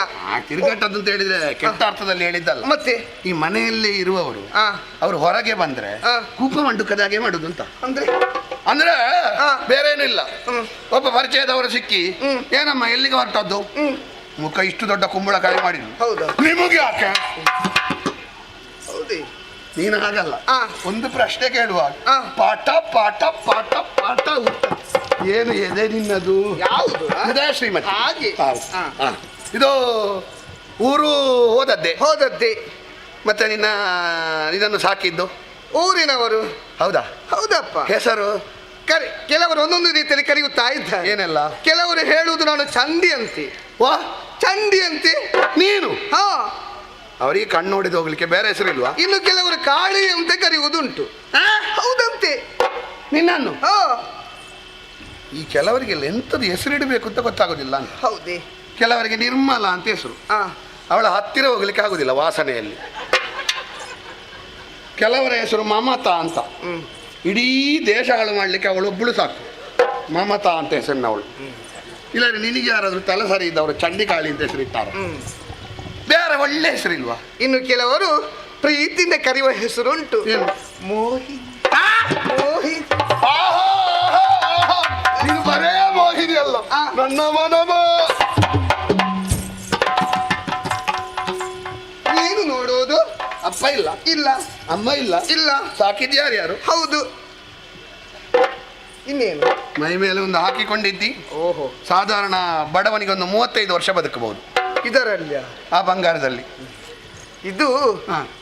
ತಿರುಗಾಟದ್ದು ಅಂತ ಹೇಳಿದ್ರೆ ಕೆಟ್ಟ ಅರ್ಥದಲ್ಲಿ ಹೇಳಿದ್ದಲ್ಲ. ಮತ್ತೆ ಈ ಮನೆಯಲ್ಲಿ ಇರುವವರು ಅವರು ಹೊರಗೆ ಬಂದ್ರೆ ಕೂಪ ಮಂಡುಕದಾಗೆ ಮಾಡುದು ಅಂತ. ಅಂದ್ರೆ ಬೇರೆ ಏನಿಲ್ಲ. ಒಬ್ಬ ಪರಿಚಯದವರು ಸಿಕ್ಕಿ, ಏನಮ್ಮ ಎಲ್ಲಿಗೆ ಹೊರಟದ್ದು? ಮುಖ ಇಷ್ಟು ದೊಡ್ಡ ಕುಂಬಳಕಾಯಿ ಮಾಡಿದ್ರು. ಹೌದಾ? ನಿಮಗೆ ಯಾಕೆ? ಹೌದೇ? ನೀನು ಹಾಗಲ್ಲ. ಒಂದು ಪ್ರಶ್ನೆ ಕೇಳುವಾಗ ಪಾಠ ಪಾಠ ಪಾಠ ಪಾಠ ಉತ್ತರ. ಏನು ಎದೆ ನಿನ್ನದು? ಯಾವುದು? ಇದೇ ಶ್ರೀಮತಿ. ಹಾಗೆ. ಇದು ಊರು ಹೋದದ್ದೇ. ಮತ್ತೆ ಇದನ್ನು ಸಾಕಿದ್ದು ಊರಿನವರು. ಹೌದಾ? ಹೌದಪ್ಪ. ಹೆಸರು? ಕೆಲವರು ಒಂದೊಂದು ರೀತಿಯಲ್ಲಿ ಕರೆಯುತ್ತಾ ಇದ್ದಾರೆ. ಏನೆಲ್ಲ? ಕೆಲವರು ಹೇಳುವುದು ನಾನು ಚಂಡಿ ಅಂತೆ. ಚಂಡಿ ಅಂತೆ. ನೀನು? ಅವರಿಗೆ ಕಣ್ಣು ನೋಡಿದ ಹೋಗ್ಲಿಕ್ಕೆ ಬೇರೆ ಹೆಸರು ಇಲ್ವಾ? ಇನ್ನು ಕೆಲವರು ಕಾಳಿ ಅಂತ ಕರೆಯುವುದುಂಟು. ಹೌದಂತೆ. ನಿನ್ನನ್ನು? ಈ ಕೆಲವರಿಗೆಲ್ಲ ಎಂಥದ್ದು ಹೆಸರಿಡಬೇಕು ಅಂತ ಗೊತ್ತಾಗೋದಿಲ್ಲ ಅಂತ. ಹೌದೇ? ಕೆಲವರಿಗೆ ನಿರ್ಮಲ ಅಂತ ಹೆಸರು. ಅವಳ ಹತ್ತಿರ ಹೋಗ್ಲಿಕ್ಕೆ ಆಗುದಿಲ್ಲ ವಾಸನೆಯಲ್ಲಿ. ಕೆಲವರ ಹೆಸರು ಮಮತಾ ಅಂತ. ಇಡೀ ದೇಶ ಹಾಳು ಮಾಡ್ಲಿಕ್ಕೆ ಅವಳೊಬ್ಬಳು ಸಾಕು. ಮಮತಾ ಅಂತ ಹೆಸರಿನವಳು. ಇಲ್ಲಾಂದ್ರೆ ನಿನಗೆ ಯಾರಾದ್ರೂ ತಲೆ ಸರಿ ಇದ್ದವರು ಚಂಡಿಕಾಳಿ ಅಂತ ಹೆಸರಿಟ್ಟಾರ. ಬೇರೆ ಒಳ್ಳೆ ಹೆಸರಿಲ್ವಾ? ಇನ್ನು ಕೆಲವರು ಪ್ರೀತಿಯಿಂದ ಕರೆಯುವ ಹೆಸರುಂಟು. ಏನು? ಮೋಹಿ. ನೀನು ಬರೇ ಮೋಹಿನಿ ಅಲ್ಲ, ನನ್ನ ಮನಮ. ನೀನು ನೋಡುವುದು ಅಪ್ಪ ಇಲ್ಲ, ಇಲ್ಲ ಅಮ್ಮ ಇಲ್ಲ, ಇಲ್ಲ. ಸಾಕಿದ್ಯಾರು ಯಾರು? ಹೌದು. ಇನ್ನೇನು? ಮೈ ಮೇಲೆ ಒಂದು ಹಾಕಿಕೊಂಡಿದ್ದಿ. ಓಹೋ. ಸಾಧಾರಣ ಬಡವನಿಗೆ ಒಂದು 35 ವರ್ಷ ಬದುಕಬಹುದು ಇದರಲ್ಲಿ. ಆ ಬಂಗಾರದಲ್ಲಿ. ಇದು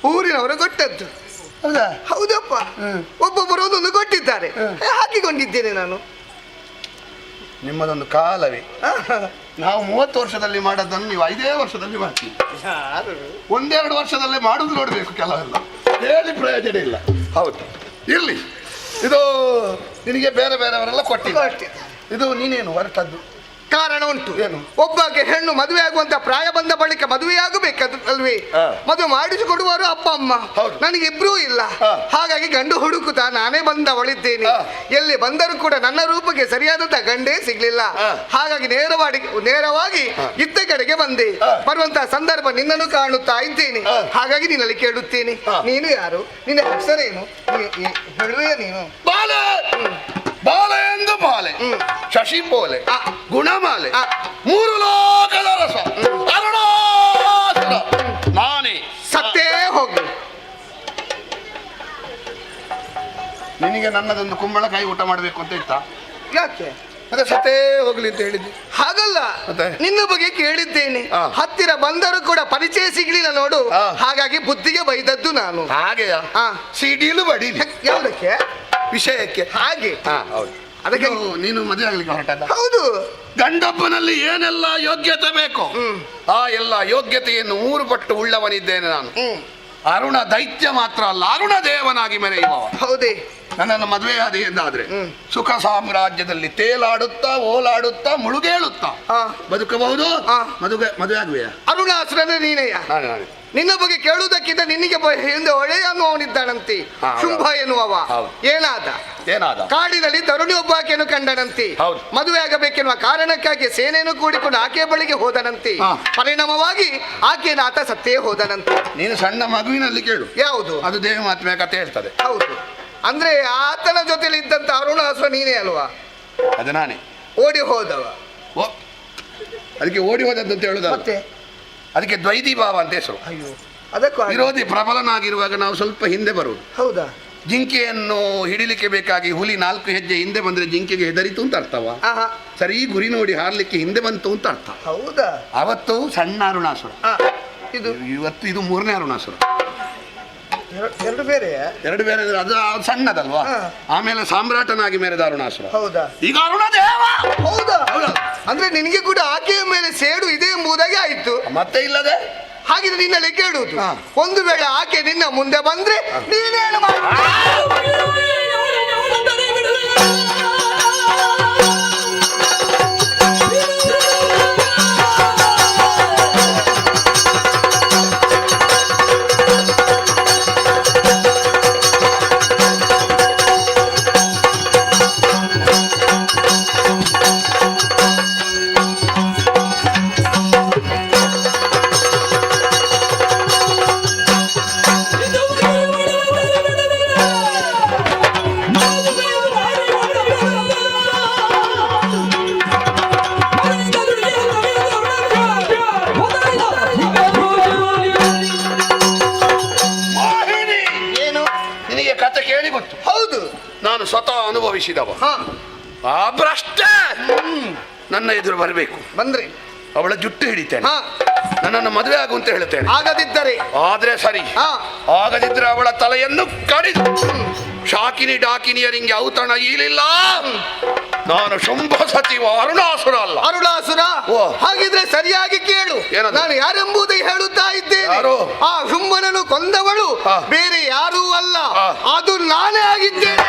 ಊರಿನವರು ಕೊಟ್ಟದ್ದು. ಹೌದಾ? ಹೌದಪ್ಪ. ಒಬ್ಬೊಬ್ಬರು ಒಂದೊಂದು ಕೊಟ್ಟಿದ್ದಾರೆ, ಹಾಕಿಕೊಂಡಿದ್ದೇನೆ ನಾನು. ನಿಮ್ಮದೊಂದು ಕಾಲವೇ. ನಾವು 30 ವರ್ಷದಲ್ಲಿ ಮಾಡೋದನ್ನು ನೀವು 5 ವರ್ಷದಲ್ಲಿ ಮಾಡ್ತೀವಿ. 1-2 ವರ್ಷದಲ್ಲೇ ಮಾಡುದು ನೋಡ್ಬೇಕು. ಕೆಲವೆಲ್ಲ ಹೇಳಿ ಪ್ರಯೋಜನ ಇಲ್ಲ. ಹೌದು, ಇರ್ಲಿ. ಇದು ನಿನಗೆ ಬೇರೆ ಬೇರೆಯವರೆಲ್ಲ ಕೊಟ್ಟಿದ್ದಾರೆ. ಇದು ನೀನೇನು ಹೊರಟದ್ದು? ಕಾರಣ ಉಂಟು. ಏನು? ಒಬ್ಬಗೆ ಹೆಣ್ಣು ಮದುವೆ ಆಗುವಂತ ಪ್ರಾಯ ಬಂದ ಬಳಿಕ ಮದುವೆಯಾಗಬೇಕದು ಅಲ್ವೇ? ಮದುವೆ ಮಾಡಿಸಿಕೊಡುವರು ಅಪ್ಪ ಅಮ್ಮ. ನನಗೆ ಇಬ್ರೂ ಇಲ್ಲ. ಹಾಗಾಗಿ ಗಂಡು ಹುಡುಕುತ್ತಾ ನಾನೇ ಬಂದವಳಿದ್ದೇನೆ. ಎಲ್ಲಿ ಬಂದರೂ ಕೂಡ ನನ್ನ ರೂಪಕ್ಕೆ ಸರಿಯಾದಂತ ಗಂಡೇ ಸಿಗ್ಲಿಲ್ಲ. ಹಾಗಾಗಿ ನೇರವಾಗಿ ಇತ್ತ ಕಡೆಗೆ ಬಂದೆ. ಬರುವಂತಹ ಸಂದರ್ಭ ನಿನ್ನನ್ನು ಕಾಣುತ್ತಾ ಇದ್ದೇನೆ. ಹಾಗಾಗಿ ನಿನ್ನಲ್ಲಿ ಕೇಳುತ್ತೇನೆ, ನೀನು ಯಾರು? ನಿನ್ನ ಹೆಸರೇನು? ಹೇಳುವೆ ನೀನು? ಬಾಲೆ ಎಂದು ಬಾಲೆ, ಶಶಿ ಬೋಲೆ, ಗುಣಮಾಲೆ, 3 ಲೋಕದ ರಸ, ಅರುಣಾಚಲ ನಾನೇ. ಸತ್ತೇ ಹೋಗ್ಲಿ. ನಿನಗೆ ನನ್ನದೊಂದು ಕುಂಬಳಕಾಯಿ ಊಟ ಮಾಡಬೇಕು ಅಂತ ಇತ್ತ? ಯಾಕೆ? ಅದೇ ಸತ್ತೇ ಹೋಗ್ಲಿ ಅಂತ ಹೇಳಿದ್ದೆ. ಹಾಗಲ್ಲ, ನಿನ್ನ ಬಗ್ಗೆ ಕೇಳಿದ್ದೇನೆ. ಹತ್ತಿರ ಬಂದರೂ ಕೂಡ ಪರಿಚಯ ಸಿಗ್ಲಿಲ್ಲ ನೋಡು. ಹಾಗಾಗಿ ಬುದ್ಧಿಗೆ ಬೈದದ್ದು ನಾನು. ಹಾಗೆಯಾ? ಸಿಡಿಲು ಬಡಿಲಿ. ಯಾವುದಕ್ಕೆ? ವಿಷಯಕ್ಕೆ. ಹಾಗೆ. ಹೌದು. ಅದಕ್ಕೆ ನೀನು ಮದುವೆ ಆಗ್ಲಿಕ್ಕೆ ಹೊರಟದ? ಹೌದು. ಗಂಡಪ್ಪನಲ್ಲಿ ಏನೆಲ್ಲ ಯೋಗ್ಯತೆ ಬೇಕು ಆ ಎಲ್ಲ ಯೋಗ್ಯತೆಯನ್ನು 3 ಪಟ್ಟು ಉಳ್ಳವನಿದ್ದೇನೆ ನಾನು. ಅರುಣ ದೈತ್ಯ ಮಾತ್ರ ಅಲ್ಲ, ಅರುಣ ದೇವನಾಗಿ ಮೆರೆಯುವವ. ಹೌದೇ? ನನ್ನನ್ನು ಮದುವೆಯಾದ ಎಂದಾದ್ರೆ ಸುಖ ಸಾಮ್ರಾಜ್ಯದಲ್ಲಿ ತೇಲಾಡುತ್ತಾ ಓಲಾಡುತ್ತಾ ಮುಳುಗೇಳುತ್ತಾ ಬದುಕಬಹುದು. ಮದುವೆ ಆಗುವೆಯಾ? ಅರುಣಾಸುರನ ನೀನೆಯ ನಿನ್ನ ಬಗ್ಗೆ ಕೇಳುವುದಕ್ಕಿಂತ ನಿನಗೆ ಹಿಂದೆ ಒಳ್ಳೆಯ ಅನ್ನುವನಿದ್ದಾನಂತೆ ಶುಂಭ ಎನ್ನುವವ. ಏನಾದ ಕಾಡಿನಲ್ಲಿ ತರುಣಿ ಒಬ್ಬಾಕೆಯನ್ನು ಕಂಡನಂತೆ. ಮದುವೆ ಆಗಬೇಕೆನ್ನುವ ಕಾರಣಕ್ಕಾಗಿ ಸೇನೆಯನ್ನು ಕೂಡಿಕೊಂಡು ಆಕೆಯ ಬಳಿಗೆ ಹೋದನಂತೆ. ಪರಿಣಾಮವಾಗಿ ಆಕೆನಾತ ಸತ್ತೇ ಹೋದನಂತೆ. ನೀನು ಸಣ್ಣ ಮಗುವಿನಲ್ಲಿ ಕೇಳು, ಯಾವುದು ಅದು ದೇವ ಮಾತ್ಮೆಯ ಕಥೆ ಹೇಳ್ತದೆ. ಹೌದು, ಅಂದ್ರೆ ಆತನ ಜೊತೆಲಿ ಇದ್ದಂತ ಅರುಣಾಸುರ ನೀನೇ ಅಲ್ವಾ? ಅದು ನಾನೇ. ಓಡಿ ಹೋದವ. ಅದಕ್ಕೆ ಓಡಿ ಹೋದದ್ದು ಹೇಳುದ, ಮತ್ತೆ ಅದಕ್ಕೆ ದ್ವೈತಿ ಭಾವ ಅಂತ ಹೆಸರು. ಅಯ್ಯೋ, ಅದಕ್ಕೂ ವಿರೋಧಿ ಪ್ರಬಲನಾಗಿರುವಾಗ ನಾವು ಸ್ವಲ್ಪ ಹಿಂದೆ ಬರುವುದು. ಹೌದಾ? ಜಿಂಕೆಯನ್ನು ಹಿಡಿಲಿಕ್ಕೆ ಬೇಕಾಗಿ ಹುಲಿ 4 ಹೆಜ್ಜೆ ಹಿಂದೆ ಬಂದ್ರೆ ಜಿಂಕೆಗೆ ಹೆದರಿತು ಅಂತ ಅರ್ಥವ? ಸರಿ ಗುರಿ ನೋಡಿ ಹಾರ್ಲಿಕ್ಕೆ ಹಿಂದೆ ಬಂತು ಅಂತ ಅರ್ಥ. ಹೌದಾ? ಅವತ್ತು ಸಣ್ಣ ಅರುಣಾಸುರ, ಇವತ್ತು ಇದು 3ನೇ ಅರುಣಾಸುರ. ಎರಡು ಬೇರೆ ಅಂದ್ರೆ ಅದು ಸಣ್ಣದಲ್ವಾ? ಆಮೇಲೆ ಸಾಮ್ರಾಟನಾಗಿ ಮೆರೆದ ಅರುಣಾಸುರ. ಹೌದಾ? ಈಗ ಅರುಣದೇವ. ಹೌದಾ? ಅಂದ್ರೆ ನಿನಗೆ ಕೂಡ ಆಕೆಯ ಮೇಲೆ ಸೇಡು ಇದೆ ಎಂಬುದಾಗಿ ಆಯ್ತು. ಮತ್ತೆ ಇಲ್ಲದೆ ಹಾಗಿದ್ರೆ ನಿನ್ನಲ್ಲಿ ಕೇಳುವುದು, ಒಂದು ವೇಳೆ ಆಕೆ ನಿನ್ನ ಮುಂದೆ ಬಂದ್ರೆ ನೀನೇನು ಸ್ವತಃ ಅನುಭವಿಸಿದವ. ಆ ಭ್ರಷ್ಟ ನನ್ನ ಎದುರು ಬರಬೇಕು. ಬಂದ್ರೆ ಅವಳ ಜುಟ್ಟು ಹಿಡಿತೇನೆ, ನನ್ನನ್ನು ಮದುವೆ ಆಗು ಅಂತ ಹೇಳ್ತೇನೆ. ಆಗದಿದ್ದರೆ ಆದ್ರೆ ಸರಿ, ಆಗದಿದ್ರೆ ಅವಳ ತಲೆಯನ್ನು ಕಡಿದು ಶಾಕಿನಿ ಡಾಕಿನಿಯರಿಂಗೆ ಔತಣ ಈಲಿಲ್ಲ. ನಾನು ಶುಂಭ ಸಚಿವ ಅರುಣಾಸುರ ಅಲ್ಲ. ಅರುಣಾಸುರ? ಹಾಗಿದ್ರೆ ಸರಿಯಾಗಿ ಕೇಳು, ನಾನು ಯಾರೆಂಬುದೇ ಹೇಳುತ್ತಾ ಇದ್ದೇನೆ. ಆ ಶುಂಭನನ್ನು ಕೊಂದವಳು ಬೇರೆ ಯಾರೂ ಅಲ್ಲ, ಅದು ನಾನೇ ಆಗಿದ್ದೇನೆ.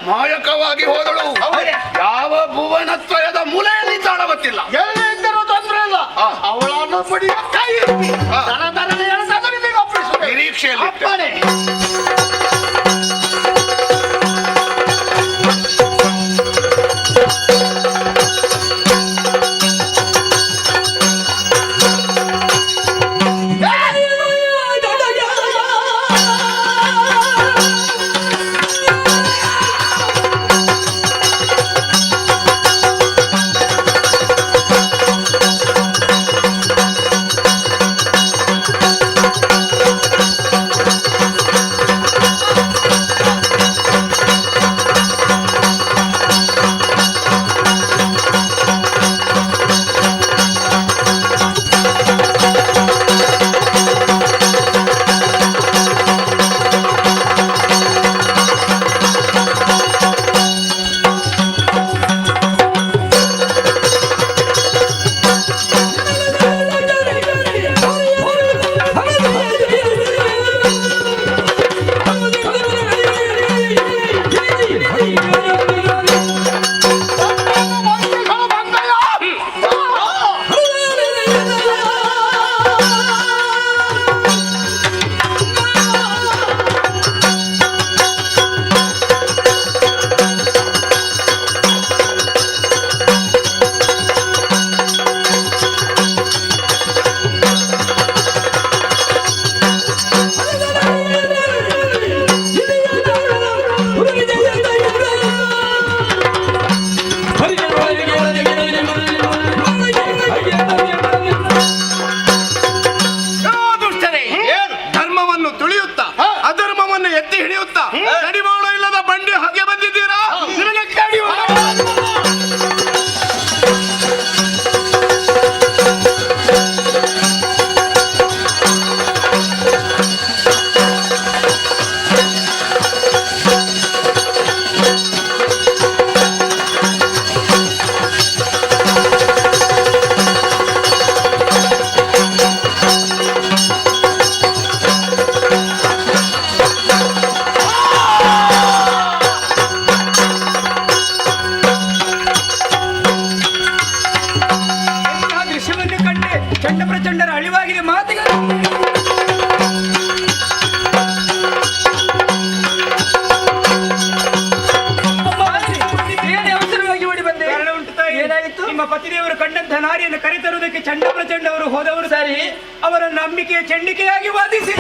ಮಾಯಕವಾಗಿ ಹೋದಳು. ಯಾವ ಭುವನತ್ರಯದ ಮೂಲೆಯಲ್ಲಿ ತಾಳವತ್ತಿಲ್ಲ. ಎಲ್ಲಿದ್ದರೂ ತೊಂದರೆ ಇಲ್ಲ, ಅವಳನ್ನು ಪಡೆಯುವ ಕೈ ನಿರೀಕ್ಷೆಯಲ್ಲಿ. ಚಂಡ ಪ್ರಚಂಡರ ಅಳಿವಾಗಿದೆ ಮಾತಿಗೆ ಏನಾಯಿತು? ನಿಮ್ಮ ಪತಿದೇವರು ಕಂಡಂತಹ ನಾರಿಯನ್ನು ಕರೆತರುವುದಕ್ಕೆ ಚಂಡ ಪ್ರಚಂಡ ಅವರು ಹೋದವರು ಸರಿ ಅವರ ನಂಬಿಕೆಯ ಚಂಡಿಕೆಯಾಗಿ ವಾದಿಸಿ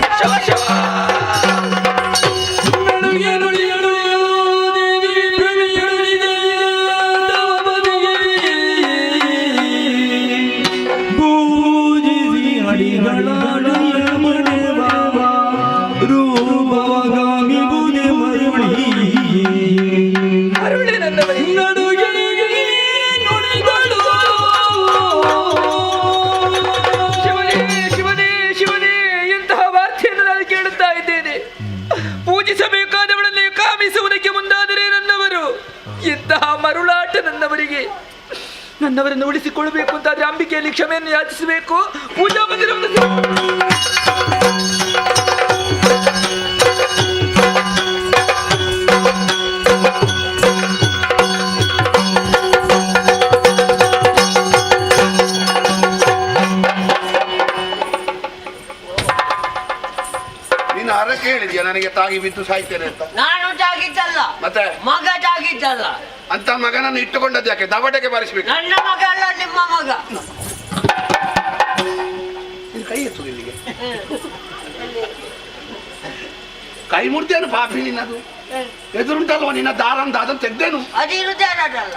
ಪೂಜಿಸಬೇಕಾದವಳನ್ನೇ ಕಾಮಿಸುವುದಕ್ಕೆ ಮುಂದಾದರೆ ನನ್ನವರು ಇಂತಹ ಮರುಳಾಟ ನನ್ನವರನ್ನು ಉಳಿಸಿಕೊಳ್ಳಬೇಕು ಅಂತಾದ್ರೆ ಅಂಬಿಕೆಯಲ್ಲಿ ಕ್ಷಮೆಯನ್ನು ಯಾಚಿಸಬೇಕು. ಪೂಜಾ ಮಂದಿರವನ್ನು ಹೇಳಿದ್ಯಾ ನನಗೆ ತಾಗಿ ಬಿದ್ದು ಸಾಯ್ತೇನೆ ಅಂತ? ನಾನು ತಾಗಿದ್ದಲ್ಲ, ಮತ್ತೆ ಮಗ ತಾಗಿದ್ದಲ್ಲ. ಅಂತ ಮಗನನ್ನು ಇಟ್ಟುಕೊಂಡದ್ದು ಯಾಕೆ? ದವಡೆಗೆ ಬಾರಿಸ್ಬೇಕು. ನನ್ನ ಮಗ ಅಲ್ಲ, ನಿಮ್ಮ ಮಗ. ಕೈ ಎತ್ತು ಇಲ್ಲಿಗೆ. ಕೈ ಮುರ್ದೇನು ಪಾಪಿ ನಿನ್ನದು? ಎದುರುಂಟಲ್ವ ನಿನ್ನ ದಾರಂತ ಅದನ್ನು ತೆಗ್ದೇನು? ಅದಿರುದೇ ಎರಡಲ್ಲ,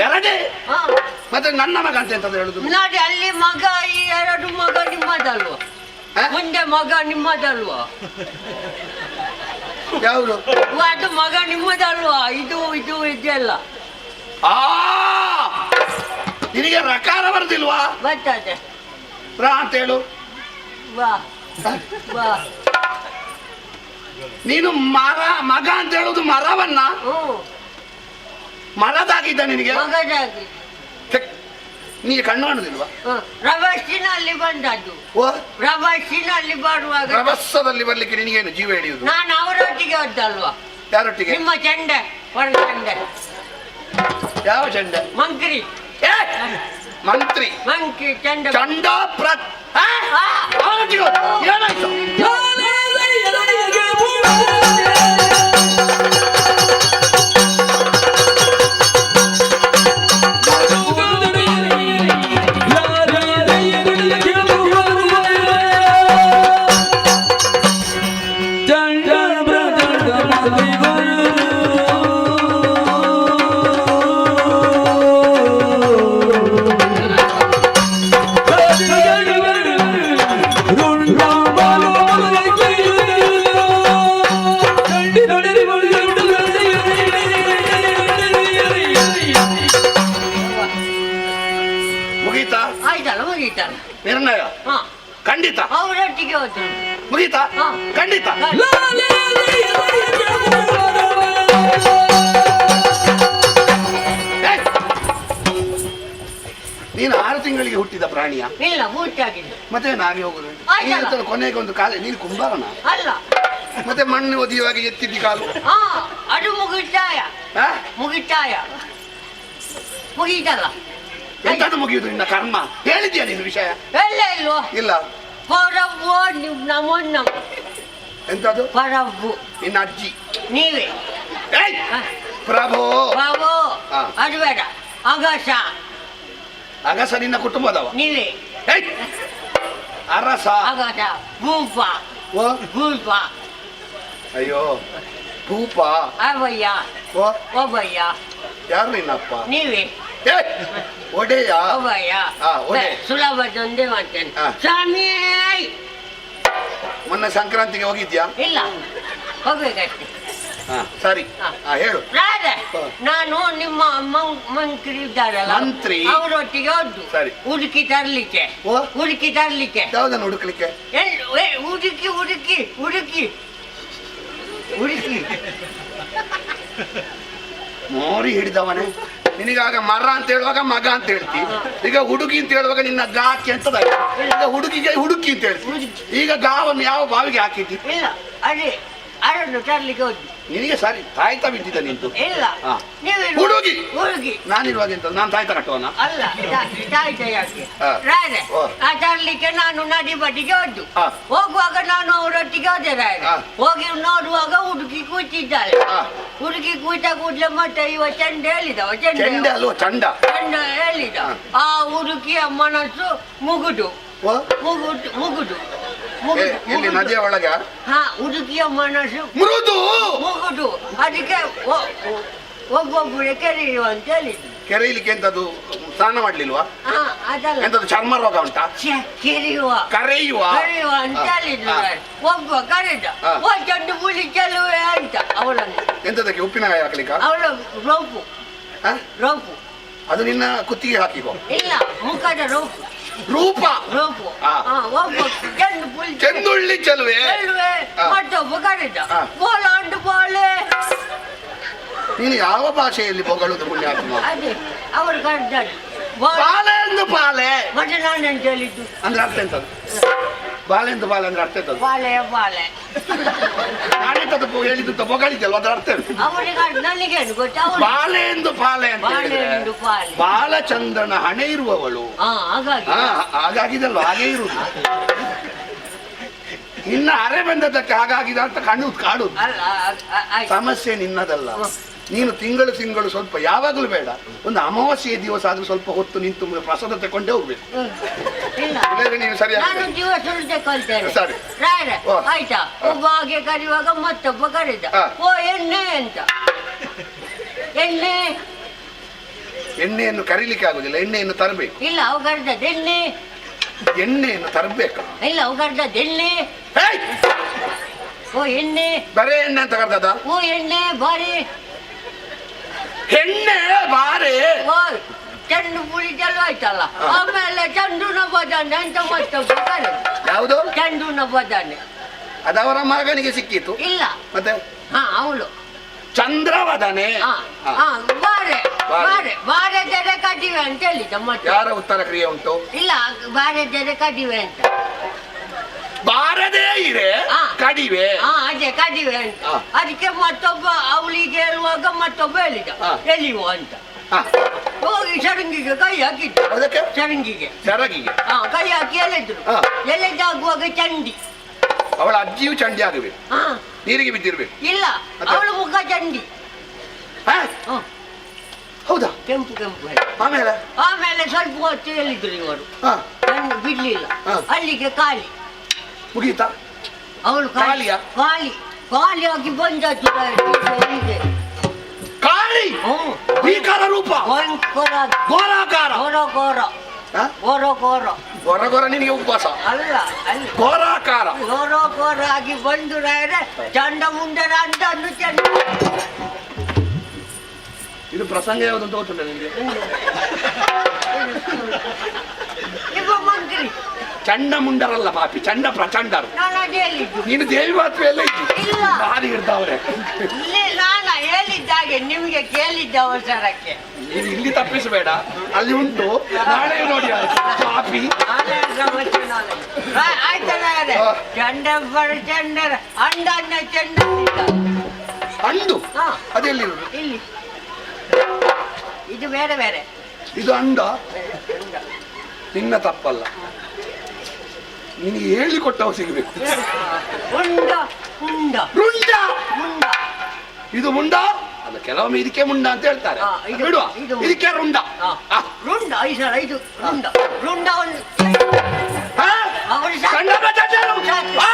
ಎರಡೇ. ಮತ್ತೆ ನನ್ನ ಮಗ ಅಂತ ಎಂತದ್ದು ಹೇಳುದು? ನೋಡಿ ಅಲ್ಲಿ ಮಗ, ಈ ಎರಡು ಮಗ ನಿಮ್ಮದಲ್ವ? ಮುಂದೆ ಮಗ ನಿಮ್ಮದಲ್ವಾ? ಯಾವುದು? ಅದು ಮಗ ನಿಮ್ಮದಲ್ವಾ? ಇದು ಇದು ಇದೆಲ್ಲ ನಿನಗೆ ರಕಾರ ಬರುದಿಲ್ವಾ? ಬರ್ತದೆ. ರಾ ಅಂತ ಹೇಳು. ಬಾ ಬಾ. ನೀನು ಮರ ಮಗ ಅಂತ ಹೇಳುದು ಮರವನ್ನ? ಮರದಾಗಿದ್ದ ನಿನಗೆ? ಮಗದಾಗಿ. ನೀ ಕಣ್ಣು ಕಾಣುದಿಲ್ವಾ? ರಭಸ್ಸಿನಲ್ಲಿ ಬಂದದ್ದು. ರಭಸ್ಸಿನಲ್ಲಿ ಬರುವಾಗ ರಭಸದಲ್ಲಿ ಬರ್ಲಿಕ್ಕೆ ನಿನಗೇನು ಜೀವ ಹಿಡಿಯುದು? ನಾನು ಅವರೊಟ್ಟಿಗೆ ಹೋದ್ದಲ್ವಾ? ಯಾರೊಟ್ಟಿಗೆ? ನಿಮ್ಮ ಚೆಂಡೆ, ಹೊರ ಚೆಂಡೆ. ಯಾವ ಚೆಂಡೆ? ಮಂತ್ರಿ. ಮಂತ್ರಿ ಮಂತ್ರಿ ಚೆಂಡೆ. ಚಂಡ ಅವರೊಟ್ಟಿಗೆ ಏನಾಯ್ತು? ನಿರ್ಣಯ ಖಂಡಿತ. ಅವರೊಟ್ಟಿಗೆ ಹೋದ್ರು. ಮುಗೀತಾ? ಖಂಡಿತ. ನೀನು 6 ತಿಂಗಳಿಗೆ ಹುಟ್ಟಿದ ಪ್ರಾಣಿಯ? ಇಲ್ಲ, ಮೂರ್ತಿಯಾಗಿದೆ. ಮತ್ತೆ ನಾವೇ ಹೋಗುದು ಕೊನೆಗೆ ಒಂದು ಕಾಲ. ನೀನು ಕುಂಬಾರನ ಅಲ್ಲ? ಮತ್ತೆ ಮಣ್ಣು ಒದಿಯುವಾಗ ಎತ್ತಿದ್ದಿ ಕಾಲು. ಅದು ಮುಗಿತಾಯ. ಮುಗಿತಾಯ ಮುಗೀತಲ್ಲ. ಎಂತದ್ದು ಮುಗಿಯುದು ನಿನ್ನ ಕರ್ಮ? ಹೇಳಿದ್ಯಾ ನೀನು ವಿಷಯ? ಎಲ್ಲ ಇಲ್ವೋ? ಇಲ್ಲ. ಹೊರಬ್ಬು ನಮ್ಮನ್ನ. ಎಂತದ್ದು? ಹೊರಬ್ಬು ನಿನ್ನ ಅಜ್ಜಿ. ನೀವೇ. ಪ್ರಭು. ಪ್ರಭು ಅದು ಬೇಡ. ಅಗಸ. ಅಗಸ ನಿನ್ನ ಕುಟುಂಬದವ? ನೀವೇ. ಅರಸ. ಅಗಸ. ಭೂಪ. ಭೂಪ. ಅಯ್ಯೋ ಭೂಪ. ಅವಯ್ಯ. ಒಬ್ಬಯ್ಯ. ಯಾರು ನಿನ್ನಪ್ಪ? ನೀವೇ. ಒಡೆಯ. ಒಬ್ಬಯ್ಯ. ಸುಲಭದೊಂದೇ ಮಾಡ್ತೇನೆ ಸ್ವಾಮಿ. ಮೊನ್ನೆ ಸಂಕ್ರಾಂತಿಗೆ ಹೋಗಿದ್ಯಾ? ಇಲ್ಲ, ಹೋಗ್ಬೇಕಷ್ಟೆ. ಸರಿ ಹೇಳು. ನಾನು ನಿಮ್ಮ ಮಂತ್ರಿ ಇದ್ದಾರಲ್ಲ, ಮಂತ್ರಿ ಅವರೊಟ್ಟಿಗೆ ಹೋದ್ದು. ಸರಿ. ಹುಡುಕಿ ತರ್ಲಿಕ್ಕೆ. ಹುಡುಕಿ ತರ್ಲಿಕ್ಕೆ. ಯಾವ್ದನ್ನು ಹುಡುಕ್ಲಿಕ್ಕೆ? ಹುಡುಕಿ ಹುಡುಕಿ ಹುಡುಕಿ ಹುಡುಕಿ ಮೋರಿ ಹಿಡಿದವನೇ. ನಿನಗಾಗ ಮರ ಅಂತ ಹೇಳುವಾಗ ಮಗ ಅಂತ ಹೇಳ್ತಿ, ಈಗ ಹುಡುಗಿ ಅಂತ ಹೇಳುವಾಗ ನಿನ್ನ ಗಾಕಿ ಅಂತದ. ಈಗ ಹುಡುಗಿಗೆ ಹುಡುಕಿ ಅಂತ ಹೇಳ್ತಿ, ಈಗ ಗಾವನ್ನು ಯಾವ ಬಾವಿಗೆ ಹಾಕಿದ್ದಿ? ಇಲ್ಲ, ಅದೇ ಅವರನ್ನು ತರ್ಲಿಕ್ಕೆ ಹೋದ್ದು. ನಿನಗೆ ಸರಿ ತಾಯ್ತ ಬಿದ್ದಿದ್ದ ನಿಂತು ಇಲ್ಲ ಹಾ. ನೀವು ಹುಡುಗಿ ಹುಡುಗಿ ನಾನಿರುವಾಗ ಎಂತ ನಾನು ತಾಯ್ತ ಕಟ್ಟುವನ ಅಲ್ಲ ತಾಯ್ತ ಯಾಕೆ ಹಾ. ರಾಯರೇ ಓ. ಆ ತರ್ಲಿಕ್ಕೆ ನಾನು ನದಿ ಬದಿಗೆ ಹೋದ್ದು. ಹಾ. ಹೋಗುವಾಗ ನಾನು ಅವರೊಟ್ಟಿಗೆ ಹೋದೆ ರಾಯರೇ. ಹಾ. ಹೋಗಿ ನೋಡುವಾಗ ಹುಡುಗಿ ಕೂತಿದ್ದಾಳೆ. ಹಾ. ಹುಡುಗಿ ಕೂತ ಕೂಡ್ಲೆ ಮತ್ತೆ ಇವ ಚಂಡ ಹೇಳಿದವ ಚೆಂಡೆ ಅಲ್ವ ಚಂಡ ಚಂಡ ಹೇಳಿದ. ಆ ಹುಡುಗಿಯ ಮನಸ್ಸು ಮುಗುದು ಓ? ಮುಗುದು ಮುಗುದು ಎಲ್ಲಿ ನದಿಯ ಒಳಗ ಹಾ ಹುಡುಗಿಯ ಮನಸ್ಸು ಮೃದು ಮುಗುದು. ಅದಕ್ಕೆ ಒಬ್ಬೊಬ್ಬರು ಕೆರೆಯುವ ಅಂತ ಹೇಳಿದ್ರು. ಕೆರೆಯಲಿಕ್ಕೆ ಎಂತದು ಸ್ನಾನ ಮಾಡ್ಲಿಲ್ವಾ ಹಾ ಅದಲ್ಲ ಎಂತದು ಚರ್ಮ ರೋಗ ಉಂಟಾ ಕೆರೆಯುವ ಕರೆಯುವ ಕರೆಯುವ ಅಂತ ಹೇಳಿದ್ರು. ಒಬ್ಬ ಕರೆದ ಹಾ. ಓ ಚಂಡು ಪುಲಿ ಚೆಲುವೆ ಅಂತ ಅವಳನ್ನು. ಎಂತದಕ್ಕೆ ಉಪ್ಪಿನಕಾಯಿ ಹಾಕ್ಲಿಕ್ಕ ಅವಳ ರೋಪು ಹ? ರೋಪು ಅದು ನಿನ್ನ ಕುತ್ತಿಗೆ ಹಾಕಿಕೋ ಇಲ್ಲ ಮುಖದ ರೋಪು ರೂಪ ರೋಪು. ಹಾ. ಒಬ್ಬ ಚಂಡು ಪುಲಿ ಚೆಂದುಳ್ಳಿ ಚೆಲುವೆ ಚೆಲುವೆ ಹಾ. ಮತ್ತೊಬ್ಬ ಕರೆದ ಹಾ. ಬೋಲಾಂಡು ಬೋಲೆ. ನೀನು ಯಾವ ಭಾಷೆಯಲ್ಲಿ ಹೊಗಳುದು ಪುಣ್ಯಾತ್ಮ ಅದೇ ಅವರು ಕರೆದಾರೆ ಬಾಲೆ ಎಂದು ಬಾಲೆ ಮತ್ತೆ ನಾನೆಂತ ಹೇಳಿದ್ದು ಅಂದ್ರೆ ಅರ್ಥ ಎಂತದ್ದು ಬಾಲೆ ಎಂದು ಬಾಲೆ ಅಂದ್ರೆ ಅರ್ಥ ಎಂತದ್ದು ಬಾಲೆ ಬಾಲೆ ನಾನೆಂತದ್ದು ಹೇಳಿದ್ದು ಹೊಗಳಿದ್ದಲ್ವ ಅದ್ರ ಅರ್ಥ ಎಂತ? ಅವರಿಗೆ ನನಗೇನು ಗೊತ್ತಾ ಅವರು ಬಾಲೆ ಎಂದು ಬಾಲೆ ಅಂತ ಬಾಲೆ ಹೇಳಿದ್ರೆ ಎಂದು ಬಾಲೆ. ಬಾಲಚಂದ್ರನ ಹಣೆ ಇರುವವಳು ಹಾಗಾಗಿ ಹಾಗಾಗಿದಲ್ವ ಹಾಗೆ ಇರುವುದು ನಿನ್ನ ಅರೆ ಬಂದದ್ದಕ್ಕೆ ಹಾಗಾಗಿದೆ ಅಂತ ಕಾಡುದು ಅಲ್ಲ ಆಯ್ತು. ಸಮಸ್ಯೆ ನಿನ್ನದಲ್ಲ ನೀನು ತಿಂಗಳು ಸ್ವಲ್ಪ ಯಾವಾಗಲೂ ಬೇಡ ಒಂದು ಅಮಾವಾಸ್ಯೆ ದಿವಸ ಆದ್ರೂ ಸ್ವಲ್ಪ ಹೊತ್ತು ನಿಂತು ಪ್ರಸಾದ ತಕೊಂಡೇ ಹೋಗ್ಬೇಕು ಇಲ್ಲ ಇಲ್ಲದ್ರೆ ನೀನು ಸರಿಯಾಗಿ ನಾನು ದಿವಸ ತೆಕೊಳ್ತೇನೆ ಸರಿ. ರಾಯರೇ ಓ. ಆಯ್ತಾ ಒಬ್ಬ ಹಾಗೆ ಕರೆಯುವಾಗ ಮತ್ತೊಬ್ಬ ಕರೆದ ಹಾ. ಓ ಎಣ್ಣೆ ಅಂತ ಎಣ್ಣೆ ಎಣ್ಣೆಯನ್ನು ಕರೀಲಿಕ್ಕೆ ಆಗುದಿಲ್ಲ ಎಣ್ಣೆಯನ್ನು ತರಬೇಕು ಇಲ್ಲ ಅವು ಕರೆದದ್ದು ಎಣ್ಣೆ ಎಣ್ಣೆಯನ್ನು ತರಬೇಕು ಇಲ್ಲ ಅವು ಕರೆದದ್ದು ಎಣ್ಣೆ ಓ ಎಣ್ಣೆ ಬರೇ ಎಣ್ಣೆ ಅಂತ ಕರ್ದದ ಓ ಎಣ್ಣೆ ಬಾರಿ ಎಣ್ಣೆ ಬಾರೆ ಓ ಚಂಡು ಪುಳಿ ಚೆಲುವ ಆಯ್ತಲ್ಲ ಆಮೇಲೆ ಚಂಡುನ ಬದಾನೆ ಅಂತ ಮತ್ತೊಬ್ಬ ಕರೆದ ಯಾವುದು ಚಂಡುನ ಬದಾನೆ ಅದವರ ಮಗನಿಗೆ ಸಿಕ್ಕಿತು ಇಲ್ಲ ಮತ್ತೆ ಹಾ ಅವಳು ಚಂದ್ರವದನೆ ಹಾ ಹಾ ಬಾರೆ ಬಾರೆ ಬಾರೆ ಜಡೆ ಕಡಿವೆ ಅಂತ ಹೇಳಿದ ಮತ್ತೆ ಯಾರ ಉತ್ತರ ಕ್ರಿಯೆ ಉಂಟು ಇಲ್ಲ ಬಾರೆ ಜಡೆ ಕಡಿವೆ ಅಂತ ಬಾರದೇ ಇರೆ ಹಾ. ಕಡಿವೆ ಹಾ ಅದೇ ಕಡಿವೆ ಅಂತ ಹಾ. ಅದಕ್ಕೆ ಮತ್ತೊಬ್ಬ ಅವಳಿಗೆ ಹೇಳುವಾಗ ಮತ್ತೊಬ್ಬ ಹೇಳಿದ ಹಾ. ಎಲ್ಲಿವ ಅಂತ ಹಾ. ಹೋಗಿ ಸರಂಗಿಗೆ ಕೈ ಹಾಕಿದ್ದು ಅದಕ್ಕೆ ಸರಂಗಿಗೆ ಸೆರಗಿಗೆ ಹಾ ಕೈ ಹಾಕಿ ಎಳೆದ್ರು ಹಾ. ಎಳೆದಾಗುವಾಗ ಚಂಡಿ ಅವಳ ಅಜ್ಜಿಯು ಚಂಡಿ ಆಗಬೇಕು ಹಾ ನೀರಿಗೆ ಬಿದ್ದಿರ್ಬೇಕು ಇಲ್ಲ ಮತ್ತೆ? ಅವಳ ಮುಖ ಚಂಡಿ ಹಾ? ಹಾ ಹೌದಾ ಕೆಂಪು ಕೆಂಪು ಹೇಳಿ. ಆಮೇಲೆ ಆಮೇಲೆ ಸ್ವಲ್ಪ ಹೊತ್ತು ಹೇಳಿದ್ರು ಇವರು ಹಾ ನನ್ನ ಬಿಡ್ಲಿಲ್ಲ ಹಾ. ಅಲ್ಲಿಗೆ ಖಾಲಿ ಮುಗೀತಾ ಅವಳು ಖಾಲಿಯ? ಖಾಲಿ ಆಗಿ ಬಂದದ್ದು ಹೀಗೆ. ಕಾಳಿ ಹ್ಮ್. ಭೀಕರ ರೂಪ ಭಯಂಕರ ಘೋರಾಕಾರ ಘೋರ ಘೋರ ಹಾ? ಘೋರ ಘೋರ ಗೊರ ಗೊರ ನಿನಗೆ ಉಪವಾಸ ಅಲ್ಲ ಅಲ್ಲಿ ಘೋರಾಕಾರ ಘೋರ ಘೋರ ಆಗಿ ಬಂದು ರಾಯರೆ ಚಂಡ ಮುಂಡರ ಅಂತ ಅನ್ನು ಚಂಡ ಇದು ಪ್ರಸಂಗ ಯಾವುದು ಅಂತ ಗೊತ್ತುಂಟ ನಿಮಗೆ ನಿಮ್ಮ ಮಂತ್ರಿ ಚಂಡ ಮುಂಡರಲ್ಲ ಪಾಪಿ ಚಂಡ ಪ್ರಚಂಡರು ನಾನು ಅದೇ ಹೇಳಿದ್ದು ನೀನು ದೇವಿ ಮಾತ್ರ ಎಲ್ಲ ಇದ್ದು ಇಲ್ಲ. ಭಾರಿ ಇರ್ತಾವ್ರೆ ಇಲ್ಲಿ ನಾನು ಹೇಳಿದ್ದಾಗೆ ನಿಮ್ಗೆ ಕೇಳಿದ್ದ ಅವಸರಕ್ಕೆ ನೀನು ಇಲ್ಲಿ ತಪ್ಪಿಸಬೇಡ ಅಲ್ಲಿ ಉಂಟು ನಾಳೆ ನೋಡಿ ಆಯ್ತು. ಪಾಪಿ ಆಯ್ತಲ್ಲ ಹಾ. ಚಂಡ ಬರ ಚಂಡರ ಅಂಡನ್ನ ಚಂಡ ಅಂಡು ಹಾ. ಅದೆಲ್ಲಿರುವುದು ಇಲ್ಲಿ ಇದು ಬೇರೆ ಬೇರೆ ಇದು ಅಂಡ ನಿನ್ನ ತಪ್ಪಲ್ಲ ನಿನಗೆ ಹೇಳಿಕೊಟ್ಟವು ಸಿಗಬೇಕು ಉಂಡ ಉಂಡ ರುಂಡ ಮುಂಡ ಇದು ಮುಂಡ ಅಲ್ಲ ಕೆಲವೊಮ್ಮೆ ಇದಕ್ಕೆ ಮುಂಡ ಅಂತ ಹೇಳ್ತಾರೆ ಹಾ, ಇದು- ಬಿಡುವ ಇದು- ಇದಕ್ಕೆ ರುಂಡ ಹಾ. ಆ, ರುಂಡ ಈ ಸಲ ಇದು ರುಂಡ ರುಂಡ ಒಂದು ಹಾ? ಅವರು ಸಣ್ಣ ಪ್ರಜಾಜರು. ಆ!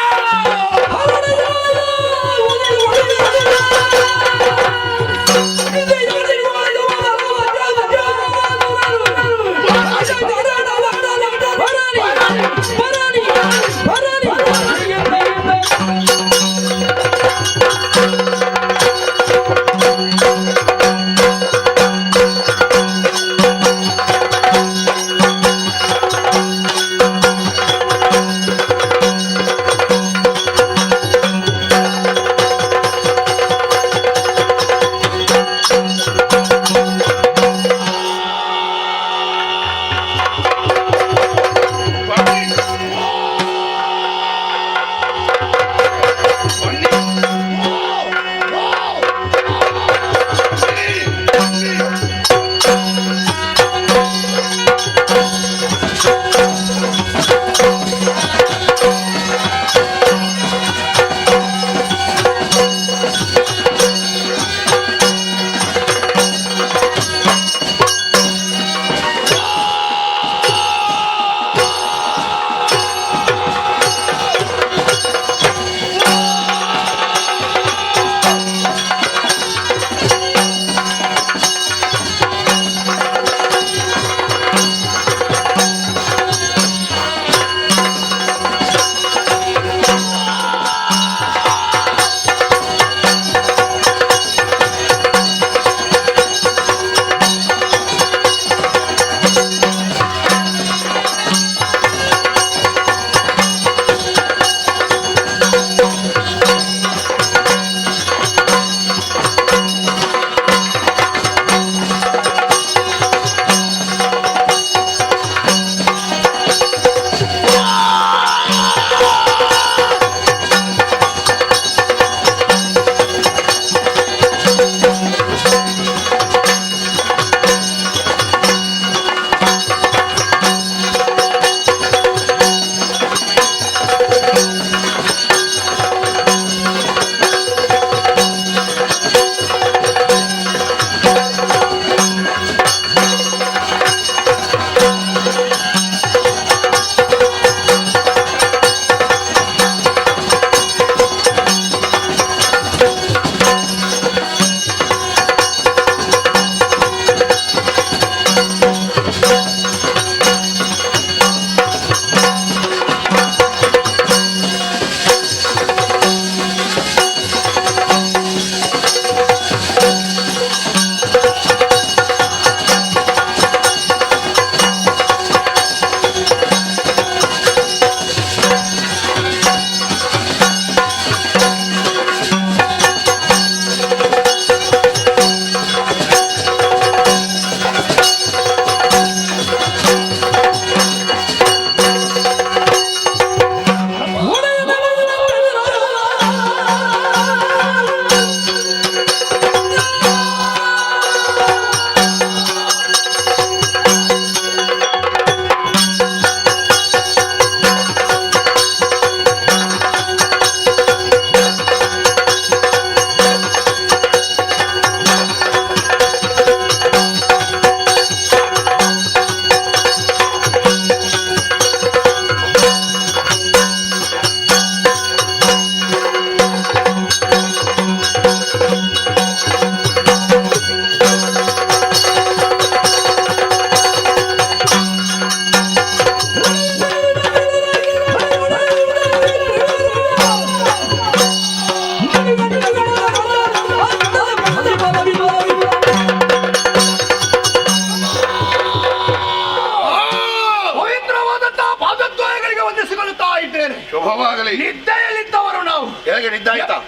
ಶುಭವಾಗಲಿ. ನಿದ್ದೆಯಲ್ಲಿದ್ದವರು ನಾವು. ಹೇಗೆ ನಿದ್ದೆ ಆಯ್ತಾ?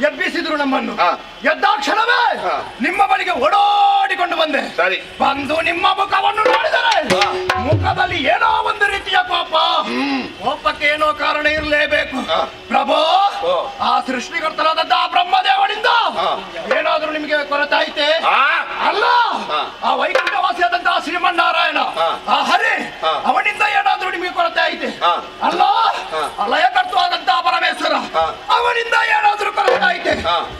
ಎಬ್ಬಿಸಿದ್ರು ನಮ್ಮನ್ನು. ಎದ್ದಾಕ್ಷಣವೇ ನಿಮ್ಮ ಬಳಿಗೆ ಓಡೋಡಿಕೊಂಡು ಬಂದೆ. ಸರಿ. ಬಂದು ನಿಮ್ಮ ಮುಖವನ್ನು ನೋಡಿದರೆ ಮುಖದಲ್ಲಿ ಏನೋ ಒಂದು ರೀತಿಯ ಕೋಪ. ಕೋಪಕ್ಕೆ ಏನೋ ಕಾರಣ ಇರಲೇಬೇಕು. ಪ್ರಭು, ಆ ಸೃಷ್ಟಿಕರ್ತನಾದಂತಹ ಬ್ರಹ್ಮದೇವನಿಂದ ಏನಾದ್ರೂ ನಿಮಗೆ ಕೊರತೆ ಐತೆ? ಅಲ್ಲ, ಆ ವೈಕುಂಠವಾಸಿಯಾದಂತಹ ಶ್ರೀಮನ್ನಾರಾಯಣ, ಆ ಹರಿ, ಅವನಿಂದ ಏನಾದ್ರೂ ನಿಮಗೆ ಕೊರತೆ ಐತೆ? ಅಲ್ಲ, ಲಯಕರ್ತವಾದಂತಹ ಪರಮೇಶ್ವರ, ಅವನಿಂದ ಏನಾದ್ರೂ ಕೊರತೆ ಐತೆ?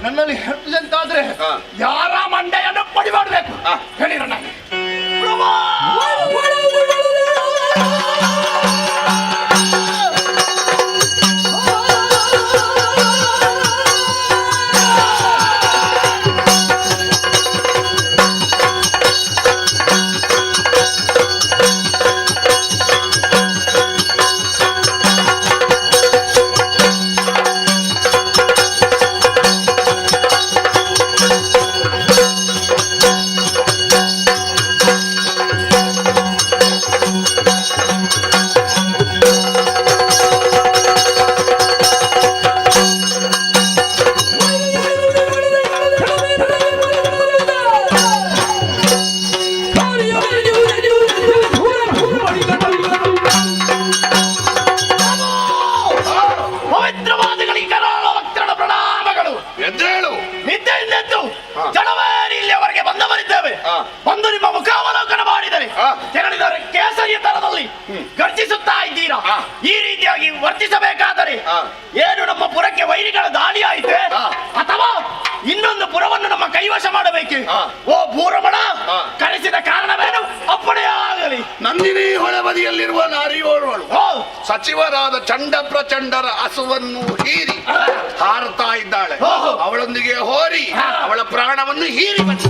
ನನ್ನಲ್ಲಿ ಹೆಚ್ಚಂತಾದ್ರೆ ಯಾರ ಮಂಡೆಯನ್ನು ಪಡಿ ಮಾಡಬೇಕು ಹೇಳಿರ ನನಗೆ. ಜನವರಿಯವರೆಗೆ ಬಂದವರಿದ್ದೇವೆ. ಬಂದು ನಿಮ್ಮ ಮುಖಾವಲೋಕನ ಮಾಡಿದರೆ ತೆರಳಿದರೆ ಕೇಸರಿಯ ತರದಲ್ಲಿ ಗರ್ಜಿಸುತ್ತಾ ಇದ್ದೀರಾ. ಈ ರೀತಿಯಾಗಿ ವರ್ತಿಸಬೇಕಾದರೆ ಏನು ನಮ್ಮ ಪುರಕ್ಕೆ ವೈರಿಗಳ ದಾಳಿ ಆಯಿತೆ, ಅಥವಾ ಇನ್ನೊಂದು ಪುರವನ್ನು ನಮ್ಮ ಕೈವಶ ಮಾಡಬೇಕೆ? ಓ ಭೂರಮಣ, ಕರೆಸಿದ ಕಾರಣವೇನು? ಅಪ್ಪಣೆ ಆಗಲಿ. ನಂದಿನಿ ಹೊಳೆಬದಿಯಲ್ಲಿರುವ ನಾರಿಯೋರ್ವಳು ಸಚಿವರಾದ ಚಂಡ ಪ್ರಚಂಡರ ಹಸುವನ್ನು ಹೀರಿ ಹಾರುತ್ತಾ ಇದ್ದಾಳೆ. ಅವಳೊಂದಿಗೆ ಹೋರಿ ಅವಳ ಪ್ರಾಣವನ್ನು ಹೀರಿ ಬಂದ.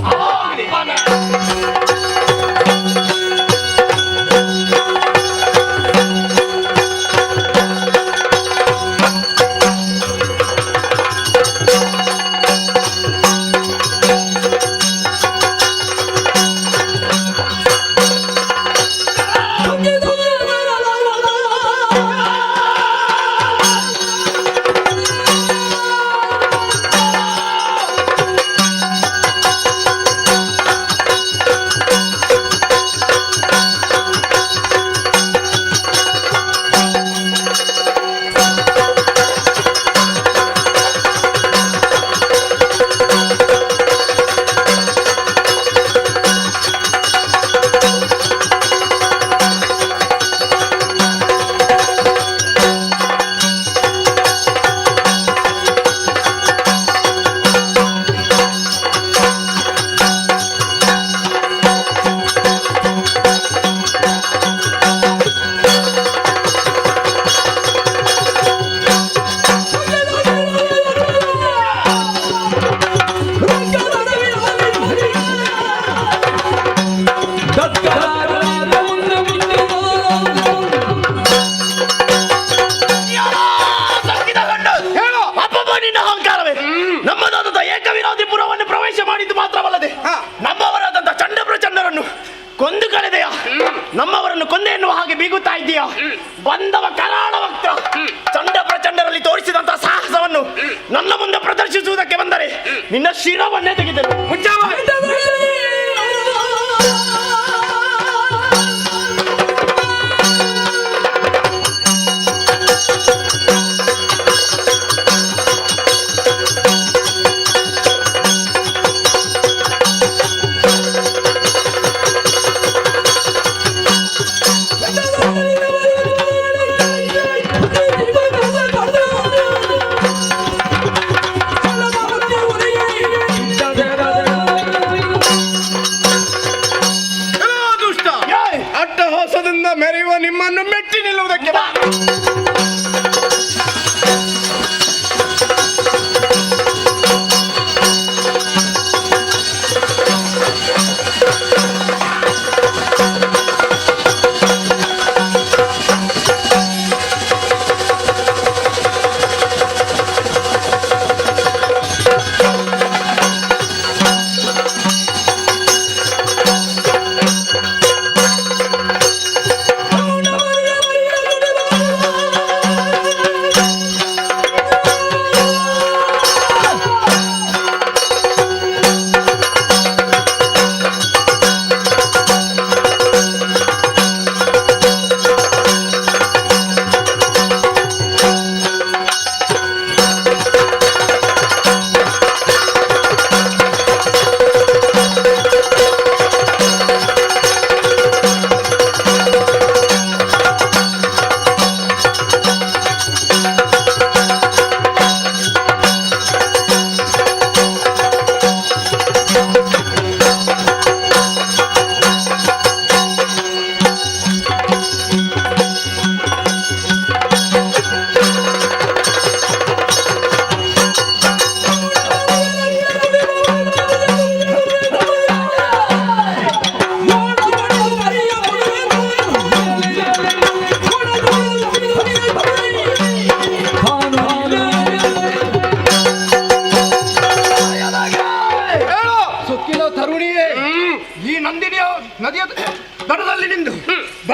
ನಮ್ಮವರನ್ನು ಕೊಂದೆ ಎನ್ನುವ ಹಾಗೆ ಬೀಗುತ್ತಾ ಇದ್ದೀಯಾ? ಬಂದವ ಕರಾಳ ಭಕ್ತ ಚಂಡ ಪ್ರಚಂಡರಲ್ಲಿ ತೋರಿಸಿದಂತಹ ಸಾಹಸವನ್ನು ನನ್ನ ಮುಂದೆ ಪ್ರದರ್ಶಿಸುವುದಕ್ಕೆ ಬಂದರೆ ನಿನ್ನ ಶಿರವನ್ನೇ ತೆಗೆದನು. ಮೆರೆಯುವ ನಿಮ್ಮನ್ನು ಮೆಟ್ಟಿ ನಿಲ್ಲುವುದಕ್ಕೆ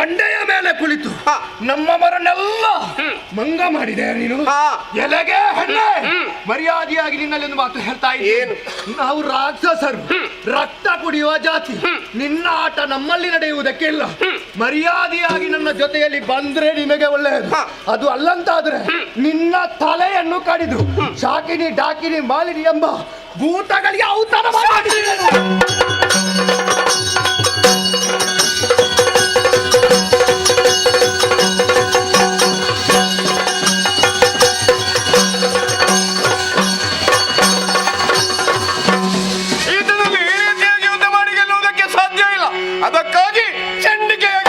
ಬಂಡೆಯ ಮೇಲೆ ಕುಳಿತು ನಮ್ಮವರನ್ನೆಲ್ಲ ಮಂಗ ಮಾಡಿದೆ ನೀನು. ಎಲೆಗೆ ಹೆಣ್ಣೆ, ಮರ್ಯಾದೆಯಾಗಿ ನಿನ್ನಲ್ಲಿ ಒಂದು ಮಾತು ಹೇಳ್ತಾ ಇದ್ದೇನೆ. ನಾವು ರಾಕ್ಷಸರು, ರಕ್ತ ಕುಡಿಯುವ ಜಾತಿ. ನಿನ್ನ ಆಟ ನಮ್ಮಲ್ಲಿ ನಡೆಯುವುದಕ್ಕಿಲ್ಲ. ಮರ್ಯಾದೆಯಾಗಿ ನನ್ನ ಜೊತೆಯಲ್ಲಿ ಬಂದ್ರೆ ನಿನಗೆ ಒಳ್ಳೆಯದು. ಅದು ಅಲ್ಲಂತಾದ್ರೆ ನಿನ್ನ ತಲೆಯನ್ನು ಕಡಿದು ಶಾಕಿನಿ ಡಾಕಿನಿ ಮಾಲಿನಿ ಎಂಬ ಭೂತಗಳಿಗೆ ಔತಣ ಮಾಡಿ ಅದಕ್ಕಾಗಿ ಚಂಡಿಕೆಯಾಗಿ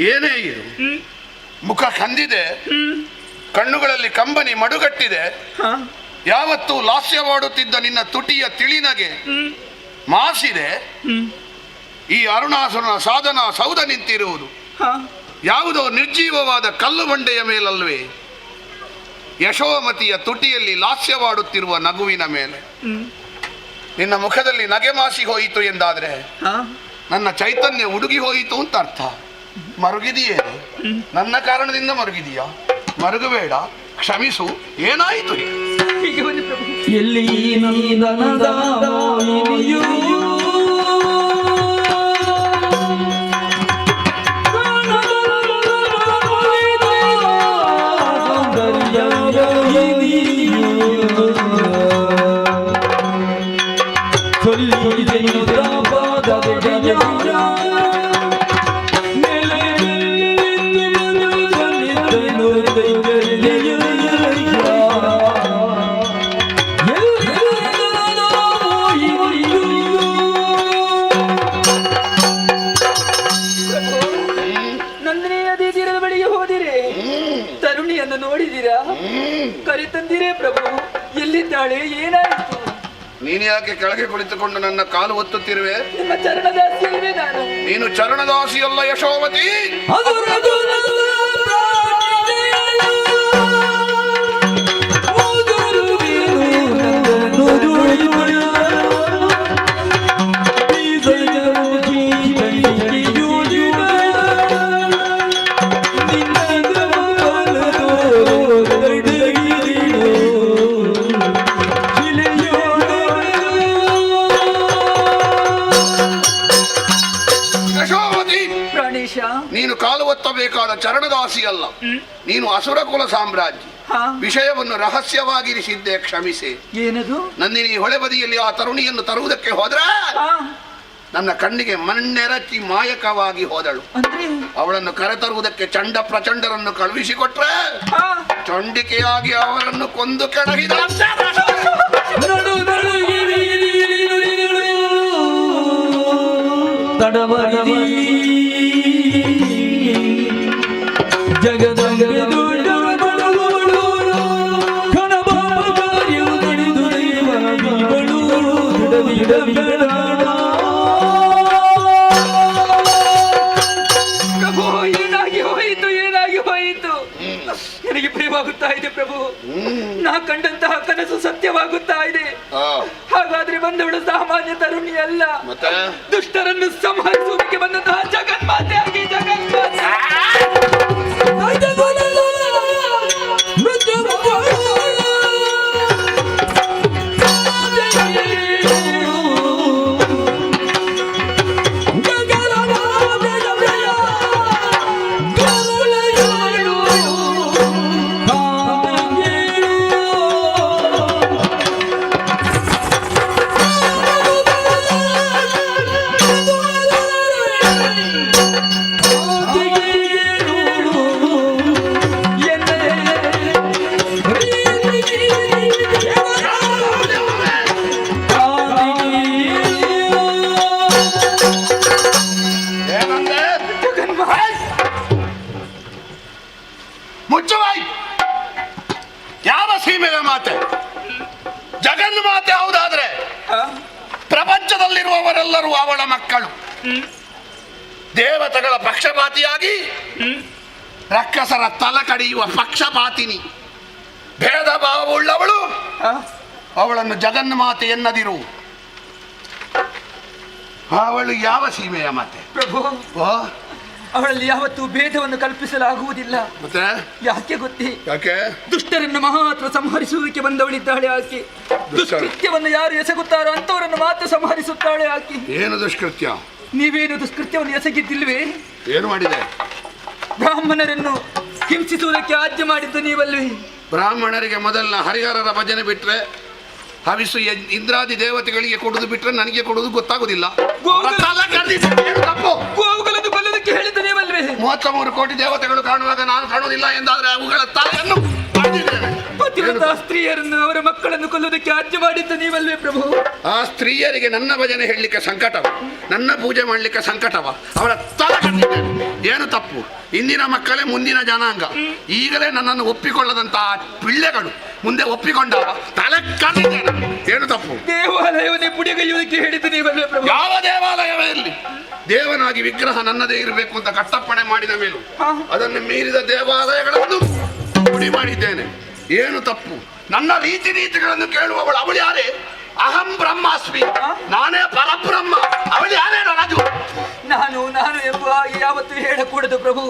ಏನೇ ಇದು? ಮುಖ ಕಂದಿದೆ, ಕಣ್ಣುಗಳಲ್ಲಿ ಕಂಬನಿ ಮಡುಗಟ್ಟಿದೆ. ಯಾವತ್ತೂ ಲಾಸ್ಯ ಮಾಡುತ್ತಿದ್ದ ನಿನ್ನ ತುಟಿಯ ತಿಳಿನಗೆ ಮಾಸಿದೆ. ಈ ಅರುಣಾಸುರನ ಸಾಧನ ಸೌಧ ನಿಂತಿರುವುದು ಯಾವುದೋ ನಿರ್ಜೀವವಾದ ಕಲ್ಲು ಬಂಡೆಯ ಮೇಲಲ್ವೇ? ಯಶೋಮತಿಯ ತುಟಿಯಲ್ಲಿ ಲಾಸ್ಯವಾಡುತ್ತಿರುವ ನಗುವಿನ ಮೇಲೆ ನಿನ್ನ ಮುಖದಲ್ಲಿ ನಗೆ ಮಾಸಿ ಹೋಯಿತು ಎಂದಾದ್ರೆ ನನ್ನ ಚೈತನ್ಯ ಉಡುಗಿ ಹೋಯಿತು ಅಂತ ಅರ್ಥ. ಮರುಗಿದೆಯೇ? ನನ್ನ ಕಾರಣದಿಂದ ಮರುಗಿದೀಯಾ? ಮರುಗಬೇಡ, ಕ್ಷಮಿಸು. ಏನಾಯಿತು? ಎಲ್ಲಿ ನಂದನದ ಮೋಹಿನಿಯು ತಂಗಿಯನ್ನು ನೋಡಿದ್ದೀರಾ? ಕರೆತಂದಿರೇ ಪ್ರಭು. ಎಲ್ಲಿದ್ದಾಳೆ? ಏನಾಯಿತು? ನೀನು ಯಾಕೆ ಕೆಳಗೆ ಕುಳಿತುಕೊಂಡು ನನ್ನ ಕಾಲು ಒತ್ತುತ್ತಿರುವೆ? ನಿಮ್ಮ ಚರಣದಾಸಿ ಅಲ್ವೇ ನಾನು? ನೀನು ಚರಣದಾಸಿಯಲ್ಲ ಯಶೋಮತಿ. ನೀನು ಕಾಲು ಒತ್ತಬೇಕಾದ ಚರಣದಾಸಿ ಅಲ್ಲ, ನೀನು ಅಸುರ ಕುಲ ಸಾಮ್ರಾಜ್ಯ. ವಿಷಯವನ್ನು ರಹಸ್ಯವಾಗಿರಿಸಿದ್ದೆ, ಕ್ಷಮಿಸೆ. ಏನದು? ನಂದಿನಿ ಹೊಳೆ ಬದಿಯಲ್ಲಿ ಆ ತರುಣಿಯನ್ನು ತರುವುದಕ್ಕೆ ಹೋದ್ರೆ ನನ್ನ ಕಣ್ಣಿಗೆ ಮಣ್ಣೆರಚಿ ಮಾಯಕವಾಗಿ ಹೋದಳು. ಅವಳನ್ನು ಕರೆತರುವುದಕ್ಕೆ ಚಂಡ ಪ್ರಚಂಡರನ್ನು ಕಳುಹಿಸಿಕೊಟ್ರೆ ಚಂಡಿಕೆಯಾಗಿ ಅವರನ್ನು ಕೊಂದು ಕೆಡಹಿದ. ನನಗೆ ಪ್ರಿಯವಾಗುತ್ತಾ ಇದೆ ಪ್ರಭು. ನಾ ಕಂಡಂತಹ ಕನಸು ಸತ್ಯವಾಗುತ್ತಾ ಇದೆ. ಹಾಗಾದ್ರೆ ಬಂದವಳು ಸಾಮಾನ್ಯ ತರುಣಿ ಅಲ್ಲ, ದುಷ್ಟರನ್ನು ಸಂಹರಿಸುವುದಕ್ಕೆ ಬಂದಂತಹ ಜಗನ್ಮಾತೆ ಆಗಿ ಜಗನ್ಮಾತೆ. ಮುಚ್ಚುವಾಯ್, ಯಾವ ಸೀಮೆಯ ಮಾತೆ? ಜಗನ್ಮಾತೆ ಹೌದಾದ್ರೆ ಪ್ರಪಂಚದಲ್ಲಿರುವವರೆಲ್ಲರೂ ಅವಳ ಮಕ್ಕಳು. ದೇವತೆಗಳ ಪಕ್ಷಪಾತಿಯಾಗಿ ರಕ್ಕಸರ ತಲ ಕಡಿಯುವ ಪಕ್ಷಪಾತಿನಿ. ಭೇದ ಭಾವವುಳ್ಳವಳು, ಅವಳನ್ನು ಜಗನ್ಮಾತೆ ಎನ್ನದಿರು. ಅವಳು ಯಾವ ಸೀಮೆಯ ಮಾತೆ ಪ್ರಭು? ಅವಳಲ್ಲಿ ಯಾವತ್ತೂ ಭೇದವನ್ನು ಕಲ್ಪಿಸಲಾಗುವುದಿಲ್ಲ. ಮತ್ತೆ ಯಾಕೆ ಗೊತ್ತೇ? ಯಾಕೆ? ದುಷ್ಟರನ್ನು ಮಾತ್ರ ಸಂಹರಿಸುವುದಕ್ಕೆ ಬಂದವಳಿದ್ದಾಳೆ ಆಕೆ. ದುಷ್ಕೃತ್ಯವನ್ನು ಯಾರು ಎಸಗುತ್ತಾರೋ ಅಂತವರನ್ನು ಮಾತ್ರ ಸಂಹರಿಸುತ್ತಾಳೆ ಆಕೆ. ಏನು ದುಷ್ಕೃತ್ಯ? ನೀವೇನು ದುಷ್ಕೃತ್ಯವನ್ನು ಎಸಗಿದ್ದಿಲ್ವೇ? ಏನು ಮಾಡಿದೆ? ಬ್ರಾಹ್ಮಣರನ್ನು ಹಿಂಸಿಸುವುದಕ್ಕೆ ಆಜ್ಞೆ ಮಾಡಿದ್ದು ನೀವಲ್ವೇ? ಬ್ರಾಹ್ಮಣರಿಗೆ ಮೊದಲನ ಹರಿಹರರ ಭಜನೆ ಬಿಟ್ರೆ, ಹವಿಸು ಇಂದ್ರಾದಿ ದೇವತೆಗಳಿಗೆ ಕೊಡುದು ಬಿಟ್ರೆ ನನಗೆ ಕೊಡುವುದು ಗೊತ್ತಾಗುದಿಲ್ಲ. ಗೋವುಗಳನ್ನು ಕೊಲ್ಲೋದಕ್ಕೆ ಹೇಳಿದ್ದು ನೀವಲ್ವೇ? 33 ಕೋಟಿ ದೇವತೆಗಳು ಕಾಣುವಾಗ ನಾನು ಕಾಣುವುದಿಲ್ಲ ಎಂದಾದ್ರೆ ಅವುಗಳ ತಲೆಯನ್ನು ಪತಿವ್ರತ ಸ್ತ್ರೀಯರನ್ನು ಅವರ ಮಕ್ಕಳನ್ನು ಕೊಲ್ಲೋದಕ್ಕೆ ಆಜ್ಞೆ ಮಾಡಿದ್ದು ನೀವಲ್ವೇ ಪ್ರಭು? ಆ ಸ್ತ್ರೀಯರಿಗೆ ನನ್ನ ಭಜನೆ ಹೇಳಲಿಕ್ಕೆ ಸಂಕಟವ, ನನ್ನ ಪೂಜೆ ಮಾಡಲಿಕ್ಕೆ ಸಂಕಟವ. ಅವರ ತಲೆ ಕಟ್ಟಿದ್ದೇನೆ. ಏನು ತಪ್ಪು? ಇಂದಿನ ಮಕ್ಕಳೇ ಮುಂದಿನ ಜನಾಂಗ. ಈಗಲೇ ನನ್ನನ್ನು ಒಪ್ಪಿಕೊಳ್ಳದಂತಹ ಪಿಳ್ಳೆಗಳು ಮುಂದೆ ಒಪ್ಪಿಕೊಂಡವ. ತಲೆ ಕಟ್ಟಿದ್ದೇನೆ. ಏನು ತಪ್ಪು? ದೇವಾಲಯವನ್ನೇ ಪುಡಿಗೈಯುವುದಕ್ಕೆ ಹೇಳಿದ್ದು ನೀವಲ್ವೇ ಪ್ರಭು? ಯಾವ ದೇವಾಲಯವೇ ಇರಲಿ, ದೇವನಾಗಿ ವಿಗ್ರಹ ನನ್ನದೇ ಇರಬೇಕು ಅಂತ ಕಟ್ಟಪ್ಪಣೆ ಮಾಡಿದ ಮೇಲೂ ಅದನ್ನು ಮೀರಿದ ದೇವಾಲಯಗಳನ್ನು ಪುಡಿ ಮಾಡಿದ್ದೇನೆ. ಏನು ತಪ್ಪು? ನನ್ನ ರೀತಿ ನೀತಿಗಳನ್ನು ಕೇಳುವವಳು ಅವಳು ಯಾರೇ? ಅಹಂ ಬ್ರಹ್ಮಾಸ್ಮಿ, ನಾನೇ ಪರಬ್ರಹ್ಮ. ಅವಳು ಯಾರೇ? ರಾಜು ನಾನು ಎಂಬುವ ಹಾಗೆ ಯಾವತ್ತೂ ಹೇಳಕೂಡದು ಪ್ರಭು.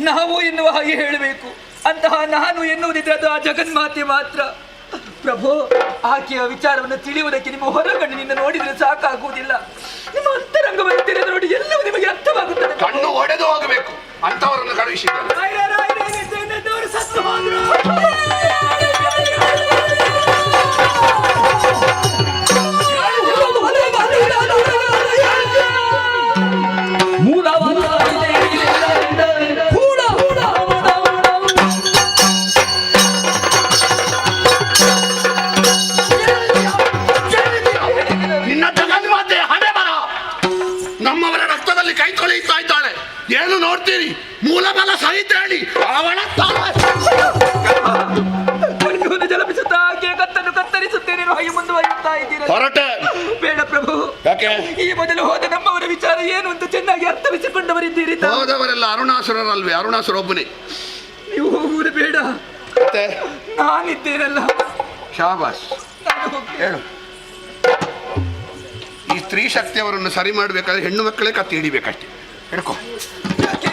ನಾವು ಎನ್ನುವ ಹಾಗೆ ಹೇಳಬೇಕು. ಅಂತಹ ನಾನು ಎನ್ನುವುದಿದ್ರೆ ಅದು ಆ ಜಗನ್ಮಾತೆ ಮಾತ್ರ ಪ್ರಭು. ಆಕೆಯ ವಿಚಾರವನ್ನು ತಿಳಿಯುವುದಕ್ಕೆ ನಿಮ್ಮ ಹೊರಗಣ್ಣಿನಿಂದ ನೋಡಿದರೆ ಸಾಕಾಗುವುದಿಲ್ಲ. ನಿಮ್ಮ ಅಂತರಂಗವನ್ನು ತೆರೆದು ನೋಡಿ ಎಲ್ಲವೂ ನಿಮಗೆ ಅರ್ಥವಾಗುತ್ತದೆ. ಕಣ್ಣು ಒಡೆದು ಹೋಗಬೇಕು ಅಂತವರನ್ನು ಕಳುಹಿಸಿದ್ದಾರೆ. ಸತ್ತು ಹೋದ್ರು. ನಿನ್ನ ಜಗನ್ಮಾತೆ ಹಣೆ ಬರ. ನಮ್ಮವರ ರಕ್ತದಲ್ಲಿ ಕೈ ತೊಳೆಯುತ್ತಾ ಇದ್ದಾಳೆ. ಏನು ನೋಡ್ತೀರಿ? ಮೂಲಬಲ ಸಹಿತ ಹೇಳಿ ಅವಳ ಜಲಪಿಸುತ್ತಾ ಆಕೆಯ ಕತ್ತನ್ನು ಕತ್ತರಿಸುತ್ತೇನೆ ಹಾಗೆ ಮುಂದುವರಿಯುತ್ತಾ ಇದ್ದೀರ. ಹೊರಟೆ ಬೇಡ ಪ್ರಭು. ಯಾಕೆ? ಈ ಮೊದಲು ಹೋದ ನಮ್ಮವರ ವಿಚಾರ ಏನು ಅಂತ ಚೆನ್ನಾಗಿ ಅರ್ಥವಿಸಿಕೊಂಡವರಿದ್ದೀರಿ. ಹೋದವರೆಲ್ಲ ಅರುಣಾಸುರರಲ್ವೇ? ಅರುಣಾಸುರ ಒಬ್ಬನೇ. ನೀವು ಹೋಗುವುದು ಬೇಡ, ಮತ್ತೆ ನಾನಿದ್ದೇನಲ್ಲ. ಶಾಬಾಸ್, ನಾನು ಹೋಗ್ತೇನೆ. ಹೇಳು. ಈ ಸ್ತ್ರೀ ಶಕ್ತಿಯವರನ್ನು ಸರಿ ಮಾಡಬೇಕಾದ್ರೆ ಹೆಣ್ಣು ಮಕ್ಕಳೇ ಕತ್ತಿ ಹಿಡಿಬೇಕಷ್ಟೇ. ಹಿಡ್ಕೊ, ಯಾಕೆ?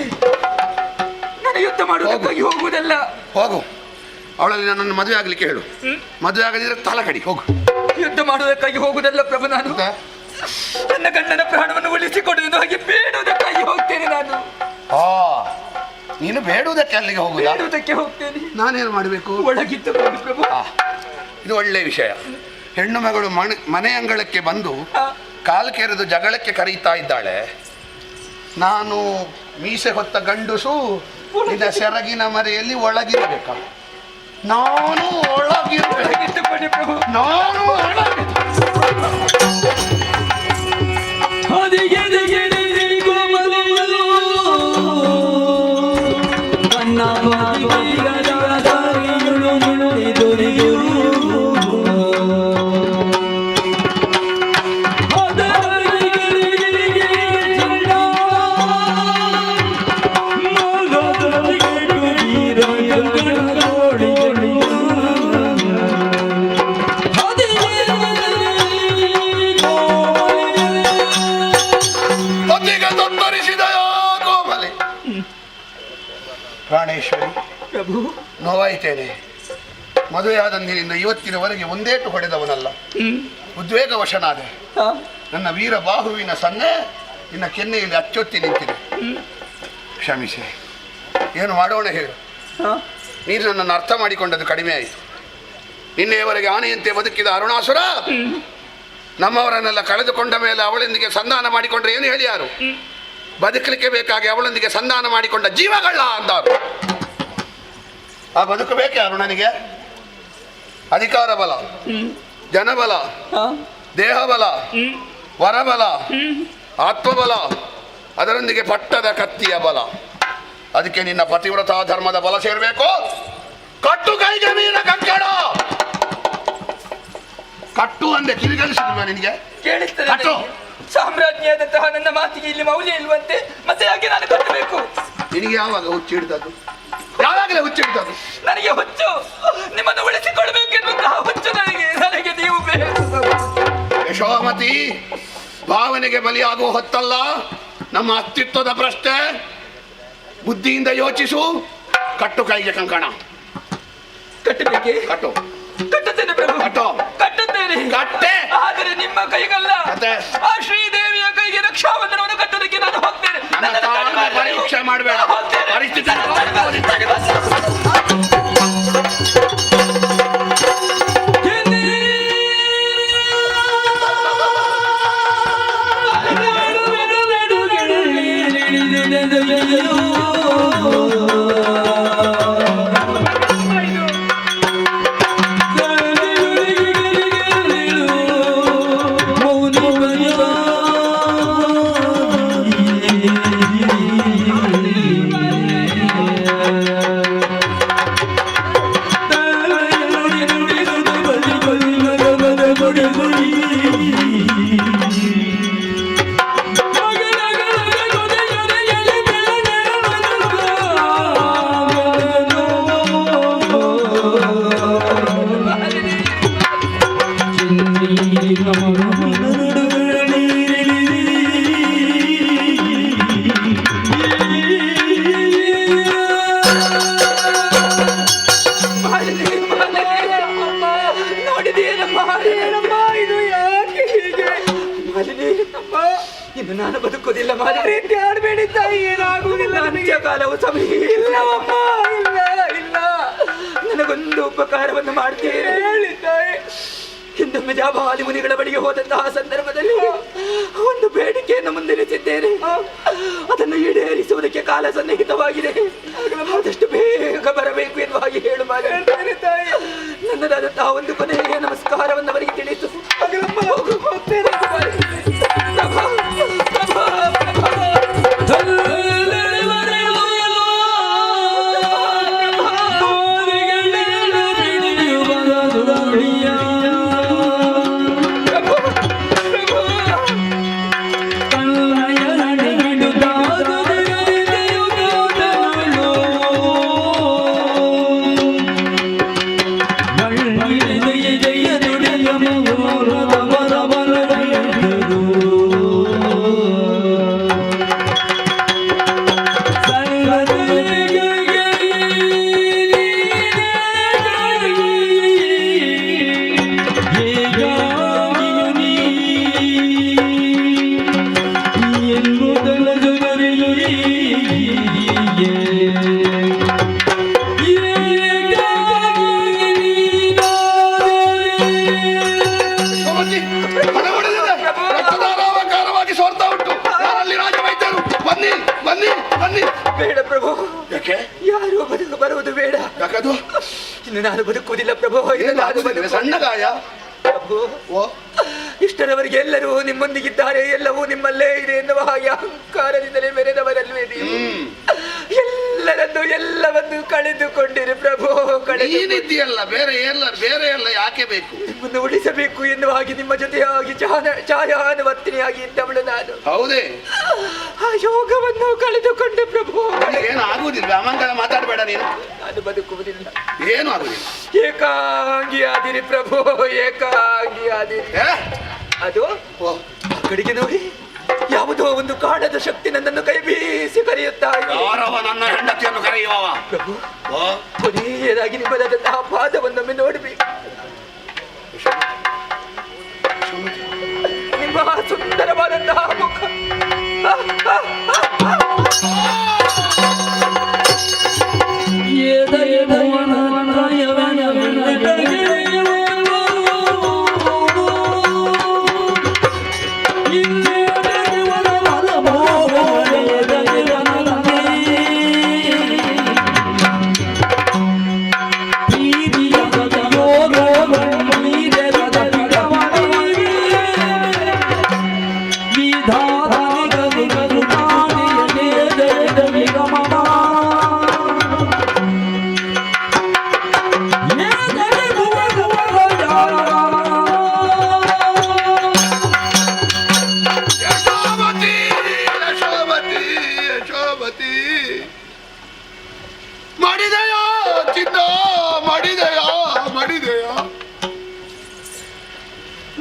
ನಾನು ಯುದ್ಧ ಮಾಡುವುದಕ್ಕಾಗಿ ಹೋಗುವುದಲ್ಲ. ಹೋಗು. ಅವಳಲ್ಲಿ ನನ್ನನ್ನು ಮದುವೆ ಆಗ್ಲಿಕ್ಕೆ ಹೇಳು. ಮದುವೆ ಆಗದಿದ್ರೆ ತಲೆ ಕಡಿ. ಹೋಗು. ಯುದ್ಧ ಮಾಡುವುದಕ್ಕಾಗಿ ಹೋಗುವುದಲ್ಲ ಪ್ರಭು. ನಾನು ನನ್ನ ಗಂಡನ ಪ್ರಾಣವನ್ನು ಉಳಿಸಿಕೊಡುವುದು ಹಾಗೆ ಬೇಡುವುದಕ್ಕಾಗಿ ಹೋಗ್ತೇನೆ. ನಾನು ನೀನು ಬೇಡುವುದಕ್ಕೆ ಅಲ್ಲಿಗೆ ಹೋಗುದಾ? ಬೇಡುವುದಕ್ಕೆ ಹೋಗ್ತೇನೆ. ನಾನೇನು ಮಾಡಬೇಕು? ಒಳಗಿದ್ದು ಪ್ರಭು. ಇದು ಒಳ್ಳೆ ವಿಷಯ. ಹೆಣ್ಣು ಮಗಳು ಮನೆ ಅಂಗಳಕ್ಕೆ ಬಂದು ಕಾಲು ಕೆರೆದು ಜಗಳಕ್ಕೆ ಕರೀತಾ ಇದ್ದಾಳೆ. ನಾನು ಮೀಸೆ ಹೊತ್ತ ಗಂಡುಸು ನಿನ್ನ ಸೆರಗಿನ ಮರೆಯಲ್ಲಿ ಒಳಗಿರಬೇಕ. ನಾನು ಒಳಗಿರಬೇಕು. ನಾನು ಪ್ರಾಣೇಶ್ವರಿ ಪ್ರಭು, ನೋವಾಯಿತೇನೆ. ಮದುವೆಯಾದಂದಿನಿಂದ ಇವತ್ತಿನವರೆಗೆ ಒಂದೇಟು ಹೊಡೆದವನಲ್ಲ. ಉದ್ವೇಗವಶನಾದೆ. ನನ್ನ ವೀರ ಬಾಹುವಿನ ಸನ್ನೆ ನಿನ್ನ ಕೆನ್ನೆಯಲ್ಲಿ ಅಚ್ಚೊತ್ತಿ ನಿಂತಿದೆ. ಕ್ಷಮಿಸಿ. ಏನು ಮಾಡೋಣ ಹೇಳು? ನೀನು ನನ್ನನ್ನು ಅರ್ಥ ಮಾಡಿಕೊಂಡದ್ದು ಕಡಿಮೆ ಆಯಿತು. ನಿನ್ನೆಯವರೆಗೆ ಆನೆಯಂತೆ ಬದುಕಿದ ಅರುಣಾಸುರ ನಮ್ಮವರನ್ನೆಲ್ಲ ಕಳೆದುಕೊಂಡ ಮೇಲೆ ಅವಳೊಂದಿಗೆ ಸಂಧಾನ ಮಾಡಿಕೊಂಡ್ರೆ ಏನು ಹೇಳಿ ಯಾರು? ಬದುಕಲಿಕ್ಕೆ ಬೇಕಾಗಿ ಅವಳೊಂದಿಗೆ ಸಂಧಾನ ಮಾಡಿಕೊಂಡ ಜೀವಗಳ ಅಂದರು. ಆ ಬದುಕಬೇಕೆ ಅರುಣನಿಗೆ? ಅಧಿಕಾರ ಬಲ, ಜನಬಲ, ದೇಹಬಲ, ವರಬಲ, ಆತ್ಮಬಲ, ಅದರೊಂದಿಗೆ ಪಟ್ಟದ ಕತ್ತಿಯ ಬಲ. ಅದಕ್ಕೆ ನಿನ್ನ ಪತಿವ್ರತಾ ಧರ್ಮದ ಬಲ ಸೇರಬೇಕು. ಕಟ್ಟು ಕೈಗೆ ಮೀನ ಕಂಕಣ. ಕಟ್ಟು ಅಂದೆ ಕಿರಿಗಳಿಸಿದ್ವ ನಿನಗೆ? ಕೇಳಿಸ್ತದೆ. ಕಟ್ಟು. ಸಾಮ್ರಾಜ್ಞಿಯಾದಂತಹ ನನ್ನ ಮಾತಿಗೆ ಇಲ್ಲಿ ಮೌಲ್ಯ ಇಲ್ವಂತೆ, ಮತ್ತೆ ಯಾಕೆ ನಾನು ಕಟ್ಟಬೇಕು? ನಿನಗೆ ಯಾವಾಗ ಹುಚ್ಚಿಡ್ತದ್ದು? ಯಾವಾಗಲೇ ಹುಚ್ಚಿಡ್ತದ್ದು? ನನಗೆ ಹುಚ್ಚು ನಿಮ್ಮನ್ನು ಉಳಿಸಿಕೊಳ್ಬೇಕೆನ್ನುವಂತಹ ಹುಚ್ಚು ನನಗೆ ನೀವು ಬೇಕು. ಯಶೋಮತಿ, ಭಾವನೆಗೆ ಬಲಿಯಾಗುವ ಹೊತ್ತಲ್ಲ ನಮ್ಮ ಅಸ್ತಿತ್ವದ ಪ್ರಶ್ನೆ. ಬುದ್ಧಿಯಿಂದ ಯೋಚಿಸು. ಕಟ್ಟು ಕೈಗೆ ಕಂಕಣ. ಕಟ್ಟಬೇಕೆ? ಕಟ್ಟು. ಕಟ್ಟುತ್ತೇನೆ ಪ್ರಭು. ಕಟ್ಟು. ಕಟ್ಟುತ್ತೇನೆ. ಕಟ್ಟೆ. ಆದರೆ ನಿಮ್ಮ ಕೈಗಲ್ಲ, ಆ ಶ್ರೀದೇವಿಯ ಕೈಗೆ ರಕ್ಷಾಬಂಧನವನ್ನು ಕಟ್ಟೋದಕ್ಕೆ ನಾನು ಹೋಗ್ತೇನೆ. ಪರೀಕ್ಷೆ ಮಾಡಬೇಡ. ಪರಿಸ್ಥಿತಿ ಇನ್ನು ನಾನು ಬದುಕೋದಿಲ್ಲ. ರೀತಿ ಆಡಬೇಡಿ ತಾಯಿ, ಏನಾಗುವುದಿಲ್ಲ. ಅಂತ್ಯಕಾಲವು ಸಮಯ ಇಲ್ಲವಮ್ಮ. ಇಲ್ಲ ಇಲ್ಲ, ನನಗೊಂದು ಉಪಕಾರವನ್ನು ಮಾಡ್ತೀರಿ ಹೇಳಿ ತಾಯಿ. ಹಿಂದೊಮ್ಮೆ ಜಾಬಾಲಿ ಮುನಿಗಳ ಬಳಿಗೆ ಹೋದಂತಹ ಸಂದರ್ಭದಲ್ಲಿ ಒಂದು ಬೇಡಿಕೆಯನ್ನು ಮುಂದಿರಿಸಿದ್ದೇನೆ. ಅದನ್ನು ಈಡೇರಿಸುವುದಕ್ಕೆ ಕಾಲ ಸನ್ನಿಹಿತವಾಗಿದೆ. ಆದಷ್ಟು ಬೇಗ ಬರಬೇಕು ಎನ್ನುವ ಹಾಗೆ ಹೇಳು ಮಾತಾಡ್ತೇನೆ ತಾಯಿ. ನನ್ನದಾದಂತಹ ಒಂದು ಕೊನೆಯ ನಮಸ್ಕಾರವನ್ನು ಅವರಿಗೆ ತಿಳಿಸು. ಹೋಗ್ತೇನೆ. ಬೇಡ ಪ್ರಭು, ಯಾಕೆ? ಯಾರು ಬರುವುದು ಬೇಡ. ಯಾಕದು? ಇನ್ನು ನಾನು ಬದುಕುವುದಿಲ್ಲ ಪ್ರಭು. ಸಣ್ಣ ಗಾಯ ಪ್ರಭು, ಇಷ್ಟರವರೆಗೆ ಎಲ್ಲರೂ ನಿಮ್ಮೊಂದಿಗಿದ್ದಾರೆ, ಎಲ್ಲವೂ ನಿಮ್ಮಲ್ಲೇ ಇದೆ ಎನ್ನುವ ಹಾಗೆ ಅಹಂಕಾರದಿಂದಲೇ ಮೆರೆದವರಲ್ವೇ ನೀವು? ಎಲ್ಲವನ್ನು ಕಳೆದುಕೊಂಡಿರಿ ಪ್ರಭು. ಏನಿದೆಯಲ್ಲ, ಬೇರೆ ಎಲ್ಲ ಯಾಕೆ ಬೇಕು? ನಿಮ್ಮನ್ನು ಉಳಿಸಬೇಕು ಎನ್ನುವ ಹಾಗೆ ನಿಮ್ಮ ಜೊತೆಯಾಗಿ ಛಾಯಾನುವರ್ತಿನಿಯಾಗಿ ಇದ್ದವಳು ನಾನು. ಹೌದೇ? ಆ ಯೋಗವನ್ನು ಕಳೆದುಕೊಂಡೆ ಪ್ರಭು. ಏನು ಆಗುವುದಿಲ್ಲ, ಅಮಂಗಲ ಮಾತಾಡಬೇಡ ನೀನು. ನಾನು ಬದುಕುವುದಿಲ್ಲ. ಏನು ಆಗುದಿಲ್ಲ. ಏಕಾಂಗಿ ಆದಿರಿ ಪ್ರಭು, ಏಕಾಂಗಿ ಆದಿರಿ. ಅದು ಆ ಕಡೆಗೆ ನೋಡಿ, ಯಾವುದೋ ಒಂದು ಕಾಣದ ಶಕ್ತಿ ನನ್ನನ್ನು ಕೈ ಬೀಸಿ ಕರೆಯುತ್ತಾ ಇದೆ. ಯಾರವ ನನ್ನ ಹೆಂಡತಿಯನ್ನು ಕರೆಯುವವ? ಪ್ರಭು, ಕೊನೆಯದಾಗಿ ನಿಮ್ಮದಾದಂತಹ ಪಾದವನ್ನೊಮ್ಮೆ ನೋಡಬೇಕು. ನಿಮ್ಮ ಸುಂದರವಾದಂತಹ ಮುಖ.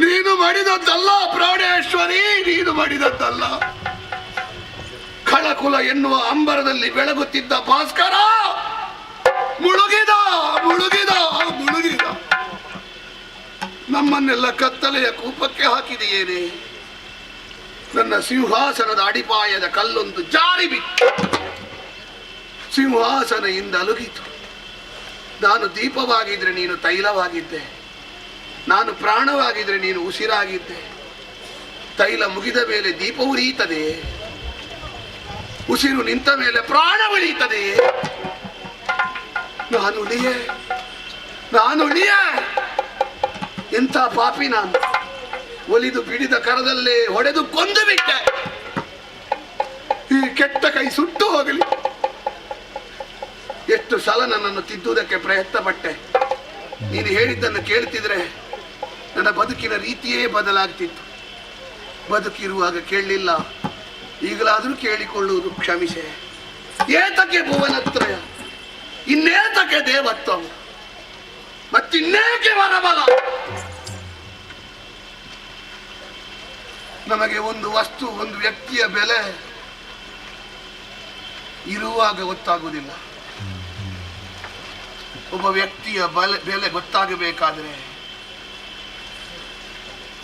ನೀನು ಮಾಡಿದದ್ದಲ್ಲ ಪ್ರಾಣೇಶ್ವರಿ, ನೀನು ಮಾಡಿದದ್ದಲ್ಲ. ಖಳಕುಲ ಎನ್ನುವ ಅಂಬರದಲ್ಲಿ ಬೆಳಗುತ್ತಿದ್ದ ಭಾಸ್ಕರ ಮುಳುಗಿದ ಮುಳುಗಿದ ಮುಳುಗಿದ. ನಮ್ಮನ್ನೆಲ್ಲ ಕತ್ತಲೆಯ ಕೂಪಕ್ಕೆ ಹಾಕಿದೆಯೇನೆ. ನನ್ನ ಸಿಂಹಾಸನದ ಅಡಿಪಾಯದ ಕಲ್ಲೊಂದು ಜಾರಿ ಬಿತ್ತು, ಸಿಂಹಾಸನದಿಂದ ಅಲುಗಿತು. ನಾನು ದೀಪವಾಗಿದ್ರೆ ನೀನು ತೈಲವಾಗಿದ್ದೆ, ನಾನು ಪ್ರಾಣವಾಗಿದ್ರೆ ನೀನು ಉಸಿರಾಗಿದ್ದೆ. ತೈಲ ಮುಗಿದ ಮೇಲೆ ದೀಪ ಉರಿಯುತ್ತದೆ, ಉಸಿರು ನಿಂತ ಮೇಲೆ ಪ್ರಾಣ ಉಳಿಯುತ್ತದೆ. ನಾನು ಉಳಿಯೇ ಎಂಥ ಪಾಪಿ ನಾನು. ಒಲಿದು ಬಿಡಿದ ಕರದಲ್ಲೇ ಹೊಡೆದು ಕೊಂದು ಬಿಟ್ಟೆ. ಈ ಕೆಟ್ಟ ಕೈ ಸುಟ್ಟು ಹೋಗಲಿ. ಎಷ್ಟು ಸಲ ನನ್ನನ್ನು ತಿದ್ದುವುದಕ್ಕೆ ಪ್ರಯತ್ನ ಪಟ್ಟೆ. ನೀನು ಹೇಳಿದ್ದನ್ನು ಕೇಳ್ತಿದ್ರೆ ನನ್ನ ಬದುಕಿನ ರೀತಿಯೇ ಬದಲಾಗ್ತಿತ್ತು. ಬದುಕಿರುವಾಗ ಕೇಳಲಿಲ್ಲ, ಈಗಲಾದರೂ ಕೇಳಿಕೊಳ್ಳುವುದು ಕ್ಷಮಿಸೆ. ಏತಕ್ಕೆ ಭುವನತ್ರಯ, ಇನ್ನೇತಕ್ಕೆ ದೇವತ್ವ, ಮತ್ತಿನ್ನೇಕೆ ವರಬಲ? ನಮಗೆ ಒಂದು ವಸ್ತು, ಒಂದು ವ್ಯಕ್ತಿಯ ಬೆಲೆ ಇರುವಾಗ ಗೊತ್ತಾಗುವುದಿಲ್ಲ. ಒಬ್ಬ ವ್ಯಕ್ತಿಯ ಬೆಲೆ ಗೊತ್ತಾಗಬೇಕಾದ್ರೆ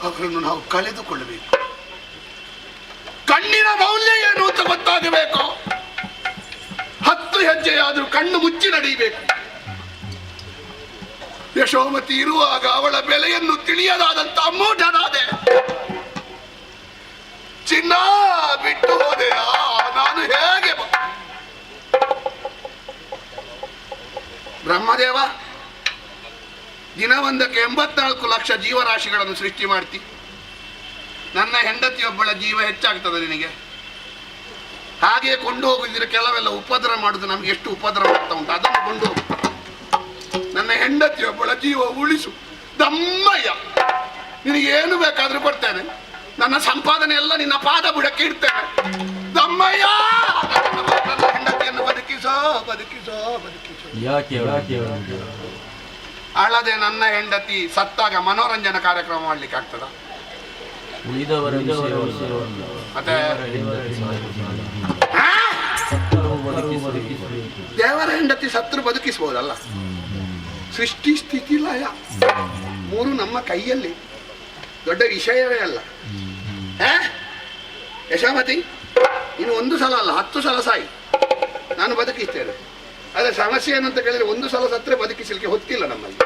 ಅವರನ್ನು ನಾವು ಕಳೆದುಕೊಳ್ಳಬೇಕು. ಕಣ್ಣಿನ ಮೌಲ್ಯ ಏನು ಅಂತ ಗೊತ್ತಾಗಬೇಕು. 10 ಹೆಜ್ಜೆಯಾದರೂ ಕಣ್ಣು ಮುಚ್ಚಿ ನಡೆಯಬೇಕು. ಯಶೋಮತಿ ಇರುವಾಗ ಅವಳ ಬೆಲೆಯನ್ನು ತಿಳಿಯದಾದಂತ ಮೂಢನಾದೆ. ಚಿನ್ನ ಬಿಟ್ಟು ಹೋದೆಯಾ, ನಾನು ಹೇಗೆ? ಬ್ರಹ್ಮದೇವ, ದಿನವೊಂದಕ್ಕೆ 84 ಲಕ್ಷ ಜೀವರಾಶಿಗಳನ್ನು ಸೃಷ್ಟಿ ಮಾಡ್ತಿ. ನನ್ನ ಹೆಂಡತಿಯೊಬ್ಬಳ ಜೀವ ಹೆಚ್ಚಾಗ್ತದೆ ನಿನಗೆ. ಹಾಗೆ ಕೊಂಡು ಹೋಗುದಿದ್ರೆ ಕೆಲವೆಲ್ಲ ಉಪದ್ರ ಮಾಡುದು ನಮ್ಗೆ ಎಷ್ಟು ಉಪದ್ರ ಮಾಡ್ತಾ ಉಂಟು, ಅದನ್ನು ಕೊಂಡು ಹೋಗು. ನನ್ನ ಹೆಂಡತಿಯೊಬ್ಬಳ ಜೀವ ಉಳಿಸು ದಮ್ಮಯ್ಯ. ನಿನಗೇನು ಬೇಕಾದ್ರೂ ಕೊಡ್ತೇನೆ. ನನ್ನ ಸಂಪಾದನೆ ಎಲ್ಲ ನಿನ್ನ ಪಾದ ಬುಡಕ್ಕೆ ಇಡ್ತೇನೆ ದಮ್ಮಯ್ಯ. ನನ್ನ ಹೆಂಡತಿಯನ್ನು ಬದುಕಿಸೋ ಬದುಕಿಸೋ ಬದುಕಿಸೋ. ಅಲ್ಲದೆ ನನ್ನ ಹೆಂಡತಿ ಸತ್ತಾಗ ಮನೋರಂಜನಾ ಕಾರ್ಯಕ್ರಮ ಮಾಡ್ಲಿಕ್ಕೆ ಆಗ್ತದ? ಮತ್ತೆ ದೇವರ ಹೆಂಡತಿ ಸತ್ರು ಬದುಕಿಸಬಹುದಲ್ಲ. ಸೃಷ್ಟಿ ಸ್ಥಿತಿ ಲಯ 3 ನಮ್ಮ ಕೈಯಲ್ಲಿ, ದೊಡ್ಡ ವಿಷಯವೇ ಅಲ್ಲ. ಯಶೋಮತಿ, ಇನ್ನು 1 ಸಲ ಅಲ್ಲ 10 ಸಲ ಸಾಯಿ, ನಾನು ಬದುಕಿಸ್ತೇನೆ. ಆದ್ರೆ ಸಮಸ್ಯೆ ಏನಂತ ಕೇಳಿದ್ರೆ 1 ಸಲ ಸತ್ರೆ ಬದುಕಿಸಲಿಕ್ಕೆ ಹೊತ್ತಿಲ್ಲ ನಮ್ಮಲ್ಲಿ.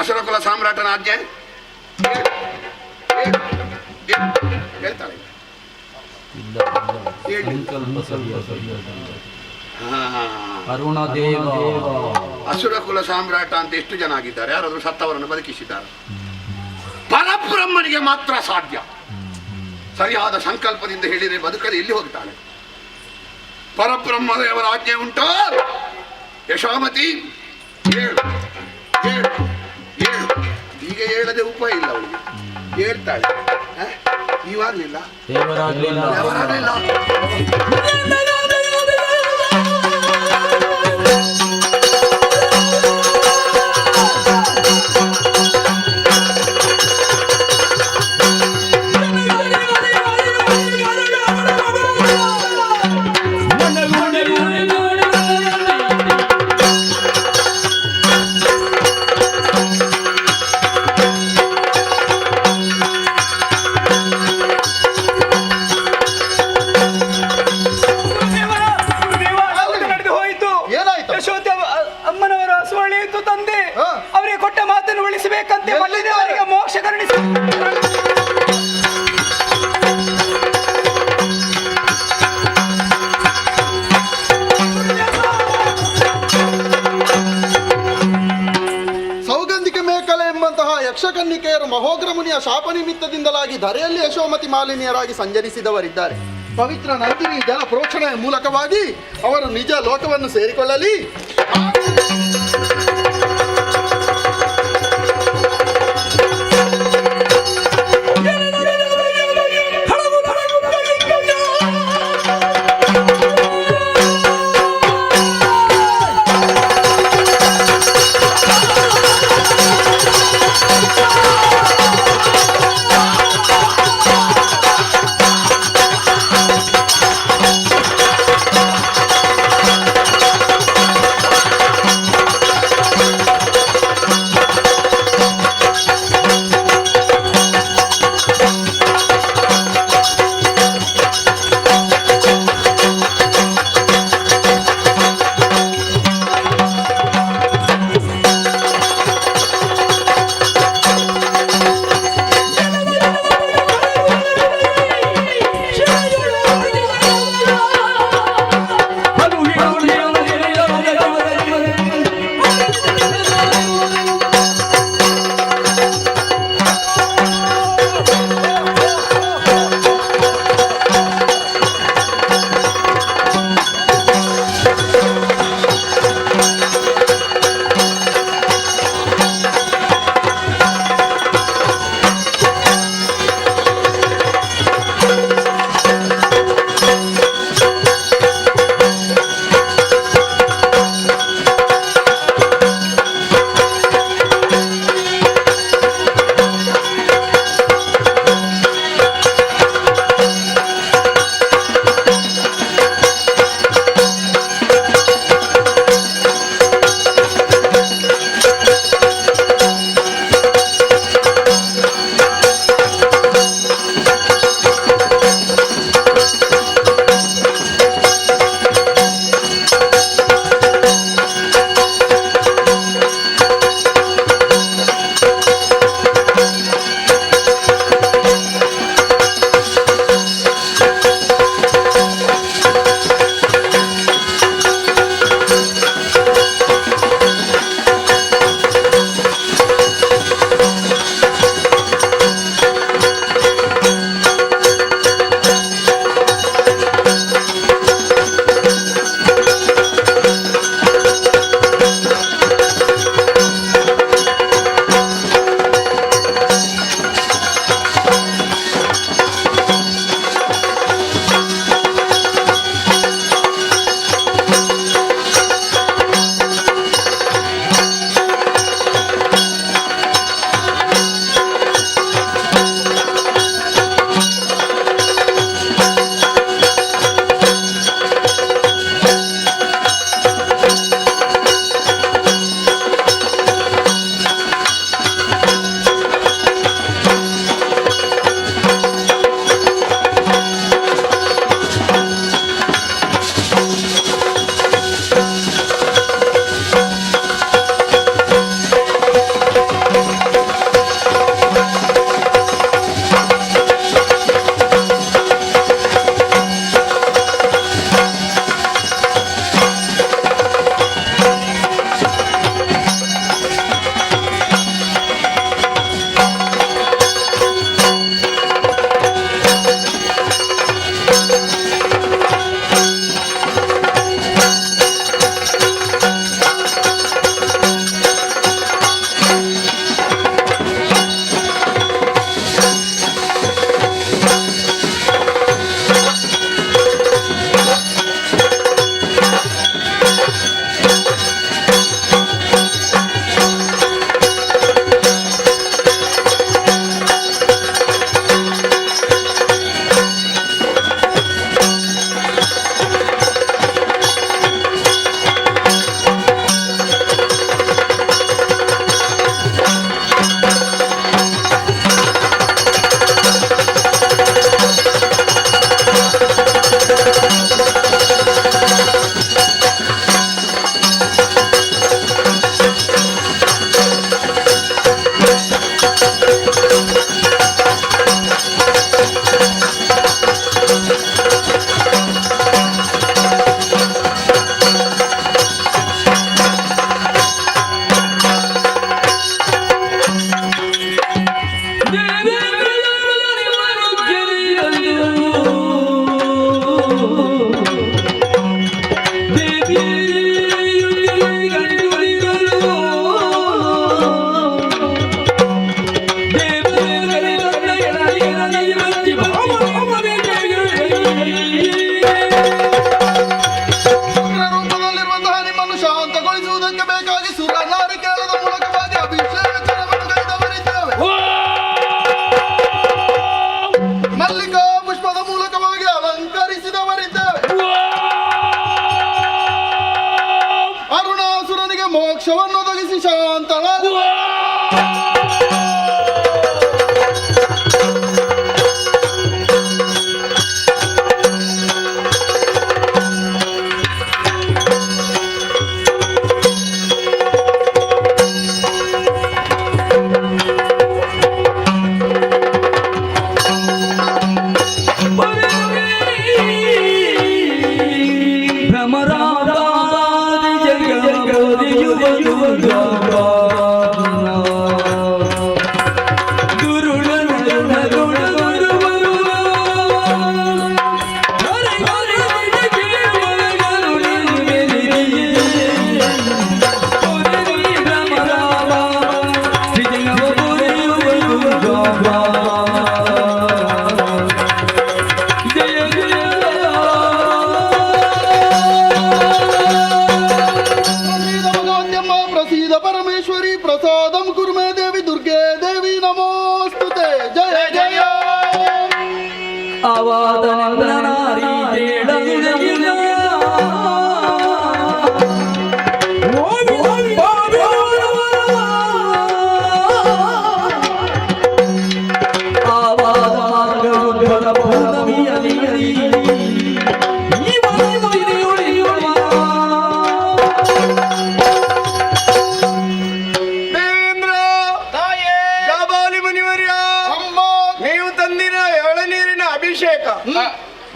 ಅಸುರಕುಲ ಸಾಮ್ರಾಟನ ಆಜ್ಞೆ ಹೇಳ್ತಾಳೆ. ಹೇಳಿ. ಅರುಣದೇವ ಅಸುರ ಕುಲ ಸಾಮ್ರಾಟ ಅಂತ ಎಷ್ಟು ಜನ ಆಗಿದ್ದಾರೆ? ಯಾರಾದ್ರೂ ಸತ್ತವರನ್ನು ಬದುಕಿಸಿದ್ದಾರೆ? ಪರಬ್ರಹ್ಮನಿಗೆ ಮಾತ್ರ ಸಾಧ್ಯ. ಸರಿಯಾದ ಸಂಕಲ್ಪದಿಂದ ಹೇಳಿದರೆ ಬದುಕದೆ ಎಲ್ಲಿ ಹೋಗ್ತಾಳೆ? ಪರಬ್ರಹ್ಮದೇವರ ಆಜ್ಞೆ ಉಂಟು. ಯಶೋಮತಿ ಏಳು ಏಳು ಏಳು. ಈಗ ಹೇಳದೆ ಉಪಾಯ ಇಲ್ಲ ಅವಳಿಗೆ. ಹೇಳ್ತಾಳೆ. ನೀವಾಗ್ಲಿಲ್ಲ, ದೇವರಾಗ್ಲಿಲ್ಲ. ಅಮ್ಮನವರ ಸುವಳಿಯಿತು ತಂದೆ. ಅವರಿಗೆ ಕೊಟ್ಟ ಮಾತನ್ನು ಉಳಿಸಬೇಕಂತೆ ಮಲ್ಲಿದೇವರಿಗೆ ಮೋಕ್ಷ ಕರುಣಿಸಿ. ಸೌಗಂಧಿಕ ಮೇಕಲೆ ಎಂಬಂತಹ ಯಕ್ಷಕನ್ನಿಕೆಯರು ಮಹೋಗ್ರ ಮುನಿಯ ಶಾಪ ನಿಮಿತ್ತದಿಂದಲಾಗಿ ಧರೆಯಲ್ಲಿ ಯಶೋಮತಿ ಮಾಲಿನ್ಯರಾಗಿ ಸಂಚರಿಸಿದವರಿದ್ದಾರೆ. ಪವಿತ್ರ ನಂದಿನಿ ಜಲ ಪ್ರೋಕ್ಷಣೆಯ ಮೂಲಕವಾಗಿ ಅವರು ನಿಜ ಲೋಕವನ್ನು ಸೇರಿಕೊಳ್ಳಲಿ. ಮೋಕ್ಷವನ್ನು ಒದಗಿಸಿ ಶಾಂತಳಾದ ಪರಮೇಶ್ವರಿ ಪ್ರಸಾದಂ ಕುರ್ಮೇ ದೇವಿ ದುರ್ಗೆ ದೇವಿ ನಮೋಸ್ತುತೆ ಜಯ ಜಯ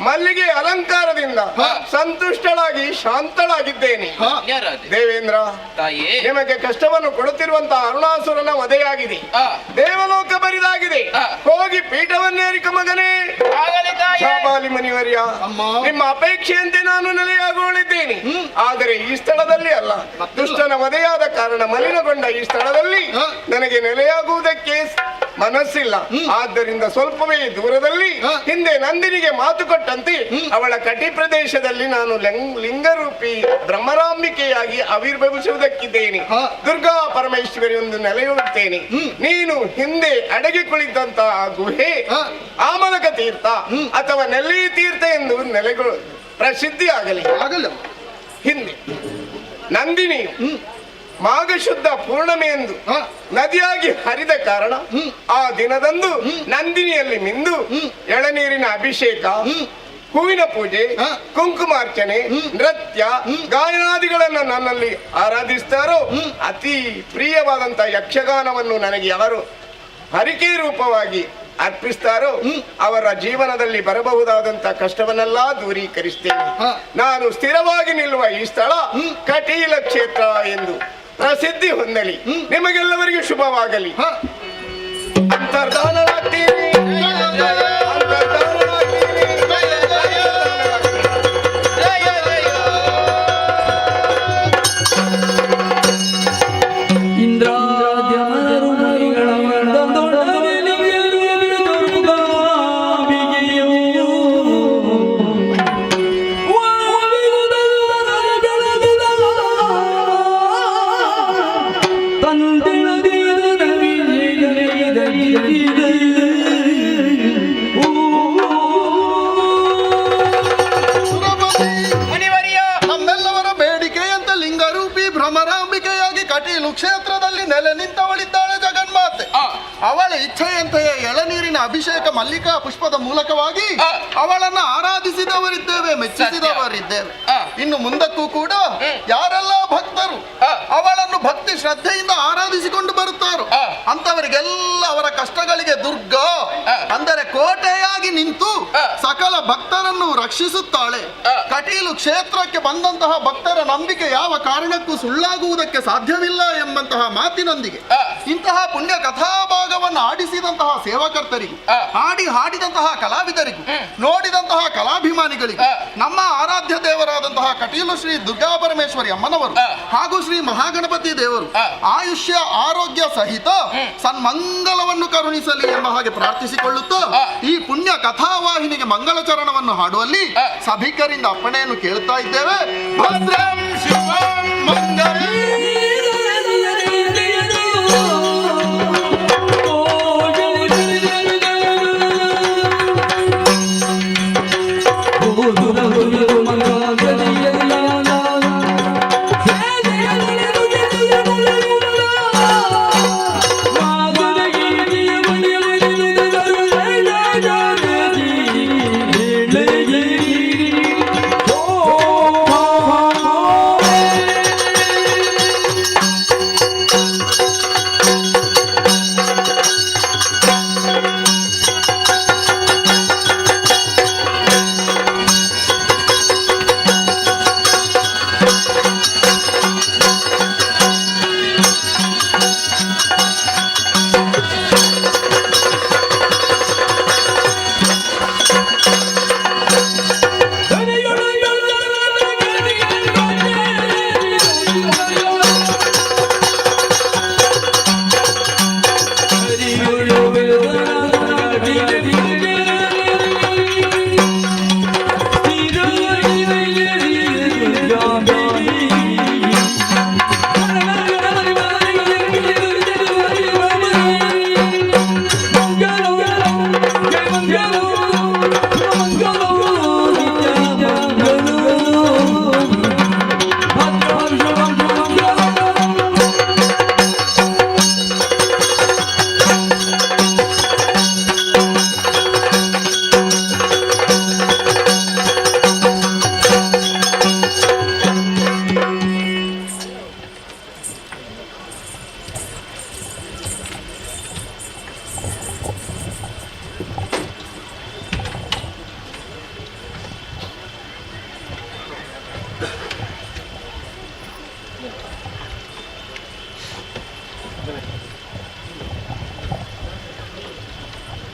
ಮಲ್ಲಿಗೆ ಅಲಂಕಾರದಿಂದ ಸಂತುಷ್ಟಳಾಗಿ ಶಾಂತಳಾಗಿದ್ದೇನೆ. ದೇವೇಂದ್ರ, ನಿಮಗೆ ಕಷ್ಟವನ್ನು ಕೊಡುತ್ತಿರುವಂತಹ ಅರುಣಾಸುರನ ವಧೆಯಾಗಿದೆ, ದೇವಲೋಕ ಬರಿದಾಗಿದೆ. ಹೋಗಿ ಪೀಠವನ್ನೇರಿಕ ಮಗನೇ. ಶಾಬಾಲಿ ಮುನಿವರ್ಯ, ನಿಮ್ಮ ಅಪೇಕ್ಷೆಯಂತೆ ನಾನು ನೆಲೆಯಾಗುಳಿದ್ದೇನೆ. ಆದರೆ ಈ ಸ್ಥಳದಲ್ಲಿ ಅಲ್ಲ, ದುಷ್ಟನ ವಧೆಯಾದ ಕಾರಣ ಮಲಿನಗೊಂಡ ಈ ಸ್ಥಳದಲ್ಲಿ ನನಗೆ ನೆಲೆಯಾಗುವುದಕ್ಕೆ ಮನಸ್ಸಿಲ್ಲ. ಆದ್ದರಿಂದ ಸ್ವಲ್ಪವೇ ದೂರದಲ್ಲಿ ಹಿಂದೆ ನಂದಿನಿಗೆ ಮಾತು ಕೊಟ್ಟಂತೆ ಅವಳ ಕಟಿ ಪ್ರದೇಶದಲ್ಲಿ ನಾನು ಲಿಂಗರೂಪಿ ಬ್ರಹ್ಮರಾಂಬಿಕೆಯಾಗಿ ಆವಿರ್ಭವಿಸುವುದಕ್ಕಿದ್ದೇನೆ. ದುರ್ಗಾ ಪರಮೇಶ್ವರಿ ಒಂದು ನೆಲೆಯುತ್ತೇನೆ. ನೀನು ಹಿಂದೆ ಅಡಗಿ ಕುಳಿತಂತಹ ಗುಹೆ ಆಮಲಕ ತೀರ್ಥ ಅಥವಾ ನೆಲ್ಲಿ ತೀರ್ಥ ಎಂದು ನೆಲೆಗಳು ಪ್ರಸಿದ್ಧಿ ಆಗಲಿ. ಹಿಂದೆ ನಂದಿನಿಯು ಮಾಘ ಶುದ್ಧ ಪೂರ್ಣಮೆ ಎಂದು ನದಿಯಾಗಿ ಹರಿದ ಕಾರಣ ಆ ದಿನದಂದು ನಂದಿನಿಯಲ್ಲಿ ಮಿಂದು ಎಳನೀರಿನ ಅಭಿಷೇಕ, ಹೂವಿನ ಪೂಜೆ, ಕುಂಕುಮಾರ್ಚನೆ, ನೃತ್ಯ, ಗಾಯನಾದಿಗಳನ್ನು ನನ್ನಲ್ಲಿ ಆರಾಧಿಸ್ತಾರೋ, ಅತಿ ಪ್ರಿಯವಾದಂತಹ ಯಕ್ಷಗಾನವನ್ನು ನನಗೆ ಯಾರು ಹರಿಕೆ ರೂಪವಾಗಿ ಅರ್ಪಿಸ್ತಾರೋ ಅವರ ಜೀವನದಲ್ಲಿ ಬರಬಹುದಾದಂತಹ ಕಷ್ಟವನ್ನೆಲ್ಲ ದೂರೀಕರಿಸ್ತೇನೆ. ನಾನು ಸ್ಥಿರವಾಗಿ ನಿಲ್ಲುವ ಈ ಸ್ಥಳ ಕಟೀಲ ಕ್ಷೇತ್ರ ಎಂದು ಪ್ರಸಿದ್ಧಿ ಹೊಂದಲಿ. ನಿಮಗೆಲ್ಲವರಿಗೂ ಶುಭವಾಗಲಿ. ಅಂತರ್ಧಾನರಾಗ್ತೀನಿ. ಕ್ಷೇತ್ರದಲ್ಲಿ ನೆಲೆ ನಿಂತವಳಿದ್ದಾಳೆ ಜಗನ್ಮಾತೆ. ಅವಳ ಇಚ್ಛೆಯಂತೆಯೇ ಎಳನೀರಿನ ಅಭಿಷೇಕ ಮಲ್ಲಿಕಾ ಪುಷ್ಪದ ಮೂಲಕವಾಗಿ ಅವಳನ್ನ ಆರಾಧಿಸಿದವರಿದ್ದೇವೆ, ಮೆಚ್ಚಿಸಿದವರಿದ್ದೇವೆ. ಇನ್ನು ಮುಂದಕ್ಕೂ ಕೂಡ ಯಾರೆಲ್ಲ ಭಕ್ತರು ಅವಳನ್ನು ಭಕ್ತಿ ಶ್ರದ್ಧೆಯಿಂದ ಆರಾಧಿಸಿಕೊಂಡು ಬರುತ್ತಾರೋ ಅಂತವರಿಗೆಲ್ಲ ಅವರ ಕಷ್ಟಗಳಿಗೆ ದುರ್ಗಾ ಅಂದರೆ ಕೋಟೆಯಾಗಿ ನಿಂತು ಸಕಲ ಭಕ್ತರನ್ನು ರಕ್ಷಿಸುತ್ತಾಳೆ. ಕಟೀಲು ಕ್ಷೇತ್ರಕ್ಕೆ ಬಂದಂತಹ ಭಕ್ತರ ನಂಬಿಕೆ ಯಾವ ಕಾರಣಕ್ಕೂ ಸುಳ್ಳಾಗುವುದಕ್ಕೆ ಸಾಧ್ಯವಿಲ್ಲ ಎಂಬಂತಹ ಮಾತಿನೊಂದಿಗೆ ಇಂತಹ ಪುಣ್ಯ ಕಥಾಭಾಗವನ್ನು ಆಡಿಸಿದಂತಹ ಸೇವಕರ್ತರಿಗೂ, ಹಾಡಿದಂತಹ ಕಲಾವಿದರಿಗೂ, ನೋಡಿದಂತಹ ಕಲಾಭಿಮಾನಿಗಳಿಗೂ, ನಮ್ಮ ಆರಾಧ್ಯ ದೇವರಾದಂತಹ ಕಟೀಲು ಶ್ರೀ ದುರ್ಗಾ ಪರಮೇಶ್ವರಿ ಅಮ್ಮನವರು ಹಾಗೂ ಶ್ರೀ ಮಹಾಗಣಪತಿ ದೇವರು ಆಯುಷ್ಯ ಆರೋಗ್ಯ ಸಹಿತ ಸನ್ಮಂಗಲವನ್ನು ಕರುಣಿಸಲಿ ಎಂಬ ಹಾಗೆ ಪ್ರಾರ್ಥಿಸಿಕೊಳ್ಳುತ್ತಾ ಈ ಪುಣ್ಯ ಕಥಾವಾಹಿನಿಗೆ ಮಂಗಳ ಚರಣವನ್ನು ಹಾಡುವಲ್ಲಿ ಸಭಿಕರಿಂದ ಅಪ್ಪಣೆಯನ್ನು ಕೇಳುತ್ತಾ ಇದ್ದೇವೆ. ಭದ್ರಂ ಶಿವಂ ಮಂಗಲಂ. ಮಂಗಲ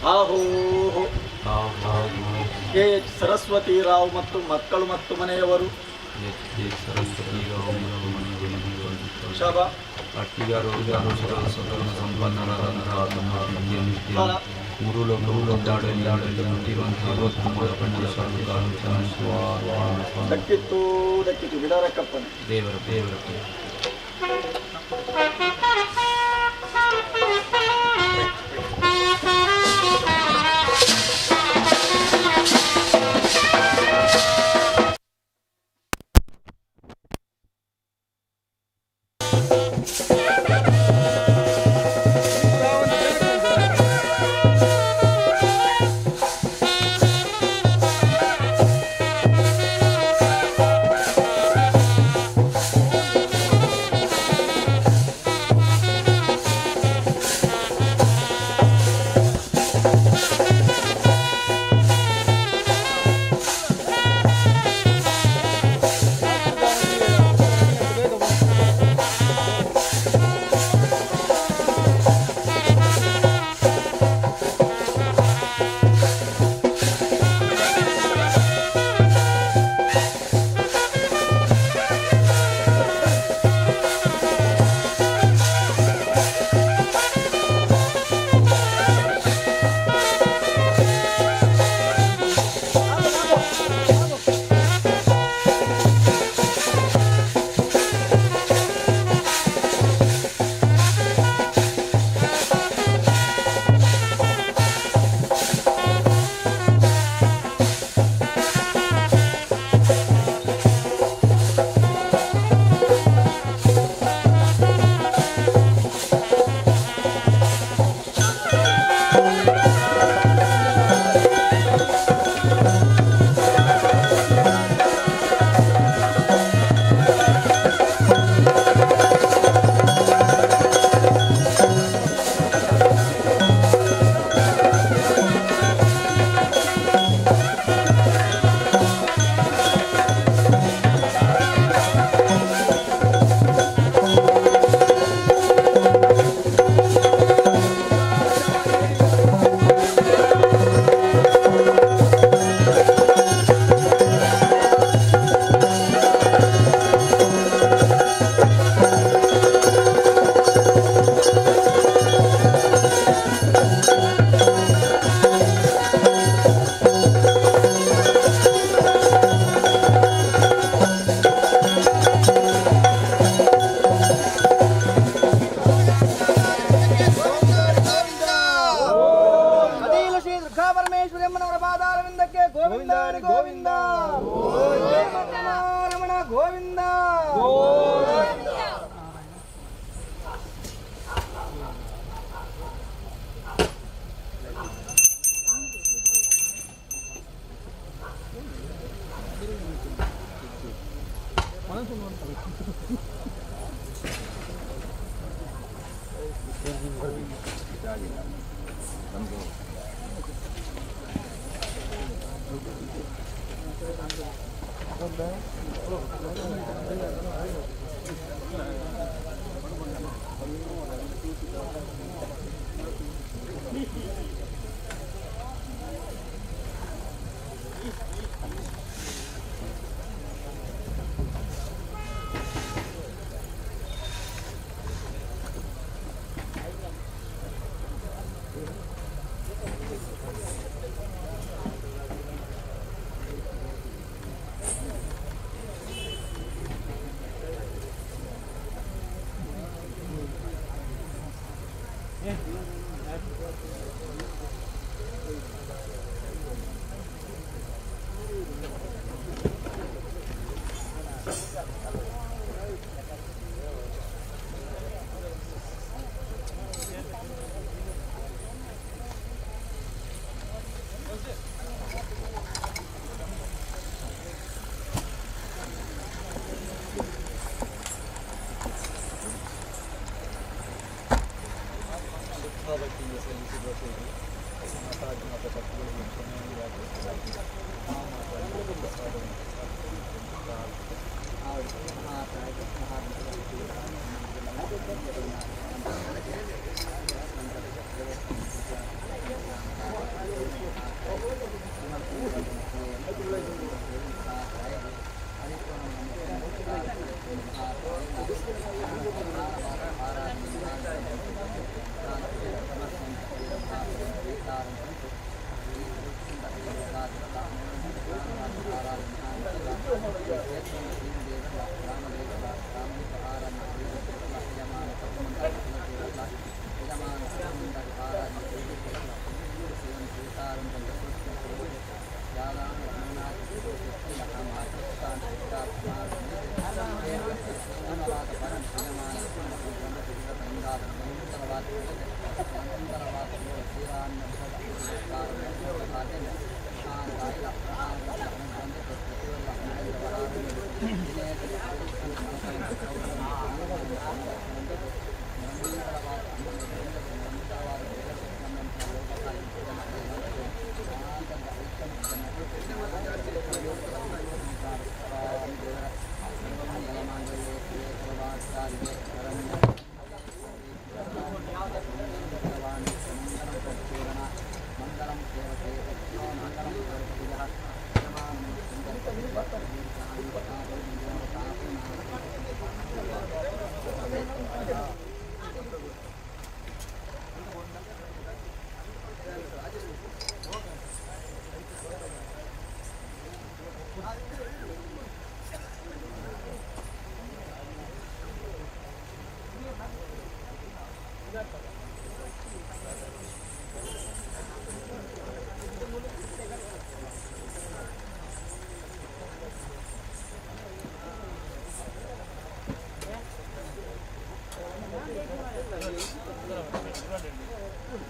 ಆಹೋ ಎಚ್ ಸರಸ್ವತಿ ರಾವ್ ಮತ್ತು ಮಕ್ಕಳು ಮತ್ತು ಮನೆಯವರು ಶಬ ಮೂರು ಲೋಕವು ದಕ್ಕಿತ್ತು ಬಿಡಾರಕ್ಕಪ್ಪನೆ ದೇವರ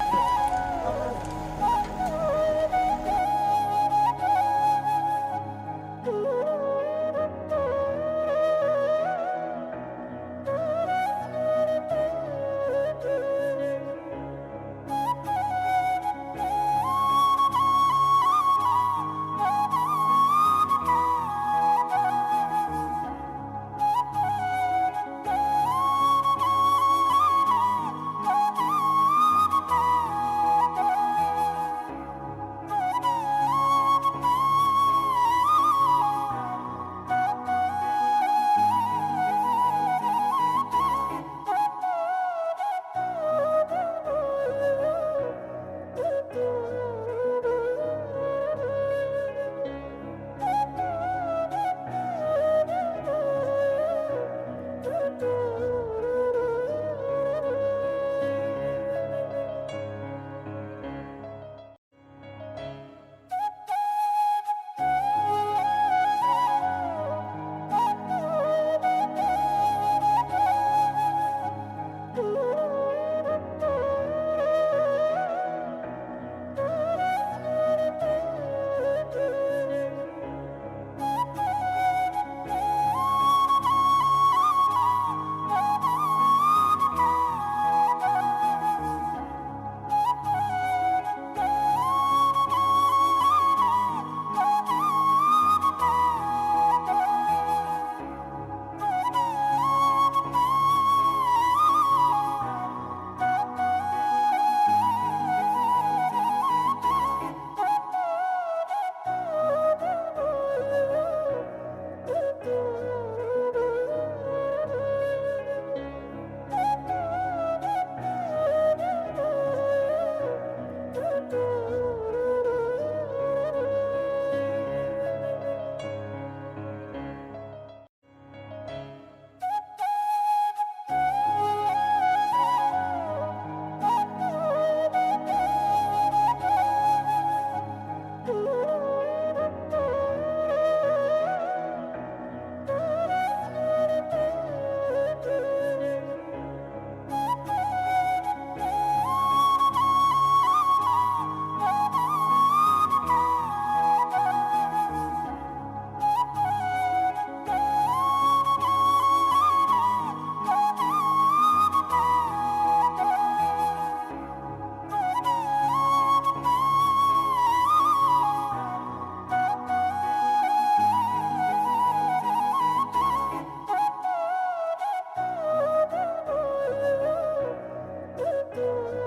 Thank you.